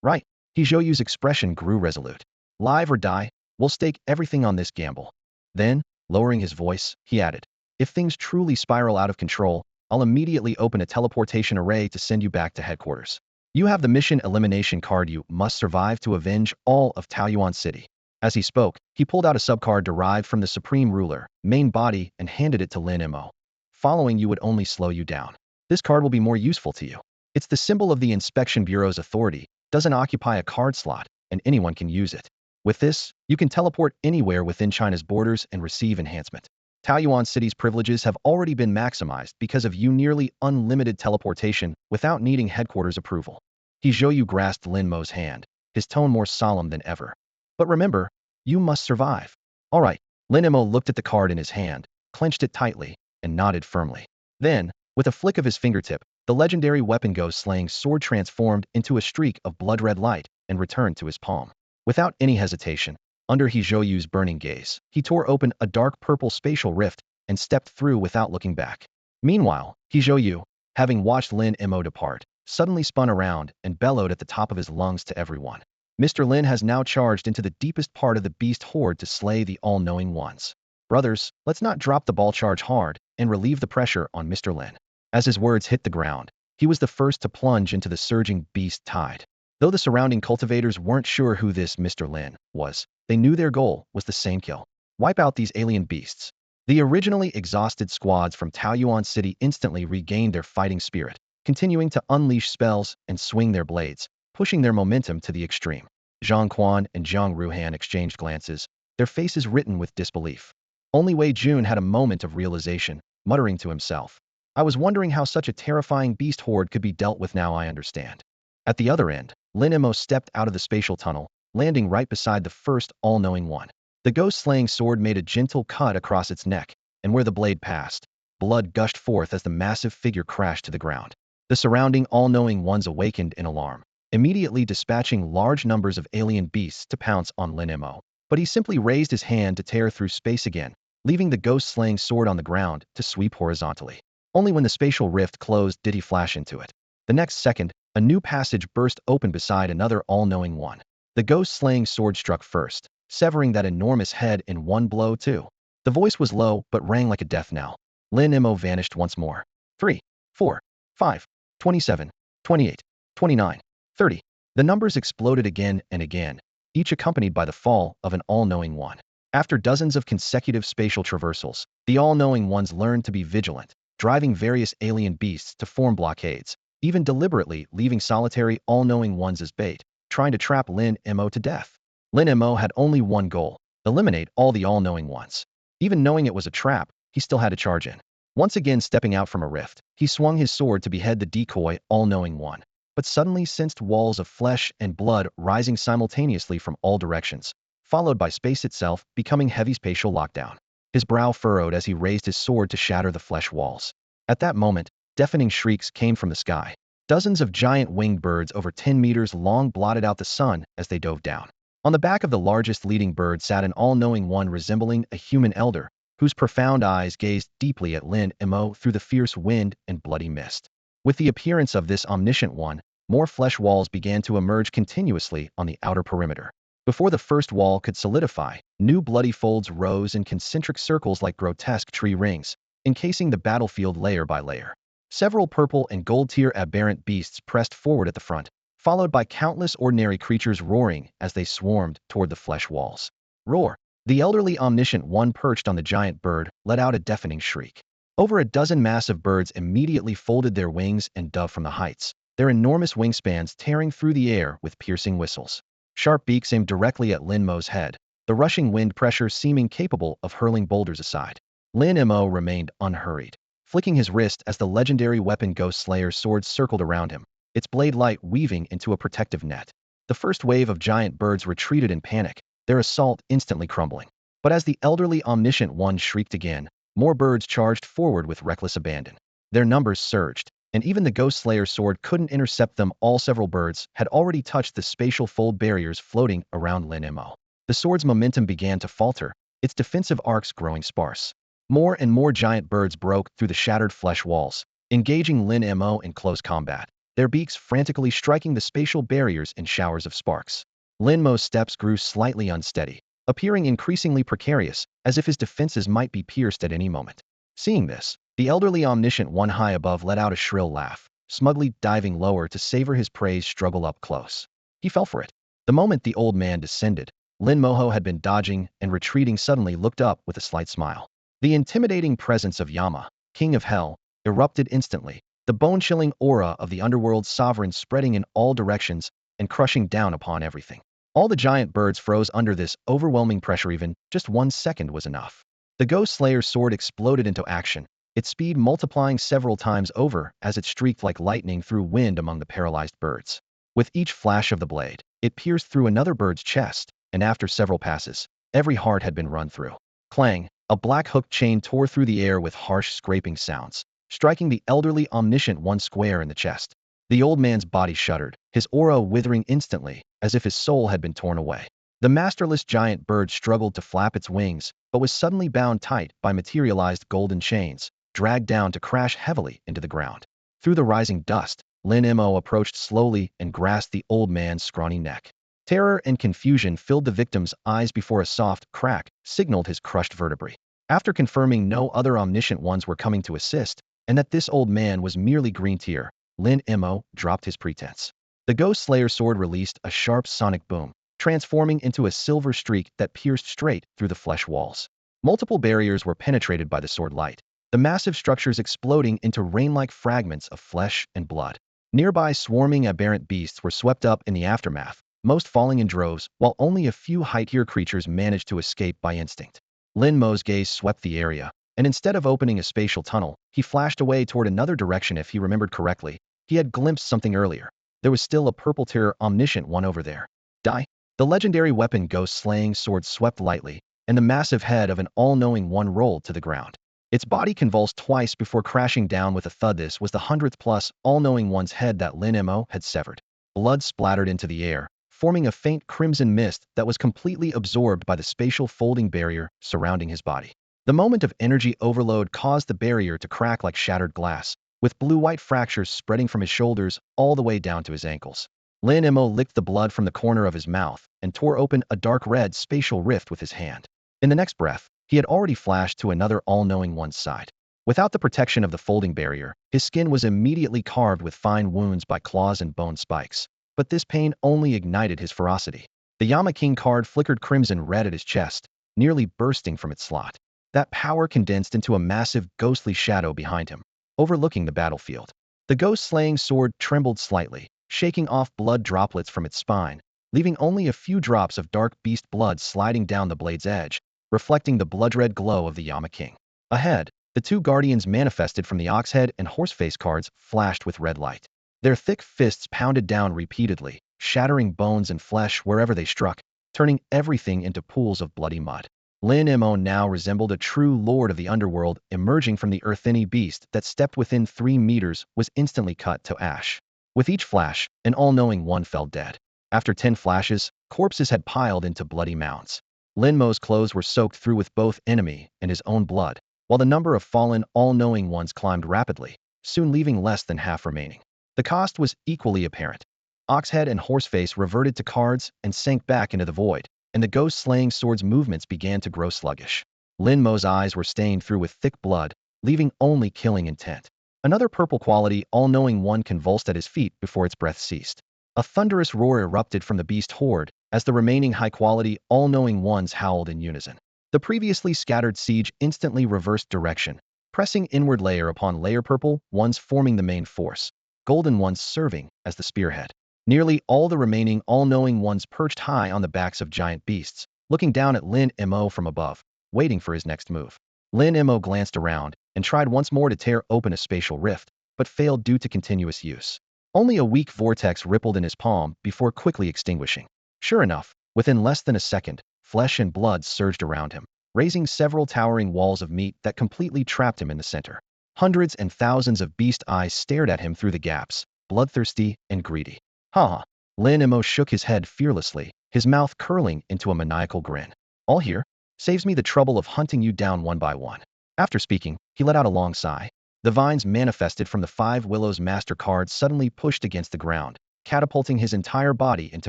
"Right." He Zhouyu's expression grew resolute. "Live or die, we'll stake everything on this gamble." Then, lowering his voice, he added, "If things truly spiral out of control, I'll immediately open a teleportation array to send you back to headquarters. You have the mission elimination card. You must survive to avenge all of Taoyuan City." As he spoke, he pulled out a subcard derived from the Supreme Ruler, main body, and handed it to Lin Mo. "Following you would only slow you down. This card will be more useful to you. It's the symbol of the Inspection Bureau's authority, doesn't occupy a card slot, and anyone can use it. With this, you can teleport anywhere within China's borders and receive enhancement. Taoyuan City's privileges have already been maximized because of you nearly unlimited teleportation without needing headquarters approval." He Zhouyu grasped Lin Mo's hand, his tone more solemn than ever. "But remember, you must survive." "All right." Lin Mo looked at the card in his hand, clenched it tightly, and nodded firmly. Then, with a flick of his fingertip, the legendary weapon ghost-slaying sword transformed into a streak of blood-red light and returned to his palm. Without any hesitation, under He Zhouyu's burning gaze, he tore open a dark purple spatial rift and stepped through without looking back. Meanwhile, He Zhouyu, having watched Lin Mo depart, suddenly spun around and bellowed at the top of his lungs to everyone. "Mr. Lin has now charged into the deepest part of the beast horde to slay the all-knowing ones. Brothers, let's not drop the ball, charge hard, and relieve the pressure on Mr. Lin." As his words hit the ground, He was the first to plunge into the surging beast tide. Though the surrounding cultivators weren't sure who this Mr. Lin was, they knew their goal was the same kill. Wipe out these alien beasts. The originally exhausted squads from Taoyuan City instantly regained their fighting spirit, continuing to unleash spells and swing their blades, pushing their momentum to the extreme. Zhang Quan and Zhang Ruhan exchanged glances, their faces written with disbelief. Only Wei Jun had a moment of realization, muttering to himself, I was wondering how such a terrifying beast horde could be dealt with. Now I understand. At the other end, Lin Mo stepped out of the spatial tunnel, landing right beside the first all-knowing one. The ghost-slaying sword made a gentle cut across its neck, and where the blade passed, blood gushed forth as the massive figure crashed to the ground. The surrounding all-knowing ones awakened in alarm, immediately dispatching large numbers of alien beasts to pounce on Lin Mo. But he simply raised his hand to tear through space again, leaving the ghost-slaying sword on the ground to sweep horizontally. Only when the spatial rift closed did he flash into it. The next second, a new passage burst open beside another all-knowing one. The ghost-slaying sword struck first, severing that enormous head in one blow too. The voice was low but rang like a death knell. Lin Mo vanished once more. 3, 4, 5, 27, 28, 29, 30. The numbers exploded again and again, each accompanied by the fall of an all-knowing one. After dozens of consecutive spatial traversals, the all-knowing ones learned to be vigilant, driving various alien beasts to form blockades, even deliberately leaving solitary all-knowing ones as bait, trying to trap Lin Mo to death. Lin Mo had only one goal, eliminate all the all-knowing ones. Even knowing it was a trap, he still had to charge in. Once again stepping out from a rift, he swung his sword to behead the decoy all-knowing one, but suddenly sensed walls of flesh and blood rising simultaneously from all directions, followed by space itself becoming heavy spatial lockdown. His brow furrowed as he raised his sword to shatter the flesh walls. At that moment, deafening shrieks came from the sky. Dozens of giant winged birds over 10 meters long blotted out the sun as they dove down. On the back of the largest leading bird sat an all-knowing one resembling a human elder, whose profound eyes gazed deeply at Lin Mo through the fierce wind and bloody mist. With the appearance of this omniscient one, more flesh walls began to emerge continuously on the outer perimeter. Before the first wall could solidify, new bloody folds rose in concentric circles like grotesque tree rings, encasing the battlefield layer by layer. Several purple and gold-tier aberrant beasts pressed forward at the front, followed by countless ordinary creatures roaring as they swarmed toward the flesh walls. Roar! The elderly omniscient one perched on the giant bird let out a deafening shriek. Over a dozen massive birds immediately folded their wings and dove from the heights, their enormous wingspans tearing through the air with piercing whistles. Sharp beaks aimed directly at Lin Mo's head, the rushing wind pressure seeming capable of hurling boulders aside. Lin Mo remained unhurried, flicking his wrist as the legendary weapon Ghost Slayer's sword circled around him, its blade light weaving into a protective net. The first wave of giant birds retreated in panic, their assault instantly crumbling. But as the elderly omniscient one shrieked again, more birds charged forward with reckless abandon. Their numbers surged, and even the Ghost Slayer's sword couldn't intercept them all. Several birds had already touched the spatial fold barriers floating around Lin Mo. The sword's momentum began to falter, its defensive arcs growing sparse. More and more giant birds broke through the shattered flesh walls, engaging Lin Mo in close combat, their beaks frantically striking the spatial barriers in showers of sparks. Lin Mo's steps grew slightly unsteady, appearing increasingly precarious, as if his defenses might be pierced at any moment. Seeing this, the elderly omniscient one high above let out a shrill laugh, smugly diving lower to savor his prey's struggle up close. He fell for it. The moment the old man descended, Lin Mo had been dodging and retreating suddenly looked up with a slight smile. The intimidating presence of Yama, king of hell, erupted instantly, the bone-chilling aura of the underworld's sovereign spreading in all directions and crushing down upon everything. All the giant birds froze under this overwhelming pressure. Even just 1 second was enough. The Ghost Slayer's sword exploded into action, its speed multiplying several times over as it streaked like lightning through wind among the paralyzed birds. With each flash of the blade, it pierced through another bird's chest, and after several passes, every heart had been run through. Clang! A black hooked chain tore through the air with harsh scraping sounds, striking the elderly omniscient one square in the chest. The old man's body shuddered, his aura withering instantly, as if his soul had been torn away. The masterless giant bird struggled to flap its wings, but was suddenly bound tight by materialized golden chains, dragged down to crash heavily into the ground. Through the rising dust, Lin Mo approached slowly and grasped the old man's scrawny neck. Terror and confusion filled the victim's eyes before a soft crack signaled his crushed vertebrae. After confirming no other omniscient ones were coming to assist, and that this old man was merely green tier, Lin Mo dropped his pretense. The Ghost Slayer sword released a sharp sonic boom, transforming into a silver streak that pierced straight through the flesh walls. Multiple barriers were penetrated by the sword light, the massive structures exploding into rain-like fragments of flesh and blood. Nearby swarming aberrant beasts were swept up in the aftermath, most falling in droves, while only a few high-tier creatures managed to escape by instinct. Lin Mo's gaze swept the area, and instead of opening a spatial tunnel, he flashed away toward another direction. If he remembered correctly, he had glimpsed something earlier. There was still a purple tier omniscient one over there. Die. The legendary weapon ghost-slaying sword swept lightly, and the massive head of an all-knowing one rolled to the ground. Its body convulsed twice before crashing down with a thud. This was the 100th plus all-knowing one's head that Lin Mo had severed. Blood splattered into the air, forming a faint crimson mist that was completely absorbed by the spatial folding barrier surrounding his body. The moment of energy overload caused the barrier to crack like shattered glass, with blue-white fractures spreading from his shoulders all the way down to his ankles. Lin Mo licked the blood from the corner of his mouth and tore open a dark red spatial rift with his hand. In the next breath, he had already flashed to another all-knowing one's side. Without the protection of the folding barrier, his skin was immediately carved with fine wounds by claws and bone spikes. But this pain only ignited his ferocity. The Yama King card flickered crimson red at his chest, nearly bursting from its slot. That power condensed into a massive ghostly shadow behind him, overlooking the battlefield. The ghost-slaying sword trembled slightly, shaking off blood droplets from its spine, leaving only a few drops of dark beast blood sliding down the blade's edge, reflecting the blood-red glow of the Yama King. Ahead, the two guardians manifested from the Oxhead and Horseface cards flashed with red light. Their thick fists pounded down repeatedly, shattering bones and flesh wherever they struck, turning everything into pools of bloody mud. Lin Mo now resembled a true lord of the underworld, emerging from the earth. Any beast that stepped within 3 meters was instantly cut to ash. With each flash, an all-knowing one fell dead. After 10 flashes, corpses had piled into bloody mounds. Lin Mo's clothes were soaked through with both enemy and his own blood, while the number of fallen all-knowing ones climbed rapidly, soon leaving less than half remaining. The cost was equally apparent. Oxhead and Horseface reverted to cards and sank back into the void, and the ghost-slaying sword's movements began to grow sluggish. Lin Mo's eyes were stained through with thick blood, leaving only killing intent. Another purple-quality, all-knowing one convulsed at his feet before its breath ceased. A thunderous roar erupted from the beast horde as the remaining high-quality, all-knowing ones howled in unison. The previously scattered siege instantly reversed direction, pressing inward layer upon layer, purple ones forming the main force, golden ones serving as the spearhead. Nearly all the remaining all-knowing ones perched high on the backs of giant beasts, looking down at Lin Mo from above, waiting for his next move. Lin Mo glanced around and tried once more to tear open a spatial rift, but failed due to continuous use. Only a weak vortex rippled in his palm before quickly extinguishing. Sure enough, within less than a second, flesh and blood surged around him, raising several towering walls of meat that completely trapped him in the center. Hundreds and thousands of beast eyes stared at him through the gaps, bloodthirsty and greedy. Ha! Lin Mo shook his head fearlessly, his mouth curling into a maniacal grin. All here? Saves me the trouble of hunting you down one by one. After speaking, he let out a long sigh. The vines manifested from the 5 Willows Master card suddenly pushed against the ground, catapulting his entire body into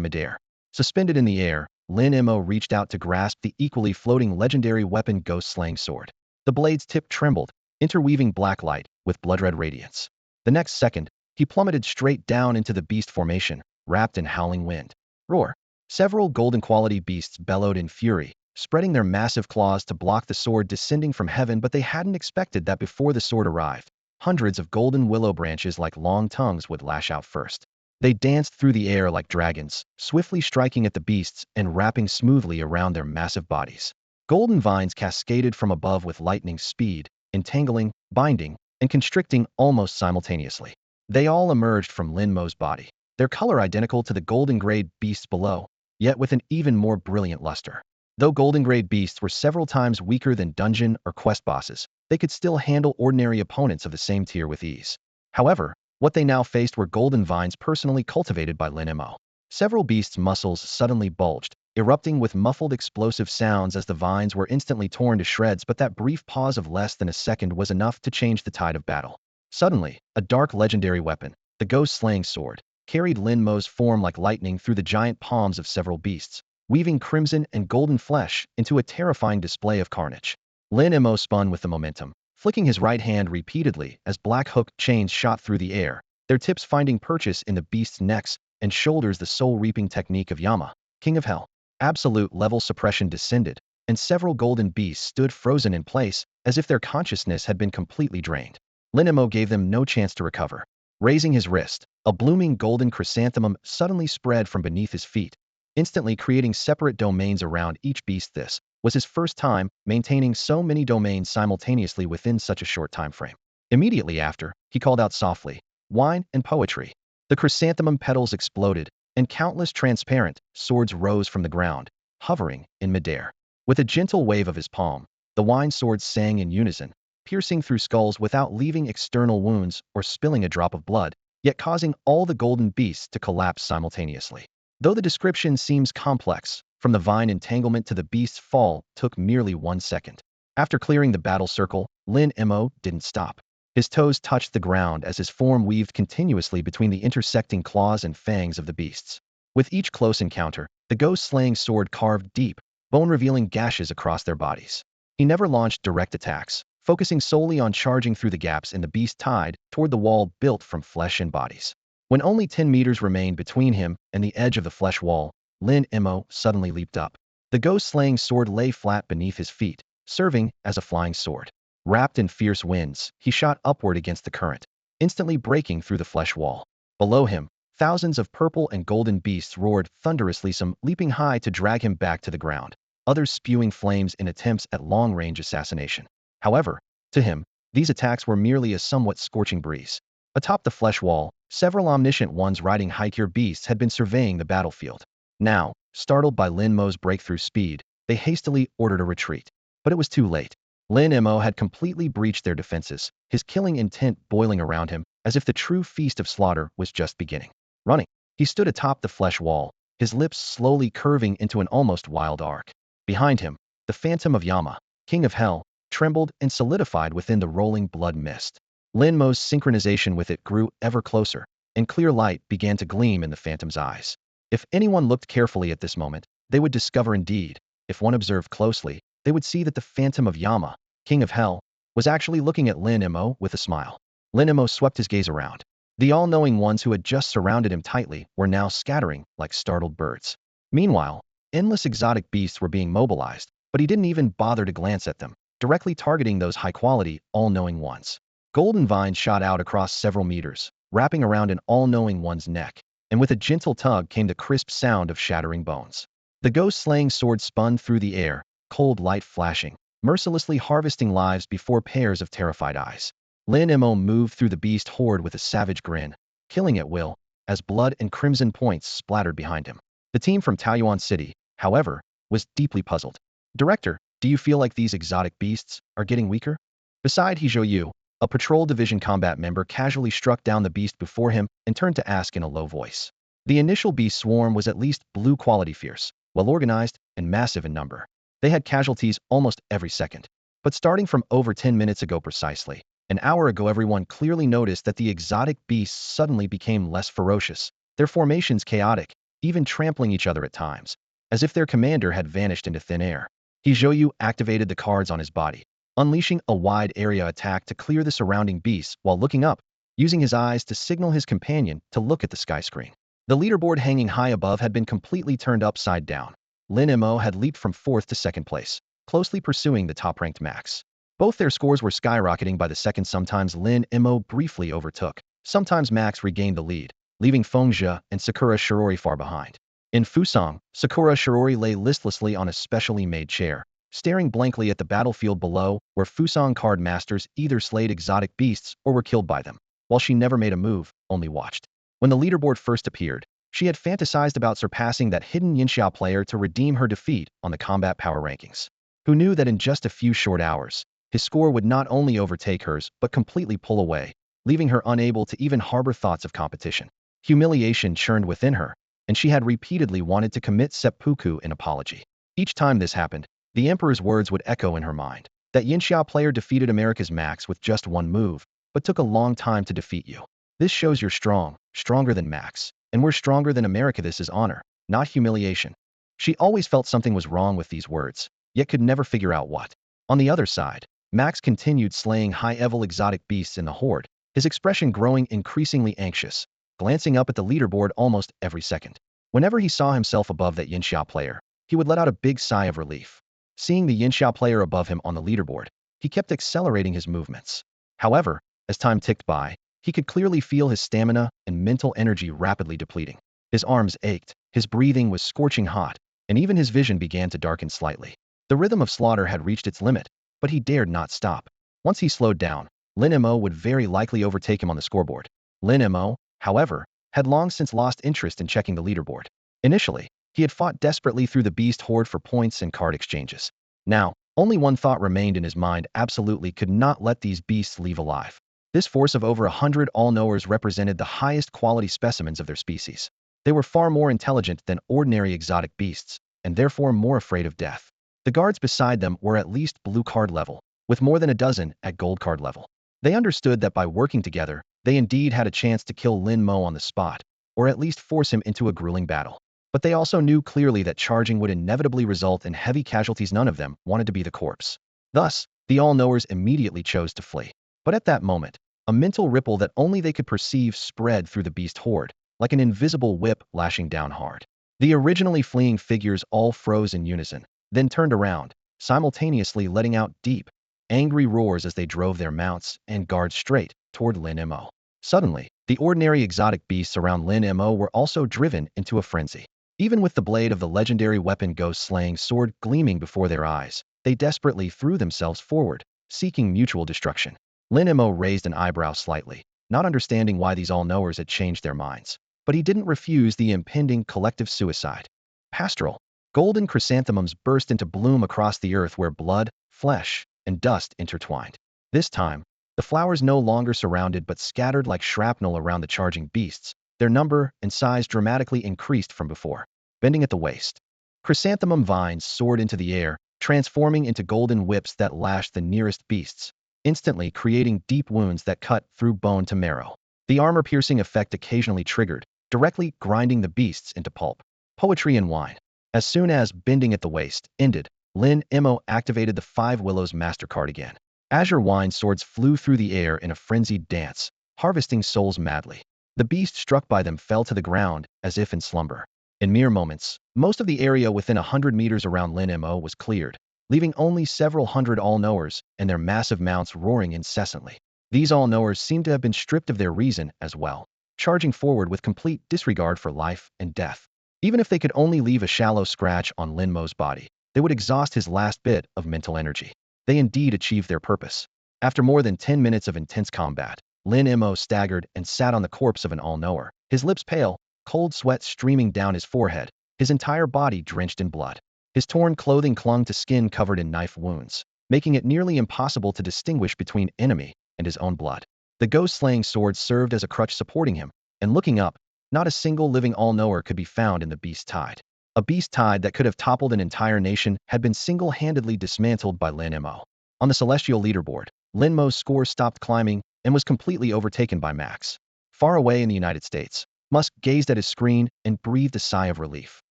midair. Suspended in the air, Lin Mo reached out to grasp the equally floating legendary weapon ghost-slaying sword. The blade's tip trembled, interweaving black light with blood-red radiance. The next second, he plummeted straight down into the beast formation, wrapped in howling wind. Roar! Several golden-quality beasts bellowed in fury, spreading their massive claws to block the sword descending from heaven, but they hadn't expected that before the sword arrived, hundreds of golden willow branches like long tongues would lash out first. They danced through the air like dragons, swiftly striking at the beasts and wrapping smoothly around their massive bodies. Golden vines cascaded from above with lightning speed, entangling, binding, and constricting almost simultaneously. They all emerged from Lin Mo's body, their color identical to the golden-grayed beasts below, yet with an even more brilliant luster. Though golden-grayed beasts were several times weaker than dungeon or quest bosses, they could still handle ordinary opponents of the same tier with ease. However, what they now faced were golden vines personally cultivated by Lin Mo. Several beasts' muscles suddenly bulged, erupting with muffled explosive sounds as the vines were instantly torn to shreds, but that brief pause of less than a second was enough to change the tide of battle. Suddenly, a dark legendary weapon, the ghost-slaying sword, carried Lin Mo's form like lightning through the giant palms of several beasts, weaving crimson and golden flesh into a terrifying display of carnage. Lin Mo spun with the momentum, flicking his right hand repeatedly as black hook chains shot through the air, their tips finding purchase in the beast's necks and shoulders. The soul-reaping technique of Yama, king of hell. Absolute level suppression descended, and several golden beasts stood frozen in place, as if their consciousness had been completely drained. Lin Mo gave them no chance to recover. Raising his wrist, a blooming golden chrysanthemum suddenly spread from beneath his feet, instantly creating separate domains around each beast. This was his first time maintaining so many domains simultaneously within such a short time frame. Immediately after, he called out softly, "Wine and poetry." The chrysanthemum petals exploded, and countless transparent swords rose from the ground, hovering in midair. With a gentle wave of his palm, the wine swords sang in unison, piercing through skulls without leaving external wounds or spilling a drop of blood, yet causing all the golden beasts to collapse simultaneously. Though the description seems complex, from the vine entanglement to the beast's fall took merely 1 second. After clearing the battle circle, Lin Mo didn't stop. His toes touched the ground as his form weaved continuously between the intersecting claws and fangs of the beasts. With each close encounter, the ghost-slaying sword carved deep, bone-revealing gashes across their bodies. He never launched direct attacks, focusing solely on charging through the gaps in the beast tide toward the wall built from flesh and bodies. When only 10 meters remained between him and the edge of the flesh wall, Lin Mo suddenly leaped up. The ghost-slaying sword lay flat beneath his feet, serving as a flying sword. Wrapped in fierce winds, he shot upward against the current, instantly breaking through the flesh wall. Below him, thousands of purple and golden beasts roared thunderously, some leaping high to drag him back to the ground, others spewing flames in attempts at long-range assassination. However, to him, these attacks were merely a somewhat scorching breeze. Atop the flesh wall, several omniscient ones riding high-tier beasts had been surveying the battlefield. Now, startled by Lin Mo's breakthrough speed, they hastily ordered a retreat. But it was too late. Lin Mo had completely breached their defenses, his killing intent boiling around him, as if the true feast of slaughter was just beginning. Running, he stood atop the flesh wall, his lips slowly curving into an almost wild arc. Behind him, the phantom of Yama, king of hell, trembled and solidified within the rolling blood mist. Lin Mo's synchronization with it grew ever closer, and clear light began to gleam in the phantom's eyes. If anyone looked carefully at this moment, they would discover indeed, if one observed closely, they would see that the phantom of Yama, king of hell, was actually looking at Lin Mo with a smile. Lin Mo swept his gaze around. The all-knowing ones who had just surrounded him tightly were now scattering like startled birds. Meanwhile, endless exotic beasts were being mobilized, but he didn't even bother to glance at them, directly targeting those high-quality, all-knowing ones. Golden vines shot out across several meters, wrapping around an all-knowing one's neck, and with a gentle tug came the crisp sound of shattering bones. The ghost-slaying sword spun through the air, cold light flashing, mercilessly harvesting lives before pairs of terrified eyes. Lin Mo moved through the beast horde with a savage grin, killing at will, as blood and crimson points splattered behind him. The team from Taoyuan City, however, was deeply puzzled. "Director, do you feel like these exotic beasts are getting weaker?" Beside Yu, a patrol division combat member casually struck down the beast before him and turned to ask in a low voice. The initial beast swarm was at least blue-quality fierce, well-organized, and massive in number. They had casualties almost every second. But starting from over 10 minutes ago precisely, an hour ago, everyone clearly noticed that the exotic beasts suddenly became less ferocious, their formations chaotic, even trampling each other at times, as if their commander had vanished into thin air. Yu activated the cards on his body, unleashing a wide area attack to clear the surrounding beasts while looking up, using his eyes to signal his companion to look at the sky screen. The leaderboard hanging high above had been completely turned upside down. Lin Mo had leaped from 4th to 2nd place, closely pursuing the top-ranked Max. Both their scores were skyrocketing by the second. Sometimes Lin Mo briefly overtook, sometimes Max regained the lead, leaving Fengzhe and Sakura Shirori far behind. In Fusang, Sakura Shirori lay listlessly on a specially made chair, staring blankly at the battlefield below, where Fusang card masters either slayed exotic beasts or were killed by them, while she never made a move, only watched. When the leaderboard first appeared, she had fantasized about surpassing that hidden Yanxiao player to redeem her defeat on the combat power rankings. Who knew that in just a few short hours, his score would not only overtake hers but completely pull away, leaving her unable to even harbor thoughts of competition. Humiliation churned within her, and she had repeatedly wanted to commit seppuku in apology. Each time this happened, the Emperor's words would echo in her mind. That Yanxiao player defeated America's Max with just one move, but took a long time to defeat you. This shows you're strong, stronger than Max, and we're stronger than America. This is honor, not humiliation. She always felt something was wrong with these words, yet could never figure out what. On the other side, Max continued slaying high-level exotic beasts in the horde, his expression growing increasingly anxious, glancing up at the leaderboard almost every second. Whenever he saw himself above that Yanxiao player, he would let out a big sigh of relief. Seeing the Yanxiao player above him on the leaderboard, he kept accelerating his movements. However, as time ticked by, he could clearly feel his stamina and mental energy rapidly depleting. His arms ached, his breathing was scorching hot, and even his vision began to darken slightly. The rhythm of slaughter had reached its limit, but he dared not stop. Once he slowed down, Lin Mo would very likely overtake him on the scoreboard. Lin Mo, however, had long since lost interest in checking the leaderboard. Initially, he had fought desperately through the beast horde for points and card exchanges. Now, only one thought remained in his mind: absolutely could not let these beasts leave alive. This force of over 100 all-knowers represented the highest quality specimens of their species. They were far more intelligent than ordinary exotic beasts, and therefore more afraid of death. The guards beside them were at least blue card level, with more than a dozen at gold card level. They understood that by working together, they indeed had a chance to kill Lin Mo on the spot, or at least force him into a grueling battle. But they also knew clearly that charging would inevitably result in heavy casualties. None of them wanted to be the corpse. Thus, the all-knowers immediately chose to flee. But at that moment, a mental ripple that only they could perceive spread through the beast horde, like an invisible whip lashing down hard. The originally fleeing figures all froze in unison, then turned around, simultaneously letting out deep, angry roars as they drove their mounts and guards straight toward Lin Mo. Suddenly, the ordinary exotic beasts around Lin Mo were also driven into a frenzy. Even with the blade of the legendary weapon ghost-slaying sword gleaming before their eyes, they desperately threw themselves forward, seeking mutual destruction. Lin Mo raised an eyebrow slightly, not understanding why these all-knowers had changed their minds. But he didn't refuse the impending collective suicide. Pastoral, golden chrysanthemums burst into bloom across the earth where blood, flesh, and dust intertwined. This time, the flowers no longer surrounded but scattered like shrapnel around the charging beasts, their number and size dramatically increased from before. Bending at the waist, chrysanthemum vines soared into the air, transforming into golden whips that lashed the nearest beasts, instantly creating deep wounds that cut through bone to marrow. The armor-piercing effect occasionally triggered, directly grinding the beasts into pulp. Poetry and wine. As soon as bending at the waist ended, Lin Mo activated the Five Willows Master card again. Azure wine swords flew through the air in a frenzied dance, harvesting souls madly. The beast struck by them fell to the ground as if in slumber. In mere moments, most of the area within 100 meters around Lin Mo was cleared, leaving only several hundred all-knowers and their massive mounts roaring incessantly. These all-knowers seemed to have been stripped of their reason as well, charging forward with complete disregard for life and death. Even if they could only leave a shallow scratch on Lin Mo's body, they would exhaust his last bit of mental energy. They indeed achieved their purpose. After more than 10 minutes of intense combat, Lin Mo staggered and sat on the corpse of an all-knower, his lips pale, cold sweat streaming down his forehead, his entire body drenched in blood. His torn clothing clung to skin covered in knife wounds, making it nearly impossible to distinguish between enemy and his own blood. The ghost-slaying sword served as a crutch supporting him, and looking up, not a single living all-knower could be found in the beast tide. A beast tide that could have toppled an entire nation had been single-handedly dismantled by Lin Mo. On the celestial leaderboard, Lin Mo's score stopped climbing and was completely overtaken by Max. Far away in the United States, Musk gazed at his screen and breathed a sigh of relief.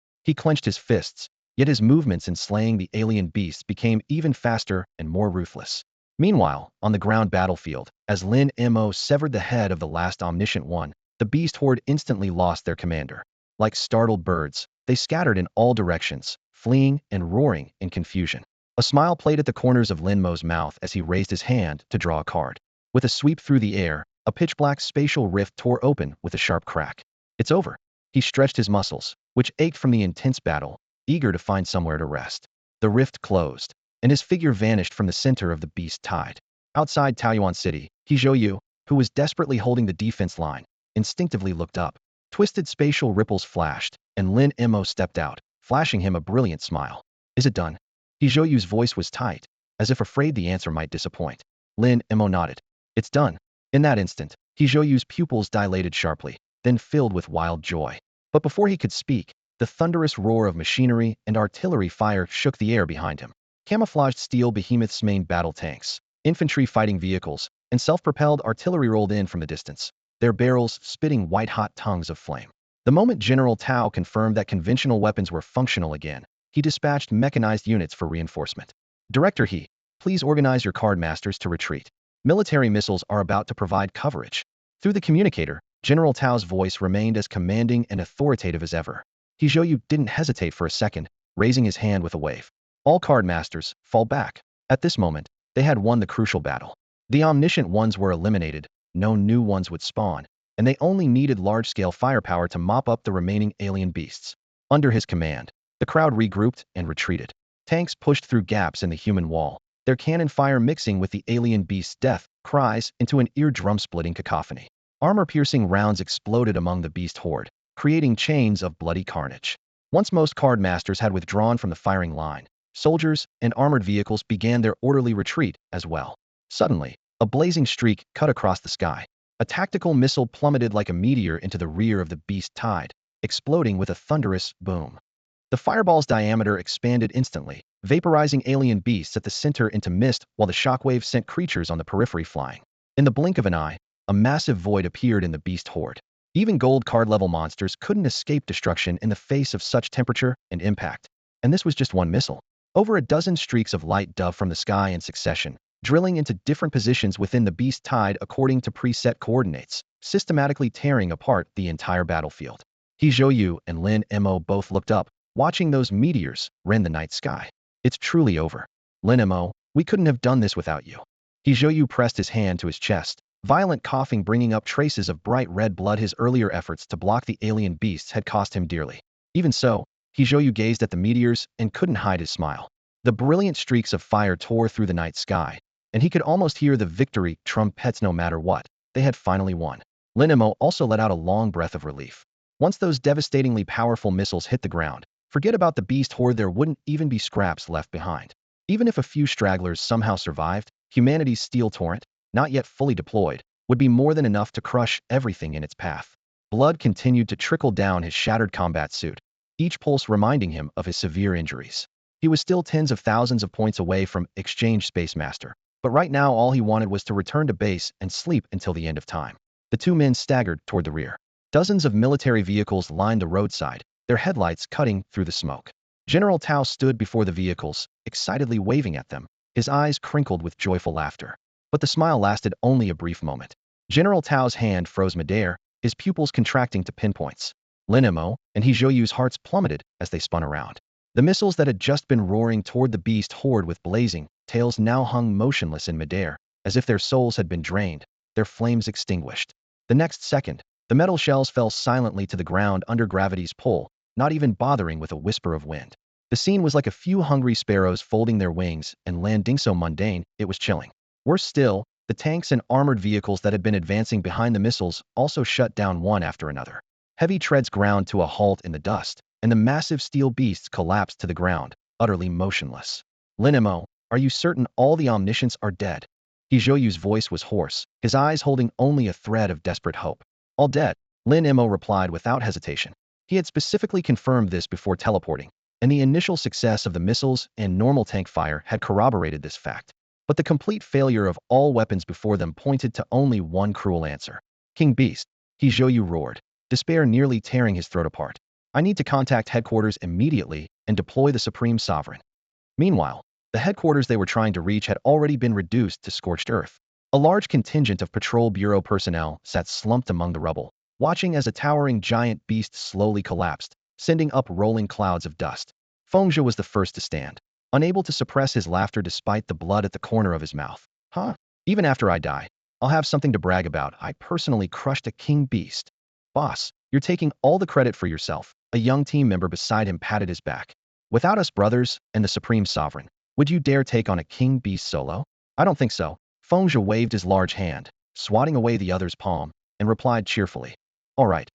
He clenched his fists, yet his movements in slaying the alien beasts became even faster and more ruthless. Meanwhile, on the ground battlefield, as Lin Mo severed the head of the last omniscient one, the beast horde instantly lost their commander. Like startled birds, they scattered in all directions, fleeing and roaring in confusion. A smile played at the corners of Lin Mo's mouth as he raised his hand to draw a card. With a sweep through the air, a pitch-black spatial rift tore open with a sharp crack. It's over. He stretched his muscles, which ached from the intense battle, eager to find somewhere to rest. The rift closed, and his figure vanished from the center of the beast tide. Outside Taoyuan City, Zhou, who was desperately holding the defense line, instinctively looked up. Twisted spatial ripples flashed, and Lin Mo stepped out, flashing him a brilliant smile. Is it done? Zhou's voice was tight, as if afraid the answer might disappoint. Lin Mo nodded. It's done. In that instant, Zhou's pupils dilated sharply, then filled with wild joy. But before he could speak, the thunderous roar of machinery and artillery fire shook the air behind him. Camouflaged steel behemoths main battle tanks, infantry fighting vehicles, and self-propelled artillery rolled in from the distance, their barrels spitting white-hot tongues of flame. The moment General Tao confirmed that conventional weapons were functional again, he dispatched mechanized units for reinforcement. Director He, please organize your card masters to retreat. Military missiles are about to provide coverage. Through the communicator, General Tao's voice remained as commanding and authoritative as ever. Hijoyu didn't hesitate for a second, raising his hand with a wave. All card masters, fall back. At this moment, they had won the crucial battle. The omniscient ones were eliminated, no new ones would spawn, and they only needed large-scale firepower to mop up the remaining alien beasts. Under his command, the crowd regrouped and retreated. Tanks pushed through gaps in the human wall, their cannon fire mixing with the alien beast's death cries into an eardrum-splitting cacophony. Armor-piercing rounds exploded among the beast horde, creating chains of bloody carnage. Once most card masters had withdrawn from the firing line, soldiers and armored vehicles began their orderly retreat as well. Suddenly, a blazing streak cut across the sky. A tactical missile plummeted like a meteor into the rear of the beast tide, exploding with a thunderous boom. The fireball's diameter expanded instantly, vaporizing alien beasts at the center into mist while the shockwave sent creatures on the periphery flying. In the blink of an eye, a massive void appeared in the beast horde. Even gold card-level monsters couldn't escape destruction in the face of such temperature and impact. And this was just one missile. Over a dozen streaks of light dove from the sky in succession, drilling into different positions within the beast tide according to preset coordinates, systematically tearing apart the entire battlefield. Hijoyu and Lin Mo both looked up, watching those meteors rend the night sky. It's truly over. Lin Mo, we couldn't have done this without you. Hijoyu pressed his hand to his chest, violent coughing bringing up traces of bright red blood. His earlier efforts to block the alien beasts had cost him dearly. Even so, Hijoyu gazed at the meteors and couldn't hide his smile. The brilliant streaks of fire tore through the night sky, and he could almost hear the victory trumpets. No matter what, they had finally won. Lin Mo also let out a long breath of relief. Once those devastatingly powerful missiles hit the ground, forget about the beast horde, there wouldn't even be scraps left behind. Even if a few stragglers somehow survived, humanity's steel torrent, not yet fully deployed, would be more than enough to crush everything in its path. Blood continued to trickle down his shattered combat suit, each pulse reminding him of his severe injuries. He was still tens of thousands of points away from Exchange Space Master, but right now all he wanted was to return to base and sleep until the end of time. The two men staggered toward the rear. Dozens of military vehicles lined the roadside, their headlights cutting through the smoke. General Tao stood before the vehicles, excitedly waving at them, his eyes crinkled with joyful laughter. But the smile lasted only a brief moment. General Tao's hand froze midair, his pupils contracting to pinpoints. Lin Mo and Hijoyu's hearts plummeted as they spun around. The missiles that had just been roaring toward the beast horde with blazing tails now hung motionless in midair, as if their souls had been drained, their flames extinguished. The next second, the metal shells fell silently to the ground under gravity's pull, not even bothering with a whisper of wind. The scene was like a few hungry sparrows folding their wings and landing so mundane, it was chilling. Worse still, the tanks and armored vehicles that had been advancing behind the missiles also shut down one after another. Heavy treads ground to a halt in the dust, and the massive steel beasts collapsed to the ground, utterly motionless. Lin Mo, are you certain all the omniscients are dead? Hijoyu's voice was hoarse, his eyes holding only a thread of desperate hope. All dead, Lin Mo replied without hesitation. He had specifically confirmed this before teleporting, and the initial success of the missiles and normal tank fire had corroborated this fact. But the complete failure of all weapons before them pointed to only one cruel answer. King Beast, Hijoyu roared, despair nearly tearing his throat apart. I need to contact headquarters immediately and deploy the Supreme Sovereign. Meanwhile, the headquarters they were trying to reach had already been reduced to scorched earth. A large contingent of Patrol Bureau personnel sat slumped among the rubble, watching as a towering giant beast slowly collapsed, sending up rolling clouds of dust. Fengzhe was the first to stand, unable to suppress his laughter despite the blood at the corner of his mouth. Huh? Even after I die, I'll have something to brag about. I personally crushed a king beast. Boss, you're taking all the credit for yourself. A young team member beside him patted his back. Without us brothers and the Supreme Sovereign, would you dare take on a king beast solo? I don't think so. Fengzhe waved his large hand, swatting away the other's palm, and replied cheerfully. All right.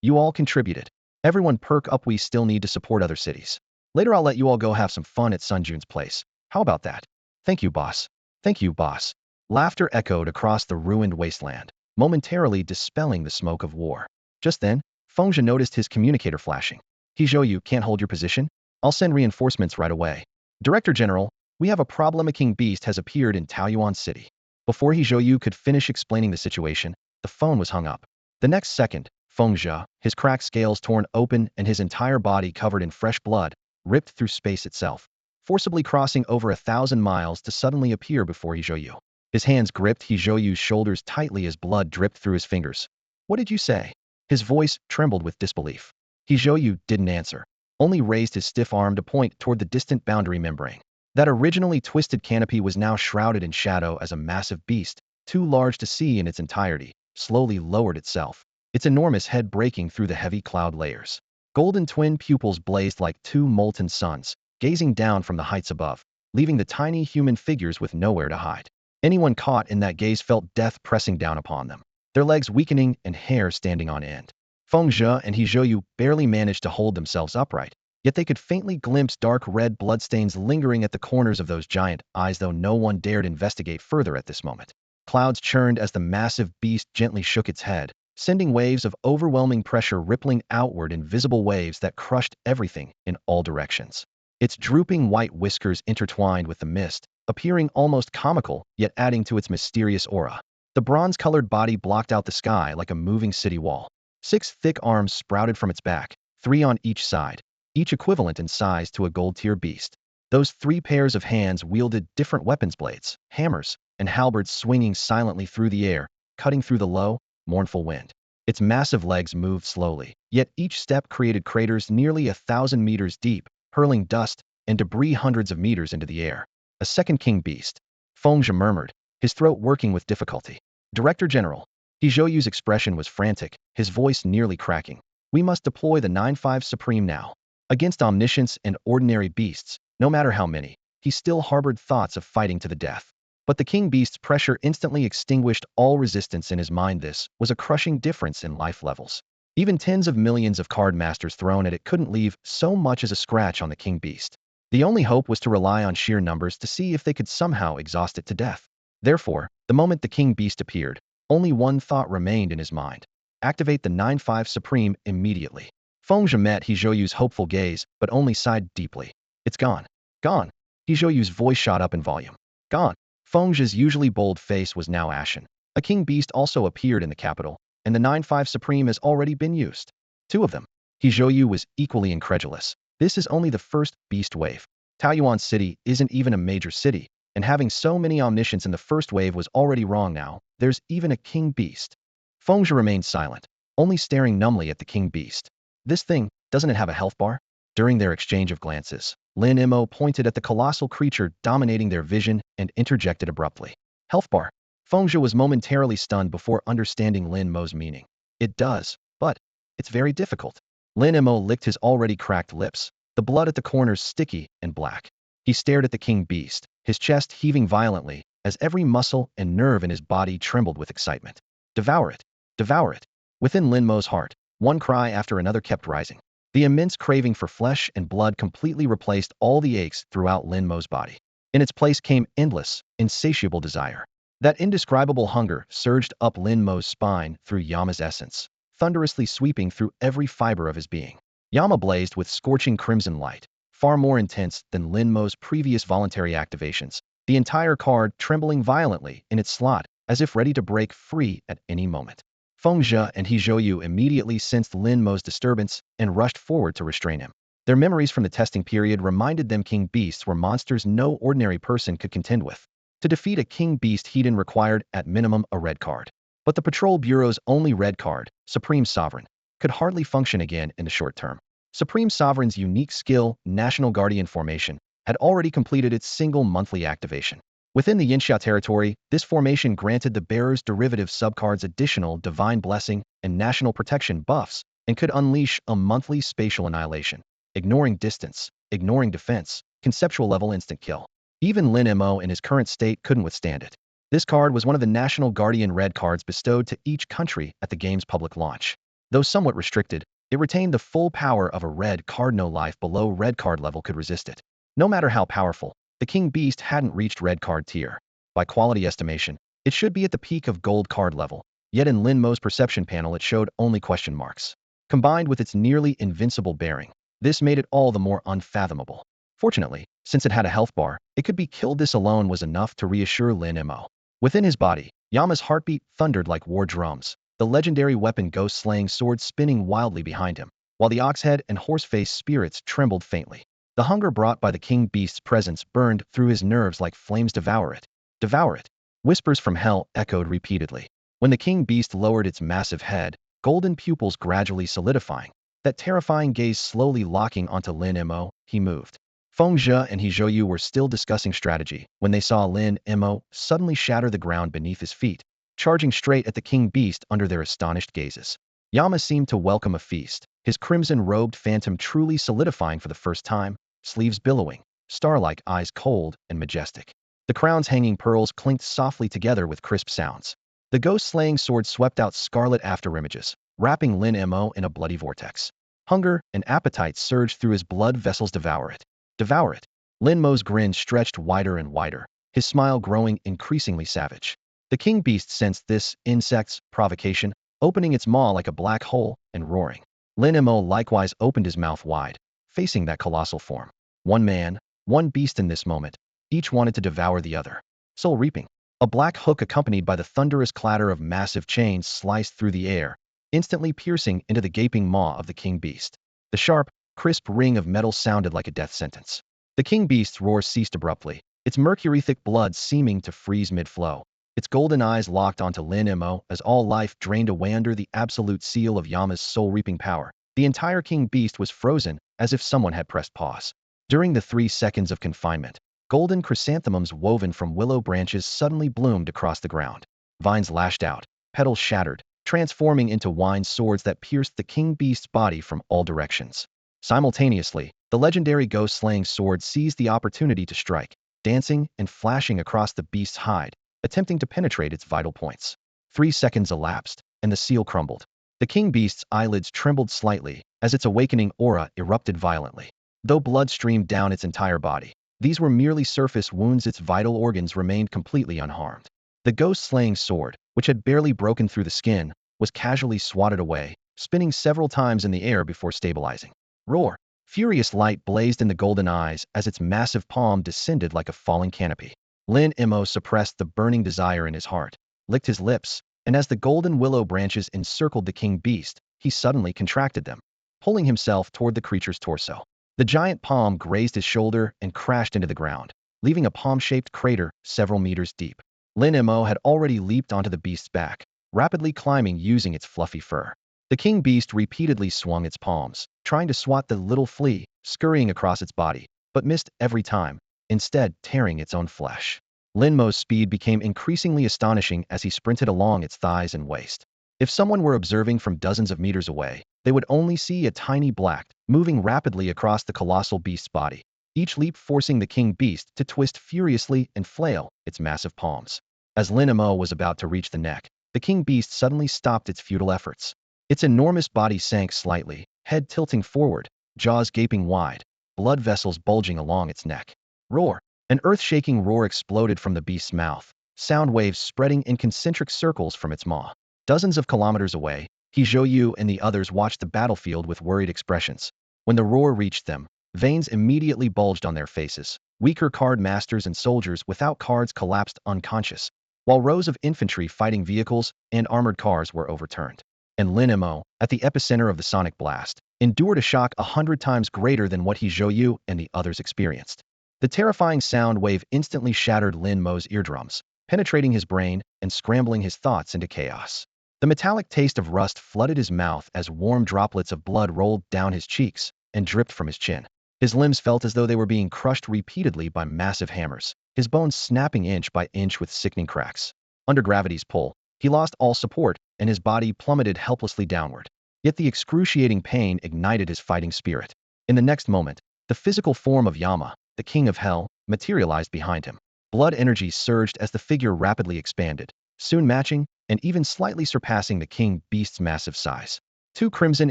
You all contributed. Everyone perk up, we still need to support other cities. Later I'll let you all go have some fun at Sunjun's place. How about that? Thank you, boss. Thank you, boss. Laughter echoed across the ruined wasteland, momentarily dispelling the smoke of war. Just then, Fengzhe noticed his communicator flashing. Hijoyu, can't hold your position? I'll send reinforcements right away. Director General, we have a problem. A king beast has appeared in Taoyuan City. Before Hijoyu could finish explaining the situation, the phone was hung up. The next second, Fengzhe, his cracked scales torn open and his entire body covered in fresh blood, ripped through space itself, forcibly crossing over 1,000 miles to suddenly appear before Hijoyu. His hands gripped Hijoyu's shoulders tightly as blood dripped through his fingers. What did you say? His voice trembled with disbelief. Hijoyu didn't answer, only raised his stiff arm to point toward the distant boundary membrane. That originally twisted canopy was now shrouded in shadow as a massive beast, too large to see in its entirety, slowly lowered itself, its enormous head breaking through the heavy cloud layers. Golden twin pupils blazed like two molten suns, gazing down from the heights above, leaving the tiny human figures with nowhere to hide. Anyone caught in that gaze felt death pressing down upon them, their legs weakening and hair standing on end. Feng Zhe and Hijoyu barely managed to hold themselves upright, yet they could faintly glimpse dark red bloodstains lingering at the corners of those giant eyes, though no one dared investigate further at this moment. Clouds churned as the massive beast gently shook its head, sending waves of overwhelming pressure rippling outward in visible waves that crushed everything in all directions. Its drooping white whiskers intertwined with the mist, appearing almost comical, yet adding to its mysterious aura. The bronze-colored body blocked out the sky like a moving city wall. 6 thick arms sprouted from its back, 3 on each side, each equivalent in size to a gold-tier beast. Those 3 pairs of hands wielded different weapons blades, hammers, and halberds swinging silently through the air, cutting through the low, mournful wind. Its massive legs moved slowly, yet each step created craters nearly 1,000 meters deep, hurling dust and debris hundreds of meters into the air. A second king beast. Feng Zhe murmured, his throat working with difficulty. Director General. Hijoyu's expression was frantic, his voice nearly cracking. We must deploy the 9-5 Supreme now. Against omniscience and ordinary beasts, no matter how many, he still harbored thoughts of fighting to the death. But the king beast's pressure instantly extinguished all resistance in his mind. This was a crushing difference in life levels. Even tens of millions of card masters thrown at it couldn't leave so much as a scratch on the king beast. The only hope was to rely on sheer numbers to see if they could somehow exhaust it to death. Therefore, the moment the king beast appeared, only one thought remained in his mind. Activate the 9-5 Supreme immediately. Feng Zhe met Hijoyu's hopeful gaze, but only sighed deeply. It's gone. Gone. Hijoyu's voice shot up in volume. Gone. Feng Zhe's usually bold face was now ashen. A king beast also appeared in the capital, and the 9-5 Supreme has already been used. 2 of them. Hijoyu was equally incredulous. This is only the first beast wave. Taoyuan City isn't even a major city, and having so many omniscients in the first wave was already wrong. Now there's even a king beast. Feng Zhe remained silent, only staring numbly at the king beast. This thing, doesn't it have a health bar? During their exchange of glances, Lin Mo pointed at the colossal creature dominating their vision and interjected abruptly. Health bar. Feng Zhe was momentarily stunned before understanding Lin Mo's meaning. It does, but it's very difficult. Lin Mo licked his already cracked lips, the blood at the corners sticky and black. He stared at the king beast, his chest heaving violently, as every muscle and nerve in his body trembled with excitement. Devour it! Devour it! Within Lin Mo's heart, one cry after another kept rising. The immense craving for flesh and blood completely replaced all the aches throughout Lin Mo's body. In its place came endless, insatiable desire. That indescribable hunger surged up Lin Mo's spine through Yama's essence, thunderously sweeping through every fiber of his being. Yama blazed with scorching crimson light, far more intense than Lin Mo's previous voluntary activations, the entire card trembling violently in its slot, as if ready to break free at any moment. Feng Zhe and Hijoyu immediately sensed Lin Mo's disturbance and rushed forward to restrain him. Their memories from the testing period reminded them king beasts were monsters no ordinary person could contend with. To defeat a king beast Hedon required, at minimum, a red card. But the Patrol Bureau's only red card, Supreme Sovereign, could hardly function again in the short term. Supreme Sovereign's unique skill, National Guardian Formation, had already completed its single monthly activation. Within the Yinxia territory, this formation granted the bearer's derivative subcards additional Divine Blessing and National Protection buffs, and could unleash a monthly spatial annihilation, ignoring distance, ignoring defense, conceptual level instant kill. Even Lin Mo in his current state couldn't withstand it. This card was one of the National Guardian red cards bestowed to each country at the game's public launch. Though somewhat restricted, it retained the full power of a red card. No life below red card level could resist it. No matter how powerful, the king beast hadn't reached red card tier. By quality estimation, it should be at the peak of gold card level, yet in Lin Mo's perception panel it showed only question marks. Combined with its nearly invincible bearing, this made it all the more unfathomable. Fortunately, since it had a health bar, it could be killed. This alone was enough to reassure Lin Mo. Within his body, Yama's heartbeat thundered like war drums, the legendary weapon ghost-slaying sword spinning wildly behind him, while the oxhead and horse-face spirits trembled faintly. The hunger brought by the king beast's presence burned through his nerves like flames. Devour it! Devour it! Whispers from hell echoed repeatedly. When the king beast lowered its massive head, golden pupils gradually solidifying, that terrifying gaze slowly locking onto Lin Mo, he moved. Feng Zhe and He Zhouyu were still discussing strategy when they saw Lin Mo suddenly shatter the ground beneath his feet, charging straight at the king beast under their astonished gazes. Yama seemed to welcome a feast, his crimson-robed phantom truly solidifying for the first time, sleeves billowing, star-like eyes cold and majestic. The crown's hanging pearls clinked softly together with crisp sounds. The ghost-slaying sword swept out scarlet afterimages, wrapping Lin Mo in a bloody vortex. Hunger and appetite surged through his blood vessels. Devour it. Devour it. Lin Mo's grin stretched wider and wider, his smile growing increasingly savage. The king beast sensed this insect's provocation, opening its maw like a black hole and roaring. Lin Mo likewise opened his mouth wide, facing that colossal form. One man, one beast in this moment. Each wanted to devour the other. Soul reaping. A black hook accompanied by the thunderous clatter of massive chains sliced through the air, instantly piercing into the gaping maw of the king beast. The sharp, crisp ring of metal sounded like a death sentence. The king beast's roar ceased abruptly, its mercury-thick blood seeming to freeze mid-flow. Its golden eyes locked onto Lin Mo as all life drained away under the absolute seal of Yama's soul-reaping power. The entire king beast was frozen as if someone had pressed pause. During the 3 seconds of confinement, golden chrysanthemums woven from willow branches suddenly bloomed across the ground. Vines lashed out, petals shattered, transforming into wine swords that pierced the king beast's body from all directions. Simultaneously, the legendary ghost-slaying sword seized the opportunity to strike, dancing and flashing across the beast's hide, attempting to penetrate its vital points. 3 seconds elapsed, and the seal crumbled. The king beast's eyelids trembled slightly as its awakening aura erupted violently. Though blood streamed down its entire body, these were merely surface wounds. Its vital organs remained completely unharmed. The ghost-slaying sword, which had barely broken through the skin, was casually swatted away, spinning several times in the air before stabilizing. Roar! Furious light blazed in the golden eyes as its massive palm descended like a falling canopy. Lin Mo suppressed the burning desire in his heart, licked his lips, and as the golden willow branches encircled the king beast, he suddenly contracted them, pulling himself toward the creature's torso. The giant palm grazed his shoulder and crashed into the ground, leaving a palm-shaped crater several meters deep. Lin Mo had already leaped onto the beast's back, rapidly climbing using its fluffy fur. The king beast repeatedly swung its palms, trying to swat the little flea, scurrying across its body, but missed every time, instead tearing its own flesh. Lin Mo's speed became increasingly astonishing as he sprinted along its thighs and waist. If someone were observing from dozens of meters away, they would only see a tiny black, moving rapidly across the colossal beast's body, each leap forcing the king beast to twist furiously and flail its massive palms. As Lin Mo was about to reach the neck, the king beast suddenly stopped its futile efforts. Its enormous body sank slightly, head tilting forward, jaws gaping wide, blood vessels bulging along its neck. Roar! An earth-shaking roar exploded from the beast's mouth, sound waves spreading in concentric circles from its maw. Dozens of kilometers away, He Zhouyu and the others watched the battlefield with worried expressions. When the roar reached them, veins immediately bulged on their faces. Weaker card masters and soldiers without cards collapsed unconscious, while rows of infantry fighting vehicles and armored cars were overturned. And Lin Mo, at the epicenter of the sonic blast, endured a shock 100 times greater than what He Zhouyu and the others experienced. The terrifying sound wave instantly shattered Lin Mo's eardrums, penetrating his brain and scrambling his thoughts into chaos. The metallic taste of rust flooded his mouth as warm droplets of blood rolled down his cheeks and dripped from his chin. His limbs felt as though they were being crushed repeatedly by massive hammers, his bones snapping inch by inch with sickening cracks. Under gravity's pull, he lost all support, and his body plummeted helplessly downward. Yet the excruciating pain ignited his fighting spirit. In the next moment, the physical form of Yama, the king of hell, materialized behind him. Blood energy surged as the figure rapidly expanded, soon matching and even slightly surpassing the king beast's massive size. 2 crimson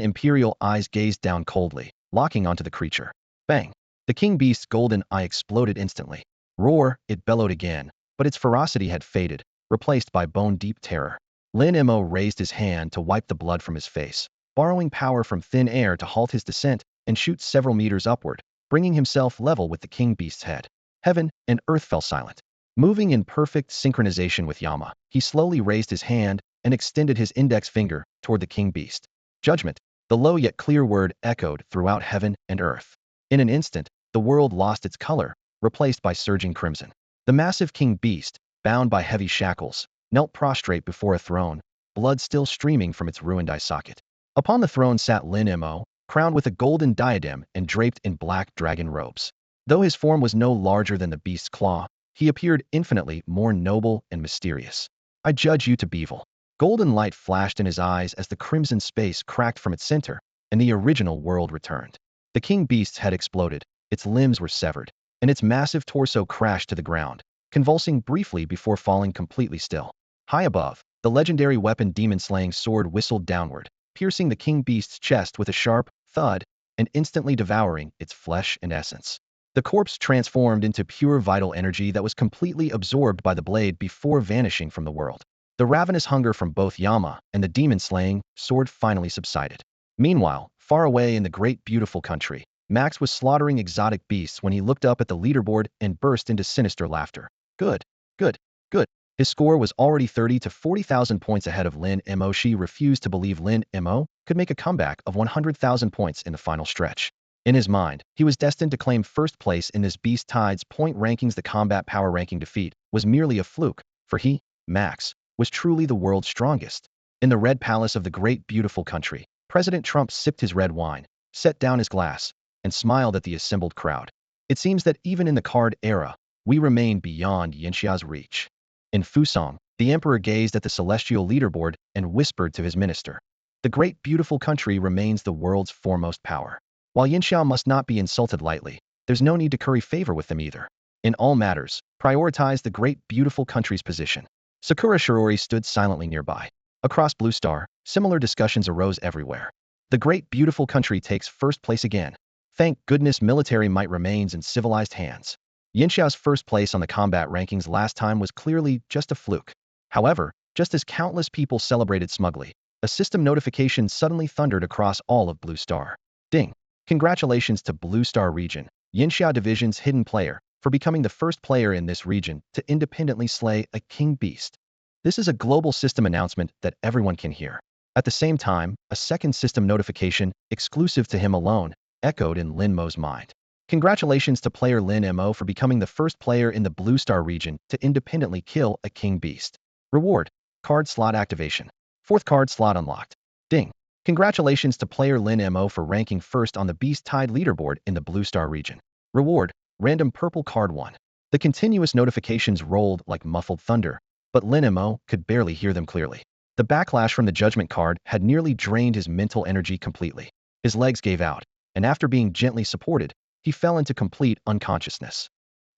imperial eyes gazed down coldly, locking onto the creature. Bang! The king beast's golden eye exploded instantly. Roar! It bellowed again, but its ferocity had faded, replaced by bone-deep terror. Lin Mo raised his hand to wipe the blood from his face, borrowing power from thin air to halt his descent and shoot several meters upward, bringing himself level with the king beast's head. Heaven and earth fell silent. Moving in perfect synchronization with Yama, he slowly raised his hand and extended his index finger toward the king beast. Judgment! The low yet clear word echoed throughout heaven and earth. In an instant, the world lost its color, replaced by surging crimson. The massive king beast, bound by heavy shackles, knelt prostrate before a throne, blood still streaming from its ruined eye socket. Upon the throne sat Lin Mo, crowned with a golden diadem and draped in black dragon robes. Though his form was no larger than the beast's claw, he appeared infinitely more noble and mysterious. I judge you to be evil. Golden light flashed in his eyes as the crimson space cracked from its center, and the original world returned. The king beast's head exploded, its limbs were severed, and its massive torso crashed to the ground, convulsing briefly before falling completely still. High above, the legendary weapon demon-slaying sword whistled downward, piercing the king beast's chest with a sharp thud and instantly devouring its flesh and essence. The corpse transformed into pure vital energy that was completely absorbed by the blade before vanishing from the world. The ravenous hunger from both Yama and the demon-slaying sword finally subsided. Meanwhile, far away in the great beautiful country, Max was slaughtering exotic beasts when he looked up at the leaderboard and burst into sinister laughter. Good, good, good. His score was already 30 to 40,000 points ahead of Lin Mo. She refused to believe Lin Mo could make a comeback of 100,000 points in the final stretch. In his mind, he was destined to claim first place in this Beast Tide's point rankings. The combat power ranking defeat was merely a fluke, for he, Max, was truly the world's strongest. In the Red Palace of the great beautiful country, President Trump sipped his red wine, set down his glass, and smiled at the assembled crowd. It seems that even in the card era, we remain beyond Yanxia's reach. In Fusong, the emperor gazed at the celestial leaderboard and whispered to his minister. The great beautiful country remains the world's foremost power. While Yanxia must not be insulted lightly, there's no need to curry favor with them either. In all matters, prioritize the great beautiful country's position. Sakura Shiori stood silently nearby. Across Blue Star, similar discussions arose everywhere. The great beautiful country takes first place again. Thank goodness military might remains in civilized hands. Yanxia's first place on the combat rankings last time was clearly just a fluke. However, just as countless people celebrated smugly, a system notification suddenly thundered across all of Blue Star. Ding! Congratulations to Blue Star region, Yanxia Division's hidden player, for becoming the first player in this region to independently slay a king beast. This is a global system announcement that everyone can hear. At the same time, a second system notification, exclusive to him alone, echoed in Lin Mo's mind. Congratulations to player Lin Mo for becoming the first player in the Blue Star region to independently kill a king beast. Reward: card slot activation. Fourth card slot unlocked. Ding! Congratulations to player Lin Mo for ranking first on the Beast Tide leaderboard in the Blue Star region. Reward: random purple card 1. The continuous notifications rolled like muffled thunder, but Lin Mo could barely hear them clearly. The backlash from the judgment card had nearly drained his mental energy completely. His legs gave out, and after being gently supported, he fell into complete unconsciousness.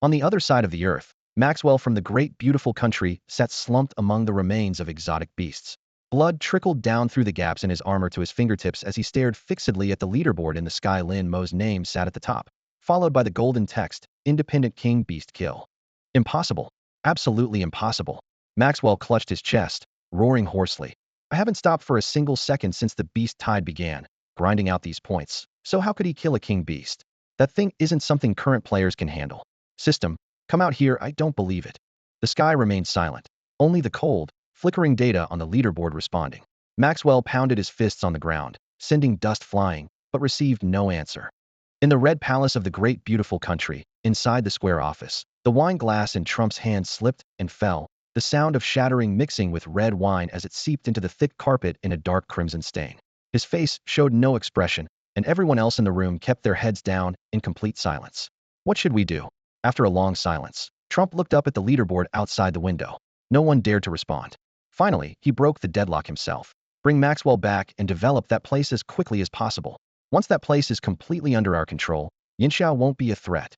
On the other side of the earth, Maxwell from the great beautiful country sat slumped among the remains of exotic beasts. Blood trickled down through the gaps in his armor to his fingertips as he stared fixedly at the leaderboard in the sky. Lin Mo's name sat at the top, followed by the golden text, Independent King Beast Kill. Impossible. Absolutely impossible. Maxwell clutched his chest, roaring hoarsely. I haven't stopped for a single second since the Beast Tide began, grinding out these points, so how could he kill a king beast? That thing isn't something current players can handle. System, come out here, I don't believe it. The sky remained silent, only the cold, flickering data on the leaderboard responding. Maxwell pounded his fists on the ground, sending dust flying, but received no answer. In the Red Palace of the great beautiful country, inside the square office, the wine glass in Trump's hand slipped and fell, the sound of shattering mixing with red wine as it seeped into the thick carpet in a dark crimson stain. His face showed no expression, and everyone else in the room kept their heads down in complete silence. What should we do? After a long silence, Trump looked up at the leaderboard outside the window. No one dared to respond. Finally, he broke the deadlock himself. Bring Maxwell back and develop that place as quickly as possible. Once that place is completely under our control, Yanxia won't be a threat.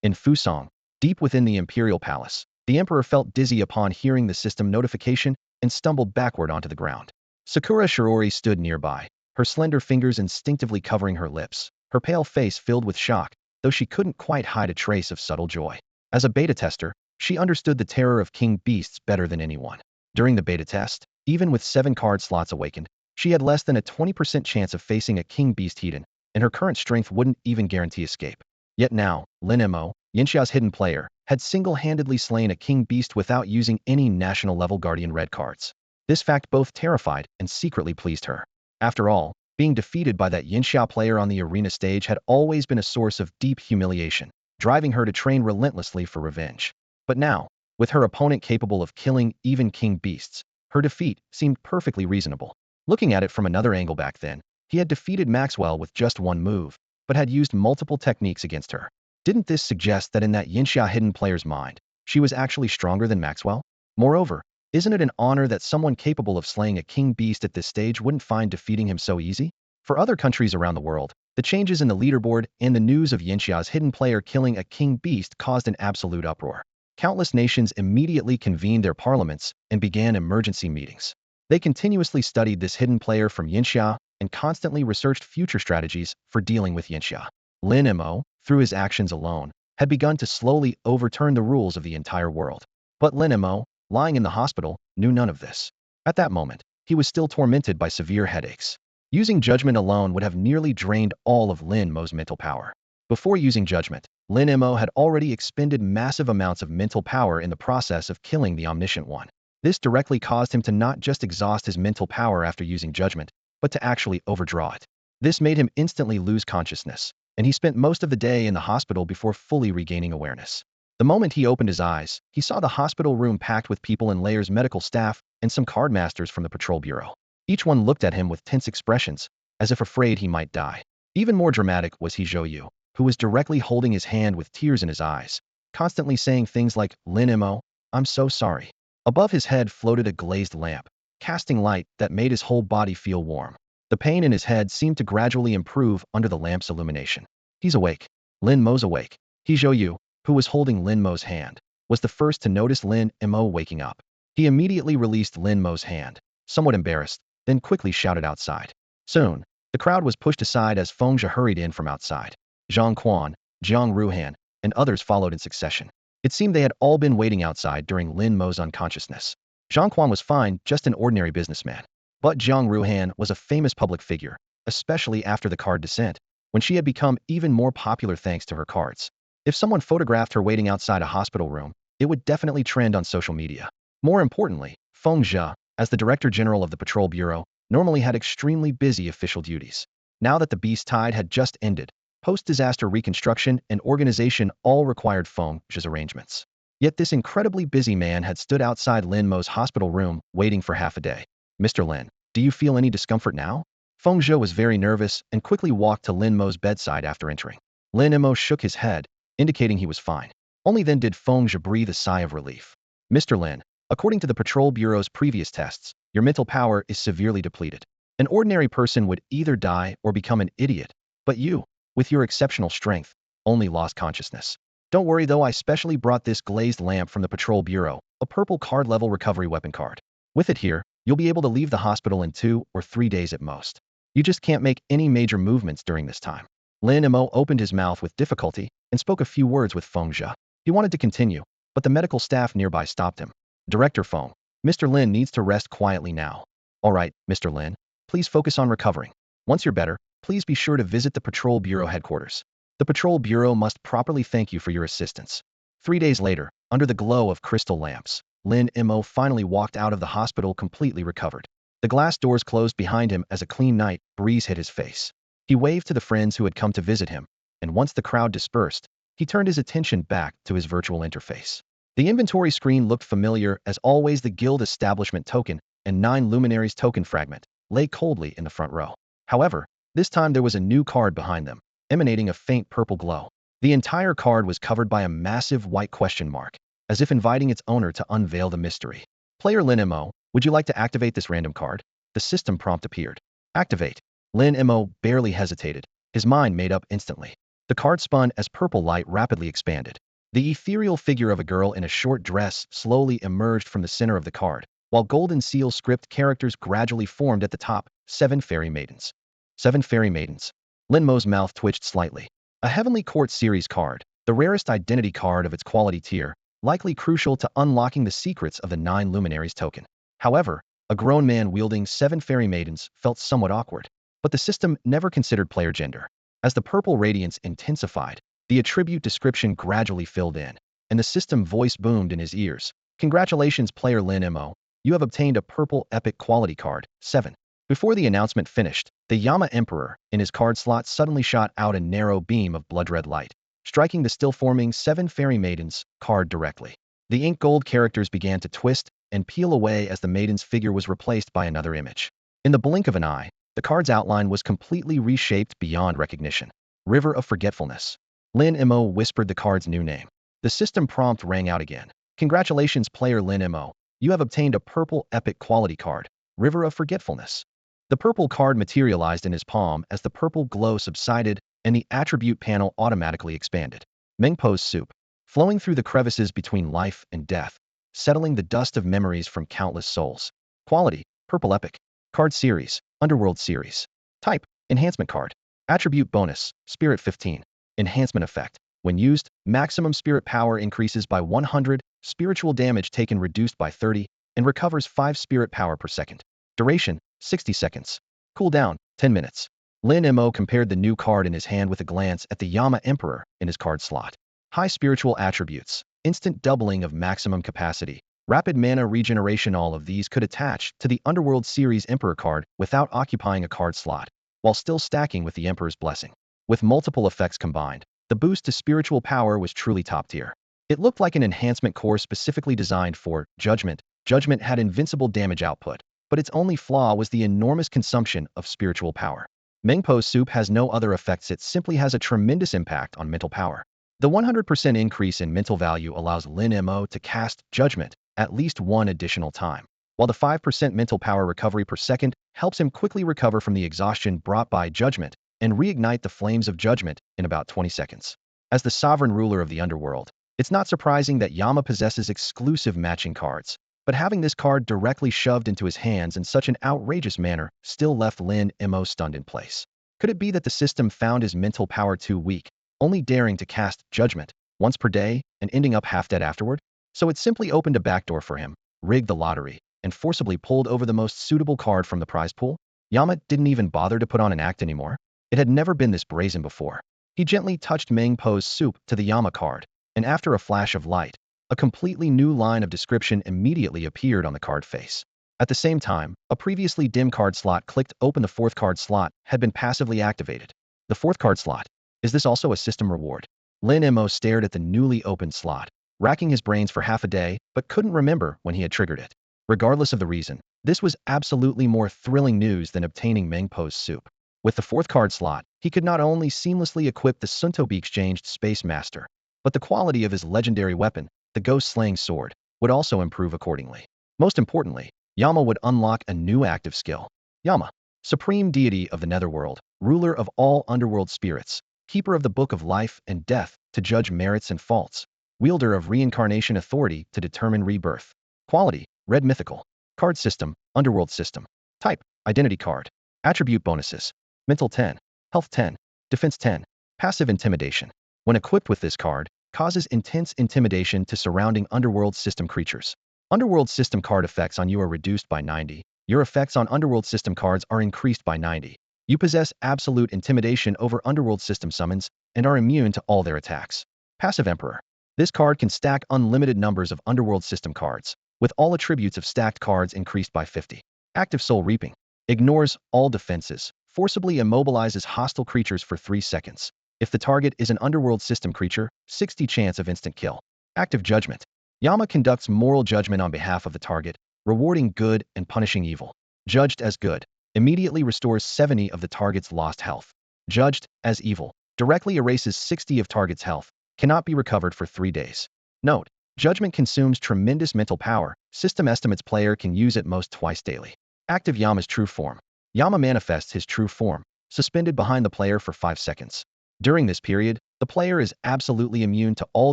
In Fusong, deep within the Imperial Palace, the Emperor felt dizzy upon hearing the system notification and stumbled backward onto the ground. Sakura Shiori stood nearby, her slender fingers instinctively covering her lips, her pale face filled with shock, though she couldn't quite hide a trace of subtle joy. As a beta tester, she understood the terror of king beasts better than anyone. During the beta test, even with 7 card slots awakened, she had less than a 20% chance of facing a king beast Hedon, and her current strength wouldn't even guarantee escape. Yet now, Lin Mo, Yanxia's hidden player, had single-handedly slain a king beast without using any national-level guardian red cards. This fact both terrified and secretly pleased her. After all, being defeated by that Yanxia player on the arena stage had always been a source of deep humiliation, driving her to train relentlessly for revenge. But now, With her opponent capable of killing even king beasts, her defeat seemed perfectly reasonable. Looking at it from another angle back then, he had defeated Maxwell with just one move, but had used multiple techniques against her. Didn't this suggest that in that Yanxia hidden player's mind, she was actually stronger than Maxwell? Moreover, isn't it an honor that someone capable of slaying a king beast at this stage wouldn't find defeating him so easy? For other countries around the world, the changes in the leaderboard and the news of Yanxia's hidden player killing a king beast caused an absolute uproar. Countless nations immediately convened their parliaments and began emergency meetings. They continuously studied this hidden player from Yanxia and constantly researched future strategies for dealing with Yanxia. Lin Mo, through his actions alone, had begun to slowly overturn the rules of the entire world. But Lin Mo, lying in the hospital, knew none of this. At that moment, he was still tormented by severe headaches. Using judgment alone would have nearly drained all of Lin Mo's mental power. Before using judgment, Lin Mo had already expended massive amounts of mental power in the process of killing the Omniscient One. This directly caused him to not just exhaust his mental power after using judgment, but to actually overdraw it. This made him instantly lose consciousness, and he spent most of the day in the hospital before fully regaining awareness. The moment he opened his eyes, he saw the hospital room packed with people in layers, medical staff, and some card masters from the patrol bureau. Each one looked at him with tense expressions, as if afraid he might die. Even more dramatic was Zhou Yu, who was directly holding his hand with tears in his eyes, constantly saying things like, "Lin Mo, I'm so sorry." Above his head floated a glazed lamp, casting light that made his whole body feel warm. The pain in his head seemed to gradually improve under the lamp's illumination. He's awake. Lin Mo's awake. Zhou Yu, who was holding Lin Mo's hand, was the first to notice Lin Mo waking up. He immediately released Lin Mo's hand, somewhat embarrassed, then quickly shouted outside. Soon, the crowd was pushed aside as Feng Zhe hurried in from outside. Zhang Quan, Jiang Ruhan, and others followed in succession. It seemed they had all been waiting outside during Lin Mo's unconsciousness. Zhang Quan was fine, just an ordinary businessman. But Jiang Ruhan was a famous public figure, especially after the card descent, when she had become even more popular thanks to her cards. If someone photographed her waiting outside a hospital room, it would definitely trend on social media. More importantly, Feng Zhe, as the Director General of the Patrol Bureau, normally had extremely busy official duties. Now that the Beast Tide had just ended, post-disaster reconstruction and organization all required Feng Zhe's arrangements. Yet this incredibly busy man had stood outside Lin Mo's hospital room waiting for half a day. "Mr. Lin, do you feel any discomfort now?" Feng Zhe was very nervous and quickly walked to Lin Mo's bedside after entering. Lin Mo shook his head, indicating he was fine. Only then did Feng Zhe breathe a sigh of relief. "Mr. Lin, according to the Patrol Bureau's previous tests, your mental power is severely depleted. An ordinary person would either die or become an idiot, but you, with your exceptional strength, only lost consciousness. Don't worry though, I specially brought this glazed lamp from the Patrol Bureau, a purple card-level recovery weapon card. With it here, you'll be able to leave the hospital in 2 or 3 days at most. You just can't make any major movements during this time." Lin Mo opened his mouth with difficulty and spoke a few words with Feng Zhe. He wanted to continue, but the medical staff nearby stopped him. "Director Feng, Mr. Lin needs to rest quietly now." "All right, Mr. Lin, please focus on recovering. Once you're better, please be sure to visit the Patrol Bureau headquarters. The Patrol Bureau must properly thank you for your assistance." 3 days later, under the glow of crystal lamps, Lin Mo finally walked out of the hospital completely recovered. The glass doors closed behind him as a clean night breeze hit his face. He waved to the friends who had come to visit him, and once the crowd dispersed, he turned his attention back to his virtual interface. The inventory screen looked familiar as always. The guild establishment token and 9 luminaries token fragment lay coldly in the front row. However, this time there was a new card behind them, emanating a faint purple glow. The entire card was covered by a massive white question mark, as if inviting its owner to unveil the mystery. "Player Lin Mo, would you like to activate this random card?" The system prompt appeared. "Activate." Lin Mo barely hesitated, his mind made up instantly. The card spun as purple light rapidly expanded. The ethereal figure of a girl in a short dress slowly emerged from the center of the card, while golden seal script characters gradually formed at the top. 7 fairy maidens. 7 fairy maidens. Lin Mo's mouth twitched slightly. A Heavenly Court series card, the rarest identity card of its quality tier, likely crucial to unlocking the secrets of the 9 luminaries token. However, a grown man wielding 7 fairy maidens felt somewhat awkward. But the system never considered player gender. As the purple radiance intensified, the attribute description gradually filled in, and the system voice boomed in his ears. "Congratulations, player Lin Mo. You have obtained a purple epic quality card, 7. Before the announcement finished, the Yama Emperor, in his card slot, suddenly shot out a narrow beam of blood red light, striking the still-forming 7 fairy maidens card directly. The ink gold characters began to twist and peel away as the maiden's figure was replaced by another image. In the blink of an eye, the card's outline was completely reshaped beyond recognition. River of Forgetfulness. Lin Mo whispered the card's new name. The system prompt rang out again. Congratulations, player Lin Mo. You have obtained a purple epic quality card, River of Forgetfulness. The purple card materialized in his palm as the purple glow subsided and the attribute panel automatically expanded. Mengpo's soup. Flowing through the crevices between life and death, settling the dust of memories from countless souls. Quality, Purple Epic. Card Series, Underworld Series. Type, Enhancement Card. Attribute Bonus, Spirit 15. Enhancement Effect. When used, maximum spirit power increases by 100, spiritual damage taken reduced by 30, and recovers 5 spirit power per second. Duration, 60 seconds. Cooldown, 10 minutes. Lin Mo compared the new card in his hand with a glance at the Yama Emperor in his card slot. High spiritual attributes, instant doubling of maximum capacity, rapid mana regeneration. All of these could attach to the Underworld Series Emperor card without occupying a card slot, while still stacking with the Emperor's Blessing. With multiple effects combined, the boost to spiritual power was truly top tier. It looked like an enhancement core specifically designed for Judgment. Judgment had invincible damage output, but its only flaw was the enormous consumption of spiritual power. Mengpo's soup has no other effects, it simply has a tremendous impact on mental power. The 100% increase in mental value allows Lin Mo to cast Judgment at least one additional time, while the 5% mental power recovery per second helps him quickly recover from the exhaustion brought by Judgment and reignite the flames of Judgment in about 20 seconds. As the sovereign ruler of the underworld, it's not surprising that Yama possesses exclusive matching cards, but having this card directly shoved into his hands in such an outrageous manner still left Lin Mo stunned in place. Could it be that the system found his mental power too weak, only daring to cast Judgment once per day and ending up half dead afterward? So it simply opened a backdoor for him, rigged the lottery, and forcibly pulled over the most suitable card from the prize pool? Yama didn't even bother to put on an act anymore. It had never been this brazen before. He gently touched Mengpo's soup to the Yama card, and after a flash of light, a completely new line of description immediately appeared on the card face. At the same time, a previously dim card slot clicked open. The fourth card slot had been passively activated. The fourth card slot. Is this also a system reward? Lin Mo stared at the newly opened slot, racking his brains for half a day, but couldn't remember when he had triggered it. Regardless of the reason, this was absolutely more thrilling news than obtaining Mengpo's soup. With the fourth card slot, he could not only seamlessly equip the Suntobi exchanged Space Master, but the quality of his legendary weapon, the Ghost-Slaying Sword, would also improve accordingly. Most importantly, Yama would unlock a new active skill. Yama, Supreme Deity of the Netherworld, ruler of all underworld spirits, keeper of the Book of Life and Death to judge merits and faults, wielder of reincarnation authority to determine rebirth. Quality, Red Mythical. Card System, Underworld System. Type, Identity Card. Attribute Bonuses. Mental 10, Health 10, Defense 10, Passive Intimidation. When equipped with this card, causes intense intimidation to surrounding Underworld System creatures. Underworld System card effects on you are reduced by 90. Your effects on Underworld System cards are increased by 90. You possess absolute intimidation over Underworld System summons and are immune to all their attacks. Passive Emperor. This card can stack unlimited numbers of Underworld System cards, with all attributes of stacked cards increased by 50. Active Soul Reaping. Ignores all defenses, forcibly immobilizes hostile creatures for 3 seconds. If the target is an Underworld System creature, 60 chance of instant kill. Active Judgment. Yama conducts moral judgment on behalf of the target, rewarding good and punishing evil. Judged as good. Immediately restores 70 of the target's lost health. Judged as evil. Directly erases 60 of target's health. Cannot be recovered for 3 days. Note, Judgment consumes tremendous mental power. System estimates player can use it most twice daily. Active Yama's True Form. Yama manifests his true form, suspended behind the player for 5 seconds. During this period, the player is absolutely immune to all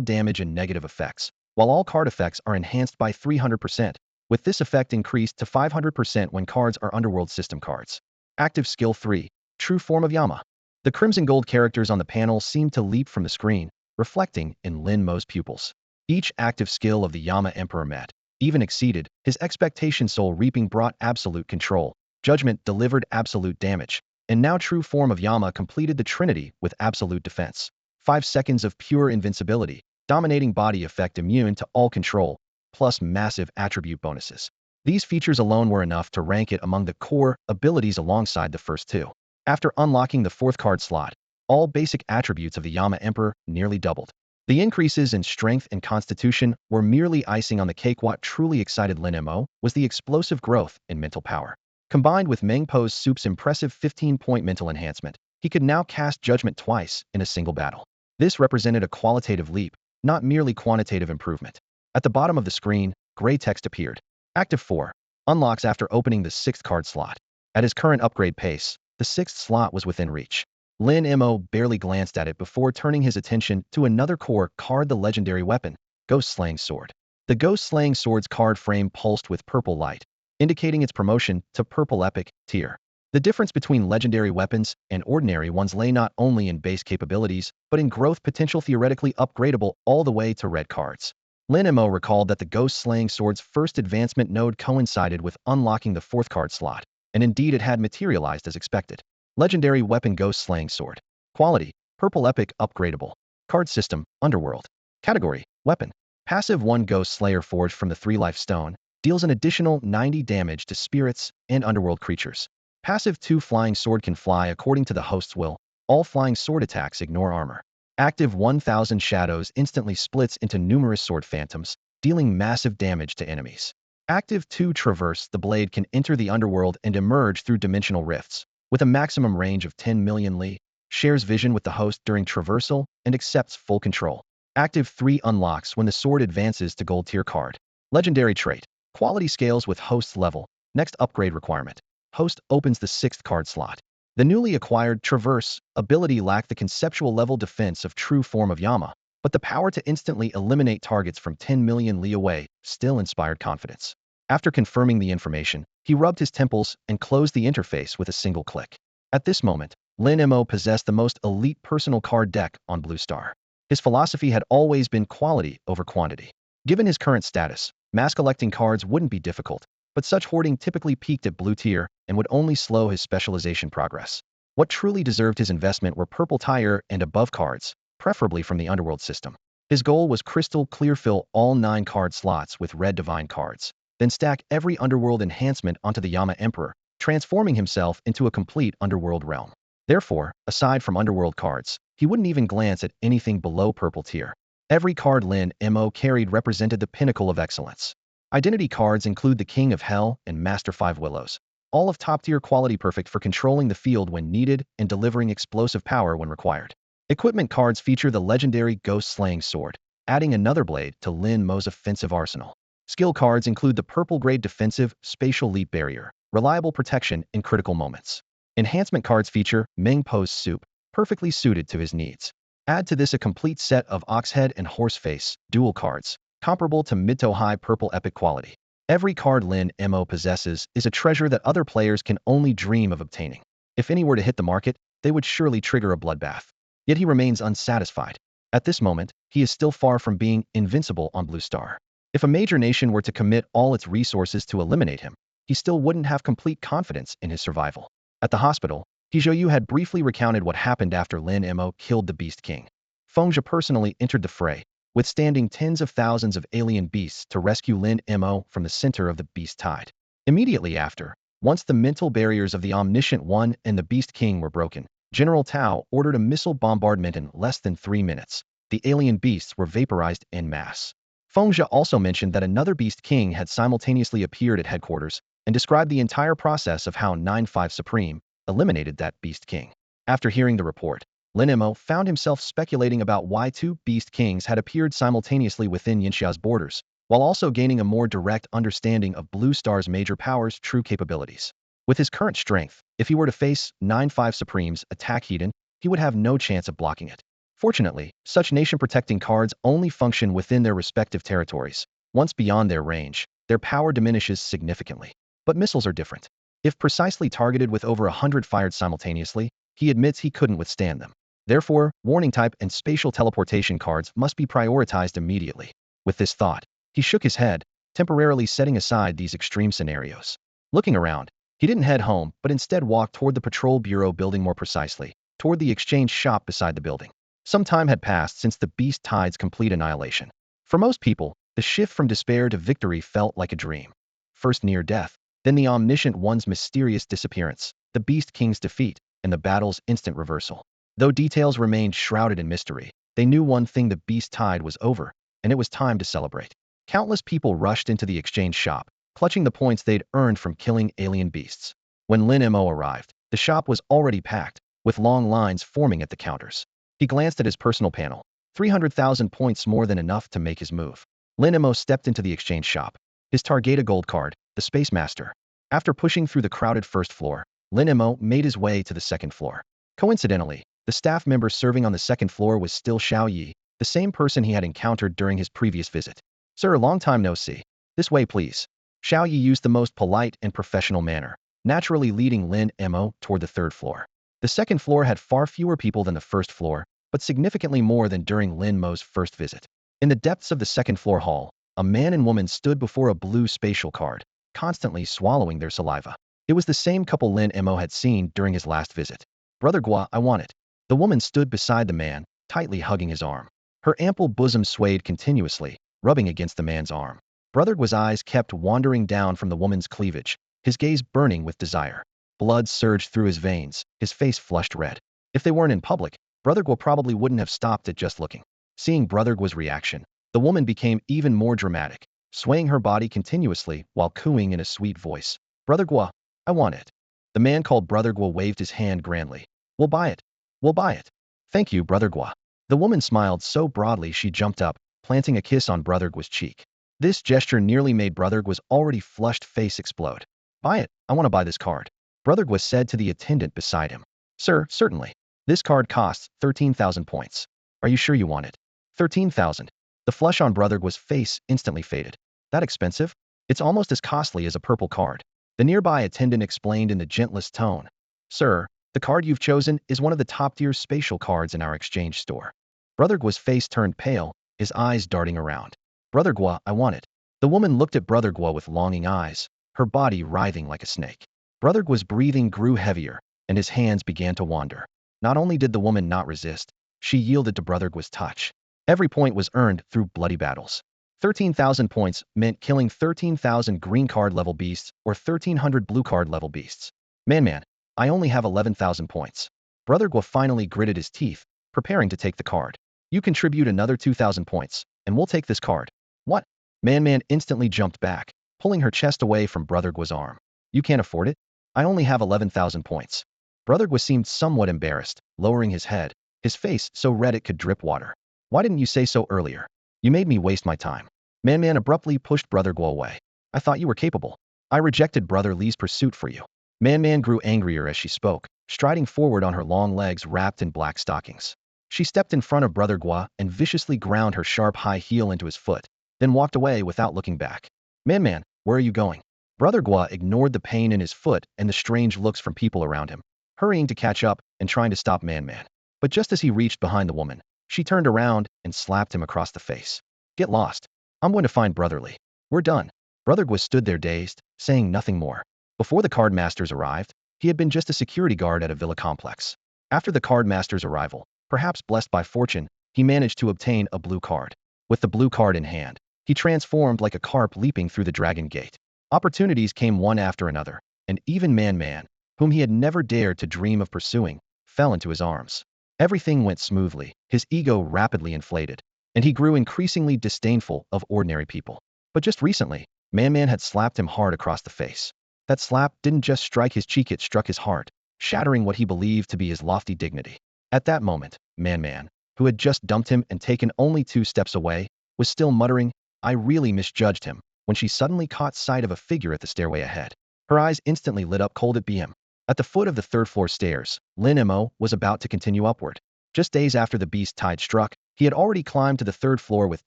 damage and negative effects, while all card effects are enhanced by 300%, with this effect increased to 500% when cards are Underworld System cards. Active Skill 3, True Form of Yama. The crimson gold characters on the panel seem to leap from the screen, reflecting in Lin Mo's pupils. Each active skill of the Yama Emperor met, even exceeded, his expectation. Soul Reaping brought absolute control, Judgment delivered absolute damage, and now True Form of Yama completed the trinity with absolute defense. 5 seconds of pure invincibility, dominating body effect immune to all control, plus massive attribute bonuses. These features alone were enough to rank it among the core abilities alongside the first two. After unlocking the fourth card slot, all basic attributes of the Yama Emperor nearly doubled. The increases in strength and constitution were merely icing on the cake. What truly excited Lin Mo was the explosive growth in mental power. Combined with Meng Po's soup's impressive 15-point mental enhancement, he could now cast judgment twice in a single battle. This represented a qualitative leap, not merely quantitative improvement. At the bottom of the screen, gray text appeared. Active 4. Unlocks after opening the 6th card slot. At his current upgrade pace, the 6th slot was within reach. Lin Mo barely glanced at it before turning his attention to another core card, the legendary weapon, Ghost Slaying Sword. The Ghost Slaying Sword's card frame pulsed with purple light, indicating its promotion to Purple Epic tier. The difference between legendary weapons and ordinary ones lay not only in base capabilities, but in growth potential, theoretically upgradable all the way to red cards. Lin Mo recalled that the Ghost Slaying Sword's first advancement node coincided with unlocking the 4th card slot, and indeed it had materialized as expected. Legendary weapon Ghost Slaying Sword. Quality: Purple Epic upgradable. Card system: Underworld. Category: Weapon. Passive 1 Ghost Slayer forged from the 3-life stone, deals an additional 90 damage to spirits and underworld creatures. Passive 2 Flying Sword can fly according to the host's will. All flying sword attacks ignore armor. Active 1000 Shadows instantly splits into numerous sword phantoms, dealing massive damage to enemies. Active 2 Traverse. The blade can enter the underworld and emerge through dimensional rifts. With a maximum range of 10 million li, shares vision with the host during traversal and accepts full control. Active 3 unlocks when the sword advances to gold tier card. Legendary trait. Quality scales with host's level. Next upgrade requirement. Host opens the 6th card slot. The newly acquired Traverse ability lacked the conceptual level defense of true form of Yama, but the power to instantly eliminate targets from 10 million li away still inspired confidence. After confirming the information, he rubbed his temples and closed the interface with a single click. At this moment, Lin Mo possessed the most elite personal card deck on Blue Star. His philosophy had always been quality over quantity. Given his current status, mass collecting cards wouldn't be difficult, but such hoarding typically peaked at blue tier and would only slow his specialization progress. What truly deserved his investment were purple tier and above cards, preferably from the underworld system. His goal was crystal clear fill all 9 card slots with red divine cards, then stack every underworld enhancement onto the Yama Emperor, transforming himself into a complete underworld realm. Therefore, aside from underworld cards, he wouldn't even glance at anything below purple tier. Every card Lin Mo carried represented the pinnacle of excellence. Identity cards include the King of Hell and Master 5 Willows, all of top-tier quality, perfect for controlling the field when needed and delivering explosive power when required. Equipment cards feature the legendary Ghost Slaying Sword, adding another blade to Lin Mo's offensive arsenal. Skill cards include the purple grade defensive spatial leap barrier, reliable protection in critical moments. Enhancement cards feature Meng Po's soup, perfectly suited to his needs. Add to this a complete set of Oxhead and Horseface dual cards, comparable to mid to high purple epic quality. Every card Lin Mo possesses is a treasure that other players can only dream of obtaining. If any were to hit the market, they would surely trigger a bloodbath. Yet he remains unsatisfied. At this moment, he is still far from being invincible on Blue Star. If a major nation were to commit all its resources to eliminate him, he still wouldn't have complete confidence in his survival. At the hospital, Hizhou had briefly recounted what happened after Lin Mo killed the Beast King. Fengzhe personally entered the fray, withstanding tens of thousands of alien beasts to rescue Lin Mo from the center of the Beast Tide. Immediately after, once the mental barriers of the Omniscient One and the Beast King were broken, General Tao ordered a missile bombardment in less than 3 minutes. The alien beasts were vaporized en masse. Fengzhe also mentioned that another Beast King had simultaneously appeared at headquarters and described the entire process of how 9-5 Supreme eliminated that Beast King. After hearing the report, Lin Mo found himself speculating about why 2 Beast Kings had appeared simultaneously within Yanxia's borders, while also gaining a more direct understanding of Blue Star's major powers' true capabilities. With his current strength, if he were to face 9-5 Supreme's attack Hedon, he would have no chance of blocking it. Fortunately, such nation-protecting cards only function within their respective territories. Once beyond their range, their power diminishes significantly. But missiles are different. If precisely targeted with over 100 fired simultaneously, he admits he couldn't withstand them. Therefore, warning type and spatial teleportation cards must be prioritized immediately. With this thought, he shook his head, temporarily setting aside these extreme scenarios. Looking around, he didn't head home, but instead walked toward the patrol bureau building, more precisely, toward the exchange shop beside the building. Some time had passed since the Beast Tide's complete annihilation. For most people, the shift from despair to victory felt like a dream. First near death, then the Omniscient One's mysterious disappearance, the Beast King's defeat, and the battle's instant reversal. Though details remained shrouded in mystery, They knew one thing: the beast tide was over, and it was time to celebrate. Countless people rushed into the exchange shop, clutching the points they'd earned from killing alien beasts. When Lin Mo arrived, the shop was already packed, with long lines forming at the counters. He glanced at his personal panel. 300,000 points, more than enough to make his move. Lin Mo stepped into the exchange shop. His target, a gold card, the Space Master. After pushing through the crowded first floor, Lin Mo made his way to the second floor. Coincidentally, the staff member serving on the second floor was still Xiao Yi, the same person he had encountered during his previous visit. "Sir, long time no see. This way, please." Xiao Yi used the most polite and professional manner, naturally leading Lin Mo toward the third floor. The second floor had far fewer people than the first floor, but significantly more than during Lin Mo's first visit. In the depths of the second floor hall, a man and woman stood before a blue spatial card, constantly swallowing their saliva. It was the same couple Lin Mo had seen during his last visit. "Brother Gua, I want it." The woman stood beside the man, tightly hugging his arm. Her ample bosom swayed continuously, rubbing against the man's arm. Brother Gua's eyes kept wandering down from the woman's cleavage, his gaze burning with desire. Blood surged through his veins, his face flushed red. If they weren't in public, Brother Gua probably wouldn't have stopped at just looking. Seeing Brother Gua's reaction, the woman became even more dramatic, swaying her body continuously while cooing in a sweet voice. "Brother Gua, I want it." The man called Brother Gua waved his hand grandly. "We'll buy it. We'll buy it." "Thank you, Brother Gua." The woman smiled so broadly she jumped up, planting a kiss on Brother Gua's cheek. This gesture nearly made Brother Gua's already flushed face explode. "Buy it. I want to buy this card," Brother Gua said to the attendant beside him. "Sir, certainly. This card costs 13,000 points. Are you sure you want it?" 13,000. The flush on Brother Gua's face instantly faded. "That expensive? It's almost as costly as a purple card." The nearby attendant explained in the gentlest tone. "Sir, the card you've chosen is one of the top-tier spatial cards in our exchange store." Brother Gua's face turned pale, his eyes darting around. "Brother Gua, I want it." The woman looked at Brother Gua with longing eyes, her body writhing like a snake. Brother Gua's breathing grew heavier, and his hands began to wander. Not only did the woman not resist, she yielded to Brother Gua's touch. Every point was earned through bloody battles. 13,000 points meant killing 13,000 green card level beasts or 1,300 blue card level beasts. Man, I only have 11,000 points." Brother Gua finally gritted his teeth, preparing to take the card. "You contribute another 2,000 points, and we'll take this card." "What?" Man instantly jumped back, pulling her chest away from Brother Gua's arm. "You can't afford it? I only have 11,000 points." Brother Gua seemed somewhat embarrassed, lowering his head, his face so red it could drip water. "Why didn't you say so earlier? You made me waste my time." Man abruptly pushed Brother Gua away. "I thought you were capable. I rejected Brother Li's pursuit for you." Man grew angrier as she spoke, striding forward on her long legs wrapped in black stockings. She stepped in front of Brother Gua and viciously ground her sharp high heel into his foot, then walked away without looking back. Man, where are you going?" Brother Gua ignored the pain in his foot and the strange looks from people around him, hurrying to catch up and trying to stop Man. But just as he reached behind the woman, she turned around and slapped him across the face. "Get lost. I'm going to find Brother Li. We're done." Brother Gua stood there dazed, saying nothing more. Before the card masters arrived, he had been just a security guard at a villa complex. After the card master's arrival, perhaps blessed by fortune, he managed to obtain a blue card. With the blue card in hand, he transformed like a carp leaping through the dragon gate. Opportunities came one after another, and even Man, whom he had never dared to dream of pursuing, fell into his arms. Everything went smoothly, his ego rapidly inflated, and he grew increasingly disdainful of ordinary people. But just recently, Man had slapped him hard across the face. That slap didn't just strike his cheek, it struck his heart, shattering what he believed to be his lofty dignity. At that moment, Man, who had just dumped him and taken only 2 steps away, was still muttering, "I really misjudged him," when she suddenly caught sight of a figure at the stairway ahead. Her eyes instantly lit up cold at BM. At the foot of the third floor stairs, Lin Mo was about to continue upward. Just days after the beast tide struck, he had already climbed to the third floor with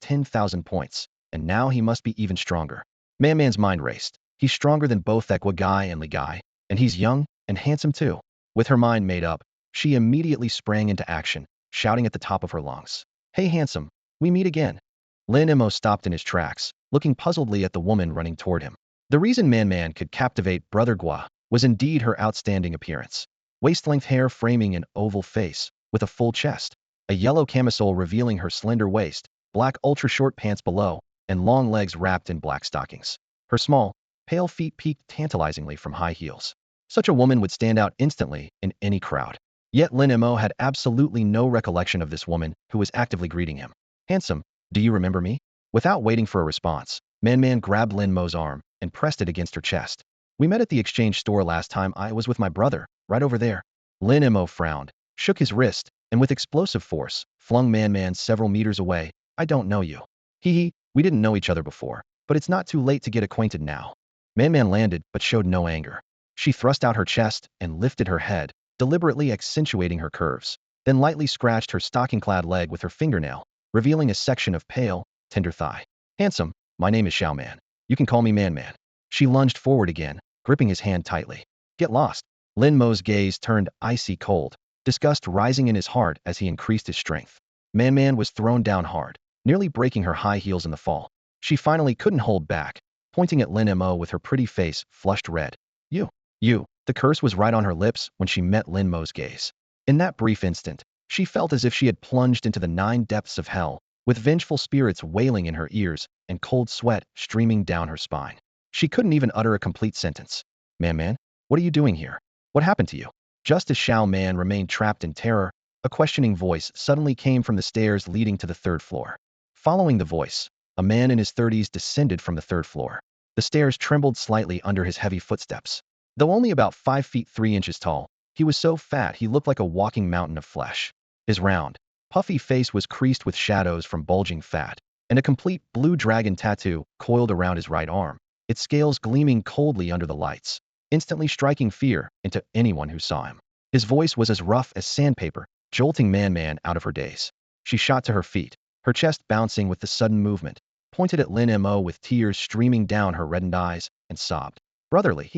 10,000 points, and now he must be even stronger. Man's mind raced. He's stronger than both that Gua guy and Li guy, and he's young and handsome too. With her mind made up, she immediately sprang into action, shouting at the top of her lungs, "Hey handsome, we meet again." Lin Mo stopped in his tracks, looking puzzledly at the woman running toward him. The reason Man could captivate Brother Gua was indeed her outstanding appearance. Waist-length hair framing an oval face, with a full chest, a yellow camisole revealing her slender waist, black ultra-short pants below, and long legs wrapped in black stockings. Her small, pale feet peeked tantalizingly from high heels. Such a woman would stand out instantly in any crowd. Yet Lin Mo had absolutely no recollection of this woman who was actively greeting him. Handsome, do you remember me? Without waiting for a response, Man grabbed Lin Mo's arm and pressed it against her chest. We met at the exchange store last time I was with my brother, right over there. Lin Mo frowned, shook his wrist, and with explosive force, flung Man several meters away. I don't know you. Hee, we didn't know each other before, but it's not too late to get acquainted now. Man landed but showed no anger. She thrust out her chest and lifted her head, deliberately accentuating her curves, then lightly scratched her stocking-clad leg with her fingernail, revealing a section of pale, tender thigh. Handsome, my name is Xiao Man. You can call me Man. She lunged forward again, gripping his hand tightly. Get lost. Lin Mo's gaze turned icy cold, disgust rising in his heart as he increased his strength. Man was thrown down hard, nearly breaking her high heels in the fall. She finally couldn't hold back, pointing at Lin Mo with her pretty face flushed red. You. The curse was right on her lips when she met Lin Mo's gaze. In that brief instant, she felt as if she had plunged into the 9 depths of hell, with vengeful spirits wailing in her ears and cold sweat streaming down her spine. She couldn't even utter a complete sentence. Man, what are you doing here? What happened to you? Just as Xiao Man remained trapped in terror, a questioning voice suddenly came from the stairs leading to the 3rd floor. Following the voice, a man in his 30s descended from the 3rd floor. The stairs trembled slightly under his heavy footsteps. Though only about 5 feet 3 inches tall, he was so fat he looked like a walking mountain of flesh. His round, puffy face was creased with shadows from bulging fat, and a complete blue dragon tattoo coiled around his right arm, its scales gleaming coldly under the lights, instantly striking fear into anyone who saw him. His voice was as rough as sandpaper, jolting Man out of her daze. She shot to her feet, her chest bouncing with the sudden movement, pointed at Lin Mo with tears streaming down her reddened eyes, and sobbed. Brotherly,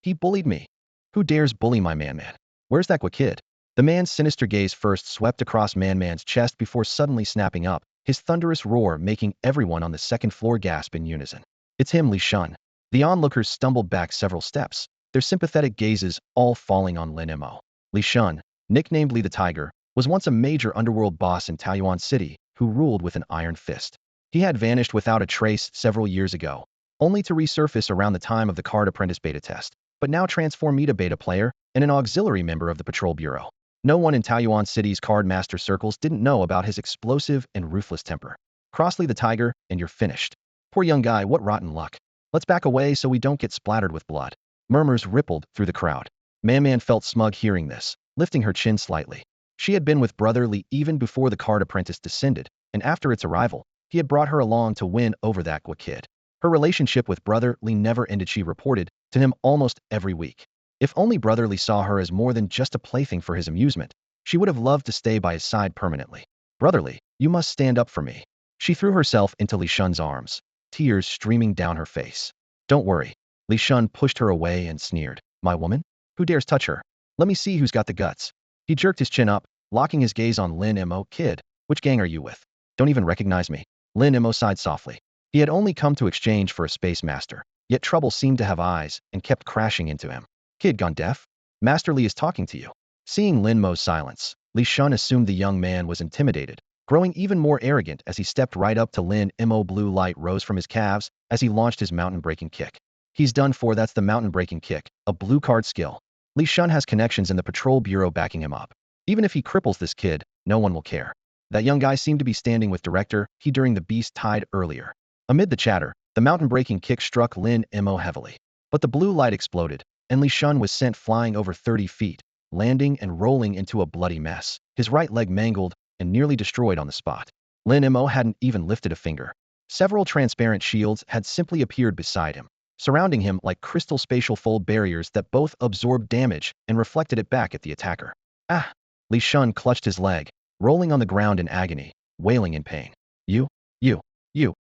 he bullied me. Who dares bully my Man? Where's that kid? The man's sinister gaze first swept across Man's chest before suddenly snapping up, his thunderous roar making everyone on the 2nd floor gasp in unison. It's him, Li Shun. The onlookers stumbled back several steps, their sympathetic gazes all falling on Lin Mo. Li Shun, nicknamed Li the Tiger, was once a major underworld boss in Taiyuan City who ruled with an iron fist. He had vanished without a trace several years ago, only to resurface around the time of the Card Apprentice beta test, but now transform me to beta player and an auxiliary member of the Patrol Bureau. No one in Taiyuan City's card master circles didn't know about his explosive and ruthless temper. Crossley the Tiger, and you're finished. Poor young guy, what rotten luck. Let's back away so we don't get splattered with blood. Murmurs rippled through the crowd. Man felt smug hearing this, lifting her chin slightly. She had been with Brother Li even before the Card Apprentice descended, and after its arrival, he had brought her along to win over that kid. Her relationship with Brother Li never ended, she reported to him almost every week. If only Brother Li saw her as more than just a plaything for his amusement, she would have loved to stay by his side permanently. Brother Li, you must stand up for me. She threw herself into Li Shun's arms, tears streaming down her face. Don't worry. Li Shun pushed her away and sneered. My woman? Who dares touch her? Let me see who's got the guts. He jerked his chin up, locking his gaze on Lin Mo. Kid, which gang are you with? Don't even recognize me. Lin Mo sighed softly. He had only come to exchange for a space master, yet trouble seemed to have eyes and kept crashing into him. Kid gone deaf? Master Li is talking to you. Seeing Lin Mo's silence, Li Shun assumed the young man was intimidated, growing even more arrogant as he stepped right up to Lin Mo. Blue light rose from his calves as he launched his mountain-breaking kick. He's done for. That's the mountain-breaking kick, a blue card skill. Li Shun has connections in the Patrol Bureau backing him up. Even if he cripples this kid, no one will care. That young guy seemed to be standing with Director He during the Beast Tide earlier. Amid the chatter, the mountain-breaking kick struck Lin Mo heavily. But the blue light exploded, and Li Shun was sent flying over 30 feet, landing and rolling into a bloody mess, his right leg mangled and nearly destroyed on the spot. Lin Mo hadn't even lifted a finger. Several transparent shields had simply appeared beside him, surrounding him like crystal spatial fold barriers that both absorbed damage and reflected it back at the attacker. Ah! Li Shun clutched his leg, rolling on the ground in agony, wailing in pain. You.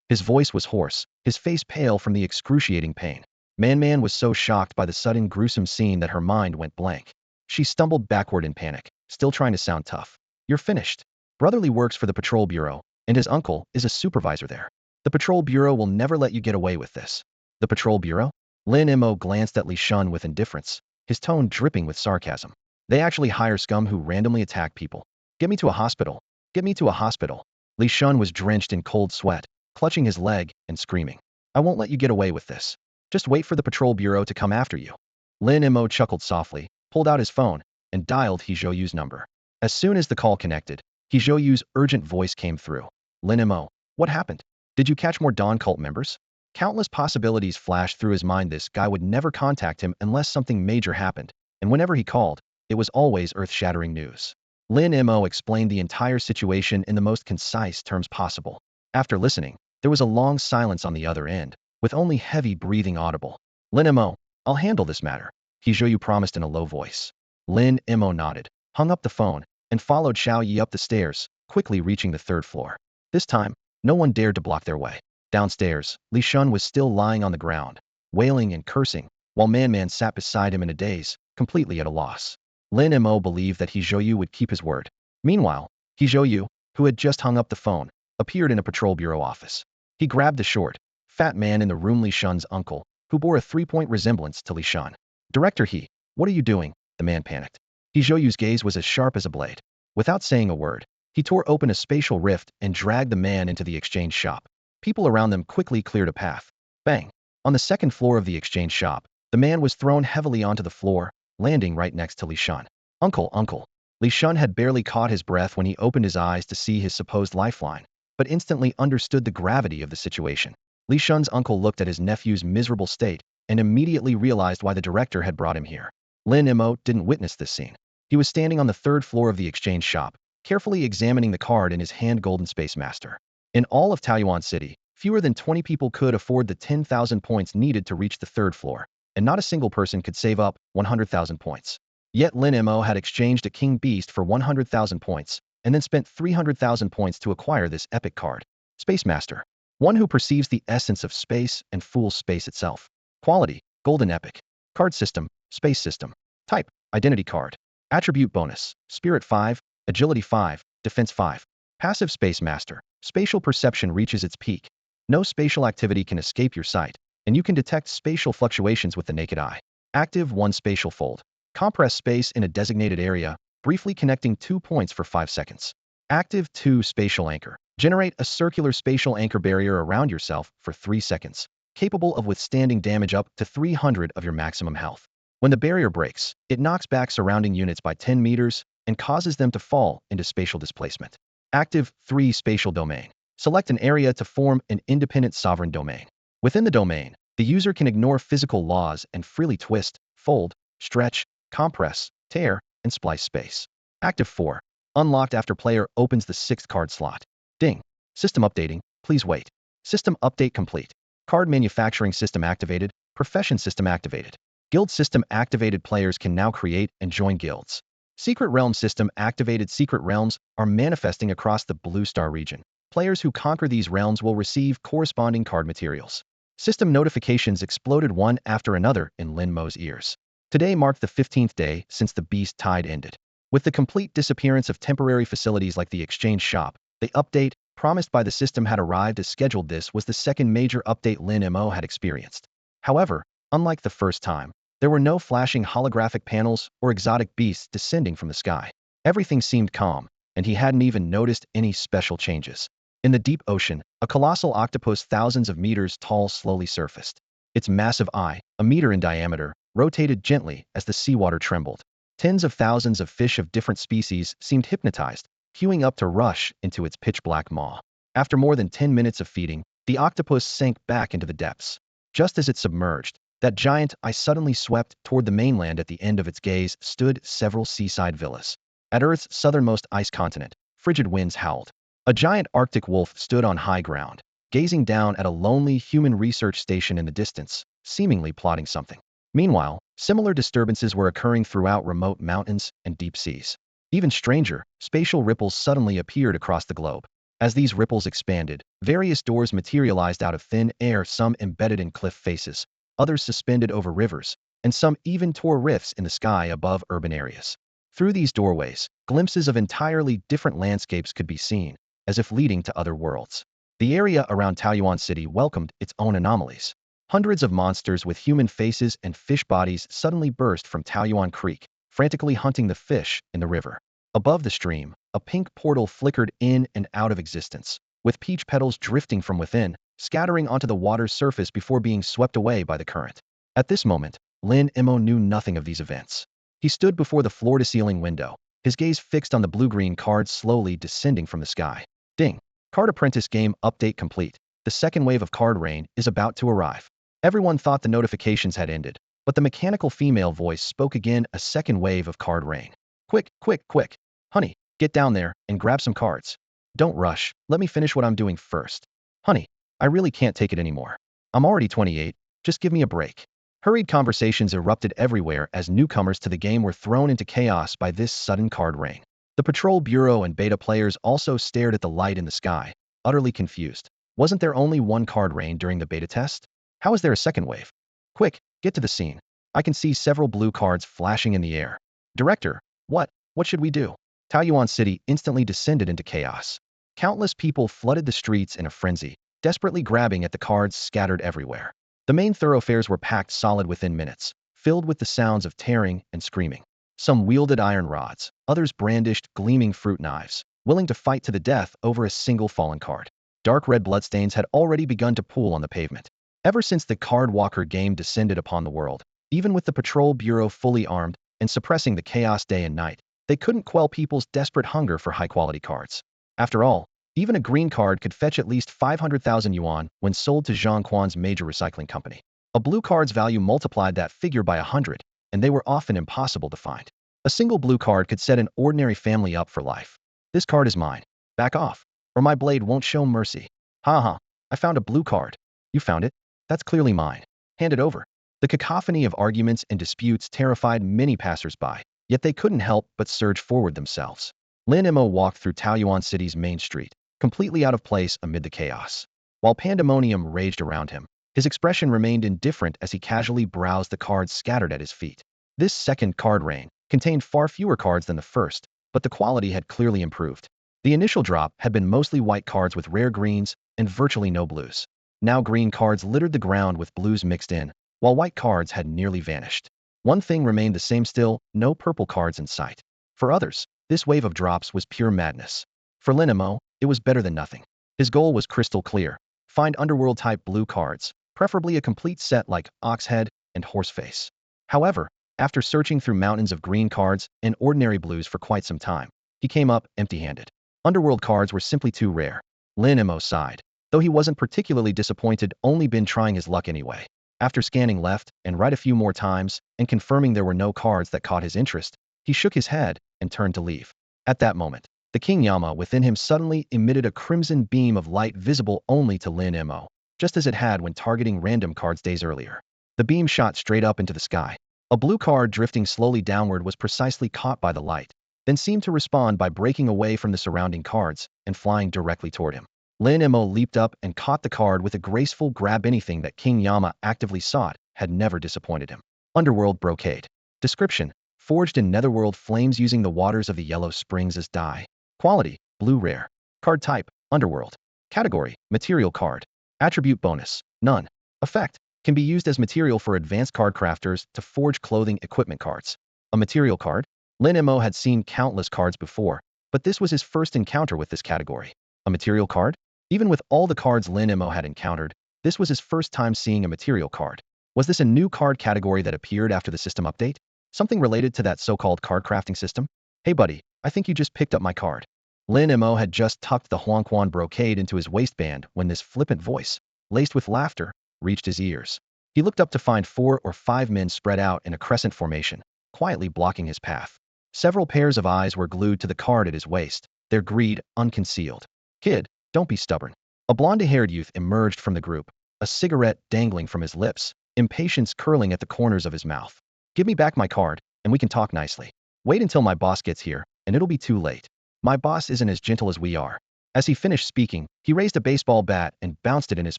His voice was hoarse, his face pale from the excruciating pain. Man was so shocked by the sudden gruesome scene that her mind went blank. She stumbled backward in panic, still trying to sound tough. You're finished. Brotherly works for the Patrol Bureau, and his uncle is a supervisor there. The Patrol Bureau will never let you get away with this. The Patrol Bureau? Lin Mo glanced at Li Shun with indifference, his tone dripping with sarcasm. They actually hire scum who randomly attack people. Get me to a hospital. Get me to a hospital. Li Shun was drenched in cold sweat, clutching his leg and screaming. I won't let you get away with this. Just wait for the Patrol Bureau to come after you. Lin Mo chuckled softly, pulled out his phone, and dialed He Zhou's number. As soon as the call connected, He Zhou's urgent voice came through. Lin Mo, what happened? Did you catch more Dawn cult members? Countless possibilities flashed through his mind. This guy would never contact him unless something major happened, and whenever he called, it was always earth-shattering news. Lin Mo explained the entire situation in the most concise terms possible. After listening, there was a long silence on the other end, with only heavy breathing audible. Lin Mo, I'll handle this matter, He Zhou promised in a low voice. Lin Mo nodded, hung up the phone, and followed Xiao Yi up the stairs, quickly reaching the third floor. This time, no one dared to block their way. Downstairs, Li Shun was still lying on the ground, wailing and cursing, while Man sat beside him in a daze, completely at a loss. Lin Mo believed that He Zhou would keep his word. Meanwhile, He Zhou, who had just hung up the phone, appeared in a patrol bureau office. He grabbed the short, fat man in the room, Li Shun's uncle, who bore a three-point resemblance to Li Shun. Director He, what are you doing? The man panicked. He Zhou's gaze was as sharp as a blade. Without saying a word, he tore open a spatial rift and dragged the man into the exchange shop. People around them quickly cleared a path. Bang! On the second floor of the exchange shop, the man was thrown heavily onto the floor, landing right next to Li Shun. Uncle. Li Shun had barely caught his breath when he opened his eyes to see his supposed lifeline, but instantly understood the gravity of the situation. Li Shun's uncle looked at his nephew's miserable state and immediately realized why the director had brought him here. Lin Mo didn't witness this scene. He was standing on the third floor of the exchange shop, carefully examining the card in his hand. Golden Space Master. In all of Taoyuan City, fewer than 20 people could afford the 10,000 points needed to reach the third floor, and not a single person could save up 100,000 points. Yet Lin Mo had exchanged a king beast for 100,000 points, and then spent 300,000 points to acquire this epic card. Space Master. One who perceives the essence of space and fools space itself. Quality, Golden Epic. Card System, Space System. Type, Identity Card. Attribute Bonus, Spirit 5, Agility 5, Defense 5. Passive Space Master. Spatial perception reaches its peak. No spatial activity can escape your sight, and you can detect spatial fluctuations with the naked eye. Active 1 Spatial Fold. Compress space in a designated area, briefly connecting 2 points for 5 seconds. Active 2 Spatial Anchor. Generate a circular spatial anchor barrier around yourself for 3 seconds, capable of withstanding damage up to 300 of your maximum health. When the barrier breaks, it knocks back surrounding units by 10 meters and causes them to fall into spatial displacement. Active 3 Spatial Domain. Select an area to form an independent sovereign domain. Within the domain, the user can ignore physical laws and freely twist, fold, stretch, compress, tear, and splice space. Active 4. Unlocked after player opens the 6th card slot. Ding. System updating. Please wait. System update complete. Card manufacturing system activated. Profession system activated. Guild system activated. Players can now create and join guilds. Secret realm system activated. Secret realms are manifesting across the Blue Star region. Players who conquer these realms will receive corresponding card materials. System notifications exploded one after another in Lin Mo's ears. Today marked the 15th day since the Beast Tide ended. With the complete disappearance of temporary facilities like the exchange shop, the update promised by the system had arrived as scheduled. This was the second major update Lin Mo had experienced. However, unlike the first time, there were no flashing holographic panels or exotic beasts descending from the sky. Everything seemed calm, and he hadn't even noticed any special changes. In the deep ocean, a colossal octopus thousands of meters tall slowly surfaced. Its massive eye, a meter in diameter, rotated gently as the seawater trembled. Tens of thousands of fish of different species seemed hypnotized, queuing up to rush into its pitch-black maw. After more than 10 minutes of feeding, the octopus sank back into the depths. Just as it submerged, that giant eye suddenly swept toward the mainland. At the end of its gaze stood several seaside villas. At Earth's southernmost ice continent, frigid winds howled. A giant Arctic wolf stood on high ground, gazing down at a lonely human research station in the distance, seemingly plotting something. Meanwhile, similar disturbances were occurring throughout remote mountains and deep seas. Even stranger, spatial ripples suddenly appeared across the globe. As these ripples expanded, various doors materialized out of thin air, some embedded in cliff faces, others suspended over rivers, and some even tore rifts in the sky above urban areas. Through these doorways, glimpses of entirely different landscapes could be seen, as if leading to other worlds. The area around Taoyuan City welcomed its own anomalies. Hundreds of monsters with human faces and fish bodies suddenly burst from Taoyuan Creek, frantically hunting the fish in the river. Above the stream, a pink portal flickered in and out of existence, with peach petals drifting from within, scattering onto the water's surface before being swept away by the current. At this moment, Lin Mo knew nothing of these events. He stood before the floor-to-ceiling window, his gaze fixed on the blue-green cards slowly descending from the sky. Ding! Card Apprentice game update complete. The second wave of card rain is about to arrive. Everyone thought the notifications had ended, but the mechanical female voice spoke again, a second wave of card rain. Quick, quick, quick. Honey, get down there and grab some cards. Don't rush, let me finish what I'm doing first. Honey, I really can't take it anymore. I'm already 28, just give me a break. Hurried conversations erupted everywhere as newcomers to the game were thrown into chaos by this sudden card rain. The Patrol Bureau and beta players also stared at the light in the sky, utterly confused. Wasn't there only one card rain during the beta test? How is there a second wave? Quick, get to the scene. I can see several blue cards flashing in the air. Director, what should we do? Taoyuan City instantly descended into chaos. Countless people flooded the streets in a frenzy, desperately grabbing at the cards scattered everywhere. The main thoroughfares were packed solid within minutes, filled with the sounds of tearing and screaming. Some wielded iron rods, others brandished gleaming fruit knives, willing to fight to the death over a single fallen card. Dark red bloodstains had already begun to pool on the pavement. Ever since the Card Walker game descended upon the world, even with the Patrol Bureau fully armed and suppressing the chaos day and night, they couldn't quell people's desperate hunger for high-quality cards. After all, even a green card could fetch at least 500,000 yuan when sold to Zhang Quan's major recycling company. A blue card's value multiplied that figure by 100, and they were often impossible to find. A single blue card could set an ordinary family up for life. This card is mine. Back off, or my blade won't show mercy. Ha ha, I found a blue card. You found it? That's clearly mine. Hand it over. The cacophony of arguments and disputes terrified many passers-by, yet they couldn't help but surge forward themselves. Lin Mo walked through Taoyuan City's main street, completely out of place amid the chaos. While pandemonium raged around him, his expression remained indifferent as he casually browsed the cards scattered at his feet. This second card rain contained far fewer cards than the first, but the quality had clearly improved. The initial drop had been mostly white cards with rare greens and virtually no blues. Now green cards littered the ground with blues mixed in, while white cards had nearly vanished. One thing remained the same still, no purple cards in sight. For others, this wave of drops was pure madness. For Lin Mo, it was better than nothing. His goal was crystal clear. Find underworld-type blue cards, preferably a complete set like Oxhead and Horseface. However, after searching through mountains of green cards and ordinary blues for quite some time, he came up empty-handed. Underworld cards were simply too rare. Lin Mo sighed. Though he wasn't particularly disappointed, only been trying his luck anyway. After scanning left and right a few more times and confirming there were no cards that caught his interest, he shook his head and turned to leave. At that moment, the King Yama within him suddenly emitted a crimson beam of light visible only to Lin Mo, just as it had when targeting random cards days earlier. The beam shot straight up into the sky. A blue card drifting slowly downward was precisely caught by the light, then seemed to respond by breaking away from the surrounding cards and flying directly toward him. Lin Mo leaped up and caught the card with a graceful grab. Anything that King Yama actively sought had never disappointed him. Underworld Brocade. Description: forged in netherworld flames using the waters of the Yellow Springs as dye. Quality: blue rare. Card type: Underworld. Category: material card. Attribute bonus: none. Effect: can be used as material for advanced card crafters to forge clothing equipment cards. A material card? Lin Mo had seen countless cards before, but this was his first encounter with this category. A material card? Even with all the cards Lin Mo had encountered, this was his first time seeing a material card. Was this a new card category that appeared after the system update? Something related to that so-called card crafting system? Hey buddy, I think you just picked up my card. Lin Mo had just tucked the Huangquan brocade into his waistband when this flippant voice, laced with laughter, reached his ears. He looked up to find 4 or 5 men spread out in a crescent formation, quietly blocking his path. Several pairs of eyes were glued to the card at his waist, their greed unconcealed. Kid, don't be stubborn. A blonde-haired youth emerged from the group, a cigarette dangling from his lips, impatience curling at the corners of his mouth. Give me back my card, and we can talk nicely. Wait until my boss gets here, and it'll be too late. My boss isn't as gentle as we are. As he finished speaking, he raised a baseball bat and bounced it in his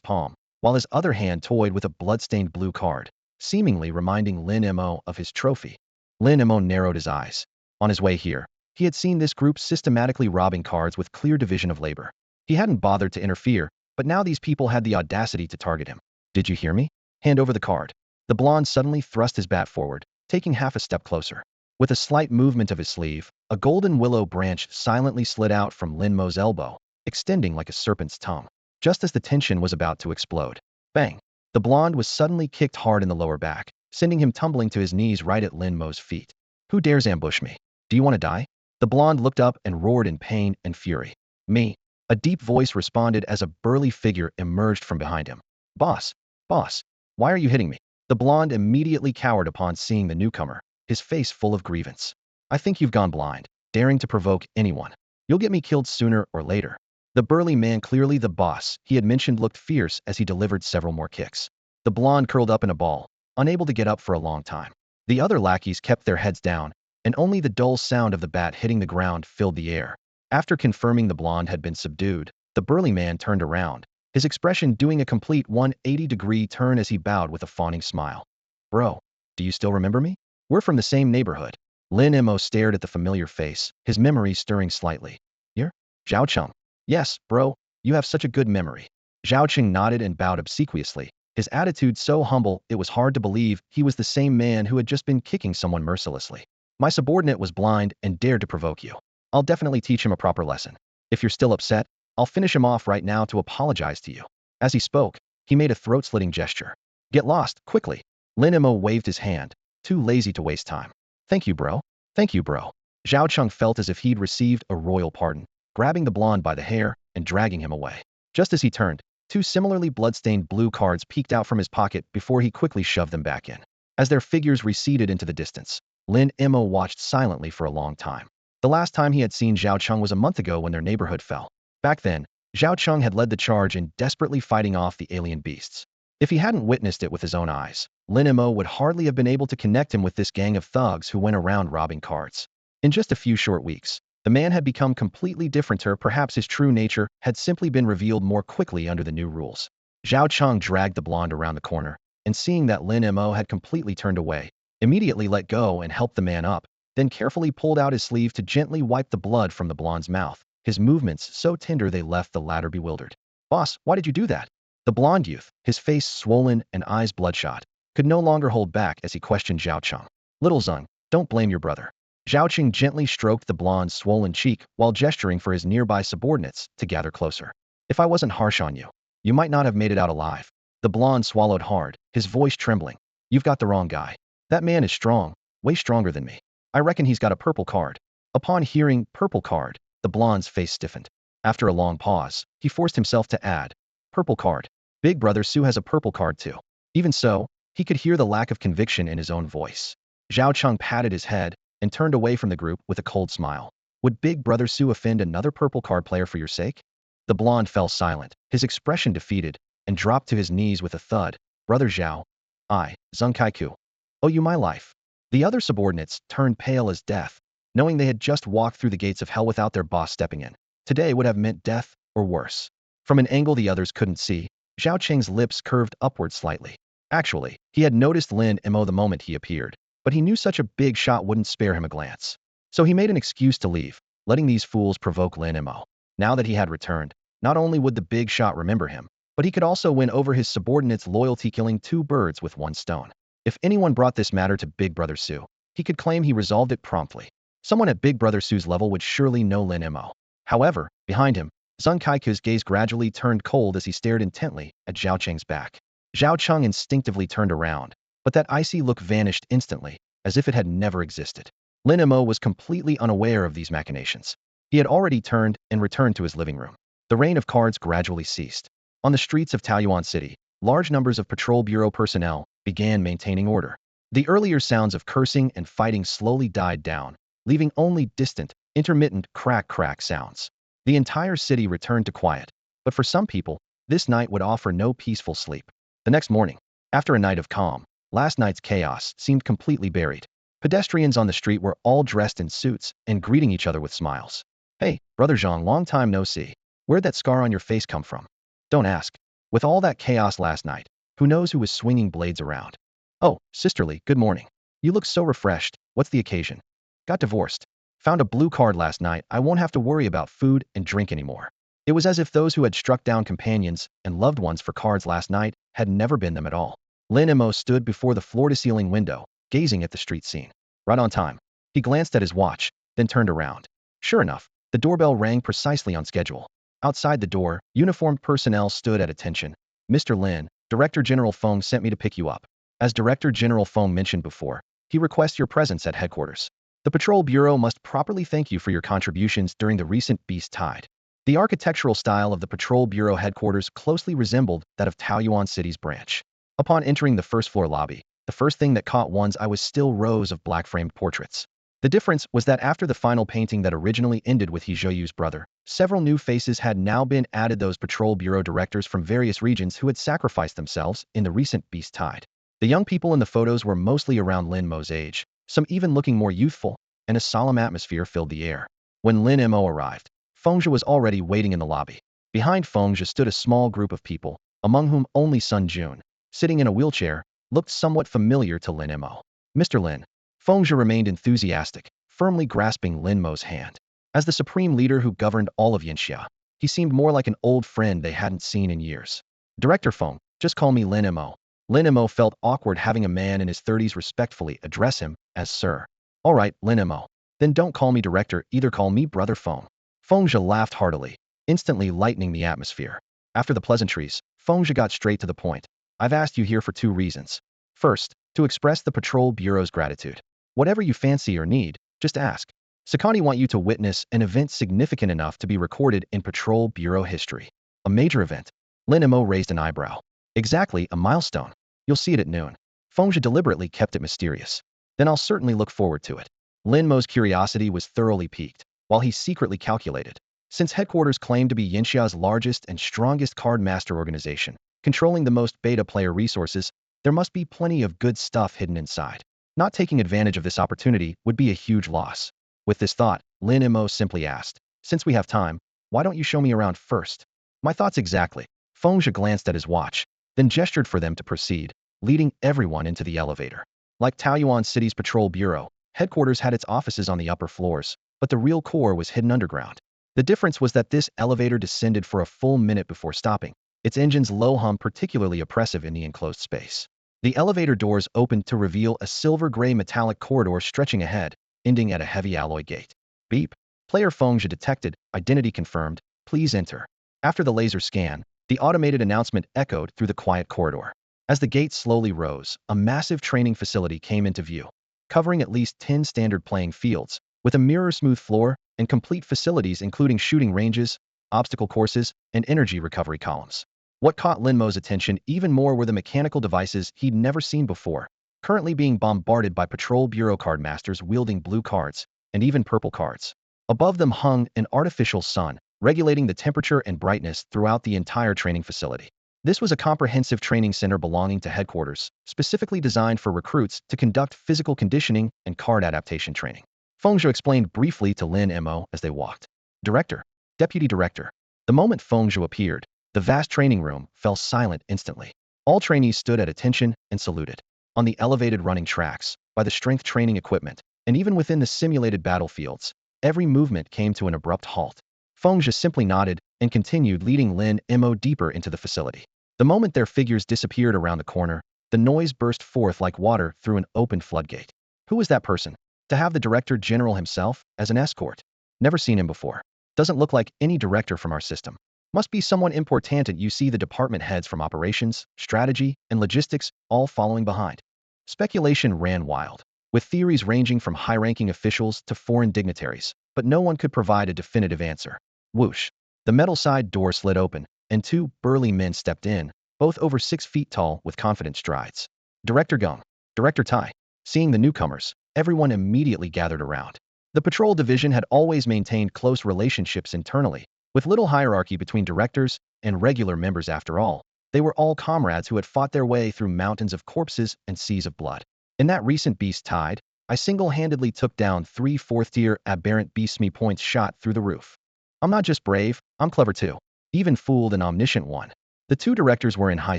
palm, while his other hand toyed with a blood-stained blue card, seemingly reminding Lin Mo of his trophy. Lin Mo narrowed his eyes. On his way here, he had seen this group systematically robbing cards with clear division of labor. He hadn't bothered to interfere, but now these people had the audacity to target him. Did you hear me? Hand over the card. The blonde suddenly thrust his bat forward, taking half a step closer. With a slight movement of his sleeve, a golden willow branch silently slid out from Lin Mo's elbow, extending like a serpent's tongue. Just as the tension was about to explode. Bang! The blonde was suddenly kicked hard in the lower back, sending him tumbling to his knees right at Lin Mo's feet. Who dares ambush me? Do you want to die? The blonde looked up and roared in pain and fury. Me. A deep voice responded as a burly figure emerged from behind him. Boss, boss, why are you hitting me? The blonde immediately cowered upon seeing the newcomer, his face full of grievance. I think you've gone blind, daring to provoke anyone. You'll get me killed sooner or later. The burly man, clearly the boss he had mentioned, looked fierce as he delivered several more kicks. The blonde curled up in a ball, unable to get up for a long time. The other lackeys kept their heads down, and only the dull sound of the bat hitting the ground filled the air. After confirming the blonde had been subdued, the burly man turned around, his expression doing a complete 180-degree turn as he bowed with a fawning smile. Bro, do you still remember me? We're from the same neighborhood. Lin Mo stared at the familiar face, his memory stirring slightly. You're Zhao Cheng. Yes, bro, you have such a good memory. Zhao Cheng nodded and bowed obsequiously, his attitude so humble it was hard to believe he was the same man who had just been kicking someone mercilessly. My subordinate was blind and dared to provoke you. I'll definitely teach him a proper lesson. If you're still upset, I'll finish him off right now to apologize to you. As he spoke, he made a throat-slitting gesture. Get lost, quickly. Lin Mo waved his hand, too lazy to waste time. Thank you, bro. Thank you, bro. Zhao Cheng felt as if he'd received a royal pardon, grabbing the blonde by the hair and dragging him away. Just as he turned, two similarly blood-stained blue cards peeked out from his pocket before he quickly shoved them back in. As their figures receded into the distance, Lin Mo watched silently for a long time. The last time he had seen Zhao Cheng was a month ago when their neighborhood fell. Back then, Zhao Cheng had led the charge in desperately fighting off the alien beasts. If he hadn't witnessed it with his own eyes, Lin Mo would hardly have been able to connect him with this gang of thugs who went around robbing cards. In just a few short weeks, the man had become completely different, or perhaps his true nature had simply been revealed more quickly under the new rules. Zhao Cheng dragged the blonde around the corner, and seeing that Lin Mo had completely turned away, immediately let go and helped the man up, then carefully pulled out his sleeve to gently wipe the blood from the blonde's mouth, his movements so tender they left the latter bewildered. Boss, why did you do that? The blonde youth, his face swollen and eyes bloodshot, could no longer hold back as he questioned Zhao Cheng. Little Zeng, don't blame your brother. Zhao Cheng gently stroked the blonde's swollen cheek while gesturing for his nearby subordinates to gather closer. If I wasn't harsh on you, you might not have made it out alive. The blonde swallowed hard, his voice trembling. You've got the wrong guy. That man is strong, way stronger than me. I reckon he's got a purple card. Upon hearing purple card, the blonde's face stiffened. After a long pause, he forced himself to add, purple card. Big brother Su has a purple card too. Even so, he could hear the lack of conviction in his own voice. Zhao Cheng patted his head and turned away from the group with a cold smile. Would Big Brother Su offend another purple card player for your sake? The blonde fell silent, his expression defeated, and dropped to his knees with a thud. Brother Zhao, I, Zeng Kaiku, owe you my life. The other subordinates turned pale as death, knowing they had just walked through the gates of hell without their boss stepping in. Today would have meant death, or worse. From an angle the others couldn't see, Zhao Cheng's lips curved upward slightly. Actually, he had noticed Lin Mo the moment he appeared, but he knew such a big shot wouldn't spare him a glance. So he made an excuse to leave, letting these fools provoke Lin Mo. Now that he had returned, not only would the big shot remember him, but he could also win over his subordinates' loyalty, killing two birds with one stone. If anyone brought this matter to Big Brother Su, he could claim he resolved it promptly. Someone at Big Brother Su's level would surely know Lin Mo. However, behind him, Zeng Kaiku's gaze gradually turned cold as he stared intently at Zhao Cheng's back. Zhao Cheng instinctively turned around, but that icy look vanished instantly, as if it had never existed. Lin Mo was completely unaware of these machinations. He had already turned and returned to his living room. The rain of cards gradually ceased. On the streets of Taoyuan City, large numbers of patrol bureau personnel began maintaining order. The earlier sounds of cursing and fighting slowly died down, leaving only distant, intermittent crack-crack sounds. The entire city returned to quiet, but for some people, this night would offer no peaceful sleep. The next morning, after a night of calm, last night's chaos seemed completely buried. Pedestrians on the street were all dressed in suits and greeting each other with smiles. Hey, Brother Zhang, long time no see. Where'd that scar on your face come from? Don't ask. With all that chaos last night, who knows who was swinging blades around? Oh, sisterly, good morning. You look so refreshed. What's the occasion? Got divorced. Found a blue card last night. I won't have to worry about food and drink anymore. It was as if those who had struck down companions and loved ones for cards last night had never been them at all. Lin Mo stood before the floor-to-ceiling window, gazing at the street scene. Right on time. He glanced at his watch, then turned around. Sure enough, the doorbell rang precisely on schedule. Outside the door, uniformed personnel stood at attention. Mr. Lin, Director General Feng sent me to pick you up. As Director General Feng mentioned before, he requests your presence at headquarters. The Patrol Bureau must properly thank you for your contributions during the recent Beast Tide. The architectural style of the Patrol Bureau headquarters closely resembled that of Taoyuan City's branch. Upon entering the first-floor lobby, the first thing that caught one's eye was still rows of black-framed portraits. The difference was that after the final painting that originally ended with He Zhou's brother, several new faces had now been added, those Patrol Bureau directors from various regions who had sacrificed themselves in the recent Beast Tide. The young people in the photos were mostly around Lin Mo's age, some even looking more youthful, and a solemn atmosphere filled the air. When Lin Mo arrived, Fengzhe was already waiting in the lobby. Behind Fengzhe stood a small group of people, among whom only Sun Jun, sitting in a wheelchair, looked somewhat familiar to Lin Mo. Mr. Lin. Fengzhe remained enthusiastic, firmly grasping Lin Mo's hand. As the supreme leader who governed all of Yanxia, he seemed more like an old friend they hadn't seen in years. Director Feng, just call me Lin Mo. Lin Mo felt awkward having a man in his 30s respectfully address him as Sir. All right, Lin Mo. Then don't call me director, either call me Brother Feng. Fengzhe laughed heartily, instantly lightening the atmosphere. After the pleasantries, Fengzhe got straight to the point. I've asked you here for two reasons. First, to express the Patrol Bureau's gratitude. Whatever you fancy or need, just ask. Sakani want you to witness an event significant enough to be recorded in Patrol Bureau history. A major event. Lin Mo raised an eyebrow. Exactly, a milestone. You'll see it at noon. Fengzhe deliberately kept it mysterious. Then I'll certainly look forward to it. Lin Mo's curiosity was thoroughly piqued, while he secretly calculated. Since headquarters claimed to be Yanxia's largest and strongest card master organization, controlling the most beta player resources, there must be plenty of good stuff hidden inside. Not taking advantage of this opportunity would be a huge loss. With this thought, Lin Mo simply asked, since we have time, why don't you show me around first? My thoughts exactly. Fengzhe glanced at his watch, then gestured for them to proceed, leading everyone into the elevator. Like Taoyuan City's Patrol Bureau, headquarters had its offices on the upper floors, but the real core was hidden underground. The difference was that this elevator descended for a full minute before stopping, its engine's low hum particularly oppressive in the enclosed space. The elevator doors opened to reveal a silver-gray metallic corridor stretching ahead, ending at a heavy alloy gate. Beep. Player Fengzhe detected, identity confirmed, please enter. After the laser scan, the automated announcement echoed through the quiet corridor. As the gate slowly rose, a massive training facility came into view, covering at least 10 standard playing fields, with a mirror-smooth floor and complete facilities including shooting ranges, obstacle courses, and energy recovery columns. What caught Lin Mo's attention even more were the mechanical devices he'd never seen before, currently being bombarded by Patrol Bureau card masters wielding blue cards, and even purple cards. Above them hung an artificial sun, regulating the temperature and brightness throughout the entire training facility. This was a comprehensive training center belonging to headquarters, specifically designed for recruits to conduct physical conditioning and card adaptation training. Fengzhe explained briefly to Lin Mo as they walked. Director. Deputy Director. The moment Fengzhe appeared, the vast training room fell silent instantly. All trainees stood at attention and saluted. On the elevated running tracks, by the strength training equipment, and even within the simulated battlefields, every movement came to an abrupt halt. Fengzhe simply nodded and continued leading Lin Mo deeper into the facility. The moment their figures disappeared around the corner, the noise burst forth like water through an open floodgate. Who was that person? To have the Director General himself as an escort? Never seen him before. Doesn't look like any director from our system. Must be someone important, and you see the department heads from operations, strategy, and logistics all following behind. Speculation ran wild, with theories ranging from high-ranking officials to foreign dignitaries, but no one could provide a definitive answer. Whoosh. The metal side door slid open, and two burly men stepped in, both over 6 feet tall with confident strides. Director Gong. Director Tai. Seeing the newcomers, everyone immediately gathered around. The patrol division had always maintained close relationships internally, with little hierarchy between directors and regular members. After all, they were all comrades who had fought their way through mountains of corpses and seas of blood. In that recent Beast Tide, I single-handedly took down 3 4th-tier aberrant beastme points shot through the roof. I'm not just brave, I'm clever too. Even fooled an omniscient one. The two directors were in high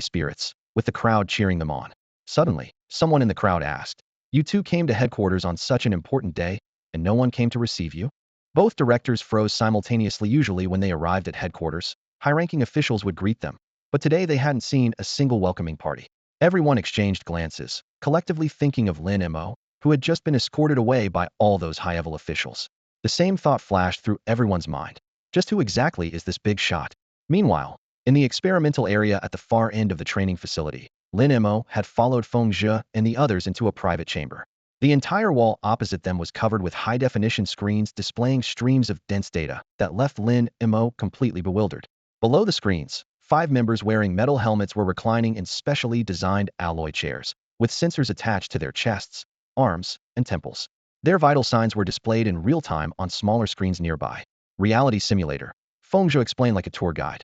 spirits, with the crowd cheering them on. Suddenly, someone in the crowd asked, "You two came to headquarters on such an important day, and no one came to receive you?" Both directors froze simultaneously. Usually when they arrived at headquarters, high-ranking officials would greet them, but today they hadn't seen a single welcoming party. Everyone exchanged glances, collectively thinking of Lin Mo, who had just been escorted away by all those high-level officials. The same thought flashed through everyone's mind. Just who exactly is this big shot? Meanwhile, in the experimental area at the far end of the training facility, Lin Mo had followed Fengzhe and the others into a private chamber. The entire wall opposite them was covered with high-definition screens displaying streams of dense data that left Lin Mo completely bewildered. Below the screens, 5 members wearing metal helmets were reclining in specially designed alloy chairs, with sensors attached to their chests, arms, and temples. Their vital signs were displayed in real time on smaller screens nearby. Reality simulator. Fengzhou explained like a tour guide.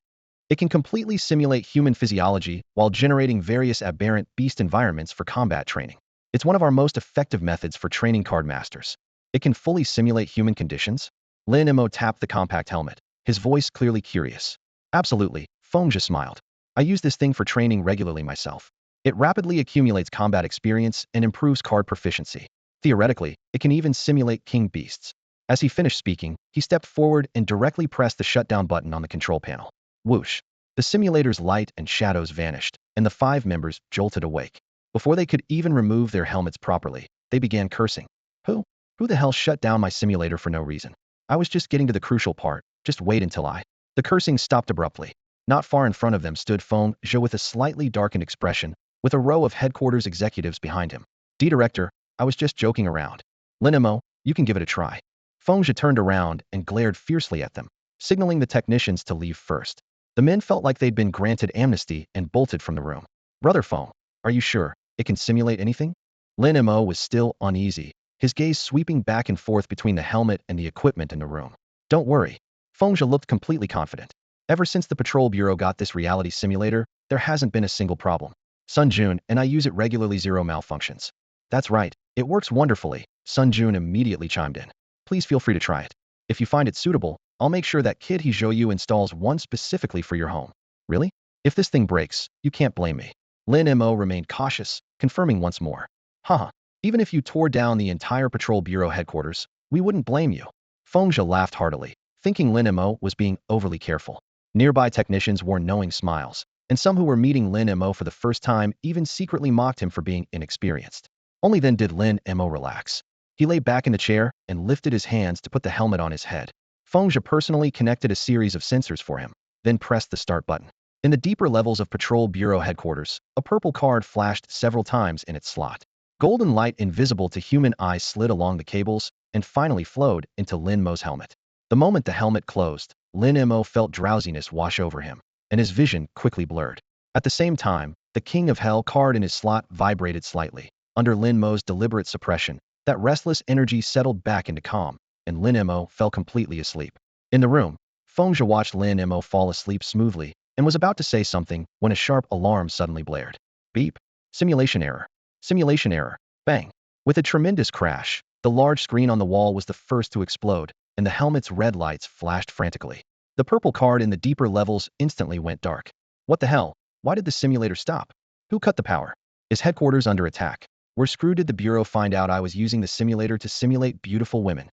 It can completely simulate human physiology while generating various aberrant beast environments for combat training. It's one of our most effective methods for training card masters. It can fully simulate human conditions. Lin Mo tapped the compact helmet, his voice clearly curious. Absolutely, Fengzhou smiled. I use this thing for training regularly myself. It rapidly accumulates combat experience and improves card proficiency. Theoretically, it can even simulate king beasts. As he finished speaking, he stepped forward and directly pressed the shutdown button on the control panel. Whoosh! The simulator's light and shadows vanished, and the 5 members jolted awake. Before they could even remove their helmets properly, they began cursing. Who? Who the hell shut down my simulator for no reason? I was just getting to the crucial part. Just wait until I... The cursing stopped abruptly. Not far in front of them stood Fengzhou with a slightly darkened expression, with a row of headquarters executives behind him. Director, I was just joking around. Lin Mo, you can give it a try. Fengzhou turned around and glared fiercely at them, signaling the technicians to leave first. The men felt like they'd been granted amnesty and bolted from the room. Brother Feng, are you sure it can simulate anything? Lin Mo was still uneasy, his gaze sweeping back and forth between the helmet and the equipment in the room. Don't worry. Fengzhou looked completely confident. Ever since the Patrol Bureau got this reality simulator, there hasn't been a single problem. Sun Jun and I use it regularly, zero malfunctions. That's right, it works wonderfully, Sun Jun immediately chimed in. Please feel free to try it. If you find it suitable, I'll make sure that Kid Hizhou installs one specifically for your home. Really? If this thing breaks, you can't blame me. Lin Mo remained cautious, confirming once more. Haha, even if you tore down the entire Patrol Bureau headquarters, we wouldn't blame you. Fengzhou laughed heartily, thinking Lin Mo was being overly careful. Nearby technicians wore knowing smiles, and some who were meeting Lin Mo for the first time even secretly mocked him for being inexperienced. Only then did Lin Mo relax. He lay back in the chair and lifted his hands to put the helmet on his head. Fengzhou personally connected a series of sensors for him, then pressed the start button. In the deeper levels of Patrol Bureau headquarters, a purple card flashed several times in its slot. Golden light invisible to human eyes slid along the cables and finally flowed into Lin Mo's helmet. The moment the helmet closed, Lin Mo felt drowsiness wash over him, and his vision quickly blurred. At the same time, the King of Hell card in his slot vibrated slightly. Under Lin Mo's deliberate suppression, that restless energy settled back into calm, and Lin Mo fell completely asleep. In the room, Fengzhou watched Lin Mo fall asleep smoothly and was about to say something when a sharp alarm suddenly blared. Beep. Simulation error. Simulation error. Bang. With a tremendous crash, the large screen on the wall was the first to explode, and the helmet's red lights flashed frantically. The purple card in the deeper levels instantly went dark. What the hell? Why did the simulator stop? Who cut the power? Is headquarters under attack? Where screw did the Bureau find out I was using the simulator to simulate beautiful women?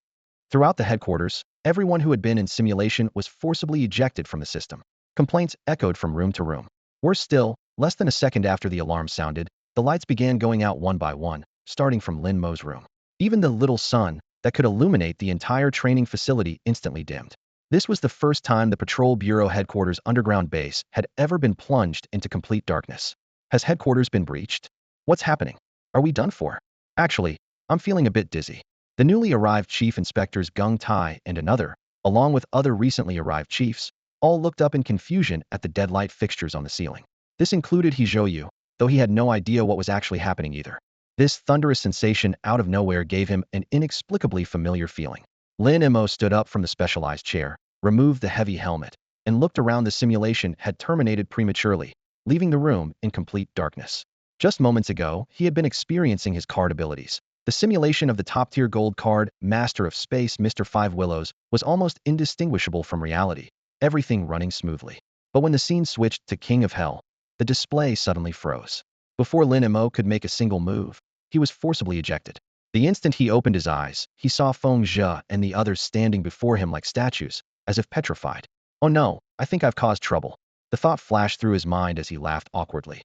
Throughout the headquarters, everyone who had been in simulation was forcibly ejected from the system. Complaints echoed from room to room. Worse still, less than a second after the alarm sounded, the lights began going out one by one, starting from Lin Mo's room. Even the little sun that could illuminate the entire training facility instantly dimmed. This was the first time the Patrol Bureau headquarters underground base had ever been plunged into complete darkness. Has headquarters been breached? What's happening? Are we done for? Actually, I'm feeling a bit dizzy. The newly arrived chief inspectors Gung Tai and another, along with other recently arrived chiefs, all looked up in confusion at the dead light fixtures on the ceiling. This included Hizhou, though he had no idea what was actually happening either. This thunderous sensation out of nowhere gave him an inexplicably familiar feeling. Lin Mo stood up from the specialized chair, removed the heavy helmet, and looked around. The simulation had terminated prematurely, leaving the room in complete darkness. Just moments ago, he had been experiencing his card abilities. The simulation of the top-tier gold card, Master of Space Mr. Five Willows, was almost indistinguishable from reality, everything running smoothly. But when the scene switched to King of Hell, the display suddenly froze. Before Lin Mo could make a single move, he was forcibly ejected. The instant he opened his eyes, he saw Fengzhou and the others standing before him like statues, as if petrified. Oh no, I think I've caused trouble. The thought flashed through his mind as he laughed awkwardly.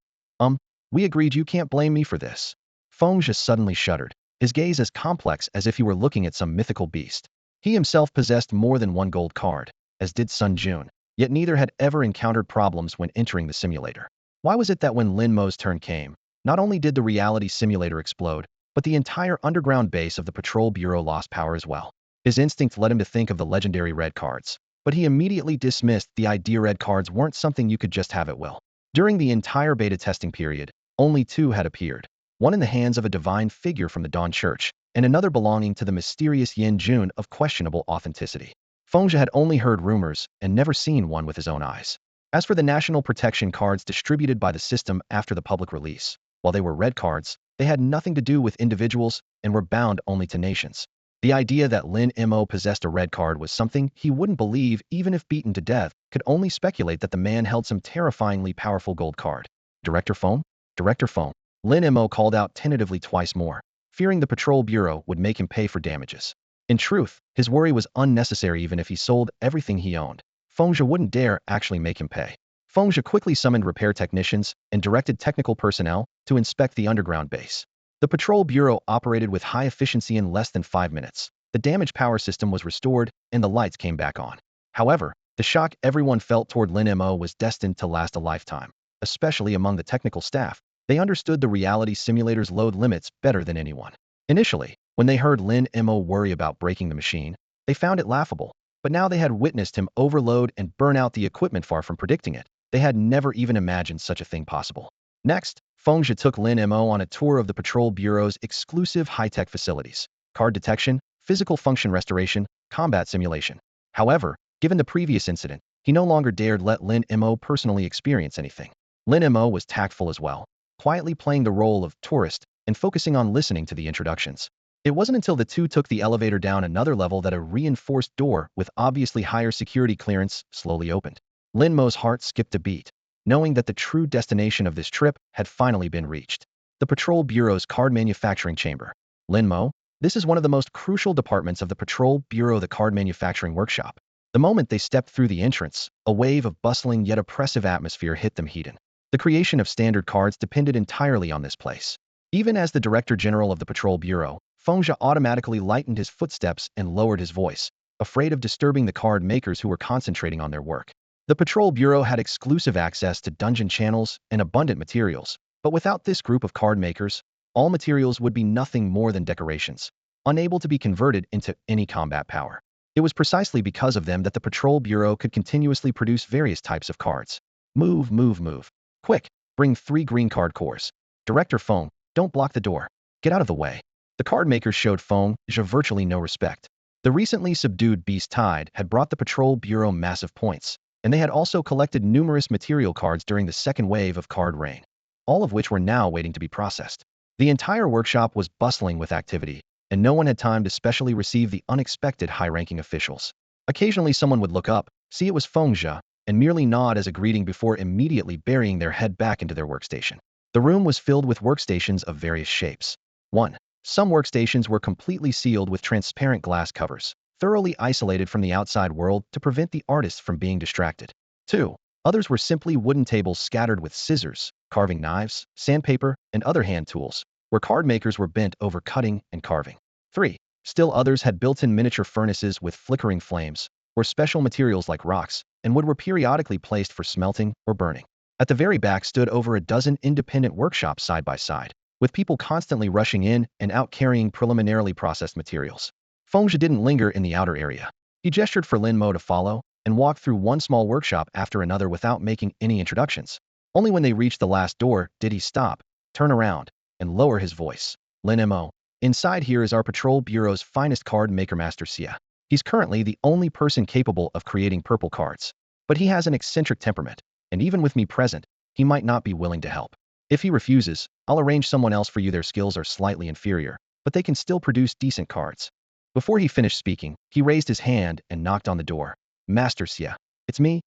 We agreed you can't blame me for this. Fengzhou suddenly shuddered, his gaze as complex as if he were looking at some mythical beast. He himself possessed more than one gold card, as did Sun Jun, yet neither had ever encountered problems when entering the simulator. Why was it that when Lin Mo's turn came, not only did the reality simulator explode, But the entire underground base of the Patrol Bureau lost power as well. His instinct led him to think of the legendary red cards, but he immediately dismissed the idea red cards weren't something you could just have at will. During the entire beta testing period, only two had appeared, one in the hands of a divine figure from the Dawn Church, and another belonging to the mysterious Yin Jun of questionable authenticity. Fengzhi had only heard rumors and never seen one with his own eyes. As for the national protection cards distributed by the system after the public release, while they were red cards, they had nothing to do with individuals and were bound only to nations. The idea that Lin Mo possessed a red card was something he wouldn't believe even if beaten to death, could only speculate that the man held some terrifyingly powerful gold card. Director Phone? Director Phone. Lin Mo called out tentatively twice more, fearing the Patrol Bureau would make him pay for damages. In truth, his worry was unnecessary. Even if he sold everything he owned, Fengzhi wouldn't dare actually make him pay. Fengzhi quickly summoned repair technicians and directed technical personnel to inspect the underground base. The Patrol Bureau operated with high efficiency. In less than 5 minutes, the damaged power system was restored and the lights came back on. However, the shock everyone felt toward Lin Mo was destined to last a lifetime, especially among the technical staff. They understood the reality simulator's load limits better than anyone. Initially, when they heard Lin Mo worry about breaking the machine, they found it laughable, but now they had witnessed him overload and burn out the equipment. Far from predicting it, they had never even imagined such a thing possible. Next, Fengzhi took Lin Mo on a tour of the Patrol Bureau's exclusive high-tech facilities: card detection, physical function restoration, combat simulation. However, given the previous incident, he no longer dared let Lin Mo personally experience anything. Lin Mo was tactful as well, quietly playing the role of tourist and focusing on listening to the introductions. It wasn't until the two took the elevator down another level that a reinforced door with obviously higher security clearance slowly opened. Lin Mo's heart skipped a beat, knowing that the true destination of this trip had finally been reached. The Patrol Bureau's card manufacturing chamber. Lin Mo, this is one of the most crucial departments of the Patrol Bureau, the card manufacturing workshop. The moment they stepped through the entrance, a wave of bustling yet oppressive atmosphere hit them. Heated. The creation of standard cards depended entirely on this place. Even as the Director General of the Patrol Bureau, Fengzhi automatically lightened his footsteps and lowered his voice, afraid of disturbing the card makers who were concentrating on their work. The Patrol Bureau had exclusive access to dungeon channels and abundant materials, but without this group of card makers, all materials would be nothing more than decorations, unable to be converted into any combat power. It was precisely because of them that the Patrol Bureau could continuously produce various types of cards. Move, move, move. Quick, bring 3 green card cores. Director Feng, don't block the door. Get out of the way. The card makers showed Fengzhi virtually no respect. The recently subdued Beast Tide had brought the Patrol Bureau massive points, and they had also collected numerous material cards during the second wave of card rain, all of which were now waiting to be processed. The entire workshop was bustling with activity, and no one had time to specially receive the unexpected high-ranking officials. Occasionally someone would look up, see it was Fengzhi, and merely nod as a greeting before immediately burying their head back into their workstation. The room was filled with workstations of various shapes. 1. Some workstations were completely sealed with transparent glass covers, thoroughly isolated from the outside world to prevent the artists from being distracted. 2. Others were simply wooden tables scattered with scissors, carving knives, sandpaper, and other hand tools, where card makers were bent over cutting and carving. 3. Still others had built-in miniature furnaces with flickering flames, where special materials like rocks and wood were periodically placed for smelting or burning. At the very back stood over a dozen independent workshops side by side, with people constantly rushing in and out carrying preliminarily processed materials. Fengzhi didn't linger in the outer area. He gestured for Lin Mo to follow and walked through one small workshop after another without making any introductions. Only when they reached the last door did he stop, turn around, and lower his voice. Lin Mo, inside here is our Patrol Bureau's finest card maker, Master Xia. He's currently the only person capable of creating purple cards, but he has an eccentric temperament, and even with me present, he might not be willing to help. If he refuses, I'll arrange someone else for you. Their skills are slightly inferior, but they can still produce decent cards. Before he finished speaking, he raised his hand and knocked on the door. Master Xia, it's me,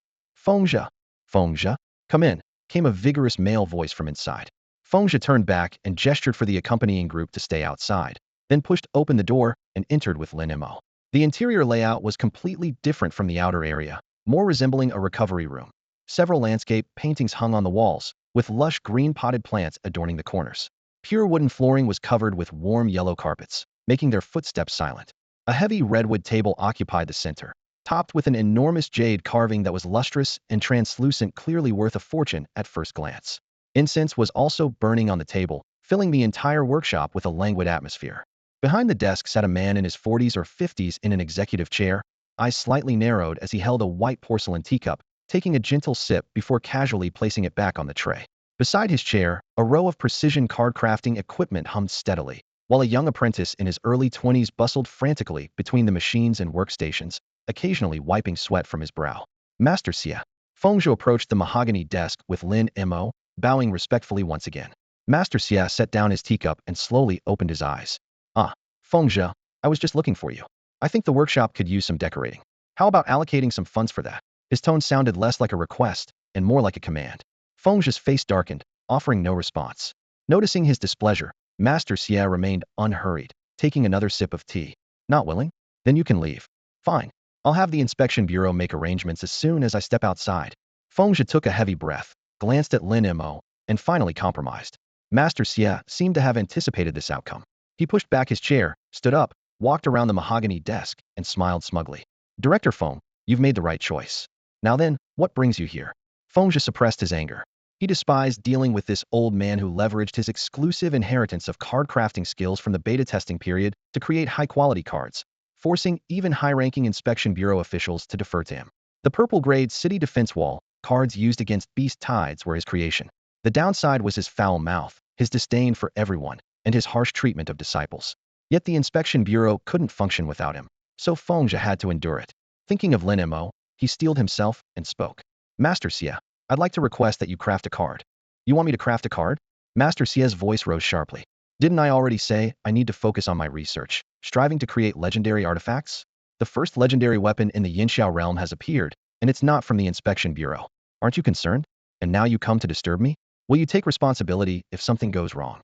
Fengzhi. Fengzhi, come in, came a vigorous male voice from inside. Fengzhi turned back and gestured for the accompanying group to stay outside, then pushed open the door and entered with Lin Mo. The interior layout was completely different from the outer area, more resembling a recovery room. Several landscape paintings hung on the walls, with lush green potted plants adorning the corners. Pure wooden flooring was covered with warm yellow carpets, making their footsteps silent. A heavy redwood table occupied the center, topped with an enormous jade carving that was lustrous and translucent, clearly worth a fortune at first glance. Incense was also burning on the table, filling the entire workshop with a languid atmosphere. Behind the desk sat a man in his 40s or 50s in an executive chair, eyes slightly narrowed as he held a white porcelain teacup, taking a gentle sip before casually placing it back on the tray. Beside his chair, a row of precision card crafting equipment hummed steadily, while a young apprentice in his early 20s bustled frantically between the machines and workstations, occasionally wiping sweat from his brow. Master Xie. Fengzhou approached the mahogany desk with Lin Mo, bowing respectfully once again. Master Xie set down his teacup and slowly opened his eyes. Ah, Fengzhou, I was just looking for you. I think the workshop could use some decorating. How about allocating some funds for that? His tone sounded less like a request and more like a command. Fengzhou's face darkened, offering no response. Noticing his displeasure, Master Xie remained unhurried, taking another sip of tea. Not willing? Then you can leave. Fine. I'll have the inspection bureau make arrangements as soon as I step outside. Fengzhou took a heavy breath, glanced at Lin Mo, and finally compromised. Master Xie seemed to have anticipated this outcome. He pushed back his chair, stood up, walked around the mahogany desk, and smiled smugly. Director Feng, you've made the right choice. Now then, what brings you here? Fengzhou suppressed his anger. He despised dealing with this old man who leveraged his exclusive inheritance of card crafting skills from the beta testing period to create high-quality cards, forcing even high-ranking inspection bureau officials to defer to him. The purple-grade city defense wall, cards used against beast tides, were his creation. The downside was his foul mouth, his disdain for everyone, and his harsh treatment of disciples. Yet the inspection bureau couldn't function without him, so Fengzhou had to endure it. Thinking of Lin Mo, he steeled himself and spoke. Master Xie, I'd like to request that you craft a card. You want me to craft a card? Master Xie's voice rose sharply. Didn't I already say I need to focus on my research, striving to create legendary artifacts? The first legendary weapon in the Yinxiao realm has appeared, and it's not from the inspection bureau. Aren't you concerned? And now you come to disturb me? Will you take responsibility if something goes wrong?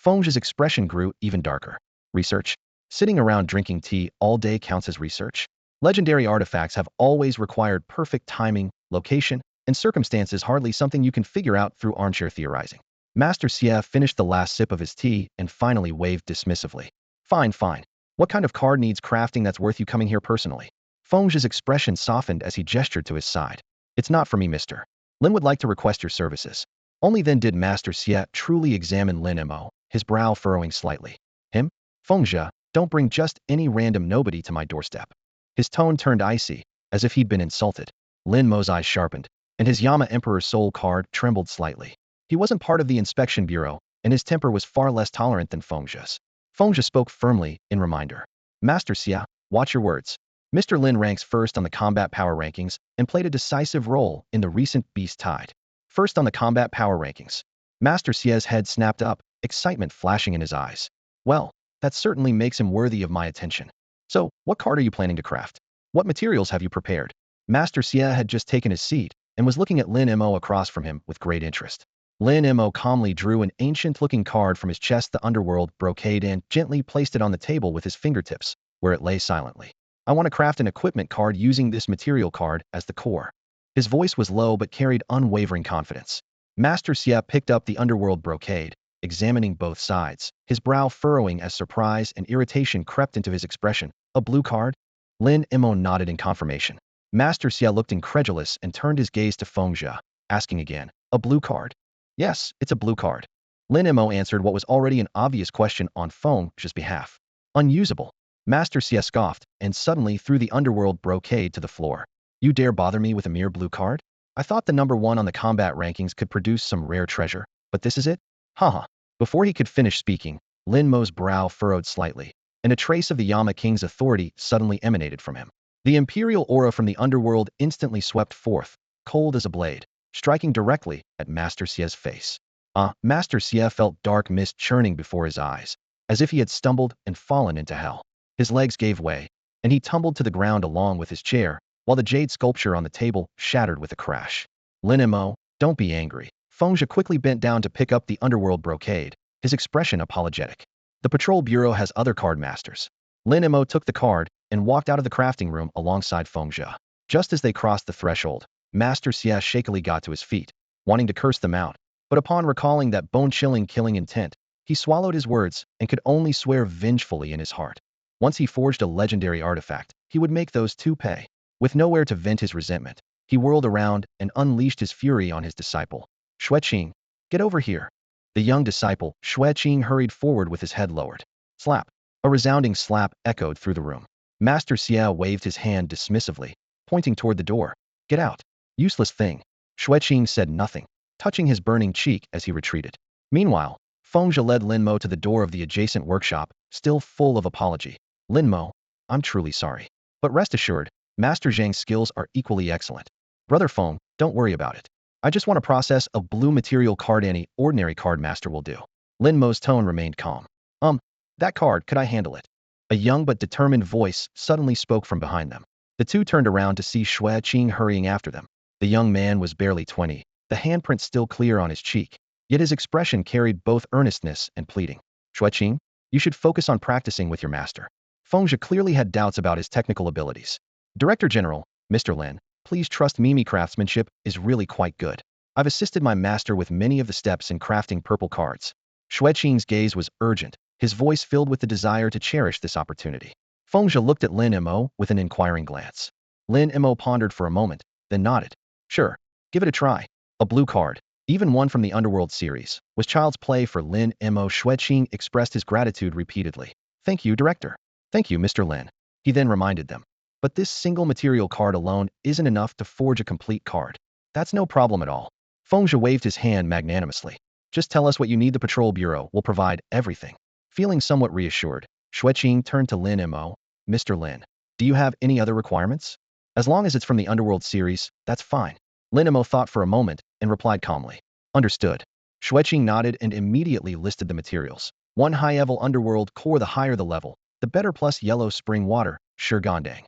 Fengzhou's expression grew even darker. Research? Sitting around drinking tea all day counts as research? Legendary artifacts have always required perfect timing, location, and circumstances, hardly something you can figure out through armchair theorizing. Master Xie finished the last sip of his tea and finally waved dismissively. Fine, fine. What kind of card needs crafting that's worth you coming here personally? Fengzhou's expression softened as he gestured to his side. It's not for me, mister. Lin would like to request your services. Only then did Master Xie truly examine Lin Mo, his brow furrowing slightly. Him? Fengzhou, don't bring just any random nobody to my doorstep. His tone turned icy, as if he'd been insulted. Lin Mo's eyes sharpened, and his Yama Emperor's Soul card trembled slightly. He wasn't part of the inspection bureau, and his temper was far less tolerant than Fengzhou's. Fengzhou spoke firmly, in reminder. Master Xie, watch your words. Mr. Lin ranks first on the combat power rankings and played a decisive role in the recent beast tide. First on the combat power rankings. Master Xie's head snapped up, excitement flashing in his eyes. Well, that certainly makes him worthy of my attention. So, what card are you planning to craft? What materials have you prepared? Master Xie had just taken his seat and was looking at Lin Mo across from him with great interest. Lin Mo calmly drew an ancient-looking card from his chest, the underworld brocade, and gently placed it on the table with his fingertips, where it lay silently. I want to craft an equipment card using this material card as the core. His voice was low but carried unwavering confidence. Master Xie picked up the underworld brocade, examining both sides, his brow furrowing as surprise and irritation crept into his expression. A blue card? Lin Mo nodded in confirmation. Master Xie looked incredulous and turned his gaze to Fengzhou, asking again, a blue card? Yes, it's a blue card. Lin Mo answered what was already an obvious question on Fengzhou's behalf. Unusable. Master Xie scoffed and suddenly threw the underworld brocade to the floor. You dare bother me with a mere blue card? I thought the number one on the combat rankings could produce some rare treasure, but this is it? Haha. Before he could finish speaking, Lin Mo's brow furrowed slightly, and a trace of the Yama King's authority suddenly emanated from him. The imperial aura from the underworld instantly swept forth, cold as a blade, striking directly at Master Xie's face. Master Xie felt dark mist churning before his eyes, as if he had stumbled and fallen into hell. His legs gave way, and he tumbled to the ground along with his chair, while the jade sculpture on the table shattered with a crash. Lin Mo, don't be angry. Fengzhou quickly bent down to pick up the underworld brocade, his expression apologetic. The patrol bureau has other card masters. Lin Mo took the card and walked out of the crafting room alongside Fengzhou. Just as they crossed the threshold, Master Xie shakily got to his feet, wanting to curse them out, but upon recalling that bone-chilling killing intent, he swallowed his words and could only swear vengefully in his heart. Once he forged a legendary artifact, he would make those two pay. With nowhere to vent his resentment, he whirled around and unleashed his fury on his disciple. Xueqing, get over here. The young disciple, Xueqing, hurried forward with his head lowered. Slap. A resounding slap echoed through the room. Master Xie waved his hand dismissively, pointing toward the door. Get out. Useless thing. Xueqing said nothing, touching his burning cheek as he retreated. Meanwhile, Fengzhe led Lin Mo to the door of the adjacent workshop, still full of apology. Lin Mo, I'm truly sorry. But rest assured, Master Zhang's skills are equally excellent. Brother Feng, don't worry about it. I just want to process a blue material card. Any ordinary card master will do. Lin Mo's tone remained calm. That card, could I handle it? A young but determined voice suddenly spoke from behind them. The two turned around to see Xueqing hurrying after them. The young man was barely 20, the handprint still clear on his cheek, yet his expression carried both earnestness and pleading. Xueqing, you should focus on practicing with your master. Fengzhe clearly had doubts about his technical abilities. Director General, Mr. Lin, please trust me, craftsmanship is really quite good. I've assisted my master with many of the steps in crafting purple cards. Xueqing's gaze was urgent, his voice filled with the desire to cherish this opportunity. Fengzhe looked at Lin Mo with an inquiring glance. Lin Mo pondered for a moment, then nodded. Sure, give it a try. A blue card, even one from the Underworld series, was child's play for Lin Mo. Xueqing expressed his gratitude repeatedly. Thank you, Director. Thank you, Mr. Lin. He then reminded them. But this single material card alone isn't enough to forge a complete card. That's no problem at all. Fengzhe waved his hand magnanimously. Just tell us what you need. The Patrol Bureau will provide everything. Feeling somewhat reassured, Xueqing turned to Lin Mo. Mr. Lin, do you have any other requirements? As long as it's from the Underworld series, that's fine. Lin Mo thought for a moment and replied calmly. Understood. Xueqing nodded and immediately listed the materials. 1 high-level Underworld core. The higher the level, the better, plus yellow spring water, Shigandang.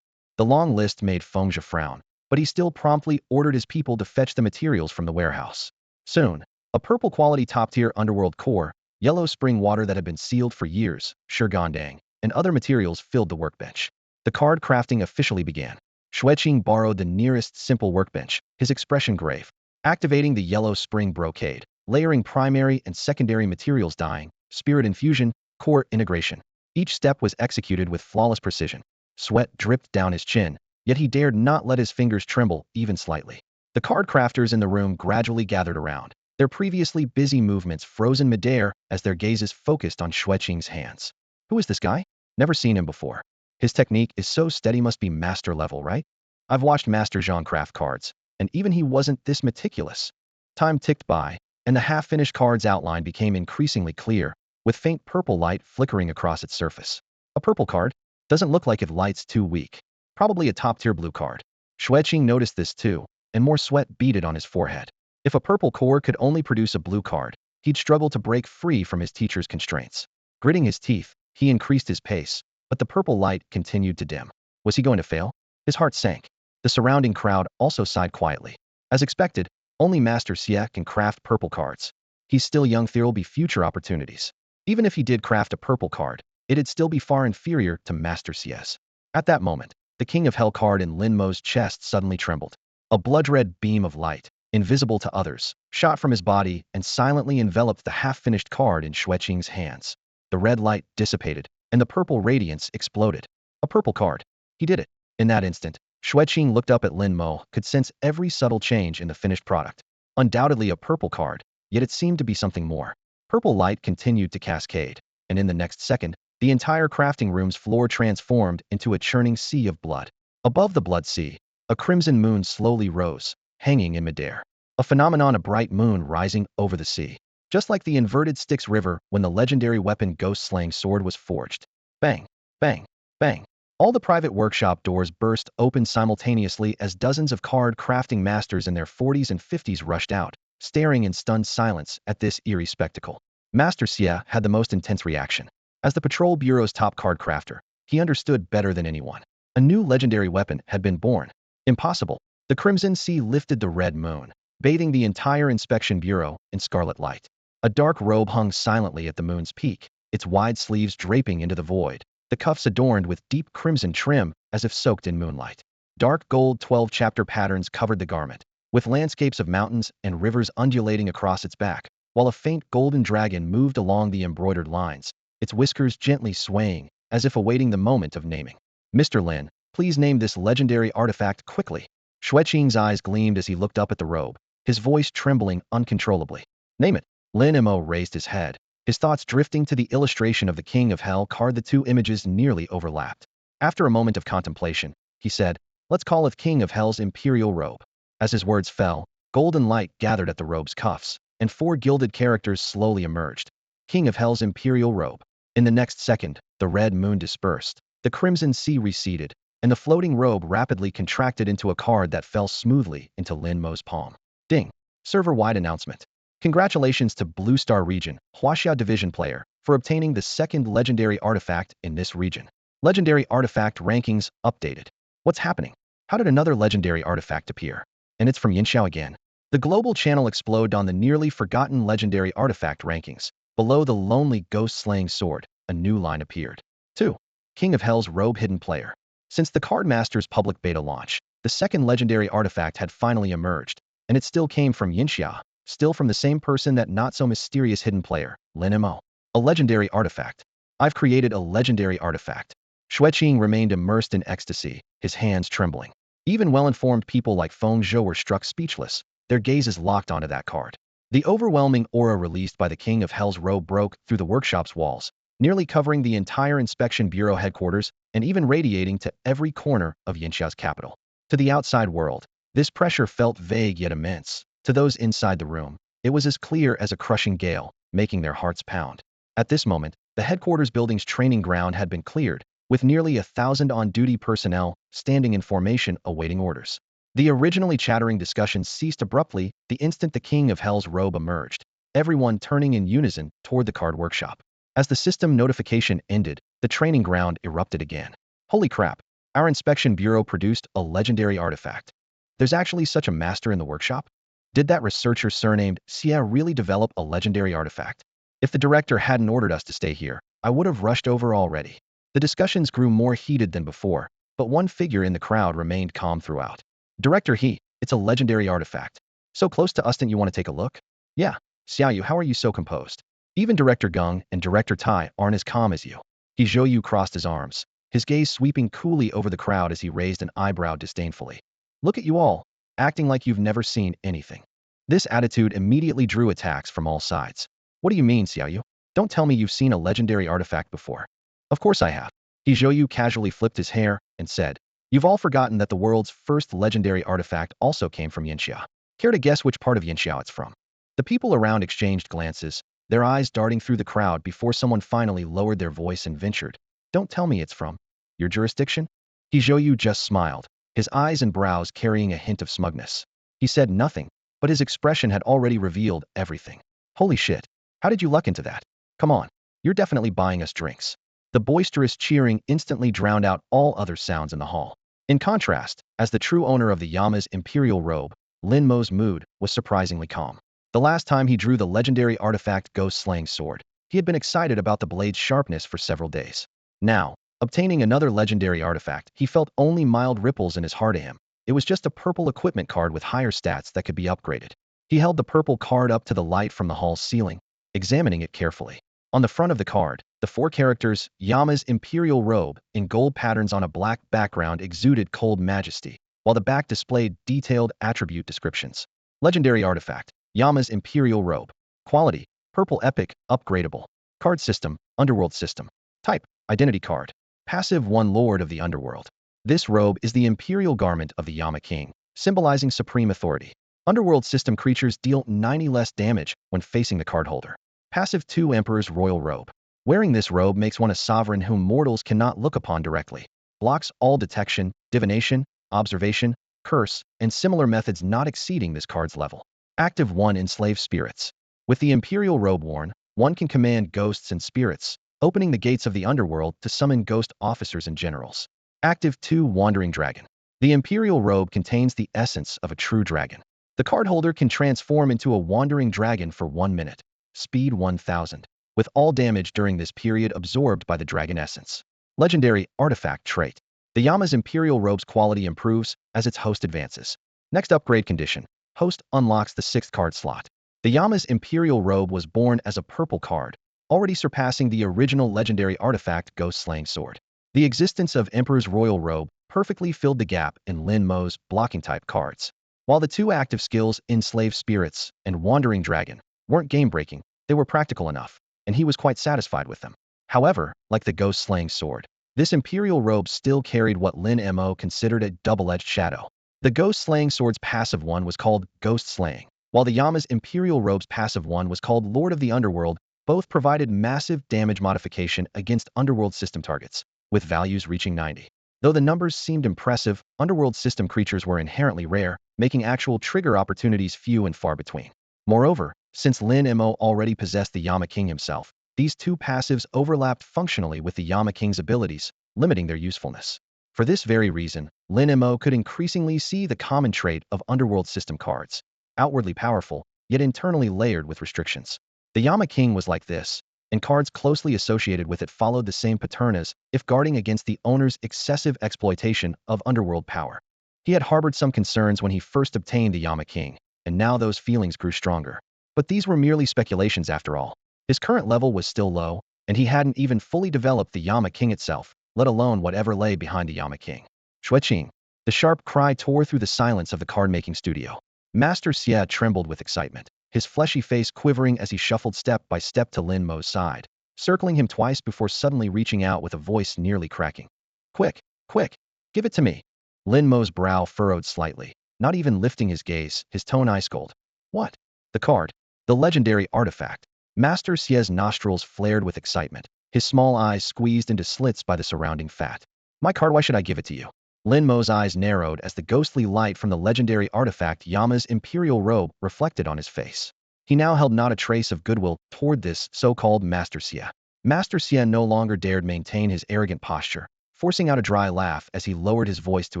The long list made Fengzhe frown, but he still promptly ordered his people to fetch the materials from the warehouse. Soon, a purple quality top-tier Underworld core, yellow spring water that had been sealed for years, Shigandang, and other materials filled the workbench. The card crafting officially began. Xueqing borrowed the nearest simple workbench, his expression grave, activating the yellow spring brocade, layering primary and secondary materials, dyeing, spirit infusion, core integration. Each step was executed with flawless precision. Sweat dripped down his chin, yet he dared not let his fingers tremble even slightly. The card crafters in the room gradually gathered around, their previously busy movements frozen midair as their gazes focused on Xueqing's hands. Who is this guy? Never seen him before. His technique is so steady, must be master level, right? I've watched Master Zhang craft cards, and even he wasn't this meticulous. Time ticked by, and the half-finished card's outline became increasingly clear, with faint purple light flickering across its surface. A purple card? Doesn't look like it. Light's too weak. Probably a top-tier blue card. Xueqing noticed this too, and more sweat beaded on his forehead. If a purple core could only produce a blue card, he'd struggle to break free from his teacher's constraints. Gritting his teeth, he increased his pace, but the purple light continued to dim. Was he going to fail? His heart sank. The surrounding crowd also sighed quietly. As expected, only Master Xie can craft purple cards. He's still young. There'll be future opportunities. Even if he did craft a purple card, it'd still be far inferior to Master Xie's. At that moment, the King of Hell card in Lin Mo's chest suddenly trembled. A blood-red beam of light, invisible to others, shot from his body and silently enveloped the half-finished card in Xueqing's hands. The red light dissipated, and the purple radiance exploded. A purple card. He did it. In that instant, Xueqing looked up at Lin Mo, could sense every subtle change in the finished product. Undoubtedly a purple card, yet it seemed to be something more. Purple light continued to cascade, and in the next second, the entire crafting room's floor transformed into a churning sea of blood. Above the blood sea, a crimson moon slowly rose, hanging in midair. A phenomenon, a bright moon rising over the sea. Just like the inverted Styx River when the legendary weapon Ghost-Slaying Sword was forged. Bang, bang, bang. All the private workshop doors burst open simultaneously as dozens of card crafting masters in their 40s and 50s rushed out, staring in stunned silence at this eerie spectacle. Master Xie had the most intense reaction. As the Patrol Bureau's top card crafter, he understood better than anyone. A new legendary weapon had been born. Impossible. The Crimson Sea lifted the red moon, bathing the entire inspection bureau in scarlet light. A dark robe hung silently at the moon's peak, its wide sleeves draping into the void, the cuffs adorned with deep crimson trim as if soaked in moonlight. Dark gold 12-chapter patterns covered the garment, with landscapes of mountains and rivers undulating across its back, while a faint golden dragon moved along the embroidered lines, its whiskers gently swaying, as if awaiting the moment of naming. Mr. Lin, please name this legendary artifact quickly. Xueqing's eyes gleamed as he looked up at the robe, his voice trembling uncontrollably. Name it. Lin Mo raised his head, his thoughts drifting to the illustration of the King of Hell card. The two images nearly overlapped. After a moment of contemplation, he said, "Let's call it King of Hell's imperial robe." As his words fell, golden light gathered at the robe's cuffs, and four gilded characters slowly emerged. King of Hell's imperial robe. In the next second, the red moon dispersed, the crimson sea receded, and the floating robe rapidly contracted into a card that fell smoothly into Lin Mo's palm. Ding! Server-wide announcement. Congratulations to Blue Star Region, Huaxia Division player, for obtaining the second legendary artifact in this region. Legendary artifact rankings updated. What's happening? How did another legendary artifact appear? And it's from Yanxiao again. The global channel exploded on the nearly forgotten legendary artifact rankings. Below the lonely ghost-slaying sword, a new line appeared. 2. King of Hell's robe hidden player. Since the Cardmaster's public beta launch, the second legendary artifact had finally emerged, and it still came from Yanxia, still from the same person, that not-so-mysterious hidden player, Lin Mo. A legendary artifact. I've created a legendary artifact. Xueqing remained immersed in ecstasy, his hands trembling. Even well-informed people like Feng Zhou were struck speechless, their gazes locked onto that card. The overwhelming aura released by the King of Hell's robe broke through the workshop's walls, nearly covering the entire Inspection Bureau headquarters and even radiating to every corner of Yanxia's capital. To the outside world, this pressure felt vague yet immense. To those inside the room, it was as clear as a crushing gale, making their hearts pound. At this moment, the headquarters building's training ground had been cleared, with nearly 1,000 on-duty personnel standing in formation awaiting orders. The originally chattering discussions ceased abruptly the instant the King of Hell's robe emerged, everyone turning in unison toward the card workshop. As the system notification ended, the training ground erupted again. Holy crap! Our inspection bureau produced a legendary artifact. There's actually such a master in the workshop? Did that researcher surnamed Xia really develop a legendary artifact? If the director hadn't ordered us to stay here, I would have rushed over already. The discussions grew more heated than before, but one figure in the crowd remained calm throughout. Director He, it's a legendary artifact. So close to us that you want to take a look? Yeah, Xiaoyu, how are you so composed? Even Director Geng and Director Tai aren't as calm as you. He Zhouyu crossed his arms, his gaze sweeping coolly over the crowd as he raised an eyebrow disdainfully. Look at you all, acting like you've never seen anything. This attitude immediately drew attacks from all sides. What do you mean, Xiaoyu? Don't tell me you've seen a legendary artifact before. Of course I have. He Zhouyu casually flipped his hair and said, "You've all forgotten that the world's first legendary artifact also came from Yanxia. Care to guess which part of Yanxia it's from?" The people around exchanged glances, their eyes darting through the crowd before someone finally lowered their voice and ventured, "Don't tell me it's from your jurisdiction?" He Zhouyu just smiled, his eyes and brows carrying a hint of smugness. He said nothing, but his expression had already revealed everything. Holy shit. How did you luck into that? Come on. You're definitely buying us drinks. The boisterous cheering instantly drowned out all other sounds in the hall. In contrast, as the true owner of the Yama's imperial robe, Lin Mo's mood was surprisingly calm. The last time he drew the legendary artifact ghost-slaying sword, he had been excited about the blade's sharpness for several days. Now, obtaining another legendary artifact, he felt only mild ripples in his heart. To him, it was just a purple equipment card with higher stats that could be upgraded. He held the purple card up to the light from the hall's ceiling, examining it carefully. On the front of the card, the four characters, Yama's imperial robe, in gold patterns on a black background exuded cold majesty, while the back displayed detailed attribute descriptions. Legendary artifact, Yama's imperial robe. Quality, purple epic, upgradable. Card system, underworld system. Type, identity card. Passive 1 Lord of the Underworld. This robe is the imperial garment of the Yama King, symbolizing supreme authority. Underworld system creatures deal 90 less damage when facing the card holder. Passive 2 Emperor's Royal Robe. Wearing this robe makes one a sovereign whom mortals cannot look upon directly. Blocks all detection, divination, observation, curse, and similar methods not exceeding this card's level. Active 1 Enslaved Spirits. With the imperial robe worn, one can command ghosts and spirits, opening the gates of the underworld to summon ghost officers and generals. Active 2 Wandering Dragon. The imperial robe contains the essence of a true dragon. The card holder can transform into a wandering dragon for 1 minute. Speed 1000. With all damage during this period absorbed by the dragon essence. Legendary artifact trait. The Yama's imperial robe's quality improves as its host advances. Next upgrade condition. Host unlocks the 6th card slot. The Yama's imperial robe was born as a purple card, already surpassing the original legendary artifact Ghost-Slaying Sword. The existence of Emperor's Royal Robe perfectly filled the gap in Lin Mo's blocking type cards. While the two active skills, Enslaved Spirits and Wandering Dragon, weren't game-breaking, they were practical enough, and he was quite satisfied with them. However, like the ghost-slaying sword, this imperial robe still carried what Lin Mo considered a double-edged shadow. The ghost-slaying sword's passive one was called Ghost Slaying, while the Yama's imperial robe's passive one was called Lord of the Underworld. Both provided massive damage modification against underworld system targets, with values reaching 90. Though the numbers seemed impressive, underworld system creatures were inherently rare, making actual trigger opportunities few and far between. Moreover, since Lin Mo already possessed the Yama King himself, these two passives overlapped functionally with the Yama King's abilities, limiting their usefulness. For this very reason, Lin Mo could increasingly see the common trait of underworld system cards, outwardly powerful, yet internally layered with restrictions. The Yama King was like this, and cards closely associated with it followed the same pattern as if guarding against the owner's excessive exploitation of underworld power. He had harbored some concerns when he first obtained the Yama King, and now those feelings grew stronger. But these were merely speculations after all. His current level was still low, and he hadn't even fully developed the Yama King itself, let alone whatever lay behind the Yama King. Xueqing. The sharp cry tore through the silence of the card-making studio. Master Xie trembled with excitement, his fleshy face quivering as he shuffled step by step to Lin Mo's side, circling him twice before suddenly reaching out with a voice nearly cracking. Quick, quick, give it to me. Lin Mo's brow furrowed slightly, not even lifting his gaze, his tone ice-cold. What? The card. The legendary artifact. Master Xie's nostrils flared with excitement, his small eyes squeezed into slits by the surrounding fat. My card, why should I give it to you? Lin Mo's eyes narrowed as the ghostly light from the legendary artifact Yama's imperial robe reflected on his face. He now held not a trace of goodwill toward this so-called Master Xie. Master Xie no longer dared maintain his arrogant posture, forcing out a dry laugh as he lowered his voice to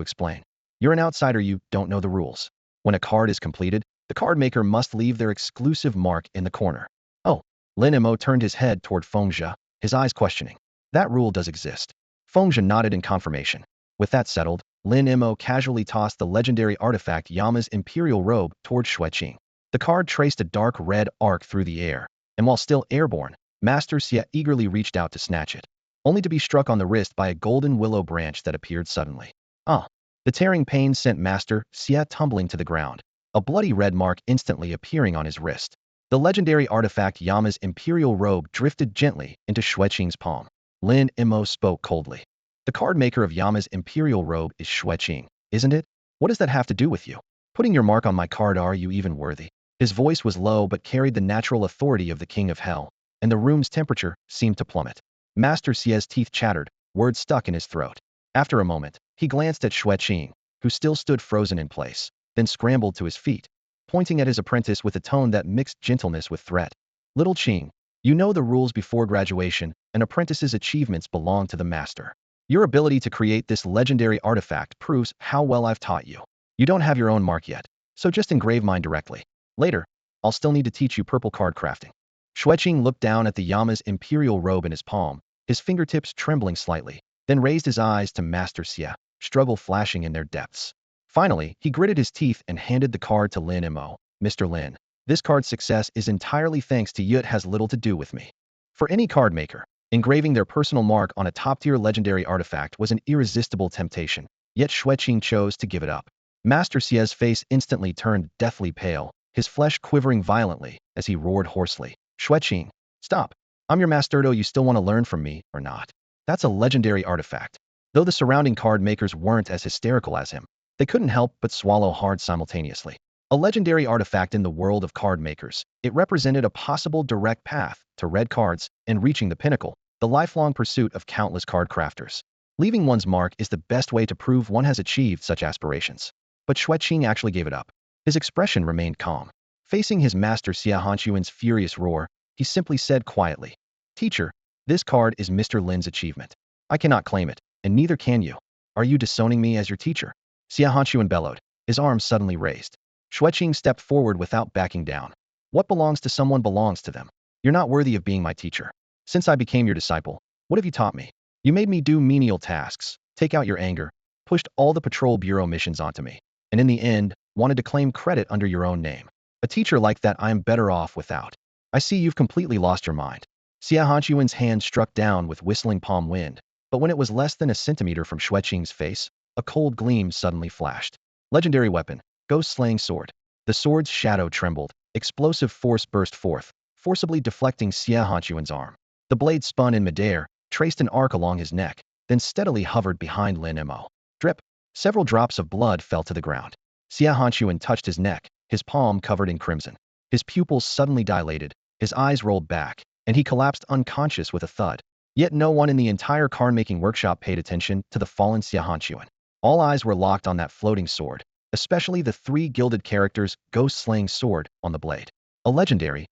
explain. You're an outsider, you don't know the rules. When a card is completed, the card maker must leave their exclusive mark in the corner. Oh. Lin Mo turned his head toward Fengzhe, his eyes questioning. That rule does exist. Fengzhe nodded in confirmation. With that settled, Lin Mo casually tossed the legendary artifact Yama's imperial robe toward Xueqing. The card traced a dark red arc through the air, and while still airborne, Master Xie eagerly reached out to snatch it, only to be struck on the wrist by a golden willow branch that appeared suddenly. Ah! The tearing pain sent Master Xie tumbling to the ground, a bloody red mark instantly appearing on his wrist. The legendary artifact Yama's imperial robe drifted gently into Xueqing's palm. Lin Mo spoke coldly. The card maker of Yama's imperial robe is Xueqing, isn't it? What does that have to do with you? Putting your mark on my card, are you even worthy? His voice was low but carried the natural authority of the King of Hell, and the room's temperature seemed to plummet. Master Xie's teeth chattered, words stuck in his throat. After a moment, he glanced at Xueqing, who still stood frozen in place, then scrambled to his feet, pointing at his apprentice with a tone that mixed gentleness with threat. Little Qing, you know the rules before graduation. An apprentice's achievements belong to the master. Your ability to create this legendary artifact proves how well I've taught you. You don't have your own mark yet, so just engrave mine directly. Later, I'll still need to teach you purple card crafting. Xueqing looked down at the Yama's imperial robe in his palm, his fingertips trembling slightly, then raised his eyes to Master Xie, struggle flashing in their depths. Finally, he gritted his teeth and handed the card to Lin Mo. Mr. Lin, this card's success is entirely thanks to you. It has little to do with me. For any card maker, engraving their personal mark on a top-tier legendary artifact was an irresistible temptation, yet Xueqing chose to give it up. Master Xie's face instantly turned deathly pale, his flesh quivering violently as he roared hoarsely. Xueqing, stop. I'm your master. Do you still want to learn from me, or not? That's a legendary artifact. Though the surrounding card makers weren't as hysterical as him, they couldn't help but swallow hard simultaneously. A legendary artifact in the world of card makers, it represented a possible direct path to red cards and reaching the pinnacle, the lifelong pursuit of countless card crafters. Leaving one's mark is the best way to prove one has achieved such aspirations. But Xueqing actually gave it up. His expression remained calm. Facing his master Xie Hanquan's furious roar, he simply said quietly, Teacher, this card is Mr. Lin's achievement. I cannot claim it, and neither can you. Are you disowning me as your teacher? Xie Hanquan bellowed, his arms suddenly raised. Xueqing stepped forward without backing down. What belongs to someone belongs to them. You're not worthy of being my teacher. Since I became your disciple, what have you taught me? You made me do menial tasks, take out your anger, pushed all the patrol bureau missions onto me, and in the end, wanted to claim credit under your own name. A teacher like that I am better off without. I see you've completely lost your mind. Xie Hanquan's hand struck down with whistling palm wind, but when it was less than a centimeter from Xueqing's face, a cold gleam suddenly flashed. Legendary weapon, ghost-slaying sword. The sword's shadow trembled, Explosive force burst forth, forcibly deflecting Xia Hanchuan's arm. The blade spun in midair, traced an arc along his neck, then steadily hovered behind Lin Mo. Drip! Several drops of blood fell to the ground. Xia Hanchuan touched his neck, his palm covered in crimson. His pupils suddenly dilated, his eyes rolled back, and he collapsed unconscious with a thud. Yet no one in the entire card-making workshop paid attention to the fallen Xia Hanchuan. All eyes were locked on that floating sword, especially the three gilded characters' ghost-slaying sword on the blade. A legendary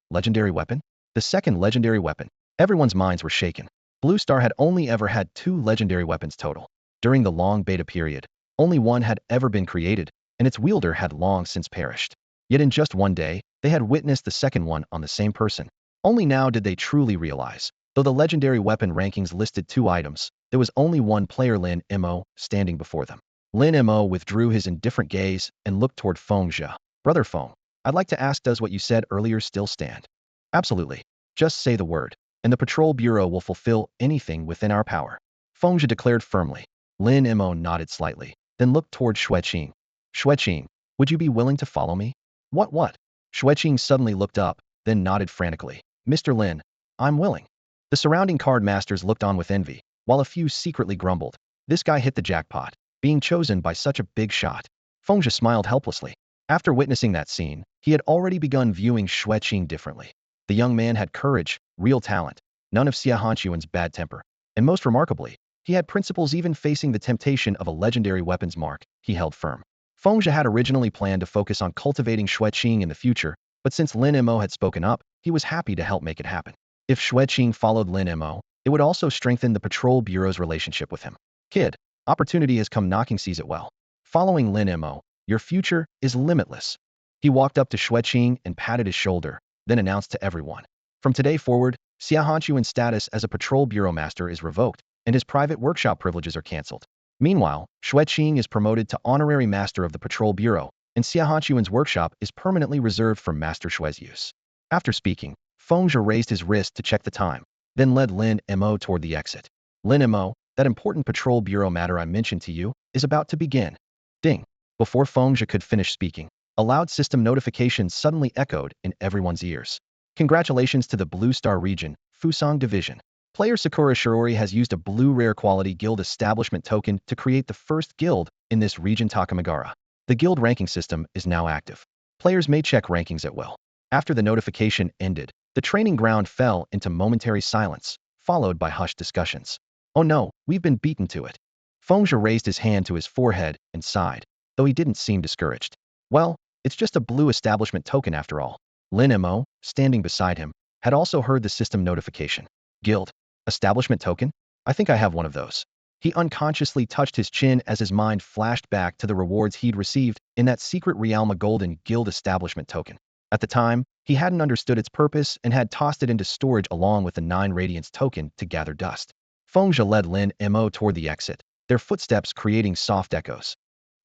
weapon? The second legendary weapon. Everyone's minds were shaken. Blue Star had only ever had 2 legendary weapons total. During the long beta period, only one had ever been created, and its wielder had long since perished. Yet in just one day, they had witnessed the second one on the same person. Only now did they truly realize, though the legendary weapon rankings listed 2 items, there was only one player, Lin Mo, standing before them. Lin Mo withdrew his indifferent gaze and looked toward Feng Zhe. Brother Feng, I'd like to ask, does what you said earlier still stand? Absolutely. Just say the word, and the Patrol Bureau will fulfill anything within our power. Feng Zhe declared firmly. Lin Mo nodded slightly, then looked toward Xueqing. Xueqing, would you be willing to follow me? What? Xueqing suddenly looked up, then nodded frantically. Mr. Lin, I'm willing. The surrounding card masters looked on with envy, while a few secretly grumbled. This guy hit the jackpot, being chosen by such a big shot. Feng Zhe smiled helplessly. After witnessing that scene, he had already begun viewing Xueqing differently. The young man had courage, real talent, none of Xia Hanchuan's bad temper, and most remarkably, he had principles. Even facing the temptation of a legendary weapons mark, he held firm. Feng Zhe had originally planned to focus on cultivating Xueqing in the future, but since Lin Mo had spoken up, he was happy to help make it happen. If Xueqing followed Lin Mo, it would also strengthen the Patrol Bureau's relationship with him. Kid, opportunity has come knocking, seize it well. Following Lin Mo, your future is limitless. He walked up to Xueqing and patted his shoulder, then announced to everyone. From today forward, Xia Hanchuan's status as a Patrol Bureau Master is revoked, and his private workshop privileges are cancelled. Meanwhile, Xueqing is promoted to Honorary Master of the Patrol Bureau, and Xia Hanchuan's workshop is permanently reserved for Master Xue's use. After speaking, Feng Zhe raised his wrist to check the time, then led Lin Mo toward the exit. Lin Mo, that important Patrol Bureau matter I mentioned to you, is about to begin. Ding! Before Feng Zhe could finish speaking, a loud system notification suddenly echoed in everyone's ears. Congratulations to the Blue Star Region, Fusang Division. Player Sakura Shiori has used a blue rare quality guild establishment token to create the first guild in this region, Takamagara. The guild ranking system is now active. Players may check rankings at will. After the notification ended, the training ground fell into momentary silence, followed by hushed discussions. Oh no, we've been beaten to it. Feng Zhe raised his hand to his forehead and sighed, though he didn't seem discouraged. Well, it's just a blue establishment token after all. Lin Mo, standing beside him, had also heard the system notification. Guild. Establishment token? I think I have one of those. He unconsciously touched his chin as his mind flashed back to the rewards he'd received in that secret Realma Golden Guild establishment token. At the time, he hadn't understood its purpose and had tossed it into storage along with the 9 Radiance token to gather dust. Feng Zhe led Lin Mo toward the exit, their footsteps creating soft echoes.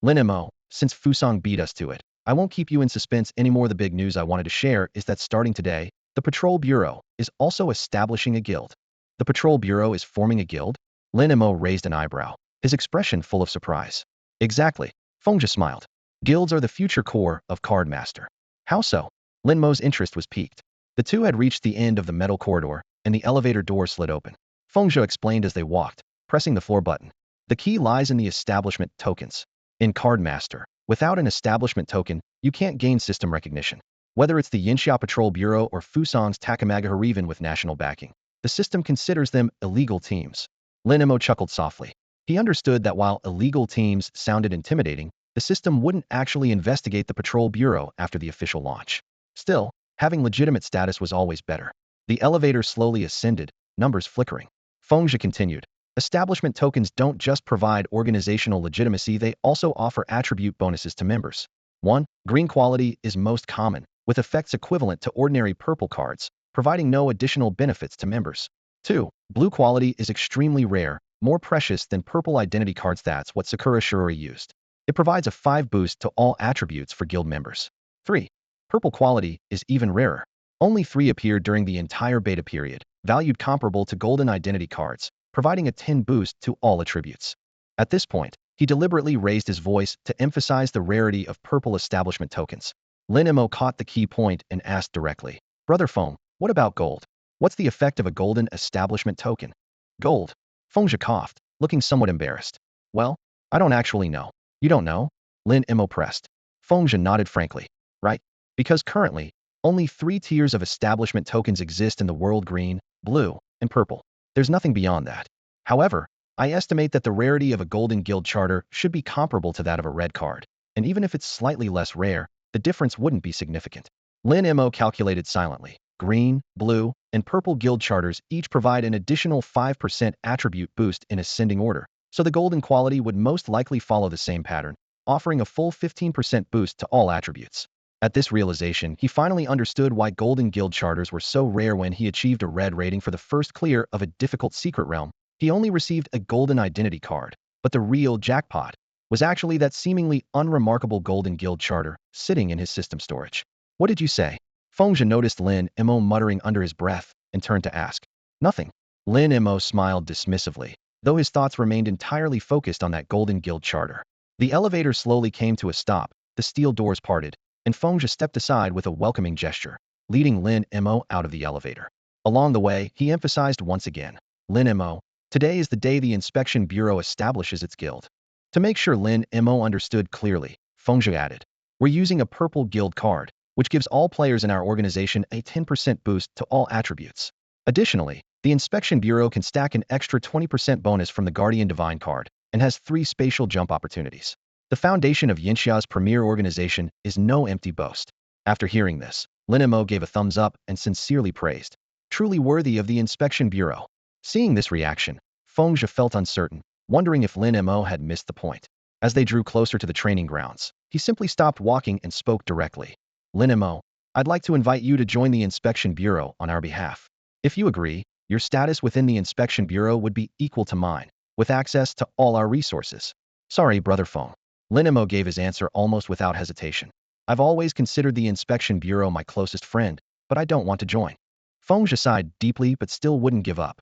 Lin Mo, since Fusang beat us to it, I won't keep you in suspense anymore. The big news I wanted to share is that starting today, the Patrol Bureau is also establishing a guild. The Patrol Bureau is forming a guild? Lin Mo raised an eyebrow, his expression full of surprise. Exactly, Feng Zhe smiled. Guilds are the future core of Cardmaster. How so? Lin Mo's interest was piqued. The two had reached the end of the metal corridor, and the elevator door slid open. Feng Zhe explained as they walked, pressing the floor button. The key lies in the establishment tokens. In Cardmaster, without an establishment token, you can't gain system recognition. Whether it's the Yinxia Patrol Bureau or Fusang's Takamagara or even with national backing, the system considers them illegal teams. Lin Mo chuckled softly. He understood that while illegal teams sounded intimidating, the system wouldn't actually investigate the Patrol Bureau after the official launch. Still, having legitimate status was always better. The elevator slowly ascended, numbers flickering. Feng Zhe continued. Establishment tokens don't just provide organizational legitimacy, they also offer attribute bonuses to members. 1. Green quality is most common, with effects equivalent to ordinary purple cards, providing no additional benefits to members. 2. Blue quality is extremely rare, more precious than purple identity cards. That's what Sakura Shiori used. It provides a 5 boost to all attributes for guild members. 3. Purple quality is even rarer. Only 3 appeared during the entire beta period, valued comparable to golden identity cards, providing a 10 boost to all attributes. At this point, he deliberately raised his voice to emphasize the rarity of purple establishment tokens. Lin Mo caught the key point and asked directly. Brother Feng, what about gold? What's the effect of a golden establishment token? Gold. Feng coughed, looking somewhat embarrassed. Well, I don't actually know. You don't know? Lin Mo pressed. Feng nodded frankly. Right? Because currently, only 3 tiers of establishment tokens exist in the world: green, blue, and purple. There's nothing beyond that. However, I estimate that the rarity of a golden guild charter should be comparable to that of a red card, and even if it's slightly less rare, the difference wouldn't be significant. Lin Mo calculated silently. Green, blue, and purple guild charters each provide an additional 5% attribute boost in ascending order, so the golden quality would most likely follow the same pattern, offering a full 15% boost to all attributes. At this realization, he finally understood why golden guild charters were so rare. When he achieved a red rating for the first clear of a difficult secret realm, he only received a golden identity card, but the real jackpot was actually that seemingly unremarkable golden guild charter sitting in his system storage. What did you say? Feng noticed Lin Mo muttering under his breath and turned to ask. Nothing. Lin Mo smiled dismissively, though his thoughts remained entirely focused on that golden guild charter. The elevator slowly came to a stop, the steel doors parted, and Feng stepped aside with a welcoming gesture, leading Lin Mo out of the elevator. Along the way, he emphasized once again, Lin Mo, today is the day the Inspection Bureau establishes its guild. To make sure Lin Mo understood clearly, Feng added, we're using a purple guild card, which gives all players in our organization a 10% boost to all attributes. Additionally, the Inspection Bureau can stack an extra 20% bonus from the Guardian Divine card and has 3 spatial jump opportunities. The foundation of Yinxia's premier organization is no empty boast. After hearing this, Lin Mo gave a thumbs up and sincerely praised. Truly worthy of the Inspection Bureau. Seeing this reaction, Feng felt uncertain, wondering if Lin Mo had missed the point. As they drew closer to the training grounds, he simply stopped walking and spoke directly. Lin Mo, I'd like to invite you to join the Inspection Bureau on our behalf. If you agree, your status within the Inspection Bureau would be equal to mine, with access to all our resources. Sorry, Brother Feng. Lin Mo gave his answer almost without hesitation. I've always considered the Inspection Bureau my closest friend, but I don't want to join. Feng sighed deeply but still wouldn't give up.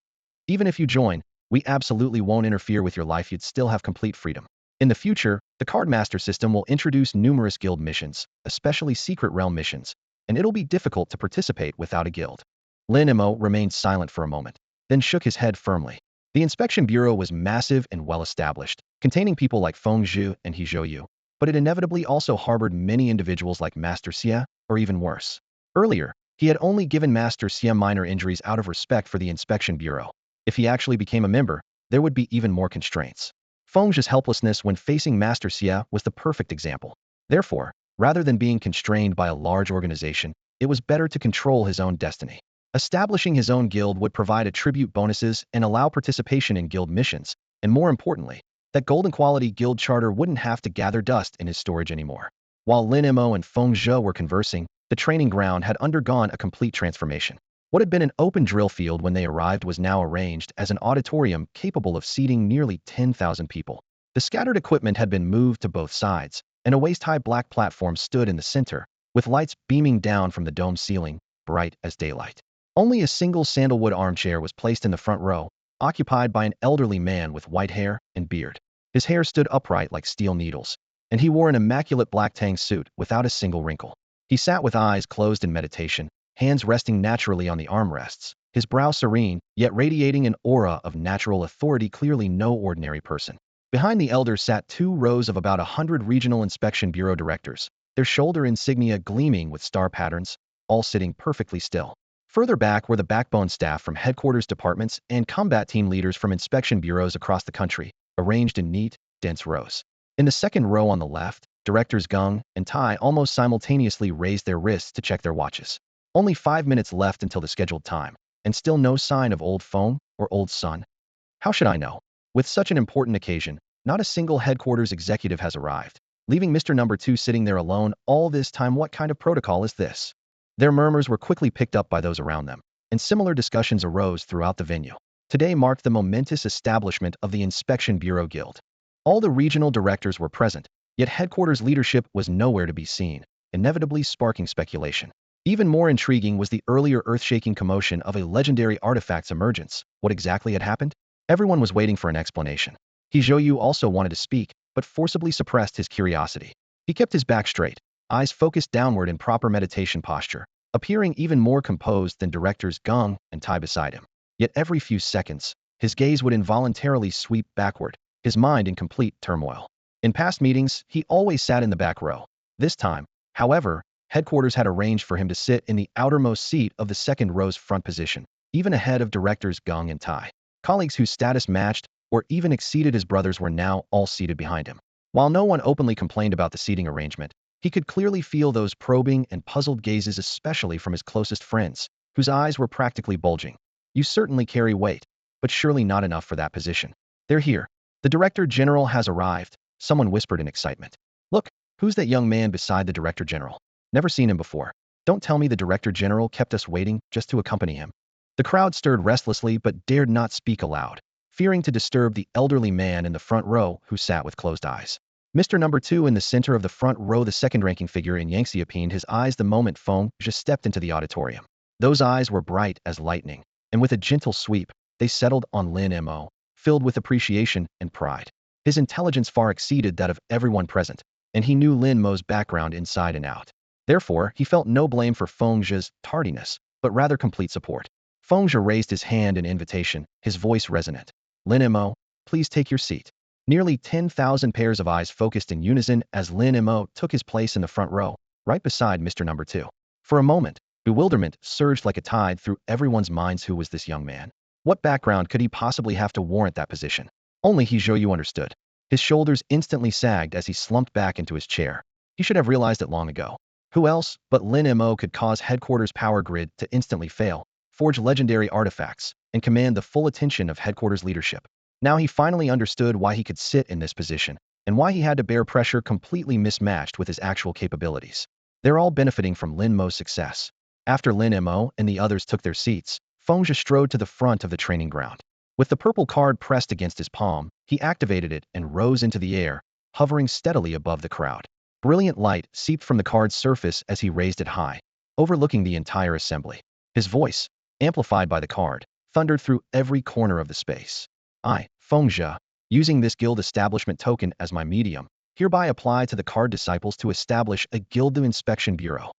Even if you join, we absolutely won't interfere with your life. You'd still have complete freedom. In the future, the Cardmaster system will introduce numerous guild missions, especially secret realm missions, and it'll be difficult to participate without a guild. Lin Mo remained silent for a moment, then shook his head firmly. The Inspection Bureau was massive and well-established, containing people like Feng Zhu and He Zhouyu, but it inevitably also harbored many individuals like Master Xia, or even worse. Earlier, he had only given Master Xia minor injuries out of respect for the Inspection Bureau. If he actually became a member, there would be even more constraints. Feng's helplessness when facing Master Xia was the perfect example. Therefore, rather than being constrained by a large organization, it was better to control his own destiny. Establishing his own guild would provide attribute bonuses and allow participation in guild missions, and more importantly, that golden quality guild charter wouldn't have to gather dust in his storage anymore. While Lin Mo and Feng Zhe were conversing, the training ground had undergone a complete transformation. What had been an open drill field when they arrived was now arranged as an auditorium capable of seating nearly 10,000 people. The scattered equipment had been moved to both sides, and a waist-high black platform stood in the center, with lights beaming down from the dome ceiling, bright as daylight. Only a single sandalwood armchair was placed in the front row, occupied by an elderly man with white hair and beard. His hair stood upright like steel needles, and he wore an immaculate black tang suit without a single wrinkle. He sat with eyes closed in meditation, hands resting naturally on the armrests, his brow serene, yet radiating an aura of natural authority, clearly no ordinary person. Behind the elder sat 2 rows of about 100 regional inspection bureau directors, their shoulder insignia gleaming with star patterns, all sitting perfectly still. Further back were the backbone staff from headquarters departments and combat team leaders from inspection bureaus across the country, arranged in neat, dense rows. In the second row on the left, directors Gung and Tai almost simultaneously raised their wrists to check their watches. Only 5 minutes left until the scheduled time, and still no sign of old Feng or old Sun. How should I know? With such an important occasion, not a single headquarters executive has arrived, leaving Mr. Number 2 sitting there alone all this time. What kind of protocol is this? Their murmurs were quickly picked up by those around them, and similar discussions arose throughout the venue. Today marked the momentous establishment of the Inspection Bureau Guild. All the regional directors were present, yet headquarters leadership was nowhere to be seen, inevitably sparking speculation. Even more intriguing was the earlier earth-shaking commotion of a legendary artifact's emergence. What exactly had happened? Everyone was waiting for an explanation. He Zhouyu also wanted to speak, but forcibly suppressed his curiosity. He kept his back straight, eyes focused downward in proper meditation posture, appearing even more composed than directors Geng and Tai beside him. Yet every few seconds, his gaze would involuntarily sweep backward, his mind in complete turmoil. In past meetings, he always sat in the back row. This time, however, headquarters had arranged for him to sit in the outermost seat of the second row's front position, even ahead of directors Geng and Tai. Colleagues whose status matched or even exceeded his brothers were now all seated behind him. While no one openly complained about the seating arrangement, he could clearly feel those probing and puzzled gazes, especially from his closest friends, whose eyes were practically bulging. You certainly carry weight, but surely not enough for that position. They're here. The Director General has arrived, someone whispered in excitement. Look, who's that young man beside the Director General? Never seen him before. Don't tell me the Director General kept us waiting just to accompany him. The crowd stirred restlessly but dared not speak aloud, fearing to disturb the elderly man in the front row who sat with closed eyes. Mr. Number 2 in the center of the front row, the second-ranking figure in Yangtze, opened his eyes the moment Feng just stepped into the auditorium. Those eyes were bright as lightning, and with a gentle sweep, they settled on Lin Mo, filled with appreciation and pride. His intelligence far exceeded that of everyone present, and he knew Lin Mo's background inside and out. Therefore, he felt no blame for Feng Zhe's tardiness, but rather complete support. Feng Zhe raised his hand in invitation, his voice resonant. Lin Mo, please take your seat. Nearly 10,000 pairs of eyes focused in unison as Lin Mo took his place in the front row, right beside Mr. Number 2. For a moment, bewilderment surged like a tide through everyone's minds. Who was this young man? What background could he possibly have to warrant that position? Only He Zhouyu understood. His shoulders instantly sagged as he slumped back into his chair. He should have realized it long ago. Who else but Lin Mo could cause headquarters power grid to instantly fail, forge legendary artifacts, and command the full attention of headquarters leadership? Now he finally understood why he could sit in this position, and why he had to bear pressure completely mismatched with his actual capabilities. They're all benefiting from Lin Mo's success. After Lin Mo and the others took their seats, Feng Zhe strode to the front of the training ground. With the purple card pressed against his palm, he activated it and rose into the air, hovering steadily above the crowd. Brilliant light seeped from the card's surface as he raised it high, overlooking the entire assembly. His voice, amplified by the card, thundered through every corner of the space. I, Feng Zhe, using this guild establishment token as my medium, hereby apply to the card disciples to establish a guild inspection bureau.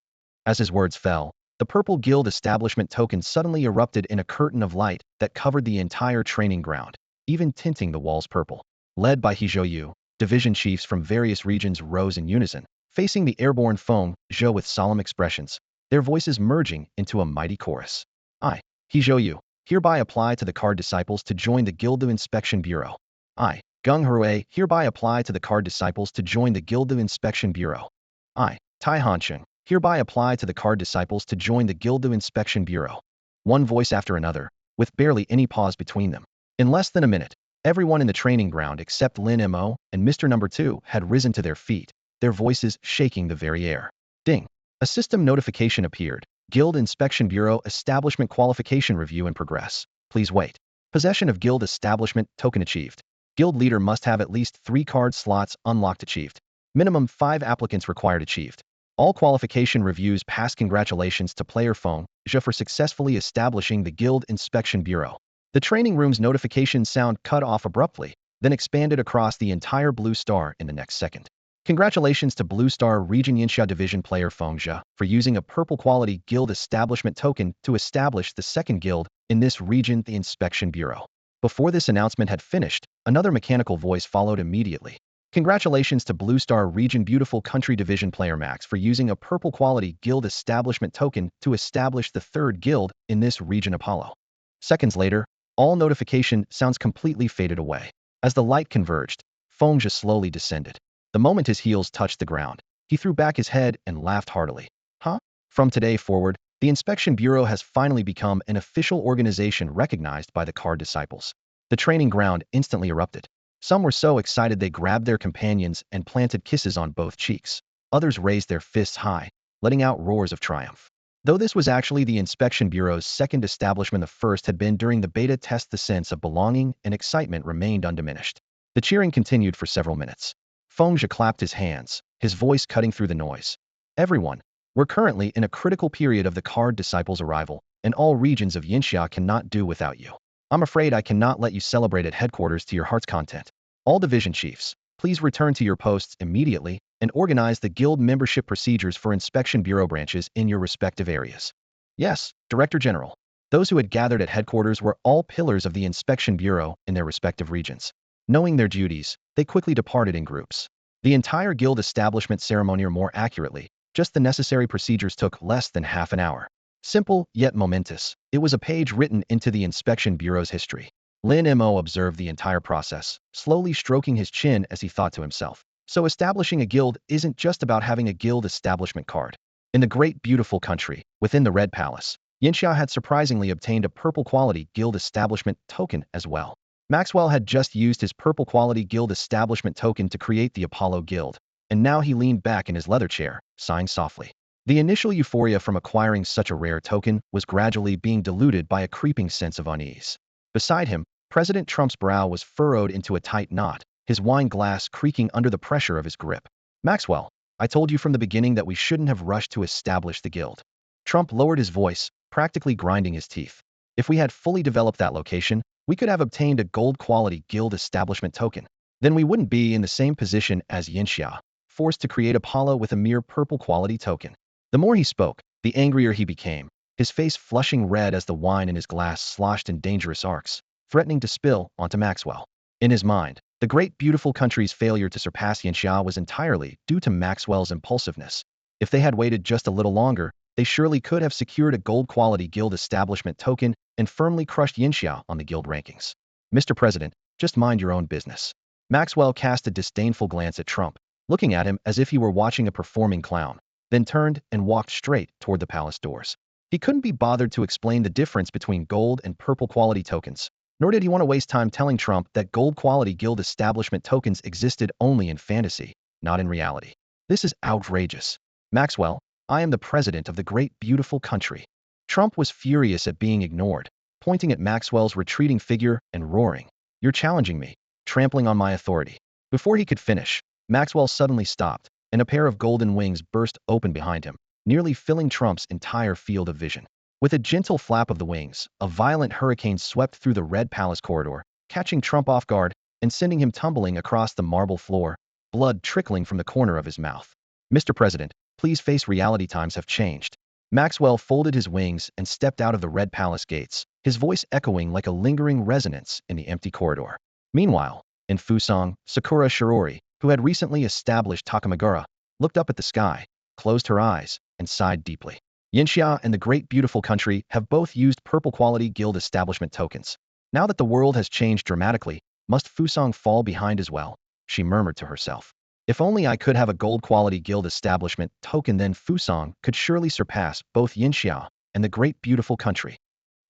As his words fell, the purple guild establishment token suddenly erupted in a curtain of light that covered the entire training ground, even tinting the walls purple. Led by He Zhouyu, division chiefs from various regions rose in unison, facing the airborne Feng Zhe with solemn expressions, their voices merging into a mighty chorus. I, He Zhouyu, hereby apply to the card disciples to join the Guildu Inspection Bureau. I, Geng Hui, hereby apply to the card disciples to join the Guildu Inspection Bureau. I, Tai Hansheng, hereby apply to the card disciples to join the Guildu Inspection Bureau. One voice after another, with barely any pause between them. In less than a minute, everyone in the training ground except Lin Mo and Mr. Number 2 had risen to their feet, their voices shaking the very air. Ding! A system notification appeared. Guild Inspection Bureau Establishment Qualification Review in progress. Please wait. Possession of Guild Establishment Token achieved. Guild leader must have at least 3 card slots unlocked achieved. Minimum 5 applicants required achieved. All qualification reviews passed. Congratulations to player Feng Zhe for successfully establishing the Guild Inspection Bureau. The training room's notification sound cut off abruptly, then expanded across the entire Blue Star in the next second. Congratulations to Blue Star Region Yinxia Division player Feng Zhe for using a purple quality guild establishment token to establish the second guild in this region, the Inspection Bureau. Before this announcement had finished, another mechanical voice followed immediately. Congratulations to Blue Star Region Beautiful Country Division player Max for using a purple quality guild establishment token to establish the third guild in this region Apollo. Seconds later, all notification sounds completely faded away. As the light converged, Feng Zhe slowly descended. The moment his heels touched the ground, he threw back his head and laughed heartily. Huh? From today forward, the Inspection Bureau has finally become an official organization recognized by the card disciples. The training ground instantly erupted. Some were so excited they grabbed their companions and planted kisses on both cheeks. Others raised their fists high, letting out roars of triumph. Though this was actually the Inspection Bureau's second establishment, the first had been during the beta test. The sense of belonging and excitement remained undiminished. The cheering continued for several minutes. Feng Zhe clapped his hands, his voice cutting through the noise. Everyone, we're currently in a critical period of the card disciples' arrival, and all regions of Yinxia cannot do without you. I'm afraid I cannot let you celebrate at headquarters to your heart's content. All division chiefs, please return to your posts immediately and organize the guild membership procedures for inspection bureau branches in your respective areas. Yes, Director General. Those who had gathered at headquarters were all pillars of the inspection bureau in their respective regions. Knowing their duties, they quickly departed in groups. The entire guild establishment ceremony, or more accurately, just the necessary procedures, took less than half an hour. Simple, yet momentous, it was a page written into the inspection bureau's history. Lin Mo observed the entire process, slowly stroking his chin as he thought to himself. So establishing a guild isn't just about having a guild establishment card. In the great beautiful country, within the Red Palace, Yanxia had surprisingly obtained a purple quality guild establishment token as well. Maxwell had just used his purple quality guild establishment token to create the Apollo Guild, and now he leaned back in his leather chair, sighing softly. The initial euphoria from acquiring such a rare token was gradually being diluted by a creeping sense of unease. Beside him, President Trump's brow was furrowed into a tight knot, his wine glass creaking under the pressure of his grip. Maxwell, I told you from the beginning that we shouldn't have rushed to establish the guild. Trump lowered his voice, practically grinding his teeth. If we had fully developed that location, we could have obtained a gold-quality guild establishment token. Then we wouldn't be in the same position as Yanxia, forced to create Apollo with a mere purple-quality token. The more he spoke, the angrier he became, his face flushing red as the wine in his glass sloshed in dangerous arcs, threatening to spill onto Maxwell. In his mind, the great beautiful country's failure to surpass Yanxia was entirely due to Maxwell's impulsiveness. If they had waited just a little longer, they surely could have secured a gold-quality guild establishment token and firmly crushed Yanxia on the guild rankings. Mr. President, just mind your own business. Maxwell cast a disdainful glance at Trump, looking at him as if he were watching a performing clown, then turned and walked straight toward the palace doors. He couldn't be bothered to explain the difference between gold and purple quality tokens, nor did he want to waste time telling Trump that gold-quality guild establishment tokens existed only in fantasy, not in reality. This is outrageous. Maxwell, I am the president of the great beautiful country. Trump was furious at being ignored, pointing at Maxwell's retreating figure and roaring, You're challenging me, trampling on my authority. Before he could finish, Maxwell suddenly stopped, and a pair of golden wings burst open behind him, nearly filling Trump's entire field of vision. With a gentle flap of the wings, a violent hurricane swept through the Red Palace corridor, catching Trump off guard and sending him tumbling across the marble floor, blood trickling from the corner of his mouth. Mr. President, please face reality. Times have changed. Maxwell folded his wings and stepped out of the Red Palace gates, his voice echoing like a lingering resonance in the empty corridor. Meanwhile, in Fusang, Sakura Shirori, who had recently established Takamagura, looked up at the sky, closed her eyes, and sighed deeply. Yanxia and the great beautiful country have both used purple quality guild establishment tokens. Now that the world has changed dramatically, must Fusang fall behind as well? She murmured to herself. If only I could have a gold quality guild establishment token, then Fusang could surely surpass both Yanxia and the great beautiful country.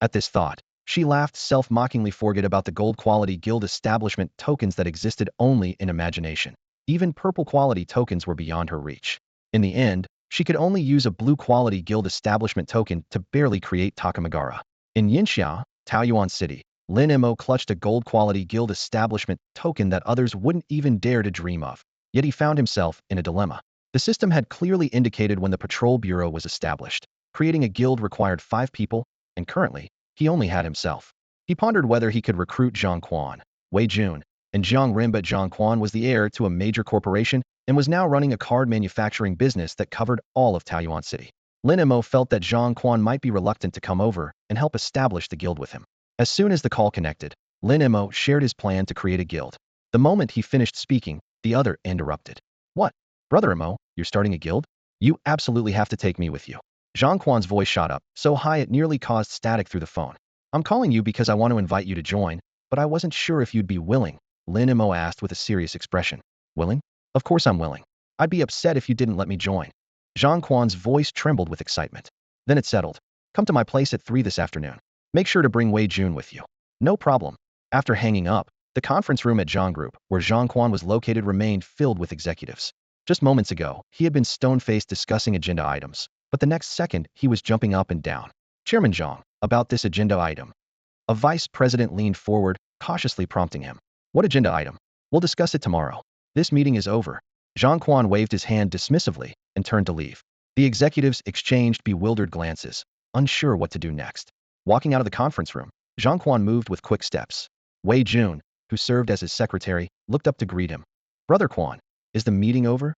At this thought, she laughed self-mockingly. Forget about the gold quality guild establishment tokens that existed only in imagination. Even purple quality tokens were beyond her reach. In the end, she could only use a blue quality guild establishment token to barely create Takamagara. In Yanxia, Taoyuan City, Lin Mo clutched a gold quality guild establishment token that others wouldn't even dare to dream of. Yet he found himself in a dilemma. The system had clearly indicated when the patrol bureau was established. Creating a guild required 5 people, and currently, he only had himself. He pondered whether he could recruit Zhang Quan, Wei Jun, and Zhang Rim, but Zhang Quan was the heir to a major corporation and was now running a card manufacturing business that covered all of Taoyuan City. Lin Mo felt that Zhang Quan might be reluctant to come over and help establish the guild with him. As soon as the call connected, Lin Mo shared his plan to create a guild. The moment he finished speaking, the other interrupted. What? Brother Mo, you're starting a guild? You absolutely have to take me with you. Zhang Quan's voice shot up, so high it nearly caused static through the phone. I'm calling you because I want to invite you to join, but I wasn't sure if you'd be willing, Lin Mo asked with a serious expression. Willing? Of course I'm willing. I'd be upset if you didn't let me join. Zhang Quan's voice trembled with excitement. Then it settled. Come to my place at 3 this afternoon. Make sure to bring Wei Jun with you. No problem. After hanging up, the conference room at Zhang Group, where Zhang Quan was located, remained filled with executives. Just moments ago, he had been stone-faced discussing agenda items, but the next second, he was jumping up and down. Chairman Zhang, about this agenda item. A vice president leaned forward, cautiously prompting him. What agenda item? We'll discuss it tomorrow. This meeting is over. Zhang Quan waved his hand dismissively and turned to leave. The executives exchanged bewildered glances, unsure what to do next. Walking out of the conference room, Zhang Quan moved with quick steps. Wei Jun, who served as his secretary, looked up to greet him. Brother Quan, is the meeting over?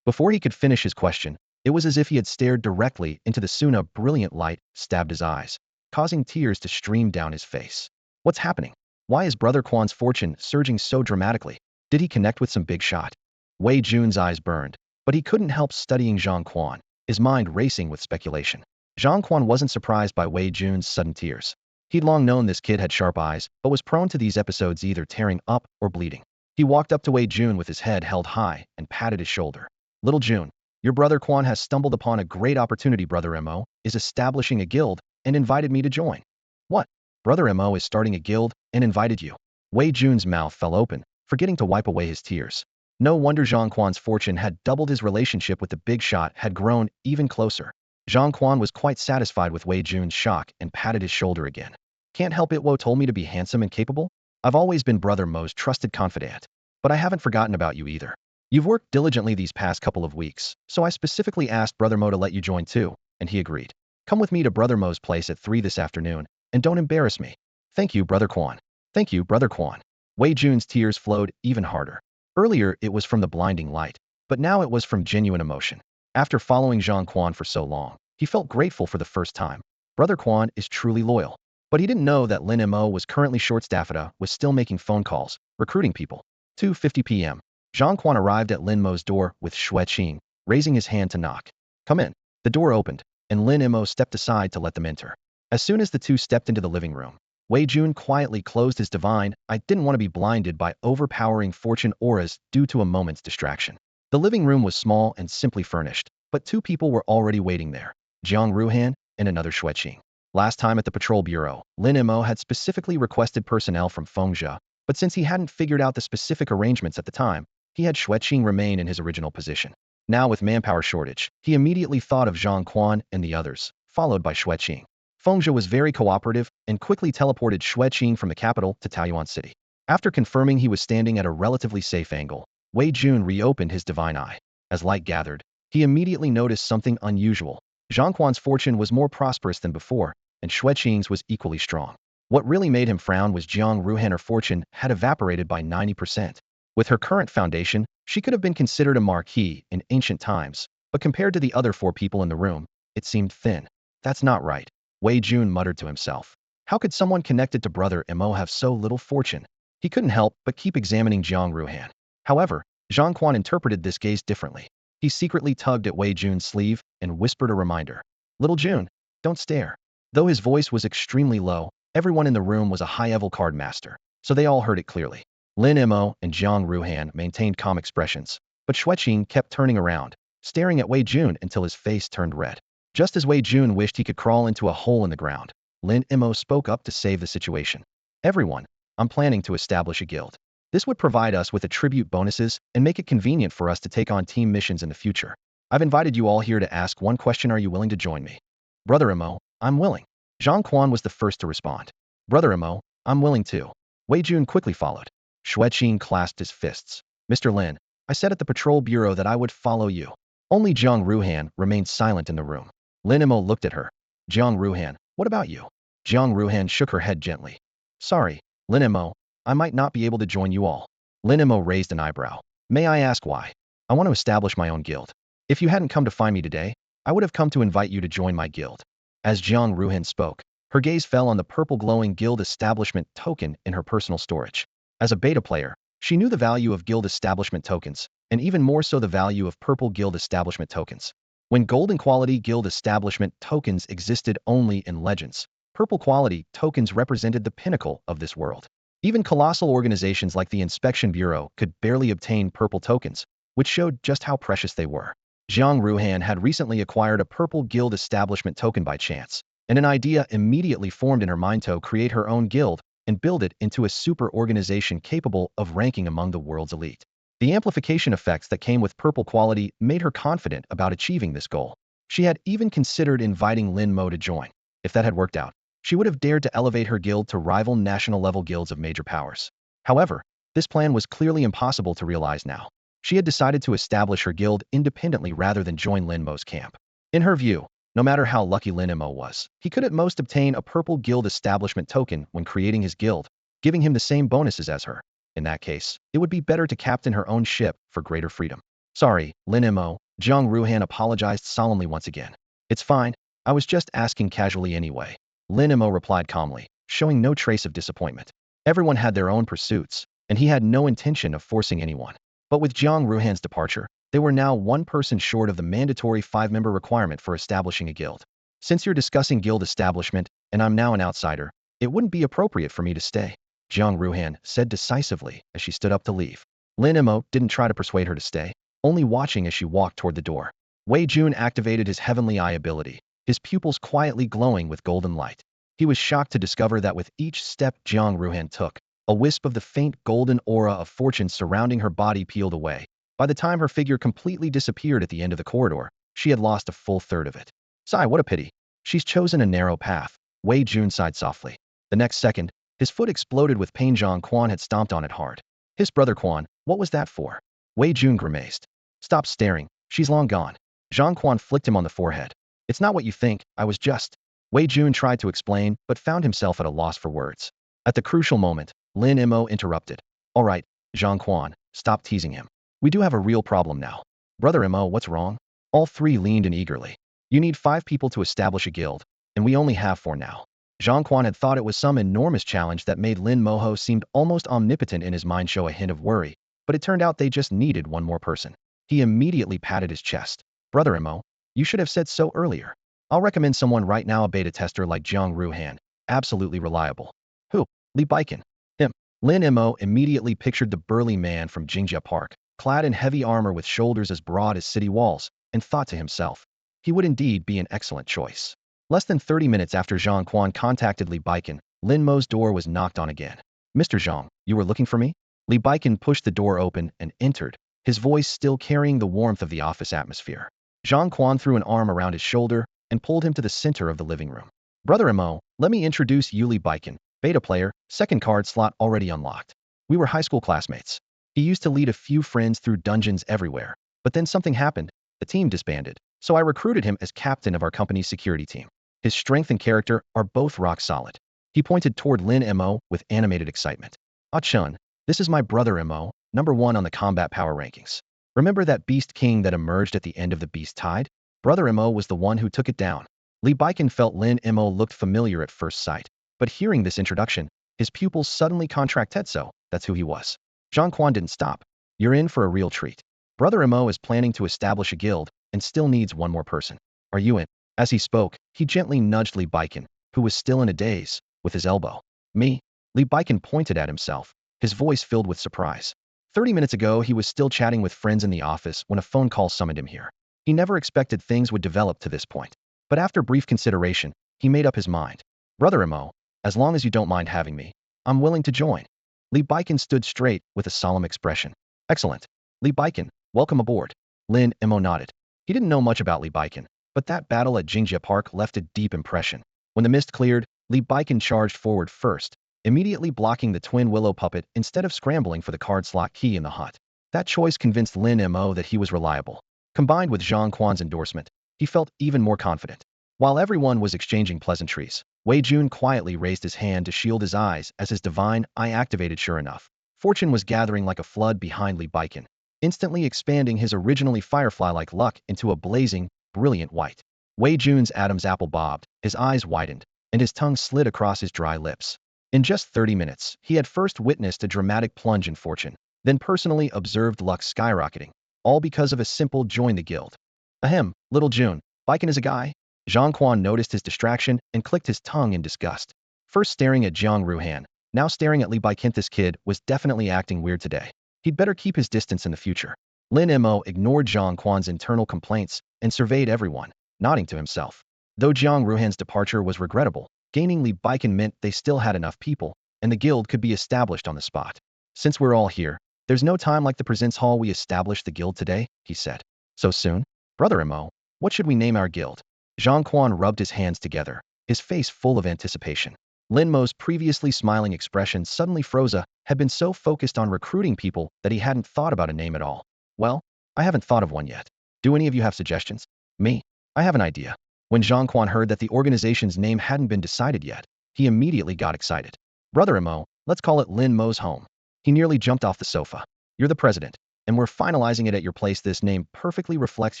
Before he could finish his question, it was as if he had stared directly into the soon a brilliant light stabbed his eyes, causing tears to stream down his face. What's happening? Why is Brother Quan's fortune surging so dramatically? Did he connect with some big shot? Wei Jun's eyes burned, but he couldn't help studying Zhang Quan, his mind racing with speculation. Zhang Quan wasn't surprised by Wei Jun's sudden tears. He'd long known this kid had sharp eyes, but was prone to these episodes either tearing up or bleeding. He walked up to Wei Jun with his head held high and patted his shoulder. Little Jun, your brother Quan has stumbled upon a great opportunity. Brother Mo is establishing a guild and invited me to join. What? Brother Mo is starting a guild and invited you? Wei Jun's mouth fell open, forgetting to wipe away his tears. No wonder Zhang Quan's fortune had doubled. His relationship with the big shot had grown even closer. Zhang Quan was quite satisfied with Wei Jun's shock and patted his shoulder again. Can't help it. Wo told me to be handsome and capable. I've always been Brother Mo's trusted confidant. But I haven't forgotten about you either. You've worked diligently these past couple of weeks, so I specifically asked Brother Mo to let you join too, and he agreed. Come with me to Brother Mo's place at 3 this afternoon, and don't embarrass me. Thank you, Brother Quan. Thank you, Brother Quan. Wei Jun's tears flowed even harder. Earlier, it was from the blinding light, but now it was from genuine emotion. After following Zhang Quan for so long, he felt grateful for the first time. Brother Quan is truly loyal. But he didn't know that Lin Mo was currently short-staffed, was still making phone calls, recruiting people. 2:50 p.m. Zhang Quan arrived at Lin Mo's door with Xue Qing, raising his hand to knock. Come in. The door opened, and Lin Mo stepped aside to let them enter. As soon as the two stepped into the living room, Wei Jun quietly closed his divine. I didn't want to be blinded by overpowering fortune auras due to a moment's distraction. The living room was small and simply furnished, but two people were already waiting there. Jiang Ruhan and another Xue Qing. Last time at the patrol bureau, Lin Mo had specifically requested personnel from Fengzhe, but since he hadn't figured out the specific arrangements at the time, he had Xue Qing remain in his original position. Now with manpower shortage, he immediately thought of Zhang Quan and the others, followed by Xue Qing. Fengzhe was very cooperative and quickly teleported Xue Qing from the capital to Taoyuan City. After confirming he was standing at a relatively safe angle, Wei Jun reopened his divine eye. As light gathered, he immediately noticed something unusual. Zhang Quan's fortune was more prosperous than before, and Xue Qing's was equally strong. What really made him frown was Jiang Ruhan. Her fortune had evaporated by 90%. With her current foundation, she could have been considered a marquis in ancient times, but compared to the other 4 people in the room, it seemed thin. That's not right, Wei Jun muttered to himself. How could someone connected to Brother Mo have so little fortune? He couldn't help but keep examining Jiang Ruhan. However, Zhang Quan interpreted this gaze differently. He secretly tugged at Wei Jun's sleeve and whispered a reminder. Little Jun, don't stare. Though his voice was extremely low, everyone in the room was a high-level card master, so they all heard it clearly. Lin Mo and Jiang Ruhan maintained calm expressions, but Xue Qing kept turning around, staring at Wei Jun until his face turned red. Just as Wei Jun wished he could crawl into a hole in the ground, Lin Mo spoke up to save the situation. Everyone, I'm planning to establish a guild. This would provide us with attribute bonuses and make it convenient for us to take on team missions in the future. I've invited you all here to ask one question. Are you willing to join me? Brother Mo, I'm willing. Zhang Quan was the first to respond. Brother Mo, I'm willing too. Wei Jun quickly followed. Xue Qing clasped his fists. Mr. Lin, I said at the patrol bureau that I would follow you. Only Jiang Ruhan remained silent in the room. Lin Mo looked at her. Jiang Ruhan, what about you? Jiang Ruhan shook her head gently. Sorry, Lin Mo, I might not be able to join you all. Lin Mo raised an eyebrow. May I ask why? I want to establish my own guild. If you hadn't come to find me today, I would have come to invite you to join my guild. As Jiang Ruhan spoke, her gaze fell on the purple glowing guild establishment token in her personal storage. As a beta player, she knew the value of guild establishment tokens, and even more so the value of purple guild establishment tokens. When golden quality guild establishment tokens existed only in legends, purple quality tokens represented the pinnacle of this world. Even colossal organizations like the Inspection Bureau could barely obtain purple tokens, which showed just how precious they were. Jiang Ruhan had recently acquired a purple guild establishment token by chance, and an idea immediately formed in her mind to create her own guild and build it into a super organization capable of ranking among the world's elite. The amplification effects that came with purple quality made her confident about achieving this goal. She had even considered inviting Lin Mo to join. If that had worked out, she would have dared to elevate her guild to rival national-level guilds of major powers. However, this plan was clearly impossible to realize now. She had decided to establish her guild independently rather than join Lin Mo's camp. In her view, no matter how lucky Lin Mo was, he could at most obtain a purple guild establishment token when creating his guild, giving him the same bonuses as her. In that case, it would be better to captain her own ship for greater freedom. Sorry, Lin Mo, Jiang Ruhan apologized solemnly once again. It's fine. I was just asking casually anyway. Lin Mo replied calmly, showing no trace of disappointment. Everyone had their own pursuits, and he had no intention of forcing anyone. But with Jiang Ruhan's departure, they were now one person short of the mandatory 5-member requirement for establishing a guild. Since you're discussing guild establishment, and I'm now an outsider, it wouldn't be appropriate for me to stay, Jiang Ruhan said decisively as she stood up to leave. Lin Mo didn't try to persuade her to stay, only watching as she walked toward the door. Wei Jun activated his heavenly eye ability, his pupils quietly glowing with golden light. He was shocked to discover that with each step Jiang Ruhan took, a wisp of the faint golden aura of fortune surrounding her body peeled away. By the time her figure completely disappeared at the end of the corridor, she had lost a full third of it. Sigh, what a pity. She's chosen a narrow path, Wei Jun sighed softly. The next second, his foot exploded with pain. Zhang Quan had stomped on it hard. His brother Quan, what was that for? Wei Jun grimaced. Stop staring, she's long gone. Zhang Quan flicked him on the forehead. It's not what you think, I was just… Wei Jun tried to explain, but found himself at a loss for words. At the crucial moment, Lin Mo interrupted. All right, Zhang Quan, stop teasing him. We do have a real problem now. Brother Mo, what's wrong? All three leaned in eagerly. You need 5 people to establish a guild, and we only have 4 now. Zhang Quan had thought it was some enormous challenge that made Lin Moho seemed almost omnipotent in his mind show a hint of worry, but it turned out they just needed one more person. He immediately patted his chest. Brother Mo, you should have said so earlier. I'll recommend someone right now, a beta tester like Jiang Ruhan. Absolutely reliable. Who? Li Baikan. Him. Lin Mo immediately pictured the burly man from Jingjia Park, clad in heavy armor with shoulders as broad as city walls, and thought to himself, he would indeed be an excellent choice. Less than 30 minutes after Zhang Quan contacted Li Baikan, Lin Mo's door was knocked on again. Mr. Zhang, you were looking for me? Li Baikan pushed the door open and entered, his voice still carrying the warmth of the office atmosphere. Zhang Quan threw an arm around his shoulder and pulled him to the center of the living room. Brother Mo, let me introduce you, Li Baikan, beta player, second card slot already unlocked. We were high school classmates. He used to lead a few friends through dungeons everywhere, but then something happened, the team disbanded, so I recruited him as captain of our company's security team. His strength and character are both rock solid. He pointed toward Lin Mo with animated excitement. Ah Chun, this is my brother Mo, #1 on the combat power rankings. Remember that Beast King that emerged at the end of the Beast Tide? Brother Mo was the one who took it down. Li Baikan felt Lin Mo looked familiar at first sight, but hearing this introduction, his pupils suddenly contracted. So that's who he was. Zhang Quan didn't stop. You're in for a real treat. Brother Mo is planning to establish a guild and still needs one more person. Are you in? As he spoke, he gently nudged Li Baikan, who was still in a daze, with his elbow. Me? Li Baikan pointed at himself, his voice filled with surprise. 30 minutes ago, he was still chatting with friends in the office when a phone call summoned him here. He never expected things would develop to this point. But after brief consideration, he made up his mind. Brother Mo, as long as you don't mind having me, I'm willing to join. Li Baikan stood straight with a solemn expression. Excellent. Li Baikan, welcome aboard. Lin Mo nodded. He didn't know much about Li Baikan, but that battle at Jingjia Park left a deep impression. When the mist cleared, Li Baikan charged forward first, immediately blocking the twin willow puppet instead of scrambling for the card slot key in the hut. That choice convinced Lin Mo that he was reliable. Combined with Zhang Quan's endorsement, he felt even more confident. While everyone was exchanging pleasantries, Wei Jun quietly raised his hand to shield his eyes as his divine eye activated. Sure enough, fortune was gathering like a flood behind Li Baikan, instantly expanding his originally firefly-like luck into a blazing, brilliant white. Wei Jun's Adam's apple bobbed, his eyes widened, and his tongue slid across his dry lips. In just 30 minutes, he had first witnessed a dramatic plunge in fortune, then personally observed luck skyrocketing, all because of a simple join the guild. Ahem, little Jun, Baikan is a guy? Zhang Quan noticed his distraction and clicked his tongue in disgust. First staring at Jiang Ruhan, now staring at Li Baikan. This kid was definitely acting weird today. He'd better keep his distance in the future. Lin Mo ignored Zhang Quan's internal complaints and surveyed everyone, nodding to himself. Though Jiang Ruhan's departure was regrettable, gaining Li Baikan meant they still had enough people, and the guild could be established on the spot. Since we're all here, there's no time like the presence hall. We established the guild today, he said. So soon? Brother Mo, what should we name our guild? Zhang Quan rubbed his hands together, his face full of anticipation. Lin Mo's previously smiling expression suddenly froze. Had been so focused on recruiting people that he hadn't thought about a name at all. Well, I haven't thought of one yet. Do any of you have suggestions? Me? I have an idea. When Zhang Quan heard that the organization's name hadn't been decided yet, he immediately got excited. Brother Mo, let's call it Lin Mo's home. He nearly jumped off the sofa. You're the president. and we're finalizing it at your place. This name perfectly reflects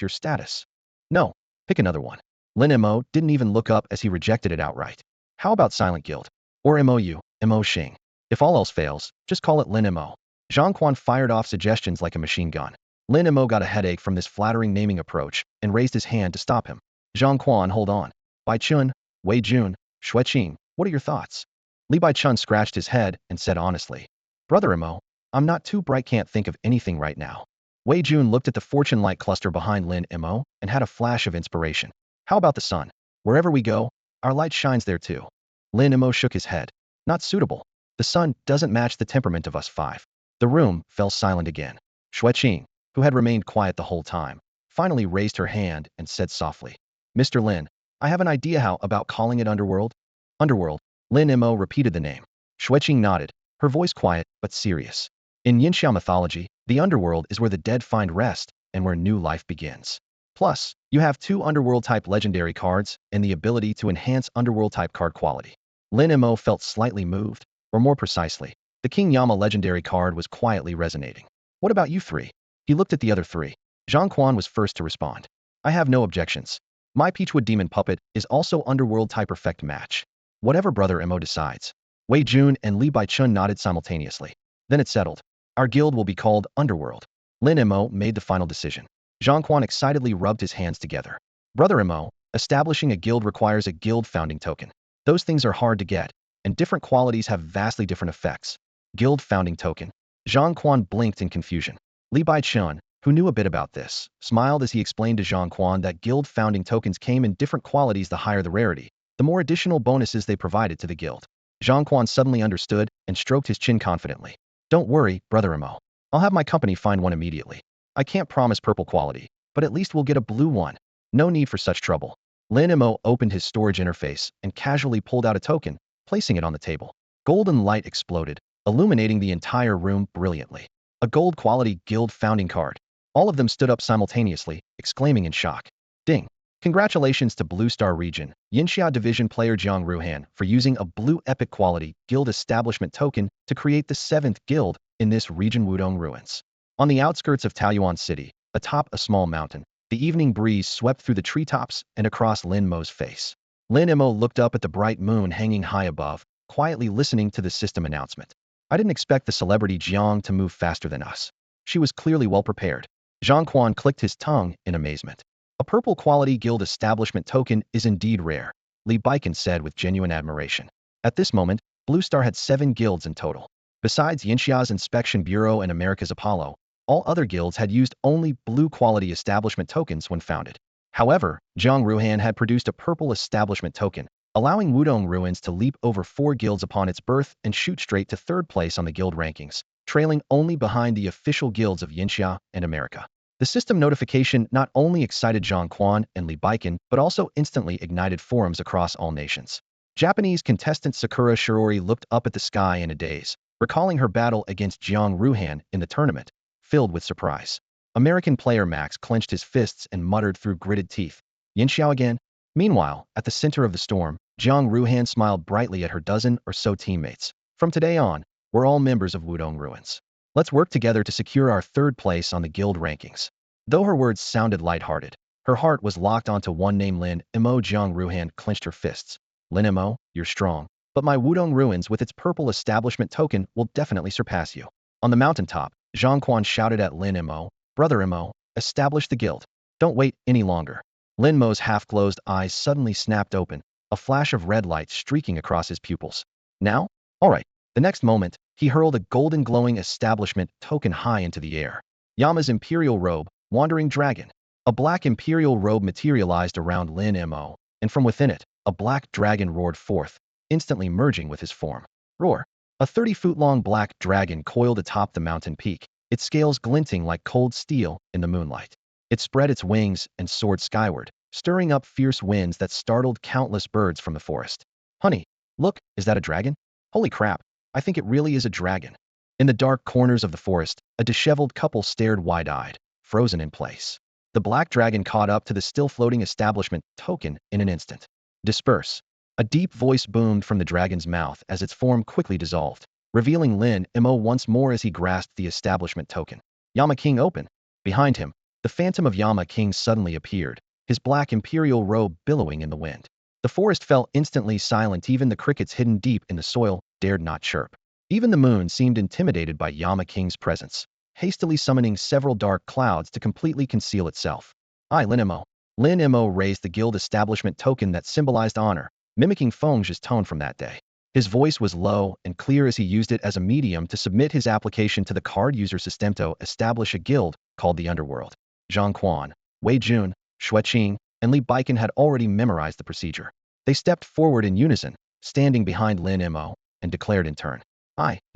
your status. No, pick another one. Lin Mo didn't even look up as he rejected it outright. How about Silent Guild? Or MOU, Mo Xing? If all else fails, just call it Lin Mo. Zhang Quan fired off suggestions like a machine gun. Lin Mo got a headache from this flattering naming approach and raised his hand to stop him. Zhang Quan, hold on. Bai Chun, Wei Jun, Xueqing, what are your thoughts? Li Bai Chun scratched his head and said honestly, Brother Mo, I'm not too bright, can't think of anything right now. Wei Jun looked at the fortune light cluster behind Lin Mo and had a flash of inspiration. How about the sun? Wherever we go, our light shines there too. Lin Mo shook his head. Not suitable. The sun doesn't match the temperament of us five. The room fell silent again. Xueqing, who had remained quiet the whole time, finally raised her hand and said softly, Mr. Lin, I have an idea. How about calling it Underworld? Underworld. Lin Mo repeated the name. Xueqing nodded, her voice quiet but serious. In Yinxia mythology, the underworld is where the dead find rest and where new life begins. Plus, you have 2 underworld-type legendary cards and the ability to enhance underworld-type card quality. Lin Mo felt slightly moved, or more precisely, the King Yama legendary card was quietly resonating. What about you 3? He looked at the other 3. Zhang Quan was first to respond. I have no objections. My Peachwood Demon Puppet is also underworld-type perfect match. Whatever Brother Mo decides. Wei Jun and Li Baichun nodded simultaneously. Then it settled. Our guild will be called Underworld. Lin Mo made the final decision. Zhang Quan excitedly rubbed his hands together. Brother Mo, establishing a guild requires a guild founding token. Those things are hard to get, and different qualities have vastly different effects. Guild founding token. Zhang Quan blinked in confusion. Li Baichun, who knew a bit about this, smiled as he explained to Zhang Quan that guild founding tokens came in different qualities. The higher the rarity, the more additional bonuses they provided to the guild. Zhang Quan suddenly understood and stroked his chin confidently. Don't worry, Brother Mo. I'll have my company find one immediately. I can't promise purple quality, but at least we'll get a blue one. No need for such trouble. Lin Mo opened his storage interface and casually pulled out a token, placing it on the table. Golden light exploded, illuminating the entire room brilliantly. A gold quality guild founding card. All of them stood up simultaneously, exclaiming in shock. Ding! Congratulations to Blue Star Region, Yinxia Division player Jiang Ruhan for using a blue epic quality guild establishment token to create the 7th guild in this region Wudong Ruins. On the outskirts of Taoyuan City, atop a small mountain, the evening breeze swept through the treetops and across Lin Mo's face. Lin Mo looked up at the bright moon hanging high above, quietly listening to the system announcement. I didn't expect the celebrity Jiang to move faster than us. She was clearly well prepared. Zhang Quan clicked his tongue in amazement. A purple quality guild establishment token is indeed rare, Li Baikan said with genuine admiration. At this moment, Blue Star had 7 guilds in total. Besides Yinxia's Inspection Bureau and America's Apollo, all other guilds had used only blue quality establishment tokens when founded. However, Jiang Ruhan had produced a purple establishment token, allowing Wudong Ruins to leap over 4 guilds upon its birth and shoot straight to 3rd place on the guild rankings, trailing only behind the official guilds of Yinxia and America. The system notification not only excited Zhang Quan and Li Baikan, but also instantly ignited forums across all nations. Japanese contestant Sakura Shirori looked up at the sky in a daze, recalling her battle against Jiang Ruhan in the tournament, filled with surprise. American player Max clenched his fists and muttered through gritted teeth, Yinxiao again? Meanwhile, at the center of the storm, Jiang Ruhan smiled brightly at her dozen or so teammates. From today on, we're all members of Wudong Ruins. Let's work together to secure our 3rd place on the guild rankings. Though her words sounded lighthearted, her heart was locked onto one name. Lin Mo. Jiang Ruhan clenched her fists. Lin Mo, you're strong, but my Wudong Ruins with its purple establishment token will definitely surpass you. On the mountaintop, Zhang Quan shouted at Lin Mo, Brother Mo, establish the guild. Don't wait any longer. Lin Mo's half-closed eyes suddenly snapped open, a flash of red light streaking across his pupils. Now? All right. The next moment, he hurled a golden glowing establishment token high into the air. Yama's Imperial Robe, Wandering Dragon. A black Imperial robe materialized around Lin Mo, and from within it, a black dragon roared forth, instantly merging with his form. Roar! A 30-foot-long black dragon coiled atop the mountain peak, its scales glinting like cold steel in the moonlight. It spread its wings and soared skyward, stirring up fierce winds that startled countless birds from the forest. Honey, look, is that a dragon? Holy crap, I think it really is a dragon. In the dark corners of the forest, a disheveled couple stared wide-eyed, frozen in place. The black dragon caught up to the still-floating establishment token in an instant. Disperse. A deep voice boomed from the dragon's mouth as its form quickly dissolved, revealing Lin Mo once more as he grasped the establishment token. Yama King open. Behind him, the phantom of Yama King suddenly appeared, his black imperial robe billowing in the wind. The forest fell instantly silent, even the crickets hidden deep in the soil dared not chirp. Even the moon seemed intimidated by Yama King's presence, hastily summoning several dark clouds to completely conceal itself. Lin Mo. Lin Mo raised the guild establishment token that symbolized honor, mimicking Feng's tone from that day. His voice was low and clear as he used it as a medium to submit his application to the card user system to establish a guild called the Underworld. Zhang Quan, Wei Jun, Xue Qing, and Li Baikan had already memorized the procedure. They stepped forward in unison, standing behind Lin Mo, and declared in turn.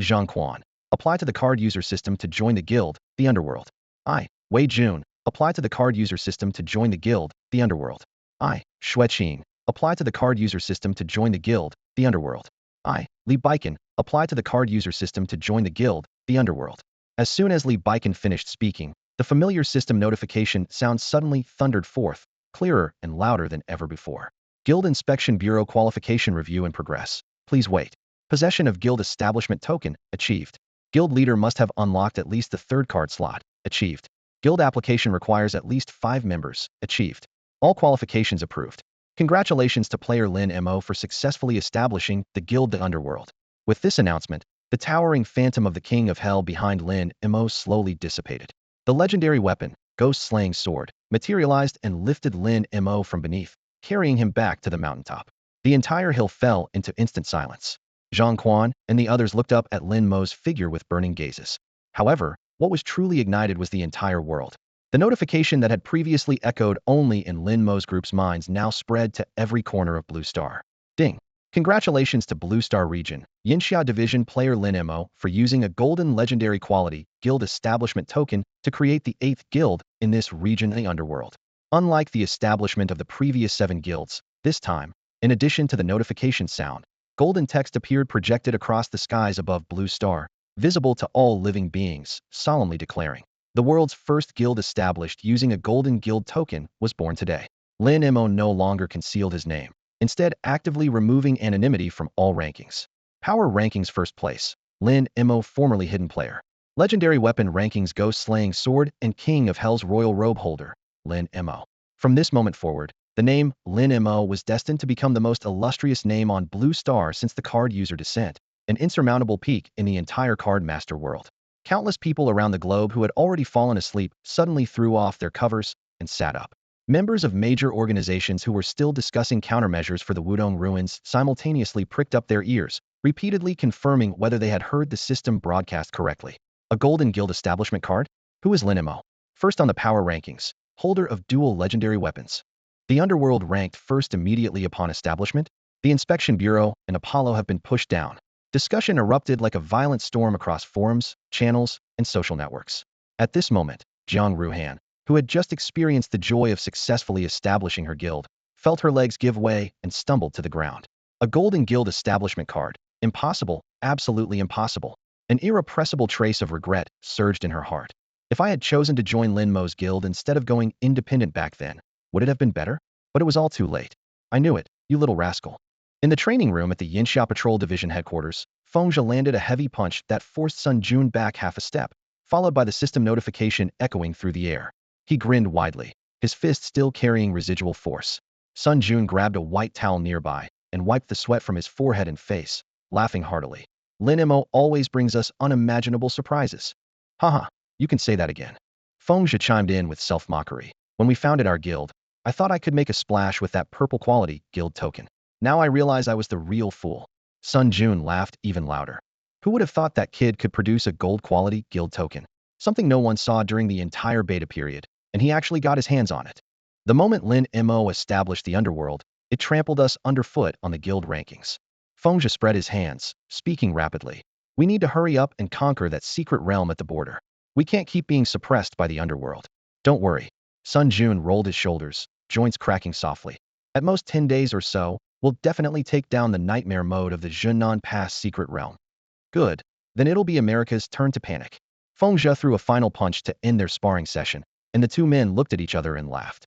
Zhang Quan. Apply to the card user system to join the guild, the Underworld. Wei Jun. Apply to the card user system to join the guild, the Underworld. Xue Qing. Apply to the card user system to join the guild, the Underworld. Li Baikan. Apply to the card user system to join the guild, the Underworld. As soon as Li Baikan finished speaking, the familiar system notification sound suddenly thundered forth, clearer and louder than ever before. Guild Inspection Bureau Qualification Review in progress. Please wait. Possession of Guild Establishment Token, achieved. Guild Leader must have unlocked at least the third card slot, achieved. Guild application requires at least 5 members, achieved. All qualifications approved. Congratulations to player Lin Mo for successfully establishing the Guild the Underworld. With this announcement, the towering phantom of the King of Hell behind Lin Mo slowly dissipated. The legendary weapon, Ghost-Slaying Sword, materialized and lifted Lin Mo from beneath, carrying him back to the mountaintop. The entire hill fell into instant silence. Zhang Quan and the others looked up at Lin Mo's figure with burning gazes. However, what was truly ignited was the entire world. The notification that had previously echoed only in Lin Mo's group's minds now spread to every corner of Blue Star. Ding! Congratulations to Blue Star Region, Yinxia Division player Lin Mo for using a golden legendary quality guild establishment token to create the 8th guild in this region, the Underworld. Unlike the establishment of the previous 7 guilds, this time, in addition to the notification sound, golden text appeared projected across the skies above Blue Star, visible to all living beings, solemnly declaring, the world's first guild established using a golden guild token was born today. Lin Mo no longer concealed his name, instead actively removing anonymity from all rankings. Power rankings first place, Lin Mo formerly hidden player. Legendary weapon rankings Ghost-Slaying Sword and King of Hell's royal robe holder, Lin Mo. From this moment forward, the name Lin Mo was destined to become the most illustrious name on Blue Star since the card user descent, an insurmountable peak in the entire card master world. Countless people around the globe who had already fallen asleep suddenly threw off their covers and sat up. Members of major organizations who were still discussing countermeasures for the Wudong ruins simultaneously pricked up their ears, repeatedly confirming whether they had heard the system broadcast correctly. A golden guild establishment card? Who is Lin Mo? First on the power rankings, holder of dual legendary weapons. The Underworld ranked first immediately upon establishment. The Inspection Bureau and Apollo have been pushed down. Discussion erupted like a violent storm across forums, channels, and social networks. At this moment, Jiang Ruhan, who had just experienced the joy of successfully establishing her guild, felt her legs give way and stumbled to the ground. A golden guild establishment card. Impossible, absolutely impossible. An irrepressible trace of regret surged in her heart. If I had chosen to join Lin Mo's guild instead of going independent back then, would it have been better? But it was all too late. I knew it, you little rascal. In the training room at the Yinxia Patrol Division headquarters, Fengzhe landed a heavy punch that forced Sun Jun back half a step, followed by the system notification echoing through the air. He grinned widely, his fist still carrying residual force. Sun Jun grabbed a white towel nearby and wiped the sweat from his forehead and face, laughing heartily. Lin Mo always brings us unimaginable surprises. Haha, you can say that again. Fengzhe chimed in with self-mockery. When we founded our guild, I thought I could make a splash with that purple quality guild token. Now I realize I was the real fool. Sun Jun laughed even louder. Who would have thought that kid could produce a gold quality guild token? Something no one saw during the entire beta period, and he actually got his hands on it. The moment Lin Mo established the Underworld, it trampled us underfoot on the guild rankings. Fengzhe spread his hands, speaking rapidly. We need to hurry up and conquer that secret realm at the border. We can't keep being suppressed by the Underworld. Don't worry. Sun Jun rolled his shoulders, joints cracking softly. At most 10 days or so, we'll definitely take down the nightmare mode of the Zhenan Pass secret realm. Good. Then it'll be America's turn to panic. Fengzhe threw a final punch to end their sparring session, and the two men looked at each other and laughed.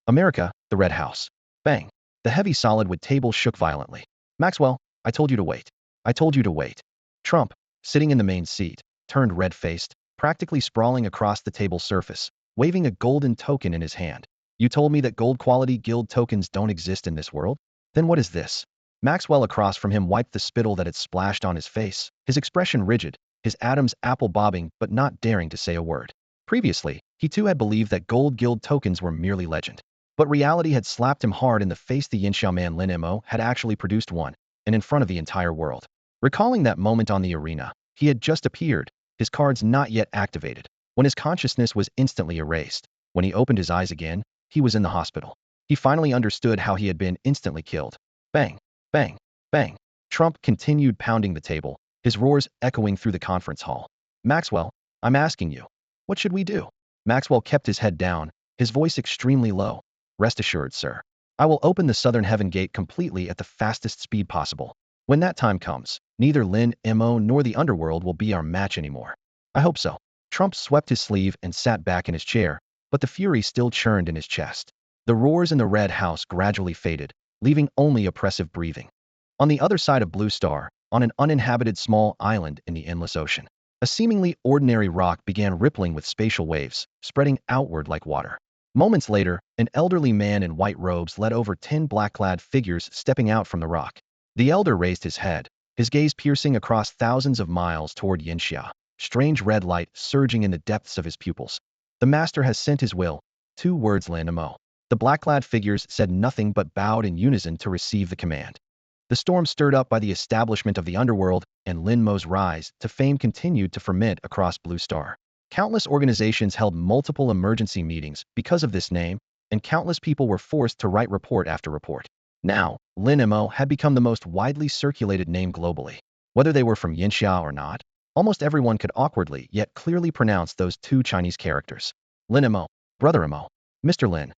America, the Red House. Bang. The heavy solid wood table shook violently. Maxwell, I told you to wait. I told you to wait. Trump, sitting in the main seat, turned red-faced, practically sprawling across the table's surface, waving a golden token in his hand. You told me that gold-quality guild tokens don't exist in this world? Then what is this? Maxwell across from him wiped the spittle that had splashed on his face, his expression rigid, his Adam's apple bobbing but not daring to say a word. Previously, he too had believed that gold guild tokens were merely legend. But reality had slapped him hard in the face. The Yinxiao man Lin Mo had actually produced one, and in front of the entire world. Recalling that moment on the arena, he had just appeared, his cards not yet activated, when his consciousness was instantly erased. When he opened his eyes again, he was in the hospital. He finally understood how he had been instantly killed. Bang, bang, bang. Trump continued pounding the table, his roars echoing through the conference hall. Maxwell, I'm asking you, what should we do? Maxwell kept his head down, his voice extremely low. Rest assured, sir. I will open the southern heaven gate completely at the fastest speed possible. When that time comes, neither Lin Mo nor the underworld will be our match anymore. I hope so. Trump swept his sleeve and sat back in his chair, but the fury still churned in his chest. The roars in the red house gradually faded, leaving only oppressive breathing. On the other side of Blue Star, on an uninhabited small island in the endless ocean, a seemingly ordinary rock began rippling with spatial waves, spreading outward like water. Moments later, an elderly man in white robes led over 10 black-clad figures stepping out from the rock. The elder raised his head, his gaze piercing across thousands of miles toward Yinxia, strange red light surging in the depths of his pupils. The master has sent his will. 2 words, Lin Mo. The black-clad figures said nothing but bowed in unison to receive the command. The storm stirred up by the establishment of the underworld, and Lin Mo's rise to fame continued to ferment across Blue Star. Countless organizations held multiple emergency meetings because of this name, and countless people were forced to write report after report. Now, Lin Mo had become the most widely circulated name globally. Whether they were from Yinxia or not, almost everyone could awkwardly yet clearly pronounce those 2 Chinese characters. Lin Mo, Brother Mo, Mr. Lin.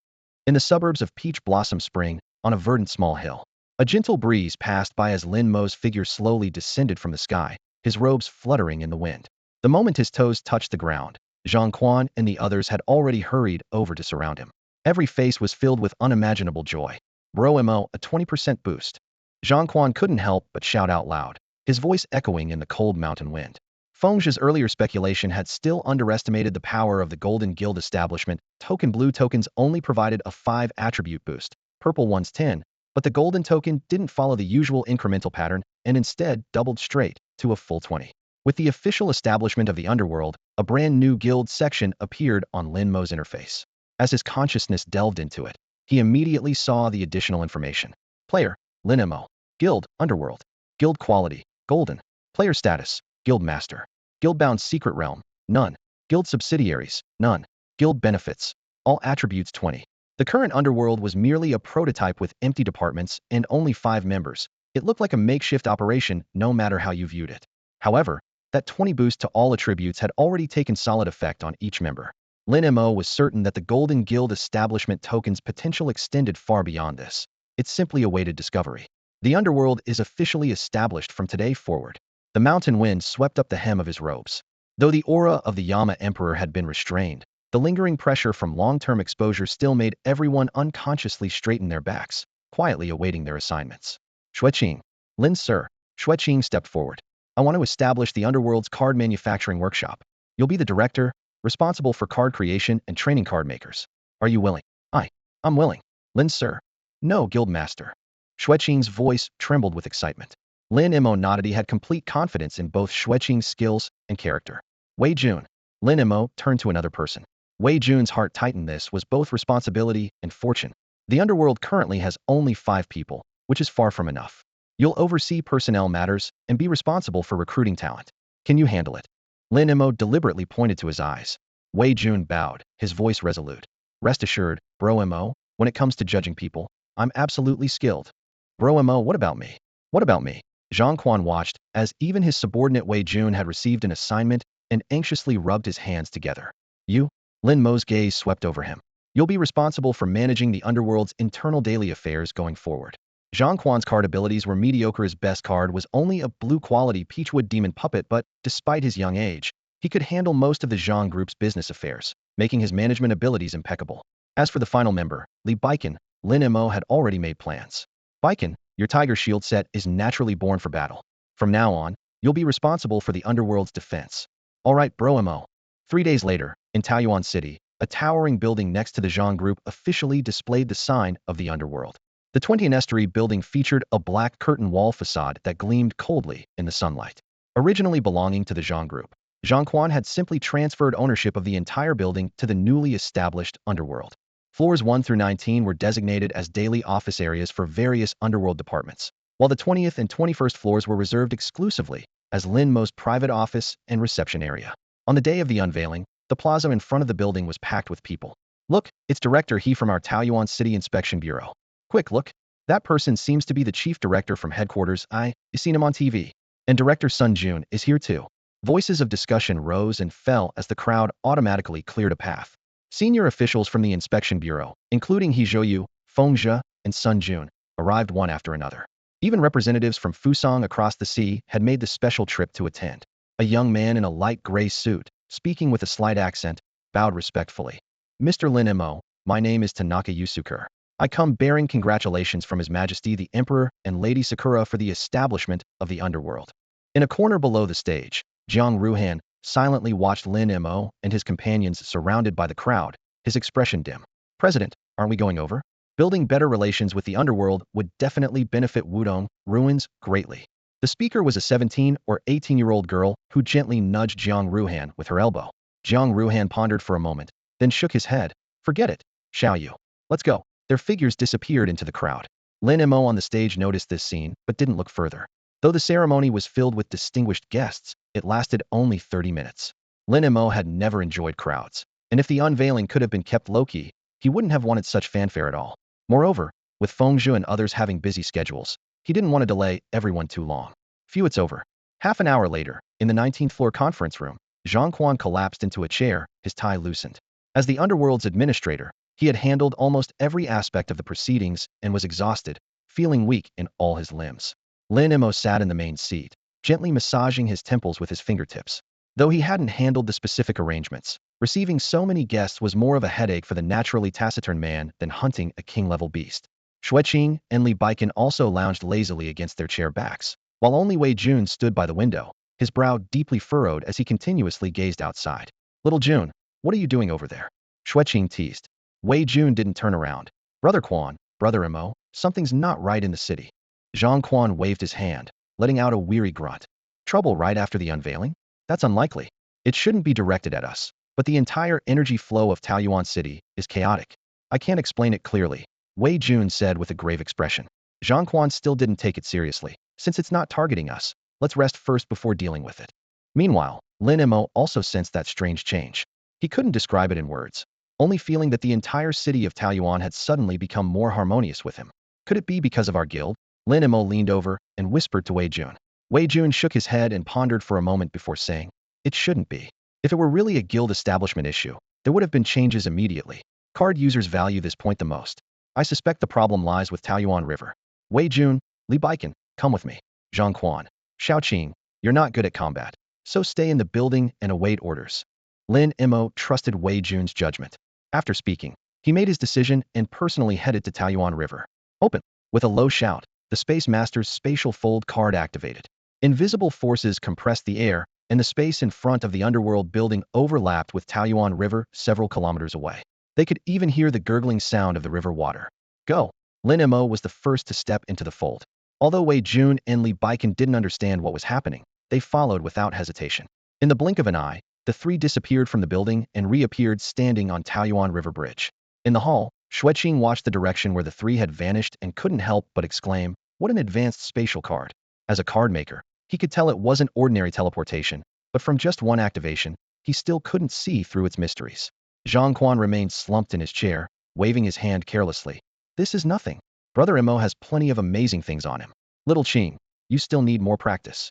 In the suburbs of Peach Blossom Spring, on a verdant small hill, a gentle breeze passed by as Lin Mo's figure slowly descended from the sky, his robes fluttering in the wind. The moment his toes touched the ground, Zhang Quan and the others had already hurried over to surround him. Every face was filled with unimaginable joy. Bro Mo, a 20% boost. Zhang Quan couldn't help but shout out loud, his voice echoing in the cold mountain wind. Fengzhi's earlier speculation had still underestimated the power of the Golden Guild establishment. Blue tokens only provided a 5 attribute boost, purple ones 10, but the golden token didn't follow the usual incremental pattern and instead doubled straight to a full 20. With the official establishment of the underworld, a brand new guild section appeared on Lin Mo's interface. As his consciousness delved into it, he immediately saw the additional information. Player, Lin Mo. Guild, Underworld. Guild quality, Golden. Player status, Guild Master. Guild-bound secret realm, none. Guild subsidiaries, none. Guild benefits, all attributes 20. The current underworld was merely a prototype with empty departments and only 5 members. It looked like a makeshift operation no matter how you viewed it. However, that 20 boost to all attributes had already taken solid effect on each member. Lin Mo was certain that the Golden Guild establishment token's potential extended far beyond this. It simply awaited discovery. The underworld is officially established from today forward. The mountain wind swept up the hem of his robes. Though the aura of the Yama Emperor had been restrained, the lingering pressure from long-term exposure still made everyone unconsciously straighten their backs, quietly awaiting their assignments. Xueqing. Lin Sir. Xueqing stepped forward. I want to establish the underworld's card manufacturing workshop. You'll be the director, responsible for card creation and training card makers. Are you willing? I'm willing. Lin Sir. No, Guild Master. Xueqing's voice trembled with excitement. Lin Mo nodded. He had complete confidence in both Xueqing's skills and character. Wei Jun. Lin Mo turned to another person. Wei Jun's heart tightened. This was both responsibility and fortune. The underworld currently has only 5 people, which is far from enough. You'll oversee personnel matters and be responsible for recruiting talent. Can you handle it? Lin Mo deliberately pointed to his eyes. Wei Jun bowed, his voice resolute. Rest assured, Bro Mo, when it comes to judging people, I'm absolutely skilled. Bro Mo, what about me? What about me? Zhang Quan watched, as even his subordinate Wei Jun had received an assignment and anxiously rubbed his hands together. You? Lin Mo's gaze swept over him. You'll be responsible for managing the underworld's internal daily affairs going forward. Zhang Quan's card abilities were mediocre. His best card was only a blue-quality Peachwood Demon Puppet, but despite his young age, he could handle most of the Zhang Group's business affairs, making his management abilities impeccable. As for the final member, Li Baiken, Lin Mo had already made plans. Baiken, your Tiger Shield set is naturally born for battle. From now on, you'll be responsible for the underworld's defense. All right, Bro Mo. 3 days later, in Taoyuan City, a towering building next to the Zhang Group officially displayed the sign of the underworld. The 20th-story building featured a black curtain wall facade that gleamed coldly in the sunlight. Originally belonging to the Zhang Group, Zhang Quan had simply transferred ownership of the entire building to the newly established underworld. Floors 1 through 19 were designated as daily office areas for various underworld departments, while the 20th and 21st floors were reserved exclusively as Lin Mo's private office and reception area. On the day of the unveiling, the plaza in front of the building was packed with people. "Look, it's Director He from our Taoyuan City Inspection Bureau. Quick, look. That person seems to be the chief director from headquarters. You've seen him on TV. And Director Sun Jun is here too." Voices of discussion rose and fell as the crowd automatically cleared a path. Senior officials from the Inspection Bureau, including He Zhouyu, Feng Zhe, and Sun Jun, arrived one after another. Even representatives from Fusang across the sea had made the special trip to attend. A young man in a light gray suit, speaking with a slight accent, bowed respectfully. "Mr. Lin Mo, my name is Tanaka Yusuke. I come bearing congratulations from His Majesty the Emperor and Lady Sakura for the establishment of the underworld." In a corner below the stage, Jiang Ruhan silently watched Lin Mo and his companions surrounded by the crowd, his expression dim. "President, aren't we going over? Building better relations with the underworld would definitely benefit Wudong Ruins greatly." The speaker was a 17 or 18-year-old girl who gently nudged Jiang Ruhan with her elbow. Jiang Ruhan pondered for a moment, then shook his head. "Forget it, Xiaoyu. Let's go." Their figures disappeared into the crowd. Lin Mo on the stage noticed this scene, but didn't look further. Though the ceremony was filled with distinguished guests, it lasted only 30 minutes. Lin Mo had never enjoyed crowds, and if the unveiling could have been kept low-key, he wouldn't have wanted such fanfare at all. Moreover, with Feng Zhe and others having busy schedules, he didn't want to delay everyone too long. Phew, it's over. Half an hour later, in the 19th floor conference room, Zhang Quan collapsed into a chair, his tie loosened. As the underworld's administrator, he had handled almost every aspect of the proceedings and was exhausted, feeling weak in all his limbs. Lin Mo sat in the main seat, gently massaging his temples with his fingertips. Though he hadn't handled the specific arrangements, receiving so many guests was more of a headache for the naturally taciturn man than hunting a king-level beast. Xueqing and Li Baikan also lounged lazily against their chair backs, while only Wei Jun stood by the window, his brow deeply furrowed as he continuously gazed outside. "Little Jun, what are you doing over there?" Xueqing teased. Wei Jun didn't turn around. "Brother Quan, Brother Mo, something's not right in the city." Zhang Quan waved his hand, letting out a weary grunt. "Trouble right after the unveiling? That's unlikely. It shouldn't be directed at us, but the entire energy flow of Taoyuan City is chaotic. I can't explain it clearly," Wei Jun said with a grave expression. Zhang Quan still didn't take it seriously. "Since it's not targeting us, let's rest first before dealing with it." Meanwhile, Lin Mo also sensed that strange change. He couldn't describe it in words, only feeling that the entire city of Taoyuan had suddenly become more harmonious with him. "Could it be because of our guild?" Lin Mo leaned over and whispered to Wei Jun. Wei Jun shook his head and pondered for a moment before saying, "It shouldn't be. If it were really a guild establishment issue, there would have been changes immediately. Card users value this point the most. I suspect the problem lies with Taoyuan River." "Wei Jun, Li Baikan, come with me." "Zhang Quan, Xiaoqing, you're not good at combat, so stay in the building and await orders." Lin Mo trusted Wei Jun's judgment. After speaking, he made his decision and personally headed to Taoyuan River. "Open!" With a low shout, the Space Master's spatial fold card activated. Invisible forces compressed the air, and the space in front of the underworld building overlapped with Taoyuan River several kilometers away. They could even hear the gurgling sound of the river water. "Go!" Lin Mo was the first to step into the fold. Although Wei Jun and Li Baikan didn't understand what was happening, they followed without hesitation. In the blink of an eye, the three disappeared from the building and reappeared standing on Taoyuan River Bridge. In the hall, Xueqing watched the direction where the three had vanished and couldn't help but exclaim, "What an advanced spatial card." As a card maker, he could tell it wasn't ordinary teleportation, but from just one activation, he still couldn't see through its mysteries. Zhang Quan remained slumped in his chair, waving his hand carelessly. "This is nothing. Brother Mo has plenty of amazing things on him. Little Qing, you still need more practice."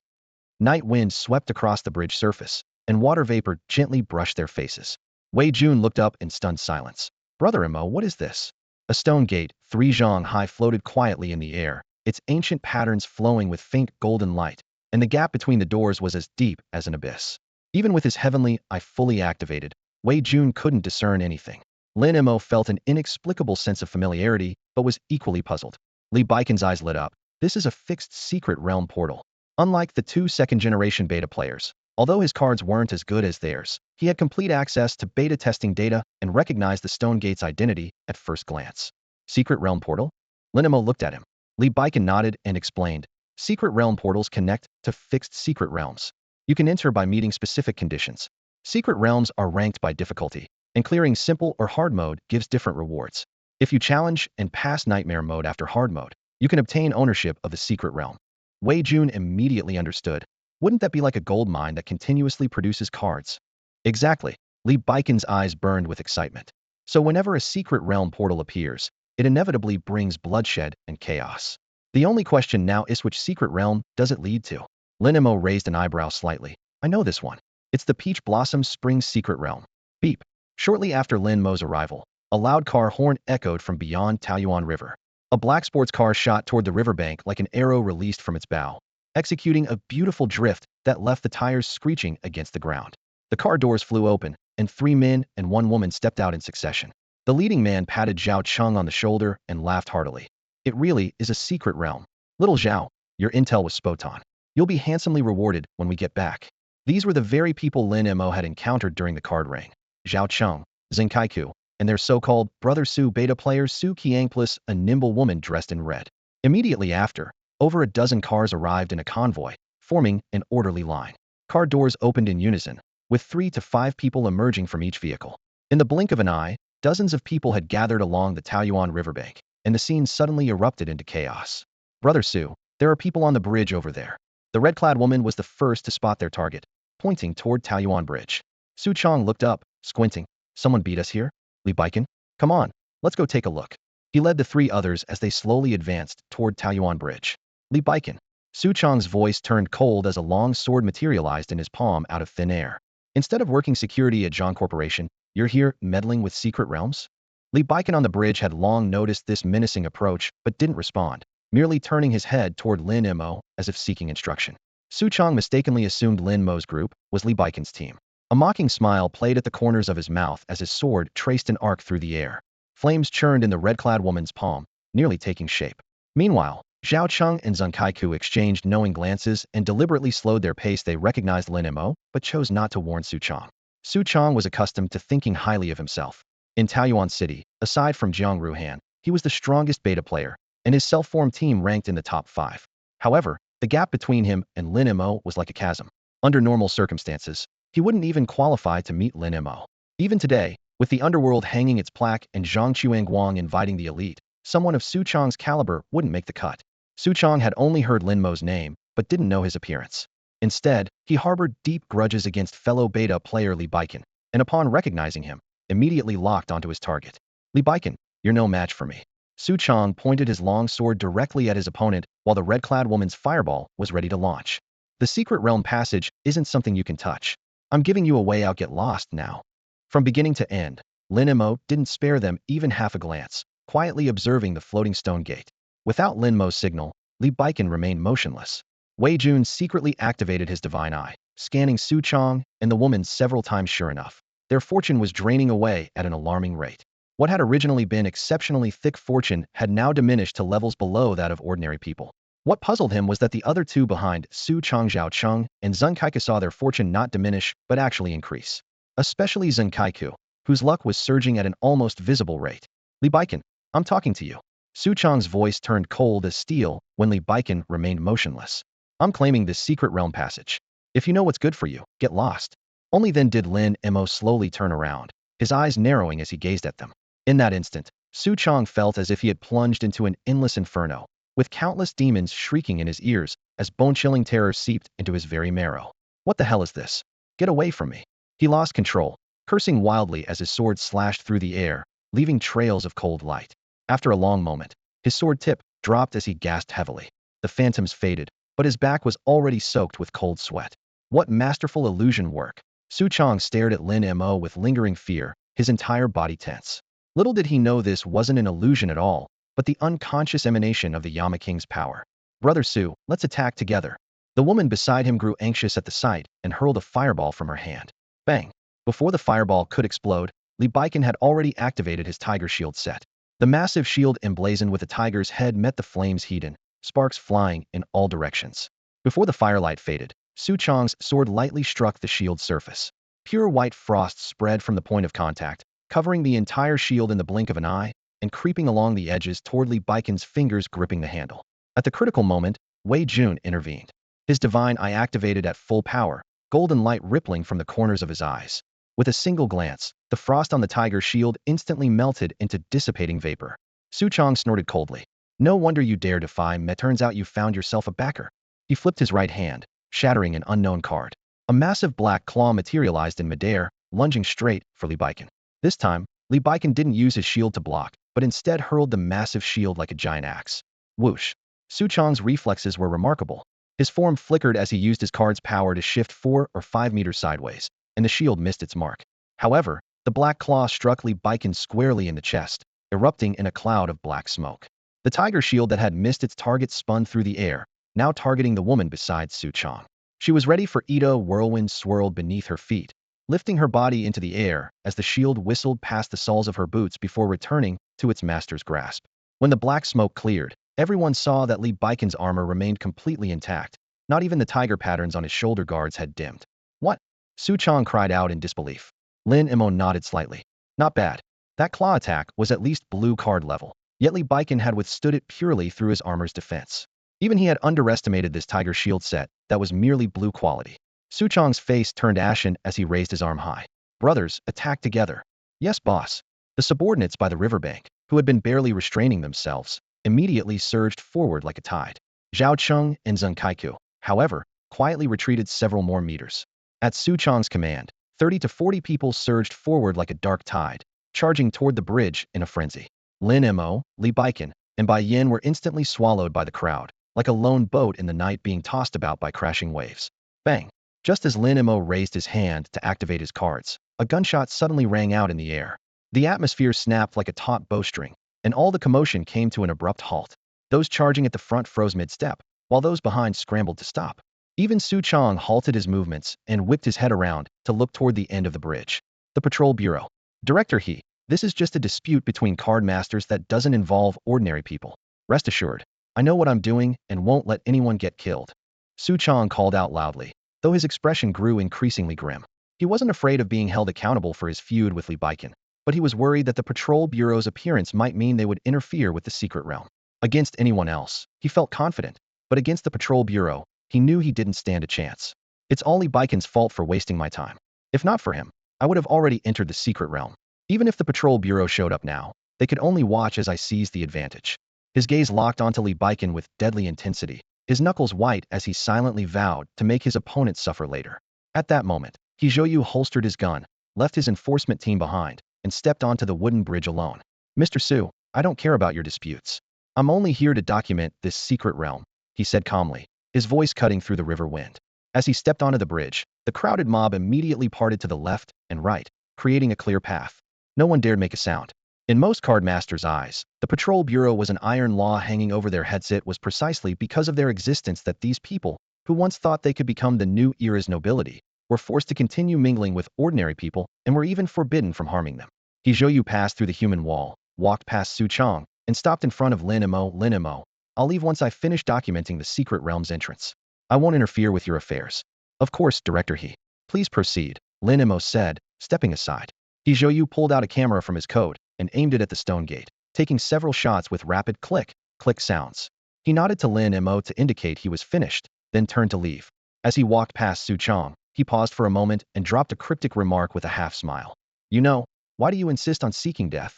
Night wind swept across the bridge surface, and water vapor gently brushed their faces. Wei Jun looked up in stunned silence. "Brother Mo, what is this?" A stone gate, 3 zhang high, floated quietly in the air, its ancient patterns flowing with faint golden light, and the gap between the doors was as deep as an abyss. Even with his heavenly eye fully activated, Wei Jun couldn't discern anything. Lin Mo felt an inexplicable sense of familiarity, but was equally puzzled. Li Baikan's eyes lit up. "This is a fixed secret realm portal. Unlike the two second-generation beta players, Although his cards weren't as good as theirs, he had complete access to beta testing data and recognized the Stone Gate's identity at first glance. Secret Realm Portal? Lin Mo looked at him. Li Baiken nodded and explained, Secret Realm portals connect to fixed secret realms. You can enter by meeting specific conditions. Secret realms are ranked by difficulty, and clearing simple or hard mode gives different rewards. If you challenge and pass nightmare mode after hard mode, you can obtain ownership of the secret realm. Wei Jun immediately understood. Wouldn't that be like a gold mine that continuously produces cards? Exactly. Li Baiken's eyes burned with excitement. So whenever a secret realm portal appears, it inevitably brings bloodshed and chaos. The only question now is which secret realm does it lead to? Lin Mo raised an eyebrow slightly. I know this one. It's the Peach Blossom Spring secret realm. Beep. Shortly after Lin Mo's arrival, a loud car horn echoed from beyond Taoyuan River. A black sports car shot toward the riverbank like an arrow released from its bow, executing a beautiful drift that left the tires screeching against the ground. The car doors flew open, and 3 men and 1 woman stepped out in succession. The leading man patted Zhao Cheng on the shoulder and laughed heartily. It really is a secret realm. Little Zhao, your intel was spot on. You'll be handsomely rewarded when we get back. These were the very people Lin Mo had encountered during the card ring. Zhao Cheng, Zheng Kaiku, and their so-called Brother Su beta player Su Qiang plus a nimble woman dressed in red. Immediately after, over a dozen cars arrived in a convoy, forming an orderly line. Car doors opened in unison, with 3 to 5 people emerging from each vehicle. In the blink of an eye, dozens of people had gathered along the Taoyuan riverbank, and the scene suddenly erupted into chaos. Brother Su, there are people on the bridge over there. The red-clad woman was the first to spot their target, pointing toward Taoyuan Bridge. Su Chong looked up, squinting. Someone beat us here? Li Baiken? Come on, let's go take a look. He led the 3 others as they slowly advanced toward Taoyuan Bridge. Li Baiken. Su Chong's voice turned cold as a long sword materialized in his palm out of thin air. Instead of working security at Zhang Corporation, you're here meddling with secret realms? Li Baiken on the bridge had long noticed this menacing approach, but didn't respond, merely turning his head toward Lin Mo as if seeking instruction. Su Chong mistakenly assumed Lin Mo's group was Li Baiken's team. A mocking smile played at the corners of his mouth as his sword traced an arc through the air. Flames churned in the red-clad woman's palm, nearly taking shape. Meanwhile, Zhao Cheng and Zheng Kaiku exchanged knowing glances and deliberately slowed their pace. They recognized Lin Mo, but chose not to warn Su Chong. Su Chong was accustomed to thinking highly of himself. In Taoyuan City, aside from Jiang Ruhan, he was the strongest beta player, and his self-formed team ranked in the top 5. However, the gap between him and Lin Mo was like a chasm. Under normal circumstances, he wouldn't even qualify to meet Lin Mo. Even today, with the underworld hanging its plaque and Zhang Chuanguang inviting the elite, someone of Su Chong's caliber wouldn't make the cut. Su Chong had only heard Lin Mo's name, but didn't know his appearance. Instead, he harbored deep grudges against fellow beta player Li Baiken, and upon recognizing him, immediately locked onto his target. Li Baiken, you're no match for me. Su Chong pointed his long sword directly at his opponent while the red-clad woman's fireball was ready to launch. The secret realm passage isn't something you can touch. I'm giving you a way out. Get lost now. From beginning to end, Lin Mo didn't spare them even half a glance, quietly observing the floating stone gate. Without Lin Mo's signal, Li Baiken remained motionless. Wei Jun secretly activated his divine eye, scanning Su Chong and the woman several times. Sure enough, their fortune was draining away at an alarming rate. What had originally been exceptionally thick fortune had now diminished to levels below that of ordinary people. What puzzled him was that the other 2 behind, Su Chong Zhao Cheng and Zheng Kaiku, saw their fortune not diminish but actually increase. Especially Zheng Kaiku, whose luck was surging at an almost visible rate. Li Baiken, I'm talking to you. Su Chong's voice turned cold as steel when Li Baiken remained motionless. I'm claiming this secret realm passage. If you know what's good for you, get lost. Only then did Lin Mo slowly turn around, his eyes narrowing as he gazed at them. In that instant, Su Chong felt as if he had plunged into an endless inferno, with countless demons shrieking in his ears as bone-chilling terror seeped into his very marrow. What the hell is this? Get away from me. He lost control, cursing wildly as his sword slashed through the air, leaving trails of cold light. After a long moment, his sword tip dropped as he gasped heavily. The phantoms faded, but his back was already soaked with cold sweat. What masterful illusion work! Su Chong stared at Lin Mo with lingering fear, his entire body tense. Little did he know this wasn't an illusion at all, but the unconscious emanation of the Yama King's power. Brother Su, let's attack together. The woman beside him grew anxious at the sight and hurled a fireball from her hand. Bang! Before the fireball could explode, Li Baiken had already activated his tiger shield set. The massive shield emblazoned with a tiger's head met the flames heating, sparks flying in all directions. Before the firelight faded, Su Chong's sword lightly struck the shield's surface. Pure white frost spread from the point of contact, covering the entire shield in the blink of an eye, and creeping along the edges toward Li Baikon's fingers gripping the handle. At the critical moment, Wei Jun intervened. His divine eye activated at full power, golden light rippling from the corners of his eyes. With a single glance, the frost on the tiger's shield instantly melted into dissipating vapor. Su Chong snorted coldly. No wonder you dare defy me. Turns out you found yourself a backer. He flipped his right hand, shattering an unknown card. A massive black claw materialized in midair, lunging straight for Li Baikon. This time, Li Baikon didn't use his shield to block, but instead hurled the massive shield like a giant axe. Whoosh! Su Chong's reflexes were remarkable. His form flickered as he used his card's power to shift 4 or 5 meters sideways, and the shield missed its mark. However, the black claw struck Li Baikon squarely in the chest, erupting in a cloud of black smoke. The tiger shield that had missed its target spun through the air, now targeting the woman beside Su Chong. She was ready for Ito. Whirlwind swirled beneath her feet, lifting her body into the air as the shield whistled past the soles of her boots before returning to its master's grasp. When the black smoke cleared, everyone saw that Li Baikon's armor remained completely intact. Not even the tiger patterns on his shoulder guards had dimmed. What? Su Chong cried out in disbelief. Lin Mo nodded slightly. Not bad. That claw attack was at least blue card level, yet Li Baikon had withstood it purely through his armor's defense. Even he had underestimated this tiger shield set that was merely blue quality. Su Chong's face turned ashen as he raised his arm high. Brothers, attack together. Yes, boss. The subordinates by the riverbank, who had been barely restraining themselves, immediately surged forward like a tide. Zhao Cheng and Zheng Kaiku, however, quietly retreated several more meters. At Su Chong's command, 30 to 40 people surged forward like a dark tide, charging toward the bridge in a frenzy. Lin Mo, Li Baikon, and Bai Yin were instantly swallowed by the crowd, like a lone boat in the night being tossed about by crashing waves. Bang! Just as Lin Mo raised his hand to activate his cards, a gunshot suddenly rang out in the air. The atmosphere snapped like a taut bowstring, and all the commotion came to an abrupt halt. Those charging at the front froze mid-step, while those behind scrambled to stop. Even Su Chong halted his movements and whipped his head around to look toward the end of the bridge. The Patrol Bureau. Director He, this is just a dispute between card masters that doesn't involve ordinary people. Rest assured, I know what I'm doing and won't let anyone get killed. Su Chong called out loudly, though his expression grew increasingly grim. He wasn't afraid of being held accountable for his feud with Li Baikon, but he was worried that the Patrol Bureau's appearance might mean they would interfere with the secret realm. Against anyone else, he felt confident, but against the Patrol Bureau, he knew he didn't stand a chance. It's all Li Baikon's fault for wasting my time. If not for him, I would have already entered the secret realm. Even if the Patrol Bureau showed up now, they could only watch as I seized the advantage. His gaze locked onto Li Baikon with deadly intensity, his knuckles white as he silently vowed to make his opponent suffer later. At that moment, He Zhouyu holstered his gun, left his enforcement team behind, and stepped onto the wooden bridge alone. Mr. Su, I don't care about your disputes. I'm only here to document this secret realm, he said calmly, his voice cutting through the river wind. As he stepped onto the bridge, the crowded mob immediately parted to the left and right, creating a clear path. No one dared make a sound. In most card masters' eyes, the Patrol Bureau was an iron law hanging over their heads. It was precisely because of their existence that these people, who once thought they could become the new era's nobility, were forced to continue mingling with ordinary people and were even forbidden from harming them. He Zhouyu passed through the human wall, walked past Su Chong, and stopped in front of Lin Mo. Lin Mo, I'll leave once I finish documenting the secret realm's entrance. I won't interfere with your affairs. Of course, Director He. Please proceed, Lin Mo said, stepping aside. He Zhouyu pulled out a camera from his coat and aimed it at the stone gate, taking several shots with rapid click, click sounds. He nodded to Lin Mo to indicate he was finished, then turned to leave. As he walked past Su Chong, he paused for a moment and dropped a cryptic remark with a half smile. You know, why do you insist on seeking death?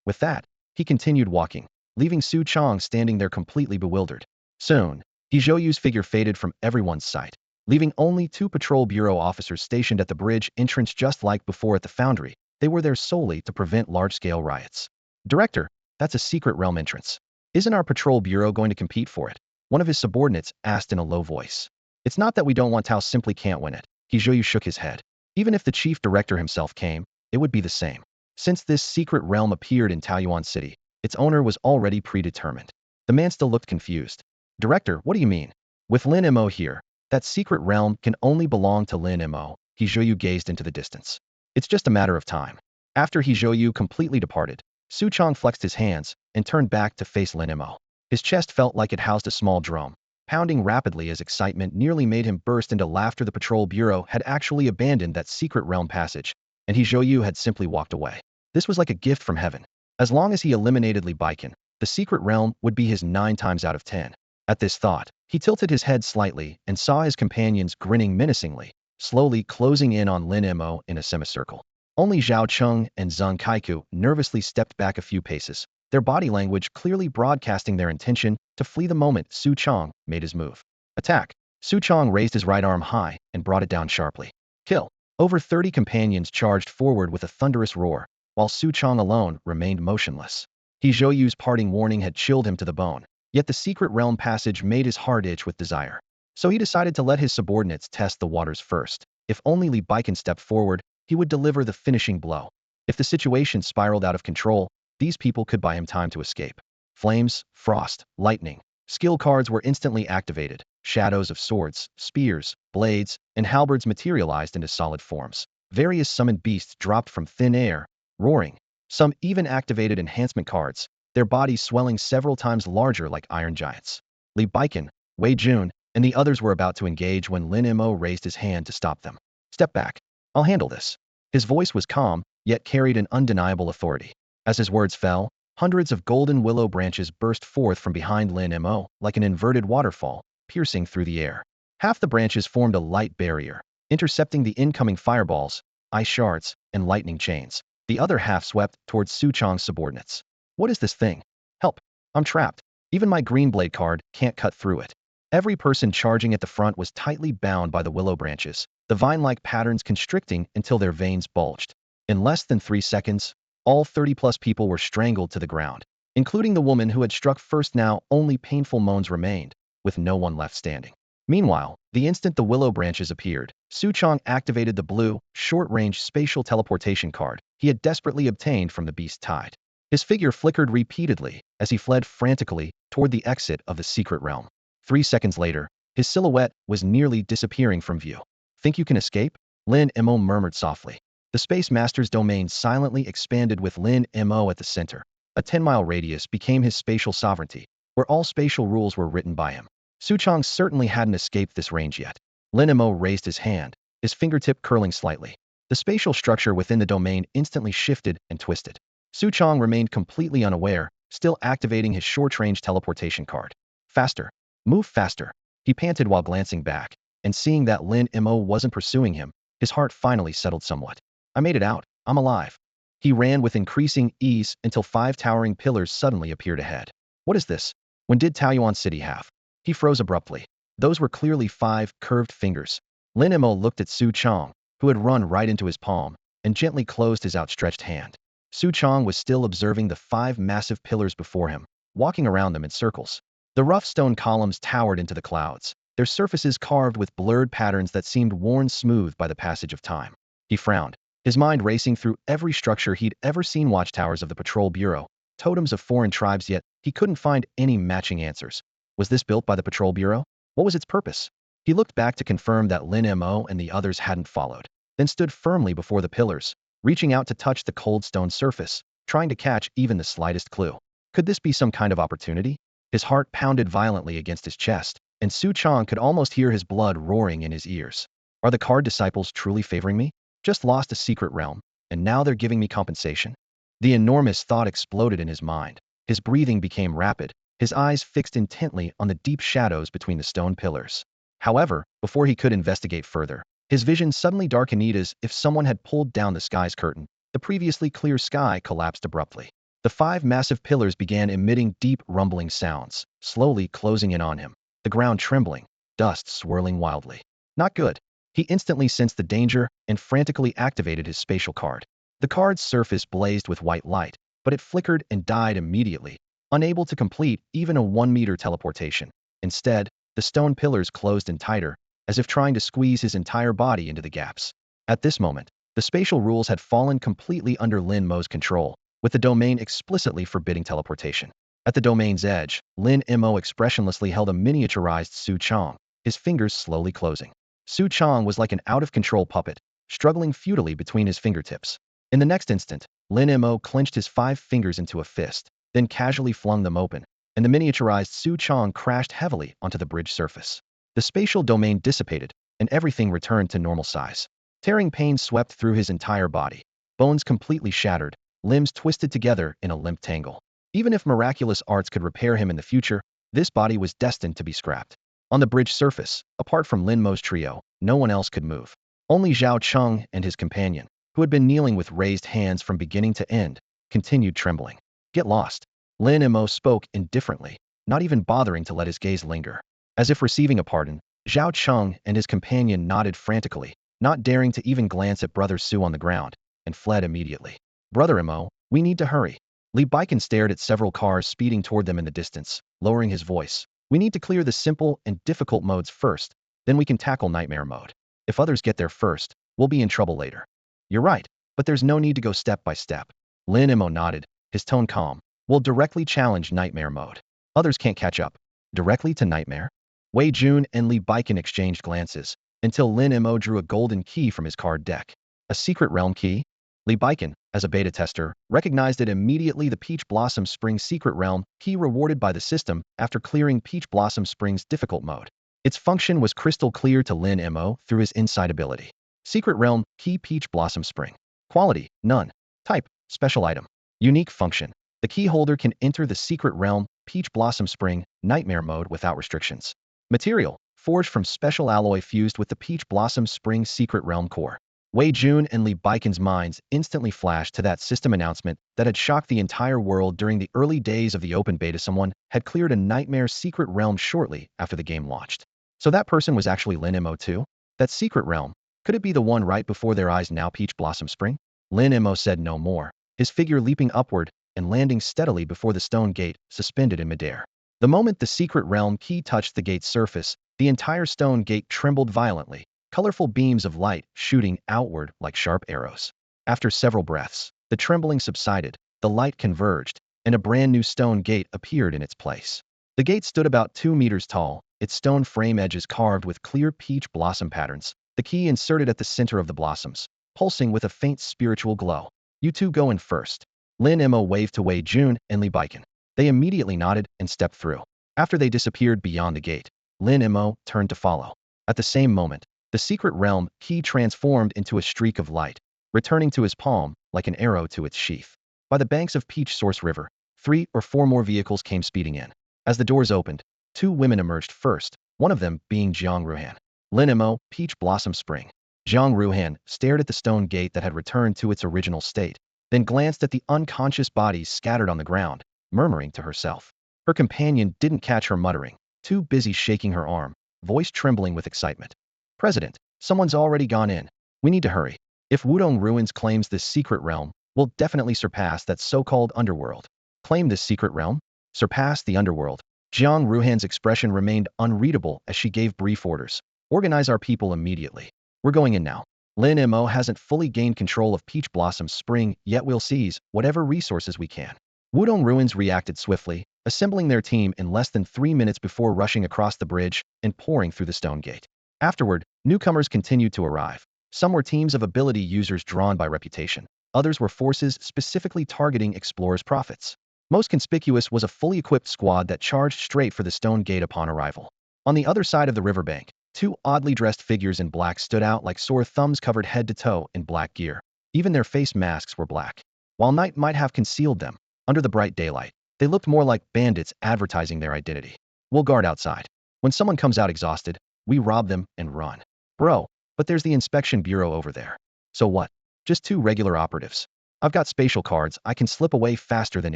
With that, he continued walking, leaving Su Chong standing there completely bewildered. Soon, He Zhouyu's figure faded from everyone's sight, leaving only 2 Patrol Bureau officers stationed at the bridge entrance just like before at the foundry. They were there solely to prevent large-scale riots. Director, that's a secret realm entrance. Isn't our Patrol Bureau going to compete for it? One of his subordinates asked in a low voice. It's not that we don't want, Tao simply can't win it. He Zhouyu shook his head. Even if the chief director himself came, it would be the same. Since this secret realm appeared in Taoyuan City, its owner was already predetermined. The man still looked confused. Director, what do you mean? With Lin Mo here, that secret realm can only belong to Lin Mo. He Zhouyu gazed into the distance. It's just a matter of time. After He Zhouyu completely departed, Su Chong flexed his hands and turned back to face Lin Mo. His chest felt like it housed a small drum, pounding rapidly as excitement nearly made him burst into laughter. The patrol bureau had actually abandoned that secret realm passage, and Zhou had simply walked away. This was like a gift from heaven. As long as he eliminated Li Baikan, the secret realm would be his 9 times out of 10. At this thought, he tilted his head slightly and saw his companions grinning menacingly, slowly closing in on Lin Mo in a semicircle. Only Zhao Cheng and Zheng Kaiku nervously stepped back a few paces, their body language clearly broadcasting their intention to flee the moment Su Chong made his move. Attack! Su Chong raised his right arm high and brought it down sharply. Kill! Over 30 companions charged forward with a thunderous roar, while Su Chong alone remained motionless. Zhou's parting warning had chilled him to the bone, yet the secret realm passage made his heart itch with desire. So he decided to let his subordinates test the waters first. If only Li Baikan stepped forward, he would deliver the finishing blow. If the situation spiraled out of control, these people could buy him time to escape. Flames, frost, lightning. Skill cards were instantly activated. Shadows of swords, spears, blades, and halberds materialized into solid forms. Various summoned beasts dropped from thin air, roaring. Some even activated enhancement cards, their bodies swelling several times larger like iron giants. Li Baikan, Wei Jun, and the others were about to engage when Lin Mo raised his hand to stop them. Step back. I'll handle this. His voice was calm, yet carried an undeniable authority. As his words fell, hundreds of golden willow branches burst forth from behind Lin Mo like an inverted waterfall, piercing through the air. Half the branches formed a light barrier, intercepting the incoming fireballs, ice shards, and lightning chains. The other half swept towards Su Chong's subordinates. What is this thing? Help! I'm trapped. Even my green blade card can't cut through it. Every person charging at the front was tightly bound by the willow branches, the vine-like patterns constricting until their veins bulged. In less than 3 seconds, all 30-plus people were strangled to the ground, including the woman who had struck first. Now only painful moans remained, with no one left standing. Meanwhile, the instant the willow branches appeared, Su Chong activated the blue, short-range spatial teleportation card he had desperately obtained from the beast tide. His figure flickered repeatedly as he fled frantically toward the exit of the secret realm. 3 seconds later, his silhouette was nearly disappearing from view. Think you can escape? Lin Mo murmured softly. The Space Master's domain silently expanded with Lin Mo at the center. A 10-mile radius became his spatial sovereignty, where all spatial rules were written by him. Su Chong certainly hadn't escaped this range yet. Lin Mo raised his hand, his fingertip curling slightly. The spatial structure within the domain instantly shifted and twisted. Su Chong remained completely unaware, still activating his short-range teleportation card. Faster. Move faster. He panted while glancing back, and seeing that Lin Mo wasn't pursuing him, his heart finally settled somewhat. I made it out. I'm alive. He ran with increasing ease until 5 towering pillars suddenly appeared ahead. What is this? When did Taoyuan City have? He froze abruptly. Those were clearly 5 curved fingers. Lin Mo looked at Su Chong, who had run right into his palm, and gently closed his outstretched hand. Su Chong was still observing the 5 massive pillars before him, walking around them in circles. The rough stone columns towered into the clouds, their surfaces carved with blurred patterns that seemed worn smooth by the passage of time. He frowned, his mind racing through every structure he'd ever seen: watchtowers of the Patrol Bureau, totems of foreign tribes, yet he couldn't find any matching answers. Was this built by the Patrol Bureau? What was its purpose? He looked back to confirm that Lin Mo and the others hadn't followed, then stood firmly before the pillars, reaching out to touch the cold stone surface, trying to catch even the slightest clue. Could this be some kind of opportunity? His heart pounded violently against his chest, and Su Chong could almost hear his blood roaring in his ears. Are the card disciples truly favoring me? Just lost a secret realm, and now they're giving me compensation? The enormous thought exploded in his mind. His breathing became rapid, his eyes fixed intently on the deep shadows between the stone pillars. However, before he could investigate further, his vision suddenly darkened as if someone had pulled down the sky's curtain. The previously clear sky collapsed abruptly. The 5 massive pillars began emitting deep rumbling sounds, slowly closing in on him, the ground trembling, dust swirling wildly. Not good. He instantly sensed the danger and frantically activated his spatial card. The card's surface blazed with white light, but it flickered and died immediately, unable to complete even a 1-meter teleportation. Instead, the stone pillars closed in tighter, as if trying to squeeze his entire body into the gaps. At this moment, the spatial rules had fallen completely under Lin Mo's control, with the domain explicitly forbidding teleportation. At the domain's edge, Lin Mo expressionlessly held a miniaturized Su Chong, his fingers slowly closing. Su Chong was like an out-of-control puppet, struggling futilely between his fingertips. In the next instant, Lin Mo clenched his 5 fingers into a fist, then casually flung them open, and the miniaturized Su Chong crashed heavily onto the bridge surface. The spatial domain dissipated, and everything returned to normal size. Tearing pain swept through his entire body. Bones completely shattered, limbs twisted together in a limp tangle. Even if miraculous arts could repair him in the future, this body was destined to be scrapped. On the bridge surface, apart from Lin Mo's trio, no one else could move. Only Zhao Cheng and his companion, who had been kneeling with raised hands from beginning to end, continued trembling. Get lost. Lin Mo spoke indifferently, not even bothering to let his gaze linger. As if receiving a pardon, Zhao Cheng and his companion nodded frantically, not daring to even glance at Brother Su on the ground, and fled immediately. Brother Mo, we need to hurry. Li Baikan stared at several cars speeding toward them in the distance, lowering his voice. We need to clear the simple and difficult modes first, then we can tackle nightmare mode. If others get there first, we'll be in trouble later. You're right, but there's no need to go step by step. Lin Mo nodded, his tone calm. We'll directly challenge nightmare mode. Others can't catch up. Directly to nightmare? Wei Jun and Li Baikan exchanged glances, until Lin Mo drew a golden key from his card deck. A secret realm key? Li Baikan, as a beta tester, recognized it immediately. The Peach Blossom Spring secret realm key rewarded by the system after clearing Peach Blossom Spring's difficult mode. Its function was crystal clear to Lin Mo through his insight ability. Secret realm key Peach Blossom Spring. Quality, none. Type, special item. Unique function. The key holder can enter the secret realm Peach Blossom Spring nightmare mode without restrictions. Material, forged from special alloy fused with the Peach Blossom Spring secret realm core. Wei Jun and Li Baikan's minds instantly flashed to that system announcement that had shocked the entire world during the early days of the open beta. Someone had cleared a nightmare secret realm shortly after the game launched. So that person was actually Lin Mo too? That secret realm, could it be the one right before their eyes now Peach Blossom Spring? Lin Mo said no more, his figure leaping upward and landing steadily before the stone gate, suspended in midair. The moment the secret realm key touched the gate's surface, the entire stone gate trembled violently, colorful beams of light shooting outward like sharp arrows. After several breaths, the trembling subsided, the light converged, and a brand new stone gate appeared in its place. The gate stood about 2 meters tall, its stone frame edges carved with clear peach blossom patterns, the key inserted at the center of the blossoms, pulsing with a faint spiritual glow. You two go in first. Lin Mo waved to Wei Jun and Li Baikan. They immediately nodded and stepped through. After they disappeared beyond the gate, Lin Mo turned to follow. At the same moment, the secret realm key transformed into a streak of light, returning to his palm like an arrow to its sheath. By the banks of Peach Source River, 3 or 4 more vehicles came speeding in. As the doors opened, 2 women emerged first, one of them being Jiang Ruhan. Lin Mo, Peach Blossom Spring. Jiang Ruhan stared at the stone gate that had returned to its original state, then glanced at the unconscious bodies scattered on the ground, murmuring to herself. Her companion didn't catch her muttering, too busy shaking her arm, voice trembling with excitement. President, someone's already gone in. We need to hurry. If Wudong Ruins claims this secret realm, we'll definitely surpass that so-called underworld. Claim this secret realm? Surpass the underworld. Jiang Ruhan's expression remained unreadable as she gave brief orders. Organize our people immediately. We're going in now. Lin Mo hasn't fully gained control of Peach Blossom Spring, yet we'll seize whatever resources we can. Wudong Ruins reacted swiftly, assembling their team in less than 3 minutes before rushing across the bridge and pouring through the stone gate. Afterward, newcomers continued to arrive. Some were teams of ability users drawn by reputation. Others were forces specifically targeting explorers' profits. Most conspicuous was a fully equipped squad that charged straight for the stone gate upon arrival. On the other side of the riverbank, 2 oddly dressed figures in black stood out like sore thumbs covered head to toe in black gear. Even their face masks were black. While night might have concealed them, under the bright daylight, they looked more like bandits advertising their identity. We'll guard outside. When someone comes out exhausted, we rob them and run. Bro, but there's the inspection bureau over there. So what? Just 2 regular operatives. I've got spatial cards, I can slip away faster than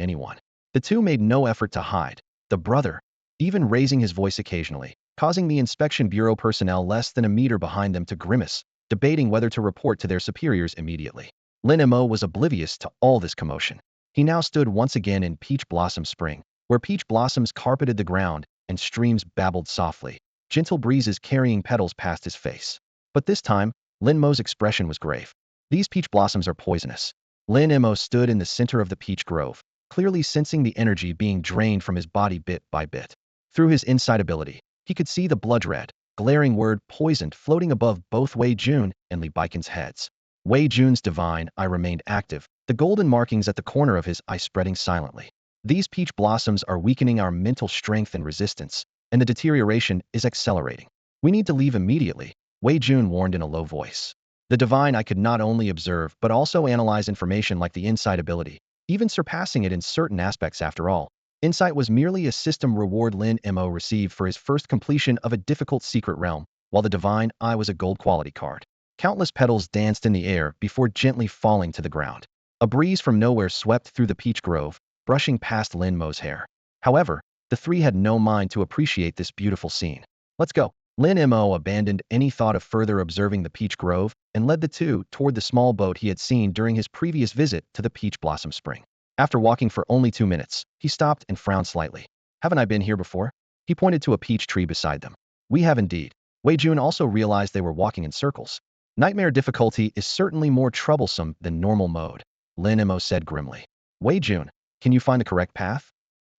anyone. The 2 made no effort to hide. The brother, even raising his voice occasionally, causing the inspection bureau personnel less than a meter behind them to grimace, debating whether to report to their superiors immediately. Lin Mo was oblivious to all this commotion. He now stood once again in Peach Blossom Spring, where peach blossoms carpeted the ground and streams babbled softly, gentle breezes carrying petals past his face. But this time, Lin Mo's expression was grave. These peach blossoms are poisonous. Lin Mo stood in the center of the peach grove, clearly sensing the energy being drained from his body bit by bit. Through his insight ability, he could see the blood-red, glaring word poisoned floating above both Wei Jun and Li Baikan's heads. Wei Jun's divine eye remained active, the golden markings at the corner of his eye spreading silently. These peach blossoms are weakening our mental strength and resistance, and the deterioration is accelerating. We need to leave immediately, Wei Jun warned in a low voice. The divine I could not only observe but also analyze information like the insight ability, even surpassing it in certain aspects after all. Insight was merely a system reward Lin Mo received for his first completion of a difficult secret realm, while the divine eye was a gold quality card. Countless petals danced in the air before gently falling to the ground. A breeze from nowhere swept through the peach grove, brushing past Lin Mo's hair. However, the three had no mind to appreciate this beautiful scene. Let's go. Lin Mo abandoned any thought of further observing the peach grove and led the two toward the small boat he had seen during his previous visit to the peach blossom spring. After walking for only 2 minutes, he stopped and frowned slightly. Haven't I been here before? He pointed to a peach tree beside them. We have indeed. Wei Jun also realized they were walking in circles. Nightmare difficulty is certainly more troublesome than normal mode, Lin Mo said grimly. Wei Jun, can you find the correct path?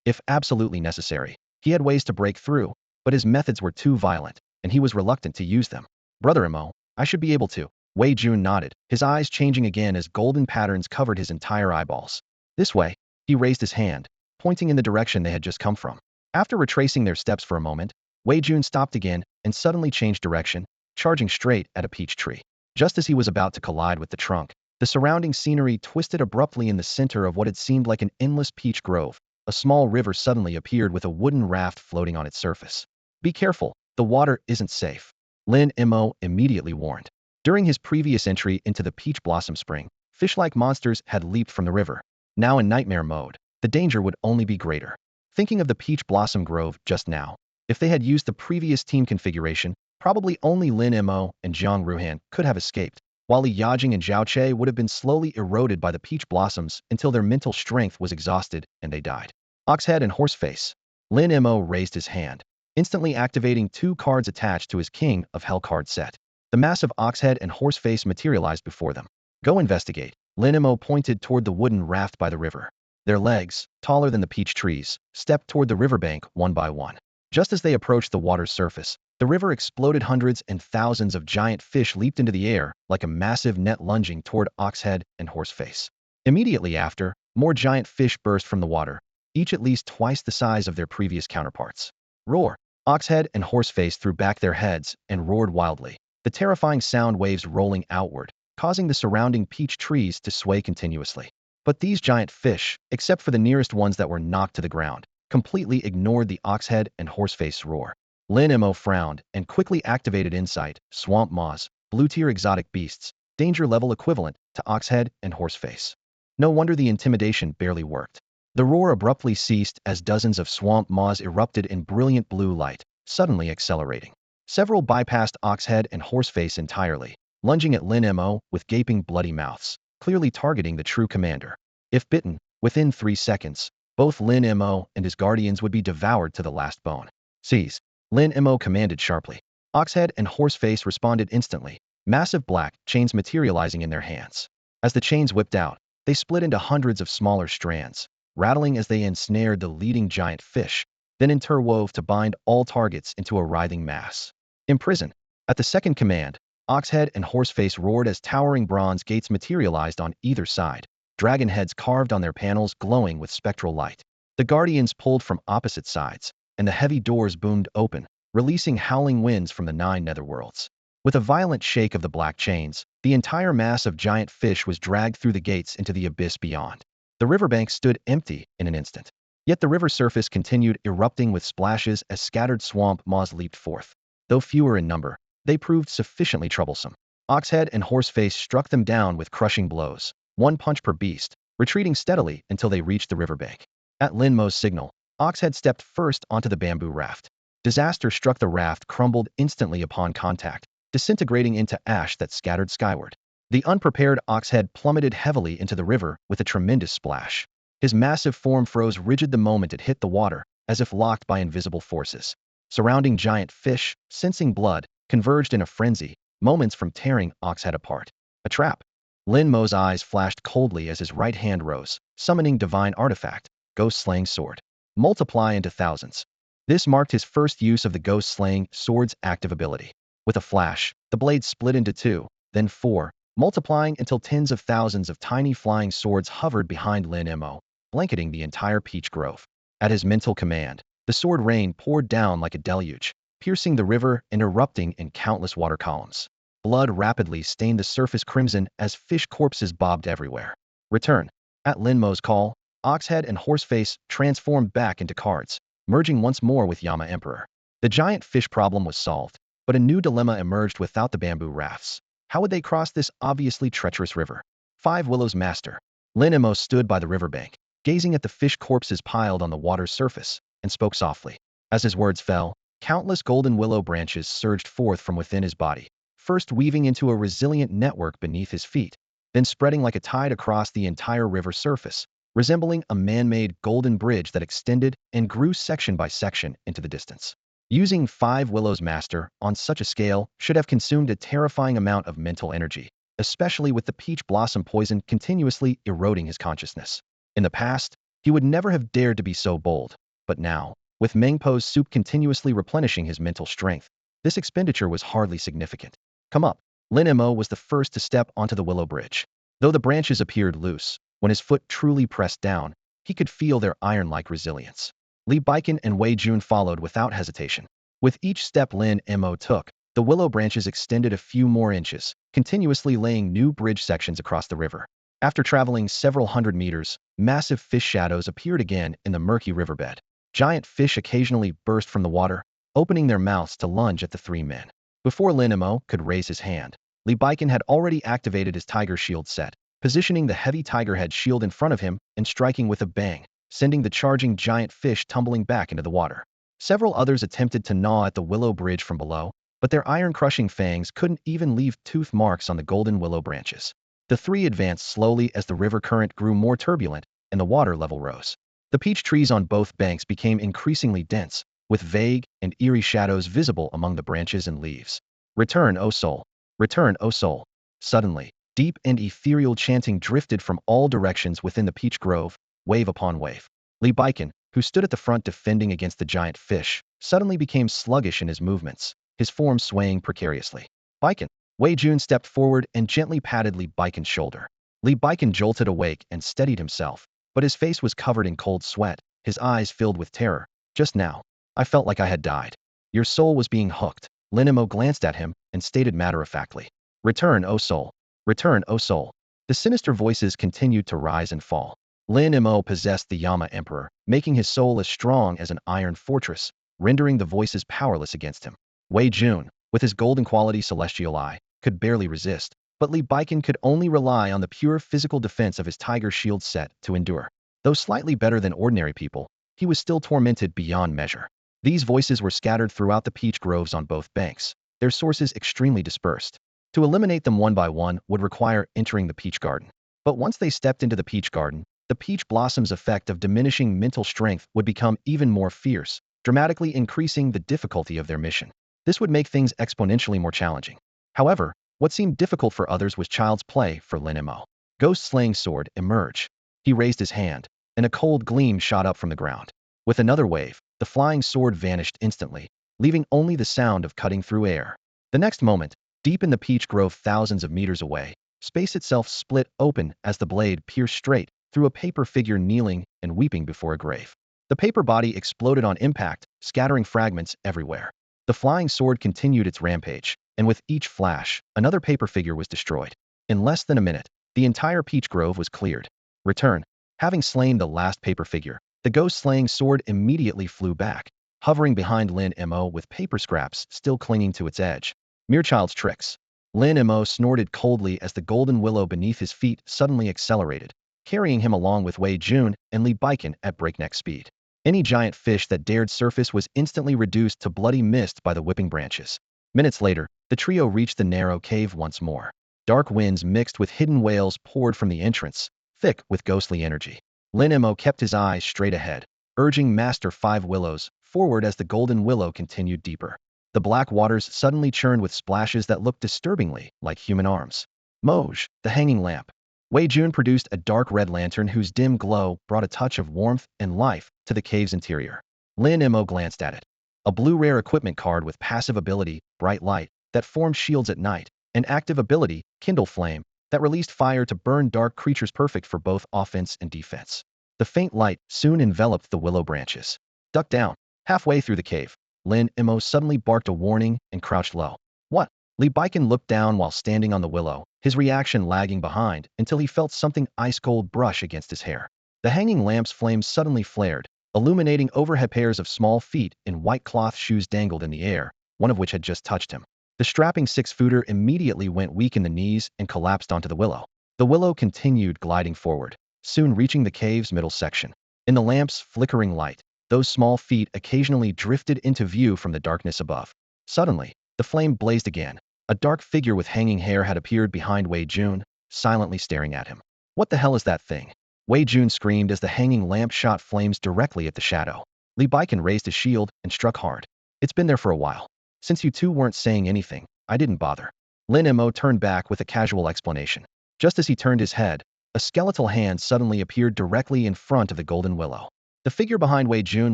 If absolutely necessary. He had ways to break through, but his methods were too violent, and he was reluctant to use them. Brother Mo, I should be able to. Wei Jun nodded, his eyes changing again as golden patterns covered his entire eyeballs. This way, he raised his hand, pointing in the direction they had just come from. After retracing their steps for a moment, Wei Jun stopped again and suddenly changed direction, charging straight at a peach tree. Just as he was about to collide with the trunk, the surrounding scenery twisted abruptly in the center of what had seemed like an endless peach grove. A small river suddenly appeared with a wooden raft floating on its surface. Be careful, the water isn't safe, Lin Mo immediately warned. During his previous entry into the peach blossom spring, fish-like monsters had leaped from the river. Now in nightmare mode, the danger would only be greater. Thinking of the peach blossom grove just now, if they had used the previous team configuration, probably only Lin Mo and Jiang Ruhan could have escaped, while Li Yajing and Zhao Che would have been slowly eroded by the peach blossoms until their mental strength was exhausted and they died. Oxhead and Horseface. Lin Mo raised his hand, instantly activating 2 cards attached to his King of Hell card set. The massive Oxhead and Horseface materialized before them. Go investigate. Lin Mo pointed toward the wooden raft by the river. Their legs, taller than the peach trees, stepped toward the riverbank one by one. Just as they approached the water's surface, the river exploded. Hundreds and thousands of giant fish leaped into the air like a massive net lunging toward Oxhead and Horseface. Immediately after, more giant fish burst from the water, each at least twice the size of their previous counterparts. Roar! Oxhead and Horseface threw back their heads and roared wildly, the terrifying sound waves rolling outward, causing the surrounding peach trees to sway continuously. But these giant fish, except for the nearest ones that were knocked to the ground, completely ignored the Oxhead and Horseface roar. Lin Mo frowned and quickly activated Insight, Swamp Moss, Blue-tier exotic beasts, danger level equivalent to Oxhead and Horseface. No wonder the intimidation barely worked. The roar abruptly ceased as dozens of swamp moths erupted in brilliant blue light, suddenly accelerating. Several bypassed Oxhead and Horseface entirely, lunging at Lin Mo with gaping bloody mouths, clearly targeting the true commander. If bitten, within 3 seconds, both Lin Mo and his guardians would be devoured to the last bone. Seize! Lin Mo commanded sharply. Oxhead and Horseface responded instantly, massive black chains materializing in their hands. As the chains whipped out, they split into hundreds of smaller strands, rattling as they ensnared the leading giant fish, then interwove to bind all targets into a writhing mass. Imprison! At the second command, Oxhead and Horseface roared as towering bronze gates materialized on either side, dragon heads carved on their panels glowing with spectral light. The guardians pulled from opposite sides, and the heavy doors boomed open, releasing howling winds from the 9 netherworlds. With a violent shake of the black chains, the entire mass of giant fish was dragged through the gates into the abyss beyond. The riverbank stood empty in an instant. Yet the river surface continued erupting with splashes as scattered swamp moths leaped forth. Though fewer in number, they proved sufficiently troublesome. Oxhead and Horseface struck them down with crushing blows, 1 punch per beast, retreating steadily until they reached the riverbank. At Lin Mo's signal, Oxhead stepped first onto the bamboo raft. Disaster struck. The raft crumbled instantly upon contact, disintegrating into ash that scattered skyward. The unprepared Oxhead plummeted heavily into the river with a tremendous splash. His massive form froze rigid the moment it hit the water, as if locked by invisible forces. Surrounding giant fish, sensing blood, converged in a frenzy, moments from tearing Oxhead apart. A trap! Lin Mo's eyes flashed coldly as his right hand rose, summoning divine artifact, ghost-slaying sword. Multiply into thousands. This marked his first use of the ghost-slaying sword's active ability. With a flash, the blade split into 2, then 4, multiplying until tens of thousands of tiny flying swords hovered behind Lin Mo. blanketing the entire peach grove. At his mental command, the sword rain poured down like a deluge, piercing the river and erupting in countless water columns. Blood rapidly stained the surface crimson as fish corpses bobbed everywhere. Return. At Lin Mo's call, Oxhead and Horseface transformed back into cards, merging once more with Yama Emperor. The giant fish problem was solved, but a new dilemma emerged without the bamboo rafts. How would they cross this obviously treacherous river? Five Willows Master. Lin Mo stood by the riverbank, gazing at the fish corpses piled on the water's surface, and spoke softly. As his words fell, countless golden willow branches surged forth from within his body, first weaving into a resilient network beneath his feet, then spreading like a tide across the entire river surface, resembling a man-made golden bridge that extended and grew section by section into the distance. Using Five Willows Master on such a scale should have consumed a terrifying amount of mental energy, especially with the peach blossom poison continuously eroding his consciousness. In the past, he would never have dared to be so bold, but now, with Mengpo's soup continuously replenishing his mental strength, this expenditure was hardly significant. Come up. Lin Mo was the first to step onto the willow bridge. Though the branches appeared loose, when his foot truly pressed down, he could feel their iron-like resilience. Li Baiken and Wei Jun followed without hesitation. With each step Lin Mo took, the willow branches extended a few more inches, continuously laying new bridge sections across the river. After traveling several hundred meters, massive fish shadows appeared again in the murky riverbed. Giant fish occasionally burst from the water, opening their mouths to lunge at the three men. Before Lin Mo could raise his hand, Li Baiken had already activated his tiger shield set, positioning the heavy tiger head shield in front of him and striking with a bang, sending the charging giant fish tumbling back into the water. Several others attempted to gnaw at the willow bridge from below, but their iron-crushing fangs couldn't even leave tooth marks on the golden willow branches. The three advanced slowly as the river current grew more turbulent and the water level rose. The peach trees on both banks became increasingly dense, with vague and eerie shadows visible among the branches and leaves. Return, O soul! Return, O soul! Suddenly, deep and ethereal chanting drifted from all directions within the peach grove, wave upon wave. Li Baiken, who stood at the front defending against the giant fish, suddenly became sluggish in his movements, his form swaying precariously. Baiken. Wei Jun stepped forward and gently patted Li Baiken's shoulder. Li Baiken jolted awake and steadied himself, but his face was covered in cold sweat, his eyes filled with terror. Just now, I felt like I had died. Your soul was being hooked. Lin Mo glanced at him and stated matter-of-factly. Return, O soul! Return, O soul! The sinister voices continued to rise and fall. Lin Mo possessed the Yama Emperor, making his soul as strong as an iron fortress, rendering the voices powerless against him. Wei Jun, with his golden quality celestial eye, could barely resist, but Li Baiken could only rely on the pure physical defense of his tiger shield set to endure. Though slightly better than ordinary people, he was still tormented beyond measure. These voices were scattered throughout the peach groves on both banks, their sources extremely dispersed. To eliminate them one by one would require entering the peach garden. But once they stepped into the peach garden, the peach blossom's effect of diminishing mental strength would become even more fierce, dramatically increasing the difficulty of their mission. This would make things exponentially more challenging. However, what seemed difficult for others was child's play for Lin Mo. Ghost-slaying sword emerge. He raised his hand, and a cold gleam shot up from the ground. With another wave, the flying sword vanished instantly, leaving only the sound of cutting through air. The next moment, deep in the peach grove thousands of meters away, space itself split open as the blade pierced straight through a paper figure kneeling and weeping before a grave. The paper body exploded on impact, scattering fragments everywhere. The flying sword continued its rampage, and with each flash, another paper figure was destroyed. In less than a minute, the entire peach grove was cleared. Return. Having slain the last paper figure, the ghost-slaying sword immediately flew back, hovering behind Lin Mo with paper scraps still clinging to its edge. Mere child's tricks. Lin Mo snorted coldly as the golden willow beneath his feet suddenly accelerated, carrying him along with Wei Jun and Li Baiken at breakneck speed. Any giant fish that dared surface was instantly reduced to bloody mist by the whipping branches. Minutes later, the trio reached the narrow cave once more. Dark winds mixed with hidden wails poured from the entrance, thick with ghostly energy. Lin Mo kept his eyes straight ahead, urging Master Five Willows forward as the golden willow continued deeper. The black waters suddenly churned with splashes that looked disturbingly like human arms. Moj, the hanging lamp. Wei Jun produced a dark red lantern whose dim glow brought a touch of warmth and life to the cave's interior. Lin Mo glanced at it. A blue rare equipment card with passive ability, Bright Light, that formed shields at night, and active ability, Kindle Flame, that released fire to burn dark creatures perfect for both offense and defense. The faint light soon enveloped the willow branches. Duck down. Halfway through the cave, Lin Mo suddenly barked a warning and crouched low. What? Li Baiken looked down while standing on the willow, his reaction lagging behind until he felt something ice-cold brush against his hair. The hanging lamp's flames suddenly flared, illuminating overhead pairs of small feet in white cloth shoes dangled in the air, one of which had just touched him. The strapping six-footer immediately went weak in the knees and collapsed onto the willow. The willow continued gliding forward, soon reaching the cave's middle section. In the lamp's flickering light, those small feet occasionally drifted into view from the darkness above. Suddenly, the flame blazed again. A dark figure with hanging hair had appeared behind Wei Jun, silently staring at him. What the hell is that thing? Wei Jun screamed as the hanging lamp shot flames directly at the shadow. Li Baiken raised his shield and struck hard. It's been there for a while. Since you two weren't saying anything, I didn't bother. Lin Mo turned back with a casual explanation. Just as he turned his head, a skeletal hand suddenly appeared directly in front of the golden willow. The figure behind Wei Jun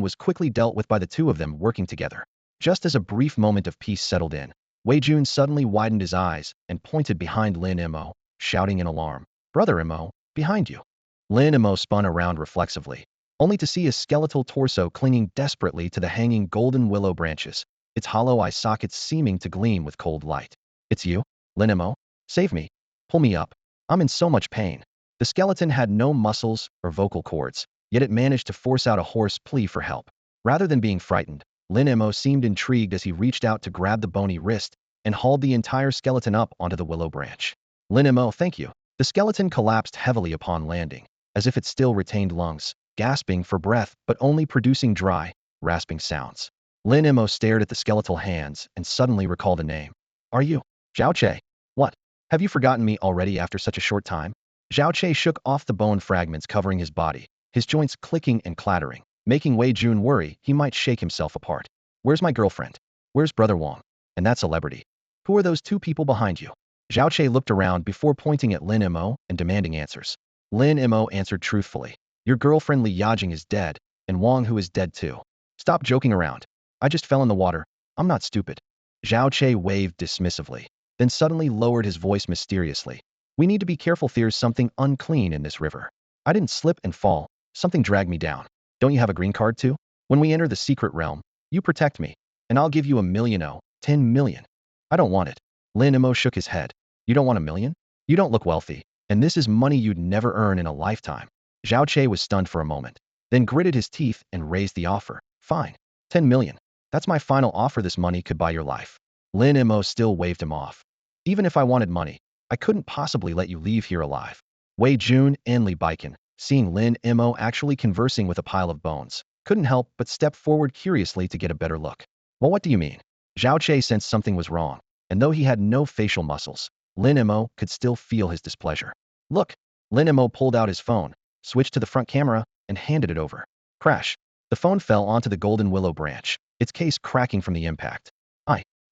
was quickly dealt with by the two of them working together. Just as a brief moment of peace settled in, Wei Jun suddenly widened his eyes and pointed behind Lin Mo, shouting in alarm, "Brother Mo, behind you." Lin Mo spun around reflexively, only to see a skeletal torso clinging desperately to the hanging golden willow branches, its hollow eye sockets seeming to gleam with cold light. "It's you, Lin Mo? Save me. Pull me up. I'm in so much pain." The skeleton had no muscles or vocal cords, yet it managed to force out a hoarse plea for help. Rather than being frightened, Lin Mo seemed intrigued as he reached out to grab the bony wrist and hauled the entire skeleton up onto the willow branch. "Lin Mo, thank you." The skeleton collapsed heavily upon landing, as if it still retained lungs, gasping for breath but only producing dry, rasping sounds. Lin Mo stared at the skeletal hands and suddenly recalled a name. "Are you Zhao Che? What? Have you forgotten me already after such a short time?" Zhao Che shook off the bone fragments covering his body, his joints clicking and clattering, making Wei Jun worry he might shake himself apart. "Where's my girlfriend? Where's Brother Wang? And that celebrity? Who are those two people behind you?" Zhao Che looked around before pointing at Lin Mo and demanding answers. Lin Mo answered truthfully. "Your girlfriend Li Yajing is dead, and Wang who is dead too. Stop joking around. I just fell in the water. I'm not stupid." Zhao Che waved dismissively, then suddenly lowered his voice mysteriously. "We need to be careful. There's something unclean in this river. I didn't slip and fall. Something dragged me down. Don't you have a green card too? When we enter the secret realm, you protect me, and I'll give you 10 million. I don't want it." Lin Mo shook his head. "You don't want 1 million? You don't look wealthy, and this is money you'd never earn in a lifetime." Zhao Che was stunned for a moment, then gritted his teeth and raised the offer. "Fine. 10 million. That's my final offer. This money could buy your life." Lin Mo still waved him off. "Even if I wanted money, I couldn't possibly let you leave here alive." Wei Jun and Li Baiken, seeing Lin Mo actually conversing with a pile of bones, couldn't help but step forward curiously to get a better look. "Well, what do you mean?" Zhao Che sensed something was wrong, and though he had no facial muscles, Lin Mo could still feel his displeasure. "Look." Lin Mo pulled out his phone, switched to the front camera, and handed it over. Crash. The phone fell onto the golden willow branch, its case cracking from the impact.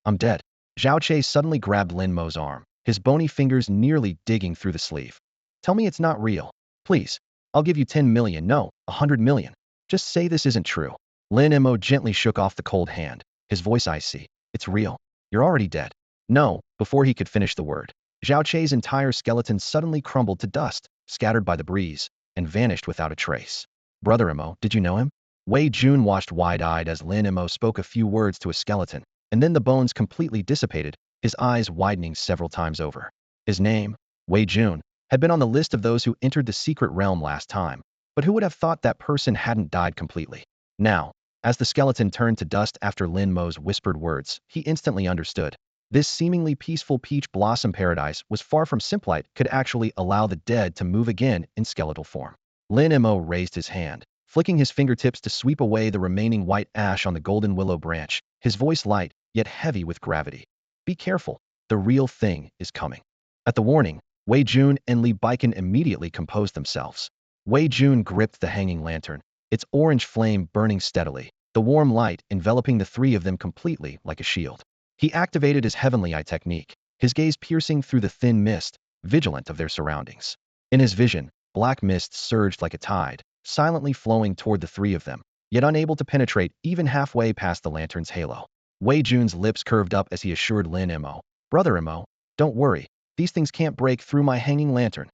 I'm dead." Zhao Che suddenly grabbed Lin Mo's arm, his bony fingers nearly digging through the sleeve. "Tell me it's not real. Please. I'll give you 10 million, no, 100 million. Just say this isn't true." Lin Mo gently shook off the cold hand, his voice icy. "It's real. You're already dead." "No." Before he could finish the word, Zhao Che's entire skeleton suddenly crumbled to dust, scattered by the breeze, and vanished without a trace. "Brother Mo, did you know him?" Wei Jun watched wide-eyed as Lin Mo spoke a few words to a skeleton, and then the bones completely dissipated, his eyes widening several times over. His name, Wei Jun, had been on the list of those who entered the secret realm last time, but who would have thought that person hadn't died completely? Now, as the skeleton turned to dust after Lin Mo's whispered words, he instantly understood. This seemingly peaceful peach blossom paradise was far from simplite could actually allow the dead to move again in skeletal form. Lin Mo raised his hand, flicking his fingertips to sweep away the remaining white ash on the golden willow branch, his voice light, yet heavy with gravity. "Be careful. The real thing is coming." At the warning, Wei Jun and Li Baiken immediately composed themselves. Wei Jun gripped the hanging lantern, its orange flame burning steadily, the warm light enveloping the three of them completely like a shield. He activated his heavenly eye technique, his gaze piercing through the thin mist, vigilant of their surroundings. In his vision, black mist surged like a tide, silently flowing toward the three of them, yet unable to penetrate even halfway past the lantern's halo. Wei Jun's lips curved up as he assured Lin Mo, "Brother Mo, don't worry, these things can't break through my hanging lantern."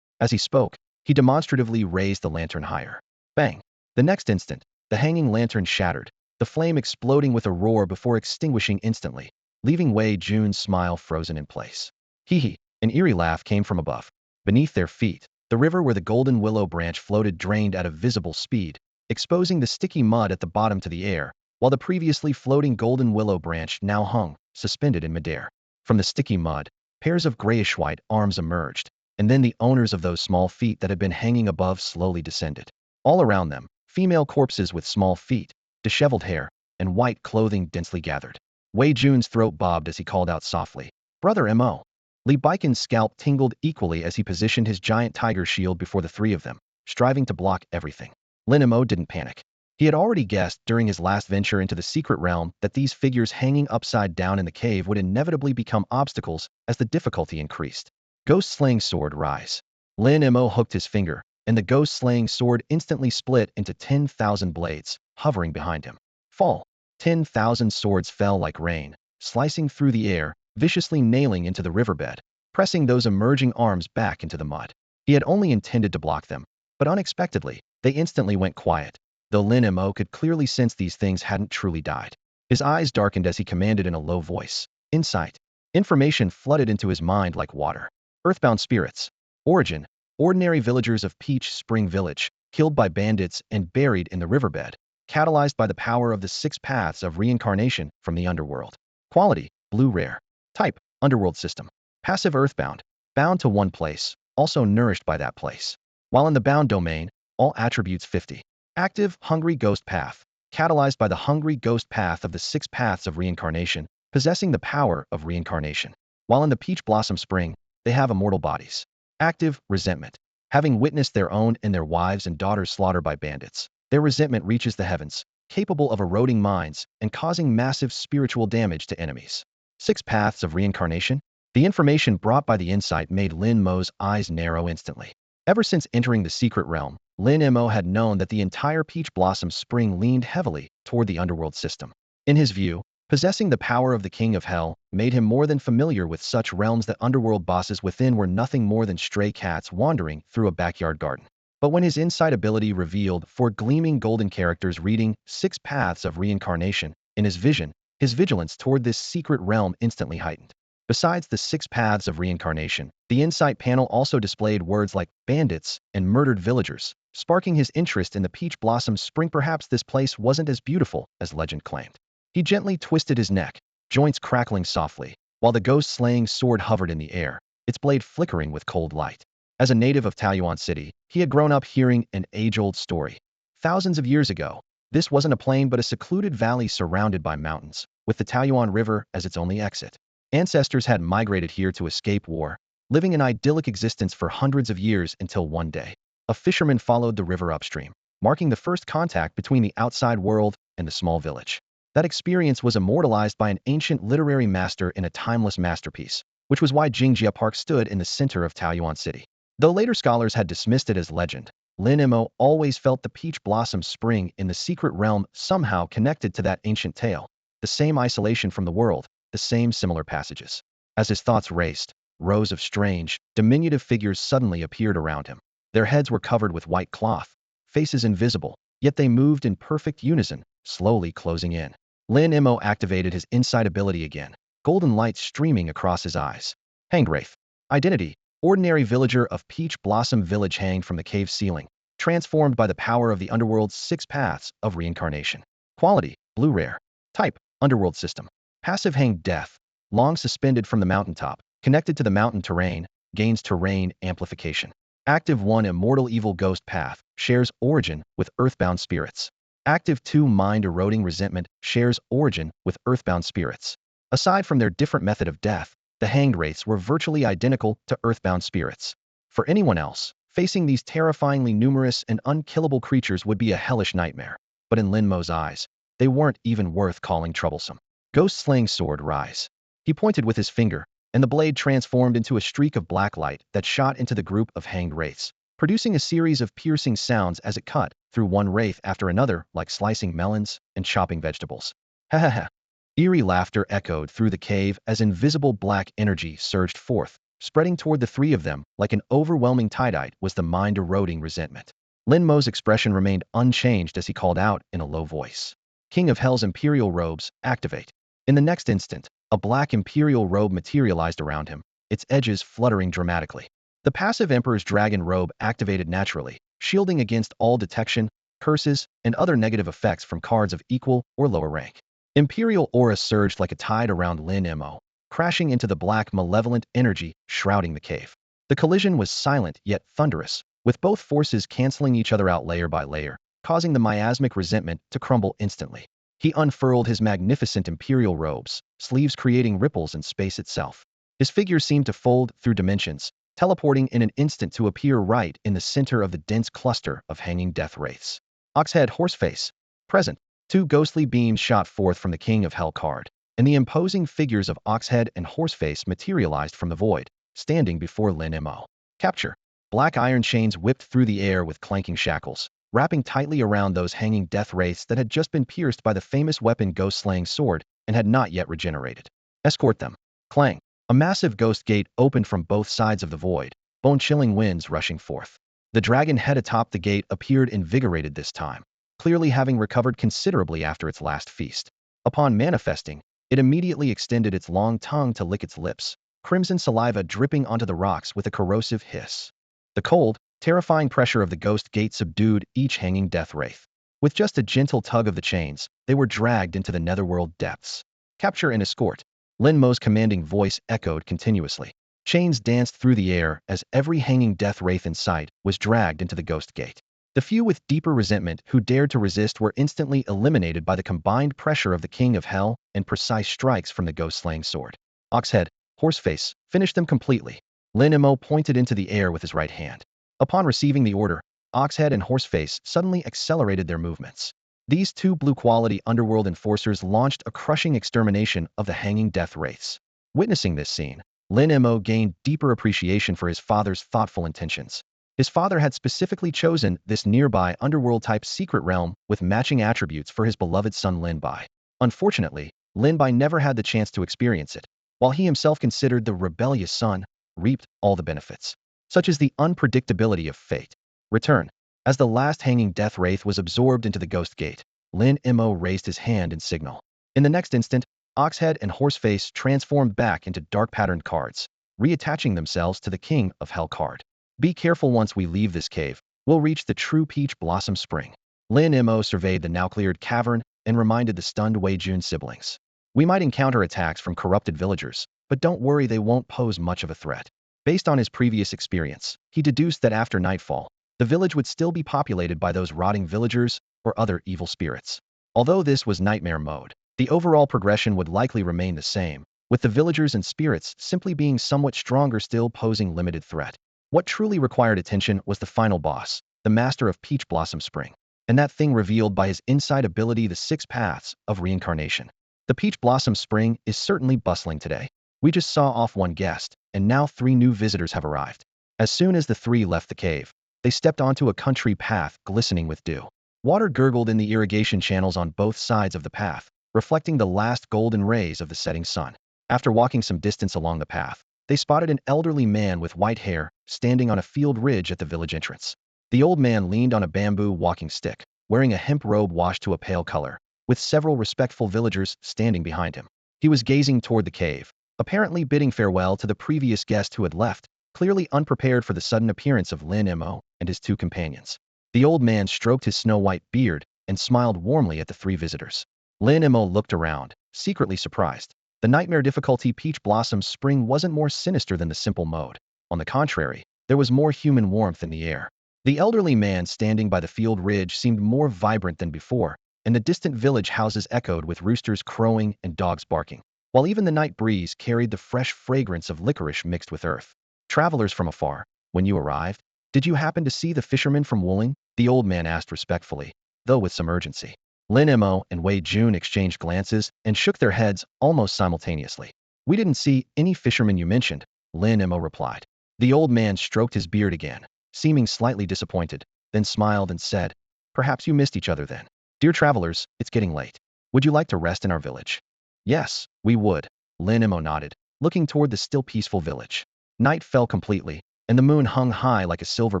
As he spoke, he demonstratively raised the lantern higher. Bang! The next instant, the hanging lantern shattered, the flame exploding with a roar before extinguishing instantly, leaving Wei Jun's smile frozen in place. Hee hee! An eerie laugh came from above. Beneath their feet, the river where the golden willow branch floated drained at a visible speed, exposing the sticky mud at the bottom to the air, while the previously floating golden willow branch now hung, suspended in midair. From the sticky mud, pairs of grayish-white arms emerged, and then the owners of those small feet that had been hanging above slowly descended. All around them, female corpses with small feet, disheveled hair, and white clothing densely gathered. Wei Jun's throat bobbed as he called out softly, "Brother Mo." Li Baikon's scalp tingled equally as he positioned his giant tiger shield before the three of them, striving to block everything. Lin Mo didn't panic. He had already guessed during his last venture into the secret realm that these figures hanging upside down in the cave would inevitably become obstacles as the difficulty increased. Ghost-slaying sword rise. Lin Mo hooked his finger, and the ghost-slaying sword instantly split into 10,000 blades, hovering behind him. Fall. 10,000 swords fell like rain, slicing through the air, viciously nailing into the riverbed, pressing those emerging arms back into the mud. He had only intended to block them, but unexpectedly, they instantly went quiet, though Lin Mo could clearly sense these things hadn't truly died. His eyes darkened as he commanded in a low voice, "Insight." Information flooded into his mind like water. Earthbound spirits. Origin: ordinary villagers of Peach Spring Village, killed by bandits and buried in the riverbed, catalyzed by the power of the 6 paths of reincarnation from the underworld. Quality: blue rare. Type: underworld system. Passive earthbound, bound to one place, also nourished by that place. While in the bound domain, all attributes 50. Active: hungry ghost path, catalyzed by the hungry ghost path of the 6 paths of reincarnation, possessing the power of reincarnation. While in the Peach Blossom Spring, they have immortal bodies. Active: resentment. Having witnessed their own and their wives and daughters slaughtered by bandits, their resentment reaches the heavens, capable of eroding minds and causing massive spiritual damage to enemies. 6 paths of reincarnation? The information brought by the insight made Lin Mo's eyes narrow instantly. Ever since entering the secret realm, Lin Mo had known that the entire Peach Blossom Spring leaned heavily toward the underworld system. In his view, possessing the power of the King of Hell made him more than familiar with such realms that underworld bosses within were nothing more than stray cats wandering through a backyard garden. But when his insight ability revealed 4 gleaming golden characters reading 6 paths of reincarnation in his vision, his vigilance toward this secret realm instantly heightened. Besides the 6 paths of reincarnation, the insight panel also displayed words like bandits and murdered villagers, sparking his interest in the Peach Blossom Spring. Perhaps this place wasn't as beautiful as legend claimed. He gently twisted his neck, joints crackling softly, while the ghost-slaying sword hovered in the air, its blade flickering with cold light. As a native of Taoyuan City, he had grown up hearing an age-old story. Thousands of years ago, this wasn't a plain but a secluded valley surrounded by mountains, with the Taoyuan River as its only exit. Ancestors had migrated here to escape war, living an idyllic existence for hundreds of years until one day, a fisherman followed the river upstream, marking the first contact between the outside world and the small village. That experience was immortalized by an ancient literary master in a timeless masterpiece, which was why Jingjia Park stood in the center of Taoyuan City. Though later scholars had dismissed it as legend, Lin Mo always felt the Peach Blossom Spring in the secret realm somehow connected to that ancient tale. The same isolation from the world, the same similar passages. As his thoughts raced, rows of strange, diminutive figures suddenly appeared around him. Their heads were covered with white cloth, faces invisible, yet they moved in perfect unison, slowly closing in. Lin Mo activated his insight ability again, golden light streaming across his eyes. Hanged Wraith. Identity: ordinary villager of Peach Blossom Village hanged from the cave ceiling, transformed by the power of the underworld's 6 paths of reincarnation. Quality: blue rare. Type: underworld system. Passive hanged death, long suspended from the mountaintop, connected to the mountain terrain, gains terrain amplification. Active 1 immortal evil ghost path, shares origin with earthbound spirits. Active 2 mind-eroding resentment, shares origin with earthbound spirits. Aside from their different method of death, the hanged wraiths were virtually identical to earthbound spirits. For anyone else, facing these terrifyingly numerous and unkillable creatures would be a hellish nightmare. But in Lin Mo's eyes, they weren't even worth calling troublesome. Ghost-slaying sword rise. He pointed with his finger, and the blade transformed into a streak of black light that shot into the group of hanged wraiths, producing a series of piercing sounds as it cut through one wraith after another, like slicing melons and chopping vegetables. Ha ha ha. Eerie laughter echoed through the cave as invisible black energy surged forth, spreading toward the 3 of them like an overwhelming tide. Was the mind-eroding resentment. Lin Mo's expression remained unchanged as he called out in a low voice. King of Hell's imperial robes, activate. In the next instant, a black imperial robe materialized around him, its edges fluttering dramatically. The passive Emperor's dragon robe activated naturally, shielding against all detection, curses, and other negative effects from cards of equal or lower rank. Imperial aura surged like a tide around Lin Mo, crashing into the black malevolent energy shrouding the cave. The collision was silent yet thunderous, with both forces canceling each other out layer by layer, causing the miasmic resentment to crumble instantly. He unfurled his magnificent imperial robes, sleeves creating ripples in space itself. His figure seemed to fold through dimensions, teleporting in an instant to appear right in the center of the dense cluster of hanging death wraiths. Oxhead Horseface. Present. Two ghostly beams shot forth from the King of Hell card, and the imposing figures of Oxhead and Horseface materialized from the void, standing before Lin Mo. Capture. Black iron chains whipped through the air with clanking shackles, wrapping tightly around those hanging death wraiths that had just been pierced by the famous weapon ghost-slaying sword and had not yet regenerated. Escort them. Clang. A massive ghost gate opened from both sides of the void, bone-chilling winds rushing forth. The dragon head atop the gate appeared invigorated this time, clearly having recovered considerably after its last feast. Upon manifesting, it immediately extended its long tongue to lick its lips, crimson saliva dripping onto the rocks with a corrosive hiss. The cold, terrifying pressure of the ghost gate subdued each hanging death wraith. With just a gentle tug of the chains, they were dragged into the netherworld depths. Capture and escort. Lin Mo's commanding voice echoed continuously. Chains danced through the air as every hanging death wraith in sight was dragged into the ghost gate. The few with deeper resentment who dared to resist were instantly eliminated by the combined pressure of the King of Hell and precise strikes from the ghost-slaying sword. Oxhead, Horseface, finished them completely. Lin Mo pointed into the air with his right hand. Upon receiving the order, Oxhead and Horseface suddenly accelerated their movements. These two blue-quality underworld enforcers launched a crushing extermination of the hanging death wraiths. Witnessing this scene, Lin Mo gained deeper appreciation for his father's thoughtful intentions. His father had specifically chosen this nearby underworld-type secret realm with matching attributes for his beloved son Lin Bai. Unfortunately, Lin Bai never had the chance to experience it, while he himself considered the rebellious son reaped all the benefits, such as the unpredictability of fate. Return. As the last hanging death wraith was absorbed into the ghost gate, Lin Mo raised his hand in signal. In the next instant, Oxhead and Horseface transformed back into dark-patterned cards, reattaching themselves to the King of Hell card. Be careful once we leave this cave, we'll reach the true Peach Blossom Spring. Lin Mo surveyed the now-cleared cavern and reminded the stunned Wei Jun siblings. We might encounter attacks from corrupted villagers, but don't worry, they won't pose much of a threat. Based on his previous experience, he deduced that after nightfall, the village would still be populated by those rotting villagers or other evil spirits. Although this was nightmare mode, the overall progression would likely remain the same, with the villagers and spirits simply being somewhat stronger still posing limited threat. What truly required attention was the final boss, the master of Peach Blossom Spring, and that thing revealed by his inside ability, the 6 paths of reincarnation. The Peach Blossom Spring is certainly bustling today. We just saw off one guest, and now 3 new visitors have arrived. As soon as the 3 left the cave, they stepped onto a country path glistening with dew. Water gurgled in the irrigation channels on both sides of the path, reflecting the last golden rays of the setting sun. After walking some distance along the path, they spotted an elderly man with white hair standing on a field ridge at the village entrance. The old man leaned on a bamboo walking stick, wearing a hemp robe washed to a pale color, with several respectful villagers standing behind him. He was gazing toward the cave, apparently bidding farewell to the previous guest who had left, clearly unprepared for the sudden appearance of Lin Mo and his 2 companions. The old man stroked his snow-white beard and smiled warmly at the 3 visitors. Lin Mo looked around, secretly surprised. The nightmare difficulty Peach Blossom Spring wasn't more sinister than the simple mode. On the contrary, there was more human warmth in the air. The elderly man standing by the field ridge seemed more vibrant than before, and the distant village houses echoed with roosters crowing and dogs barking, while even the night breeze carried the fresh fragrance of licorice mixed with earth. Travelers from afar, when you arrived, did you happen to see the fisherman from Wuling? The old man asked respectfully, though with some urgency. Lin Mo and Wei Jun exchanged glances and shook their heads almost simultaneously. We didn't see any fisherman you mentioned, Lin Mo replied. The old man stroked his beard again, seeming slightly disappointed, then smiled and said, perhaps you missed each other then. Dear travelers, it's getting late. Would you like to rest in our village? Yes, we would, Lin Mo nodded, looking toward the still peaceful village. Night fell completely, and the moon hung high like a silver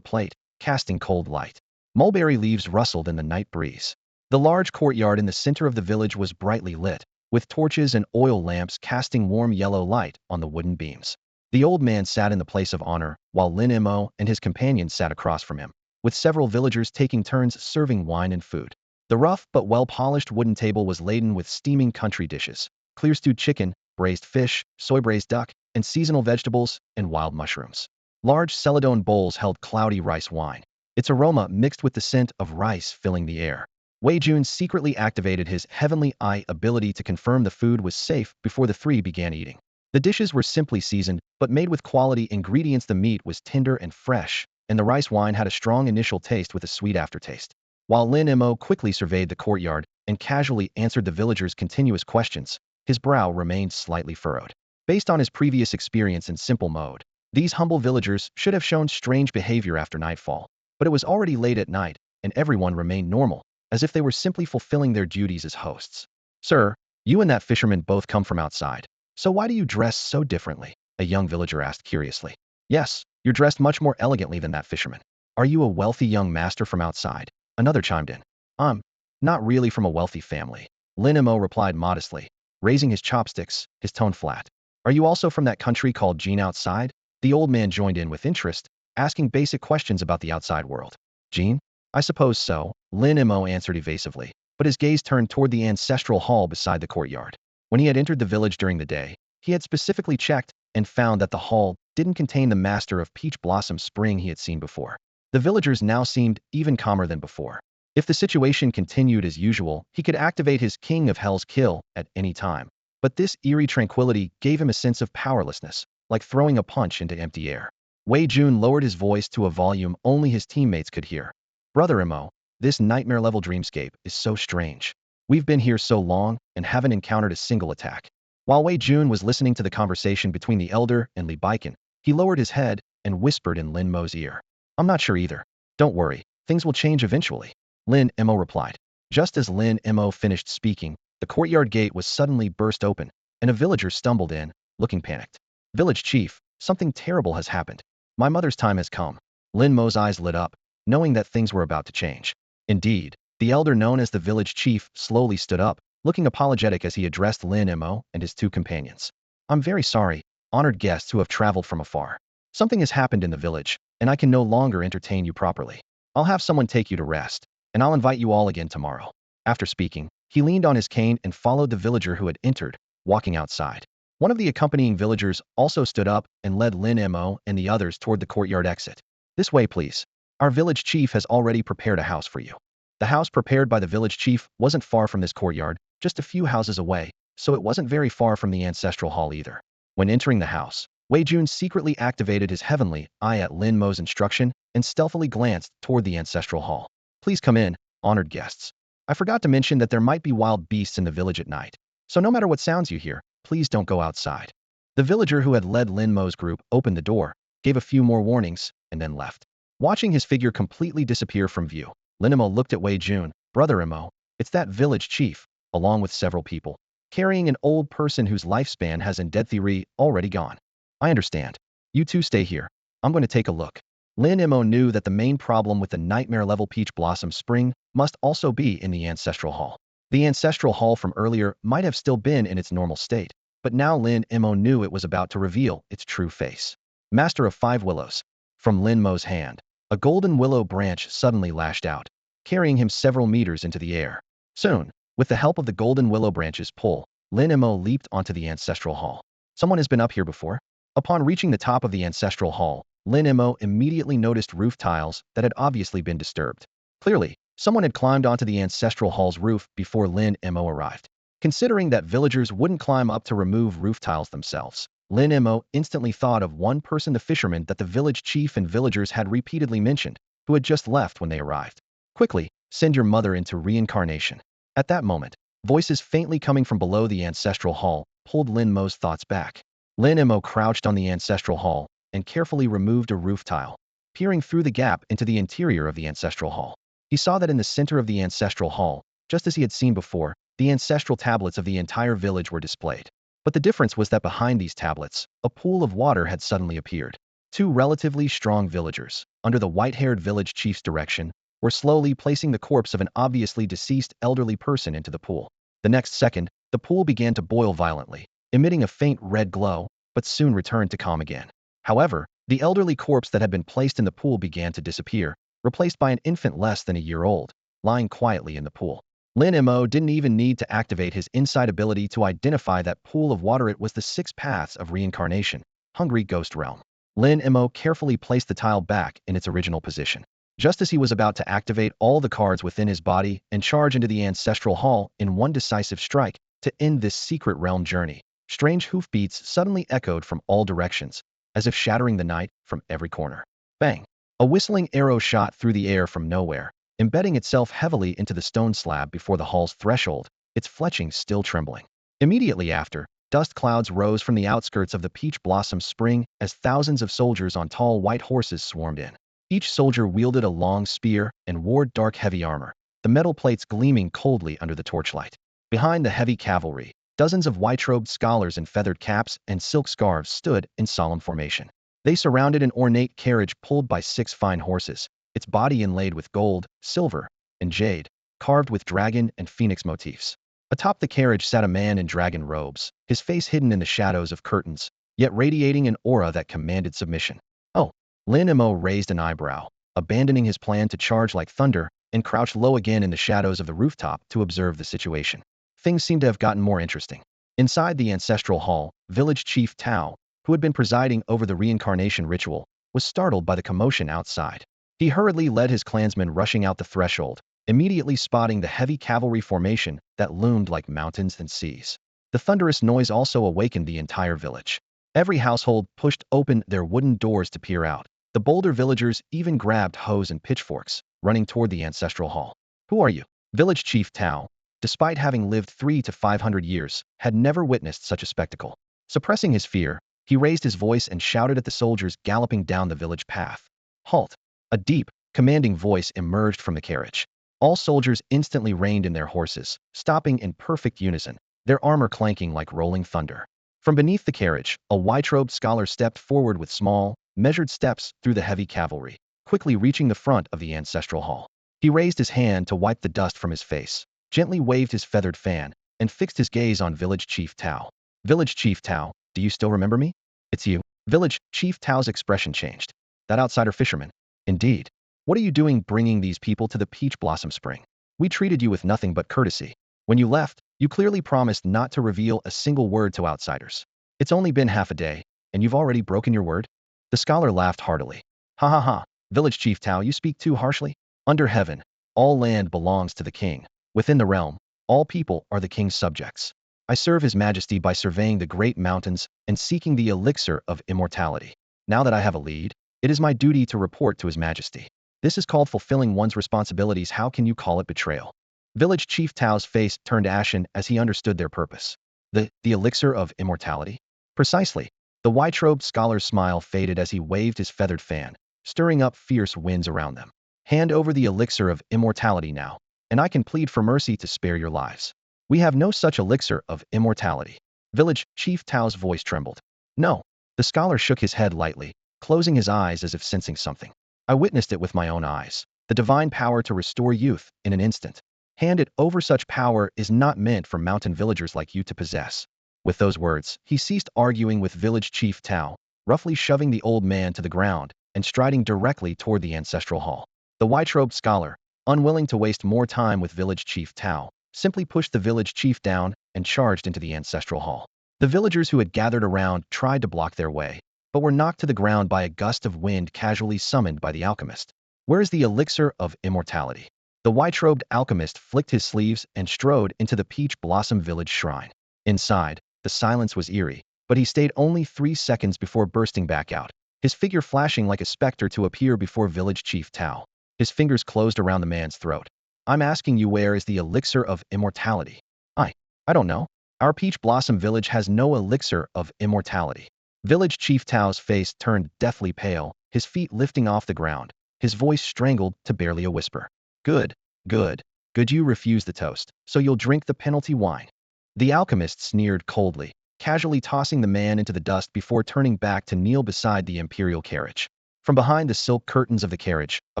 plate, casting cold light. Mulberry leaves rustled in the night breeze. The large courtyard in the center of the village was brightly lit, with torches and oil lamps casting warm yellow light on the wooden beams. The old man sat in the place of honor, while Lin Mo and his companions sat across from him, with several villagers taking turns serving wine and food. The rough but well-polished wooden table was laden with steaming country dishes: clear stewed chicken, braised fish, soy-braised duck, and seasonal vegetables and wild mushrooms. Large celadone bowls held cloudy rice wine, its aroma mixed with the scent of rice filling the air. Wei Jun secretly activated his heavenly eye ability to confirm the food was safe before the three began eating. The dishes were simply seasoned, but made with quality ingredients. The meat was tender and fresh, and the rice wine had a strong initial taste with a sweet aftertaste. While Lin Mo quickly surveyed the courtyard and casually answered the villagers' continuous questions, his brow remained slightly furrowed. Based on his previous experience in simple mode, these humble villagers should have shown strange behavior after nightfall, but it was already late at night, and everyone remained normal, as if they were simply fulfilling their duties as hosts. "Sir, you and that fisherman both come from outside, so why do you dress so differently?" a young villager asked curiously. "Yes, you're dressed much more elegantly than that fisherman. Are you a wealthy young master from outside?" Another chimed in. "I'm not really from a wealthy family," Lin Mo replied modestly, raising his chopsticks, his tone flat. "Are you also from that country called Jin outside?" The old man joined in with interest, asking basic questions about the outside world. "Jin? I suppose so," Lin Mo answered evasively, but his gaze turned toward the ancestral hall beside the courtyard. When he had entered the village during the day, he had specifically checked and found that the hall didn't contain the master of Peach Blossom Spring he had seen before. The villagers now seemed even calmer than before. If the situation continued as usual, he could activate his King of Hell's kill at any time. But this eerie tranquility gave him a sense of powerlessness, like throwing a punch into empty air. Wei Jun lowered his voice to a volume only his teammates could hear. "Brother Mo, this nightmare-level dreamscape is so strange. We've been here so long and haven't encountered a single attack." While Wei Jun was listening to the conversation between the elder and Li Baiken, he lowered his head and whispered in Lin Mo's ear. "I'm not sure either. Don't worry, things will change eventually," Lin Mo replied. Just as Lin Mo finished speaking, the courtyard gate was suddenly burst open, and a villager stumbled in, looking panicked. "Village chief, something terrible has happened. My mother's time has come." Lin Mo's eyes lit up, knowing that things were about to change. Indeed, the elder known as the village chief slowly stood up, looking apologetic as he addressed Lin Mo and his two companions. "I'm very sorry, honored guests who have traveled from afar. Something has happened in the village, and I can no longer entertain you properly. I'll have someone take you to rest, and I'll invite you all again tomorrow." After speaking, he leaned on his cane and followed the villager who had entered, walking outside. One of the accompanying villagers also stood up and led Lin Mo and the others toward the courtyard exit. "This way, please. Our village chief has already prepared a house for you." The house prepared by the village chief wasn't far from this courtyard, just a few houses away, so it wasn't very far from the ancestral hall either. When entering the house, Wei Jun secretly activated his heavenly eye at Lin Mo's instruction and stealthily glanced toward the ancestral hall. "Please come in, honored guests. I forgot to mention that there might be wild beasts in the village at night, so no matter what sounds you hear, please don't go outside." The villager who had led Lin Mo's group opened the door, gave a few more warnings, and then left. Watching his figure completely disappear from view, Lin Mo looked at Wei Jun. "Brother Mo, it's that village chief," along with several people, carrying an old person whose lifespan has in dead theory already gone. "I understand. You two stay here. I'm going to take a look." Lin Mo knew that the main problem with the nightmare-level Peach Blossom Spring must also be in the ancestral hall. The ancestral hall from earlier might have still been in its normal state, but now Lin Mo knew it was about to reveal its true face. "Master of Five Willows." From Lin Mo's hand, a golden willow branch suddenly lashed out, carrying him several meters into the air. Soon, with the help of the golden willow branch's pull, Lin Mo leaped onto the ancestral hall. "Someone has been up here before?" Upon reaching the top of the ancestral hall, Lin Mo immediately noticed roof tiles that had obviously been disturbed. Clearly, someone had climbed onto the ancestral hall's roof before Lin Mo arrived. Considering that villagers wouldn't climb up to remove roof tiles themselves, Lin Mo instantly thought of one person, the fisherman that the village chief and villagers had repeatedly mentioned, who had just left when they arrived. "Quickly, send your mother into reincarnation." At that moment, voices faintly coming from below the ancestral hall pulled Lin Mo's thoughts back. Lin Mo crouched on the ancestral hall and carefully removed a roof tile, peering through the gap into the interior of the ancestral hall. He saw that in the center of the ancestral hall, just as he had seen before, the ancestral tablets of the entire village were displayed. But the difference was that behind these tablets, a pool of water had suddenly appeared. Two relatively strong villagers, under the white-haired village chief's direction, were slowly placing the corpse of an obviously deceased elderly person into the pool. The next second, the pool began to boil violently, emitting a faint red glow, but soon returned to calm again. However, the elderly corpse that had been placed in the pool began to disappear, replaced by an infant less than a year old, lying quietly in the pool. Lin Mo didn't even need to activate his insight ability to identify that pool of water. It was the 6 paths of reincarnation, hungry ghost realm. Lin Mo carefully placed the tile back in its original position. Just as he was about to activate all the cards within his body and charge into the ancestral hall in one decisive strike to end this secret realm journey, strange hoofbeats suddenly echoed from all directions, as if shattering the night from every corner. Bang! A whistling arrow shot through the air from nowhere, embedding itself heavily into the stone slab before the hall's threshold, its fletching still trembling. Immediately after, dust clouds rose from the outskirts of the Peach Blossom Spring as thousands of soldiers on tall white horses swarmed in. Each soldier wielded a long spear and wore dark heavy armor, the metal plates gleaming coldly under the torchlight. Behind the heavy cavalry, dozens of white-robed scholars in feathered caps and silk scarves stood in solemn formation. They surrounded an ornate carriage pulled by 6 fine horses, its body inlaid with gold, silver, and jade, carved with dragon and phoenix motifs. Atop the carriage sat a man in dragon robes, his face hidden in the shadows of curtains, yet radiating an aura that commanded submission. Oh! Lin Mo raised an eyebrow, abandoning his plan to charge like thunder, and crouched low again in the shadows of the rooftop to observe the situation. Things seemed to have gotten more interesting. Inside the ancestral hall, village chief Tao, who had been presiding over the reincarnation ritual, was startled by the commotion outside. He hurriedly led his clansmen rushing out the threshold, immediately spotting the heavy cavalry formation that loomed like mountains and seas. The thunderous noise also awakened the entire village. Every household pushed open their wooden doors to peer out. The bolder villagers even grabbed hoes and pitchforks, running toward the ancestral hall. Who are you? Village chief Tao, despite having lived 300 to 500 years, had never witnessed such a spectacle. Suppressing his fear, he raised his voice and shouted at the soldiers galloping down the village path. Halt! A deep, commanding voice emerged from the carriage. All soldiers instantly reined in their horses, stopping in perfect unison, their armor clanking like rolling thunder. From beneath the carriage, a white-robed scholar stepped forward with small, measured steps through the heavy cavalry, quickly reaching the front of the ancestral hall. He raised his hand to wipe the dust from his face, gently waved his feathered fan, and fixed his gaze on Village Chief Tao. Village Chief Tao, do you still remember me? It's you. Village Chief Tao's expression changed. That outsider fisherman. Indeed. What are you doing bringing these people to the Peach Blossom Spring? We treated you with nothing but courtesy. When you left, you clearly promised not to reveal a single word to outsiders. It's only been half a day, and you've already broken your word? The scholar laughed heartily. Ha ha ha, Village Chief Tao, you speak too harshly. Under heaven, all land belongs to the king. Within the realm, all people are the king's subjects. I serve his majesty by surveying the great mountains and seeking the elixir of immortality. Now that I have a lead, it is my duty to report to his majesty. This is called fulfilling one's responsibilities. How can you call it betrayal? Village Chief Tao's face turned ashen as he understood their purpose. The elixir of immortality? Precisely. The white-robed scholar's smile faded as he waved his feathered fan, stirring up fierce winds around them. Hand over the elixir of immortality now, and I can plead for mercy to spare your lives. We have no such elixir of immortality. Village Chief Tao's voice trembled. No. The scholar shook his head lightly, closing his eyes as if sensing something. I witnessed it with my own eyes. The divine power to restore youth in an instant. Hand it over. Such power is not meant for mountain villagers like you to possess. With those words, he ceased arguing with Village Chief Tao, roughly shoving the old man to the ground and striding directly toward the ancestral hall. The white-robed scholar, unwilling to waste more time with Village Chief Tao, simply pushed the village chief down and charged into the ancestral hall. The villagers who had gathered around tried to block their way, but were knocked to the ground by a gust of wind casually summoned by the alchemist. Where is the elixir of immortality? The white-robed alchemist flicked his sleeves and strode into the Peach Blossom Village shrine. Inside, the silence was eerie, but he stayed only 3 seconds before bursting back out, his figure flashing like a specter to appear before Village Chief Tao. His fingers closed around the man's throat. I'm asking you, where is the elixir of immortality? I don't know. Our Peach Blossom Village has no elixir of immortality. Village Chief Tao's face turned deathly pale, his feet lifting off the ground, his voice strangled to barely a whisper. Good. You refuse the toast, so you'll drink the penalty wine. The alchemist sneered coldly, casually tossing the man into the dust before turning back to kneel beside the imperial carriage. From behind the silk curtains of the carriage, a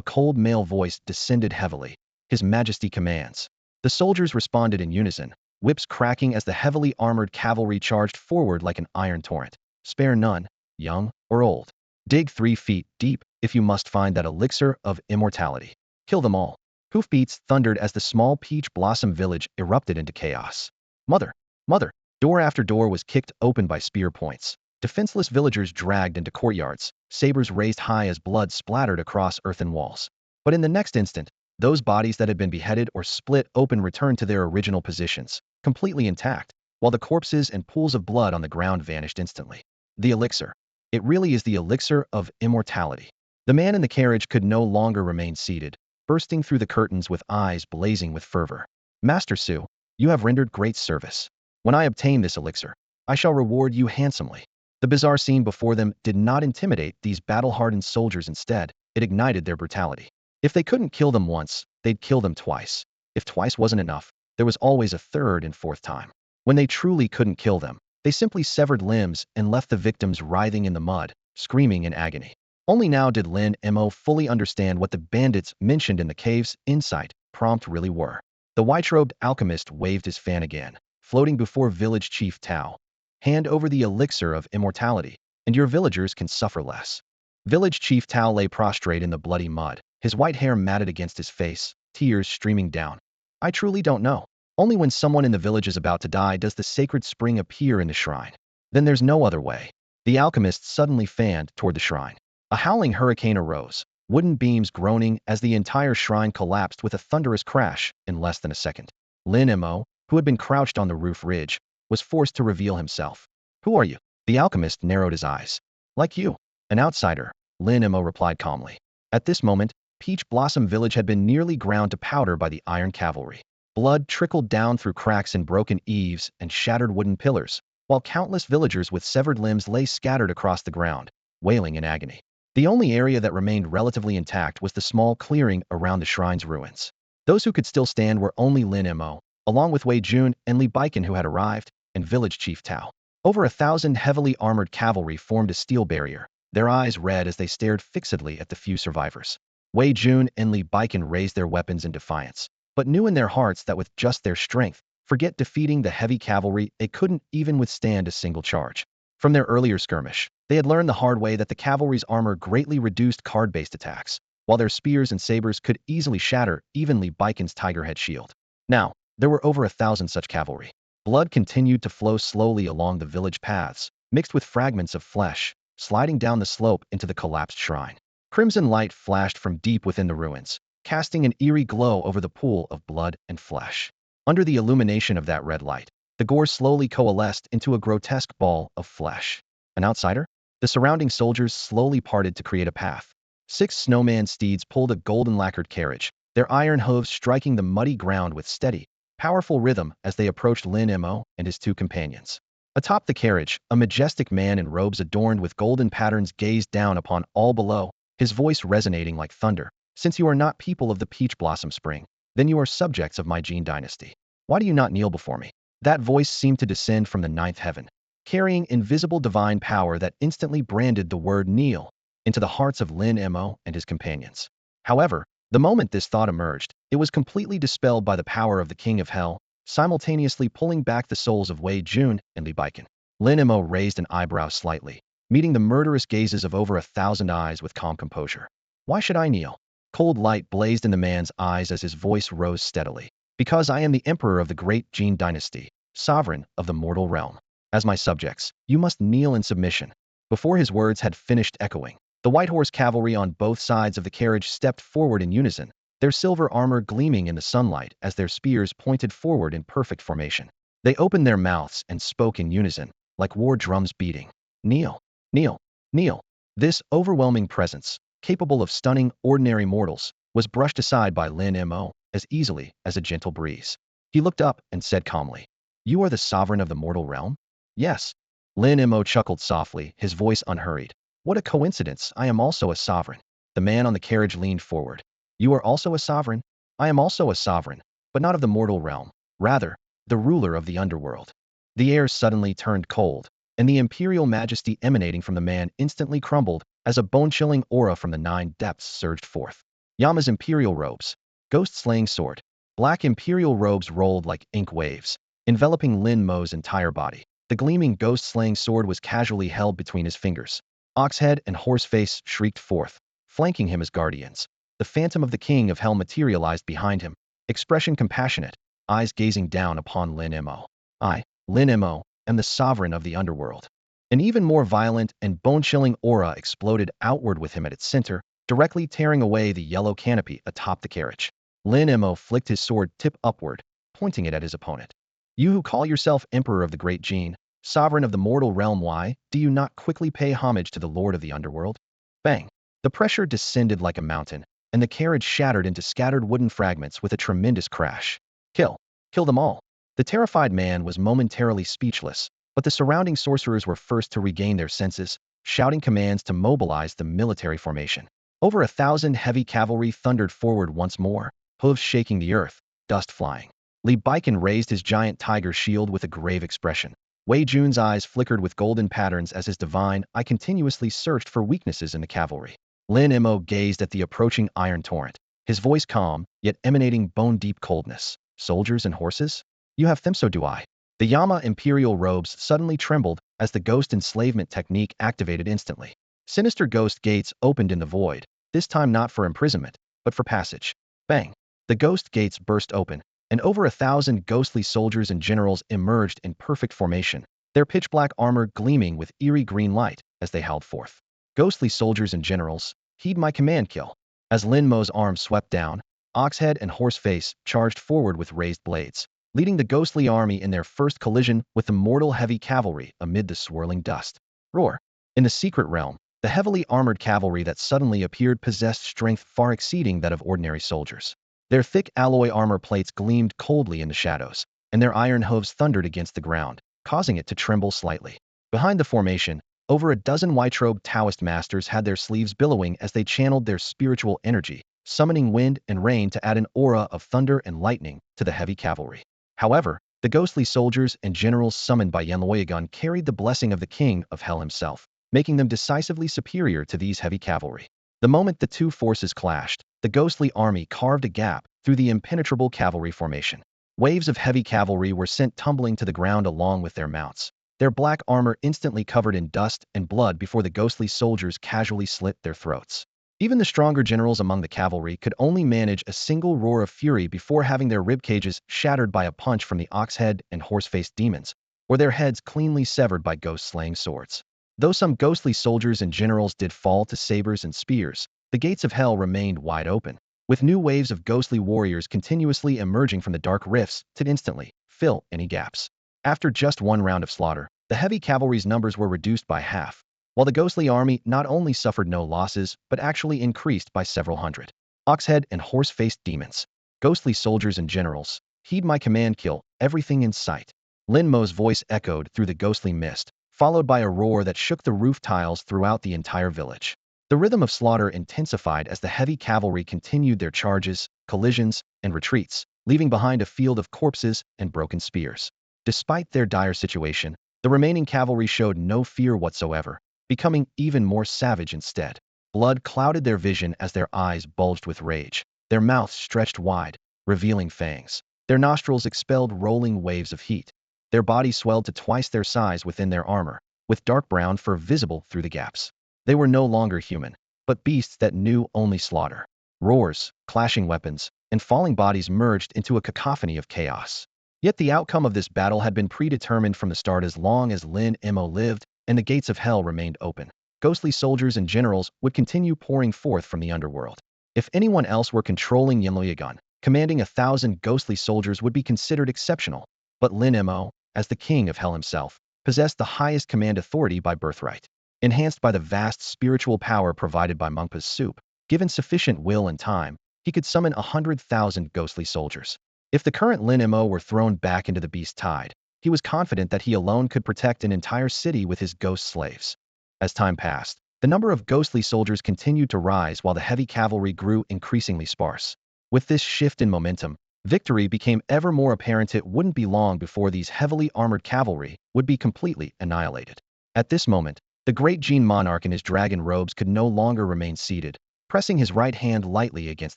cold male voice descended heavily. His Majesty commands. The soldiers responded in unison, whips cracking as the heavily armored cavalry charged forward like an iron torrent. Spare none, young or old. Dig 3 feet deep if you must find that elixir of immortality. Kill them all. Hoofbeats thundered as the small peach blossom village erupted into chaos. Mother! Mother! Door after door was kicked open by spear points. Defenseless villagers dragged into courtyards, sabers raised high as blood splattered across earthen walls. But in the next instant, those bodies that had been beheaded or split open returned to their original positions, completely intact, while the corpses and pools of blood on the ground vanished instantly. The elixir. It really is the elixir of immortality. The man in the carriage could no longer remain seated, bursting through the curtains with eyes blazing with fervor. Master Su, you have rendered great service. When I obtain this elixir, I shall reward you handsomely. The bizarre scene before them did not intimidate these battle-hardened soldiers. Instead, it ignited their brutality. If they couldn't kill them once, they'd kill them twice. If twice wasn't enough, there was always a third and fourth time. When they truly couldn't kill them, they simply severed limbs and left the victims writhing in the mud, screaming in agony. Only now did Lin Mo fully understand what the bandits mentioned in the cave's insight prompt really were. The white-robed alchemist waved his fan again, floating before village chief Tao. Hand over the elixir of immortality, and your villagers can suffer less. Village chief Tao lay prostrate in the bloody mud, his white hair matted against his face, tears streaming down. I truly don't know. Only when someone in the village is about to die does the sacred spring appear in the shrine. Then there's no other way. The alchemist suddenly fanned toward the shrine. A howling hurricane arose, wooden beams groaning as the entire shrine collapsed with a thunderous crash in less than a second. Lin Mo, who had been crouched on the roof ridge, was forced to reveal himself. Who are you? The alchemist narrowed his eyes. Like you, an outsider, Lin Mo replied calmly. At this moment, Peach Blossom Village had been nearly ground to powder by the iron cavalry. Blood trickled down through cracks in broken eaves and shattered wooden pillars, while countless villagers with severed limbs lay scattered across the ground, wailing in agony. The only area that remained relatively intact was the small clearing around the shrine's ruins. Those who could still stand were only Lin Mo, along with Wei Jun and Li Baiken who had arrived, and village chief Tao. Over 1,000 heavily armored cavalry formed a steel barrier, their eyes red as they stared fixedly at the few survivors. Wei Jun and Li Baiken raised their weapons in defiance, but knew in their hearts that with just their strength, forget defeating the heavy cavalry, they couldn't even withstand a single charge. From their earlier skirmish, they had learned the hard way that the cavalry's armor greatly reduced card-based attacks, while their spears and sabers could easily shatter even Li Baiken's tiger head shield. Now, there were over 1,000 such cavalry. Blood continued to flow slowly along the village paths, mixed with fragments of flesh, sliding down the slope into the collapsed shrine. Crimson light flashed from deep within the ruins, casting an eerie glow over the pool of blood and flesh. Under the illumination of that red light, the gore slowly coalesced into a grotesque ball of flesh. An outsider? The surrounding soldiers slowly parted to create a path. 6 snowman steeds pulled a golden lacquered carriage, their iron hooves striking the muddy ground with steady, powerful rhythm as they approached Lin Mo and his 2 companions. Atop the carriage, a majestic man in robes adorned with golden patterns gazed down upon all below, his voice resonating like thunder. Since you are not people of the Peach Blossom Spring, then you are subjects of my Jin dynasty. Why do you not kneel before me? That voice seemed to descend from the 9th heaven, carrying invisible divine power that instantly branded the word kneel into the hearts of Lin Mo and his companions. However, the moment this thought emerged, it was completely dispelled by the power of the King of Hell, simultaneously pulling back the souls of Wei Jun and Li Baiken. Lin Mo raised an eyebrow slightly, meeting the murderous gazes of over 1,000 eyes with calm composure. Why should I kneel? Cold light blazed in the man's eyes as his voice rose steadily. Because I am the emperor of the great Jin dynasty, sovereign of the mortal realm. As my subjects, you must kneel in submission. Before his words had finished echoing, the white horse cavalry on both sides of the carriage stepped forward in unison, their silver armor gleaming in the sunlight as their spears pointed forward in perfect formation. They opened their mouths and spoke in unison, like war drums beating. Kneel, kneel, kneel. This overwhelming presence, capable of stunning ordinary mortals, was brushed aside by Lin Mo as easily as a gentle breeze. He looked up and said calmly, "You are the sovereign of the mortal realm?" "Yes." Lin Mo chuckled softly, his voice unhurried. "What a coincidence, I am also a sovereign." The man on the carriage leaned forward. "You are also a sovereign?" "I am also a sovereign, but not of the mortal realm. Rather, the ruler of the underworld." The air suddenly turned cold, and the imperial majesty emanating from the man instantly crumbled as a bone-chilling aura from the nine depths surged forth. Yama's imperial robes. Ghost-slaying sword. Black imperial robes rolled like ink waves, enveloping Lin Mo's entire body. The gleaming ghost-slaying sword was casually held between his fingers. Oxhead and Horseface shrieked forth, flanking him as guardians. The phantom of the king of hell materialized behind him, expression compassionate, eyes gazing down upon Lin Mo. I, Lin Mo, am the sovereign of the underworld. An even more violent and bone-chilling aura exploded outward with him at its center, directly tearing away the yellow canopy atop the carriage. Lin Mo flicked his sword tip upward, pointing it at his opponent. You who call yourself Emperor of the Great Gene, Sovereign of the mortal realm, why do you not quickly pay homage to the Lord of the Underworld? Bang! The pressure descended like a mountain, and the carriage shattered into scattered wooden fragments with a tremendous crash. Kill! Kill them all! The terrified man was momentarily speechless, but the surrounding sorcerers were first to regain their senses, shouting commands to mobilize the military formation. Over 1,000 heavy cavalry thundered forward once more, hooves shaking the earth, dust flying. Li Baikan raised his giant tiger shield with a grave expression. Wei Jun's eyes flickered with golden patterns as his divine eye continuously searched for weaknesses in the cavalry. Lin Mo gazed at the approaching iron torrent, his voice calm, yet emanating bone-deep coldness. Soldiers and horses? You have them, so do I. The Yama imperial robes suddenly trembled as the ghost enslavement technique activated instantly. Sinister ghost gates opened in the void, this time not for imprisonment, but for passage. Bang! The ghost gates burst open, and over 1,000 ghostly soldiers and generals emerged in perfect formation, their pitch-black armor gleaming with eerie green light as they howled forth. Ghostly soldiers and generals, heed my command, kill. As Lin Mo's arm swept down, Oxhead and Horseface charged forward with raised blades, leading the ghostly army in their first collision with the mortal heavy cavalry amid the swirling dust. Roar! In the secret realm, the heavily armored cavalry that suddenly appeared possessed strength far exceeding that of ordinary soldiers. Their thick alloy armor plates gleamed coldly in the shadows, and their iron hooves thundered against the ground, causing it to tremble slightly. Behind the formation, over a dozen white-robed Taoist masters had their sleeves billowing as they channeled their spiritual energy, summoning wind and rain to add an aura of thunder and lightning to the heavy cavalry. However, the ghostly soldiers and generals summoned by Yanluo carried the blessing of the king of hell himself, making them decisively superior to these heavy cavalry. The moment the two forces clashed, the ghostly army carved a gap through the impenetrable cavalry formation. Waves of heavy cavalry were sent tumbling to the ground along with their mounts, their black armor instantly covered in dust and blood before the ghostly soldiers casually slit their throats. Even the stronger generals among the cavalry could only manage a single roar of fury before having their ribcages shattered by a punch from the Oxhead and Horse-faced demons, or their heads cleanly severed by ghost-slaying swords. Though some ghostly soldiers and generals did fall to sabers and spears, the gates of hell remained wide open, with new waves of ghostly warriors continuously emerging from the dark rifts to instantly fill any gaps. After just one round of slaughter, the heavy cavalry's numbers were reduced by half, while the ghostly army not only suffered no losses, but actually increased by several hundred. Oxhead and horse-faced demons, ghostly soldiers and generals, heed my command, kill everything in sight. Lin Mo's voice echoed through the ghostly mist, followed by a roar that shook the roof tiles throughout the entire village. The rhythm of slaughter intensified as the heavy cavalry continued their charges, collisions, and retreats, leaving behind a field of corpses and broken spears. Despite their dire situation, the remaining cavalry showed no fear whatsoever, becoming even more savage instead. Blood clouded their vision as their eyes bulged with rage, their mouths stretched wide, revealing fangs. Their nostrils expelled rolling waves of heat. Their bodies swelled to twice their size within their armor, with dark brown fur visible through the gaps. They were no longer human, but beasts that knew only slaughter. Roars, clashing weapons, and falling bodies merged into a cacophony of chaos. Yet the outcome of this battle had been predetermined from the start. As long as Lin Mo lived and the gates of hell remained open, ghostly soldiers and generals would continue pouring forth from the underworld. If anyone else were controlling Yanluo, commanding 1,000 ghostly soldiers would be considered exceptional, but Lin Mo, as the king of hell himself, possessed the highest command authority by birthright. Enhanced by the vast spiritual power provided by Mengpa's soup, given sufficient will and time, he could summon 100,000 ghostly soldiers. If the current Lin Mo were thrown back into the beast tide, he was confident that he alone could protect an entire city with his ghost slaves. As time passed, the number of ghostly soldiers continued to rise while the heavy cavalry grew increasingly sparse. With this shift in momentum, victory became ever more apparent. It wouldn't be long before these heavily armored cavalry would be completely annihilated. At this moment, The great Gene monarch in his dragon robes could no longer remain seated, pressing his right hand lightly against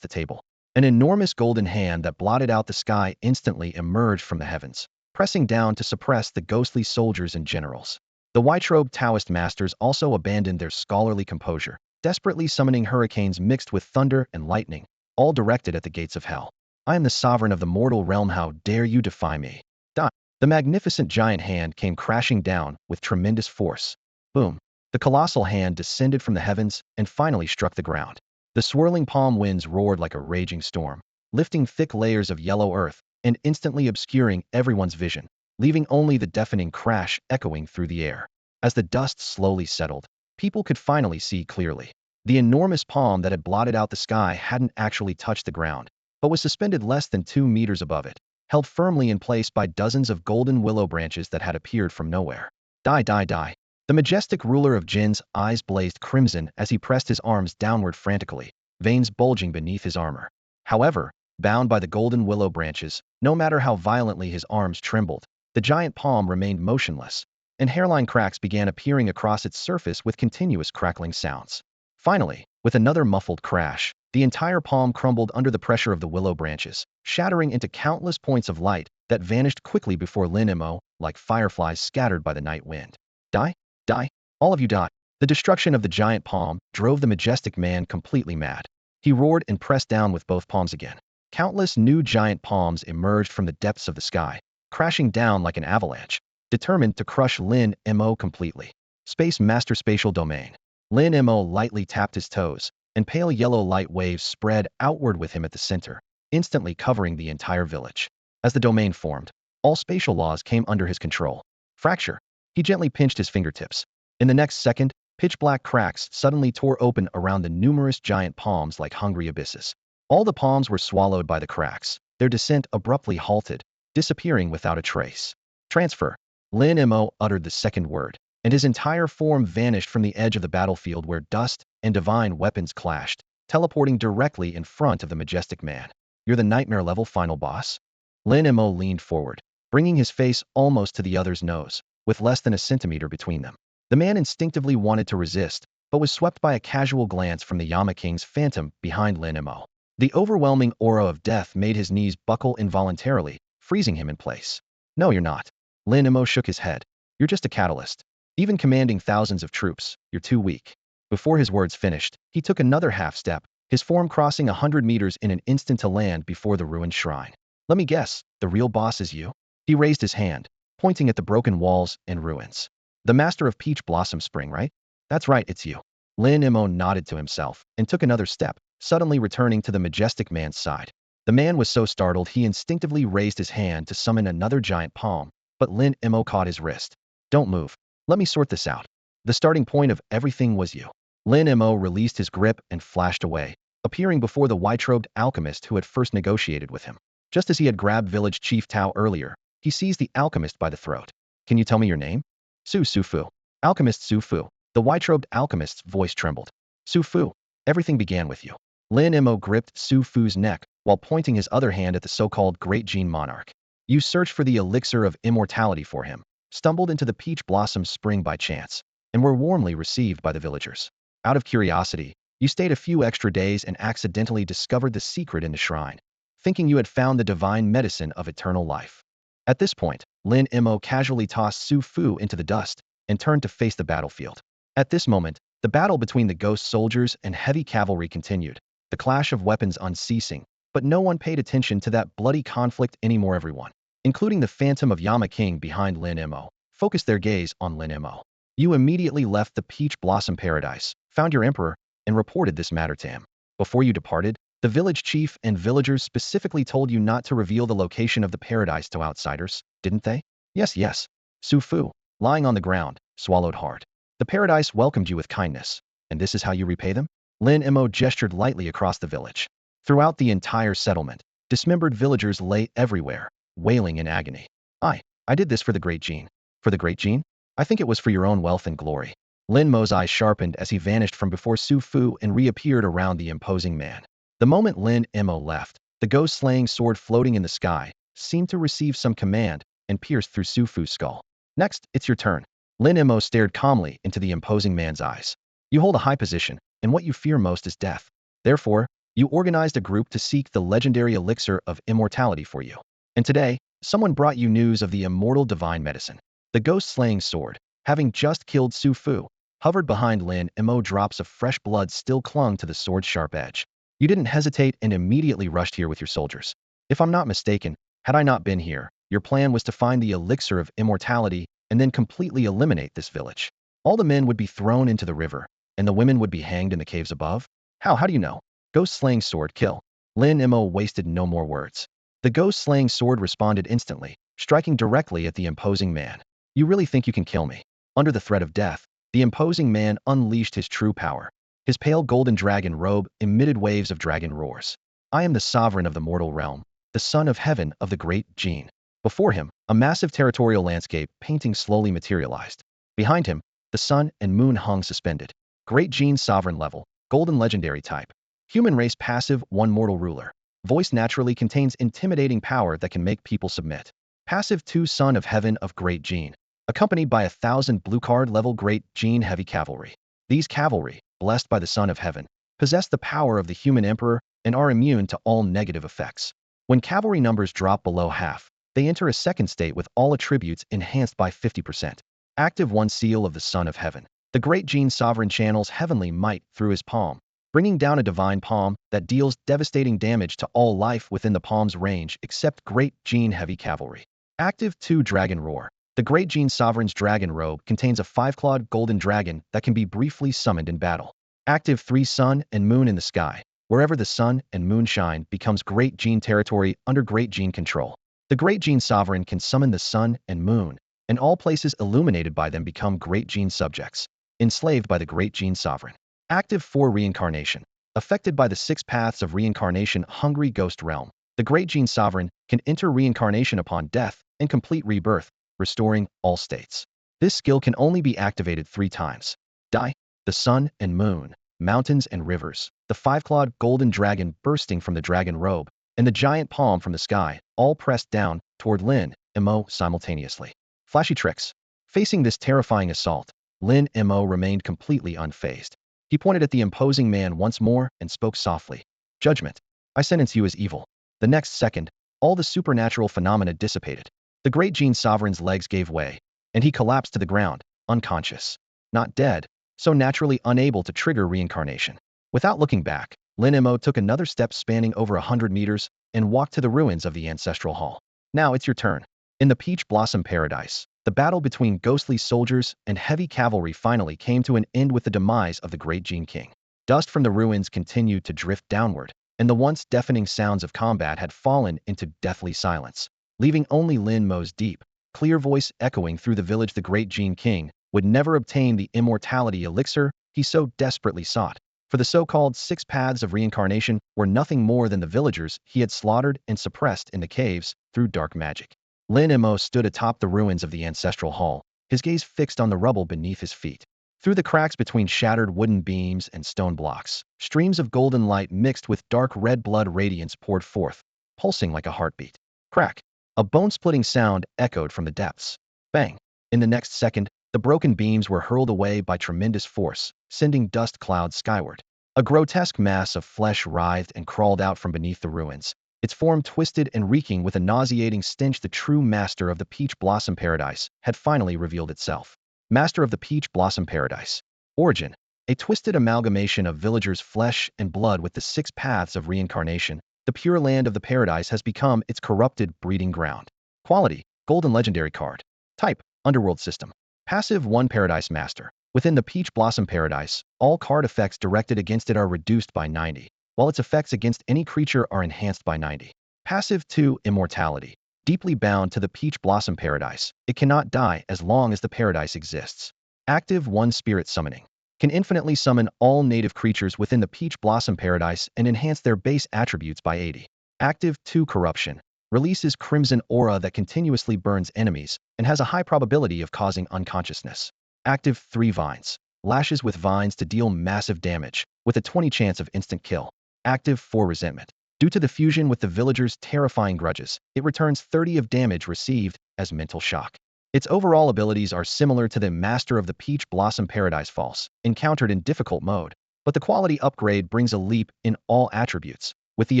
the table. An enormous golden hand that blotted out the sky instantly emerged from the heavens, pressing down to suppress the ghostly soldiers and generals. The white-robed Taoist masters also abandoned their scholarly composure, desperately summoning hurricanes mixed with thunder and lightning, all directed at the gates of hell. I am the sovereign of the mortal realm, how dare you defy me? Die. The magnificent giant hand came crashing down with tremendous force. Boom. The colossal hand descended from the heavens and finally struck the ground. The swirling palm winds roared like a raging storm, lifting thick layers of yellow earth and instantly obscuring everyone's vision, leaving only the deafening crash echoing through the air. As the dust slowly settled, people could finally see clearly. The enormous palm that had blotted out the sky hadn't actually touched the ground, but was suspended less than 2 meters above it, held firmly in place by dozens of golden willow branches that had appeared from nowhere. Die, die, die. The majestic ruler of Jin's eyes blazed crimson as he pressed his arms downward frantically, veins bulging beneath his armor. However, bound by the golden willow branches, no matter how violently his arms trembled, the giant palm remained motionless, and hairline cracks began appearing across its surface with continuous crackling sounds. Finally, with another muffled crash, the entire palm crumbled under the pressure of the willow branches, shattering into countless points of light that vanished quickly before Lin Mo, like fireflies scattered by the night wind. Die? Die. All of you die. The destruction of the giant palm drove the majestic man completely mad. He roared and pressed down with both palms again. Countless new giant palms emerged from the depths of the sky, crashing down like an avalanche, determined to crush Lin Mo completely. Space Master Spatial Domain. Lin Mo lightly tapped his toes, and pale yellow light waves spread outward with him at the center, instantly covering the entire village. As the domain formed, all spatial laws came under his control. Fracture. He gently pinched his fingertips. In the next second, pitch-black cracks suddenly tore open around the numerous giant palms like hungry abysses. All the palms were swallowed by the cracks, their descent abruptly halted, disappearing without a trace. Transfer. Lin Mo uttered the second word, and his entire form vanished from the edge of the battlefield where dust and divine weapons clashed, teleporting directly in front of the majestic man. You're the nightmare-level final boss? Lin Mo leaned forward, bringing his face almost to the other's nose, with less than a centimeter between them. The man instinctively wanted to resist, but was swept by a casual glance from the Yama King's phantom behind Lin Mo. The overwhelming aura of death made his knees buckle involuntarily, freezing him in place. No, you're not. Lin Mo shook his head. You're just a catalyst. Even commanding thousands of troops, you're too weak. Before his words finished, he took another half step, his form crossing 100 meters in an instant to land before the ruined shrine. Let me guess, the real boss is you? He raised his hand, pointing at the broken walls and ruins. The master of Peach Blossom Spring, right? That's right, it's you. Lin Mo nodded to himself and took another step, suddenly returning to the majestic man's side. The man was so startled he instinctively raised his hand to summon another giant palm, but Lin Mo caught his wrist. Don't move. Let me sort this out. The starting point of everything was you. Lin Mo released his grip and flashed away, appearing before the white-robed alchemist who had first negotiated with him. Just as he had grabbed village chief Tao earlier, he seized the alchemist by the throat. Can you tell me your name? Su Fu. Alchemist Su Fu. The white-robed alchemist's voice trembled. Su Fu, everything began with you. Lin Mo gripped Su Fu's neck while pointing his other hand at the so-called Great Gene Monarch. You searched for the elixir of immortality for him, stumbled into the Peach Blossom Spring by chance, and were warmly received by the villagers. Out of curiosity, you stayed a few extra days and accidentally discovered the secret in the shrine, thinking you had found the divine medicine of eternal life. At this point, Lin Mo casually tossed Su Fu into the dust and turned to face the battlefield. At this moment, the battle between the ghost soldiers and heavy cavalry continued, the clash of weapons unceasing, but no one paid attention to that bloody conflict anymore. Everyone, including the phantom of Yama King behind Lin Mo, focused their gaze on Lin Mo. You immediately left the Peach Blossom Paradise, found your emperor, and reported this matter to him. Before you departed, the village chief and villagers specifically told you not to reveal the location of the paradise to outsiders, didn't they? Yes. Su Fu, lying on the ground, swallowed hard. The paradise welcomed you with kindness, and this is how you repay them? Lin Mo gestured lightly across the village. Throughout the entire settlement, dismembered villagers lay everywhere, wailing in agony. I did this for the Great Gene. For the Great Gene? I think it was for your own wealth and glory. Lin Mo's eyes sharpened as he vanished from before Su Fu and reappeared around the imposing man. The moment Lin Mo left, the ghost-slaying sword floating in the sky seemed to receive some command and pierced through Su Fu's skull. Next, it's your turn. Lin Mo stared calmly into the imposing man's eyes. You hold a high position, and what you fear most is death. Therefore, you organized a group to seek the legendary elixir of immortality for you. And today, someone brought you news of the immortal divine medicine. The ghost-slaying sword, having just killed Su Fu, hovered behind Lin Mo. Drops of fresh blood still clung to the sword's sharp edge. You didn't hesitate and immediately rushed here with your soldiers. If I'm not mistaken, had I not been here, your plan was to find the elixir of immortality and then completely eliminate this village. All the men would be thrown into the river, and the women would be hanged in the caves above? How do you know? Ghost-slaying sword kill. Lin Mo wasted no more words. The ghost-slaying sword responded instantly, striking directly at the imposing man. You really think you can kill me? Under the threat of death, the imposing man unleashed his true power. His pale golden dragon robe emitted waves of dragon roars. I am the sovereign of the mortal realm, the son of heaven of the great Jin. Before him, a massive territorial landscape painting slowly materialized. Behind him, the sun and moon hung suspended. Great Jin sovereign level, golden legendary type. Human race passive, one mortal ruler. Voice naturally contains intimidating power that can make people submit. Passive 2 son of heaven of great Jin. Accompanied by 1,000 blue card level great Jin heavy cavalry. These cavalry, blessed by the son of heaven, possess the power of the human emperor and are immune to all negative effects. When cavalry numbers drop below half, they enter a second state with all attributes enhanced by 50%. Active 1 seal of the son of heaven. The great Jin sovereign channels heavenly might through his palm, bringing down a divine palm that deals devastating damage to all life within the palm's range except great Jin heavy cavalry. Active 2 dragon roar. The great Jin sovereign's dragon robe contains a 5-clawed golden dragon that can be briefly summoned in battle. Active 3 sun and moon in the sky. Wherever the sun and moon shine becomes great Jin territory under great Jin control. The great Jin sovereign can summon the sun and moon, and all places illuminated by them become great Jin subjects, enslaved by the great Jin sovereign. Active 4 reincarnation. Affected by the 6 paths of reincarnation hungry ghost realm, the great Jin sovereign can enter reincarnation upon death and complete rebirth, restoring all states. This skill can only be activated 3 times. Die, the sun and moon, mountains and rivers, the 5-clawed golden dragon bursting from the dragon robe, and the giant palm from the sky, all pressed down toward Lin Mo simultaneously. Flashy tricks. Facing this terrifying assault, Lin Mo remained completely unfazed. He pointed at the imposing man once more and spoke softly. Judgment. I sentence you as evil. The next second, all the supernatural phenomena dissipated. The great Jin sovereign's legs gave way, and he collapsed to the ground, unconscious. Not dead, so naturally unable to trigger reincarnation. Without looking back, Lin Mo took another step spanning over 100 meters and walked to the ruins of the ancestral hall. Now it's your turn. In the Peach Blossom Paradise, the battle between ghostly soldiers and heavy cavalry finally came to an end with the demise of the great Jin King. Dust from the ruins continued to drift downward, and the once deafening sounds of combat had fallen into deathly silence, leaving only Lin Mo's deep, clear voice echoing through the village. The great Jin King would never obtain the immortality elixir he so desperately sought, for the so-called 6 paths of reincarnation were nothing more than the villagers he had slaughtered and suppressed in the caves through dark magic. Lin Mo stood atop the ruins of the ancestral hall, his gaze fixed on the rubble beneath his feet. Through the cracks between shattered wooden beams and stone blocks, streams of golden light mixed with dark red blood radiance poured forth, pulsing like a heartbeat. Crack! A bone-splitting sound echoed from the depths. Bang! In the next second, the broken beams were hurled away by tremendous force, sending dust clouds skyward. A grotesque mass of flesh writhed and crawled out from beneath the ruins, its form twisted and reeking with a nauseating stench. The true master of the Peach Blossom Paradise had finally revealed itself. Master of the Peach Blossom Paradise. Origin. A twisted amalgamation of villagers' flesh and blood with the 6 paths of reincarnation, the pure land of the paradise has become its corrupted breeding ground. Quality. Golden legendary card. Type. Underworld system. Passive 1 Paradise Master. Within the Peach Blossom Paradise, all card effects directed against it are reduced by 90, while its effects against any creature are enhanced by 90. Passive 2 Immortality. Deeply bound to the Peach Blossom Paradise, it cannot die as long as the paradise exists. Active 1 Spirit Summoning. Can infinitely summon all native creatures within the Peach Blossom Paradise and enhance their base attributes by 80. Active 2 Corruption. Releases crimson aura that continuously burns enemies and has a high probability of causing unconsciousness. Active 3 Vines. Lashes with vines to deal massive damage, with a 20 chance of instant kill. Active 4 Resentment. Due to the fusion with the villagers' terrifying grudges, it returns 30 of damage received as mental shock. Its overall abilities are similar to the Master of the Peach Blossom Paradise False, encountered in difficult mode, but the quality upgrade brings a leap in all attributes, with the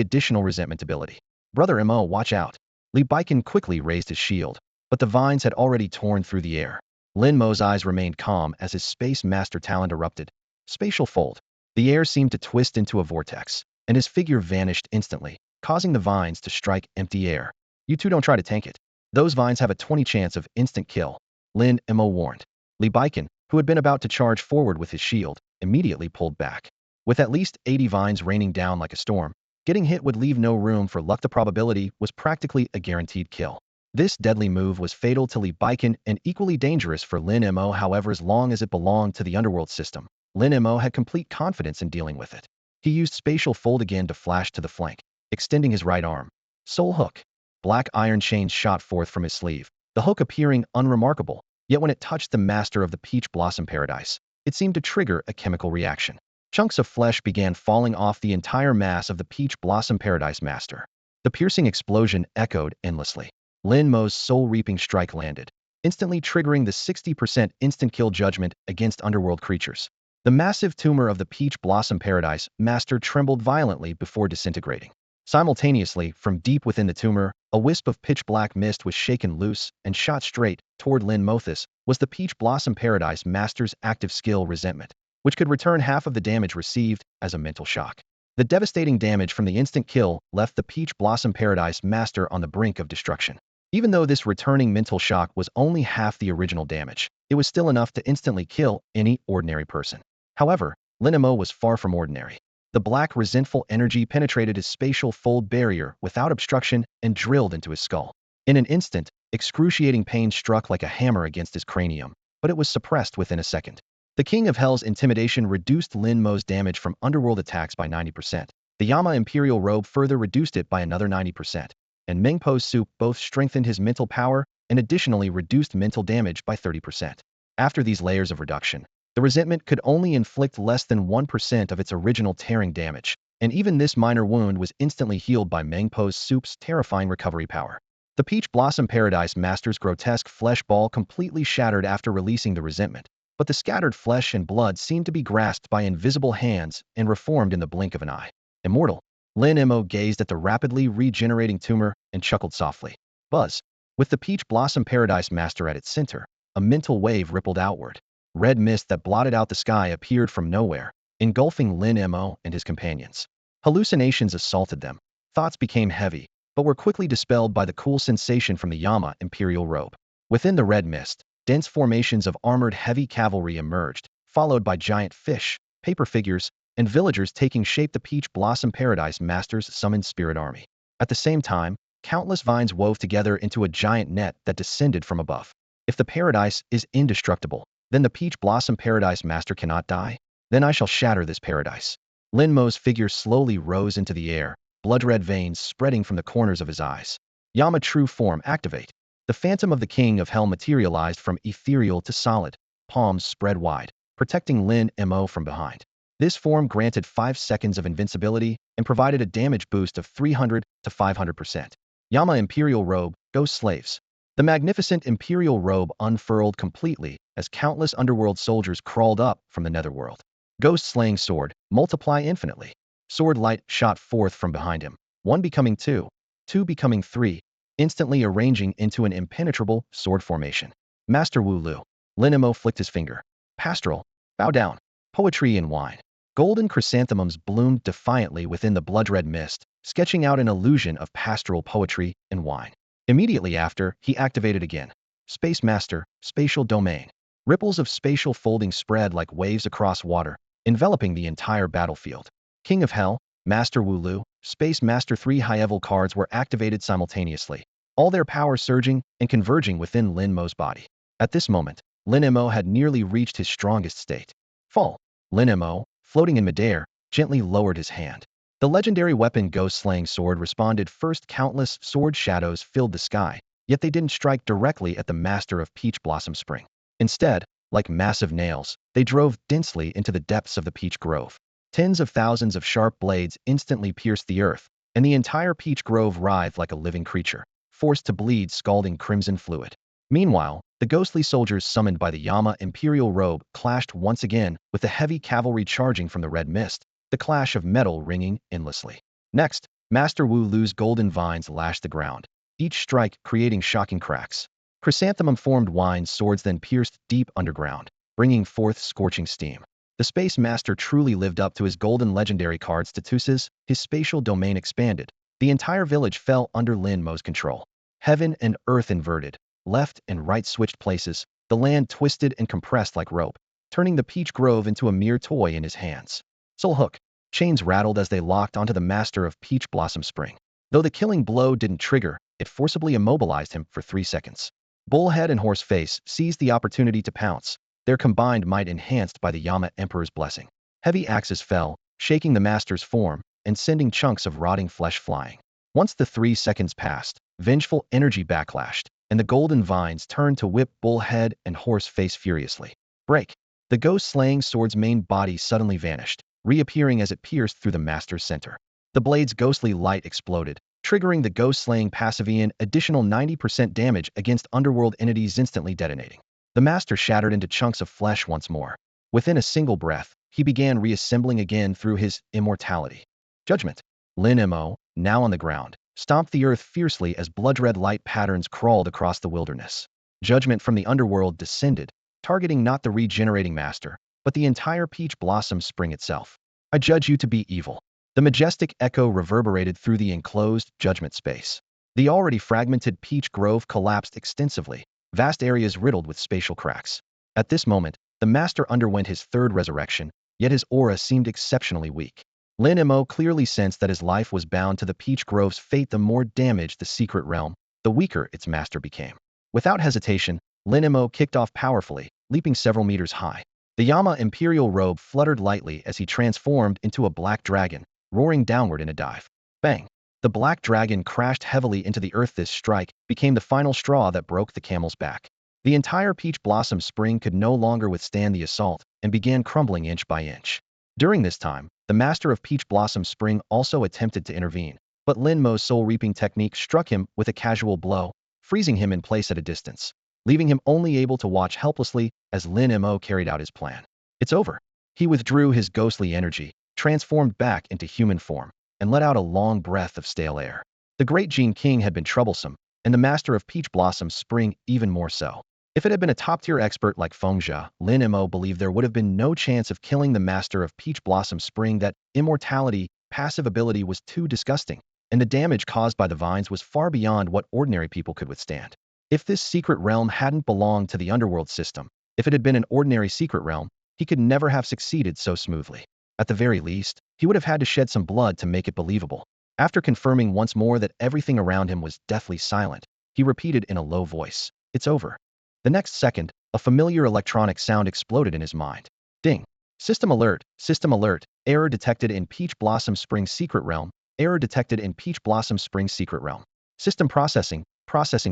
additional resentment ability. Brother Mo, watch out. Li Baiken quickly raised his shield, but the vines had already torn through the air. Lin Mo's eyes remained calm as his Space Master talent erupted. Spatial fold. The air seemed to twist into a vortex, and his figure vanished instantly, causing the vines to strike empty air. You two don't try to tank it. Those vines have a 20 chance of instant kill, Lin Mo warned. Li Baiken, who had been about to charge forward with his shield, immediately pulled back. With at least 80 vines raining down like a storm, getting hit would leave no room for luck. The probability was practically a guaranteed kill. This deadly move was fatal to Li Baiken and equally dangerous for Lin Mo. However, as long as it belonged to the underworld system, Lin Mo had complete confidence in dealing with it. He used spatial fold again to flash to the flank, extending his right arm. Soul hook. Black iron chains shot forth from his sleeve, the hook appearing unremarkable, yet when it touched the Master of the Peach Blossom Paradise, it seemed to trigger a chemical reaction. Chunks of flesh began falling off the entire mass of the Peach Blossom Paradise Master. The piercing explosion echoed endlessly. Lin Mo's soul-reaping strike landed, instantly triggering the 60% instant kill judgment against underworld creatures. The massive tumor of the Peach Blossom Paradise Master trembled violently before disintegrating. Simultaneously, from deep within the tumor, a wisp of pitch-black mist was shaken loose and shot straight toward Lin Mo. This was the Peach Blossom Paradise Master's active skill resentment, which could return half of the damage received as a mental shock. The devastating damage from the instant kill left the Peach Blossom Paradise Master on the brink of destruction. Even though this returning mental shock was only half the original damage, it was still enough to instantly kill any ordinary person. However, Lin Mo was far from ordinary. The black, resentful energy penetrated his spatial fold barrier without obstruction and drilled into his skull. In an instant, excruciating pain struck like a hammer against his cranium, but it was suppressed within a second. The King of Hell's intimidation reduced Lin Mo's damage from underworld attacks by 90%. The Yama Imperial Robe further reduced it by another 90%, and Meng Po's soup both strengthened his mental power and additionally reduced mental damage by 30%. After these layers of reduction, the resentment could only inflict less than 1% of its original tearing damage, and even this minor wound was instantly healed by Meng Po's soup's terrifying recovery power. The Peach Blossom Paradise Master's grotesque flesh ball completely shattered after releasing the resentment, but the scattered flesh and blood seemed to be grasped by invisible hands and reformed in the blink of an eye. Immortal. Lin Mo gazed at the rapidly regenerating tumor and chuckled softly. Buzz. With the Peach Blossom Paradise Master at its center, a mental wave rippled outward. Red mist that blotted out the sky appeared from nowhere, engulfing Lin Mo and his companions. Hallucinations assaulted them. Thoughts became heavy, but were quickly dispelled by the cool sensation from the Yama Imperial Robe. Within the red mist, dense formations of armored heavy cavalry emerged, followed by giant fish, paper figures, and villagers taking shape. The Peach Blossom Paradise Master's summoned spirit army. At the same time, countless vines wove together into a giant net that descended from above. If the paradise is indestructible, then the Peach Blossom Paradise Master cannot die? Then I shall shatter this paradise. Lin Mo's figure slowly rose into the air, blood-red veins spreading from the corners of his eyes. Yama True Form activate. The phantom of the King of Hell materialized from ethereal to solid, palms spread wide, protecting Lin Mo from behind. This form granted 5 seconds of invincibility and provided a damage boost of 300 to 500%. Yama Imperial Robe, Ghost Slaves. The magnificent Imperial Robe unfurled completely as countless underworld soldiers crawled up from the netherworld. Ghost Slaying Sword, multiply infinitely. Sword light shot forth from behind him, 1 becoming 2, 2 becoming 3, instantly arranging into an impenetrable sword formation. Master Wu Lu. Lin Mo flicked his finger. Pastoral, bow down. Poetry and wine. Golden chrysanthemums bloomed defiantly within the blood-red mist, sketching out an illusion of pastoral poetry and wine. Immediately after, he activated again. Space Master, Spatial Domain. Ripples of spatial folding spread like waves across water, enveloping the entire battlefield. King of Hell, Master Wu Lu, Space Master. 3 high-level cards were activated simultaneously, all their power surging and converging within Lin Mo's body. At this moment, Lin Mo had nearly reached his strongest state. Fall. Lin Mo, floating in midair, gently lowered his hand. The legendary weapon Ghost Slaying Sword responded first. Countless sword shadows filled the sky, yet they didn't strike directly at the Master of Peach Blossom Spring. Instead, like massive nails, they drove densely into the depths of the peach grove. Tens of thousands of sharp blades instantly pierced the earth, and the entire peach grove writhed like a living creature, forced to bleed scalding crimson fluid. Meanwhile, The ghostly soldiers summoned by the Yama imperial robe clashed once again with the heavy cavalry charging from the red mist, the clash of metal ringing endlessly. Next, Master Wu Lu's golden vines lashed the ground, each strike creating shocking cracks. Chrysanthemum-formed wine swords then pierced deep underground, bringing forth scorching steam. The Space Master truly lived up to his golden legendary card statuses. His spatial domain expanded. The entire village fell under Lin Mo's control. Heaven and earth inverted, left and right switched places, the land twisted and compressed like rope, turning the peach grove into a mere toy in his hands. Soul Hook. Chains rattled as they locked onto the master of Peach Blossom Spring. Though the killing blow didn't trigger, it forcibly immobilized him for 3 seconds. Bullhead and Horseface seized the opportunity to pounce, their combined might enhanced by the Yama Emperor's blessing. Heavy axes fell, shaking the master's form and sending chunks of rotting flesh flying. Once the 3 seconds passed, vengeful energy backlashed, and the golden vines turned to whip Bullhead and Horseface furiously. Break! The ghost-slaying sword's main body suddenly vanished, reappearing as it pierced through the master's center. The blade's ghostly light exploded, triggering the ghost-slaying passivian additional 90% damage against underworld entities instantly detonating. The master shattered into chunks of flesh once more. Within a single breath, he began reassembling again through his immortality. Judgment. Lin Mo, now on the ground, stomped the earth fiercely as blood-red light patterns crawled across the wilderness. Judgment from the underworld descended, targeting not the regenerating master, but the entire Peach Blossom Spring itself. I judge you to be evil. The majestic echo reverberated through the enclosed judgment space. The already fragmented Peach Grove collapsed extensively, vast areas riddled with spatial cracks. At this moment, the master underwent his 3rd resurrection, yet his aura seemed exceptionally weak. Lin Mo clearly sensed that his life was bound to the Peach Grove's fate. The more damaged the secret realm, the weaker its master became. Without hesitation, Lin Mo kicked off powerfully, leaping several meters high. The Yama imperial robe fluttered lightly as he transformed into a black dragon, roaring downward in a dive. Bang! The black dragon crashed heavily into the earth. This strike became the final straw that broke the camel's back. The entire Peach Blossom Spring could no longer withstand the assault and began crumbling inch by inch. During this time, the master of Peach Blossom Spring also attempted to intervene, but Lin Mo's soul-reaping technique struck him with a casual blow, freezing him in place at a distance, leaving him only able to watch helplessly as Lin Mo carried out his plan. It's over. He withdrew his ghostly energy, transformed back into human form, and let out a long breath of stale air. The great Gene King had been troublesome, and the master of Peach Blossom Spring even more so. If it had been a top-tier expert like Fengjia, Lin Mo believed there would have been no chance of killing the master of Peach Blossom Spring. That immortality, passive ability was too disgusting, and the damage caused by the vines was far beyond what ordinary people could withstand. If this secret realm hadn't belonged to the underworld system, if it had been an ordinary secret realm, he could never have succeeded so smoothly. At the very least, he would have had to shed some blood to make it believable. After confirming once more that everything around him was deathly silent, he repeated in a low voice, "It's over." The next second, a familiar electronic sound exploded in his mind. Ding! System alert, error detected in Peach Blossom Spring secret realm, error detected in Peach Blossom Spring secret realm. System processing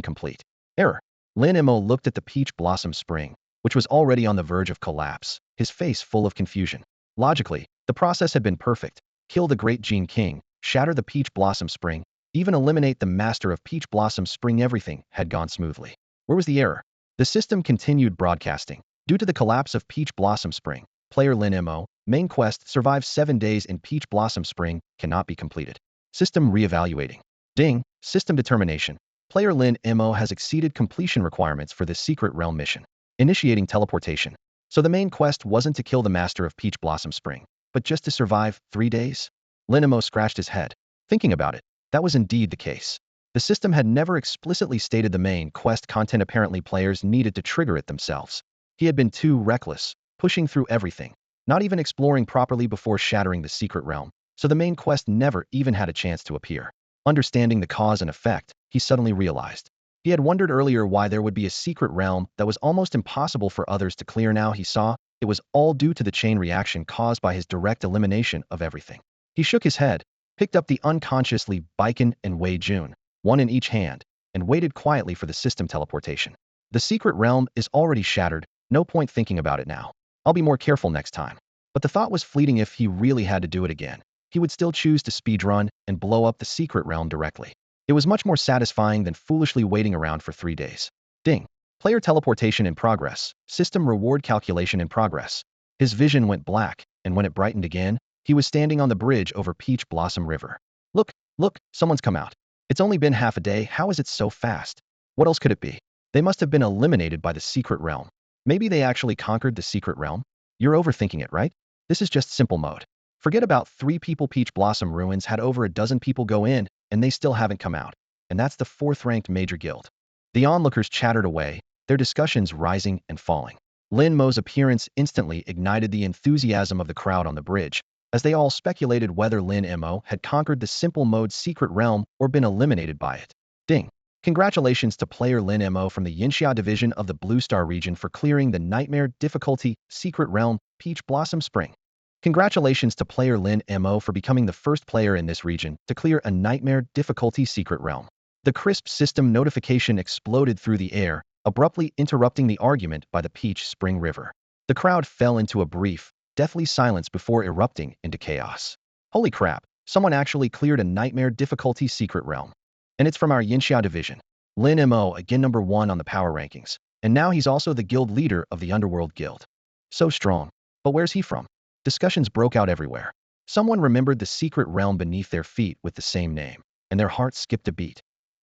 complete. Error. Lin Mo looked at the Peach Blossom Spring, which was already on the verge of collapse, his face full of confusion. Logically, the process had been perfect. Kill the great Gene King, shatter the Peach Blossom Spring, even eliminate the master of Peach Blossom Spring. Everything had gone smoothly. Where was the error? The system continued broadcasting. Due to the collapse of Peach Blossom Spring, player Lin Mo, main quest survives 7 days in Peach Blossom Spring, cannot be completed. System reevaluating. Ding! System determination. Player Lin Mo has exceeded completion requirements for this secret realm mission. Initiating teleportation. So the main quest wasn't to kill the master of Peach Blossom Spring, but just to survive 3 days? Lin Mo scratched his head. Thinking about it, that was indeed the case. The system had never explicitly stated the main quest content. Apparently players needed to trigger it themselves. He had been too reckless, pushing through everything, not even exploring properly before shattering the secret realm, so the main quest never even had a chance to appear. Understanding the cause and effect, he suddenly realized. He had wondered earlier why there would be a secret realm that was almost impossible for others to clear. Now he saw it was all due to the chain reaction caused by his direct elimination of everything. He shook his head, picked up the unconsciously Baiken and Wei Jun, one in each hand, and waited quietly for the system teleportation. The secret realm is already shattered, no point thinking about it now. I'll be more careful next time. But the thought was fleeting. If he really had to do it again, he would still choose to speedrun and blow up the secret realm directly. It was much more satisfying than foolishly waiting around for 3 days. Ding! Player teleportation in progress. System reward calculation in progress. His vision went black, and when it brightened again, he was standing on the bridge over Peach Blossom River. Look, look, someone's come out. It's only been half a day. How is it so fast? What else could it be? They must have been eliminated by the secret realm. Maybe they actually conquered the secret realm? You're overthinking it, right? This is just simple mode. Forget about 3 people. Peach Blossom Ruins had over a dozen people go in, and they still haven't come out. And that's the 4th-ranked major guild. The onlookers chattered away, their discussions rising and falling. Lin Mo's appearance instantly ignited the enthusiasm of the crowd on the bridge, as they all speculated whether Lin Mo had conquered the simple mode secret realm or been eliminated by it. Ding! Congratulations to player Lin Mo from the Yinxia division of the Blue Star region for clearing the nightmare difficulty secret realm Peach Blossom Spring. Congratulations to player Lin Mo for becoming the first player in this region to clear a nightmare difficulty secret realm. The crisp system notification exploded through the air, abruptly interrupting the argument by the Peach Spring River. The crowd fell into a brief, deathly silence before erupting into chaos. Holy crap, someone actually cleared a nightmare difficulty secret realm. And it's from our Yinxia division. Lin Mo again #1 on the power rankings, and now he's also the guild leader of the Underworld Guild. So strong. But where's he from? Discussions broke out everywhere. Someone remembered the secret realm beneath their feet with the same name, and their hearts skipped a beat.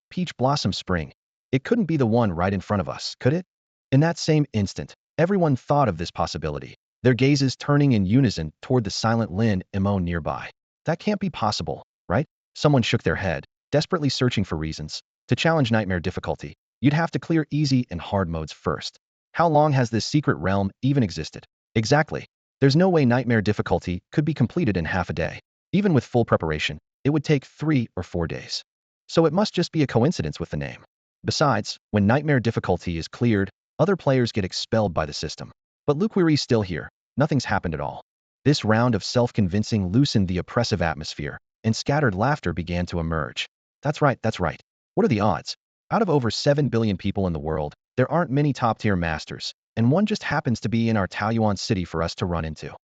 Peach Blossom Spring. It couldn't be the one right in front of us, could it? In that same instant, everyone thought of this possibility, their gazes turning in unison toward the silent Lin Mo nearby. That can't be possible, right? Someone shook their head, desperately searching for reasons. To challenge nightmare difficulty, you'd have to clear easy and hard modes first. How long has this secret realm even existed? Exactly. There's no way nightmare difficulty could be completed in half a day. Even with full preparation, it would take 3 or 4 days. So it must just be a coincidence with the name. Besides, when nightmare difficulty is cleared, other players get expelled by the system. But Luquiri's still here. Nothing's happened at all. This round of self-convincing loosened the oppressive atmosphere, and scattered laughter began to emerge. That's right, that's right. What are the odds? Out of over 7 billion people in the world, there aren't many top-tier masters, and one just happens to be in our Taoyuan city for us to run into.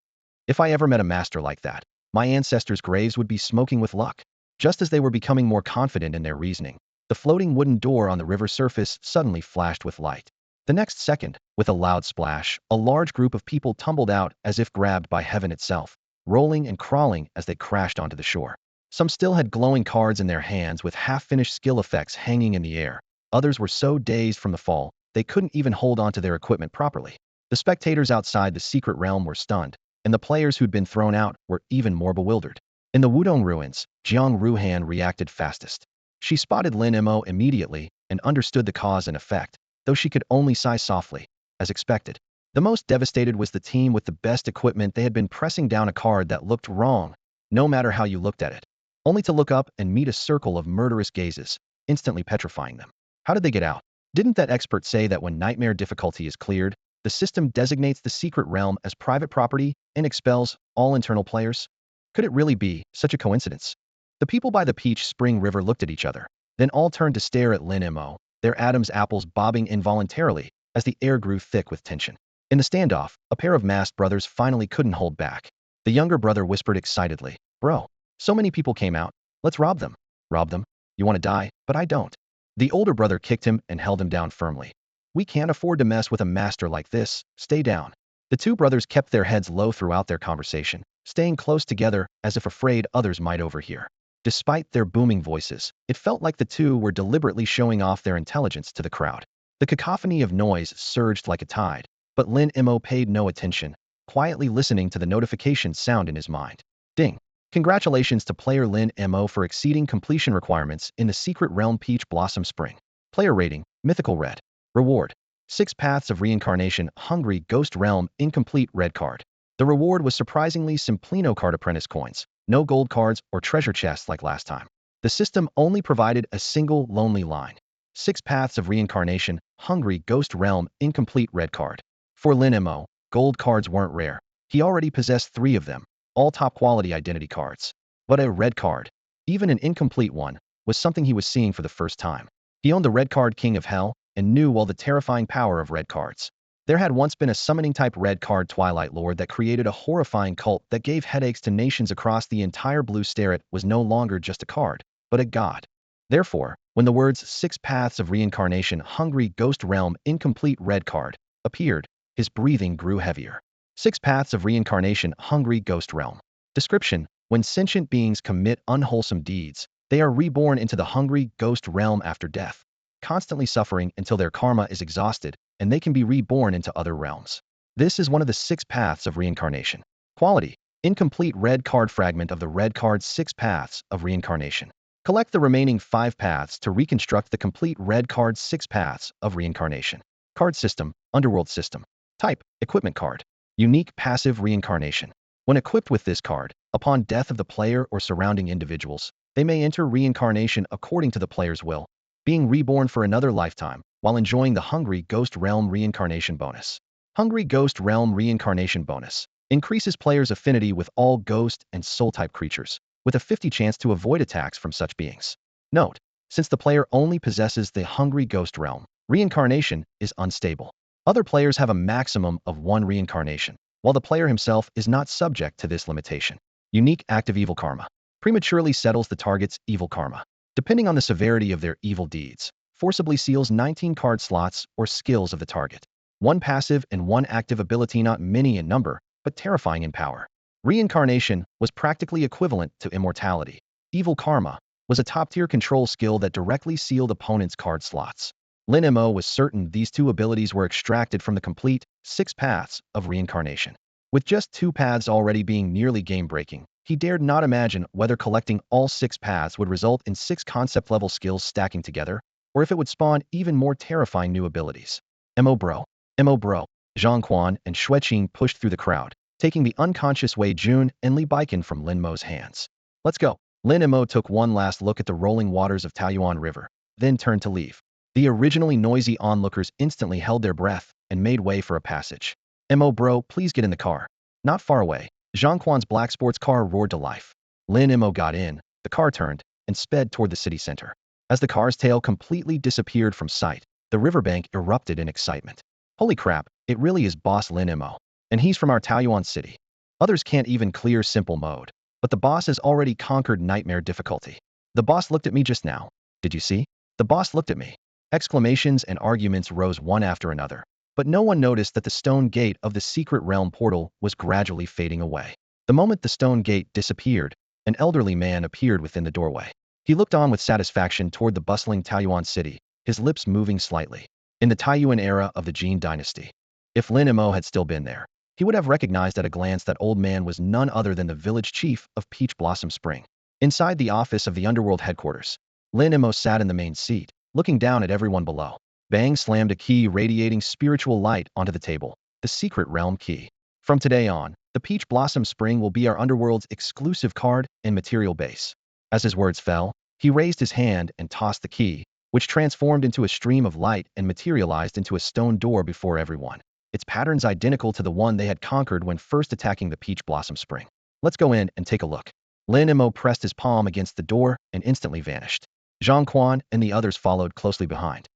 If I ever met a master like that, my ancestors' graves would be smoking with luck. Just as they were becoming more confident in their reasoning, the floating wooden door on the river surface suddenly flashed with light. The next second, with a loud splash, a large group of people tumbled out as if grabbed by heaven itself, rolling and crawling as they crashed onto the shore. Some still had glowing cards in their hands with half-finished skill effects hanging in the air. Others were so dazed from the fall, they couldn't even hold onto their equipment properly. The spectators outside the secret realm were stunned, and the players who'd been thrown out were even more bewildered. In the Wudong ruins, Jiang Ruhan reacted fastest. She spotted Lin Mo immediately and understood the cause and effect, though she could only sigh softly, as expected. The most devastated was the team with the best equipment. They had been pressing down a card that looked wrong, no matter how you looked at it, only to look up and meet a circle of murderous gazes, instantly petrifying them. How did they get out? Didn't that expert say that when nightmare difficulty is cleared, the system designates the secret realm as private property and expels all internal players? Could it really be such a coincidence? The people by the Peach Spring River looked at each other, then all turned to stare at Lin Mo, their Adam's apples bobbing involuntarily as the air grew thick with tension. In the standoff, a pair of masked brothers finally couldn't hold back. The younger brother whispered excitedly, "Bro, so many people came out. Let's rob them." "Rob them? You want to die? But I don't." The older brother kicked him and held him down firmly. "We can't afford to mess with a master like this. Stay down." The two brothers kept their heads low throughout their conversation, staying close together as if afraid others might overhear. Despite their booming voices, it felt like the two were deliberately showing off their intelligence to the crowd. The cacophony of noise surged like a tide, but Lin Mo paid no attention, quietly listening to the notification sound in his mind. Ding! Congratulations to player Lin Mo for exceeding completion requirements in the Secret Realm Peach Blossom Spring. Player rating, Mythical Red. Reward, 6 Paths of Reincarnation Hungry Ghost Realm Incomplete Red Card. The reward was surprisingly Simplino Card Apprentice coins, no gold cards or treasure chests like last time. The system only provided a single lonely line. 6 Paths of Reincarnation Hungry Ghost Realm Incomplete Red Card. For Lin Mo, gold cards weren't rare. He already possessed 3 of them, all top-quality identity cards. But a red card, even an incomplete one, was something he was seeing for the first time. He owned the red card King of Hell and knew all the terrifying power of red cards. There had once been a summoning-type red card Twilight Lord that created a horrifying cult that gave headaches to nations across the entire Blue Starret. Was no longer just a card, but a god. Therefore, when the words Six Paths of Reincarnation Hungry Ghost Realm Incomplete Red Card appeared, his breathing grew heavier. Six Paths of Reincarnation Hungry Ghost Realm. Description: when sentient beings commit unwholesome deeds, they are reborn into the hungry ghost realm after death, constantly suffering until their karma is exhausted and they can be reborn into other realms. This is one of the six paths of reincarnation. Quality: incomplete red card fragment of the red card's six paths of reincarnation. Collect the remaining 5 paths to reconstruct the complete red card's 6 paths of reincarnation. Card system: Underworld system. Type: Equipment card. Unique passive reincarnation. When equipped with this card, upon death of the player or surrounding individuals, they may enter reincarnation according to the player's will, being reborn for another lifetime, while enjoying the Hungry Ghost Realm Reincarnation bonus. Hungry Ghost Realm Reincarnation bonus increases players' affinity with all ghost and soul-type creatures, with a 50 chance to avoid attacks from such beings. Note: since the player only possesses the Hungry Ghost Realm, reincarnation is unstable. Other players have a maximum of 1 reincarnation, while the player himself is not subject to this limitation. Unique active evil karma. Prematurely settles the target's evil karma. Depending on the severity of their evil deeds, forcibly seals 19 card slots or skills of the target. 1 passive and 1 active ability, not many in number, but terrifying in power. Reincarnation was practically equivalent to immortality. Evil karma was a top-tier control skill that directly sealed opponents' card slots. Lin Mo was certain these 2 abilities were extracted from the complete 6 paths of reincarnation. With just 2 paths already being nearly game-breaking, he dared not imagine whether collecting all 6 paths would result in 6 concept-level skills stacking together, or if it would spawn even more terrifying new abilities. Mo bro. Mo bro. Zhang Quan and Xueqing pushed through the crowd, taking the unconscious Wei Jun and Li Baikan from Lin Mo's hands. Let's go. Lin Mo took one last look at the rolling waters of Taoyuan River, then turned to leave. The originally noisy onlookers instantly held their breath and made way for a passage. Mo bro, please get in the car. Not far away, Zhang Quan's black sports car roared to life. Lin Mo got in, the car turned, and sped toward the city center. As the car's tail completely disappeared from sight, the riverbank erupted in excitement. Holy crap, it really is Boss Lin Mo. And he's from our Taoyuan city. Others can't even clear simple mode, but the boss has already conquered nightmare difficulty. The boss looked at me just now. Did you see? The boss looked at me. Exclamations and arguments rose one after another, but no one noticed that the stone gate of the secret realm portal was gradually fading away. The moment the stone gate disappeared, an elderly man appeared within the doorway. He looked on with satisfaction toward the bustling Taoyuan city, his lips moving slightly. In the Taoyuan era of the Jin dynasty, if Lin Mo had still been there, he would have recognized at a glance that old man was none other than the village chief of Peach Blossom Spring. Inside the office of the underworld headquarters, Lin Mo sat in the main seat, looking down at everyone below. Bang slammed a key radiating spiritual light onto the table, the secret realm key. From today on, the Peach Blossom Spring will be our underworld's exclusive card and material base. As his words fell, he raised his hand and tossed the key, which transformed into a stream of light and materialized into a stone door before everyone. Its patterns identical to the one they had conquered when first attacking the Peach Blossom Spring. Let's go in and take a look. Lin Mo pressed his palm against the door and instantly vanished. Zhang Quan and the others followed closely behind.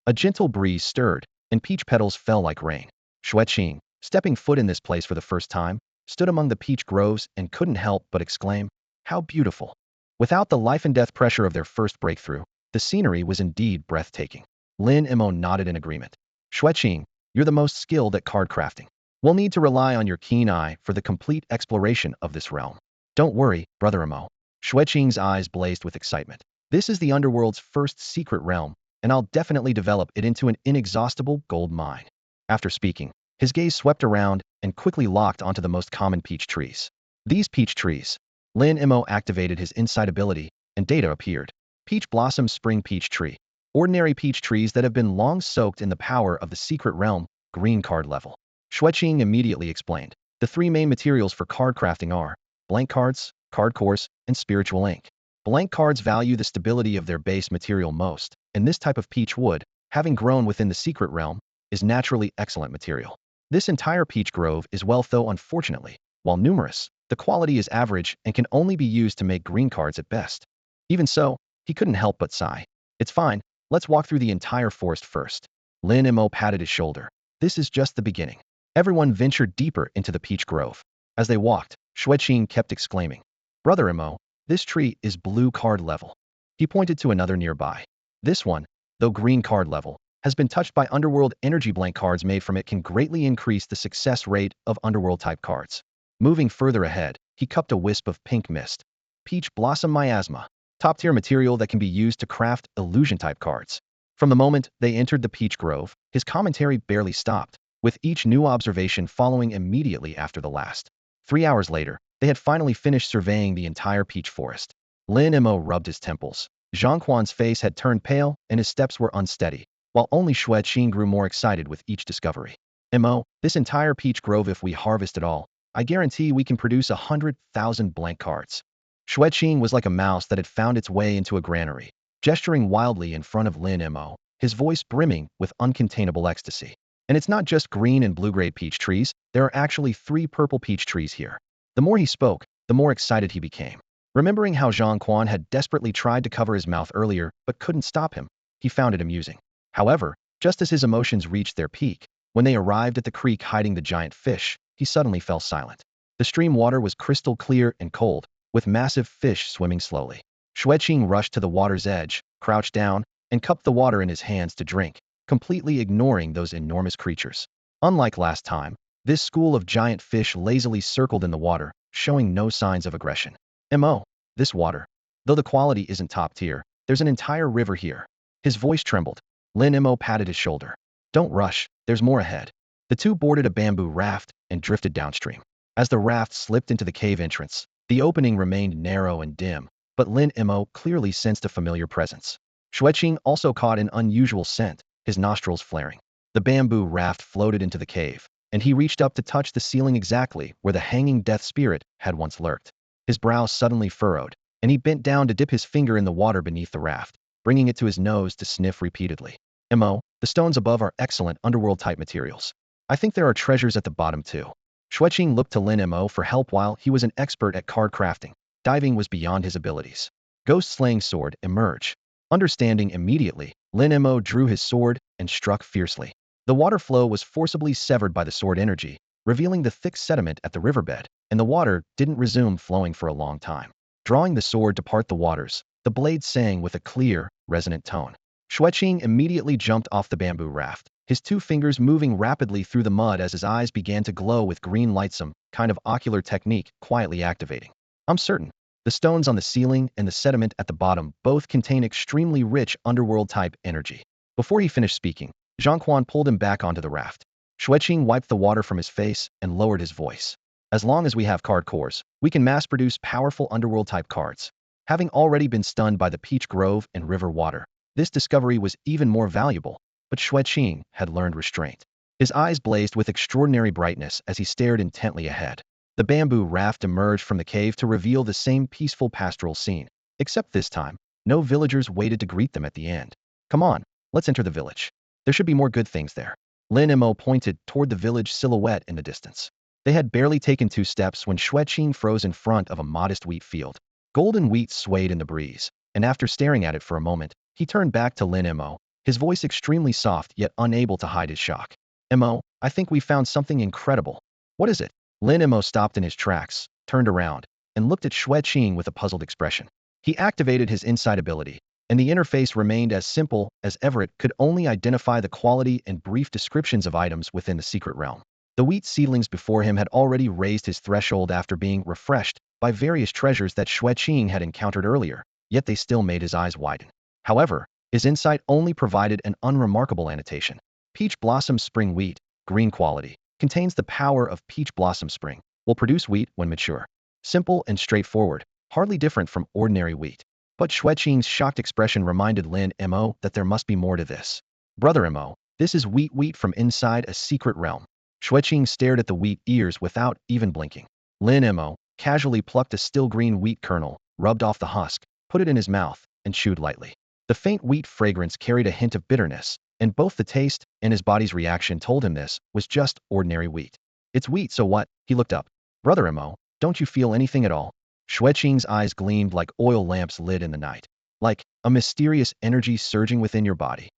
A gentle breeze stirred, and peach petals fell like rain. Xueqing, stepping foot in this place for the first time, stood among the peach groves and couldn't help but exclaim, "How beautiful!" Without the life-and-death pressure of their first breakthrough, the scenery was indeed breathtaking. Lin Mo nodded in agreement. Xueqing, you're the most skilled at card crafting. We'll need to rely on your keen eye for the complete exploration of this realm. Don't worry, Brother Mo. Xueqing's eyes blazed with excitement. This is the underworld's first secret realm, and I'll definitely develop it into an inexhaustible gold mine. After speaking, his gaze swept around and quickly locked onto the most common peach trees. These peach trees. Lin Mo activated his insight ability, and data appeared. Peach Blossom Spring Peach Tree. Ordinary peach trees that have been long soaked in the power of the secret realm, green card level. Xueqing immediately explained. The 3 main materials for card crafting are blank cards, card cores, and spiritual ink. Blank cards value the stability of their base material most, and this type of peach wood, having grown within the secret realm, is naturally excellent material. This entire peach grove is wealth, though unfortunately, while numerous, the quality is average and can only be used to make green cards at best. Even so, he couldn't help but sigh. It's fine, let's walk through the entire forest first. Lin Mo patted his shoulder. This is just the beginning. Everyone ventured deeper into the peach grove. As they walked, Xueqing kept exclaiming, "Brother Mo, this tree is blue card level. He pointed to another nearby. This one, though green card level, has been touched by underworld energy. Blank cards made from it can greatly increase the success rate of underworld-type cards. Moving further ahead, he cupped a wisp of pink mist. Peach Blossom Miasma. Top-tier material that can be used to craft illusion-type cards. From the moment they entered the Peach Grove, his commentary barely stopped, with each new observation following immediately after the last. 3 hours later, they had finally finished surveying the entire peach forest. Lin Mo rubbed his temples. Zhongquan's face had turned pale and his steps were unsteady, while only Xue Qing grew more excited with each discovery. Mo, this entire peach grove, if we harvest it all, I guarantee we can produce 100,000 blank cards. Xue Qing was like a mouse that had found its way into a granary, gesturing wildly in front of Lin Mo, his voice brimming with uncontainable ecstasy. And it's not just green and blue-grade peach trees, there are actually 3 purple peach trees here. The more he spoke, the more excited he became. Remembering how Zhongquan had desperately tried to cover his mouth earlier but couldn't stop him, he found it amusing. However, just as his emotions reached their peak, when they arrived at the creek hiding the giant fish, he suddenly fell silent. The stream water was crystal clear and cold, with massive fish swimming slowly. Xue Qing rushed to the water's edge, crouched down, and cupped the water in his hands to drink, completely ignoring those enormous creatures. Unlike last time, this school of giant fish lazily circled in the water, showing no signs of aggression. Mo, this water. Though the quality isn't top tier, there's an entire river here. His voice trembled. Lin Mo patted his shoulder. Don't rush, there's more ahead. The two boarded a bamboo raft and drifted downstream. As the raft slipped into the cave entrance, the opening remained narrow and dim, but Lin Mo clearly sensed a familiar presence. Xue Qing also caught an unusual scent, his nostrils flaring. The bamboo raft floated into the cave, and he reached up to touch the ceiling exactly where the hanging death spirit had once lurked. His brow suddenly furrowed, and he bent down to dip his finger in the water beneath the raft, bringing it to his nose to sniff repeatedly. Mo, the stones above are excellent underworld-type materials. I think there are treasures at the bottom too. Xue Qing looked to Lin Mo for help. While he was an expert at card crafting, diving was beyond his abilities. Ghost-slaying sword emerge. Understanding immediately, Lin Mo drew his sword and struck fiercely. The water flow was forcibly severed by the sword energy, revealing the thick sediment at the riverbed, and the water didn't resume flowing for a long time. Drawing the sword to part the waters, the blade sang with a clear, resonant tone. Xue Qing immediately jumped off the bamboo raft, his 2 fingers moving rapidly through the mud as his eyes began to glow with green light, some kind of ocular technique quietly activating. I'm certain. The stones on the ceiling and the sediment at the bottom both contain extremely rich underworld-type energy. Before he finished speaking, Zhongquan pulled him back onto the raft. Xue Qing wiped the water from his face and lowered his voice. As long as we have card cores, we can mass-produce powerful underworld-type cards. Having already been stunned by the peach grove and river water, this discovery was even more valuable, but Xue Qing had learned restraint. His eyes blazed with extraordinary brightness as he stared intently ahead. The bamboo raft emerged from the cave to reveal the same peaceful pastoral scene, except this time, no villagers waited to greet them at the end. Come on, let's enter the village. There should be more good things there. Lin Mo pointed toward the village silhouette in the distance. They had barely taken 2 steps when Xue Qing froze in front of a modest wheat field. Golden wheat swayed in the breeze, and after staring at it for a moment, he turned back to Lin Mo, his voice extremely soft yet unable to hide his shock. Mo, I think we found something incredible. What is it? Lin Mo stopped in his tracks, turned around, and looked at Xue Qing with a puzzled expression. He activated his insight ability, and the interface remained as simple as ever. It could only identify the quality and brief descriptions of items within the secret realm. The wheat seedlings before him had already raised his threshold after being refreshed by various treasures that Xue Qing had encountered earlier, yet they still made his eyes widen. However, his insight only provided an unremarkable annotation. Peach Blossom Spring Wheat, green quality, contains the power of Peach Blossom Spring, will produce wheat when mature. Simple and straightforward, hardly different from ordinary wheat. But Xue Qing's shocked expression reminded Lin Mo that there must be more to this. Brother Mo, this is wheat from inside a secret realm. Xue Qing stared at the wheat ears without even blinking. Lin Mo casually plucked a still green wheat kernel, rubbed off the husk, put it in his mouth, and chewed lightly. The faint wheat fragrance carried a hint of bitterness, and both the taste and his body's reaction told him this was just ordinary wheat. It's wheat, so what? He looked up. Brother Mo, don't you feel anything at all? Xue Qing's eyes gleamed like oil lamps lit in the night, like a mysterious energy surging within your body.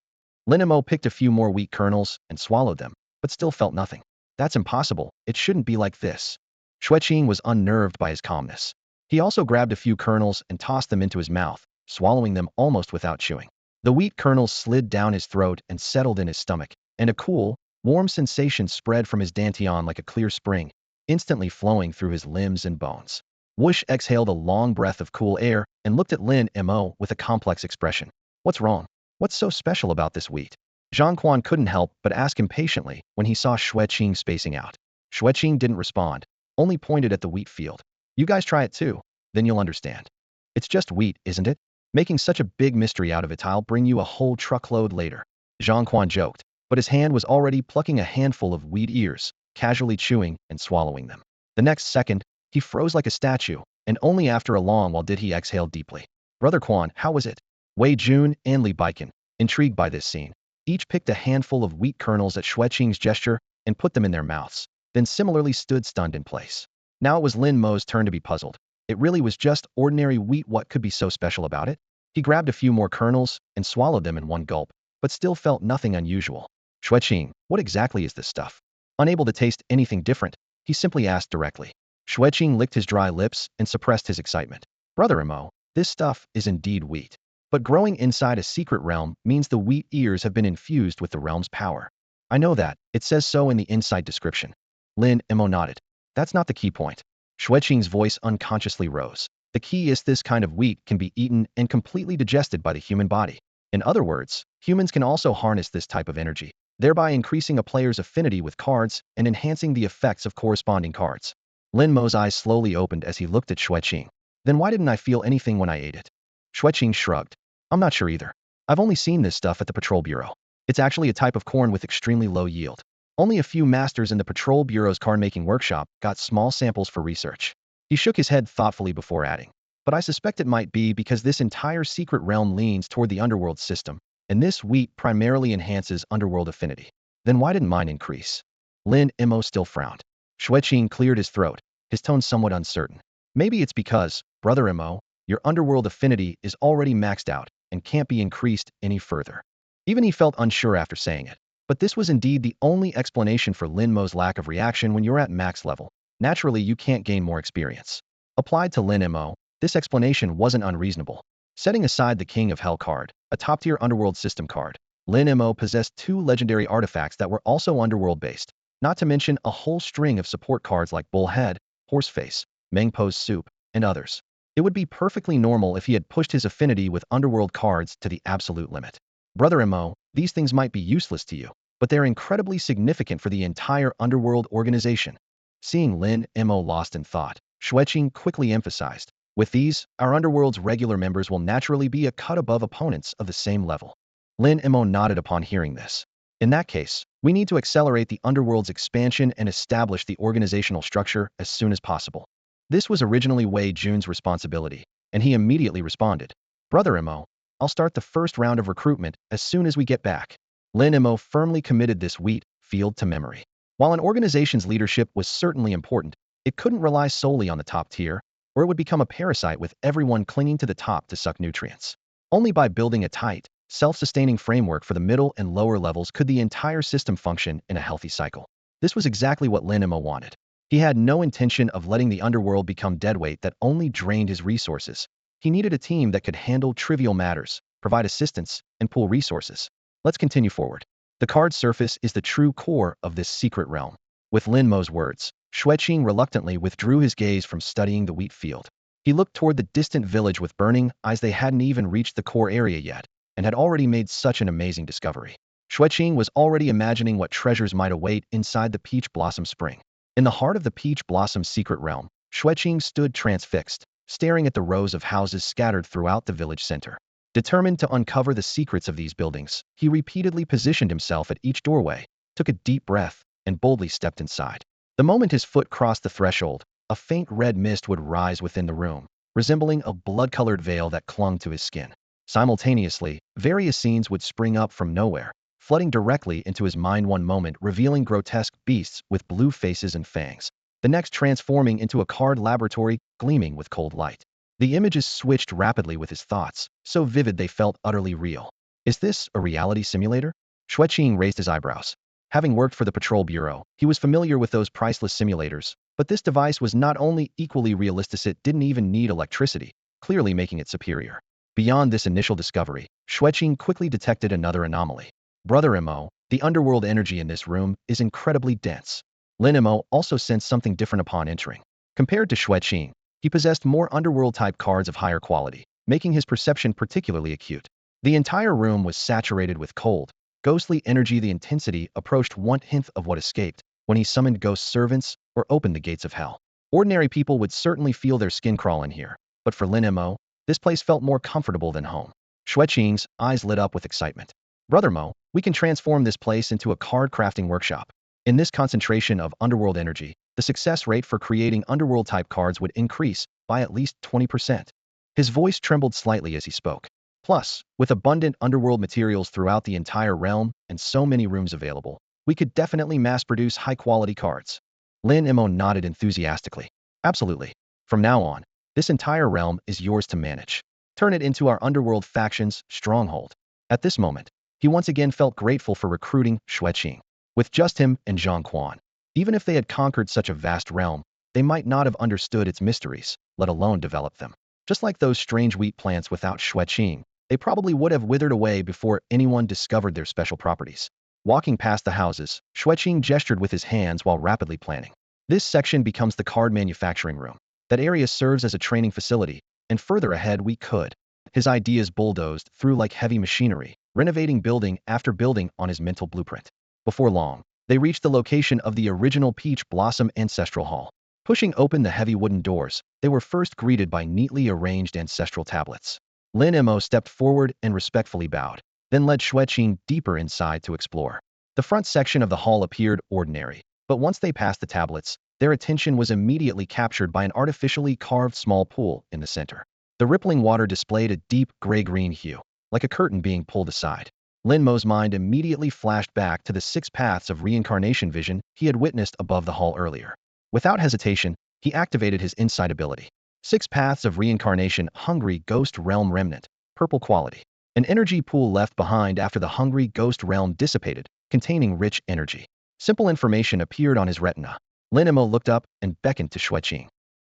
Lin Mo picked a few more wheat kernels and swallowed them, but still felt nothing. That's impossible. It shouldn't be like this. Xue Qing was unnerved by his calmness. He also grabbed a few kernels and tossed them into his mouth, swallowing them almost without chewing. The wheat kernels slid down his throat and settled in his stomach, and a cool, warm sensation spread from his dantian like a clear spring, instantly flowing through his limbs and bones. Whoosh exhaled a long breath of cool air and looked at Lin Mo with a complex expression. What's wrong? What's so special about this wheat? Zhang Quan couldn't help but ask impatiently when he saw Xueqing spacing out. Xueqing didn't respond, only pointed at the wheat field. You guys try it too, then you'll understand. It's just wheat, isn't it? Making such a big mystery out of it, I'll bring you a whole truckload later. Zhang Quan joked, but his hand was already plucking a handful of wheat ears, casually chewing and swallowing them. The next second, he froze like a statue, and only after a long while did he exhale deeply. Brother Quan, how was it? Wei Jun and Li Baikan, intrigued by this scene, each picked a handful of wheat kernels at Xueqing's gesture and put them in their mouths, then similarly stood stunned in place. Now it was Lin Mo's turn to be puzzled. It really was just ordinary wheat. What could be so special about it? He grabbed a few more kernels and swallowed them in one gulp, but still felt nothing unusual. Xueqing, what exactly is this stuff? Unable to taste anything different, he simply asked directly. Xueqing licked his dry lips and suppressed his excitement. Brother Mo, this stuff is indeed wheat. But growing inside a secret realm means the wheat ears have been infused with the realm's power. I know that, it says so in the inside description. Lin Mo nodded. That's not the key point. Xueqing's voice unconsciously rose. The key is this kind of wheat can be eaten and completely digested by the human body. In other words, humans can also harness this type of energy, thereby increasing a player's affinity with cards and enhancing the effects of corresponding cards. Lin Mo's eyes slowly opened as he looked at Xueqing. Then why didn't I feel anything when I ate it? Xueqing shrugged. I'm not sure either. I've only seen this stuff at the Patrol Bureau. It's actually a type of corn with extremely low yield. Only a few masters in the Patrol Bureau's card-making workshop got small samples for research. He shook his head thoughtfully before adding. But I suspect it might be because this entire secret realm leans toward the underworld system, and this wheat primarily enhances underworld affinity. Then why didn't mine increase? Lin Mo still frowned. Xueqing cleared his throat, his tone somewhat uncertain. Maybe it's because, Brother Mo, your underworld affinity is already maxed out and can't be increased any further. Even he felt unsure after saying it. But this was indeed the only explanation for Lin Mo's lack of reaction when you're at max level. Naturally, you can't gain more experience. Applied to Lin Mo, this explanation wasn't unreasonable. Setting aside the King of Hell card, a top-tier underworld system card, Lin Mo possessed 2 legendary artifacts that were also underworld-based, not to mention a whole string of support cards like Bullhead, Horseface, Mengpo's Soup, and others. It would be perfectly normal if he had pushed his affinity with underworld cards to the absolute limit. Brother Mo, these things might be useless to you, but they're incredibly significant for the entire underworld organization. Seeing Lin Mo lost in thought, Xueqing quickly emphasized, with these, our underworld's regular members will naturally be a cut above opponents of the same level. Lin Mo nodded upon hearing this. In that case, we need to accelerate the underworld's expansion and establish the organizational structure as soon as possible. This was originally Wei Jun's responsibility, and he immediately responded. Brother Mo, I'll start the first round of recruitment as soon as we get back. Lin Mo firmly committed this wheat field to memory. While an organization's leadership was certainly important, it couldn't rely solely on the top tier, or it would become a parasite with everyone clinging to the top to suck nutrients. Only by building a tight, self-sustaining framework for the middle and lower levels could the entire system function in a healthy cycle. This was exactly what Lin Mo wanted. He had no intention of letting the underworld become deadweight that only drained his resources. He needed a team that could handle trivial matters, provide assistance, and pool resources. Let's continue forward. The card surface is the true core of this secret realm. With Lin Mo's words, Xueqing reluctantly withdrew his gaze from studying the wheat field. He looked toward the distant village with burning eyes. They hadn't even reached the core area yet, and had already made such an amazing discovery. Xueqing was already imagining what treasures might await inside the Peach Blossom Spring. In the heart of the Peach Blossom's secret realm, Xueqing stood transfixed, staring at the rows of houses scattered throughout the village center. Determined to uncover the secrets of these buildings, he repeatedly positioned himself at each doorway, took a deep breath, and boldly stepped inside. The moment his foot crossed the threshold, a faint red mist would rise within the room, resembling a blood-colored veil that clung to his skin. Simultaneously, various scenes would spring up from nowhere, flooding directly into his mind, one moment revealing grotesque beasts with blue faces and fangs, the next transforming into a card laboratory gleaming with cold light. The images switched rapidly with his thoughts, so vivid they felt utterly real. Is this a reality simulator? Xueqing raised his eyebrows. Having worked for the Patrol Bureau, he was familiar with those priceless simulators, but this device was not only equally realistic, it didn't even need electricity, clearly making it superior. Beyond this initial discovery, Xueqing quickly detected another anomaly. Brother Mo, the underworld energy in this room is incredibly dense. Lin Mo also sensed something different upon entering. Compared to Xueqing, he possessed more underworld-type cards of higher quality, making his perception particularly acute. The entire room was saturated with cold, ghostly energy. The intensity approached one-tenth of what escaped when he summoned ghost servants or opened the gates of hell. Ordinary people would certainly feel their skin crawl in here, but for Lin Mo, this place felt more comfortable than home. Xueqing's eyes lit up with excitement. Brother Mo, we can transform this place into a card crafting workshop. In this concentration of underworld energy, the success rate for creating underworld-type cards would increase by at least 20%. His voice trembled slightly as he spoke. Plus, with abundant underworld materials throughout the entire realm and so many rooms available, we could definitely mass-produce high-quality cards. Lin Mo nodded enthusiastically. Absolutely. From now on, this entire realm is yours to manage. Turn it into our underworld faction's stronghold. At this moment, he once again felt grateful for recruiting Xueqing. With just him and Zhang Quan, even if they had conquered such a vast realm, they might not have understood its mysteries, let alone develop them. Just like those strange wheat plants without Xueqing, they probably would have withered away before anyone discovered their special properties. Walking past the houses, Xueqing gestured with his hands while rapidly planning. This section becomes the card manufacturing room. That area serves as a training facility, and further ahead we could. His ideas bulldozed through like heavy machinery, renovating building after building on his mental blueprint. Before long, they reached the location of the original Peach Blossom Ancestral Hall. Pushing open the heavy wooden doors, they were first greeted by neatly arranged ancestral tablets. Lin Mo stepped forward and respectfully bowed, then led Xueqing deeper inside to explore. The front section of the hall appeared ordinary, but once they passed the tablets, their attention was immediately captured by an artificially carved small pool in the center. The rippling water displayed a deep gray-green hue, like a curtain being pulled aside. Lin Mo's mind immediately flashed back to the 6 paths of reincarnation vision he had witnessed above the hall earlier. Without hesitation, he activated his insight ability. 6 paths of reincarnation. Hungry Ghost Realm Remnant, purple quality. An energy pool left behind after the Hungry Ghost Realm dissipated, containing rich energy. Simple information appeared on his retina. Lin Mo looked up and beckoned to Xueqing.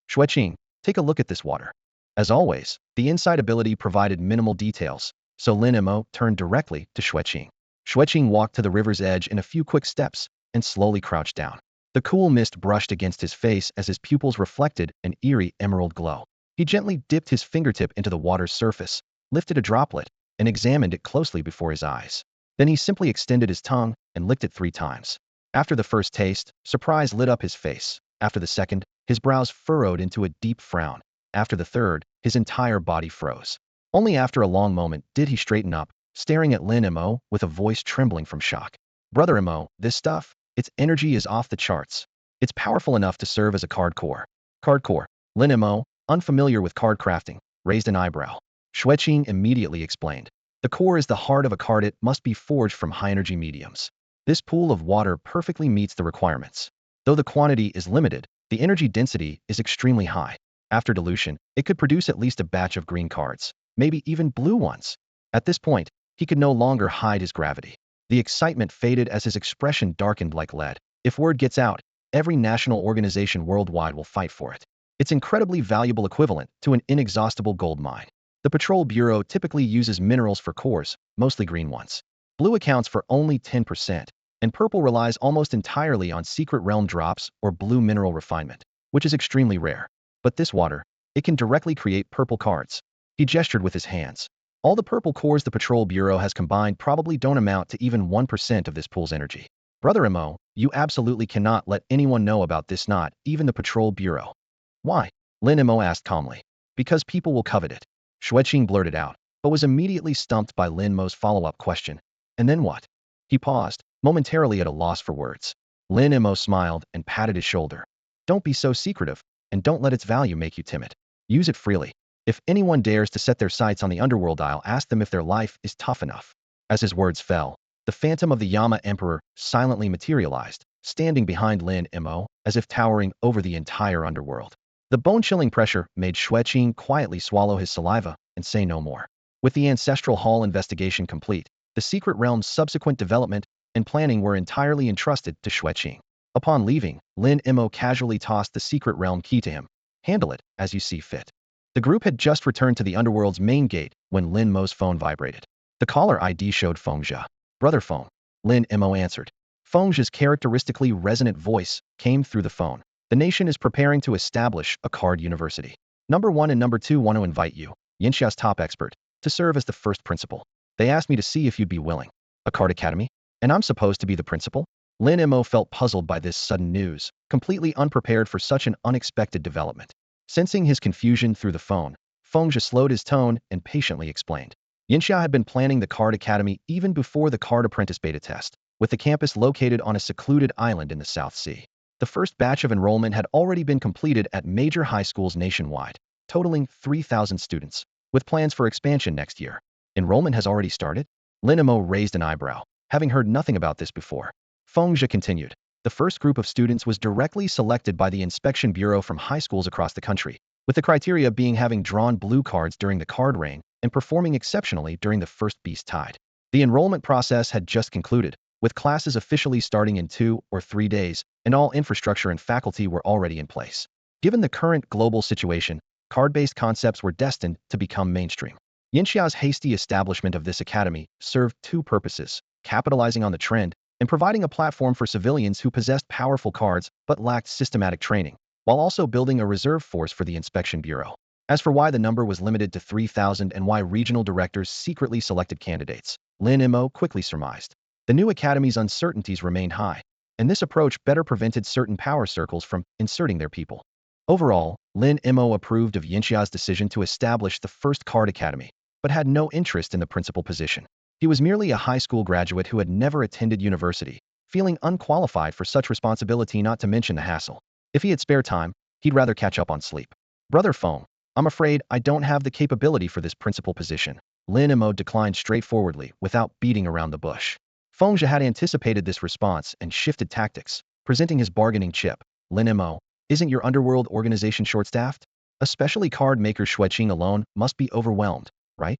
Xueqing, take a look at this water. As always, the insight ability provided minimal details, so Lin Mo turned directly to Xueqing. Xueqing walked to the river's edge in a few quick steps and slowly crouched down. The cool mist brushed against his face as his pupils reflected an eerie emerald glow. He gently dipped his fingertip into the water's surface, lifted a droplet, and examined it closely before his eyes. Then he simply extended his tongue and licked it 3 times. After the first taste, surprise lit up his face. After the second, his brows furrowed into a deep frown. After the third, his entire body froze. Only after a long moment did he straighten up, staring at Lin Mo with a voice trembling from shock. Brother Mo, this stuff, its energy is off the charts. It's powerful enough to serve as a card core. Card core. Lin Mo, unfamiliar with card crafting, raised an eyebrow. Xueqing immediately explained. The core is the heart of a card. It must be forged from high-energy mediums. This pool of water perfectly meets the requirements. Though the quantity is limited, the energy density is extremely high. After dilution, it could produce at least a batch of green cards, maybe even blue ones. At this point, he could no longer hide his gravity. The excitement faded as his expression darkened like lead. If word gets out, every national organization worldwide will fight for it. It's incredibly valuable equivalent to an inexhaustible gold mine. The Patrol Bureau typically uses minerals for cores, mostly green ones. Blue accounts for only 10%, and purple relies almost entirely on secret realm drops or blue mineral refinement, which is extremely rare. But this water, it can directly create purple cards. He gestured with his hands. All the purple cores the Patrol Bureau has combined probably don't amount to even 1% of this pool's energy. Brother Mo, you absolutely cannot let anyone know about this, not even the Patrol Bureau. Why? Lin Mo asked calmly. Because people will covet it. Xueqing blurted out, but was immediately stumped by Lin Mo's follow-up question. And then what? He paused, momentarily at a loss for words. Lin Mo smiled and patted his shoulder. Don't be so secretive, and don't let its value make you timid. Use it freely. If anyone dares to set their sights on the underworld, I'll ask them if their life is tough enough. As his words fell, the phantom of the Yama Emperor silently materialized, standing behind Lin Mo, as if towering over the entire underworld. The bone-chilling pressure made Xueqing quietly swallow his saliva and say no more. With the Ancestral Hall investigation complete, the secret realm's subsequent development and planning were entirely entrusted to Xueqing. Upon leaving, Lin Mo casually tossed the secret realm key to him. Handle it as you see fit. The group had just returned to the underworld's main gate when Lin Mo's phone vibrated. The caller ID showed Feng Zhe. Brother Feng. Lin Mo answered. Feng Zhe's characteristically resonant voice came through the phone. The nation is preparing to establish a card university. Number 1 and Number 2 want to invite you, Yinxia's top expert, to serve as the first principal. They asked me to see if you'd be willing. A card academy? And I'm supposed to be the principal? Lin Mo felt puzzled by this sudden news, completely unprepared for such an unexpected development. Sensing his confusion through the phone, Feng Zhe slowed his tone and patiently explained. Yinxia had been planning the card academy even before the card apprentice beta test, with the campus located on a secluded island in the South Sea. The first batch of enrollment had already been completed at major high schools nationwide, totaling 3,000 students, with plans for expansion next year. Enrollment has already started? Lin Mo raised an eyebrow, having heard nothing about this before. Feng Zhe continued. The first group of students was directly selected by the Inspection Bureau from high schools across the country, with the criteria being having drawn blue cards during the card rain and performing exceptionally during the first Beast Tide. The enrollment process had just concluded, with classes officially starting in 2 or 3 days, and all infrastructure and faculty were already in place. Given the current global situation, card-based concepts were destined to become mainstream. Yinxia's hasty establishment of this academy served 2 purposes: capitalizing on the trend and providing a platform for civilians who possessed powerful cards but lacked systematic training, while also building a reserve force for the Inspection Bureau. As for why the number was limited to 3,000 and why regional directors secretly selected candidates, Lin Mo quickly surmised. The new academy's uncertainties remained high, and this approach better prevented certain power circles from inserting their people. Overall, Lin Mo approved of Yinxia's decision to establish the first card academy, but had no interest in the principal position. He was merely a high school graduate who had never attended university, feeling unqualified for such responsibility, not to mention the hassle. If he had spare time, he'd rather catch up on sleep. Brother Feng, I'm afraid I don't have the capability for this principal position. Lin Mo declined straightforwardly, without beating around the bush. Feng Zhe had anticipated this response and shifted tactics, presenting his bargaining chip. Lin Mo, isn't your underworld organization short-staffed? Especially card maker Xueqing alone must be overwhelmed, right?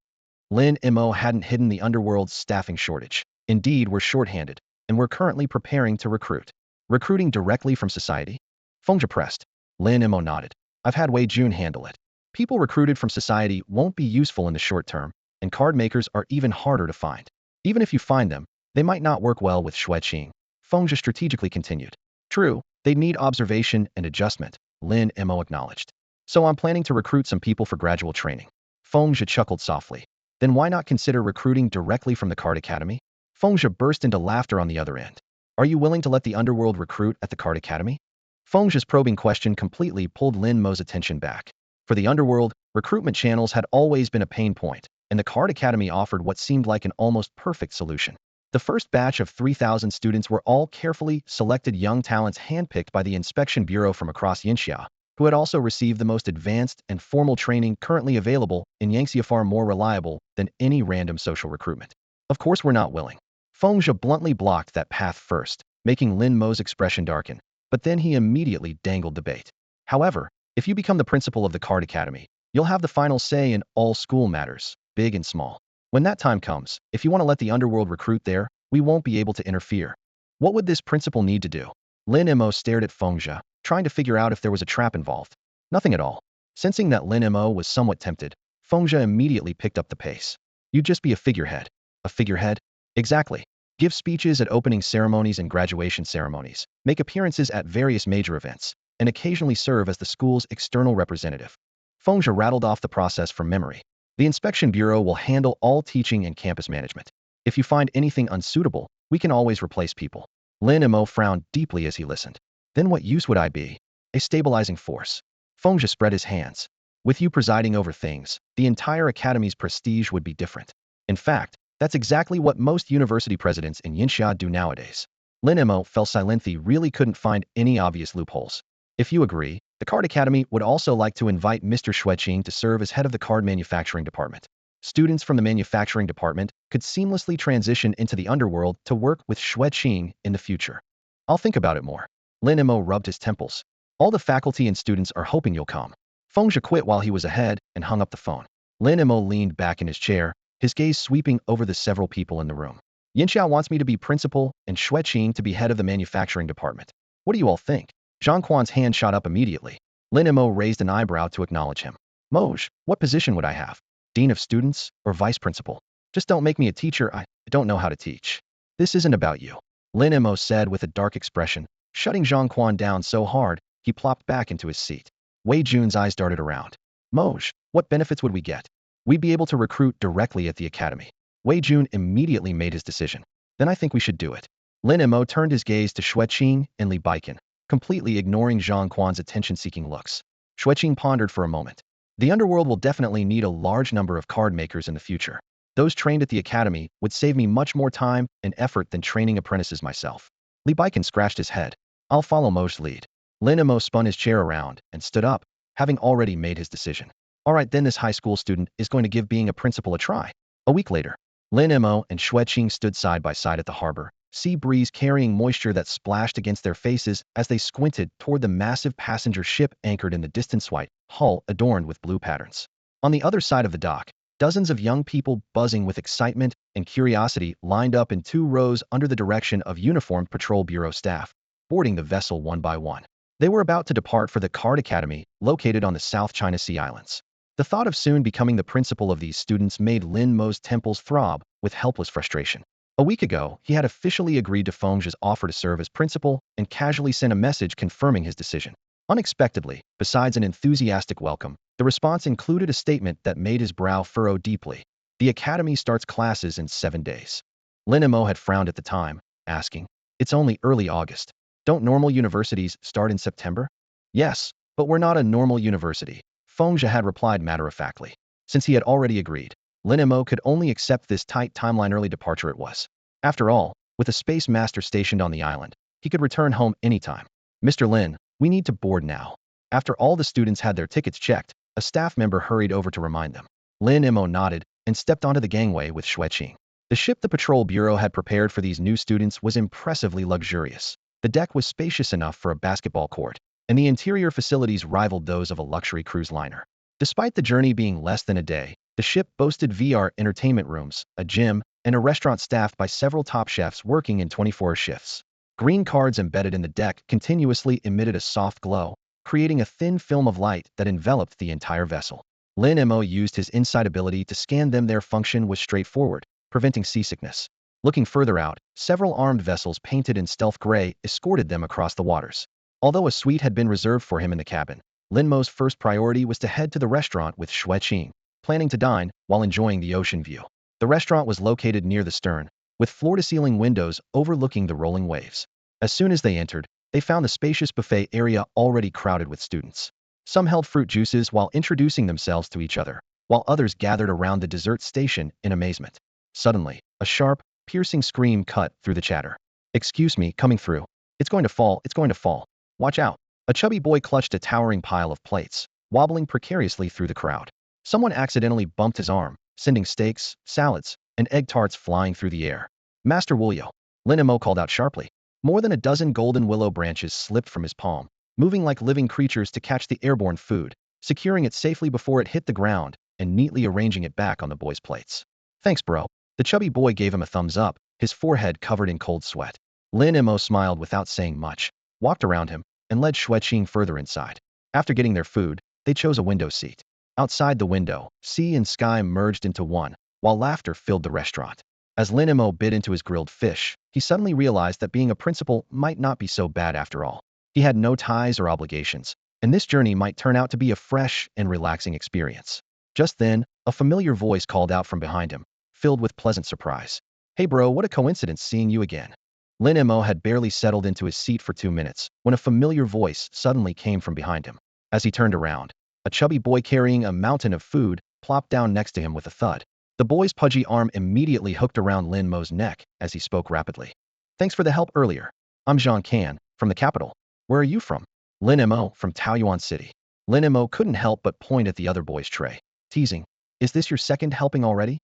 Lin Mo hadn't hidden the underworld's staffing shortage. Indeed, we're short-handed, and we're currently preparing to recruit. Recruiting directly from society? Feng Zhe pressed. Lin Mo nodded. I've had Wei Jun handle it. People recruited from society won't be useful in the short term, and card makers are even harder to find. Even if you find them, they might not work well with Xueqing. Feng Zhe strategically continued. True, they'd need observation and adjustment, Lin Mo acknowledged. So I'm planning to recruit some people for gradual training. Feng Zhe chuckled softly. Then why not consider recruiting directly from the card academy? Feng Zhe burst into laughter on the other end. Are you willing to let the underworld recruit at the card academy? Feng Zhe's probing question completely pulled Lin Mo's attention back. For the underworld, recruitment channels had always been a pain point, and the card academy offered what seemed like an almost perfect solution. The first batch of 3,000 students were all carefully selected young talents handpicked by the Inspection Bureau from across Yinxia, who had also received the most advanced and formal training currently available in Yangxia, far more reliable than any random social recruitment. Of course we're not willing. Feng Zhe bluntly blocked that path first, making Lin Mo's expression darken, but then he immediately dangled the bait. However, if you become the principal of the card academy, you'll have the final say in all school matters, big and small. When that time comes, if you want to let the underworld recruit there, we won't be able to interfere. What would this principal need to do? Lin Mo stared at Feng Zhe, trying to figure out if there was a trap involved. Nothing at all. Sensing that Lin Mo was somewhat tempted, Feng Zhe immediately picked up the pace. You'd just be a figurehead. A figurehead? Exactly. Give speeches at opening ceremonies and graduation ceremonies, make appearances at various major events, and occasionally serve as the school's external representative. Feng Zhe rattled off the process from memory. The Inspection Bureau will handle all teaching and campus management. If you find anything unsuitable, we can always replace people. Lin Mo frowned deeply as he listened. Then what use would I be? A stabilizing force. Feng Zhe spread his hands. With you presiding over things, the entire academy's prestige would be different. In fact, that's exactly what most university presidents in Yinxia do nowadays. Lin Mo felt silently really couldn't find any obvious loopholes. If you agree, the Card Academy would also like to invite Mr. Xueqing to serve as head of the card manufacturing department. Students from the manufacturing department could seamlessly transition into the underworld to work with Xueqing in the future. I'll think about it more. Lin Mo rubbed his temples. All the faculty and students are hoping you'll come. Feng Zhe quit while he was ahead and hung up the phone. Lin Mo leaned back in his chair, his gaze sweeping over the several people in the room. Yinxia wants me to be principal and Xueqing to be head of the manufacturing department. What do you all think? Zhang Quan's hand shot up immediately. Lin Mo raised an eyebrow to acknowledge him. Moj, what position would I have? Dean of students or vice principal? Just don't make me a teacher. I don't know how to teach. This isn't about you. Lin Mo said with a dark expression, shutting Zhang Quan down so hard he plopped back into his seat. Wei Jun's eyes darted around. Moj, what benefits would we get? We'd be able to recruit directly at the academy. Wei Jun immediately made his decision. Then I think we should do it. Lin Mo turned his gaze to Xueqing and Li Baikan, completely ignoring Zhang Quan's attention-seeking looks. Xueqing pondered for a moment. The underworld will definitely need a large number of card makers in the future. Those trained at the academy would save me much more time and effort than training apprentices myself. Li Baikan scratched his head. I'll follow Mo's lead. Lin Mo spun his chair around and stood up, having already made his decision. All right, then this high school student is going to give being a principal a try. A week later, Lin Mo and Xueqing stood side by side at the harbor, sea breeze carrying moisture that splashed against their faces as they squinted toward the massive passenger ship anchored in the distance white hull adorned with blue patterns. On the other side of the dock, dozens of young people buzzing with excitement and curiosity lined up in 2 rows under the direction of uniformed patrol bureau staff, boarding the vessel one by one. They were about to depart for the Card Academy, located on the South China Sea Islands. The thought of soon becoming the principal of these students made Lin Mo's temples throb with helpless frustration. A week ago, he had officially agreed to Fengzhe's offer to serve as principal and casually sent a message confirming his decision. Unexpectedly, besides an enthusiastic welcome, the response included a statement that made his brow furrow deeply. The academy starts classes in 7 days. Lin Mo had frowned at the time, asking, it's only early August. Don't normal universities start in September? Yes, but we're not a normal university, Fengzhe had replied matter-of-factly. Since he had already agreed, Lin Mo could only accept this tight timeline early departure it was. After all, with a space master stationed on the island, he could return home anytime. Mr. Lin, we need to board now. After all the students had their tickets checked, a staff member hurried over to remind them. Lin Mo nodded and stepped onto the gangway with Xueqing. The ship the patrol bureau had prepared for these new students was impressively luxurious. The deck was spacious enough for a basketball court, and the interior facilities rivaled those of a luxury cruise liner. Despite the journey being less than a day, the ship boasted VR entertainment rooms, a gym, and a restaurant staffed by several top chefs working in 24 shifts. Green cards embedded in the deck continuously emitted a soft glow, creating a thin film of light that enveloped the entire vessel. Lin Mo used his insight ability to scan them. Their function was straightforward, preventing seasickness. Looking further out, several armed vessels painted in stealth gray escorted them across the waters. Although a suite had been reserved for him in the cabin, Lin Mo's first priority was to head to the restaurant with Xueqing, planning to dine while enjoying the ocean view. The restaurant was located near the stern, with floor-to-ceiling windows overlooking the rolling waves. As soon as they entered, they found the spacious buffet area already crowded with students. Some held fruit juices while introducing themselves to each other, while others gathered around the dessert station in amazement. Suddenly, a sharp, piercing scream cut through the chatter. Excuse me, coming through. It's going to fall, it's going to fall. Watch out. A chubby boy clutched a towering pile of plates, wobbling precariously through the crowd. Someone accidentally bumped his arm, sending steaks, salads, and egg tarts flying through the air. Master Wulyo, Lin Mo called out sharply. More than a dozen golden willow branches slipped from his palm, moving like living creatures to catch the airborne food, securing it safely before it hit the ground, and neatly arranging it back on the boy's plates. Thanks, bro. The chubby boy gave him a thumbs up, his forehead covered in cold sweat. Lin Mo smiled without saying much, walked around him, and led Xueqing further inside. After getting their food, they chose a window seat. Outside the window, sea and sky merged into one, while laughter filled the restaurant. As Lin Mo bit into his grilled fish, he suddenly realized that being a principal might not be so bad after all. He had no ties or obligations, and this journey might turn out to be a fresh and relaxing experience. Just then, a familiar voice called out from behind him, filled with pleasant surprise. Hey bro, what a coincidence seeing you again. Lin Mo had barely settled into his seat for 2 minutes when a familiar voice suddenly came from behind him. As he turned around, a chubby boy carrying a mountain of food plopped down next to him with a thud. The boy's pudgy arm immediately hooked around Lin Mo's neck as he spoke rapidly. Thanks for the help earlier. I'm Zhang Can, from the capital. Where are you from? Lin Mo, from Taoyuan City. Lin Mo couldn't help but point at the other boy's tray, teasing, is this your second helping already?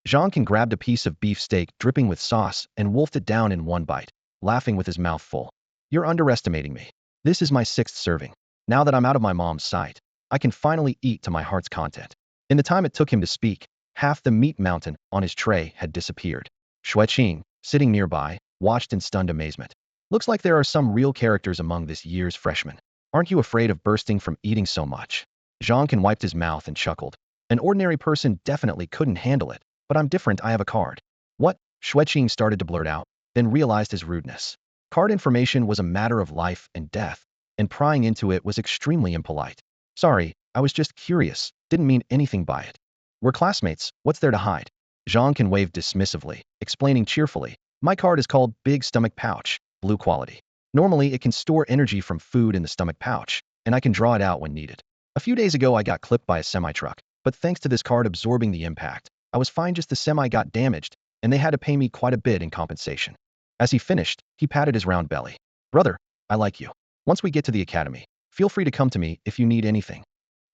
Zhang Can grabbed a piece of beef steak dripping with sauce and wolfed it down in one bite, laughing with his mouth full. You're underestimating me. This is my 6th serving. Now that I'm out of my mom's sight, I can finally eat to my heart's content. In the time it took him to speak, half the meat mountain on his tray had disappeared. Xueqing, sitting nearby, watched in stunned amazement. Looks like there are some real characters among this year's freshmen. Aren't you afraid of bursting from eating so much? Zhang wiped his mouth and chuckled. An ordinary person definitely couldn't handle it, but I'm different, I have a card. What? Xueqing started to blurt out, then realized his rudeness. Card information was a matter of life and death, and prying into it was extremely impolite. Sorry, I was just curious, didn't mean anything by it. We're classmates, what's there to hide? Zhang waved dismissively, explaining cheerfully, my card is called Big Stomach Pouch, blue quality. Normally, it can store energy from food in the stomach pouch, and I can draw it out when needed. A few days ago, I got clipped by a semi-truck, but thanks to this card absorbing the impact, I was fine, just the semi got damaged, and they had to pay me quite a bit in compensation. As he finished, he patted his round belly. Brother, I like you. Once we get to the academy, feel free to come to me if you need anything.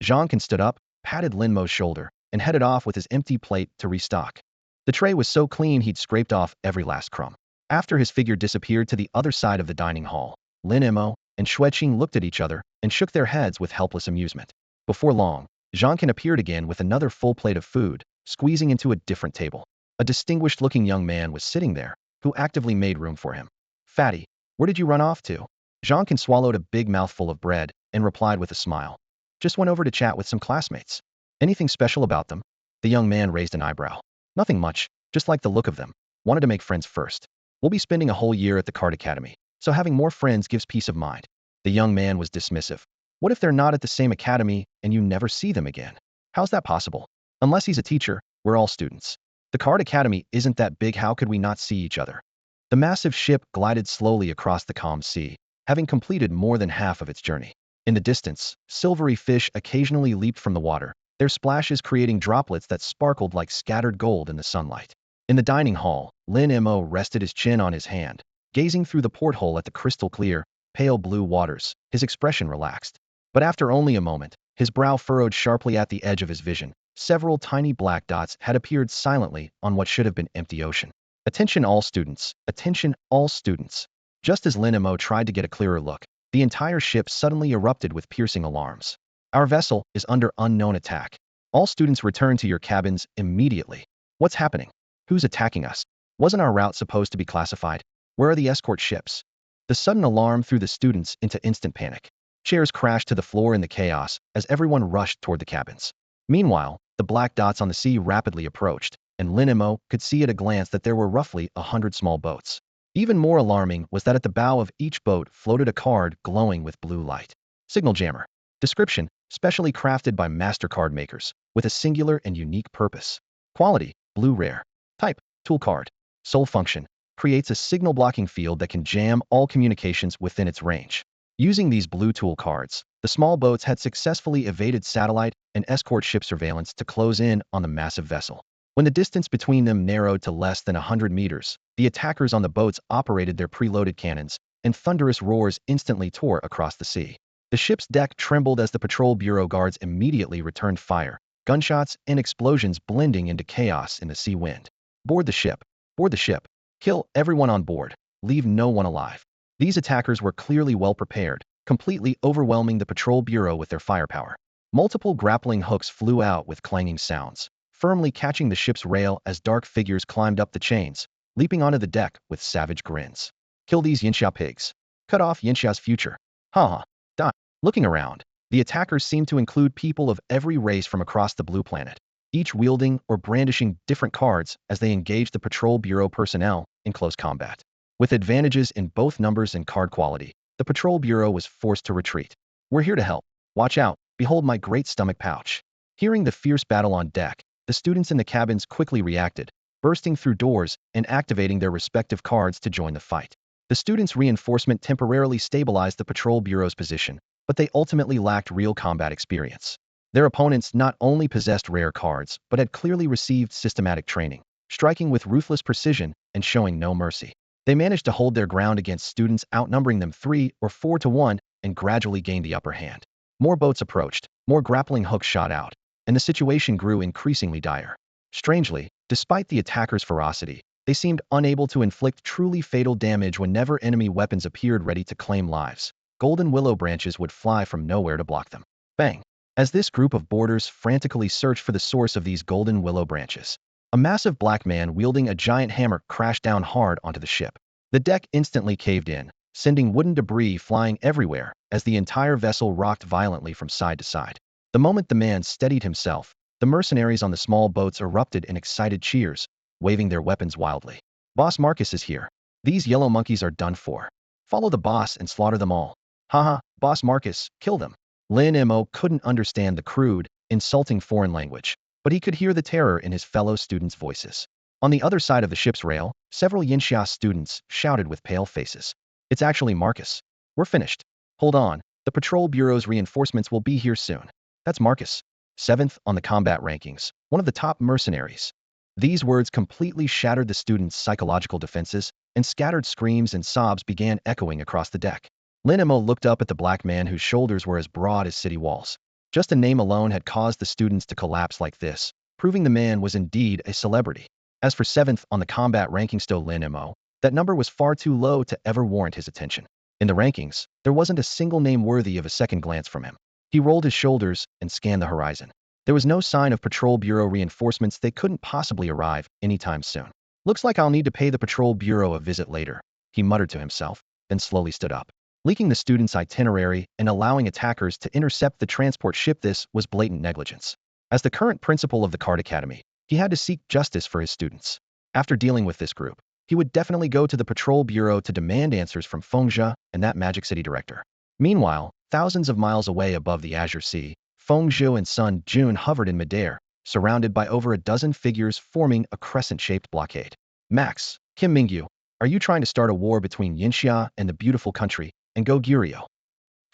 Zhang stood up, patted Lin Mo's shoulder, and headed off with his empty plate to restock. The tray was so clean he'd scraped off every last crumb. After his figure disappeared to the other side of the dining hall, Lin Mo and Xueqing looked at each other and shook their heads with helpless amusement. Before long, Zhang appeared again with another full plate of food, squeezing into a different table. A distinguished-looking young man was sitting there, who actively made room for him. Fatty, where did you run off to? Zhang swallowed a big mouthful of bread and replied with a smile. Just went over to chat with some classmates. Anything special about them? The young man raised an eyebrow. Nothing much, just like the look of them. Wanted to make friends first. We'll be spending a whole year at the Card Academy, so having more friends gives peace of mind. The young man was dismissive. What if they're not at the same academy and you never see them again? How's that possible? Unless he's a teacher, we're all students. The Card Academy isn't that big, how could we not see each other? The massive ship glided slowly across the calm sea, having completed more than half of its journey. In the distance, silvery fish occasionally leaped from the water, their splashes creating droplets that sparkled like scattered gold in the sunlight. In the dining hall, Lin Mo rested his chin on his hand, gazing through the porthole at the crystal clear, pale blue waters, his expression relaxed. But after only a moment, his brow furrowed sharply at the edge of his vision. Several tiny black dots had appeared silently on what should have been empty ocean. Attention all students, attention all students. Just as Lin Mo tried to get a clearer look, the entire ship suddenly erupted with piercing alarms. Our vessel is under unknown attack. All students return to your cabins immediately. What's happening? Who's attacking us? Wasn't our route supposed to be classified? Where are the escort ships? The sudden alarm threw the students into instant panic. Chairs crashed to the floor in the chaos as everyone rushed toward the cabins. Meanwhile, the black dots on the sea rapidly approached, and Lin Mo could see at a glance that there were roughly 100 small boats. Even more alarming was that at the bow of each boat floated a card glowing with blue light. Signal jammer. Description: specially crafted by master card makers, with a singular and unique purpose. Quality: blue rare. Type: tool card. Sole function: creates a signal blocking field that can jam all communications within its range. Using these blue tool cards, the small boats had successfully evaded satellite and escort ship surveillance to close in on the massive vessel. When the distance between them narrowed to less than 100 meters, the attackers on the boats operated their preloaded cannons, and thunderous roars instantly tore across the sea. The ship's deck trembled as the patrol bureau guards immediately returned fire, gunshots and explosions blending into chaos in the sea wind. Board the ship. Board the ship. Kill everyone on board. Leave no one alive. These attackers were clearly well prepared, completely overwhelming the patrol bureau with their firepower. Multiple grappling hooks flew out with clanging sounds, firmly catching the ship's rail as dark figures climbed up the chains, leaping onto the deck with savage grins. Kill these Yanxia pigs. Cut off Yanxia's future. Ha. Die. Looking around, the attackers seemed to include people of every race from across the blue planet, each wielding or brandishing different cards as they engaged the patrol bureau personnel in close combat. With advantages in both numbers and card quality, the patrol bureau was forced to retreat. We're here to help. Watch out, behold my great stomach pouch. Hearing the fierce battle on deck, the students in the cabins quickly reacted, bursting through doors and activating their respective cards to join the fight. The students' reinforcement temporarily stabilized the patrol bureau's position, but they ultimately lacked real combat experience. Their opponents not only possessed rare cards, but had clearly received systematic training, striking with ruthless precision and showing no mercy. They managed to hold their ground against students outnumbering them 3 or 4 to 1 and gradually gained the upper hand. More boats approached, more grappling hooks shot out, and the situation grew increasingly dire. Strangely, despite the attackers' ferocity, they seemed unable to inflict truly fatal damage whenever enemy weapons appeared ready to claim lives. Golden willow branches would fly from nowhere to block them. Bang! As this group of boarders frantically searched for the source of these golden willow branches, a massive black man wielding a giant hammer crashed down hard onto the ship. The deck instantly caved in, sending wooden debris flying everywhere as the entire vessel rocked violently from side to side. The moment the man steadied himself, the mercenaries on the small boats erupted in excited cheers, waving their weapons wildly. Boss Marcus is here. These yellow monkeys are done for. Follow the boss and slaughter them all. Haha, Boss Marcus, kill them. Lin Mo couldn't understand the crude, insulting foreign language, but he could hear the terror in his fellow students' voices. On the other side of the ship's rail, several Yinxia students shouted with pale faces. It's actually Marcus. We're finished. Hold on, the patrol bureau's reinforcements will be here soon. That's Marcus. 7th on the combat rankings, one of the top mercenaries. These words completely shattered the students' psychological defenses, and scattered screams and sobs began echoing across the deck. Lin Mo looked up at the black man whose shoulders were as broad as city walls. Just a name alone had caused the students to collapse like this, proving the man was indeed a celebrity. As for 7th on the combat rankings to Lin Mo, that number was far too low to ever warrant his attention. In the rankings, there wasn't a single name worthy of a second glance from him. He rolled his shoulders and scanned the horizon. There was no sign of patrol bureau reinforcements. They couldn't possibly arrive anytime soon. Looks like I'll need to pay the patrol bureau a visit later, he muttered to himself, then slowly stood up. Leaking the students' itinerary and allowing attackers to intercept the transport ship, this was blatant negligence. As the current principal of the Card Academy, he had to seek justice for his students. After dealing with this group, he would definitely go to the patrol bureau to demand answers from Fengzhe and that Magic City director. Meanwhile, thousands of miles away above the Azure Sea, Fengzhe and Sun Jun hovered in midair, surrounded by over a dozen figures forming a crescent-shaped blockade. Max, Kim Mingyu, are you trying to start a war between Yinxia and the beautiful country, and Go Gyuryo?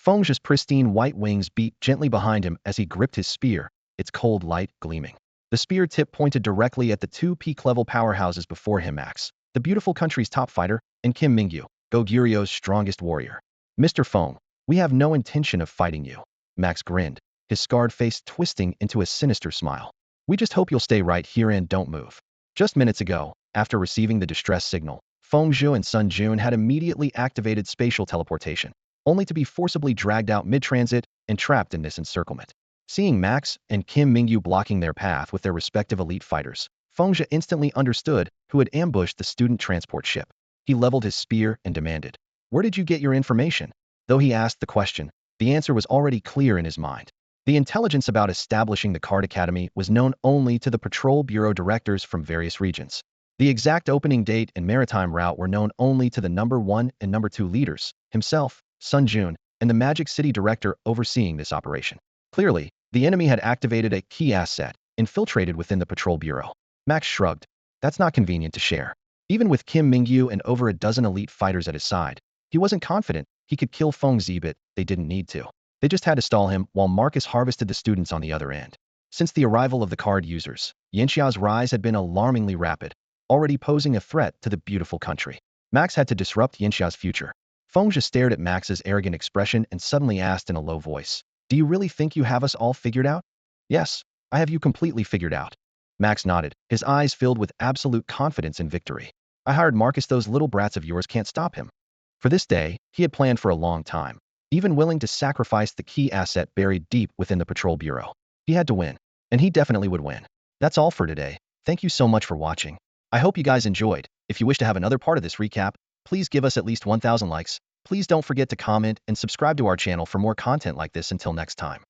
Fengzhe's pristine white wings beat gently behind him as he gripped his spear, its cold light gleaming. The spear tip pointed directly at the two peak-level powerhouses before him, Max, the beautiful country's top fighter, and Kim Mingyu, Go Gyuryo's strongest warrior. Mr. Feng, we have no intention of fighting you. Max grinned, his scarred face twisting into a sinister smile. We just hope you'll stay right here and don't move. Just minutes ago, after receiving the distress signal, Fengzhe and Sun Jun had immediately activated spatial teleportation, only to be forcibly dragged out mid-transit and trapped in this encirclement. Seeing Max and Kim Mingyu blocking their path with their respective elite fighters, Fengzhe instantly understood who had ambushed the student transport ship. He leveled his spear and demanded, "Where did you get your information?" Though he asked the question, the answer was already clear in his mind. The intelligence about establishing the Card Academy was known only to the patrol bureau directors from various regions. The exact opening date and maritime route were known only to the number 1 and number 2 leaders, himself, Sun Jun, and the Magic City director overseeing this operation. Clearly, the enemy had activated a key asset, infiltrated within the patrol bureau. Max shrugged. That's not convenient to share. Even with Kim Mingyu and over a dozen elite fighters at his side, he wasn't confident he could kill Fengzhe, but they didn't need to. They just had to stall him while Marcus harvested the students on the other end. Since the arrival of the card users, Yinxia's rise had been alarmingly rapid, already posing a threat to the beautiful country. Max had to disrupt Yinxia's future. Fengzhe stared at Max's arrogant expression and suddenly asked in a low voice, "Do you really think you have us all figured out?" "Yes, I have you completely figured out." Max nodded, his eyes filled with absolute confidence in victory. "I hired Marcus. Those little brats of yours can't stop him." For this day, he had planned for a long time, even willing to sacrifice the key asset buried deep within the patrol bureau. He had to win, and he definitely would win. That's all for today. Thank you so much for watching. I hope you guys enjoyed. If you wish to have another part of this recap, please give us at least 1,000 likes. Please don't forget to comment and subscribe to our channel for more content like this. Until next time.